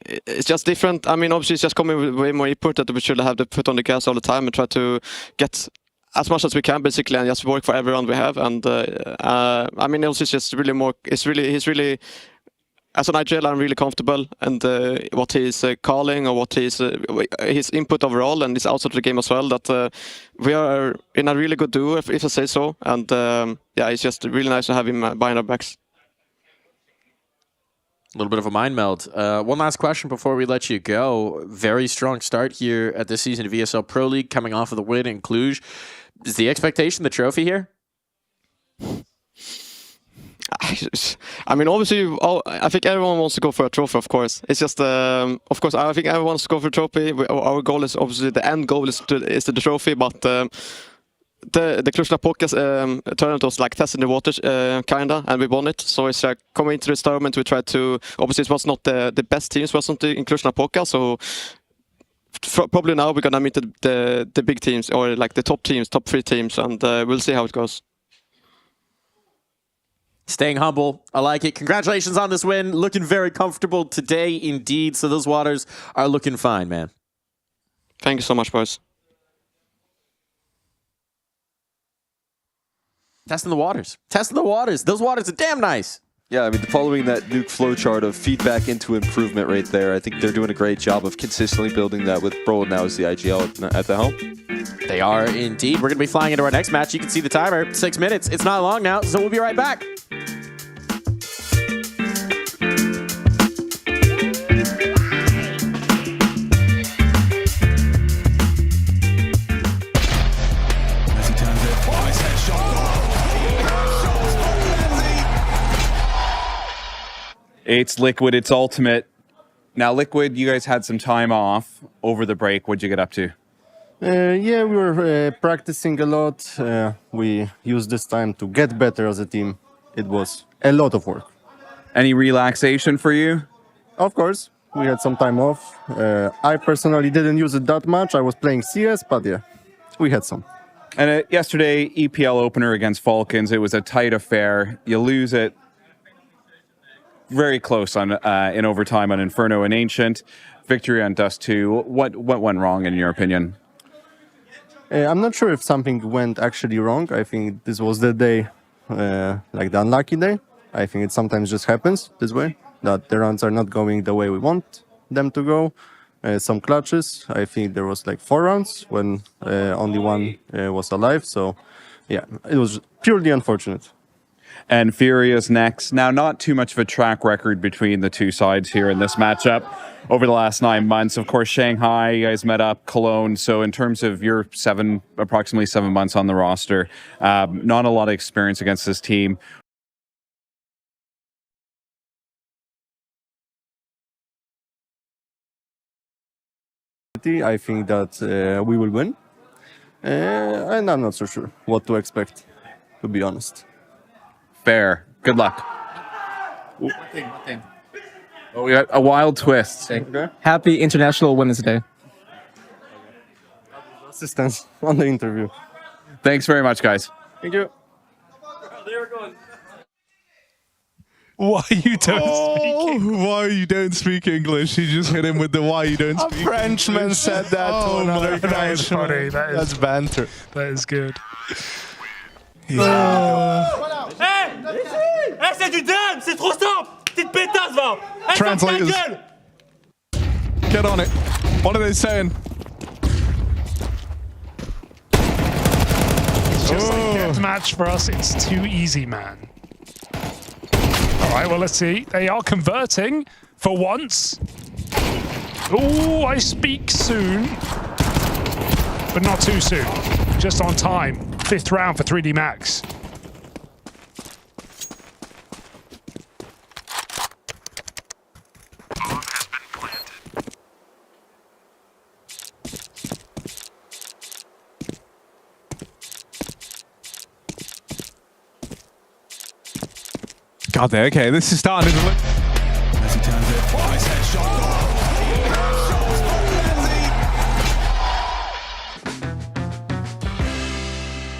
it's just different. I mean, obviously, it's just coming with way more input that we should have to put on the gas all the time and try to get as much as we can, basically, and just work for every round we have. And I mean, also it's just really more. He's really. As an IGL, I'm really comfortable, and what he's calling or what his input overall, and it's outside of the game as well, that we are in a really good duo, if I say so. And yeah, it's just really nice to have him behind our backs. A little bit of a mind meld. One last question before we let you go. Very strong start here at this season of ESL Pro League, coming off of the win in Cluj. Is the expectation the trophy here? I mean, obviously, I think everyone wants to go for a trophy, of course. It's just, of course, I think everyone wants to go for a trophy. Our goal is, obviously, the end goal is the trophy, but the Cluj-Napoca tournament was like testing the waters, kinda, and we won it. So it's like coming into this tournament, we tried to, obviously, it was not the best teams, wasn't it, in Cluj-Napoca, so probably now we're gonna meet the big teams, or like the top 3 teams, and we'll see how it goes. Staying humble. I like it. Congratulations on this win. Looking very comfortable today indeed. So those waters are looking fine, man. Thank you so much, boys. Testing the waters. Testing the waters. Those waters are damn nice. Yeah, I mean, following that nuke flowchart of feedback into improvement right there, I think they're doing a great job of consistently building that with Bro now as the IGL at the helm. They are indeed. We're going to be flying into our next match. You can see the timer, 6 minutes. It's not long now, so we'll be right back. It's Liquid, it's Ultimate. Now, Liquid, you guys had some time off over the break. What'd you get up to? Yeah, we were practicing a lot. We used this time to get better as a team. It was a lot of work. Any relaxation for you? Of course, we had some time off. I personally didn't use it that much. I was playing CS, but yeah, we had some. And yesterday, EPL opener against Falcons, it was a tight affair. You lose it very close on in overtime on Inferno and Ancient. Victory on Dust 2. What went wrong in your opinion? I'm not sure if something went actually wrong. I think this was the day, like the unlucky day. I think it sometimes just happens this way, that the runs are not going the way we want them to go. Some clutches. I think there was like 4 rounds when only one was alive. So yeah, it was purely unfortunate. And Furia's next. Now, not too much of a track record between the two sides here in this matchup over the last 9 months. Of course, Shanghai, you guys met up, Cologne. So in terms of your approximately 7 months on the roster, not a lot of experience against this team. I think that we will win. And I'm not so sure what to expect, to be honest. Fair. Good luck. Oh, we got a wild twist. Okay. Happy International Women's Day. Assistance on the interview. Thanks very much, guys. Thank you. Why you don't speak English? Why you don't speak English? You just hit him with the why you don't speak English. A Frenchman said that to another That is Frenchman. funny. That's banter. That is good. Hey, c'est du dame, c'est trop simple. Petite pétasse, va. Translators. Get on it. What are they saying? It's just like death match for us. It's too easy, man. All right, well, let's see. They are converting for once. Oh, I speak soon, but not too soon. Just on time. 5th round for 3D Max. God, okay, this is starting to look.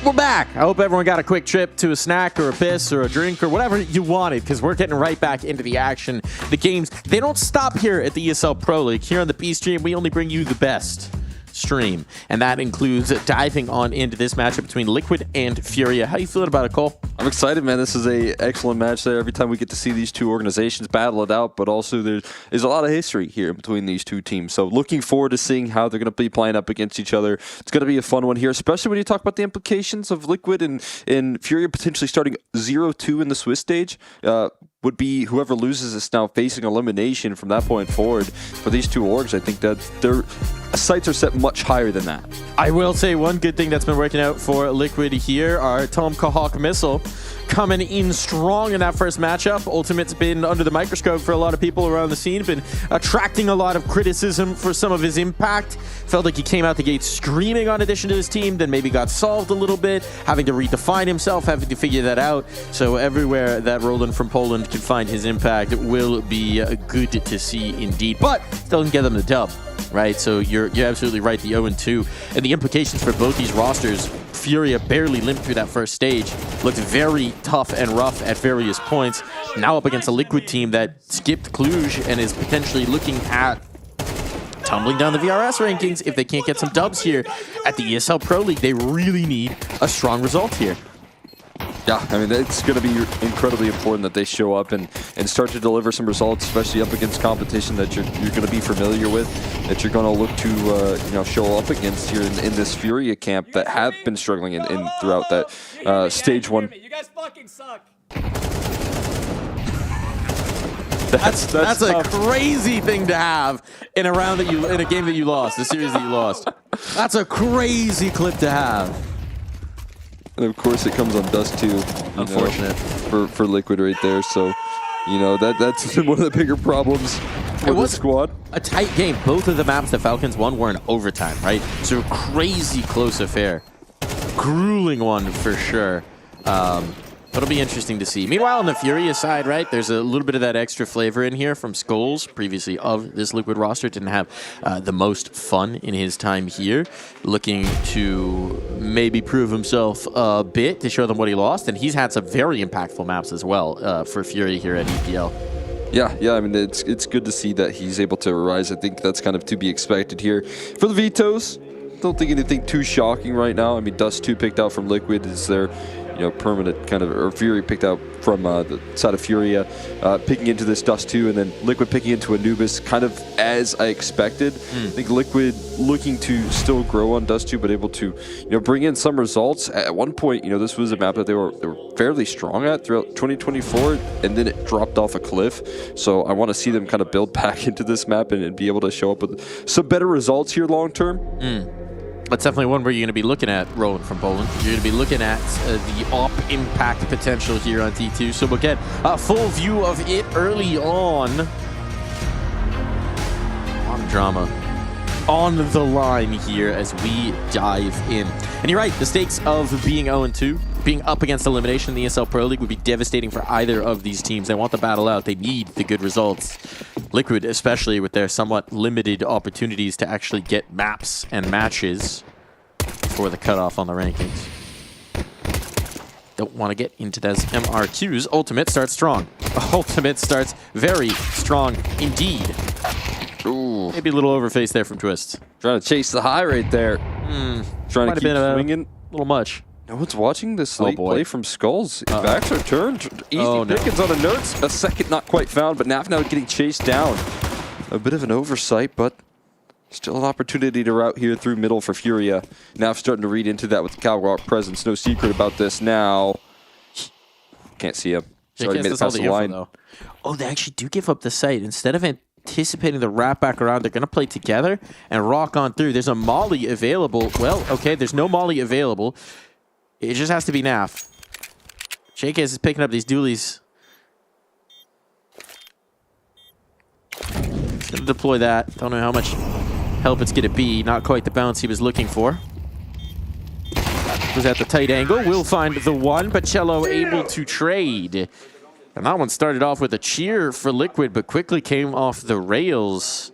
We're back. I hope everyone got a quick trip to a snack or a piss or a drink or whatever you wanted, because we're getting right back into the action. The games, they don't stop here at the ESL Pro League. Here on the B Stream, we only bring you the best stream, and that includes diving on into this matchup between Liquid and Furia. How you feeling about it, Cole? I'm excited, man. This is a excellent match there. Every time we get to see these two organizations battle it out, but also there's a lot of history here between these two teams. So looking forward to seeing how they're going to be playing up against each other. It's going to be a fun one here, especially when you talk about the implications of Liquid and Furia potentially starting 0-2 in the Swiss stage. Would be whoever loses is now facing elimination from that point forward. For these two orgs, I think that their sights are set much higher than that. I will say one good thing that's been working out for Liquid here, our Tomahawk missile coming in strong in that first matchup. Ultimate's been under the microscope for a lot of people around the scene, been attracting a lot of criticism for some of his impact. Felt like he came out the gate screaming on addition to his team, then maybe got solved a little bit, having to redefine himself, having to figure that out. So everywhere that Roland from Poland can find his impact will be good to see indeed. But still can get them the dub, right? So you're absolutely right, the 0-2. And the implications for both these rosters, Furia barely limped through that first stage, looked very tough and rough at various points. Now up against a Liquid team that skipped Cluj and is potentially looking at tumbling down the VRS rankings if they can't get some dubs here at the ESL Pro League. They really need a strong result here. Yeah, I mean, it's going to be incredibly important that they show up and start to deliver some results, especially up against competition that you're going to be familiar with, that you're going to look to show up against here in this Furia camp that have been struggling in throughout that stage 1. You guys fucking suck. That's a crazy thing to have in a round that in a game that you lost, a series that you lost. That's a crazy clip to have. And of course, it comes on Dust 2. Unfortunate for Liquid right there. So, that's one of the bigger problems for the squad. A tight game. Both of the maps the Falcons won were in overtime, right? So crazy close affair. Grueling one for sure. It'll be interesting to see. Meanwhile, on the Furia side, right, there's a little bit of that extra flavor in here from Skulls, previously of this Liquid roster. Didn't have the most fun in his time here. Looking to maybe prove himself a bit to show them what he lost. And he's had some very impactful maps as well for Furia here at EPL. Yeah, I mean, it's good to see that he's able to rise. I think that's kind of to be expected here. For the Vetoes, don't think anything too shocking right now. I mean, Dust 2 picked out from Liquid is their permanent kind of, or Fury picked out from the side of Furia, picking into this Dust 2, and then Liquid picking into Anubis, kind of as I expected. I think Liquid looking to still grow on Dust 2, but able to, bring in some results. At one point, this was a map that they were fairly strong at throughout 2024, and then it dropped off a cliff. So I want to see them kind of build back into this map and be able to show up with some better results here long term. That's definitely one where you're going to be looking at, Roland from Poland. You're going to be looking at the AWP impact potential here on T2. So we'll get a full view of it early on. A lot of drama on the line here as we dive in. And you're right, the stakes of being 0-2, being up against elimination in the ESL Pro League would be devastating for either of these teams. They want the battle out. They need the good results. Liquid, especially with their somewhat limited opportunities to actually get maps and matches before the cutoff on the rankings. Don't want to get into those MRQs. Ultimate starts strong. Ultimate starts very strong indeed. Ooh. Maybe a little overface there from Twist. Trying to chase the high right there. Trying to keep swinging. A little much. No one's watching this late play from Skulls. Backs are turned. Easy pickings on a Nerds. A second not quite found, but Naf now getting chased down. A bit of an oversight, but still an opportunity to route here through middle for Furia. Naf starting to read into that with the Calwalk presence. No secret about this now. Can't see him. Already made it past the line. Oh, they actually do give up the site. Instead of anticipating the wrap back around, they're going to play together and rock on through. There's a molly available. Well, okay, there's no molly available. It just has to be Naf. JKS is picking up these dualies. He's going to deploy that. Don't know how much help it's going to be. Not quite the bounce he was looking for. Was at the tight angle. Will find the one, but Cello able to trade. And that one started off with a cheer for Liquid, but quickly came off the rails.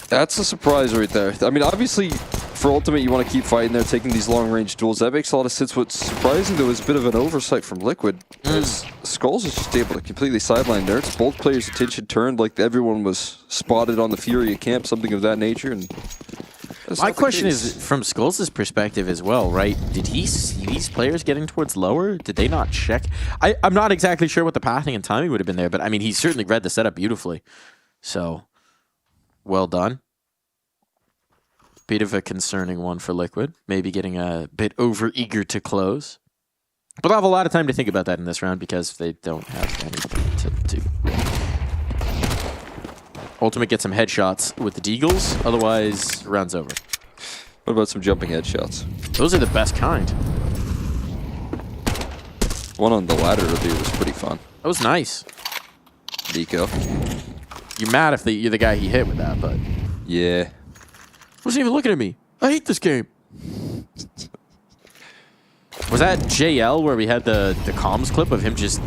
That's a surprise right there. I mean, obviously, for Ultimate, you want to keep fighting there, taking these long-range duels. That makes a lot of sense. What's surprising, though, is a bit of an oversight from Liquid. As Skulls is just able to completely sideline Nerds. Both players' attention turned like everyone was spotted on the Furia camp, something of that nature. And my question is, from Skulls' perspective as well, right? Did he see these players getting towards lower? Did they not check? I'm not exactly sure what the pathing and timing would have been there, but I mean, he certainly read the setup beautifully. So, well done. Bit of a concerning one for Liquid. Maybe getting a bit over-eager to close. But they'll have a lot of time to think about that in this round because they don't have anything to do. Ultimate gets some headshots with the Deagles. Otherwise, round's over. What about some jumping headshots? Those are the best kind. One on the ladder earlier was pretty fun. That was nice. Nico. You're mad if you're the guy he hit with that, but... Yeah. Wasn't even looking at me. I hate this game. Was that JL where we had the comms clip of him just...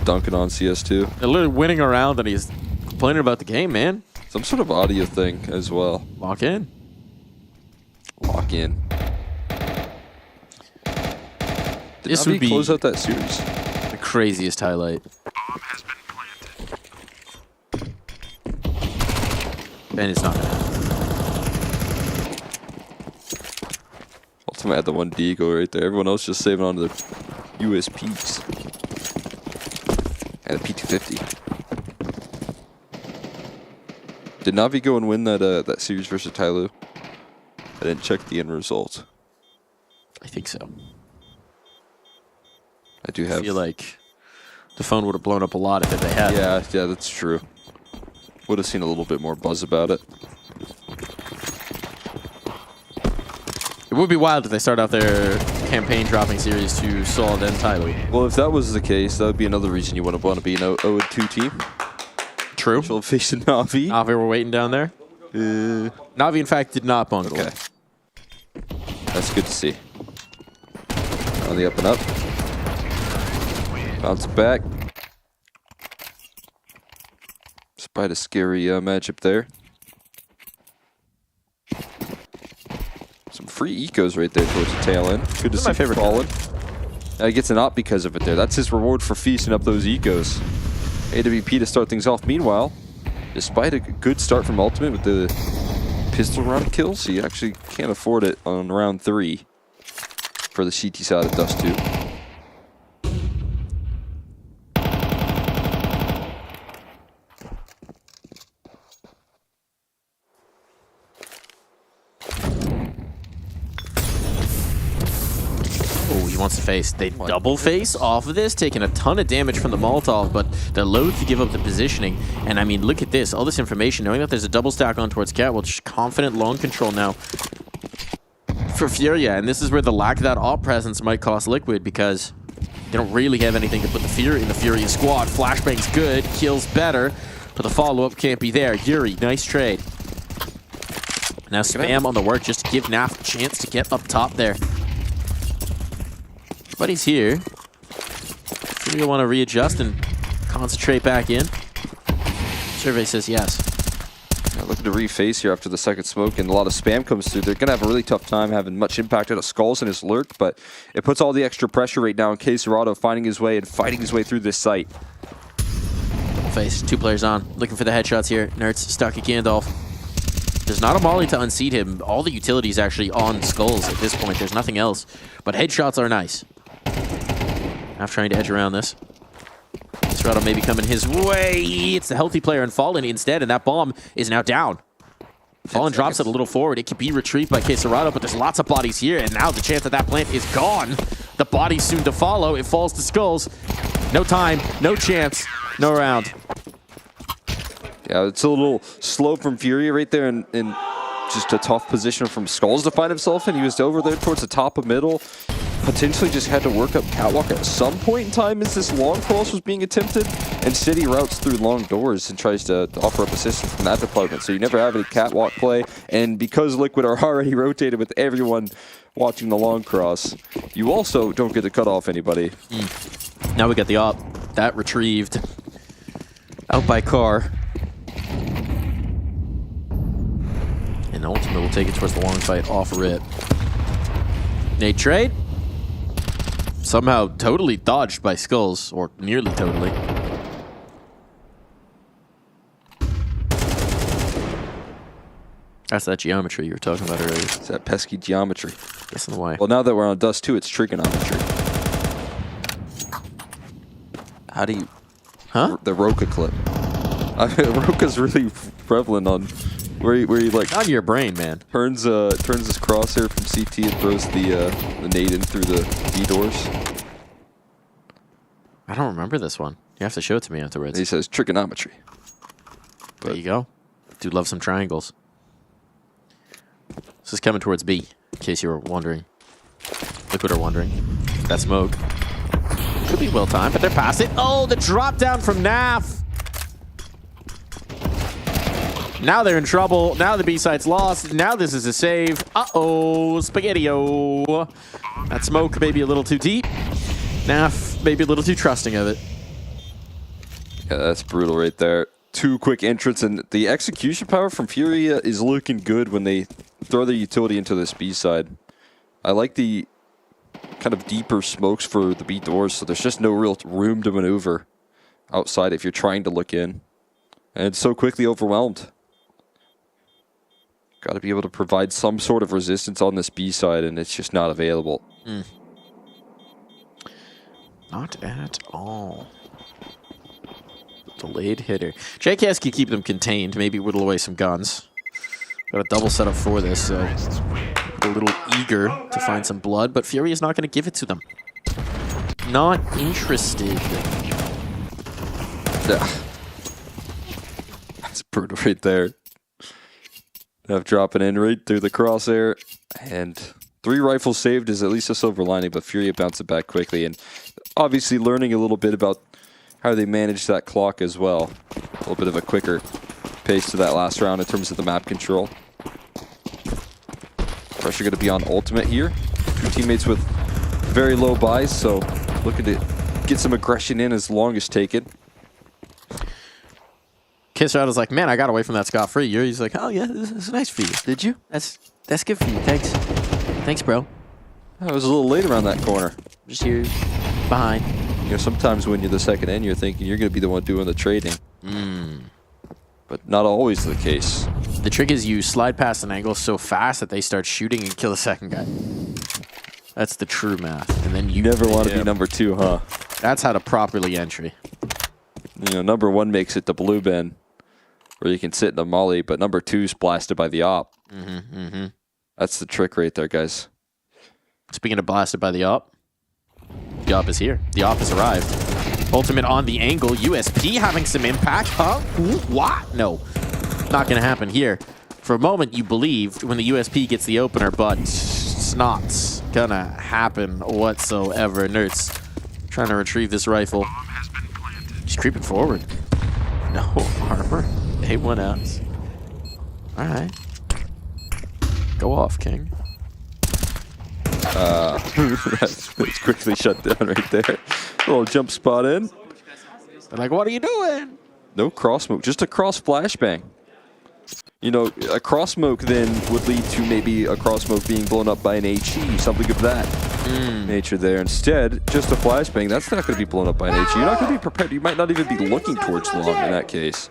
dunking on CS2? Literally winning around and he's complaining about the game, man. Some sort of audio thing as well. Lock in. Lock in. This would be close out that series. The craziest highlight. And it's not gonna happen. Someone had the one deagle right there. Everyone else just saving onto their USPs. And a P250. Did Navi go and win that series versus Tyloo? I didn't check the end result. I think so. I do have. I feel like the phone would have blown up a lot if they had. Yeah, that's true. Would have seen a little bit more buzz about it. It would be wild if they start out their campaign dropping series to Solid and Tyloo. Well, if that was the case, that would be another reason you wouldn't want to be an 0-2 team. True. Facing Navi. Navi were waiting down there. Navi, in fact, did not bungle. Okay. That's good to see. On the up and up. Bounce back. Despite a scary matchup there. Some free ecos right there towards the tail end. Good to see. My favorite fallen. He gets an op because of it there. That's his reward for feasting up those ecos. AWP to start things off. Meanwhile, despite a good start from Ultimate with the pistol round kills, he actually can't afford it on round 3 for the CT side of Dust 2. Oh, he wants to face. They double face off of this, taking a ton of damage from the Molotov, but they're loath to give up the positioning. And I mean, look at this. All this information, knowing that there's a double stack on towards Catwell, just confident long control now for Furia. And this is where the lack of that op presence might cost Liquid, because they don't really have anything to put the Fury in the Furia squad. Flashbang's good, kills better, but the follow-up can't be there. Yuri, nice trade. Now spam on the work just to give Naf a chance to get up top there. But he's here. Furia want to readjust and concentrate back in. Survey says yes. Looking to reface here after the second smoke, and a lot of spam comes through. They're going to have a really tough time having much impact out of Skulls and his lurk, but it puts all the extra pressure right now on Caserado finding his way and fighting his way through this site. Face, 2 players on. Looking for the headshots here. Nerds stuck at Gandalf. There's not a molly to unseat him. All the utilities actually on Skulls at this point. There's nothing else. But headshots are nice. Now trying to edge around this. Caserado maybe coming his way. It's the healthy player and Fallen instead, and that bomb is now down. Fallen drops it a little forward. It could be retrieved by Caserado, but there's lots of bodies here, and now the chance that that plant is gone. The body's soon to follow. It falls to Skulls. No time, no chance, no round. Yeah, it's a little slow from Furia right there, and just a tough position from Skulls to find himself in. He was over there towards the top of middle. Potentially just had to work up Catwalk at some point in time as this long cross was being attempted, and City routes through long doors and tries to offer up assistance from that department. So you never have any Catwalk play, and because Liquid are already rotated with everyone watching the long cross, you also don't get to cut off anybody. Now we got the op. That retrieved. Out by Carr. And Ultimate will take it towards the long fight off rip. Nade trade. Somehow totally dodged by Skulls, or nearly totally. That's that geometry you were talking about earlier. It's that pesky geometry. Gets in the way. Well, now that we're on Dust 2, it's trigonometry. How do you... Huh? The Roka clip. Roka's really prevalent on where he like... On your brain, man. Turns his crosshair from CT and throws the nade in through the B doors. I don't remember this one. You have to show it to me afterwards. And he says trigonometry. There you go. Dude loves some triangles. This is coming towards B, in case you were wondering. Liquid are wondering. That smoke. Could be well timed, but they're past it. Oh, the drop down from Naf. Now they're in trouble. Now the B-side's lost. Now this is a save. Uh-oh, Spaghetti-O. That smoke may be a little too deep. Naf maybe a little too trusting of it. Yeah, that's brutal right there. 2 quick entrants, and the execution power from Furia is looking good when they throw their utility into this B side. I like the kind of deeper smokes for the B doors, so there's just no real room to maneuver outside if you're trying to look in. And it's so quickly overwhelmed. Got to be able to provide some sort of resistance on this B side, and it's just not available. Not at all. Delayed hitter. JKS can keep them contained, maybe whittle away some guns. Got a double setup for this, so a little eager to find some blood, but Fury is not going to give it to them. Not interested. That's brutal right there. Have dropping in right through the crosshair, and 3 rifles saved is at least a silver lining, but Fury bounced it back quickly, and obviously learning a little bit about how they manage that clock as well. A little bit of a quicker pace to that last round in terms of the map control. Pressure going to be on ultimate here. 2 teammates with very low buys, so looking to get some aggression in as long as taken. Kisser was like, man, I got away from that scot-free. He's like, oh yeah, this is nice for you. Did you? That's good for you. Thanks. Thanks, bro. I was a little late around that corner. Just here, behind. You know, sometimes when you're the second end, you're thinking you're going to be the one doing the trading. But not always the case. The trick is you slide past an angle so fast that they start shooting and kill the second guy. That's the true math. And then you never want to be number 2, huh? That's how to properly entry. You know, number 1 makes it to blue bin, where you can sit in the molly, but number 2's blasted by the op. That's the trick right there, guys. Speaking of blasted by the op is here. The op has arrived. Ultimate on the angle. USP having some impact. Huh? What? No. Not going to happen here. For a moment, you believed when the USP gets the opener, but it's not going to happen whatsoever. Nerds trying to retrieve this rifle. He's creeping forward. No armor. A1 outs. All right. Go off, King. That's quickly shut down right there. A little jump spot in. They're like, what are you doing? No cross smoke, just a cross flashbang. You know, a cross smoke then would lead to maybe a cross smoke being blown up by an HE, something of that nature there. Instead, just a flashbang, that's not going to be blown up by an HE. You're not going to be prepared. You might not even be looking towards long in that case.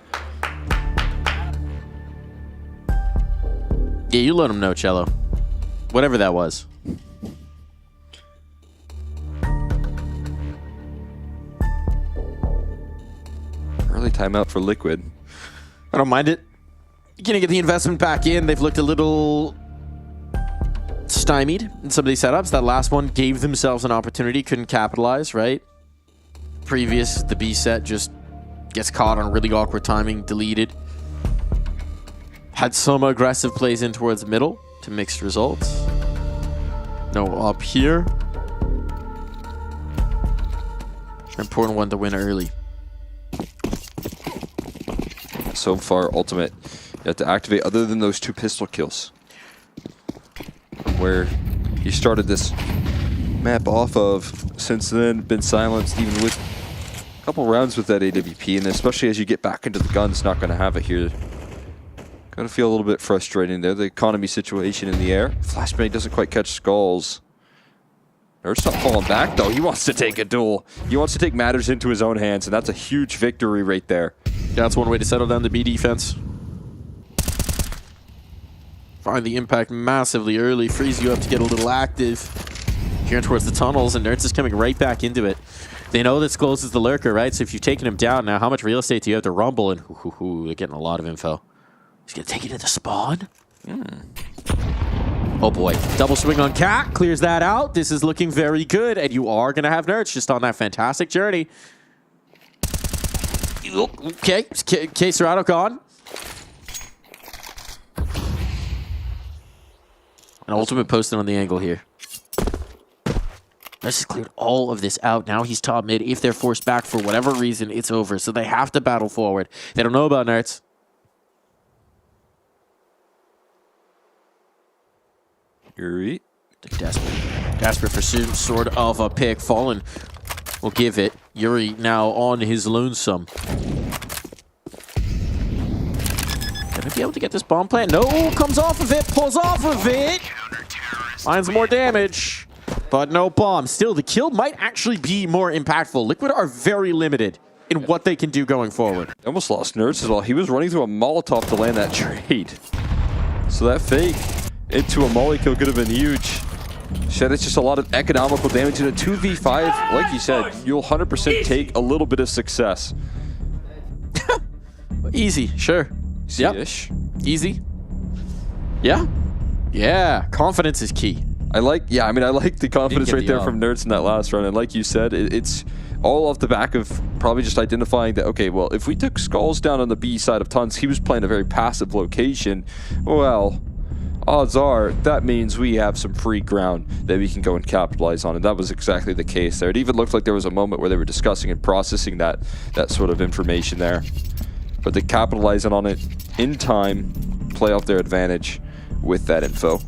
Yeah, you let him know, Cello. Whatever that was. Early timeout for Liquid. I don't mind it. You're going to get the investment back in. They've looked a little stymied in some of these setups. That last one gave themselves an opportunity, couldn't capitalize, right? Previous, the B set just gets caught on really awkward timing, deleted. Had some aggressive plays in towards middle to mixed results. No up here. An important one to win early. So far, Ultimate, you have to activate other than those 2 pistol kills. From where you started this map off of, since then, been silenced even with a couple rounds with that AWP, and especially as you get back into the guns, not going to have it here. Going to feel a little bit frustrating there. The economy situation in the air. Flashbang doesn't quite catch skulls. Nerd's not falling back, though. He wants to take a duel. He wants to take matters into his own hands, and that's a huge victory right there. That's one way to settle down the B defense. Find the impact massively early, frees you up to get a little active. Here towards the tunnels, and Nerds is coming right back into it. They know that Skulls is the lurker, right? So if you've taken him down, now how much real estate do you have to rumble? And they're getting a lot of info. He's going to take it to the spawn? Oh boy. Double swing on Cat. Clears that out. This is looking very good. And you are going to have Nerds just on that fantastic journey. Okay. K-Serrano gone. An ultimate posted on the angle here. Nerds has cleared all of this out. Now he's top mid. If they're forced back for whatever reason, it's over. So they have to battle forward. They don't know about Nerds. Yuri. Desperate for some sort of a pick. Fallen will give it. Yuri now on his lonesome. Gonna be able to get this bomb plant. No, comes off of it, pulls off of it. Finds more damage, but no bomb. Still, the kill might actually be more impactful. Liquid are very limited in what they can do going forward. Almost lost Nerds as well. He was running through a Molotov to land that trade. So that fake into a molly kill could have been huge. Shed, it's just a lot of economical damage in a 2v5. Like you said, you'll 100% take a little bit of success. Easy, sure. Easy-ish. Easy. Yeah. Yeah, confidence is key. I like the confidence right there from Nerds in that last run. And like you said, it's all off the back of probably just identifying that, okay, well, if we took Skulls down on the B side of Tons, he was playing a very passive location. Well, odds are that means we have some free ground that we can go and capitalize on. And that was exactly the case there. It even looked like there was a moment where they were discussing and processing that sort of information there. But they capitalizing on it in time, play off their advantage with that info.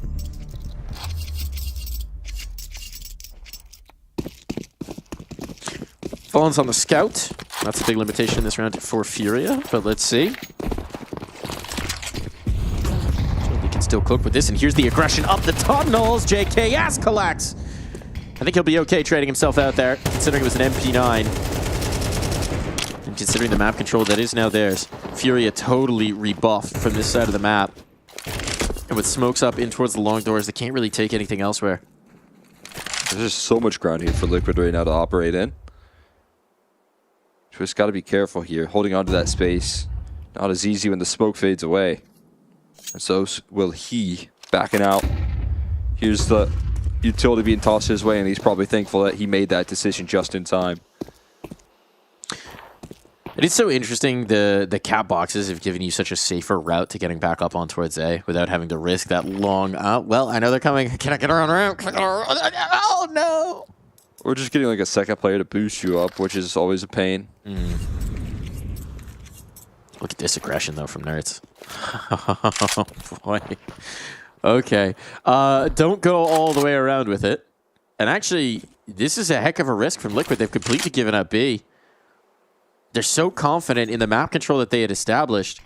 Fallen's on the scout. That's a big limitation in this round for Furia, but let's see. They can still cook with this, and here's the aggression up the tunnels. JKS collects. I think he'll be okay trading himself out there, considering it was an MP9. And considering the map control that is now theirs. Furia totally rebuffed from this side of the map. And with smokes up in towards the long doors, they can't really take anything elsewhere. There's just so much ground here for Liquid right now to operate in. Just got to be careful here, holding on to that space. Not as easy when the smoke fades away. And so will he, backing out. Here's the utility being tossed his way, and he's probably thankful that he made that decision just in time. It is so interesting, the cap boxes have given you such a safer route to getting back up on towards A without having to risk that long, well, I know they're coming, can I get around ramp? Can I get around? Oh no! Or just getting like a second player to boost you up, which is always a pain. Look at this aggression though from Nerds. Oh boy. Okay. Don't go all the way around with it. And actually, this is a heck of a risk from Liquid. They've completely given up B. They're so confident in the map control that they had established.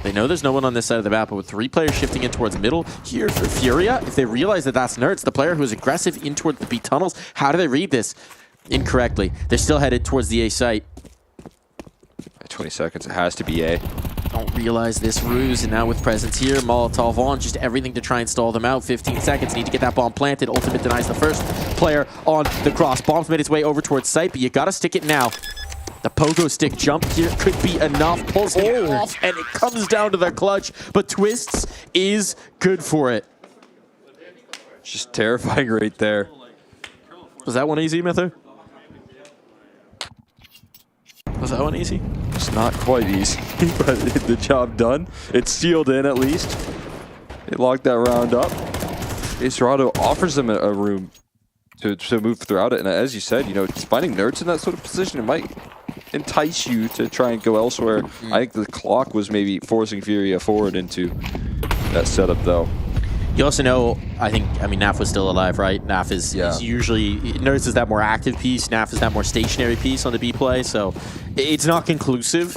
They know there's no one on this side of the map, but with 3 players shifting in towards middle here for Furia, if they realize that that's Nerds, the player who is aggressive in towards the B tunnels, how do they read this incorrectly? They're still headed towards the A site. At 20 seconds, it has to be A. Don't realize this ruse, and now with presence here, Molotov on, just everything to try and stall them out. 15 seconds, need to get that bomb planted. Ultimate denies the first player on the cross. Bomb's made its way over towards site, but you gotta stick it now. The pogo stick jump here could be enough. Pulls it off, and it comes down to the clutch. But Twists is good for it. Just terrifying right there. Was that one easy, Mither? Was that one easy? It's not quite easy, but the job done. It's sealed in at least. They locked that round up. Acerado offers them a room to move throughout it. And as you said, you know, finding Nerds in that sort of position, it might entice you to try and go elsewhere. I think the clock was maybe forcing Furia forward into that setup, though. You also know, I mean, Naf was still alive, right? Naf is usually, Nerds is that more active piece, Naf is that more stationary piece on the B play, so it's not conclusive.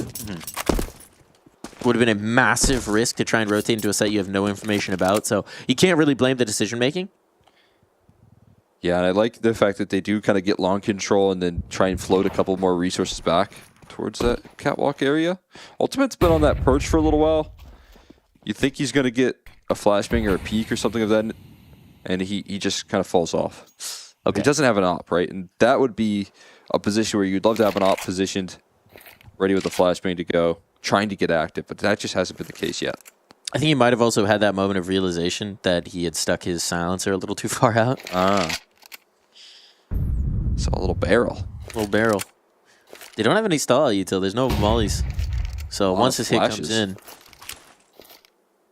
Would have been a massive risk to try and rotate into a site you have no information about, so you can't really blame the decision making. Yeah, and I like the fact that they do kind of get long control and then try and float a couple more resources back towards that catwalk area. Ultimate's been on that perch for a little while. You think he's going to get a flashbang or a peek or something of that, and he just kind of falls off. Okay. He doesn't have an op, right? And that would be a position where you'd love to have an op positioned, ready with a flashbang to go, trying to get active, but that just hasn't been the case yet. I think he might have also had that moment of realization that he had stuck his silencer a little too far out. So a little barrel. They don't have any stall util. There's no mollies. So once this hit comes in,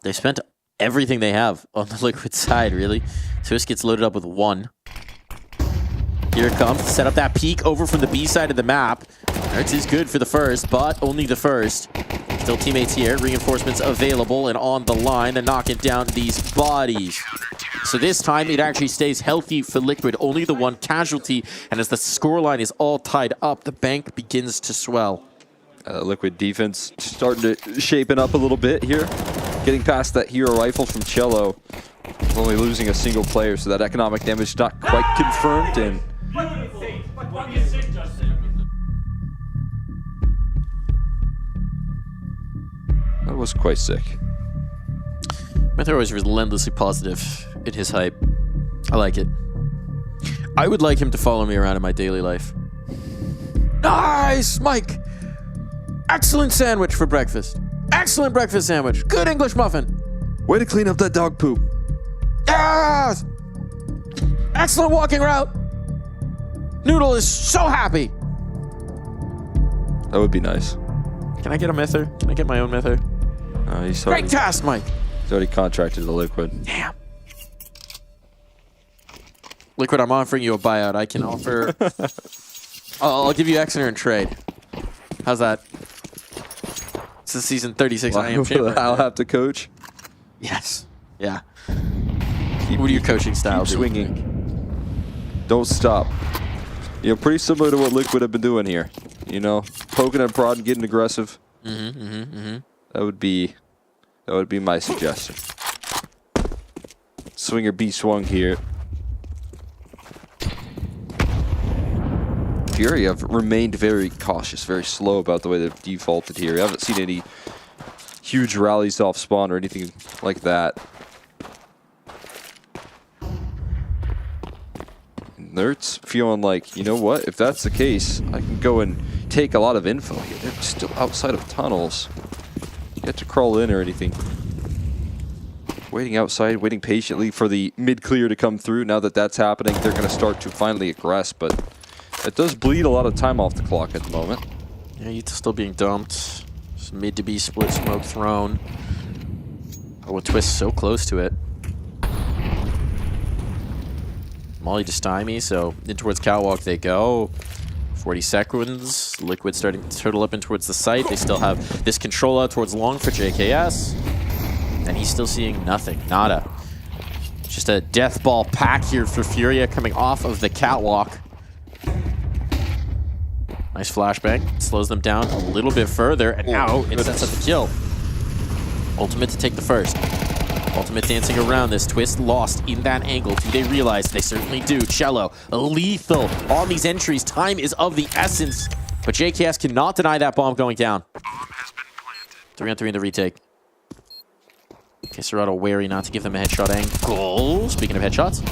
they spent everything they have on the Liquid side, really. Swiss gets loaded up with 1. Here it comes to set up that peek over from the B side of the map. Nerds is good for the first, but only the first. Still teammates here, reinforcements available, and on the line, they're knocking down these bodies. So this time, it actually stays healthy for Liquid, only the 1 casualty, and as the scoreline is all tied up, the bank begins to swell. Liquid defense starting to shape it up a little bit here. Getting past that hero rifle from Cello, only losing a single player, so that economic damage not quite confirmed, and that was quite sick. Mather is relentlessly positive in his hype. I like it. I would like him to follow me around in my daily life. Nice, Mike! Excellent sandwich for breakfast. Excellent breakfast sandwich. Good English muffin. Way to clean up that dog poop. Yes! Excellent walking route. Noodle is so happy. That would be nice. Can I get a Mither? Can I get my own Mither? Great cast, Mike. He's already contracted to Liquid. Damn. Liquid, I'm offering you a buyout. I can offer... I'll give you Exeter in trade. How's that? It's the season 36 I am champion. I'll have to coach. Yes. Yeah. What are your coaching styles? Keep swinging. Don't stop. You know, pretty similar to what Liquid have been doing here. You know, poking and prodding, getting aggressive. That would be my suggestion. Swinger be swung here. Fury have remained very cautious, very slow about the way they've defaulted here. We haven't seen any huge rallies off spawn or anything like that. Nerds feeling like, you know what, if that's the case, I can go and take a lot of info here. They're still outside of tunnels. You have to crawl in or anything. Waiting outside, waiting patiently for the mid-clear to come through. Now that that's happening, they're going to start to finally aggress, but it does bleed a lot of time off the clock at the moment. Yeah, you're still being dumped. Some mid to be split smoke thrown. Oh, a twist so close to it. Molly to stymie, so in towards catwalk they go. 40 seconds. Liquid starting to turtle up in towards the site. They still have this control out towards long for JKS. And he's still seeing nothing. Nada. Just a death ball pack here for Furia coming off of the catwalk. Nice flashbang. Slows them down a little bit further. And now it sets up the kill. Ultimate to take the first. Ultimate dancing around this. Twist lost in that angle. Do they realize? They certainly do. Cello, lethal on these entries. Time is of the essence. But JKS cannot deny that bomb going down. 3-on-3 in the retake. Okay, Serato wary not to give them a headshot angle. Speaking of headshots.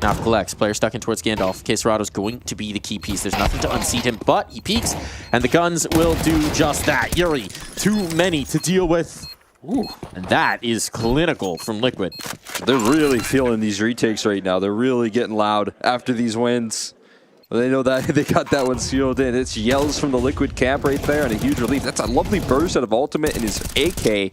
Now collects. Player stuck in towards Gandalf. Serato's going to be the key piece. There's nothing to unseat him, but he peeks, and the guns will do just that. Yuri, too many to deal with. Ooh, and that is clinical from Liquid. They're really feeling these retakes right now. They're really getting loud after these wins. They know that they got that one sealed in. It's yells from the Liquid camp right there and a huge relief. That's a lovely burst out of Ultimate in his AK.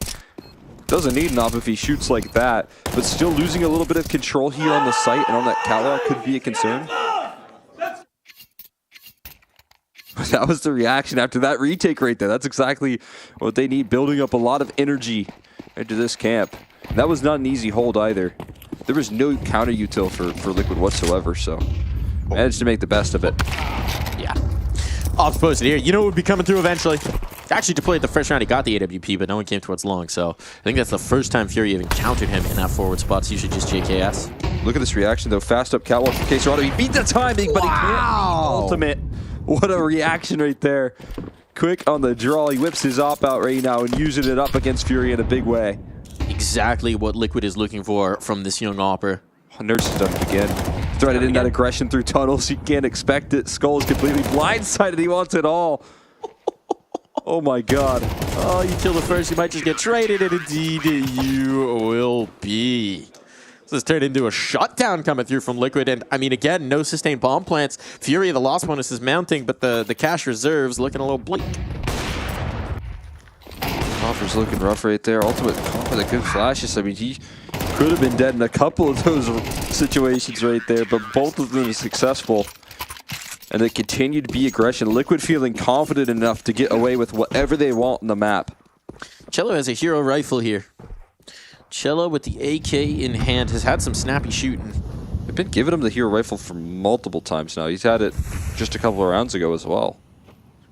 Doesn't need enough if he shoots like that, but still losing a little bit of control here on the site and on that catwalk could be a concern. That was the reaction after that retake right there. That's exactly what they need, building up a lot of energy into this camp. And that was not an easy hold either. There was no counter util for Liquid whatsoever, so managed to make the best of it. Yeah. Off posted here. You know what would be coming through eventually? Actually deployed the first round, he got the AWP, but no one came towards long, so I think that's the first time Fury even encountered him in that forward spot. It's usually just JKS. Look at this reaction, though. Fast up catwalk for Serato. He beat the timing, but he can't beat Ultimate. What a reaction right there. Quick on the draw. He whips his op out right now and using it up against Fury in a big way. Exactly what Liquid is looking for from this young Opper. Nurse has done it again. Threaded in that aggression through tunnels. You can't expect it. Skull is completely blindsided. He wants it all. Oh my god. Oh, you kill the first, you might just get traded, and indeed you will be. This has turned into a shutdown coming through from Liquid, and I mean, again, no sustained bomb plants. Fury, the loss bonus is mounting, but the cash reserves looking a little bleak. Offer's looking rough right there. Ultimate caught with a good flashes. I mean, he could have been dead in a couple of those situations right there, but both of them are successful. And they continue to be aggression. Liquid feeling confident enough to get away with whatever they want on the map. Cello has a hero rifle here. Cello with the AK in hand has had some snappy shooting. They've been giving him the hero rifle for multiple times now. He's had it just a couple of rounds ago as well.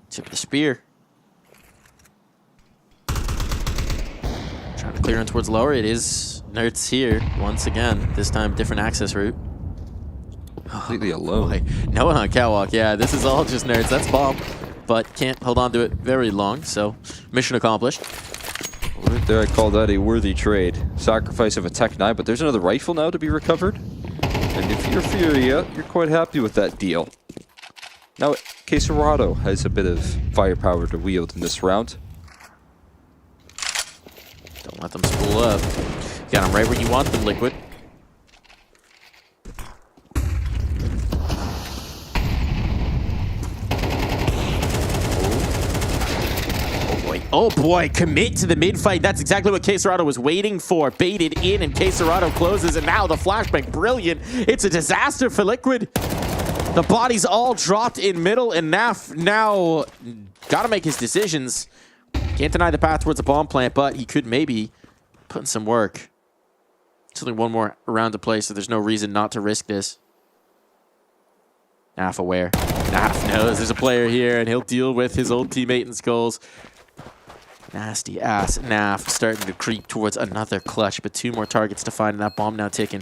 Tip of the spear. Trying to clear in towards lower. It is Nerds here once again. This time different access route. Completely alone. Boy. No one on catwalk. Yeah, this is all just Nerds. That's bomb. But can't hold on to it very long, so mission accomplished. Right there, I call that a worthy trade. sacrifice of a Tech 9, but there's another rifle now to be recovered. And if you're Furia, you're quite happy with that deal. Now, Quesarado has a bit of firepower to wield in this round. Don't let them spool up. Got them right where you want them, Liquid. Oh boy, commit to the mid-fight. That's exactly what Quesarado was waiting for. Baited in, and Quesarado closes, and now the flashbang. Brilliant. It's a disaster for Liquid. The bodies all dropped in middle, and Naf now got to make his decisions. Can't deny the path towards a bomb plant, but he could maybe put in some work. It's only one more round to play, so there's no reason not to risk this. Naf aware. Naf knows there's a player here, and he'll deal with his old teammate in Skulls. Nasty ass Naf starting to creep towards another clutch, but 2 more targets to find, and that bomb now ticking.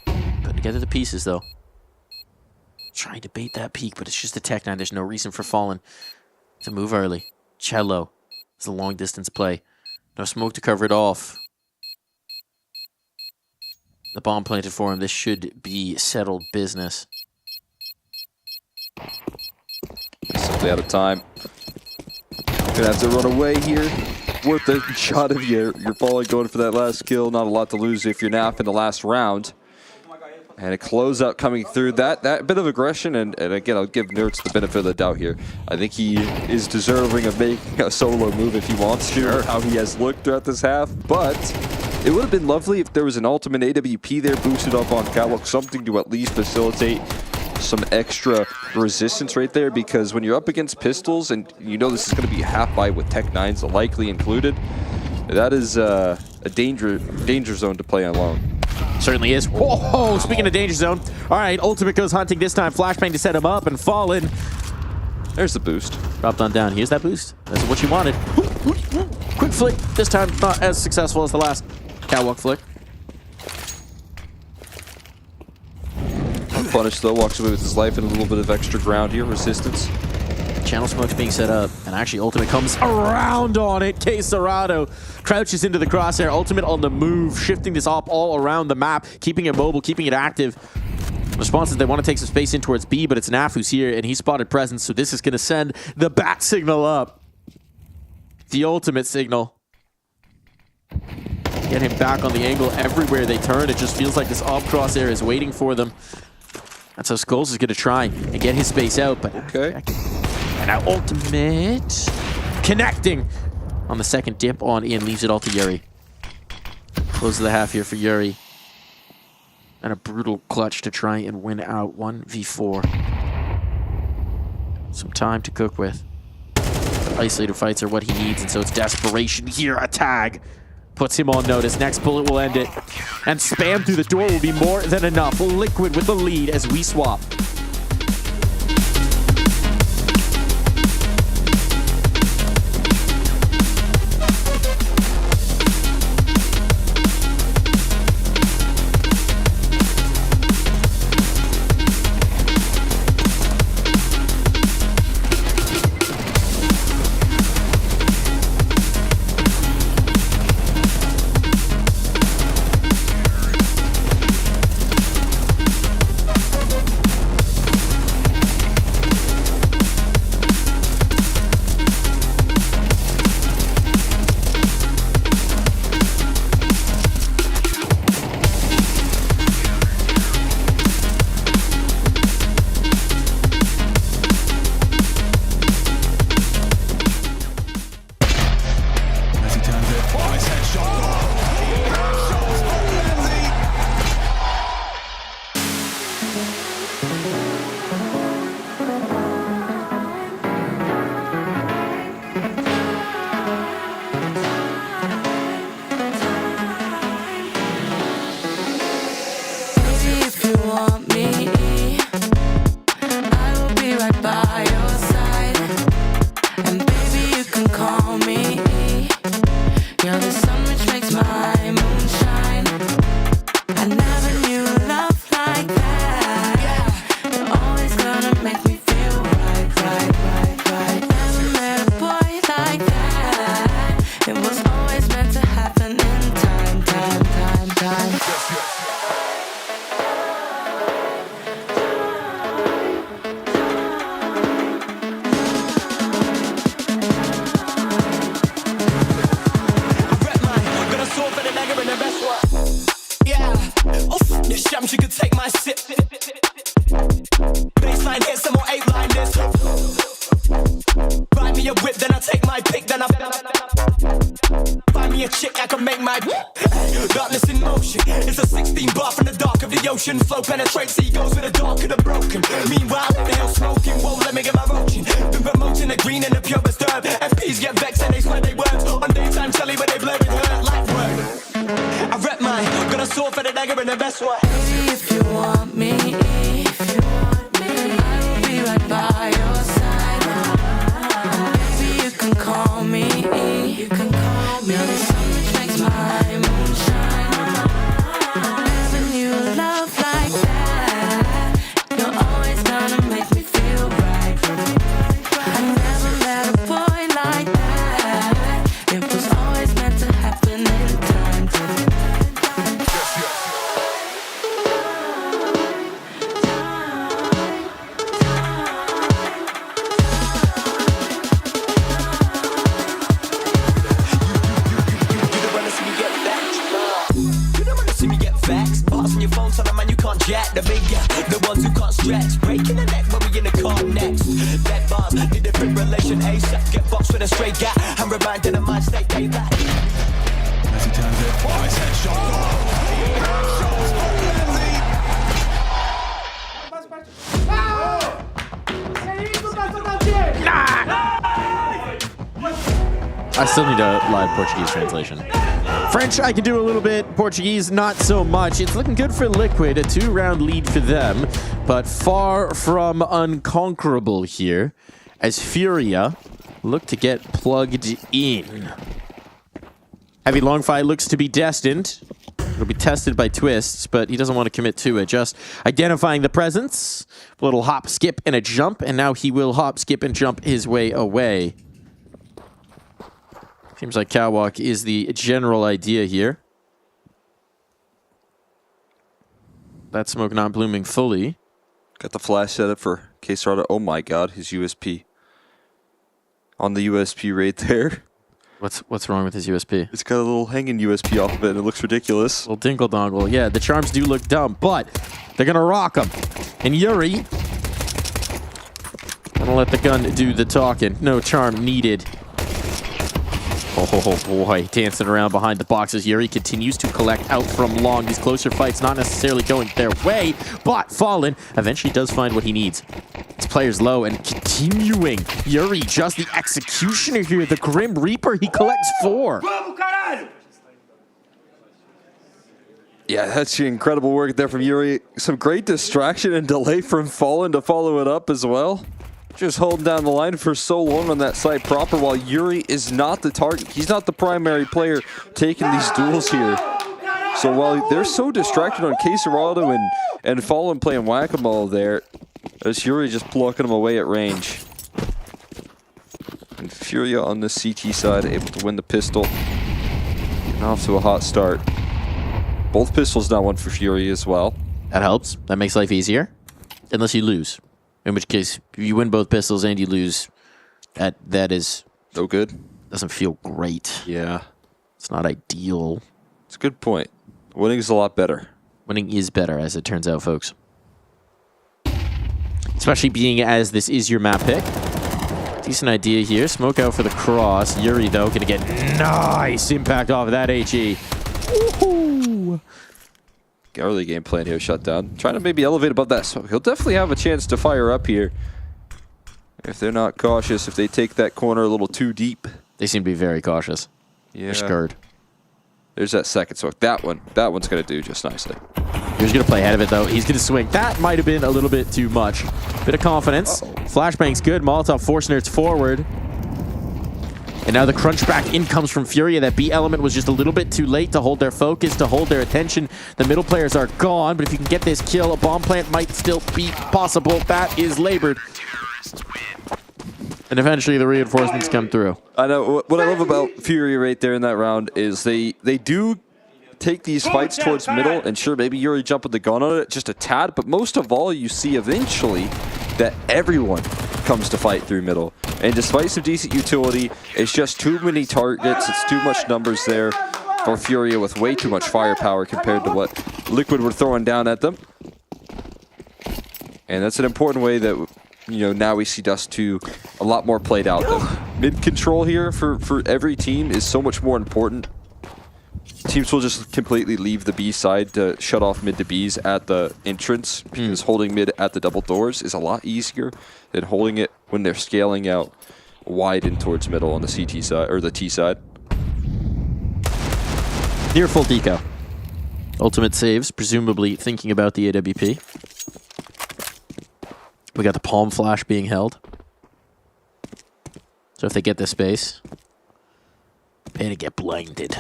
Putting together the pieces, though. Trying to bait that peak, but it's just a Tech 9. There's no reason for Fallen to move early. Cello is a long distance play. No smoke to cover it off. The bomb planted for him. This should be settled business. Simply out of time. Gonna have to run away here. Worth the shot of you're Fallen going for that last kill. Not a lot to lose if you're Naf in the last round. And a closeout coming through. That bit of aggression, and again, I'll give Nerds the benefit of the doubt here. I think he is deserving of making a solo move if he wants to, or how he has looked throughout this half. But it would have been lovely if there was an ultimate AWP there boosted up on Catwalk, something to at least facilitate some extra resistance right there, because when you're up against pistols and you know this is going to be half buy with Tech 9s likely included, that is a danger zone to play alone. Certainly is. Whoa, speaking of danger zone. All right, Ultimate goes hunting this time. Flashbang to set him up, and Fallen. There's the boost. Dropped on down. Here's that boost. That's what you wanted. Quick flick. This time not as successful as the last Catwalk flick. Punish though, walks away with his life and a little bit of extra ground here, resistance. Channel smoke's being set up, and actually Ultimate comes around on it. Quesarado crouches into the crosshair. Ultimate on the move, shifting this op all around the map, keeping it mobile, keeping it active. Response is they want to take some space in towards B, but it's Naf who's here, and he spotted presence, so this is going to send the bat signal up. The ultimate signal. Get him back on the angle everywhere they turn. It just feels like this op crosshair is waiting for them. That's how Skulls is going to try and get his space out. But okay. And now Ultimate connecting on the second dip on in, leaves it all to Yuri. Close of the half here for Yuri. And a brutal clutch to try and win out 1v4. Some time to cook with. The isolated fights are what he needs, and so it's desperation here. A tag puts him on notice. Next bullet will end it. And spam through the door will be more than enough. Liquid with the lead as we swap. It was always meant to happen. sip. Baseline hits, some more 8-line this. Buy me a whip, then I take my pick, then I find me a chick I can make my darkness in motion. It's a 16 bar from the dark of the ocean. Flow penetrates egos with the dark of the broken. Meanwhile, the hell smoking won't let me get my roaching. Been promoting the green and the purest herb. MPs get vexed and they swear they words. On daytime telly, but they blur with her like word. I rep mine, got a sword for the dagger in the best way. Baby, if you want me, I will be right by your side. Baby, you can call me. You can call me. The sun which makes my moonshine. Having you love like that, you're always gonna make me feel right. I never met a boy like that. It was always meant to happen in time. Jack, the big guy, the ones who can't stretch. Breaking the neck when we in the car next. That bars, need a different relation. ASAP, get boxed with a straight gap. I'm reminded of my state payback. As he turns it, twice headshot. I still need a live Portuguese translation. French, I can do a little bit. Portuguese, not so much. It's looking good for Liquid. A 2-round lead for them, but far from unconquerable here as Furia look to get plugged in. Heavy long fight looks to be destined. It'll be tested by Twists, but he doesn't want to commit to it. Just identifying the presence. A little hop, skip, and a jump, and now he will hop, skip, and jump his way away. Seems like catwalk is the general idea here. That smoke not blooming fully. Got the flash set up for Quesarada. Oh my god, his USP. On the USP right there. What's wrong with his USP? It's got a little hanging USP off of it and it looks ridiculous. Little dingle dongle. Yeah, the charms do look dumb, but they're gonna rock them. And Yuri gonna let the gun do the talking. No charm needed. Oh boy, dancing around behind the boxes. Yuri continues to collect out from long. These closer fights not necessarily going their way, but Fallen eventually does find what he needs. His player's low and continuing. Yuri, just the executioner here. The Grim Reaper, he collects 4. Yeah, that's incredible work there from Yuri. Some great distraction and delay from Fallen to follow it up as well. Just holding down the line for so long on that side proper while Yuri is not the target. He's not the primary player taking these duels here. So while they're so distracted on Quesarado and Fallen playing whack-a-mole there, there's Yuri just plucking them away at range. And Furia on the CT side able to win the pistol. Getting off to a hot start. Both pistols now won for Fury as well. That helps. That makes life easier. Unless you lose. In which case, if you win both pistols and you lose, that is... no good. Doesn't feel great. Yeah. It's not ideal. It's a good point. Winning is a lot better. Winning is better, as it turns out, folks. Especially being as this is your map pick. Decent idea here. Smoke out for the cross. Yuri, though, going to get nice impact off of that HE. Woohoo! Early game plan here, shut down. Trying to maybe elevate above that, so he'll definitely have a chance to fire up here. If they're not cautious, if they take that corner a little too deep. They seem to be very cautious. Yeah. They're scared. There's that second smoke. That one's going to do just nicely. He's going to play ahead of it, though. He's going to swing. That might have been a little bit too much. Bit of confidence. Flashbang's good. Molotov forcing it forward. And now the crunch back in comes from Furia. That B element was just a little bit too late to hold their focus, to hold their attention. The middle players are gone, but if you can get this kill, a bomb plant might still be possible. That is labored. And eventually the reinforcements come through. I know. What I love about Furia right there in that round is they do take these fights towards middle, and sure, maybe Yuri jumping the gun on it just a tad, but most of all, you see eventually that everyone comes to fight through middle. And despite some decent utility, it's just too many targets, it's too much numbers there for Furia with way too much firepower compared to what Liquid were throwing down at them. And that's an important way that, you know, now we see Dust 2 a lot more played out. The mid control here for every team is so much more important. Teams will just completely leave the B side to shut off mid to Bs at the entrance, because holding mid at the double doors is a lot easier than holding it when they're scaling out wide in towards middle on the CT side, or the T side. Near full deco. Ultimate saves, presumably thinking about the AWP. We got the palm flash being held. So if they get this space, they're gonna get blinded.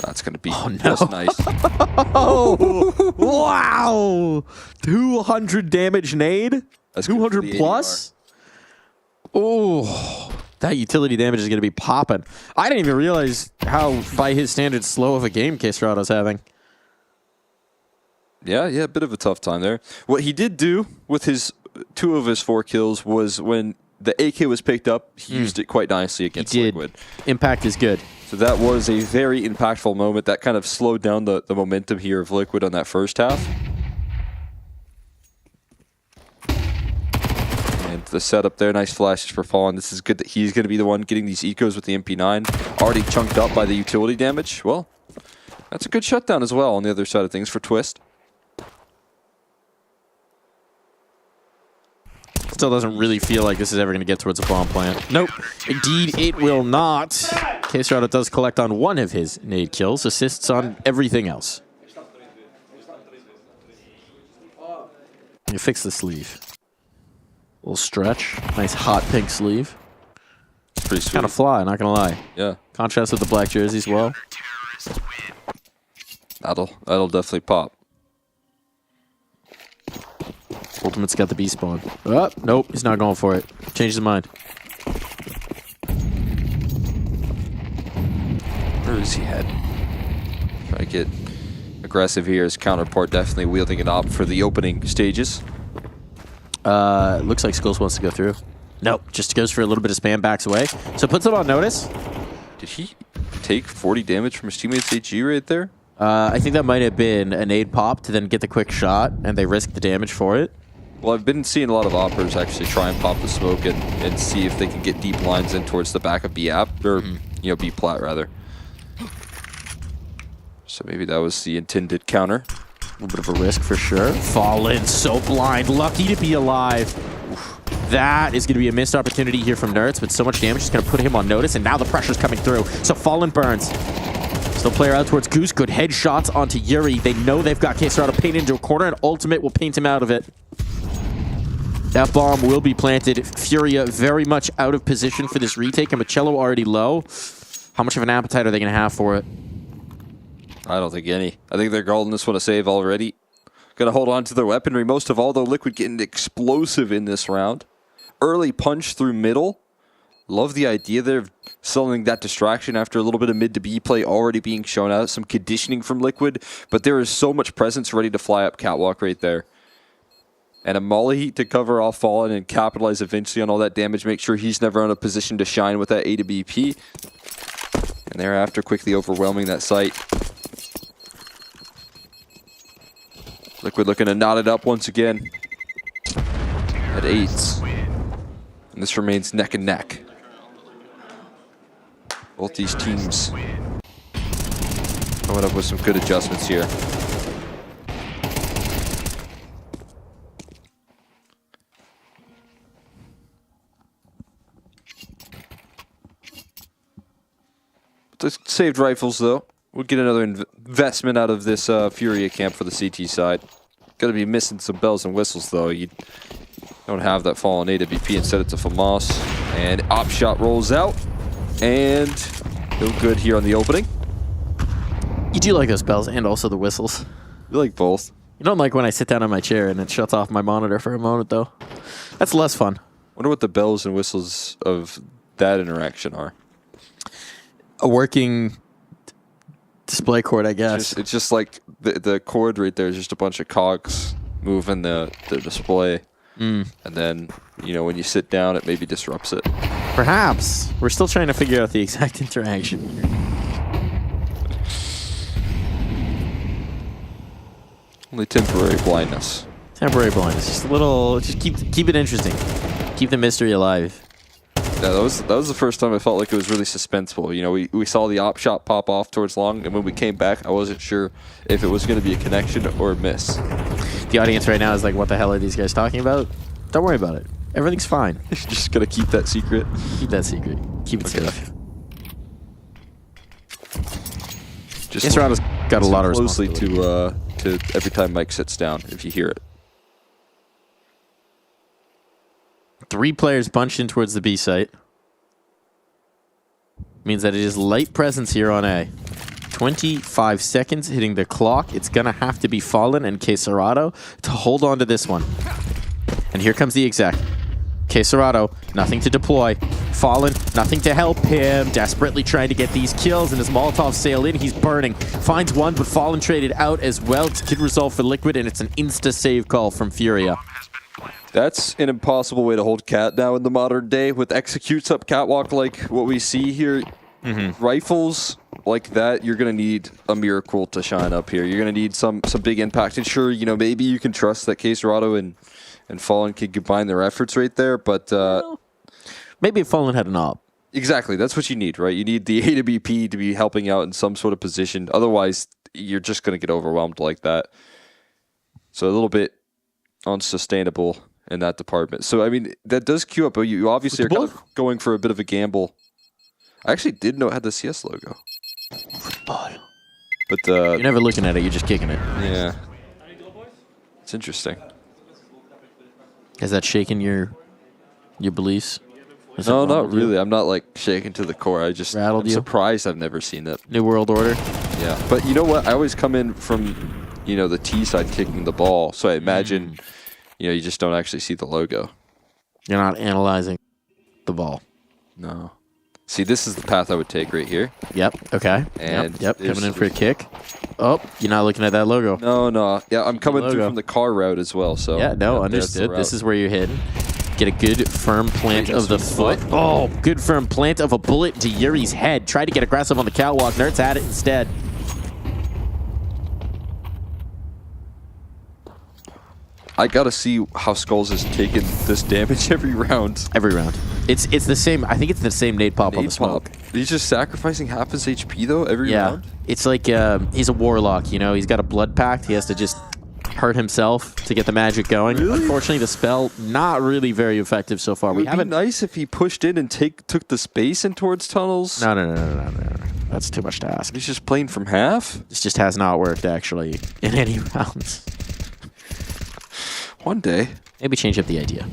That's going to be just nice. Oh, wow! 200 damage nade? That's 200 plus? Oh, that utility damage is going to be popping. I didn't even realize how, by his standards, slow of a game KSRADO's having. Yeah, a bit of a tough time there. What he did do with his 2 of his 4 kills was when the AK was picked up, he used it quite nicely against Liquid. Impact is good. So that was a very impactful moment that kind of slowed down the momentum here of Liquid on that first half. And the setup there, nice flashes for Fallen. This is good that he's going to be the one getting these ecos with the MP9. Already chunked up by the utility damage. Well, that's a good shutdown as well on the other side of things for Twist. Still doesn't really feel like this is ever going to get towards a bomb plant. Nope. Indeed, it will not. KSRADO does collect on 1 of his nade kills, assists on everything else. You fix the sleeve. Little stretch. Nice hot pink sleeve. Pretty sweet. Kind of fly, not going to lie. Yeah. Contrast with the black jersey as well. That'll definitely pop. Ultimate's got the B spawn. Oh, nope, he's not going for it. Changed his mind. Where is he head? Try to get aggressive here. His counterpart definitely wielding it up for the opening stages. Looks like Skulls wants to go through. Nope, just goes for a little bit of spam, backs away. So puts him on notice. Did he take 40 damage from his teammate's AG right there? I think that might have been a nade pop to then get the quick shot, and they risked the damage for it. Well, I've been seeing a lot of operators actually try and pop the smoke and see if they can get deep lines in towards the back of B app, or B plat rather. So maybe that was the intended counter. A little bit of a risk for sure. Fallen, so blind, lucky to be alive. Oof. That is going to be a missed opportunity here from Nerds, but so much damage is going to put him on notice, and now the pressure's coming through. So Fallen burns. Still player out towards Goose. Good headshots onto Yuri. They know they've got KSRADO painted into a corner, and Ultimate will paint him out of it. That bomb will be planted. Furia very much out of position for this retake, and Machello already low. How much of an appetite are they going to have for it? I don't think any. I think they're calling this one a save already. Going to hold on to their weaponry most of all, though. Liquid getting explosive in this round. Early punch through middle. Love the idea there of selling that distraction after a little bit of mid to B play already being shown out. Some conditioning from Liquid, but there is so much presence ready to fly up catwalk right there. And a molly heat to cover off Fallen and capitalize eventually on all that damage. Make sure he's never in a position to shine with that A to BP. And thereafter, quickly overwhelming that site. Liquid looking to knot it up once again. At 8. And this remains neck and neck. Both these teams coming up with some good adjustments here. The saved rifles, though. We'll get another investment out of this Furia camp for the CT side. Gonna be missing some bells and whistles, though. You don't have that fallen AWP. Instead, it's a FAMAS. And op shot rolls out. And no good here on the opening. You do like those bells and also the whistles. You like both. You don't like when I sit down on my chair and it shuts off my monitor for a moment, though. That's less fun. Wonder what the bells and whistles of that interaction are. A working display cord, I guess. It's just like the cord right there is just a bunch of cogs moving the display. And then, you know, when you sit down, it maybe disrupts it. Perhaps. We're still trying to figure out the exact interaction here. Only temporary blindness. Temporary blindness. Just a little. Just keep it interesting. Keep the mystery alive. Yeah, that was the first time I felt like it was really suspenseful. You know, we saw the op shot pop off towards long, and when we came back, I wasn't sure if it was going to be a connection or a miss. The audience right now is like, what the hell are these guys talking about? Don't worry about it. Everything's fine. Just got to keep that secret. Keep that secret. Keep it safe. Just Serado's got a lot of closely responsibility. to every time Mike sits down, if you hear it. 3 players bunched in towards the B site. Means that it is light presence here on A. 25 seconds hitting the clock. It's going to have to be Fallen and Serato to hold on to this one. And here comes the exec. Serato, nothing to deploy. Fallen, nothing to help him. Desperately trying to get these kills, and as Molotov sail in, he's burning. Finds one, but Fallen traded out as well. It's a good result for Liquid, and it's an insta-save call from Furia. That's an impossible way to hold Cat now in the modern day. With executes up catwalk like what we see here, rifles like that, you're going to need a miracle to shine up here. You're going to need some big impact. And sure, you know, maybe you can trust that Serato and Fallen can combine their efforts right there, but... maybe if Fallen had an op. Exactly, that's what you need, right? You need the A to BP to be helping out in some sort of position. Otherwise, you're just going to get overwhelmed like that. So a little bit unsustainable in that department. So, I mean, that does queue up, but you obviously are kind of going for a bit of a gamble. I actually did know it had the CS logo. Football. But you're never looking at it, you're just kicking it. Yeah. It's interesting. Has that shaken your beliefs? No, not really. I'm not like shaken to the core. I'm you? surprised I've never seen that. New World Order? Yeah. But you know what? I always come in from, you know, the T side kicking the ball. So I imagine, you know, you just don't actually see the logo. You're not analyzing the ball. No. See, this is the path I would take right here. Yep. Okay. And yep. Coming in for a kick. Oh, you're not looking at that logo. No. Yeah, I'm coming through from the car route as well. So yeah, no, understood. This is where you're hitting. Get a good firm plant of the foot. Oh, good firm plant of a bullet to Yuri's head. Tried to get aggressive on the catwalk. Nerds had it instead. I gotta see how Skulls has taken this damage every round. Every round. It's the same. I think it's the same nade pop on the smoke. He's just sacrificing half his HP though every round. It's like he's a warlock. You know, he's got a blood pact. He has to just hurt himself to get the magic going. Really? Unfortunately, the spell not really very effective so far. It would be nice if he pushed in and took the space in towards tunnels. No. That's too much to ask. He's just playing from half. This just has not worked actually in any rounds. One day. Maybe change up the idea.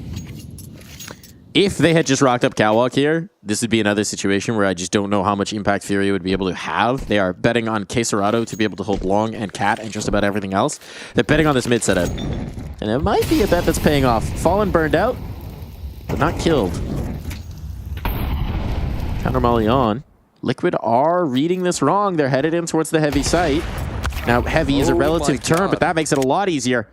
If they had just rocked up catwalk here, this would be another situation where I just don't know how much impact Fury would be able to have. They are betting on Serato to be able to hold long and cat and just about everything else. They're betting on this mid setup. And it might be a bet that's paying off. Fallen burned out, but not killed. Counter molly on. Liquid are reading this wrong. They're headed in towards the heavy site. Now, heavy is a relative term, but that makes it a lot easier.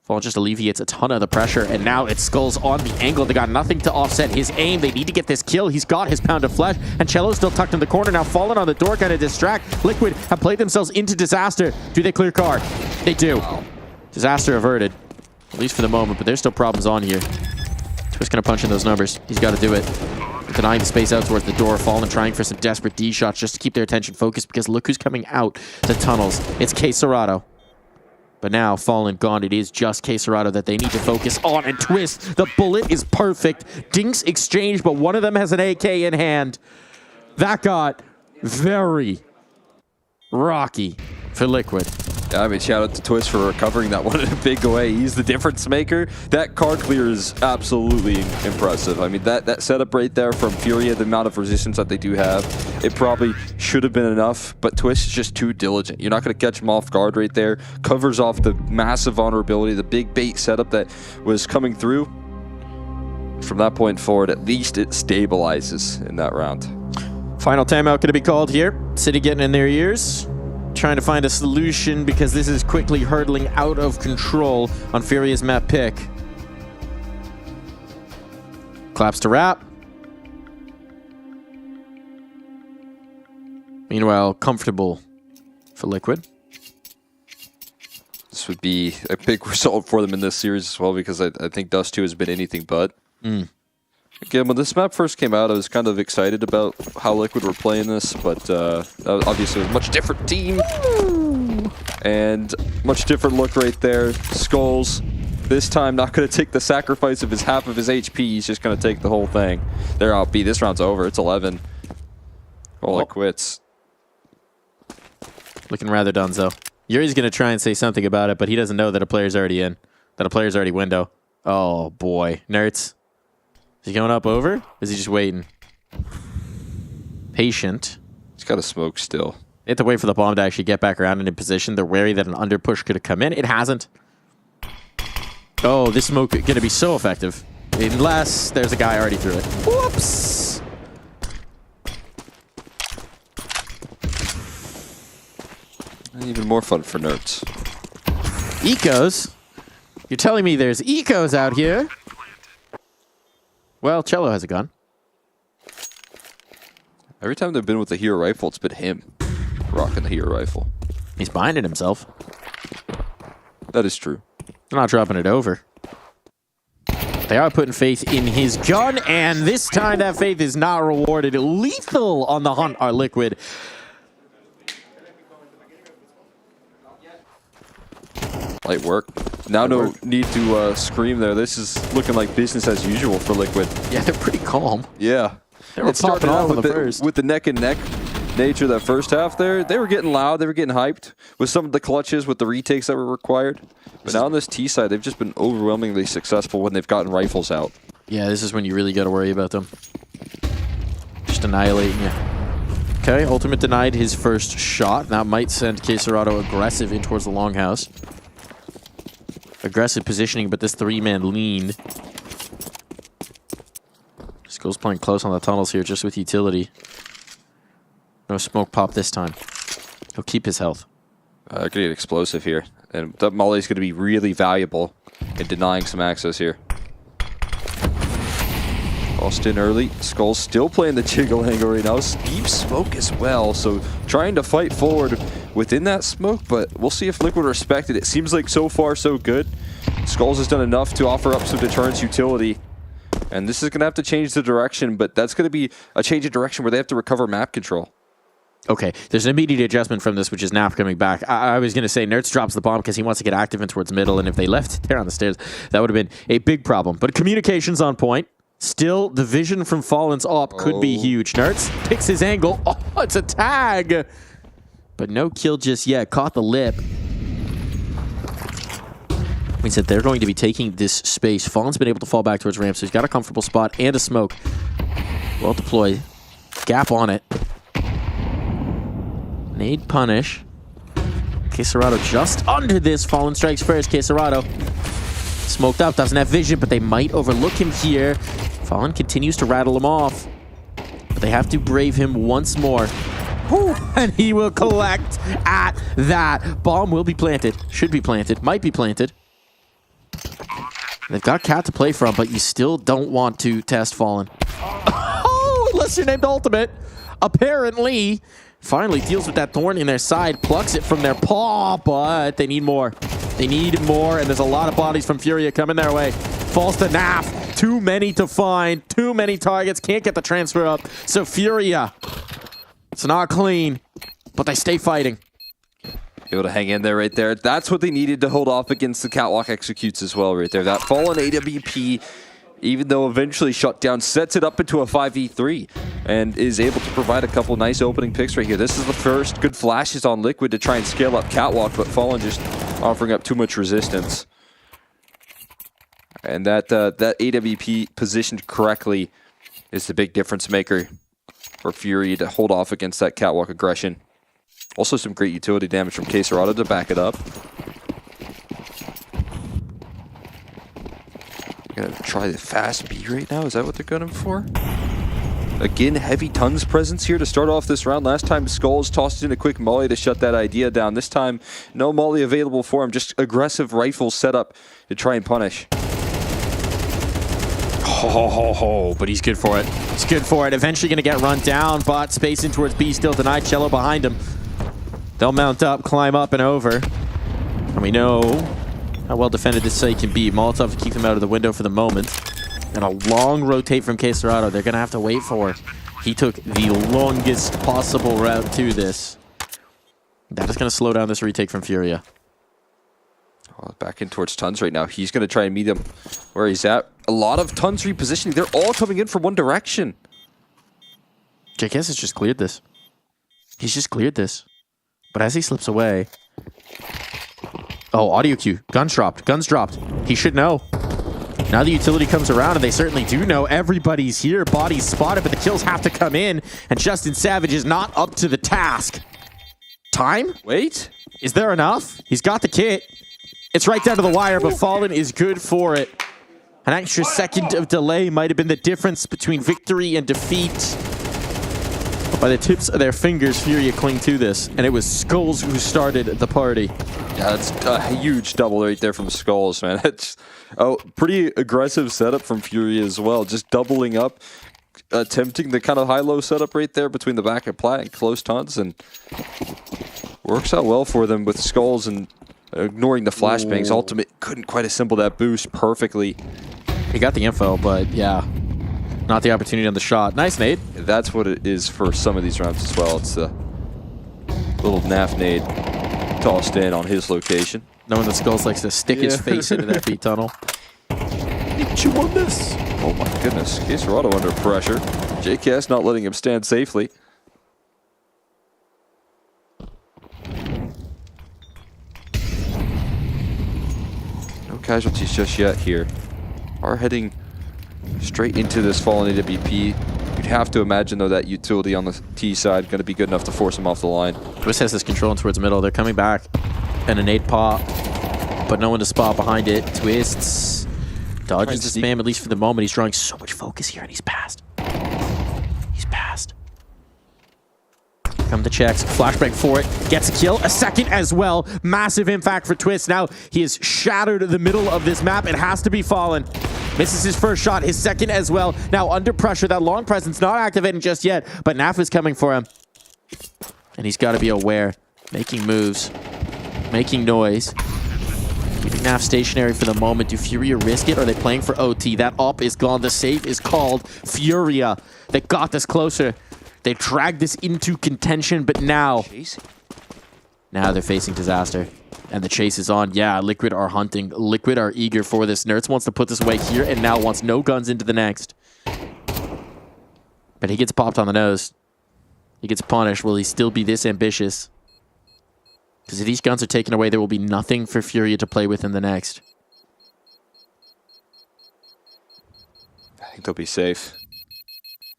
Fallen just alleviates a ton of the pressure, and now it's Skulls on the angle. They got nothing to offset his aim. They need to get this kill. He's got his pound of flesh, and Cello's still tucked in the corner. Now Fallen on the door, kind of distract. Liquid have played themselves into disaster. Do they clear car? They do. Disaster averted, at least for the moment, but there's still problems on here. Twist gonna punch in those numbers. He's got to do it. Denying the space out towards the door. Fallen trying for some desperate D shots just to keep their attention focused, because look who's coming out the tunnels. It's Serato. But now, Fallen gone, it is just Serato that they need to focus on, and Twist, the bullet is perfect. Dinks exchange, but one of them has an AK in hand. That got very rocky for Liquid. Yeah, I mean, shout out to Twist for recovering that one in a big way. He's the difference maker. That card clear is absolutely impressive. I mean, that setup right there from Furia, the amount of resistance that they do have, it probably should have been enough, but Twist is just too diligent. You're not going to catch him off guard right there. Covers off the massive vulnerability, the big bait setup that was coming through. From that point forward, at least it stabilizes in that round. Final timeout going to be called here. City getting in their ears. Trying to find a solution because this is quickly hurtling out of control on Furia's map pick. Claps to wrap. Meanwhile, comfortable for Liquid. This would be a big result for them in this series as well, because I think Dust 2 has been anything but. Again, when this map first came out, I was kind of excited about how Liquid were playing this, but obviously it was a much different team. And much different look right there. Skulls, this time not going to take the sacrifice of half of his HP, he's just going to take the whole thing. They're out B. This round's over. It's 11. All it quits. Looking rather donezo. Yuri's going to try and say something about it, but he doesn't know that a player's already in. That a player's already window. Oh, boy. Nerds. Is he going up over? Is he just waiting? Patient. He's got a smoke still. They have to wait for the bomb to actually get back around and in position. They're wary that an under push could have come in. It hasn't. Oh, this smoke is going to be so effective. Unless there's a guy already through it. Whoops! Even more fun for nerds. Ecos? You're telling me there's ecos out here? Well, Cello has a gun. Every time they've been with the hero rifle, it's been him rocking the hero rifle. He's binding himself. That is true. They're not dropping it over. They are putting faith in his gun, and this time that faith is not rewarded. Lethal on the hunt are Liquid. Light work. Now no need to scream there. This is looking like business as usual for Liquid. Yeah, they're pretty calm. Yeah. They were popping off with the neck and neck nature of that first half there. They were getting loud. They were getting hyped with some of the clutches, with the retakes that were required. But now on this T side, they've just been overwhelmingly successful when they've gotten rifles out. Yeah, this is when you really got to worry about them. Just annihilating you. Okay, Ultimate denied his first shot. That might send Quesarado aggressive in towards the longhouse. Aggressive positioning, but this three-man lean. Skull's playing close on the tunnels here, just with utility. No smoke pop this time. He'll keep his health. Gonna get explosive here. And that Molly's gonna be really valuable in denying some access here. Austin early. Skull's still playing the jiggle angle right now. Deep smoke as well, so trying to fight forward within that smoke, but we'll see if Liquid respect it. It seems like so far so good. Skulls has done enough to offer up some deterrence utility. And this is going to have to change the direction, but that's going to be a change of direction where they have to recover map control. Okay, there's an immediate adjustment from this, which is Nap coming back. I was going to say Nerds drops the bomb because he wants to get active in towards middle, and if they left there on the stairs, that would have been a big problem. But communication's on point. Still, the vision from Fallen's op could be huge. Nerds picks his angle. Oh, it's a tag! But no kill just yet. Caught the lip. Means that they're going to be taking this space. Fallen's been able to fall back towards ramp, so he's got a comfortable spot and a smoke. Well deployed. Gap on it. Nade punish. Quesarado just under this. Fallen strikes first. Quesarado smoked up, doesn't have vision, but they might overlook him here. Fallen continues to rattle him off. But they have to brave him once more. Whew, and he will collect at that. Bomb will be planted. Should be planted. Might be planted. They've got Cat to play from, but you still don't want to test Fallen. Oh, unless you're named Ultimate. Apparently. Finally deals with that thorn in their side, plucks it from their paw, but they need more. They need more, and there's a lot of bodies from Furia coming their way. Falls to Naf. Too many to find. Too many targets. Can't get the transfer up. So Furia. It's not clean, but they stay fighting. Able to hang in there right there. That's what they needed to hold off against the Catwalk executes as well right there. That Fallen AWP, even though eventually shut down, sets it up into a 5v3 and is able to provide a couple nice opening picks right here. This is the first good flashes on Liquid to try and scale up Catwalk, but Fallen just offering up too much resistance. And that AWP positioned correctly is the big difference maker for Fury to hold off against that Catwalk aggression. Also some great utility damage from Quesarado to back it up. Gonna try the fast B right now. Is that what they're gunning for? Again, heavy Tongue's presence here to start off this round. Last time Skulls tossed in a quick molly to shut that idea down. This time, no molly available for him. Just aggressive rifle setup to try and punish. But he's good for it. He's good for it. Eventually going to get run down, but space in towards B still denied. Cello behind him. They'll mount up, climb up and over. And we know how well defended this site can be. Molotov to keep them out of the window for the moment. And a long rotate from Queserado. They're going to have to wait for. He took the longest possible route to this. That is going to slow down this retake from Furia. Oh, back in towards Tons right now. He's going to try and meet him where he's at. A lot of Tons repositioning. They're all coming in from one direction. JKS has just cleared this. He's just cleared this. But as he slips away... Oh, audio cue. Guns dropped. Guns dropped. He should know. Now the utility comes around, and they certainly do know. Everybody's here. Bodies spotted, but the kills have to come in. And Justin Savage is not up to the task. Time? Wait. Is there enough? He's got the kit. It's right down to the wire, but Fallen is good for it. An extra second of delay might have been the difference between victory and defeat. But by the tips of their fingers, Furia cling to this, and it was Skulls who started the party. Yeah, that's a huge double right there from Skulls, man. It's pretty aggressive setup from Furia as well. Just doubling up, attempting the kind of high-low setup right there between the back of Plat and close Tons, and works out well for them with Skulls and ignoring the flashbangs. Ultimate couldn't quite assemble that boost perfectly. He got the info, but yeah, not the opportunity on the shot. Nice nade. That's what it is for some of these rounds as well. It's a little NAF nade tossed in on his location. Knowing that Skulls likes to stick his face into that B tunnel. Get you on this. Oh my goodness. Queserado under pressure. JKS not letting him stand safely. No casualties just yet here. Are heading straight into this fallen AWP. You'd have to imagine, though, that utility on the T side going to be good enough to force him off the line. Twist has this controlling towards middle. They're coming back. And a nade pop, but no one to spot behind it. Twists. Dodges the spam, at least for the moment. He's drawing so much focus here, and he's passed. He's passed. Come the checks. Flashbang for it. Gets a kill. A second as well. Massive impact for Twist. Now he has shattered the middle of this map. It has to be Fallen. Misses his first shot. His second as well. Now under pressure. That long presence not activating just yet, but NAF is coming for him. And he's got to be aware. Making moves. Making noise. Keeping NAF stationary for the moment. Do Furia risk it? Or are they playing for OT? That op is gone. The save is called. Furia. They got this closer. They dragged this into contention, but now they're facing disaster. And the chase is on. Yeah, Liquid are hunting. Liquid are eager for this. Nerds wants to put this away here and now wants no guns into the next. But he gets popped on the nose. He gets punished. Will he still be this ambitious? Because if these guns are taken away, there will be nothing for Furia to play with in the next. I think they'll be safe.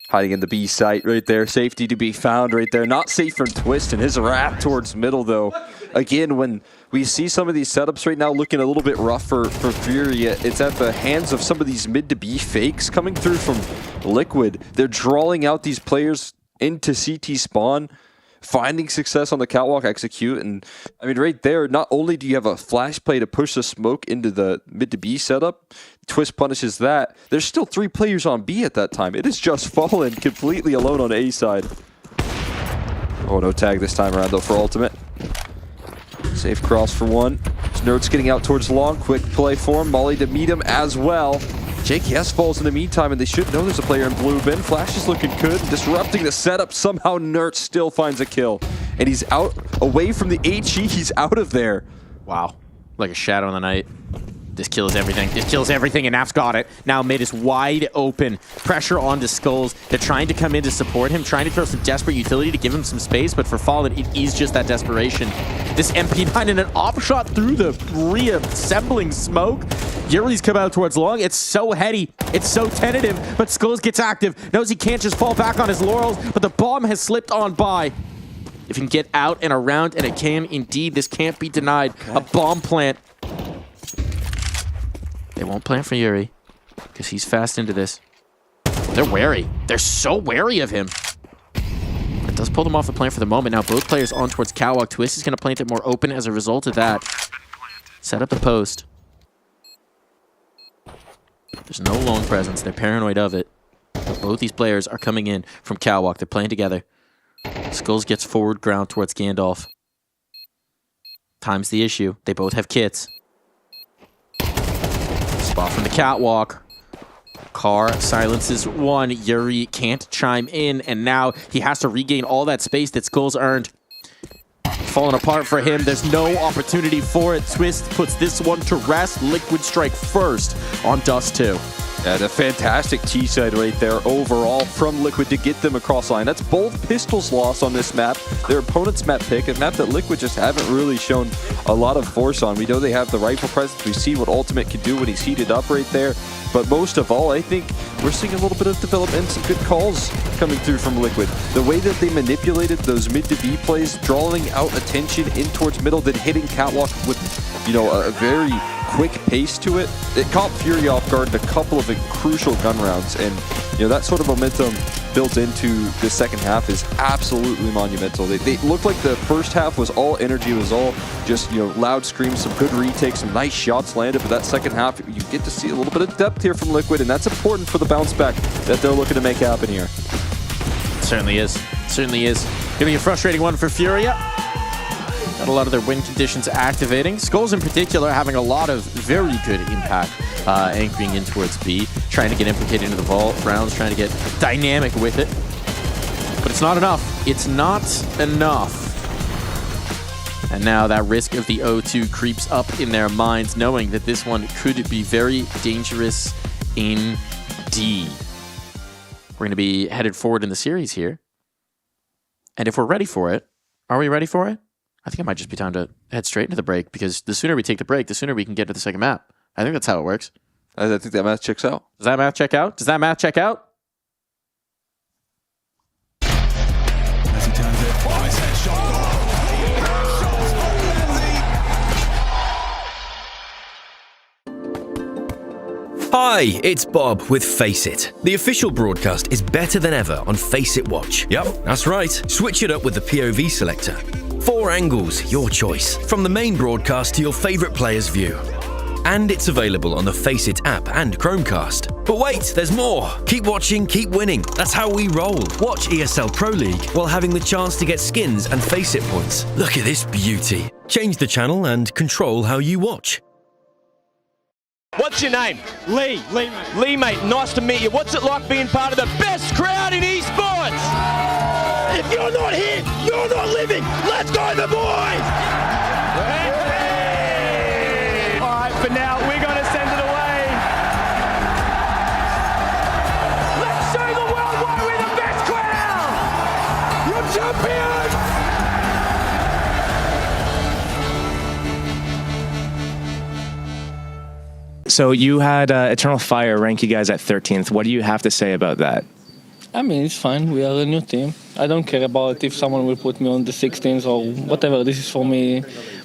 Hiding in the B site right there. Safety to be found right there. Not safe from Twist and his wrap towards middle, though. Again, when we see some of these setups right now looking a little bit rough for Furia, it's at the hands of some of these mid to B fakes coming through from Liquid. They're drawing out these players into CT spawn, finding success on the catwalk execute, and I mean right there, not only do you have a flash play to push the smoke into the mid to B setup, Twist punishes that. There's still 3 players on B at that time. It is just Fallen completely alone on A side. Oh, no tag this time around though for Ultimate. Safe cross for one. Nerds getting out towards long. Quick play for him. Molly to meet him as well. JKS falls in the meantime, and they should know there's a player in blue. Ben Flash is looking good, disrupting the setup. Somehow Nerds still finds a kill. And he's out, away from the HE. He's out of there. Wow. Like a shadow in the night. This kills everything. This kills everything, and NAF's got it. Now mid is wide open. Pressure onto Skulls. They're trying to come in to support him, trying to throw some desperate utility to give him some space, but for Fallen, it is just that desperation. This MP9 and an op shot through the reassembling smoke. Yuri's come out towards long. It's so heady. It's so tentative, but Skulls gets active. Knows he can't just fall back on his laurels, but the bomb has slipped on by. If he can get out and around, and it can indeed, this can't be denied. Okay. A bomb plant. They won't plant for Yuri because he's fast into this. They're wary. They're so wary of him. It does pull them off the plant for the moment. Now both players on towards Catwalk. Twist is going to plant it more open as a result of that. Set up the post. There's no long presence. They're paranoid of it. But both these players are coming in from Catwalk. They're playing together. Skulls gets forward ground towards Gandalf. Time's the issue. They both have kits. Spot from the catwalk. Carr silences one. Yuri can't chime in, and now he has to regain all that space that Skulls earned. Falling apart for him. There's no opportunity for it. Twist puts this one to rest. Liquid strike first on Dust 2. And a fantastic T-side right there overall from Liquid to get them across line. That's both Pistols' loss on this map. Their opponent's map pick, a map that Liquid just haven't really shown a lot of force on. We know they have the rifle presence. We see what Ultimate can do when he's heated up right there. But most of all, I think we're seeing a little bit of development and some good calls coming through from Liquid. The way that they manipulated those mid to B plays, drawing out attention in towards middle, then hitting Catwalk with, you know, a very quick pace to it. It caught Fury off guard in a couple of crucial gun rounds, and you know that sort of momentum built into the second half is absolutely monumental. They looked like the first half was all energy, was all just, you know, loud screams, some good retakes, some nice shots landed, but that second half you get to see a little bit of depth here from Liquid, and that's important for the bounce back that they're looking to make happen here. Certainly is. Certainly is. Gonna be a frustrating one for Furia. Got a lot of their win conditions activating. Skulls in particular having a lot of very good impact anchoring in towards B, trying to get implicated into the vault rounds, trying to get dynamic with it. But it's not enough. It's not enough. And now that risk of the 0-2 creeps up in their minds, knowing that this one could be very dangerous indeed. We're going to be headed forward in the series here. And if we're ready for it, are we ready for it? I think it might just be time to head straight into the break, because the sooner we take the break, the sooner we can get to the second map. I think that's how it works. I think that math checks out. Does that math check out? Does that math check out? Hi, it's Bob with Face It. The official broadcast is better than ever on Face It Watch. Yep, that's right. Switch it up with the POV selector. 4 angles, your choice. From the main broadcast to your favourite player's view. And it's available on the Face It app and Chromecast. But wait, there's more. Keep watching, keep winning. That's how we roll. Watch ESL Pro League while having the chance to get skins and Face It points. Look at this beauty. Change the channel and control how you watch. What's your name? Lee. Lee, mate, nice to meet you. What's it like being part of the best crowd in esports? If you're not here, you're not living. Let's go, the boys! Hey! All right, for now, we're going to send it away. Let's show the world why we're the best crowd! You're champions! So you had Eternal Fire rank you guys at 13th. What do you have to say about that? I mean, it's fine. We are a new team. I don't care about if someone will put me on the 16th or whatever. This is for me.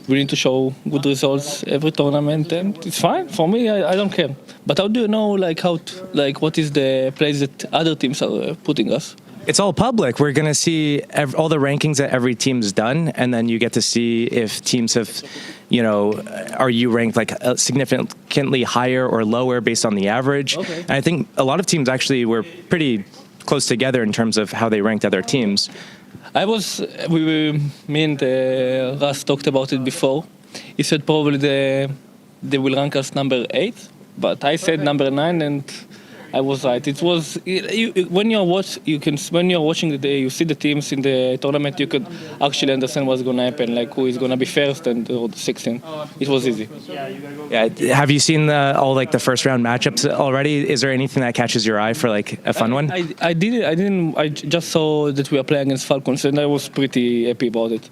We need to show good results every tournament, and it's fine for me. I don't care. But how do you know, what is the place that other teams are putting us? It's all public. We're going to see all the rankings that every team's done, and then you get to see if teams have, are you ranked significantly higher or lower based on the average. Okay. And I think a lot of teams actually were pretty close together in terms of how they ranked other teams. Me and Russ talked about it before. He said probably they will rank us number 8, but I said number 9, and I was right. It was when you're watching you see the teams in the tournament, you could actually understand what's going to happen, like who is going to be first and or the 16. It was easy. Yeah. Have you seen all the first round matchups already? Is there anything that catches your eye for a fun one? I didn't. I just saw that we are playing against Falcons, and I was pretty happy about it.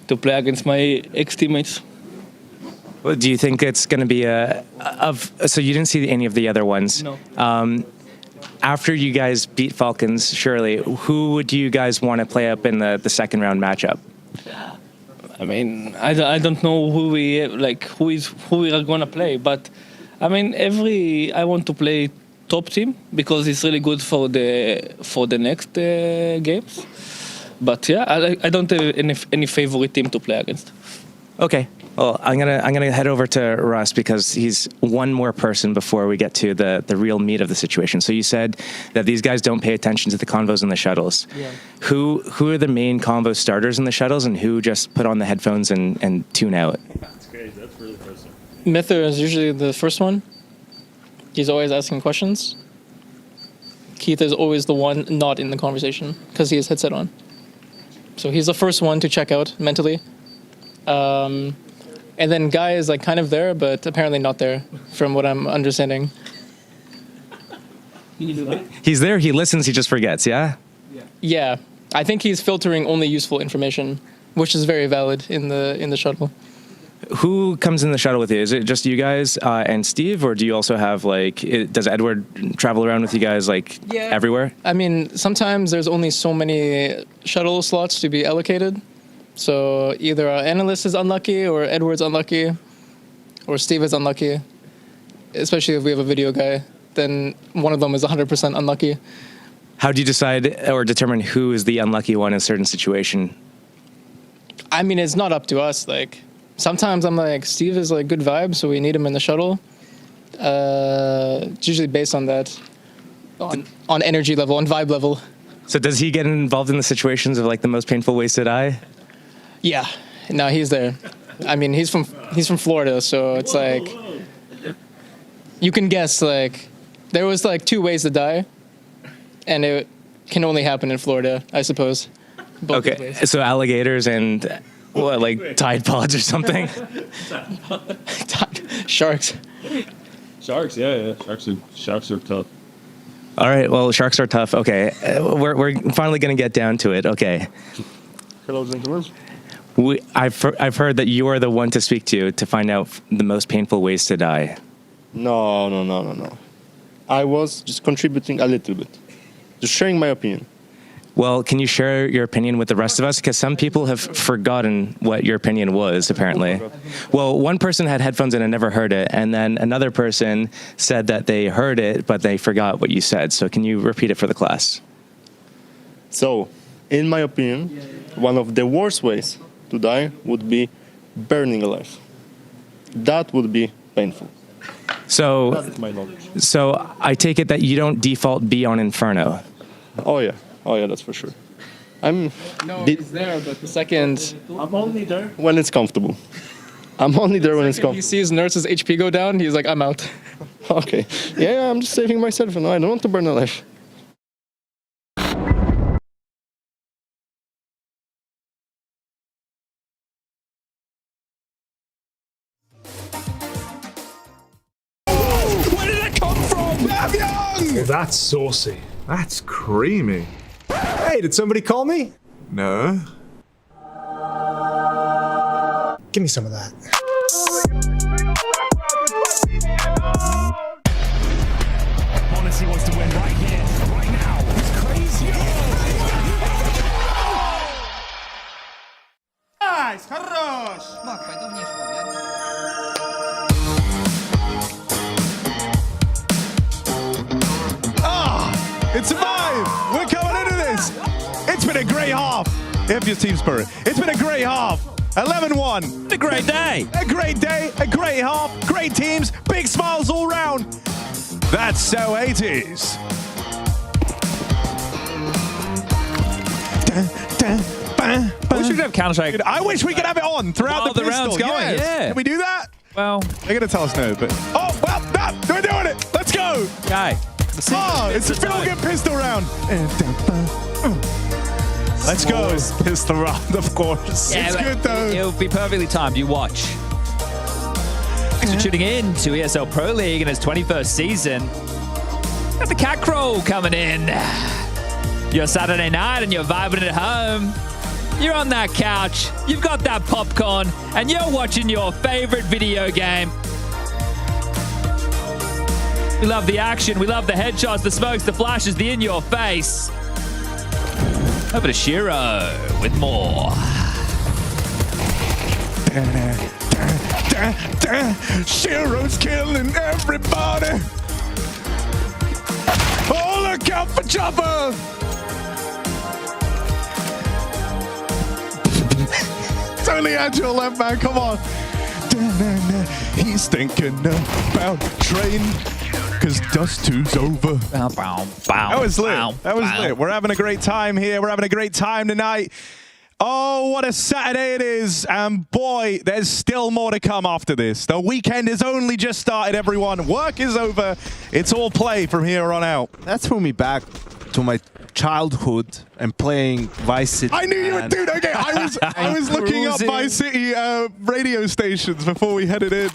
To play against my ex-teammates. Well, do you think it's going to be so you didn't see any of the other ones? No. After you guys beat Falcons, surely, who would you guys want to play up in the second round matchup? I mean, I don't know who we are going to play, but I mean, I want to play top team because it's really good for the next games. But yeah, I don't have any favorite team to play against. Okay. Well, I'm gonna head over to Russ because he's one more person before we get to the real meat of the situation. So you said that these guys don't pay attention to the convos and the shuttles. Yeah. Who are the main convo starters in the shuttles, and who just put on the headphones and tune out? That's crazy. That's really impressive. Mither is usually the first one. He's always asking questions. Keith is always the one not in the conversation because he has headset on. So he's the first one to check out mentally. And then Guy is like kind of there, but apparently not there, from what I'm understanding. He's there. He listens. He just forgets. Yeah. Yeah, I think he's filtering only useful information, which is very valid in the shuttle. Who comes in the shuttle with you? Is it just you guys and Steve, or do you also have does Edward travel around with you guys everywhere? I mean, sometimes there's only so many shuttle slots to be allocated. So either our analyst is unlucky, or Edward's unlucky, or Steve is unlucky. Especially if we have a video guy, then one of them is 100% unlucky. How do you decide or determine who is the unlucky one in a certain situation? I mean, it's not up to us. Sometimes I'm like, Steve is good vibe, so we need him in the shuttle. It's usually based on that, on energy level, on vibe level. So does he get involved in the situations of the most painful wasted eye? Yeah, no, he's there. I mean, he's from Florida, so it's you can guess. There was 2 ways to die, and it can only happen in Florida, I suppose. Both Okay, so alligators and Tide Pods or something. Sharks. Sharks, yeah. Sharks are tough. All right, well, sharks are tough. Okay, we're finally gonna get down to it. Okay. Hello, gentlemen. I've heard that you are the one to speak to find out the most painful ways to die. No. I was just contributing a little bit. Just sharing my opinion. Well, can you share your opinion with the rest of us? Because some people have forgotten what your opinion was, apparently. Well, one person had headphones in and never heard it, and then another person said that they heard it, but they forgot what you said. So can you repeat it for the class? So, in my opinion, one of the worst ways to die would be burning alive. That would be painful. So, That's my knowledge. So I take it that you don't default B on Inferno. Oh yeah, that's for sure. He's there, but the second... I'm only there when it's comfortable. I'm only there when it's comfortable. He sees Nurse's HP go down, he's like, I'm out. Okay. Yeah, I'm just saving myself. No, I don't want to burn alive. Where did it come from? Babyong! That's saucy. That's creamy. Hey, did somebody call me? No. Give me some of that. Honestly wants to win right here, right now. It's crazy. Nice, хорош! It survived! We're coming into this! It's been a great half! If your team spirit. It's been a great half! 11-1. A great day! A great day, a great half, great teams, big smiles all round. That's so 80s. I wish we could have Counter-Strike. I wish we could have it on throughout while the round's pistol. going, Yes. yeah. Can we do that? Well, they're going to tell us no, but... Oh, well, no, we're doing it. Let's go. Okay. It's a feel-good pistol round. Let's go. Pistol round, of course. Yeah, it's good, though. It'll be perfectly timed. You watch. Thanks for tuning in to ESL Pro League in its 21st season. Got the cat crawl coming in. Your Saturday night and you're vibing at home. You're on that couch. You've got that popcorn and you're watching your favorite video game. We love the action. We love the headshots, the smokes, the flashes, the in-your-face. Over to Shiro with more. Shiro's killing everybody. Oh, look out for Chopper. It's only Agile left, man. Come on. He's thinking about train, cause Dust 2's over. That was lit. That was lit. We're having a great time here. We're having a great time tonight. Oh, what a Saturday it is. And boy, there's still more to come after this. The weekend has only just started, everyone. Work is over. It's all play from here on out. That threw me back to my childhood and playing Vice City. I knew you would do that. Okay, I was looking up Vice City radio stations before we headed in.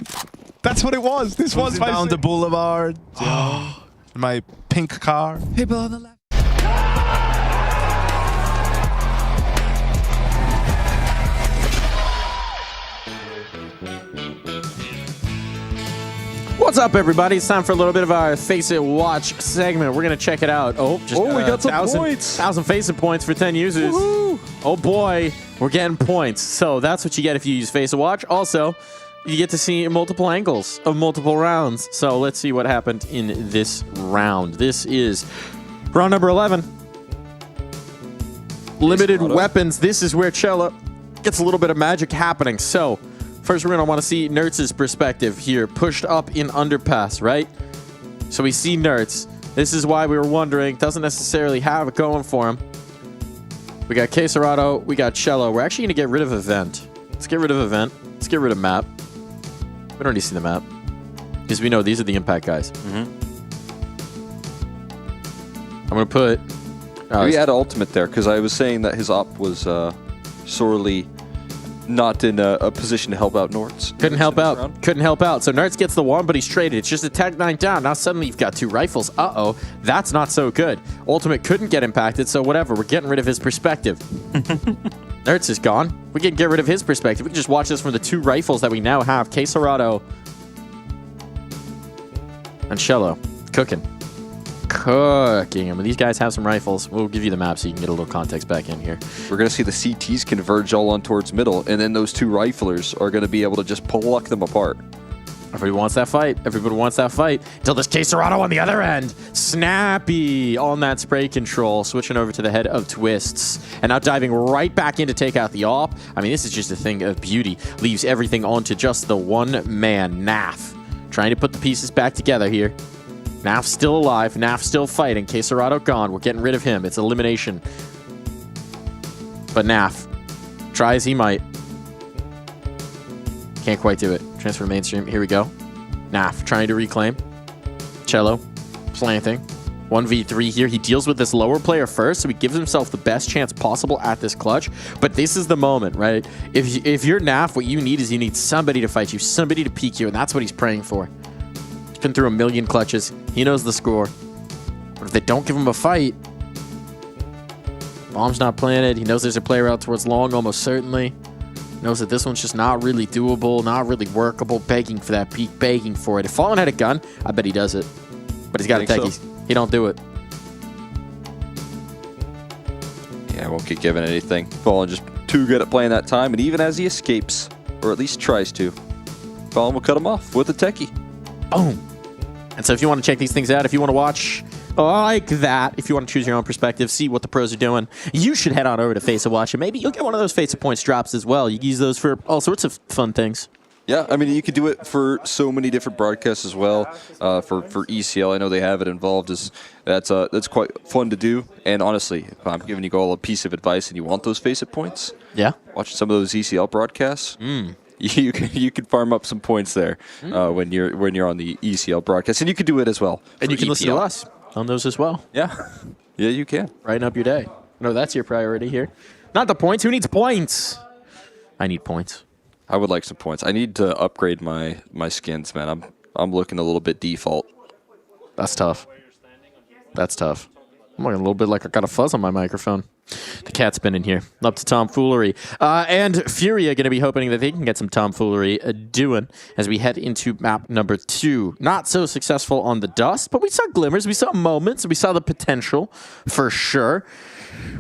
That's what it was. This was Vice down City. the boulevard. My pink car. People on the left. What's up, everybody? It's time for a little bit of our Face It Watch segment. We're going to check it out. Oh, just we got some points. 1,000 Face It points for 10 users. Woohoo. Oh, boy. We're getting points. So that's what you get if you use Face It Watch. Also, you get to see multiple angles of multiple rounds. So let's see what happened in this round. This is round number 11. Limited weapons. This is where Cello gets a little bit of magic happening. So first, we're going to want to see Nertz's perspective here, pushed up in underpass, right? So we see Nertz. This is why we were wondering. Doesn't necessarily have it going for him. We got Quesarado. We got Cello. We're actually going to get rid of Event. Let's get rid of Event. Let's get rid of Map. We don't need to see the map. Because we know these are the impact guys. I'm going to put... we add ultimate there, because I was saying that his op was sorely not in a position to help out Nertz. Couldn't help out. Couldn't help out. So Nertz gets the one, but he's traded. It's just a Tech 9 down. Now suddenly you've got 2 rifles. Uh-oh. That's not so good. Ultimate couldn't get impacted, so whatever. We're getting rid of his perspective. Nertz is gone. We can get rid of his perspective. We can just watch this from the 2 rifles that we now have. Quesarado and Cello. Cooking. I mean, these guys have some rifles. We'll give you the map so you can get a little context back in here. We're going to see the CTs converge all on towards middle, and then those 2 riflers are going to be able to just pluck them apart. Everybody wants that fight. Everybody wants that fight. Until this Quesarado on the other end. Snappy on that spray control. Switching over to the head of Twists. And now diving right back in to take out the op. I mean, this is just a thing of beauty. Leaves everything onto just the one man, Naf. Trying to put the pieces back together here. Naf's still alive. Naf's still fighting. Quesarado gone. We're getting rid of him. It's elimination. But Naf, try as he might, can't quite do it. Transfer to mainstream. Here we go. Naf trying to reclaim. Cello planting. 1v3 here. He deals with this lower player first, so he gives himself the best chance possible at this clutch. But this is the moment, right? If you're Naf, what you need is you need somebody to fight you, somebody to peek you, and that's what he's praying for. He's been through a million clutches. He knows the score. But if they don't give him a fight, bomb's not planted. He knows there's a player out towards long, almost certainly. Knows that this one's just not really doable, not really workable, begging for that peek, begging for it. If Fallen had a gun, I bet he does it. But he's got a techie. So. He don't do it. Yeah, won't get given anything. Fallen just too good at playing that time, and even as he escapes, or at least tries to, Fallen will cut him off with a techie. Boom. And so if you want to check these things out, if you want to watch like that, if you want to choose your own perspective, see what the pros are doing, you should head on over to Face It Watch, and maybe you'll get one of those Face It Points drops as well. You can use those for all sorts of fun things. Yeah, I mean, you could do it for so many different broadcasts as well. For ECL, I know they have it involved. That's quite fun to do. And honestly, if I'm giving you all a piece of advice and you want those Face It Points, yeah, watch some of those ECL broadcasts. You can farm up some points there when you're on the ECL broadcast, and you can do it as well. And you can listen to us on those as well. Yeah, yeah, you can. Brighten up your day. No, that's your priority here. Not the points. Who needs points? I need points. I would like some points. I need to upgrade my skins, man. I'm looking a little bit default. That's tough. That's tough. I'm looking a little bit like I got a fuzz on my microphone. The cat's been in here. Up to tomfoolery. And Furia going to be hoping that they can get some tomfoolery doing as we head into map number 2. Not so successful on the dust, but we saw glimmers. We saw moments. We saw the potential for sure.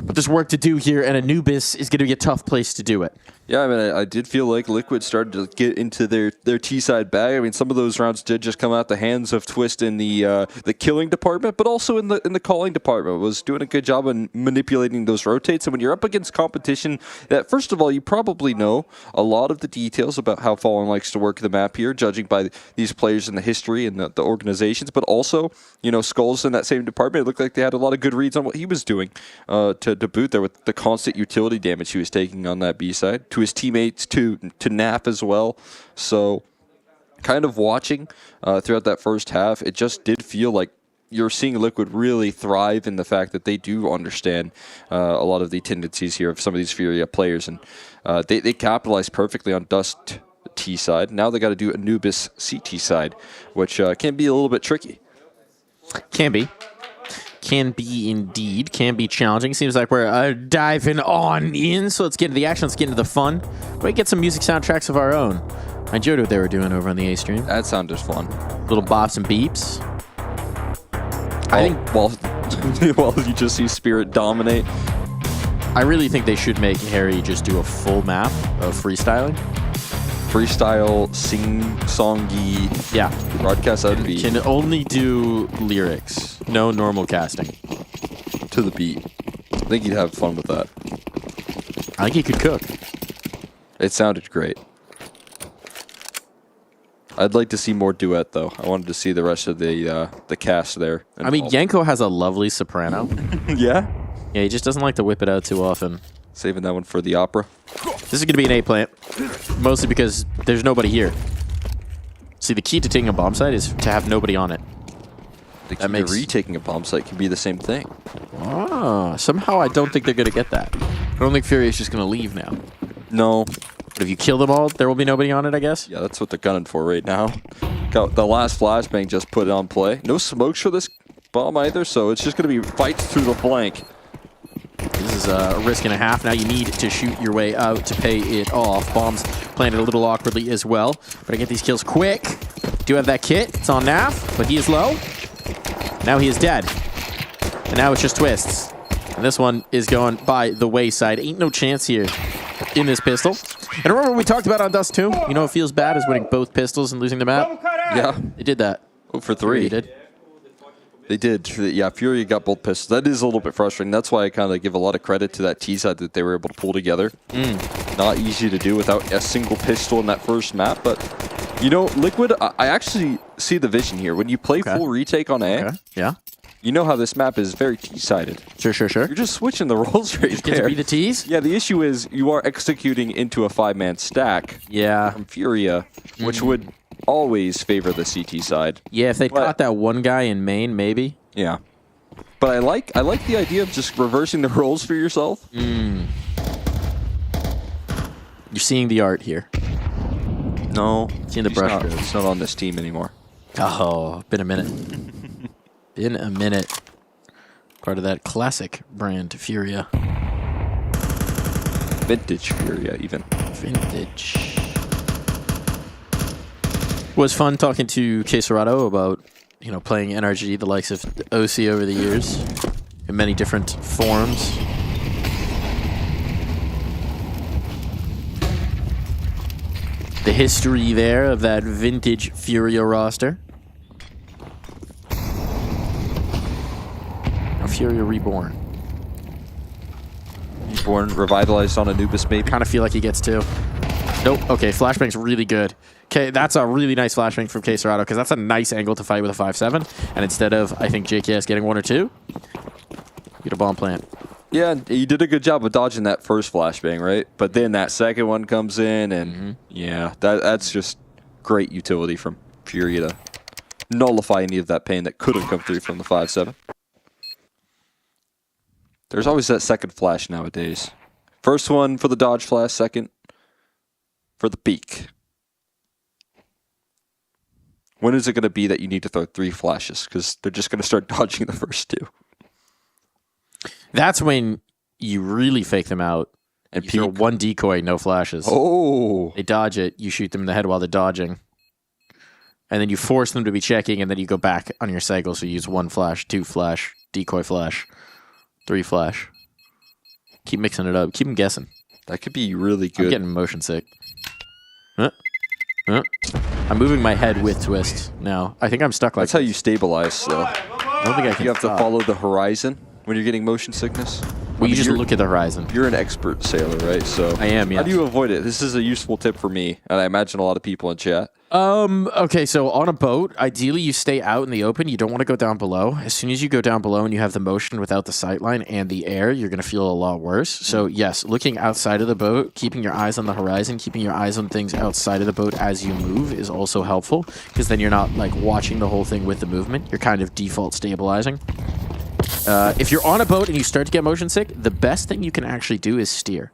But there's work to do here, and Anubis is going to be a tough place to do it. Yeah, I mean, I did feel like Liquid started to get into their T-side bag. I mean, some of those rounds did just come out the hands of Twist in the killing department, but also in the calling department. Was doing a good job in manipulating those rotates. And when you're up against competition that, first of all, you probably know a lot of the details about how Fallen likes to work the map here, judging by these players in the history and the organizations, but also, you know, Skulls in that same department, it looked like they had a lot of good reads on what he was doing to boot there with the constant utility damage he was taking on that B side. To his teammates, to Nap as well. So kind of watching throughout that first half, it just did feel like you're seeing Liquid really thrive in the fact that they do understand a lot of the tendencies here of some of these Furia players. And they capitalized perfectly on Dust T side. Now they got to do Anubis CT side, which can be a little bit tricky. Can be. Can be indeed. Can be challenging. Seems like we're diving on in. So let's get into the action. Let's get into the fun. We get some music soundtracks of our own. I enjoyed what they were doing over on the A stream. That sounded fun. Little bops and beeps. I think while you just see Spirit dominate. I really think they should make Harry just do a full map of freestyling. Freestyle, sing-songy broadcast, that would be... Can only do lyrics, no normal casting. To the beat. I think you'd have fun with that. I think he could cook. It sounded great. I'd like to see more duet, though. I wanted to see the rest of the cast there. I mean, Yenko has a lovely soprano. Yeah? Yeah, he just doesn't like to whip it out too often. Saving that one for the opera. This is going to be an A plant, mostly because there's nobody here. See, the key to taking a bomb site is to have nobody on it. The key to retaking a bomb site can be the same thing. Ah, somehow I don't think they're going to get that. I don't think Fury is just going to leave now. No. But if you kill them all, there will be nobody on it, I guess? Yeah, that's what they're gunning for right now. Got the last flashbang just put it on play. No smokes for this bomb either, so it's just going to be fights through the flank. This is a risk and a half. Now you need to shoot your way out to pay it off. Bombs planted a little awkwardly as well. Better get these kills quick. Do have that kit. It's on Nav, but he is low. Now he is dead. And now it's just Twists. And this one is going by the wayside. Ain't no chance here in this pistol. And remember what we talked about on Dust 2? You know what feels bad is winning both pistols and losing the map? Yeah. They did that. 0 for 3. They did. They did. Yeah, Fury got both pistols. That is a little bit frustrating. That's why I kind of give a lot of credit to that T side that they were able to pull together. Not easy to do without a single pistol in that first map, but you know, Liquid, I actually see the vision here. When you play full retake on A, yeah, you know how this map is very T-sided. Sure. You're just switching the roles right there. To be the Ts? Yeah, the issue is you are executing into a 5-man stack. Yeah. From Furia, which would always favor the CT side. Yeah, if they caught that one guy in main, maybe. Yeah. But I like the idea of just reversing the roles for yourself. You're seeing the art here. No. Seeing the brush strokes. He's not on this team anymore. Oh, been a minute. Been a minute. Part of that classic brand Furia. Vintage Furia, even. Vintage. It was fun talking to Queserato about, you know, playing NRG, the likes of OC over the years, in many different forms. The history there of that vintage Furia roster. Now Furia Reborn. Reborn, revitalized on Anubis, maybe. Kind of feel like he gets two. Nope. Okay, flashbang's really good. Okay, that's a really nice flashbang from Queserato because that's a nice angle to fight with a 5-7. And instead of, I think, JKS getting 1 or 2, get a bomb plant. Yeah, he did a good job of dodging that first flashbang, right? But then that second one comes in, and yeah, that's just great utility from Fury to nullify any of that pain that could have come through from the 5-7. There's always that second flash nowadays. First one for the dodge flash, second for the peek. When is it going to be that you need to throw 3 flashes? Because they're just going to start dodging the first 2. That's when you really fake them out. And you throw 1 decoy, no flashes. Oh. They dodge it, you shoot them in the head while they're dodging. And then you force them to be checking, and then you go back on your cycle. So you use 1 flash, 2 flash, decoy flash, 3 flash. Keep mixing it up. Keep them guessing. That could be really good. I'm getting motion sick. I'm moving my head with twist now. I think I'm stuck like That's how you stabilize, though. I don't think I can You have stop. to follow the horizon when you're getting motion sickness. Well, you just look at the horizon. You're an expert sailor, right? So I am, yeah. How do you avoid it? This is a useful tip for me, and I imagine a lot of people in chat. Okay, so on a boat, ideally you stay out in the open. You don't want to go down below. As soon as you go down below and you have the motion without the sightline and the air, you're going to feel a lot worse. So yes, looking outside of the boat, keeping your eyes on the horizon, keeping your eyes on things outside of the boat as you move is also helpful, because then you're not like watching the whole thing with the movement. You're kind of default stabilizing. If you're on a boat and you start to get motion sick, the best thing you can actually do is steer.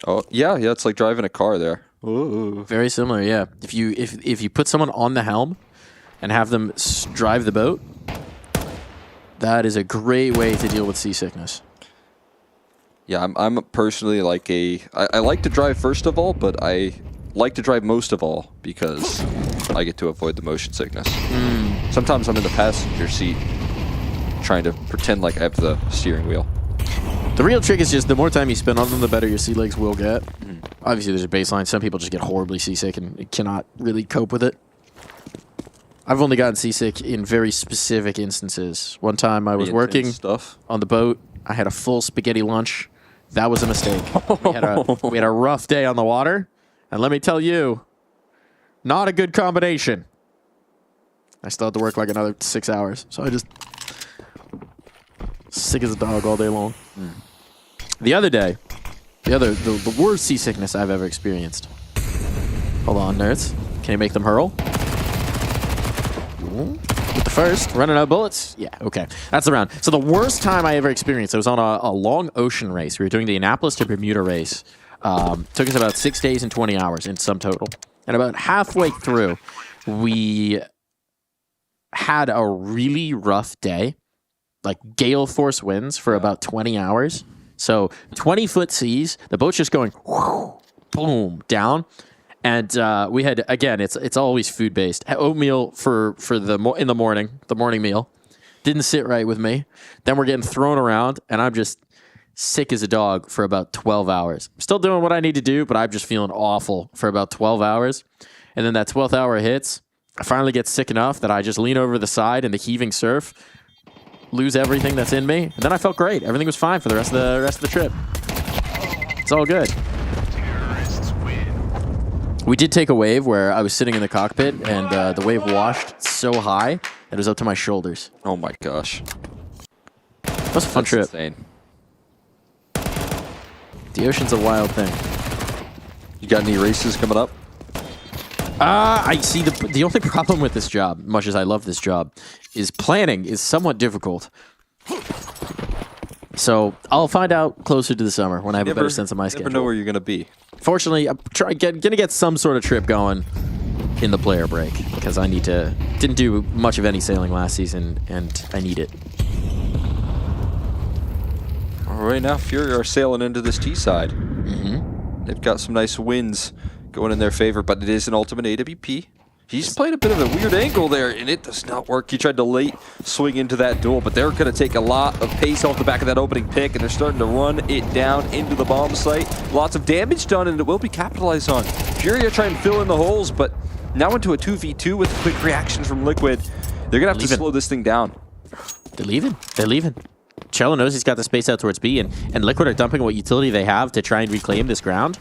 Oh, yeah, it's like driving a car there. Ooh. Very similar, yeah. If you put someone on the helm and have them drive the boat, that is a great way to deal with seasickness. Yeah, I'm personally like I like to drive first of all, but I like to drive most of all because I get to avoid the motion sickness. Sometimes I'm in the passenger seat trying to pretend like I have the steering wheel. The real trick is just the more time you spend on them, the better your sea legs will get. Obviously, there's a baseline. Some people just get horribly seasick and cannot really cope with it. I've only gotten seasick in very specific instances. One time I was working on the boat. I had a full spaghetti lunch. That was a mistake. We had a rough day on the water. And let me tell you, not a good combination. I still had to work like another 6 hours. So I just... sick as a dog all day long. The other day, the worst seasickness I've ever experienced. Hold on, nerds. Can you make them hurl? With the first, running out of bullets? Yeah, okay. That's the round. So the worst time I ever experienced, it was on a long ocean race. We were doing the Annapolis to Bermuda race. Took us about 6 days and 20 hours in sum total. And about halfway through, we had a really rough day. Like gale force winds for about 20 hours. So 20-foot seas, the boat's just going whoosh, boom down. And we had, again, it's always food-based. Oatmeal in the morning meal. Didn't sit right with me. Then we're getting thrown around, and I'm just sick as a dog for about 12 hours. I'm still doing what I need to do, but I'm just feeling awful for about 12 hours. And then that 12th hour hits. I finally get sick enough that I just lean over the side in the heaving surf, lose everything that's in me, and then I felt great. Everything was fine for the rest of the trip. It's all good. We did take a wave where I was sitting in the cockpit, and the wave washed so high that it was up to my shoulders. Oh my gosh. That was a fun trip. Insane. The ocean's a wild thing. You got any races coming up? I see the only problem with this job, much as I love this job, is planning is somewhat difficult. So I'll find out closer to the summer when I have a better sense of my schedule. You never know where you're going to be. Fortunately, I'm going to get some sort of trip going in the player break because I didn't do much of any sailing last season and I need it. All right, now Fury are sailing into this T side. They've got some nice winds going in their favor, but it is an ultimate AWP. He's played a bit of a weird angle there, and it does not work. He tried to late swing into that duel, but they're going to take a lot of pace off the back of that opening pick, and they're starting to run it down into the bomb site. Lots of damage done, and it will be capitalized on. Fury are trying to fill in the holes, but now into a 2v2 with quick reactions from Liquid. They're going to have to slow this thing down. They're leaving. Cello knows he's got the space out towards B, and Liquid are dumping what utility they have to try and reclaim this ground.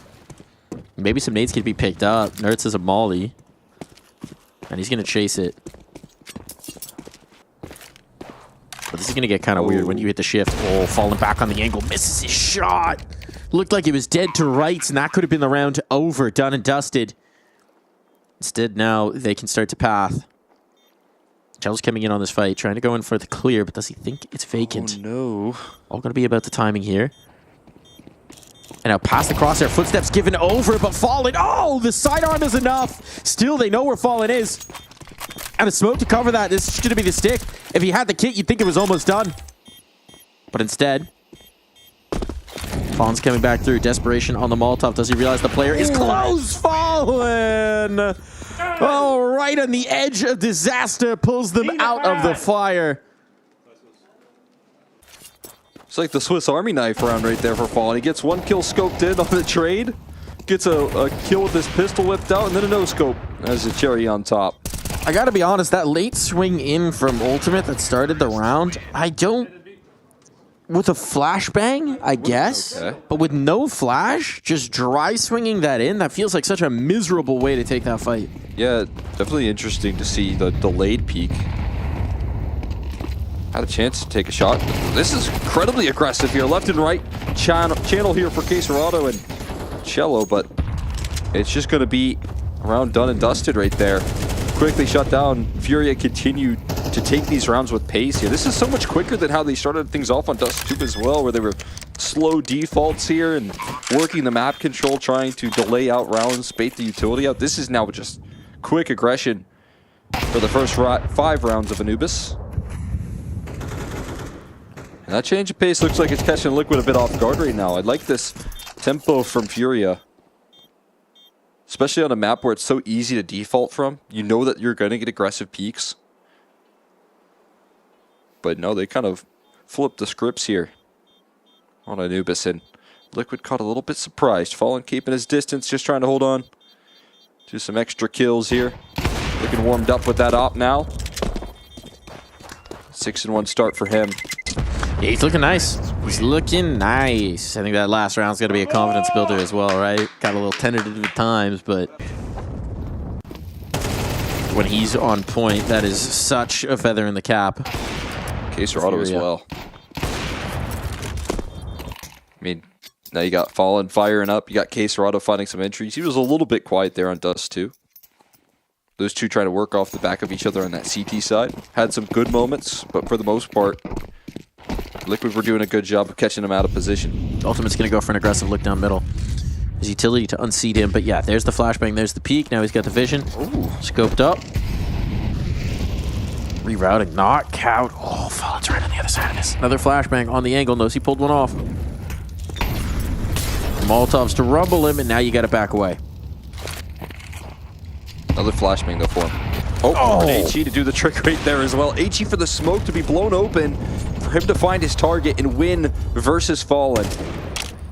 Maybe some nades can be picked up. Nerds has a molly. And he's going to chase it. But this is going to get kind of weird when you hit the shift. Oh, falling back on the angle. Misses his shot. Looked like it was dead to rights, and that could have been the round over. Done and dusted. Instead, now they can start to path. Cello's coming in on this fight, trying to go in for the clear, but does he think it's vacant? Oh, no. All going to be about the timing here. And now past the crosshair, footsteps given over, but Fallen. Oh, the sidearm is enough. Still, they know where Fallen is. And a smoke to cover that. This is going to be the stick. If he had the kit, you'd think it was almost done. But instead, Fallen's coming back through. Desperation on the Molotov. Does he realize the player is close? Fallen! Oh, right on the edge of disaster. Pulls them out of the fire. It's like the Swiss Army knife round right there for Fallen. He gets 1 kill scoped in on the trade, gets a kill with his pistol whipped out, and then a no-scope as a cherry on top. I gotta be honest, that late swing in from Ultimate that started the round, I don't... With a flashbang, I guess, but with no flash, just dry swinging that in, that feels like such a miserable way to take that fight. Yeah, definitely interesting to see the delayed peek. Had a chance to take a shot. This is incredibly aggressive here, left and right channel here for Caserado and Cello, but it's just going to be around done and dusted right there. Quickly shut down. Furia continued to take these rounds with pace here. This is so much quicker than how they started things off on Dust 2 as well, where they were slow defaults here and working the map control, trying to delay out rounds, bait the utility out. This is now just quick aggression for the first 5 rounds of Anubis. And that change of pace looks like it's catching Liquid a bit off guard right now. I like this tempo from Furia. Especially on a map where it's so easy to default from. You know that you're going to get aggressive peaks. But no, they kind of flipped the scripts here on Anubis. And Liquid caught a little bit surprised. Fallen keeping his distance, just trying to hold on to some extra kills here. Looking warmed up with that op now. 6-1 start for him. Yeah, he's looking nice. He's looking nice. I think that last round's going to be a confidence builder as well, right? Got a little tentative at times, but when he's on point, that is such a feather in the cap. Caserado as well. I mean, now you got Fallen firing up. You got Caserado finding some entries. He was a little bit quiet there on Dust 2. Those two trying to work off the back of each other on that CT side. Had some good moments, but for the most part, Liquid were doing a good job of catching him out of position. Ultimate's going to go for an aggressive look down middle. His utility to unseat him, but yeah, there's the flashbang, there's the peek. Now he's got the vision. Ooh. Scoped up. Rerouting, knockout. Oh, Fallen's right on the other side of this. Another flashbang on the angle. Knows he pulled one off. Molotovs to rumble him, and now you got to back away. Another flashbang though for him. Oh, HE to do the trick right there as well. HE for the smoke to be blown open, for him to find his target and win versus Fallen.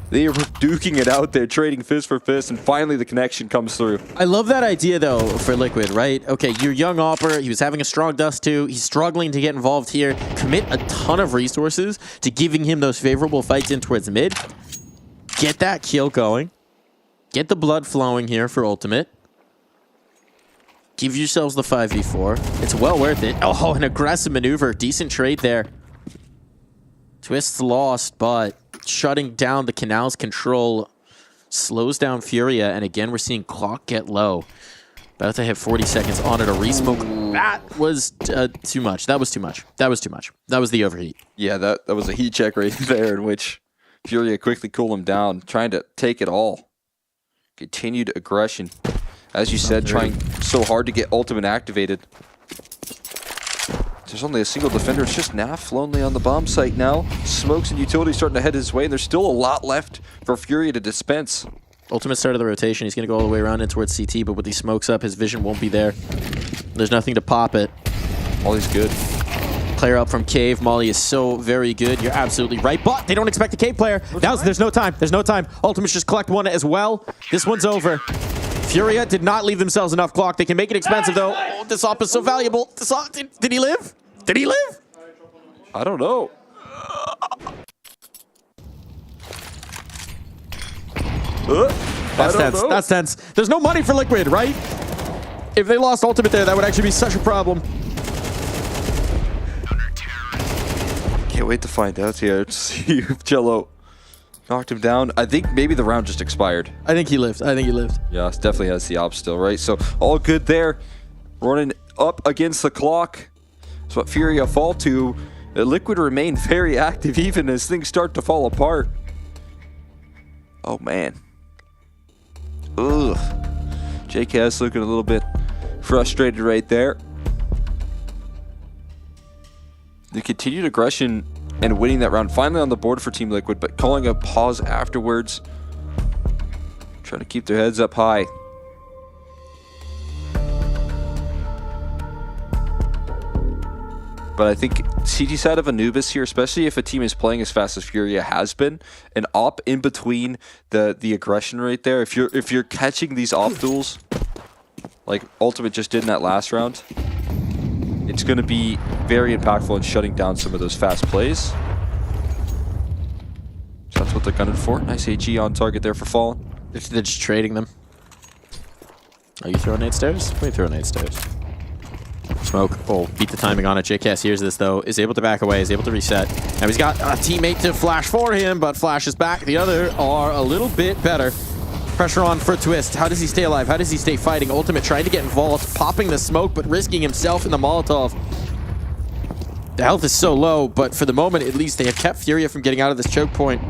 They are duking it out there, trading fist for fist, and finally the connection comes through. I love that idea, though, for Liquid, right? Okay, you're young Opper. He was having a strong Dust 2. He's struggling to get involved here. Commit a ton of resources to giving him those favorable fights in towards mid. Get that kill going. Get the blood flowing here for Ultimate. Give yourselves the 5v4. It's well worth it. Oh, an aggressive maneuver. Decent trade there. Twist's lost, but shutting down the Canal's control slows down Furia, and again, we're seeing clock get low. About to hit 40 seconds on it. A resmoke. That was too much. That was too much. That was too much. That was the overheat. Yeah, that was a heat check right there in which Furia quickly cooled him down, trying to take it all. Continued aggression. As you said, trying so hard to get Ultimate activated. There's only a single defender. It's just Naf lonely on the bomb site now. Smokes and utility starting to head his way, and there's still a lot left for Furia to dispense. Ultimate started the rotation. He's going to go all the way around in towards CT, but with these smokes up, his vision won't be there. There's nothing to pop it. Molly's good. Player up from Cave. Molly is so very good. You're absolutely right, but they don't expect a Cave player. Now there's no time. There's no time. Ultimate's just collect one as well. This one's over. Furia did not leave themselves enough clock. They can make it expensive, though. Oh, this op is so valuable. This op, did he live? Did he live? I don't know. That's tense. That's tense. There's no money for Liquid, right? If they lost Ultimate there, that would actually be such a problem. Can't wait to find out here. See if Cello knocked him down. I think maybe the round just expired. I think he lived. I think he lived. Yeah, definitely has the op still, right? So all good there. Running up against the clock. That's what Furia fall to. Liquid remain very active even as things start to fall apart. Oh, man. Ugh. JKS looking a little bit frustrated right there. The continued aggression and winning that round finally on the board for Team Liquid, but calling a pause afterwards. Trying to keep their heads up high. But I think CT side of Anubis here, especially if a team is playing as fast as Furia has been, an op in between the aggression right there. If you're catching these op duels, like Ultimate just did in that last round, it's going to be very impactful in shutting down some of those fast plays. So that's what they're gunning for. Nice AG on target there for Fallen. They're just trading them. Are you throwing 8 stairs? What are you throwing 8 stairs? Smoke. Oh, beat the timing on it. JKS hears this, though. Is able to back away. Is able to reset. Now he's got a teammate to flash for him, but flash is back. The other are a little bit better. Pressure on for Twist. How does he stay alive? How does he stay fighting? Ultimate trying to get involved. Popping the smoke, but risking himself in the Molotov. The health is so low, but for the moment, at least, they have kept Furia from getting out of this choke point.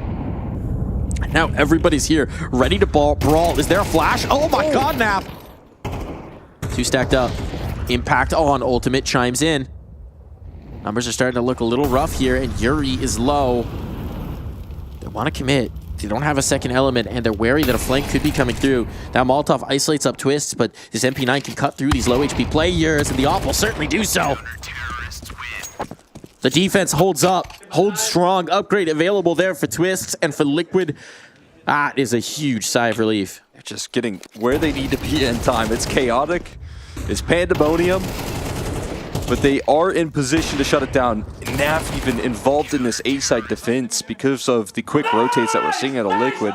Now everybody's here, ready to brawl. Is there a flash? Oh my god, Nap! 2 stacked up. Impact on. Ultimate chimes in. Numbers are starting to look a little rough here, and Yuri is low. They want to commit. They don't have a second element, and they're wary that a flank could be coming through. Now Molotov isolates up Twists, but this MP9 can cut through these low HP players, and the op will certainly do so. The defense holds up, holds strong. Upgrade available there for Twists and for Liquid. That is a huge sigh of relief. They're just getting where they need to be in time. It's chaotic. It's pandemonium. But they are in position to shut it down. Naf even involved in this A-side defense because of the quick rotates that we're seeing out of Liquid.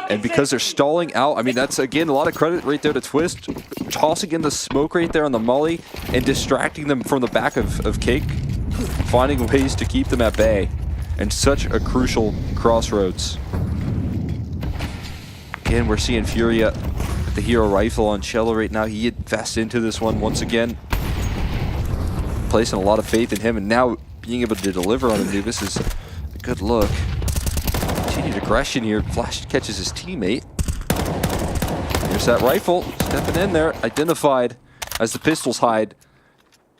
And because they're stalling out, I mean, that's, again, a lot of credit right there to Twist. Tossing in the smoke right there on the molly and distracting them from the back of Cake. Finding ways to keep them at bay. And such a crucial crossroads. Again, we're seeing Furia with the hero rifle on Cello right now. He invests into this one once again. Placing a lot of faith in him, and now being able to deliver on Anubis is a good look. Continued aggression here. Flash catches his teammate. Here's that rifle. Stepping in there. Identified as the pistols hide.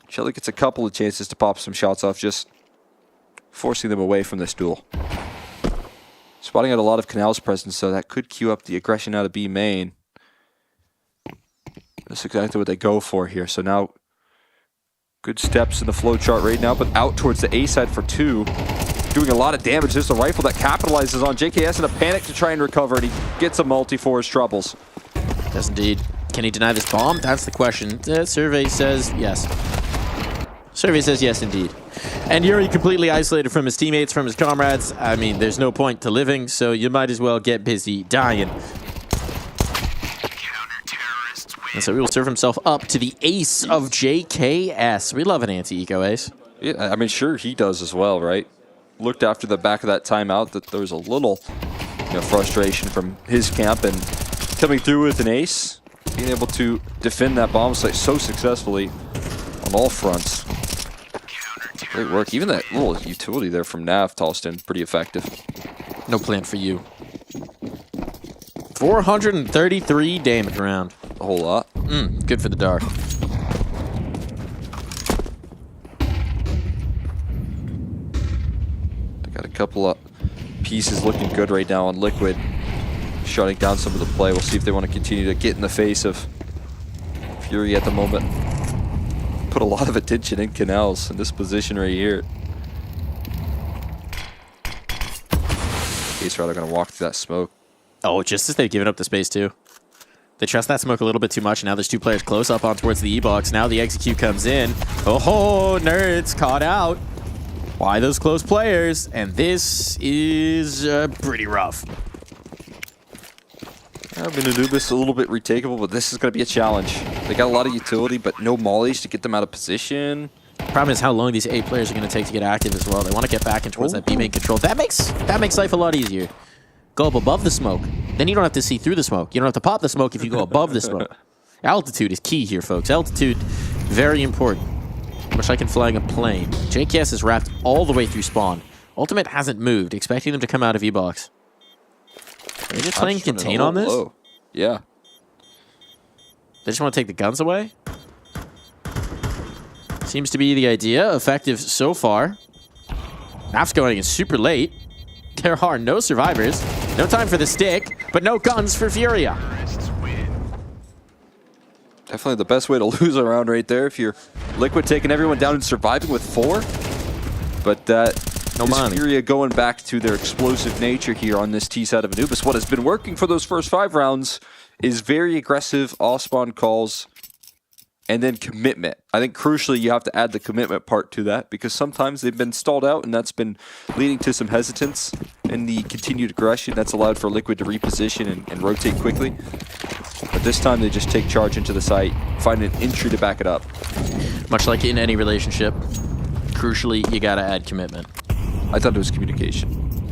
Shelly gets a couple of chances to pop some shots off, just forcing them away from this duel. Spotting out a lot of Canal's presence, so that could queue up the aggression out of B main. That's exactly what they go for here. So now, good steps in the flow chart right now, but out towards the A side for 2. Doing a lot of damage. There's a rifle that capitalizes on JKS in a panic to try and recover, and he gets a multi for his troubles. Does indeed. Can he deny this bomb? That's the question. The survey says yes. Survey says yes, indeed. And Yuri completely isolated from his teammates, from his comrades. I mean, there's no point to living, so you might as well get busy dying. And so he will serve himself up to the ace of JKS. We love an anti-eco ace. Yeah, I mean, sure, he does as well, right? Looked after the back of that timeout that there was a little frustration from his camp, and coming through with an ace, being able to defend that bomb site so successfully on all fronts. Great work. Even that little utility there from Nav tossed in, pretty effective. No plan for you. 433 damage round. A whole lot. Good for the dark. They got a couple of pieces looking good right now on Liquid. Shutting down some of the play. We'll see if they want to continue to get in the face of Fury at the moment. Put a lot of attention in Canals in this position right here. Ace Rider going to walk through that smoke. Oh, just as they've given up the space too. They trust that smoke a little bit too much. Now there's 2 players close up on towards the E-box. Now the execute comes in. Oh, nerds caught out. Why those close players? And this is pretty rough. I mean, Anubis a little bit retakeable, but this is going to be a challenge. They got a lot of utility, but no mollies to get them out of position. Problem is how long these 8 players are going to take to get active as well. They want to get back in towards that B main control. That makes life a lot easier. Go up above the smoke. Then you don't have to see through the smoke. You don't have to pop the smoke if you go above the smoke. Altitude is key here, folks. Altitude, very important. Much like in flying a plane. JKS is wrapped all the way through spawn. Ultimate hasn't moved, expecting them to come out of E-box. Are they just playing contain on this? Low. Yeah. They just want to take the guns away? Seems to be the idea. Effective so far. Nap's going in super late. There are no survivors. No time for the stick, but no guns for Furia. Definitely the best way to lose a round right there if you're Liquid taking everyone down and surviving with 4. But no money. Furia going back to their explosive nature here on this T side of Anubis. What has been working for those first 5 rounds is very aggressive off-spawn calls and then commitment. I think crucially you have to add the commitment part to that because sometimes they've been stalled out and that's been leading to some hesitance in the continued aggression that's allowed for Liquid to reposition and rotate quickly. But this time they just take charge into the site, find an entry to back it up. Much like in any relationship, crucially, you gotta add commitment. I thought it was communication.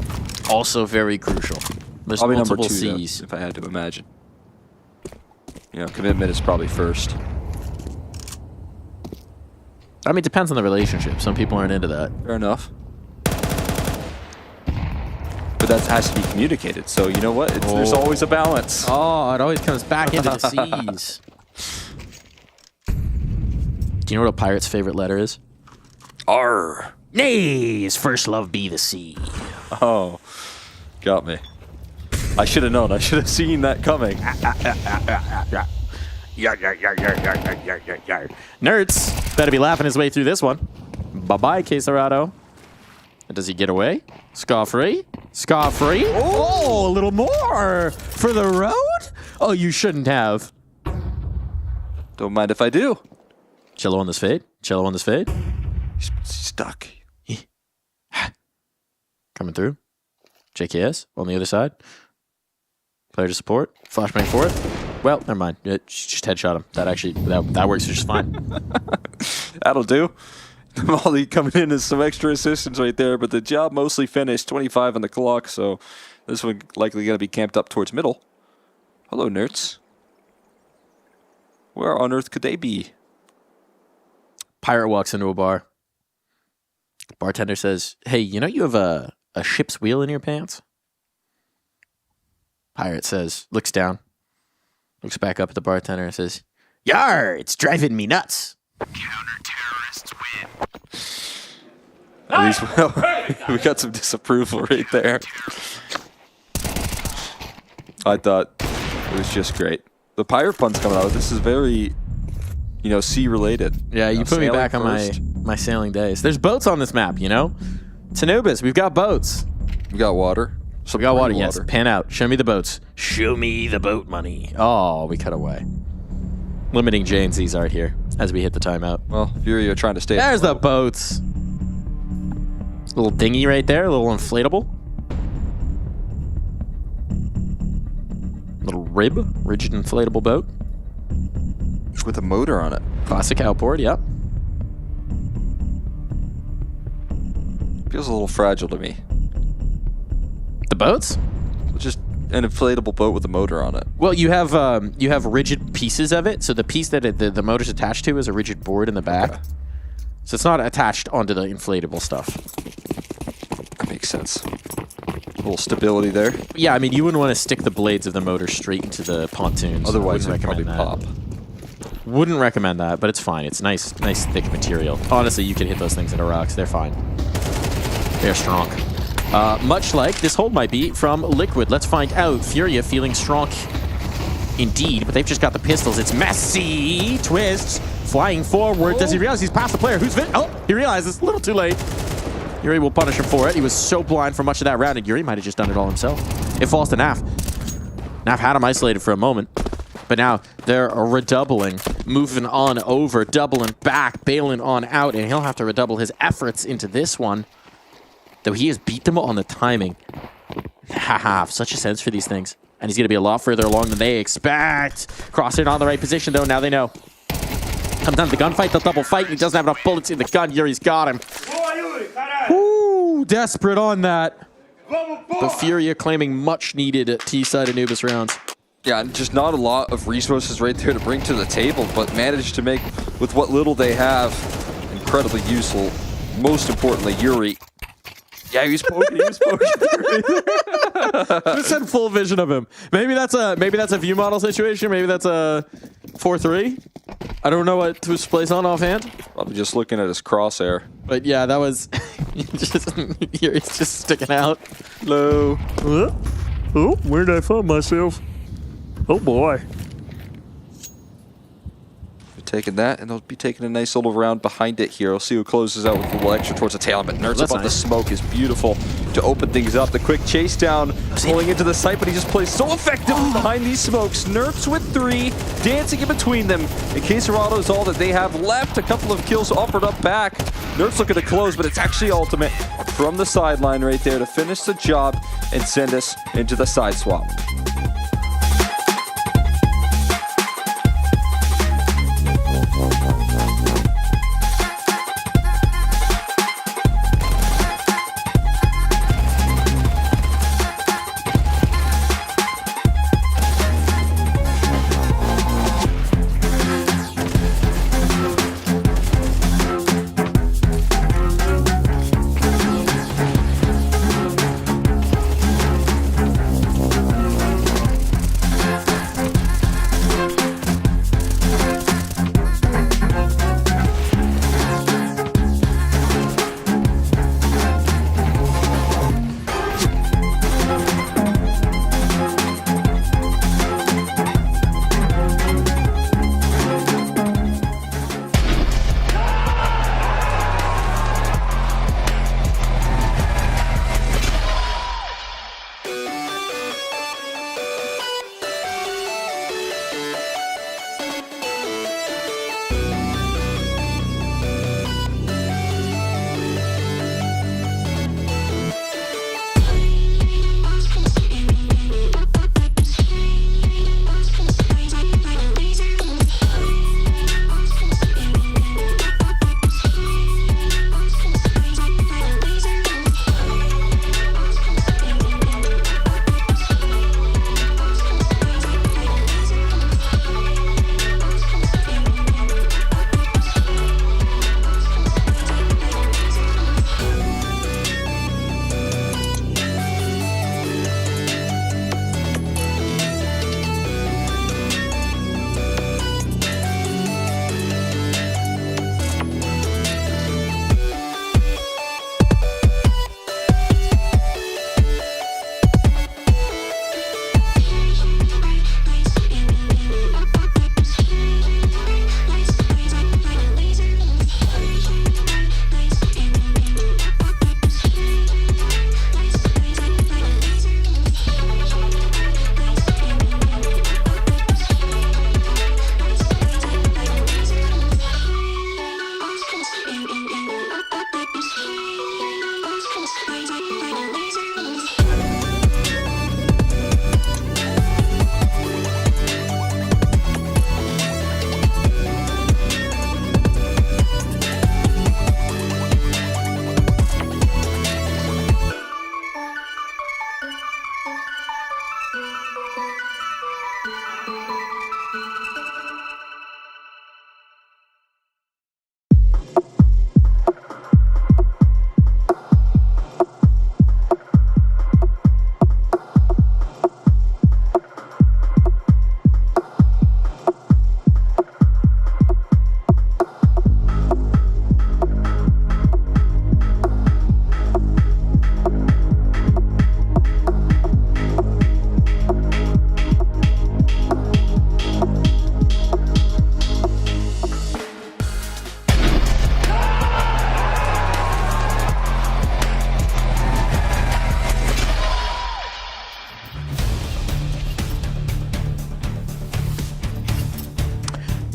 Also very crucial. There's Probably multiple number 2, C's. though, if I had to imagine. You know, commitment is probably first. I mean, it depends on the relationship. Some people aren't into that. Fair enough. But that has to be communicated. So you know what? There's always a balance. Oh, it always comes back into the C's. Do you know what a pirate's favorite letter is? R. Nay, his first love be the sea. Oh, got me. I should have known. I should have seen that coming. Nerds better be laughing his way through this one. Bye-bye, Quesarado. Does he get away? Scar-free? Scar-free? Oh, a little more for the road? Oh, you shouldn't have. Don't mind if I do. Cello on this fade. Cello on this fade. He's stuck. Coming through. JKS on the other side. Player to support. Flashbang for it. Well, never mind. Just headshot him. That works just fine. That'll do. Molly coming in as some extra assistance right there, but the job mostly finished. 25 on the clock, so this one likely going to be camped up towards middle. Hello, nerds. Where on earth could they be? Pirate walks into a bar. Bartender says, "Hey, you know you have a ship's wheel in your pants?" Pirate says, looks down, looks back up at the bartender and says, "Yar, it's driving me nuts." Counter-terrorists win. At least we got some disapproval right there. I thought it was just great. The pirate pun's coming out. This is very, sea related. Yeah, you put me back on my sailing days. There's boats on this map, you know? It's Anubis. We've got boats. We got water. We got water, yes. Pan out. Show me the boats. Show me the boat money. Oh, we cut away. Limiting J&Z's art here as we hit the timeout. Well, Furia trying to stay. There's the boats. Little dinghy right there, a little inflatable. Little rigid inflatable boat. With a motor on it. Classic outboard, yep. Feels a little fragile to me. The boats? Just an inflatable boat with a motor on it. Well, you have rigid pieces of it. So the piece that the motor's attached to is a rigid board in the back. Okay. So it's not attached onto the inflatable stuff. That makes sense. A little stability there. Yeah, I mean, you wouldn't want to stick the blades of the motor straight into the pontoons. Otherwise, it'd probably pop. Wouldn't recommend that, but it's fine. It's nice thick material. Honestly, you can hit those things into rocks. They're fine. They're strong. Much like this hold might be from Liquid. Let's find out. Furia feeling strong indeed, but they've just got the pistols. It's messy. Twist. Flying forward. Does he realize he's past the player? He realizes. A little too late. Yuri will punish him for it. He was so blind for much of that round, and Yuri might have just done it all himself. It falls to Naf. Naf had him isolated for a moment, but now they're redoubling, moving on over, doubling back, bailing on out, and he'll have to redouble his efforts into this one. Though he has beat them on the timing. Haha, such a sense for these things. And he's going to be a lot further along than they expect. Crossing on the right position, though. Now they know. Comes down to the gunfight. They'll double fight. He doesn't have enough bullets in the gun. Yuri's got him. Ooh, desperate on that. The Furia claiming much needed T-side Anubis rounds. Yeah, and just not a lot of resources right there to bring to the table, but managed to make, with what little they have, incredibly useful. Most importantly, Yuri. Yeah, he was poking. He was poking. Just had full vision of him. Maybe that's a view model situation. Maybe that's a 4-3. I don't know what to place on offhand. Probably just looking at his crosshair. But yeah, that was Yuri's just sticking out. Hello. Oh, where did I find myself? Oh boy. taking that, and they'll be taking a nice little round behind it here. We'll see who closes out with a little extra towards the tail, but Nerds above the smoke is beautiful to open things up. The quick chase down, pulling into the site, but he just plays so effectively behind these smokes. Nerds with 3, dancing in between them. And Quesarado is all that they have left. A couple of kills offered up back. Nerds looking to close, but it's actually ultimate from the sideline right there to finish the job and send us into the side swap.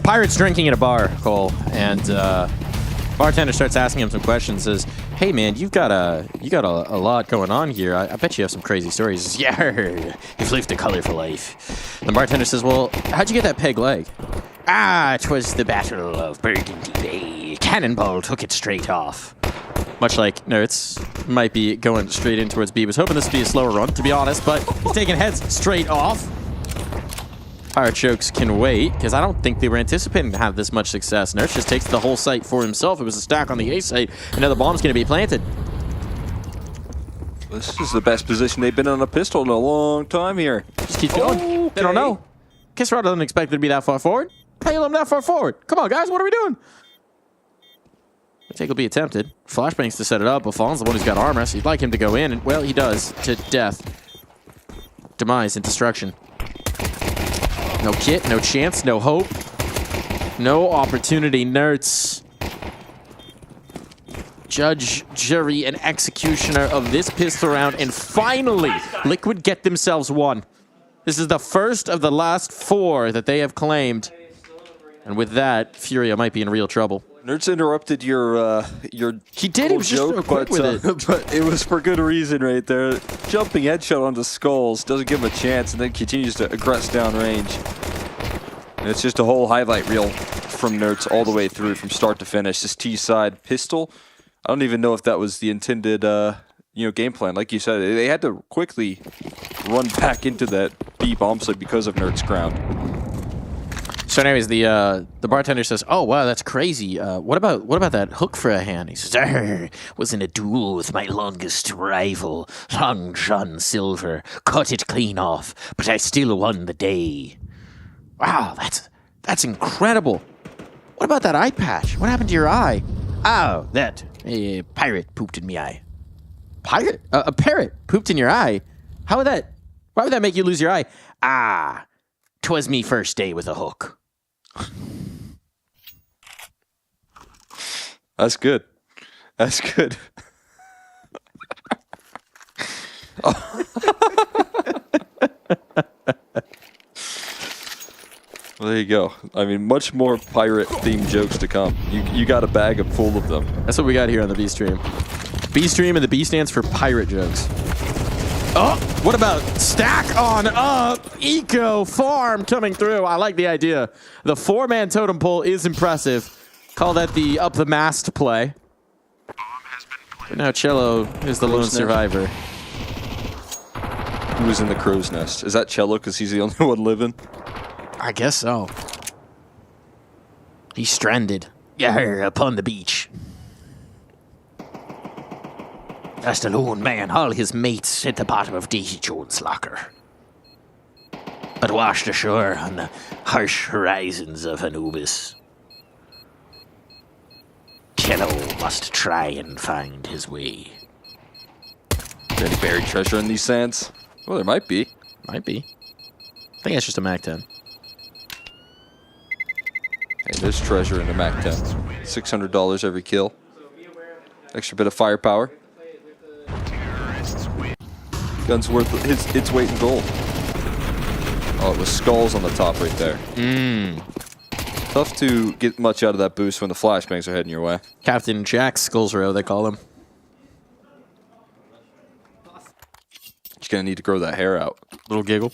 Pirate's drinking at a bar, Cole, and bartender starts asking him some questions. Says, "Hey man, you got a lot going on here. I bet you have some crazy stories." He says, "Yeah, you've lived a colorful life." The bartender says, "Well, how'd you get that peg leg?" "It was the Battle of Burgundy Bay. Cannonball took it straight off." Much like Nerds might be going straight in towards B. Was hoping this would be a slower run, to be honest, but he's taking heads straight off. Pirate Chokes can wait, because I don't think they were anticipating to have this much success. Nerds just takes the whole site for himself. It was a stack on the A site, and now the bomb's going to be planted. This is the best position they've been on a pistol in a long time here. Just keep going. Okay. They don't know. Kisrod doesn't expect it to be that far forward. Pale them that far forward. Come on, guys, what are we doing? I think will be attempted. Flashbangs to set it up, but Fawn's the one who's got armor, so you'd like him to go in, and well, he does, to death. Demise and destruction. No kit, no chance, no hope. No opportunity, Nerds. Judge, jury, and executioner of this pistol round. And finally, Liquid get themselves one. This is the first of the last 4 that they have claimed. And with that, Furia might be in real trouble. Nerds interrupted your he did. He was joke, just quick with it. but it was for good reason right there. Jumping headshot onto Skulls doesn't give him a chance, and then continues to aggress downrange. And it's just a whole highlight reel from Nerds all the way through, from start to finish. This T-side pistol. I don't even know if that was the intended, game plan. Like you said, they had to quickly run back into that B bomb site because of Nerds' ground. So anyways, the bartender says, "Oh wow, that's crazy. What about that hook for a hand?" He says, "Was in a duel with my longest rival, Long John Silver. Cut it clean off, but I still won the day." Wow, that's incredible. What about that eye patch? What happened to your eye? Oh, that a pirate pooped in my eye. Pirate? A parrot pooped in your eye? How would that? Why would that make you lose your eye? Ah, 'twas me first day with a hook. That's good. That's good. Well, there you go. I mean, much more pirate-themed jokes to come. You got a bag full of them. That's what we got here on the B stream. B stream, and the B stands for pirate jokes. Oh, what about stack on up? Eco farm coming through. I like the idea. The 4-man totem pole is impressive. Call that the up the mast play. But now Cello is the lone survivor. Who was in the crow's nest? Is that Cello because he's the only one living? I guess so. He's stranded. Yeah, upon the beach. Just a lone man, all his mates at the bottom of Daisy Jones' locker. But washed ashore on the harsh horizons of Anubis. Cello must try and find his way. Any buried treasure in these sands? Well, there might be. Might be. I think that's just a MAC-10. Hey, there's treasure in the MAC-10. $600 every kill. Extra bit of firepower. Gun's worth its weight in gold. Oh, it was Skulls on the top right there. Tough to get much out of that boost when the flashbangs are heading your way. Captain Jack Skullsrow, they call him. Just gonna need to grow that hair out. Little giggle.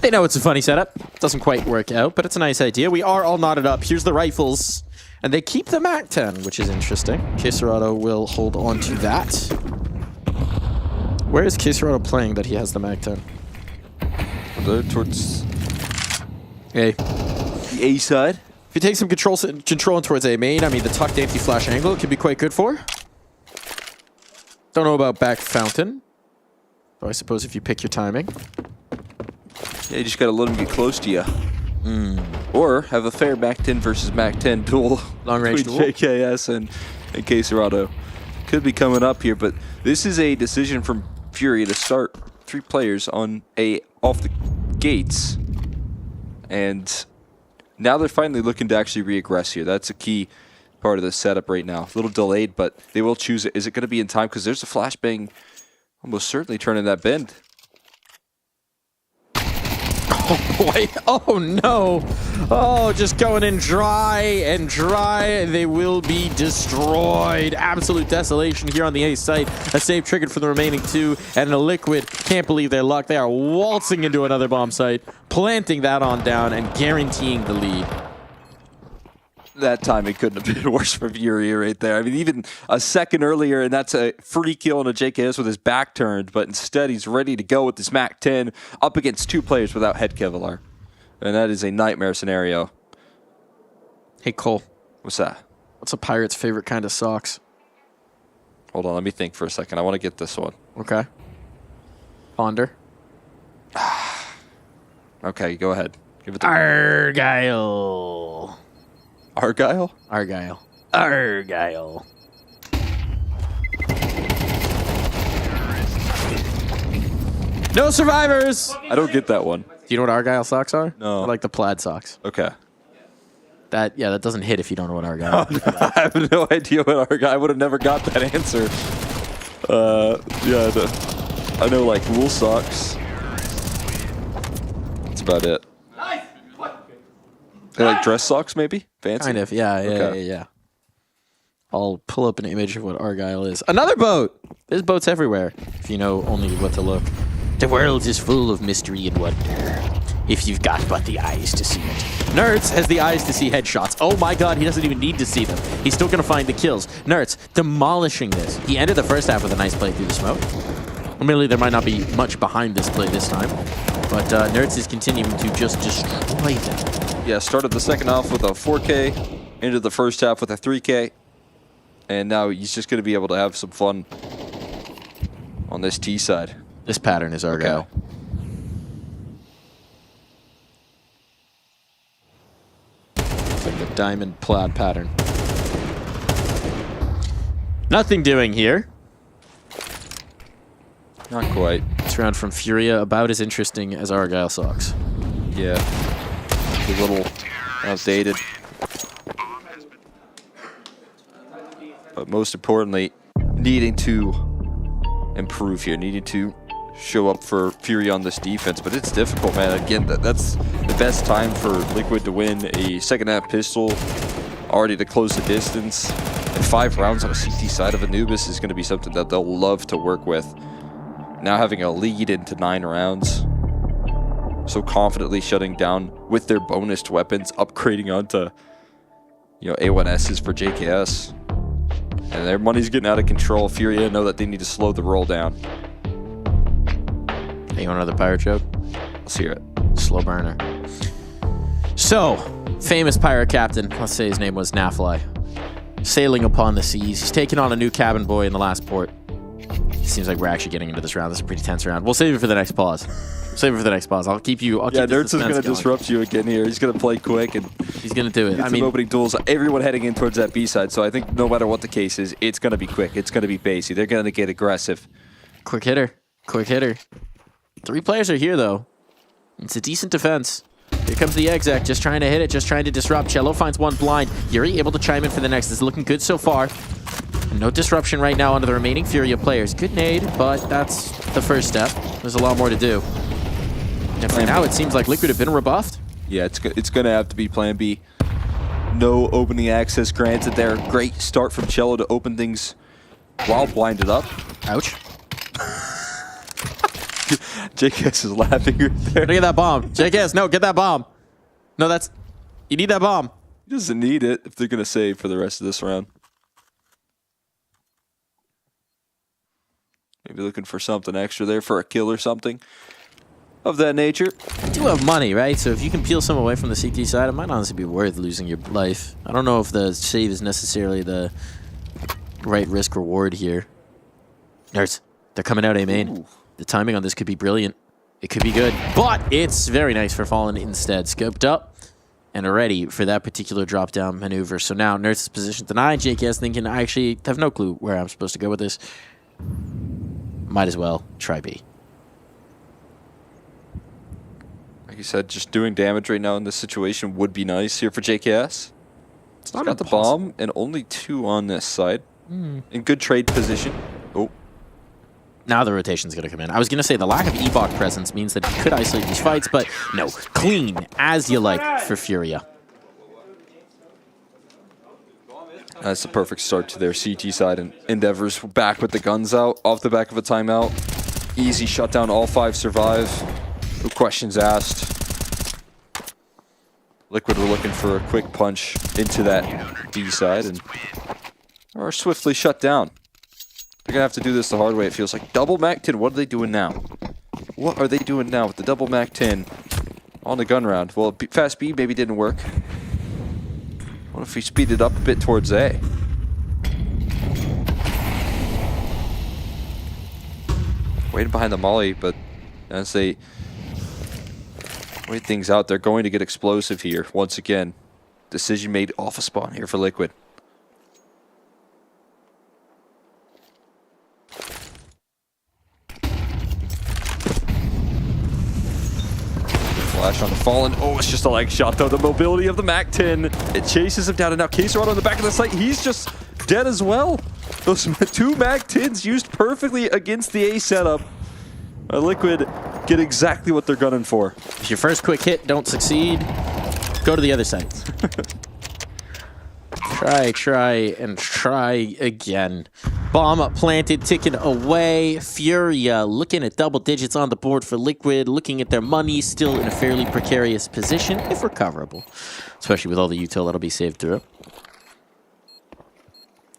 They know it's a funny setup. Doesn't quite work out, but it's a nice idea. We are all knotted up. Here's the rifles. And they keep the MAC-10, which is interesting. Queserado will hold on to that. Where is Queserado playing that he has the MAC-10? Towards A. The A side. If you take some control towards A main, I mean, the tucked anti-flash angle could be quite good for. Don't know about back fountain. Though I suppose if you pick your timing. Yeah, you just gotta let him get close to you. Or have a fair MAC-10 versus MAC-10 duel. Long range between duel. JKS and Queserado. Could be coming up here, but this is a decision from Fury to start 3 players on off the gates. And now they're finally looking to actually re-aggress here. That's a key part of the setup right now. A little delayed, but they will choose it. Is it going to be in time? Because there's a flashbang almost certainly turning that bend. Oh boy, oh no. Oh, just going in dry and dry. They will be destroyed. Absolute desolation here on the A site. A save triggered for the remaining 2, and the Liquid can't believe their luck. They are waltzing into another bomb site, planting that on down, and guaranteeing the lead. That time it couldn't have been worse for Fury right there. I mean, even a second earlier, and that's a free kill on a JKS with his back turned, but instead he's ready to go with this MAC-10 up against 2 players without head Kevlar. And that is a nightmare scenario. Hey, Cole. What's that? What's a pirate's favorite kind of socks? Hold on, let me think for a second. I want to get this one. Okay. Ponder. Okay, go ahead. Give it to Argyle. Argyle? Argyle. Argyle. No survivors! I don't get that one. Do you know what Argyle socks are? No. They're like the plaid socks. Okay. That doesn't hit if you don't know what Argyle is. I have no idea what Argyle. I would have never got that answer. I know like wool socks. That's about it. They're like dress socks, maybe? Fancy? Kind of, yeah. I'll pull up an image of what Argyle is. Another boat! There's boats everywhere, if you know only what to look. The world is full of mystery and wonder, if you've got but the eyes to see it. Nerds has the eyes to see headshots. Oh my god, he doesn't even need to see them. He's still going to find the kills. Nerds demolishing this. He ended the first half with a nice play through the smoke. Admittedly, there might not be much behind this play this time, but Nerds is continuing to just destroy them. Yeah, started the second half with a 4K, ended the first half with a 3K, and now he's just going to be able to have some fun on this T side. This pattern is Argyle. Okay. It's like the diamond plaid pattern. Nothing doing here. Not quite. This round from Furia, about as interesting as Argyle socks. Yeah. A little outdated. But most importantly, needing to improve here, needing to show up for Fury on this defense, but it's difficult, man. Again, that's the best time for Liquid to win a second half pistol, already to close the distance. And 5 rounds on a CT side of Anubis is going to be something that they'll love to work with. Now having a lead into 9 rounds, so confidently shutting down with their bonus weapons, upgrading onto, A1Ss for JKS. And their money's getting out of control. Furia know that they need to slow the roll down. Hey, you want another pirate joke? Let's hear it. Slow burner. So, famous pirate captain, let's say his name was Nafly, sailing upon the seas. He's taking on a new cabin boy in the last port. Seems like we're actually getting into this round. This is a pretty tense round. We'll save it for the next pause. I'll keep you. Nerds is going to disrupt you again here. He's going to play quick and he's going to do it. Get some opening duels. Everyone heading in towards that B side. So I think no matter what the case is, it's going to be quick. It's going to be basey. They're going to get aggressive. Quick hitter. 3 players are here though. It's a decent defense. Here comes the exec, just trying to hit it, just trying to disrupt. Cello finds one blind. Yuri able to chime in for the next. This is looking good so far. No disruption right now onto the remaining Furia players. Good nade, but that's the first step. There's a lot more to do. And for now, it seems like Liquid have been rebuffed. Yeah, it's going to have to be plan B. No opening access granted there. Great start from Cello to open things while blinded up. Ouch. JKS is laughing right there. Look at that bomb. JKS, no, get that bomb. No, you need that bomb. He doesn't need it if they're going to save for the rest of this round. Maybe looking for something extra there for a kill or something of that nature. I do have money, right? So if you can peel some away from the CT side, it might honestly be worth losing your life. I don't know if the save is necessarily the right risk reward here. Nerds, they're coming out A main. Ooh. The timing on this could be brilliant. It could be good, but it's very nice for Fallen instead. Scoped up and ready for that particular drop-down maneuver. So now Nerds is positioned to 9. JKS thinking, I actually have no clue where I'm supposed to go with this. Might as well try B. Like you said, just doing damage right now in this situation would be nice here for JKS. It's not got the bomb and only 2 on this side. In good trade position. Oh. Now the rotation's going to come in. I was going to say the lack of Ebok presence means that he could isolate these fights, but no. Clean, as you like, for Furia. That's the perfect start to their CT side, and Endeavor's back with the guns out, off the back of a timeout. Easy shutdown, all 5 survive. No questions asked. Liquid were looking for a quick punch into that D side and are swiftly shut down. They're going to have to do this the hard way, it feels like. Double Mac-10, what are they doing now? What are they doing now with the double Mac-10 on the gun round? Well, fast B maybe didn't work. What if we speed it up a bit towards A? Waiting behind the molly, but as they wait things out, they're going to get explosive here once again. Decision made off a spawn here for Liquid. flash on the Fallen. Oh, it's just a leg shot though. The mobility of the MAC-10. It chases him down, and now Caserado on the back of the site. He's just dead as well. Those 2 MAC-10s used perfectly against the A setup. Liquid get exactly what they're gunning for. If your first quick hit don't succeed, go to the other side. Try, and try again. Bomb planted, ticking away. Furia looking at double digits on the board for Liquid, looking at their money, still in a fairly precarious position, if recoverable. Especially with all the util that'll be saved through.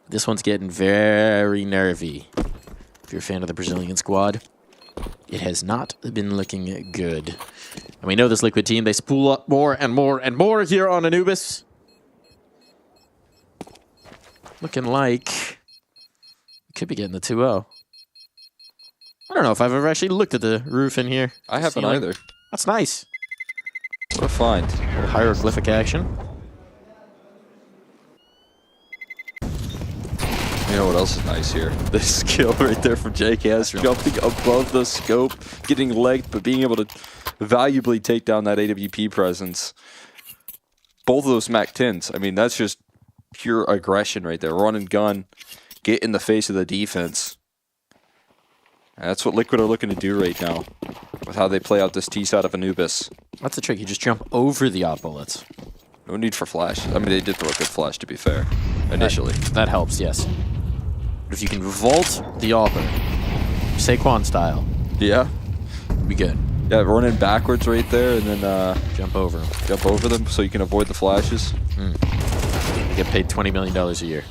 This one's getting very nervy. If you're a fan of the Brazilian squad, it has not been looking good. And we know this Liquid team, they spool up more and more and more here on Anubis. Looking like could be getting the 2-0. I don't know if I've ever actually looked at the roof in here. I haven't either. That's nice. What a find. A little hieroglyphic action. You know what else is nice here? This skill right there from JKS, jumping above the scope, getting legged, but being able to valuably take down that AWP presence. Both of those MAC-10s, I mean, that's just pure aggression right there. Run and gun, get in the face of the defense. And that's what Liquid are looking to do right now with how they play out this T side of Anubis. That's the trick. You just jump over the op bullets. No need for flash. I mean, they did throw a good flash, to be fair, initially. That helps, yes. But if you can vault the AWPer, Saquon style, yeah, be good. Yeah, running backwards right there, and then jump over them. Jump over them so you can avoid the flashes. You get paid $20 million a year.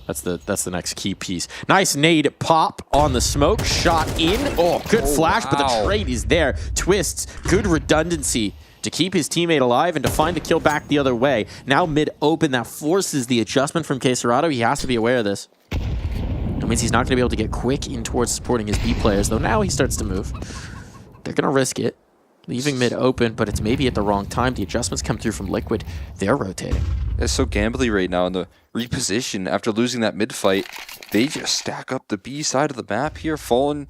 That's the next key piece. Nice nade pop on the smoke. Shot in. Oh, good flash, but the trade is there. Twists. Good redundancy to keep his teammate alive and to find the kill back the other way. Now mid open. That forces the adjustment from Caserado. He has to be aware of this. That means he's not going to be able to get quick in towards supporting his B players, though now he starts to move. They're going to risk it. Leaving mid open, but it's maybe at the wrong time. The adjustments come through from Liquid. They're rotating. It's so gambly right now in the reposition. After losing that mid fight, they just stack up the B side of the map here. Fallen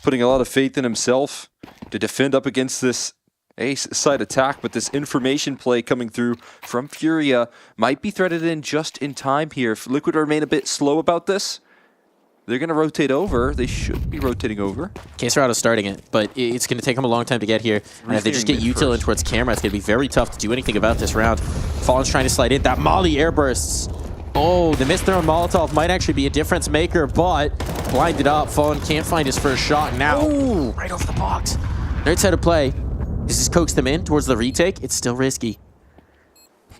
putting a lot of faith in himself to defend up against this A side attack, but this information play coming through from Furia might be threaded in just in time here. If Liquid remain a bit slow about this, they're going to rotate over. They should be rotating over. Caserado's starting it, but it's going to take him a long time to get here. And if they just get util in towards camera, it's going to be very tough to do anything about this round. Fallen's trying to slide in. That Molly air bursts. Oh, the missed throw Molotov might actually be a difference maker, but blinded up. Fallen can't find his first shot now. Ooh, right over the box. Nerds how to play. This just coax them in towards the retake. It's still risky.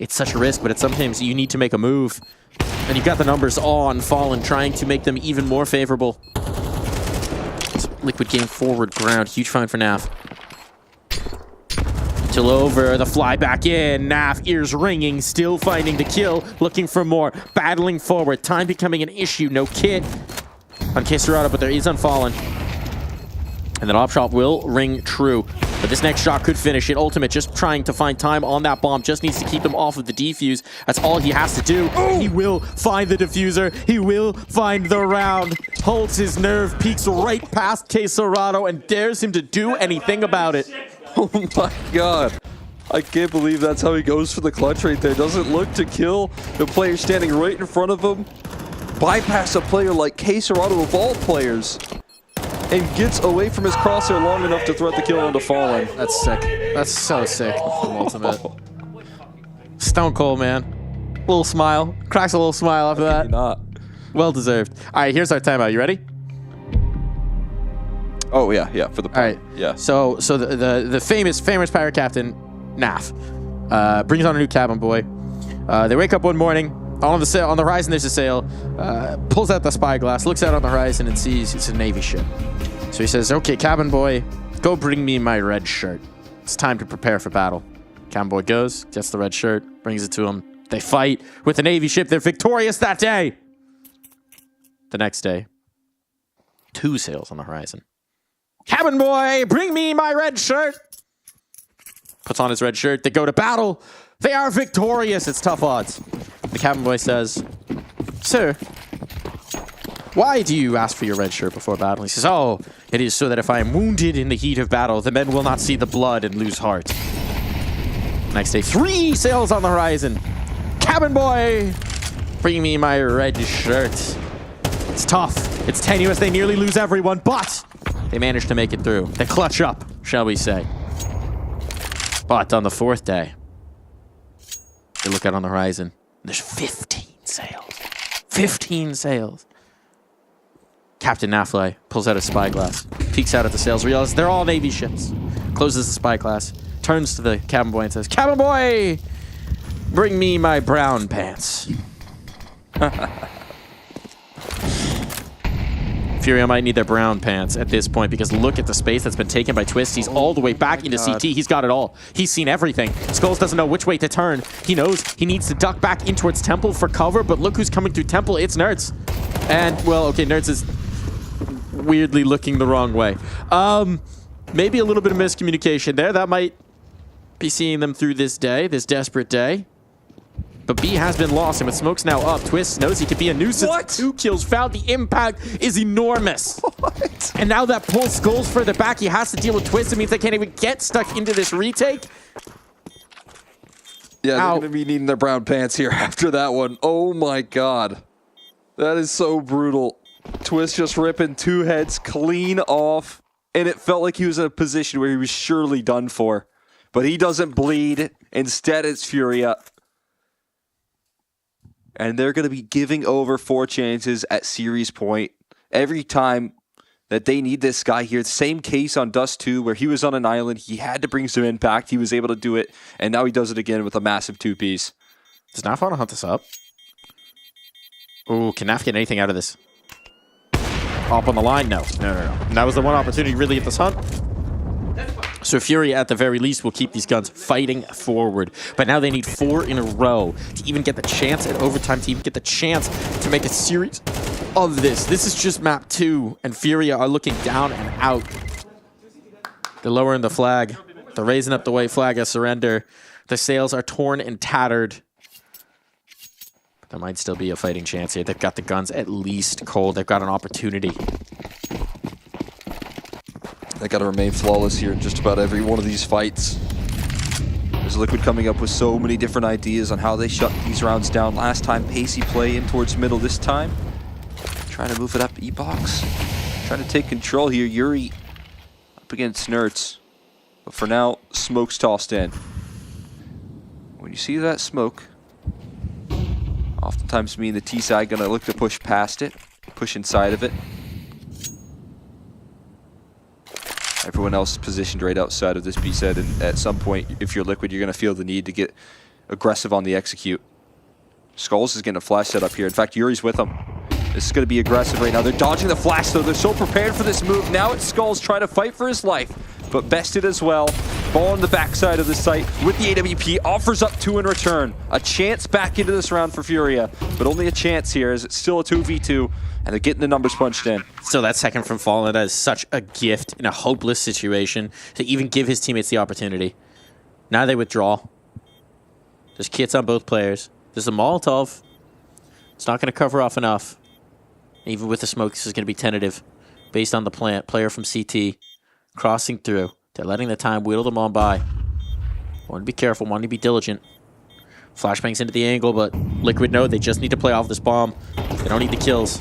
It's such a risk, but it's sometimes you need to make a move. And you've got the numbers on Fallen, trying to make them even more favorable. Liquid game forward ground. Huge find for Naf. Till over, the fly back in. Naf, ears ringing, still finding the kill. Looking for more. Battling forward. Time becoming an issue. No kit on Caserado, but there is on Fallen. And that op shot will ring true. But this next shot could finish it. Ultimate just trying to find time on that bomb. Just needs to keep them off of the defuse. That's all he has to do. He will find the diffuser. He will find the round. Holds his nerve, peeks right past Caserado and dares him to do anything about it. Oh my god. I can't believe that's how he goes for the clutch right there. Doesn't look to kill the player standing right in front of him. Bypass a player like Caserado of all players. And gets away from his crosshair long enough to threat the kill onto Fallen. That's sick. That's so sick from Ultimate. Stone cold, man. Little smile. Cracks a little smile after that. Not. Well deserved. All right, here's our timeout. You ready? Oh, yeah, for the point. All right. Yeah. So the famous pirate captain, Naf, brings on a new cabin boy. They wake up one morning. On the horizon, there's a sail. Pulls out the spyglass, looks out on the horizon, and sees it's a Navy ship. So he says, "Okay, cabin boy, go bring me my red shirt. It's time to prepare for battle." Cabin boy goes, gets the red shirt, brings it to him. They fight with the Navy ship. They're victorious that day. The next day, 2 sails on the horizon. Cabin boy, bring me my red shirt. Puts on his red shirt. They go to battle. They are victorious. It's tough odds. The cabin boy says, "Sir, why do you ask for your red shirt before battle?" He says, "Oh, it is so that if I am wounded in the heat of battle, the men will not see the blood and lose heart." Next day, 3 sales on the horizon. Cabin Boy, bring me my red shirt. It's tough. It's tenuous. They nearly lose everyone, but they managed to make it through. They clutch up, shall we say. But on the 4th day, they look out on the horizon. There's 15 sales. 15 sales. Captain Nafly pulls out a spyglass, peeks out at the sails, realizes they're all Navy ships, closes the spyglass, turns to the cabin boy and says, Cabin Boy, bring me my brown pants. Furia might need their brown pants at this point because look at the space that's been taken by Twist. He's all the way back into CT. He's got it all. He's seen everything. Skulls doesn't know which way to turn. He knows he needs to duck back in towards Temple for cover, but look who's coming through Temple. It's Nerds. And, well, okay, Nerds is weirdly looking the wrong way. Maybe a little bit of miscommunication there. That might be seeing them through this day, this desperate day. But B has been lost, and with Smoke's now up, Twist knows he could be a nuisance. What? 2 kills found. The impact is enormous. What? And now that pulls Skulls further back, he has to deal with Twist. It means they can't even get stuck into this retake. Yeah, they're going to be needing their brown pants here after that one. Oh my god. That is so brutal. Twist just ripping 2 heads clean off, and it felt like he was in a position where he was surely done for. But he doesn't bleed. Instead, it's Furia. And they're going to be giving over 4 chances at series point every time that they need this guy here. Same case on Dust 2 where he was on an island. He had to bring some impact. He was able to do it. And now he does it again with a massive 2-piece. Does Naf want to hunt this up? Ooh, can Naf get anything out of this? Up on the line? No. No. And that was the one opportunity really at this hunt. So Fury, at the very least, will keep these guns fighting forward. But now they need 4 in a row to even get the chance at overtime, to even get the chance to make a series of this. This is just map 2, and Fury are looking down and out. They're lowering the flag. They're raising up the white flag of surrender. The sails are torn and tattered. But there might still be a fighting chance here. They've got the guns at least cold. They've got an opportunity. They got to remain flawless here in just about every one of these fights. There's Liquid coming up with so many different ideas on how they shut these rounds down. Last time, pacey play in towards middle. This time, trying to move it up E-Box. Trying to take control here. Yuri up against Nerds. But for now, Smoke's tossed in. When you see that smoke, oftentimes me and the T side gonna look to push past it, push inside of it. Everyone else is positioned right outside of this B set, and at some point, if you're Liquid, you're going to feel the need to get aggressive on the execute. Skulls is getting a flash set up here. In fact, Yuri's with him. This is going to be aggressive right now. They're dodging the flash, though. They're so prepared for this move. Now it's Skulls trying to fight for his life, but bested as well. Ball on the backside of the site with the AWP. Offers up 2 in return. A chance back into this round for Furia, but only a chance here as it's still a 2v2. And they're getting the numbers punched in. So that second from Fallen, that is such a gift in a hopeless situation to even give his teammates the opportunity. Now they withdraw. There's kits on both players. There's a Molotov. It's not going to cover off enough. Even with the smoke, this is going to be tentative. Based on the plant, player from CT crossing through. They're letting the time wheedle them on by. Want to be careful, want to be diligent. Flashbangs into the angle, but Liquid know they just need to play off this bomb. They don't need the kills.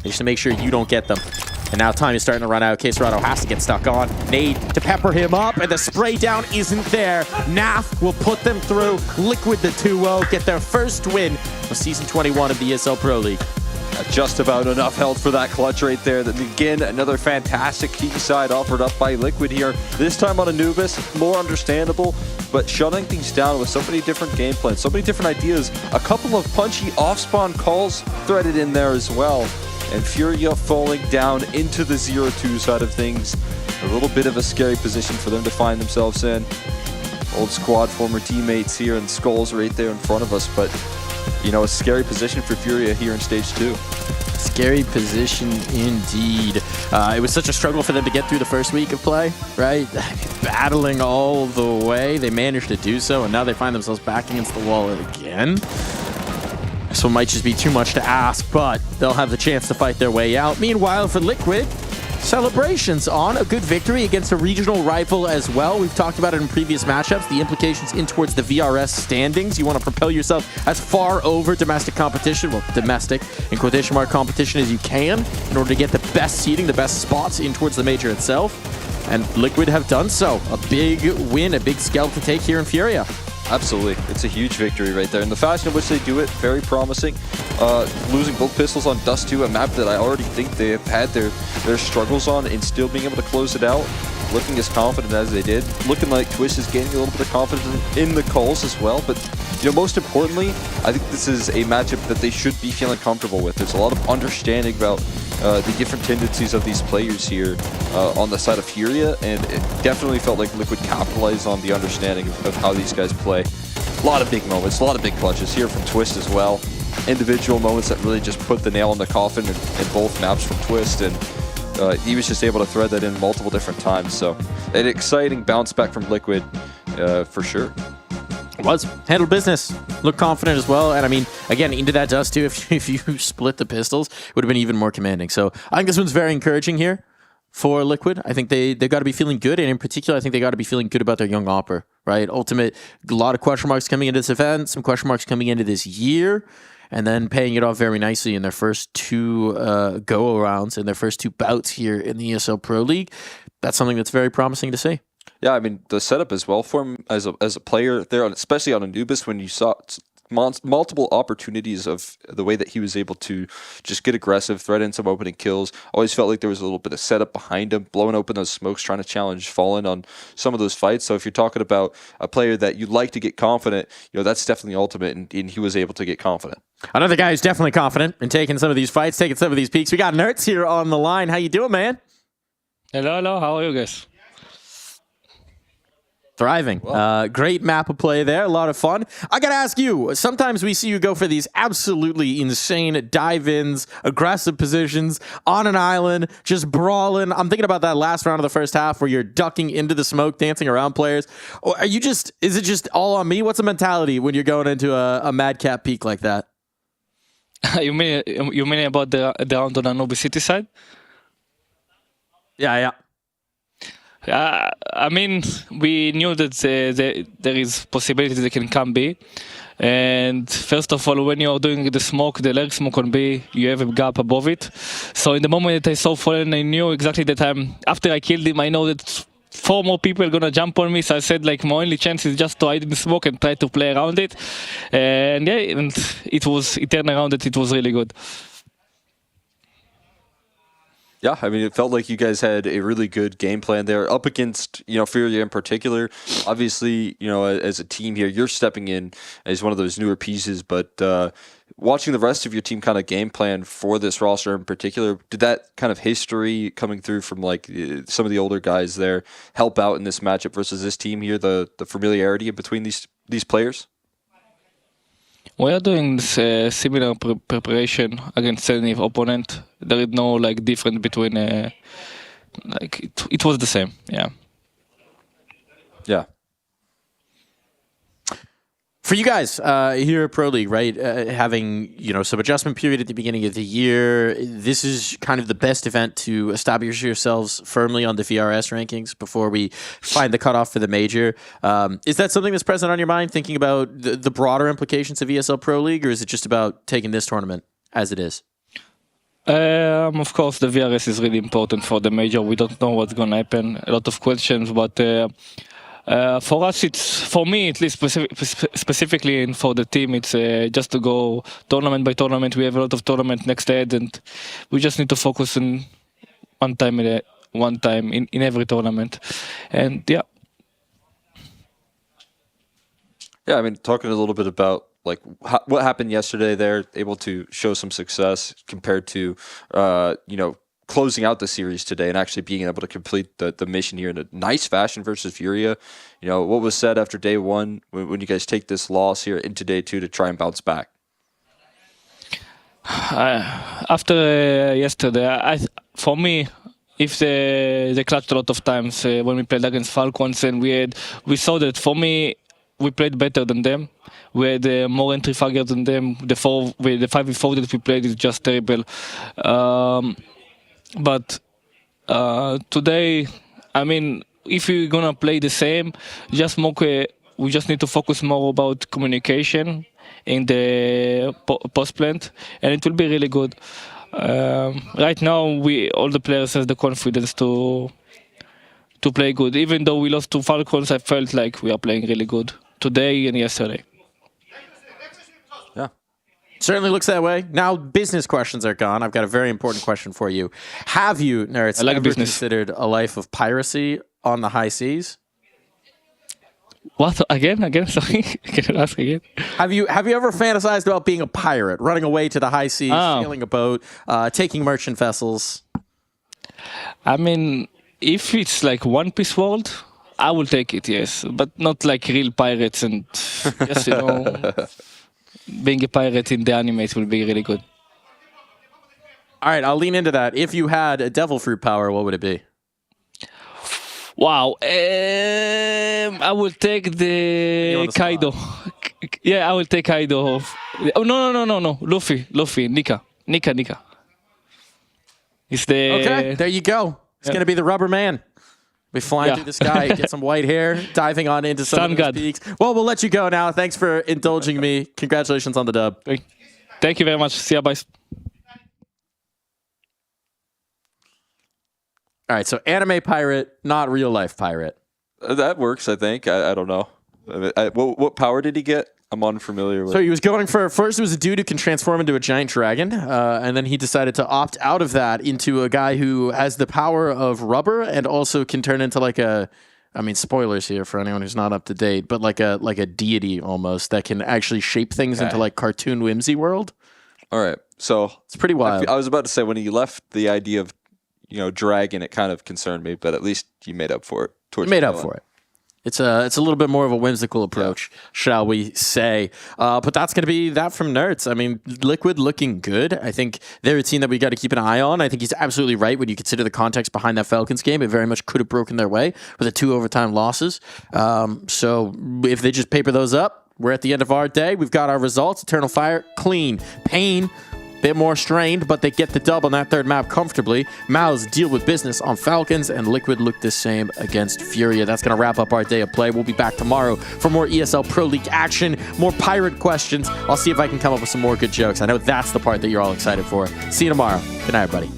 They just to make sure you don't get them. And now time is starting to run out. K-Serrano has to get stuck on. Nade to pepper him up, and the spray down isn't there. Naf will put them through. Liquid the 2-0, get their first win of Season 21 of the ESL Pro League. Just about enough health for that clutch right there. Then again, another fantastic key side offered up by Liquid here. This time on Anubis, more understandable, but shutting things down with so many different game plans, so many different ideas. A couple of punchy off-spawn calls threaded in there as well. And Furia falling down into the 0-2 side of things. A little bit of a scary position for them to find themselves in. Old squad, former teammates here, and Skulls right there in front of us, but you know, a scary position for Furia here in stage 2. Scary position indeed. It was such a struggle for them to get through the first week of play, right? Battling all the way. They managed to do so, and now they find themselves back against the wall again. This one might just be too much to ask, but they'll have the chance to fight their way out. Meanwhile, for Liquid, Celebrations on a good victory against a regional rival as well. We've talked about it in previous matchups, the implications in towards the VRS standings. You want to propel yourself as far over domestic competition, well, domestic in quotation mark competition as you can in order to get the best seeding, the best spots in towards the major itself. And Liquid have done so. A big win, a big scalp to take here in Furia. Absolutely. It's a huge victory right there. And the fashion in which they do it, very promising. Losing both pistols on Dust 2, a map that I already think they have had their struggles on, and still being able to close it out. Looking as confident as they did. Looking like Twist is gaining a little bit of confidence in the calls as well. But, most importantly, I think this is a matchup that they should be feeling comfortable with. There's a lot of understanding about the different tendencies of these players here on the side of Furia, and it definitely felt like Liquid capitalized on the understanding of how these guys play. A lot of big moments, a lot of big clutches here from Twist as well. Individual moments that really just put the nail in the coffin in both maps from Twist, and he was just able to thread that in multiple different times. So an exciting bounce back from Liquid for sure. Was handled business, looked confident as well, and I mean, again, into that Dust too. If you split the pistols, it would have been even more commanding. So I think this one's very encouraging here for Liquid. I think they got to be feeling good, and in particular, I think they got to be feeling good about their young Opper. Right, Ultimate, a lot of question marks coming into this event, some question marks coming into this year, and then paying it off very nicely in their first two go-arounds, in their first two bouts here in the ESL Pro League. That's something that's very promising to see. Yeah, I mean, the setup as well for him as a player there, especially on Anubis, when you saw multiple opportunities of the way that he was able to just get aggressive, thread in some opening kills. Always felt like there was a little bit of setup behind him, blowing open those smokes, trying to challenge Fallen on some of those fights. So if you're talking about a player that you'd like to get confident, that's definitely Ultimate, and he was able to get confident. Another guy who's definitely confident in taking some of these fights, taking some of these peaks. We got Nerds here on the line. How you doing, man? Hello. How are you guys? Thriving. Great map of play there. A lot of fun. I got to ask you, sometimes we see you go for these absolutely insane dive-ins, aggressive positions on an island, just brawling. I'm thinking about that last round of the first half where you're ducking into the smoke, dancing around players. Or is it just all on me? What's the mentality when you're going into a madcap peak like that? You mean about the round on Anubis City side? Yeah. I mean, we knew that there is possibility they can come B. And first of all, when you are doing the smoke, the leg smoke on B, you have a gap above it. So in the moment that I saw Fallen, I knew exactly that after I killed him, I know that 4 more people are gonna jump on me. So I said, like, my only chance is just to hide in the smoke and try to play around it. And yeah, and it turned around that it was really good. Yeah, I mean, it felt like you guys had a really good game plan there up against, Furia in particular. Obviously, as a team here, you're stepping in as one of those newer pieces, but watching the rest of your team kind of game plan for this roster in particular, did that kind of history coming through from like some of the older guys there help out in this matchup versus this team here, the familiarity in between these players? We are doing this similar preparation against any opponent. There is no difference between it was the same. Yeah. For you guys here at Pro League, right, having some adjustment period at the beginning of the year, this is kind of the best event to establish yourselves firmly on the VRS rankings before we find the cutoff for the major. Is that something that's present on your mind, thinking about the broader implications of ESL Pro League, or is it just about taking this tournament as it is? Of course, the VRS is really important for the major. We don't know what's going to happen. A lot of questions, but for us, for me at least specifically, and for the team, it's just to go tournament by tournament. We have a lot of tournament next ahead, and we just need to focus on one time in every tournament. And yeah. Yeah, I mean, talking a little bit about what happened yesterday there, able to show some success compared to, closing out the series today and actually being able to complete the mission here in a nice fashion versus Furia. What was said after day one when you guys take this loss here into day two to try and bounce back? After yesterday, for me, if they clutched a lot of times when we played against Falcons, and we saw that for me, we played better than them. We had more entry fraggers than them. The 5v4 that we played is just terrible. But Today, I mean, if we're gonna play the same, we just need to focus more about communication in the post plant, and it will be really good. Right now, all the players have the confidence to play good. Even though we lost to Falcons, I felt like we are playing really good today and yesterday. Yeah. Certainly looks that way. Now business questions are gone. I've got a very important question for you. Have you, Nerds, ever considered a life of piracy on the high seas? What? Again? Sorry. Can you ask again? Have you ever fantasized about being a pirate, running away to the high seas, sailing a boat, taking merchant vessels? I mean, if it's like One Piece world, I will take it, yes. But not like real pirates and just, being a pirate in the anime will be really good. All right, I'll lean into that. If you had a devil fruit power, what would it be? Wow. I will take the Kaido. Yeah, I will take Kaido. Oh, no. Luffy. Nika. It's the... Okay, there you go. It's going to be the rubber man. Be flying through the sky, get some white hair, diving on into some of those peaks. Well, we'll let you go now. Thanks for indulging me. Congratulations on the dub. Thank you very much. See ya, boys. All right, so anime pirate, not real life pirate. That works, I think. I don't know. What power did he get? I'm unfamiliar with. So he was going for, first it was a dude who can transform into a giant dragon, and then he decided to opt out of that into a guy who has the power of rubber and also can turn into like a, I mean, spoilers here for anyone who's not up to date, but like a deity almost that can actually shape things into like cartoon whimsy world. All right, so it's pretty wild. I was about to say when you left the idea of, dragon, it kind of concerned me, but at least you made up for it. You made up for it. It's a little bit more of a whimsical approach, shall we say. But that's going to be that from Nerds. I mean, Liquid looking good. I think they're a team that we got to keep an eye on. I think he's absolutely right when you consider the context behind that Falcons game. It very much could have broken their way with the 2 overtime losses. So if they just paper those up, we're at the end of our day. We've got our results. Eternal Fire, clean. Pain, bit more strained, but they get the dub on that third map comfortably. Mouse deal with business on Falcons, and Liquid look the same against Furia. That's going to wrap up our day of play. We'll be back tomorrow for more ESL Pro League action, more pirate questions. I'll see if I can come up with some more good jokes. I know that's the part that you're all excited for. See you tomorrow. Good night, everybody.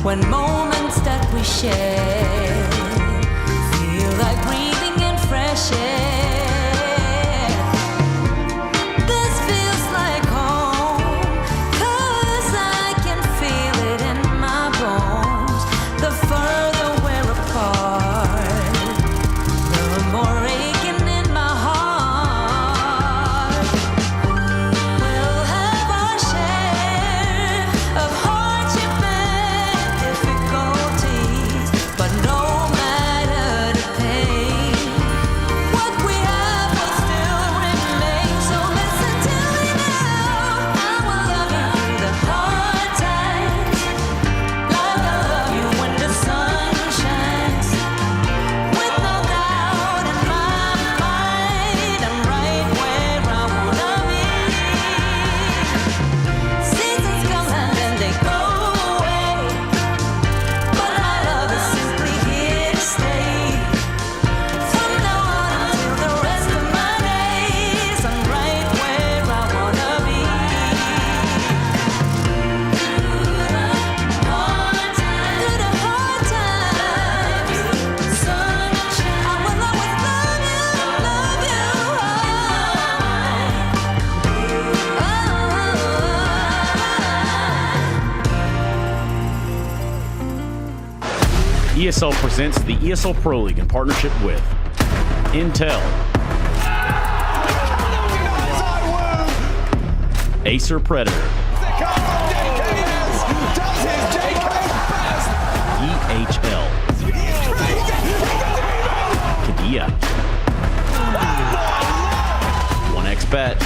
when moments that we share feel like breathing in fresh air. This feels like home, 'cause I can feel it in my bones. The further we're apart, the more aching in my heart. We'll have our share of hardship and difficulties, but no matter the pain, ESL presents the ESL Pro League in partnership with Intel, Acer Predator, EHL, Kadia, 1xBet,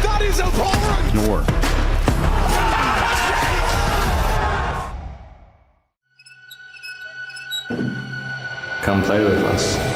That is abhorrent! Nor. Come play with us.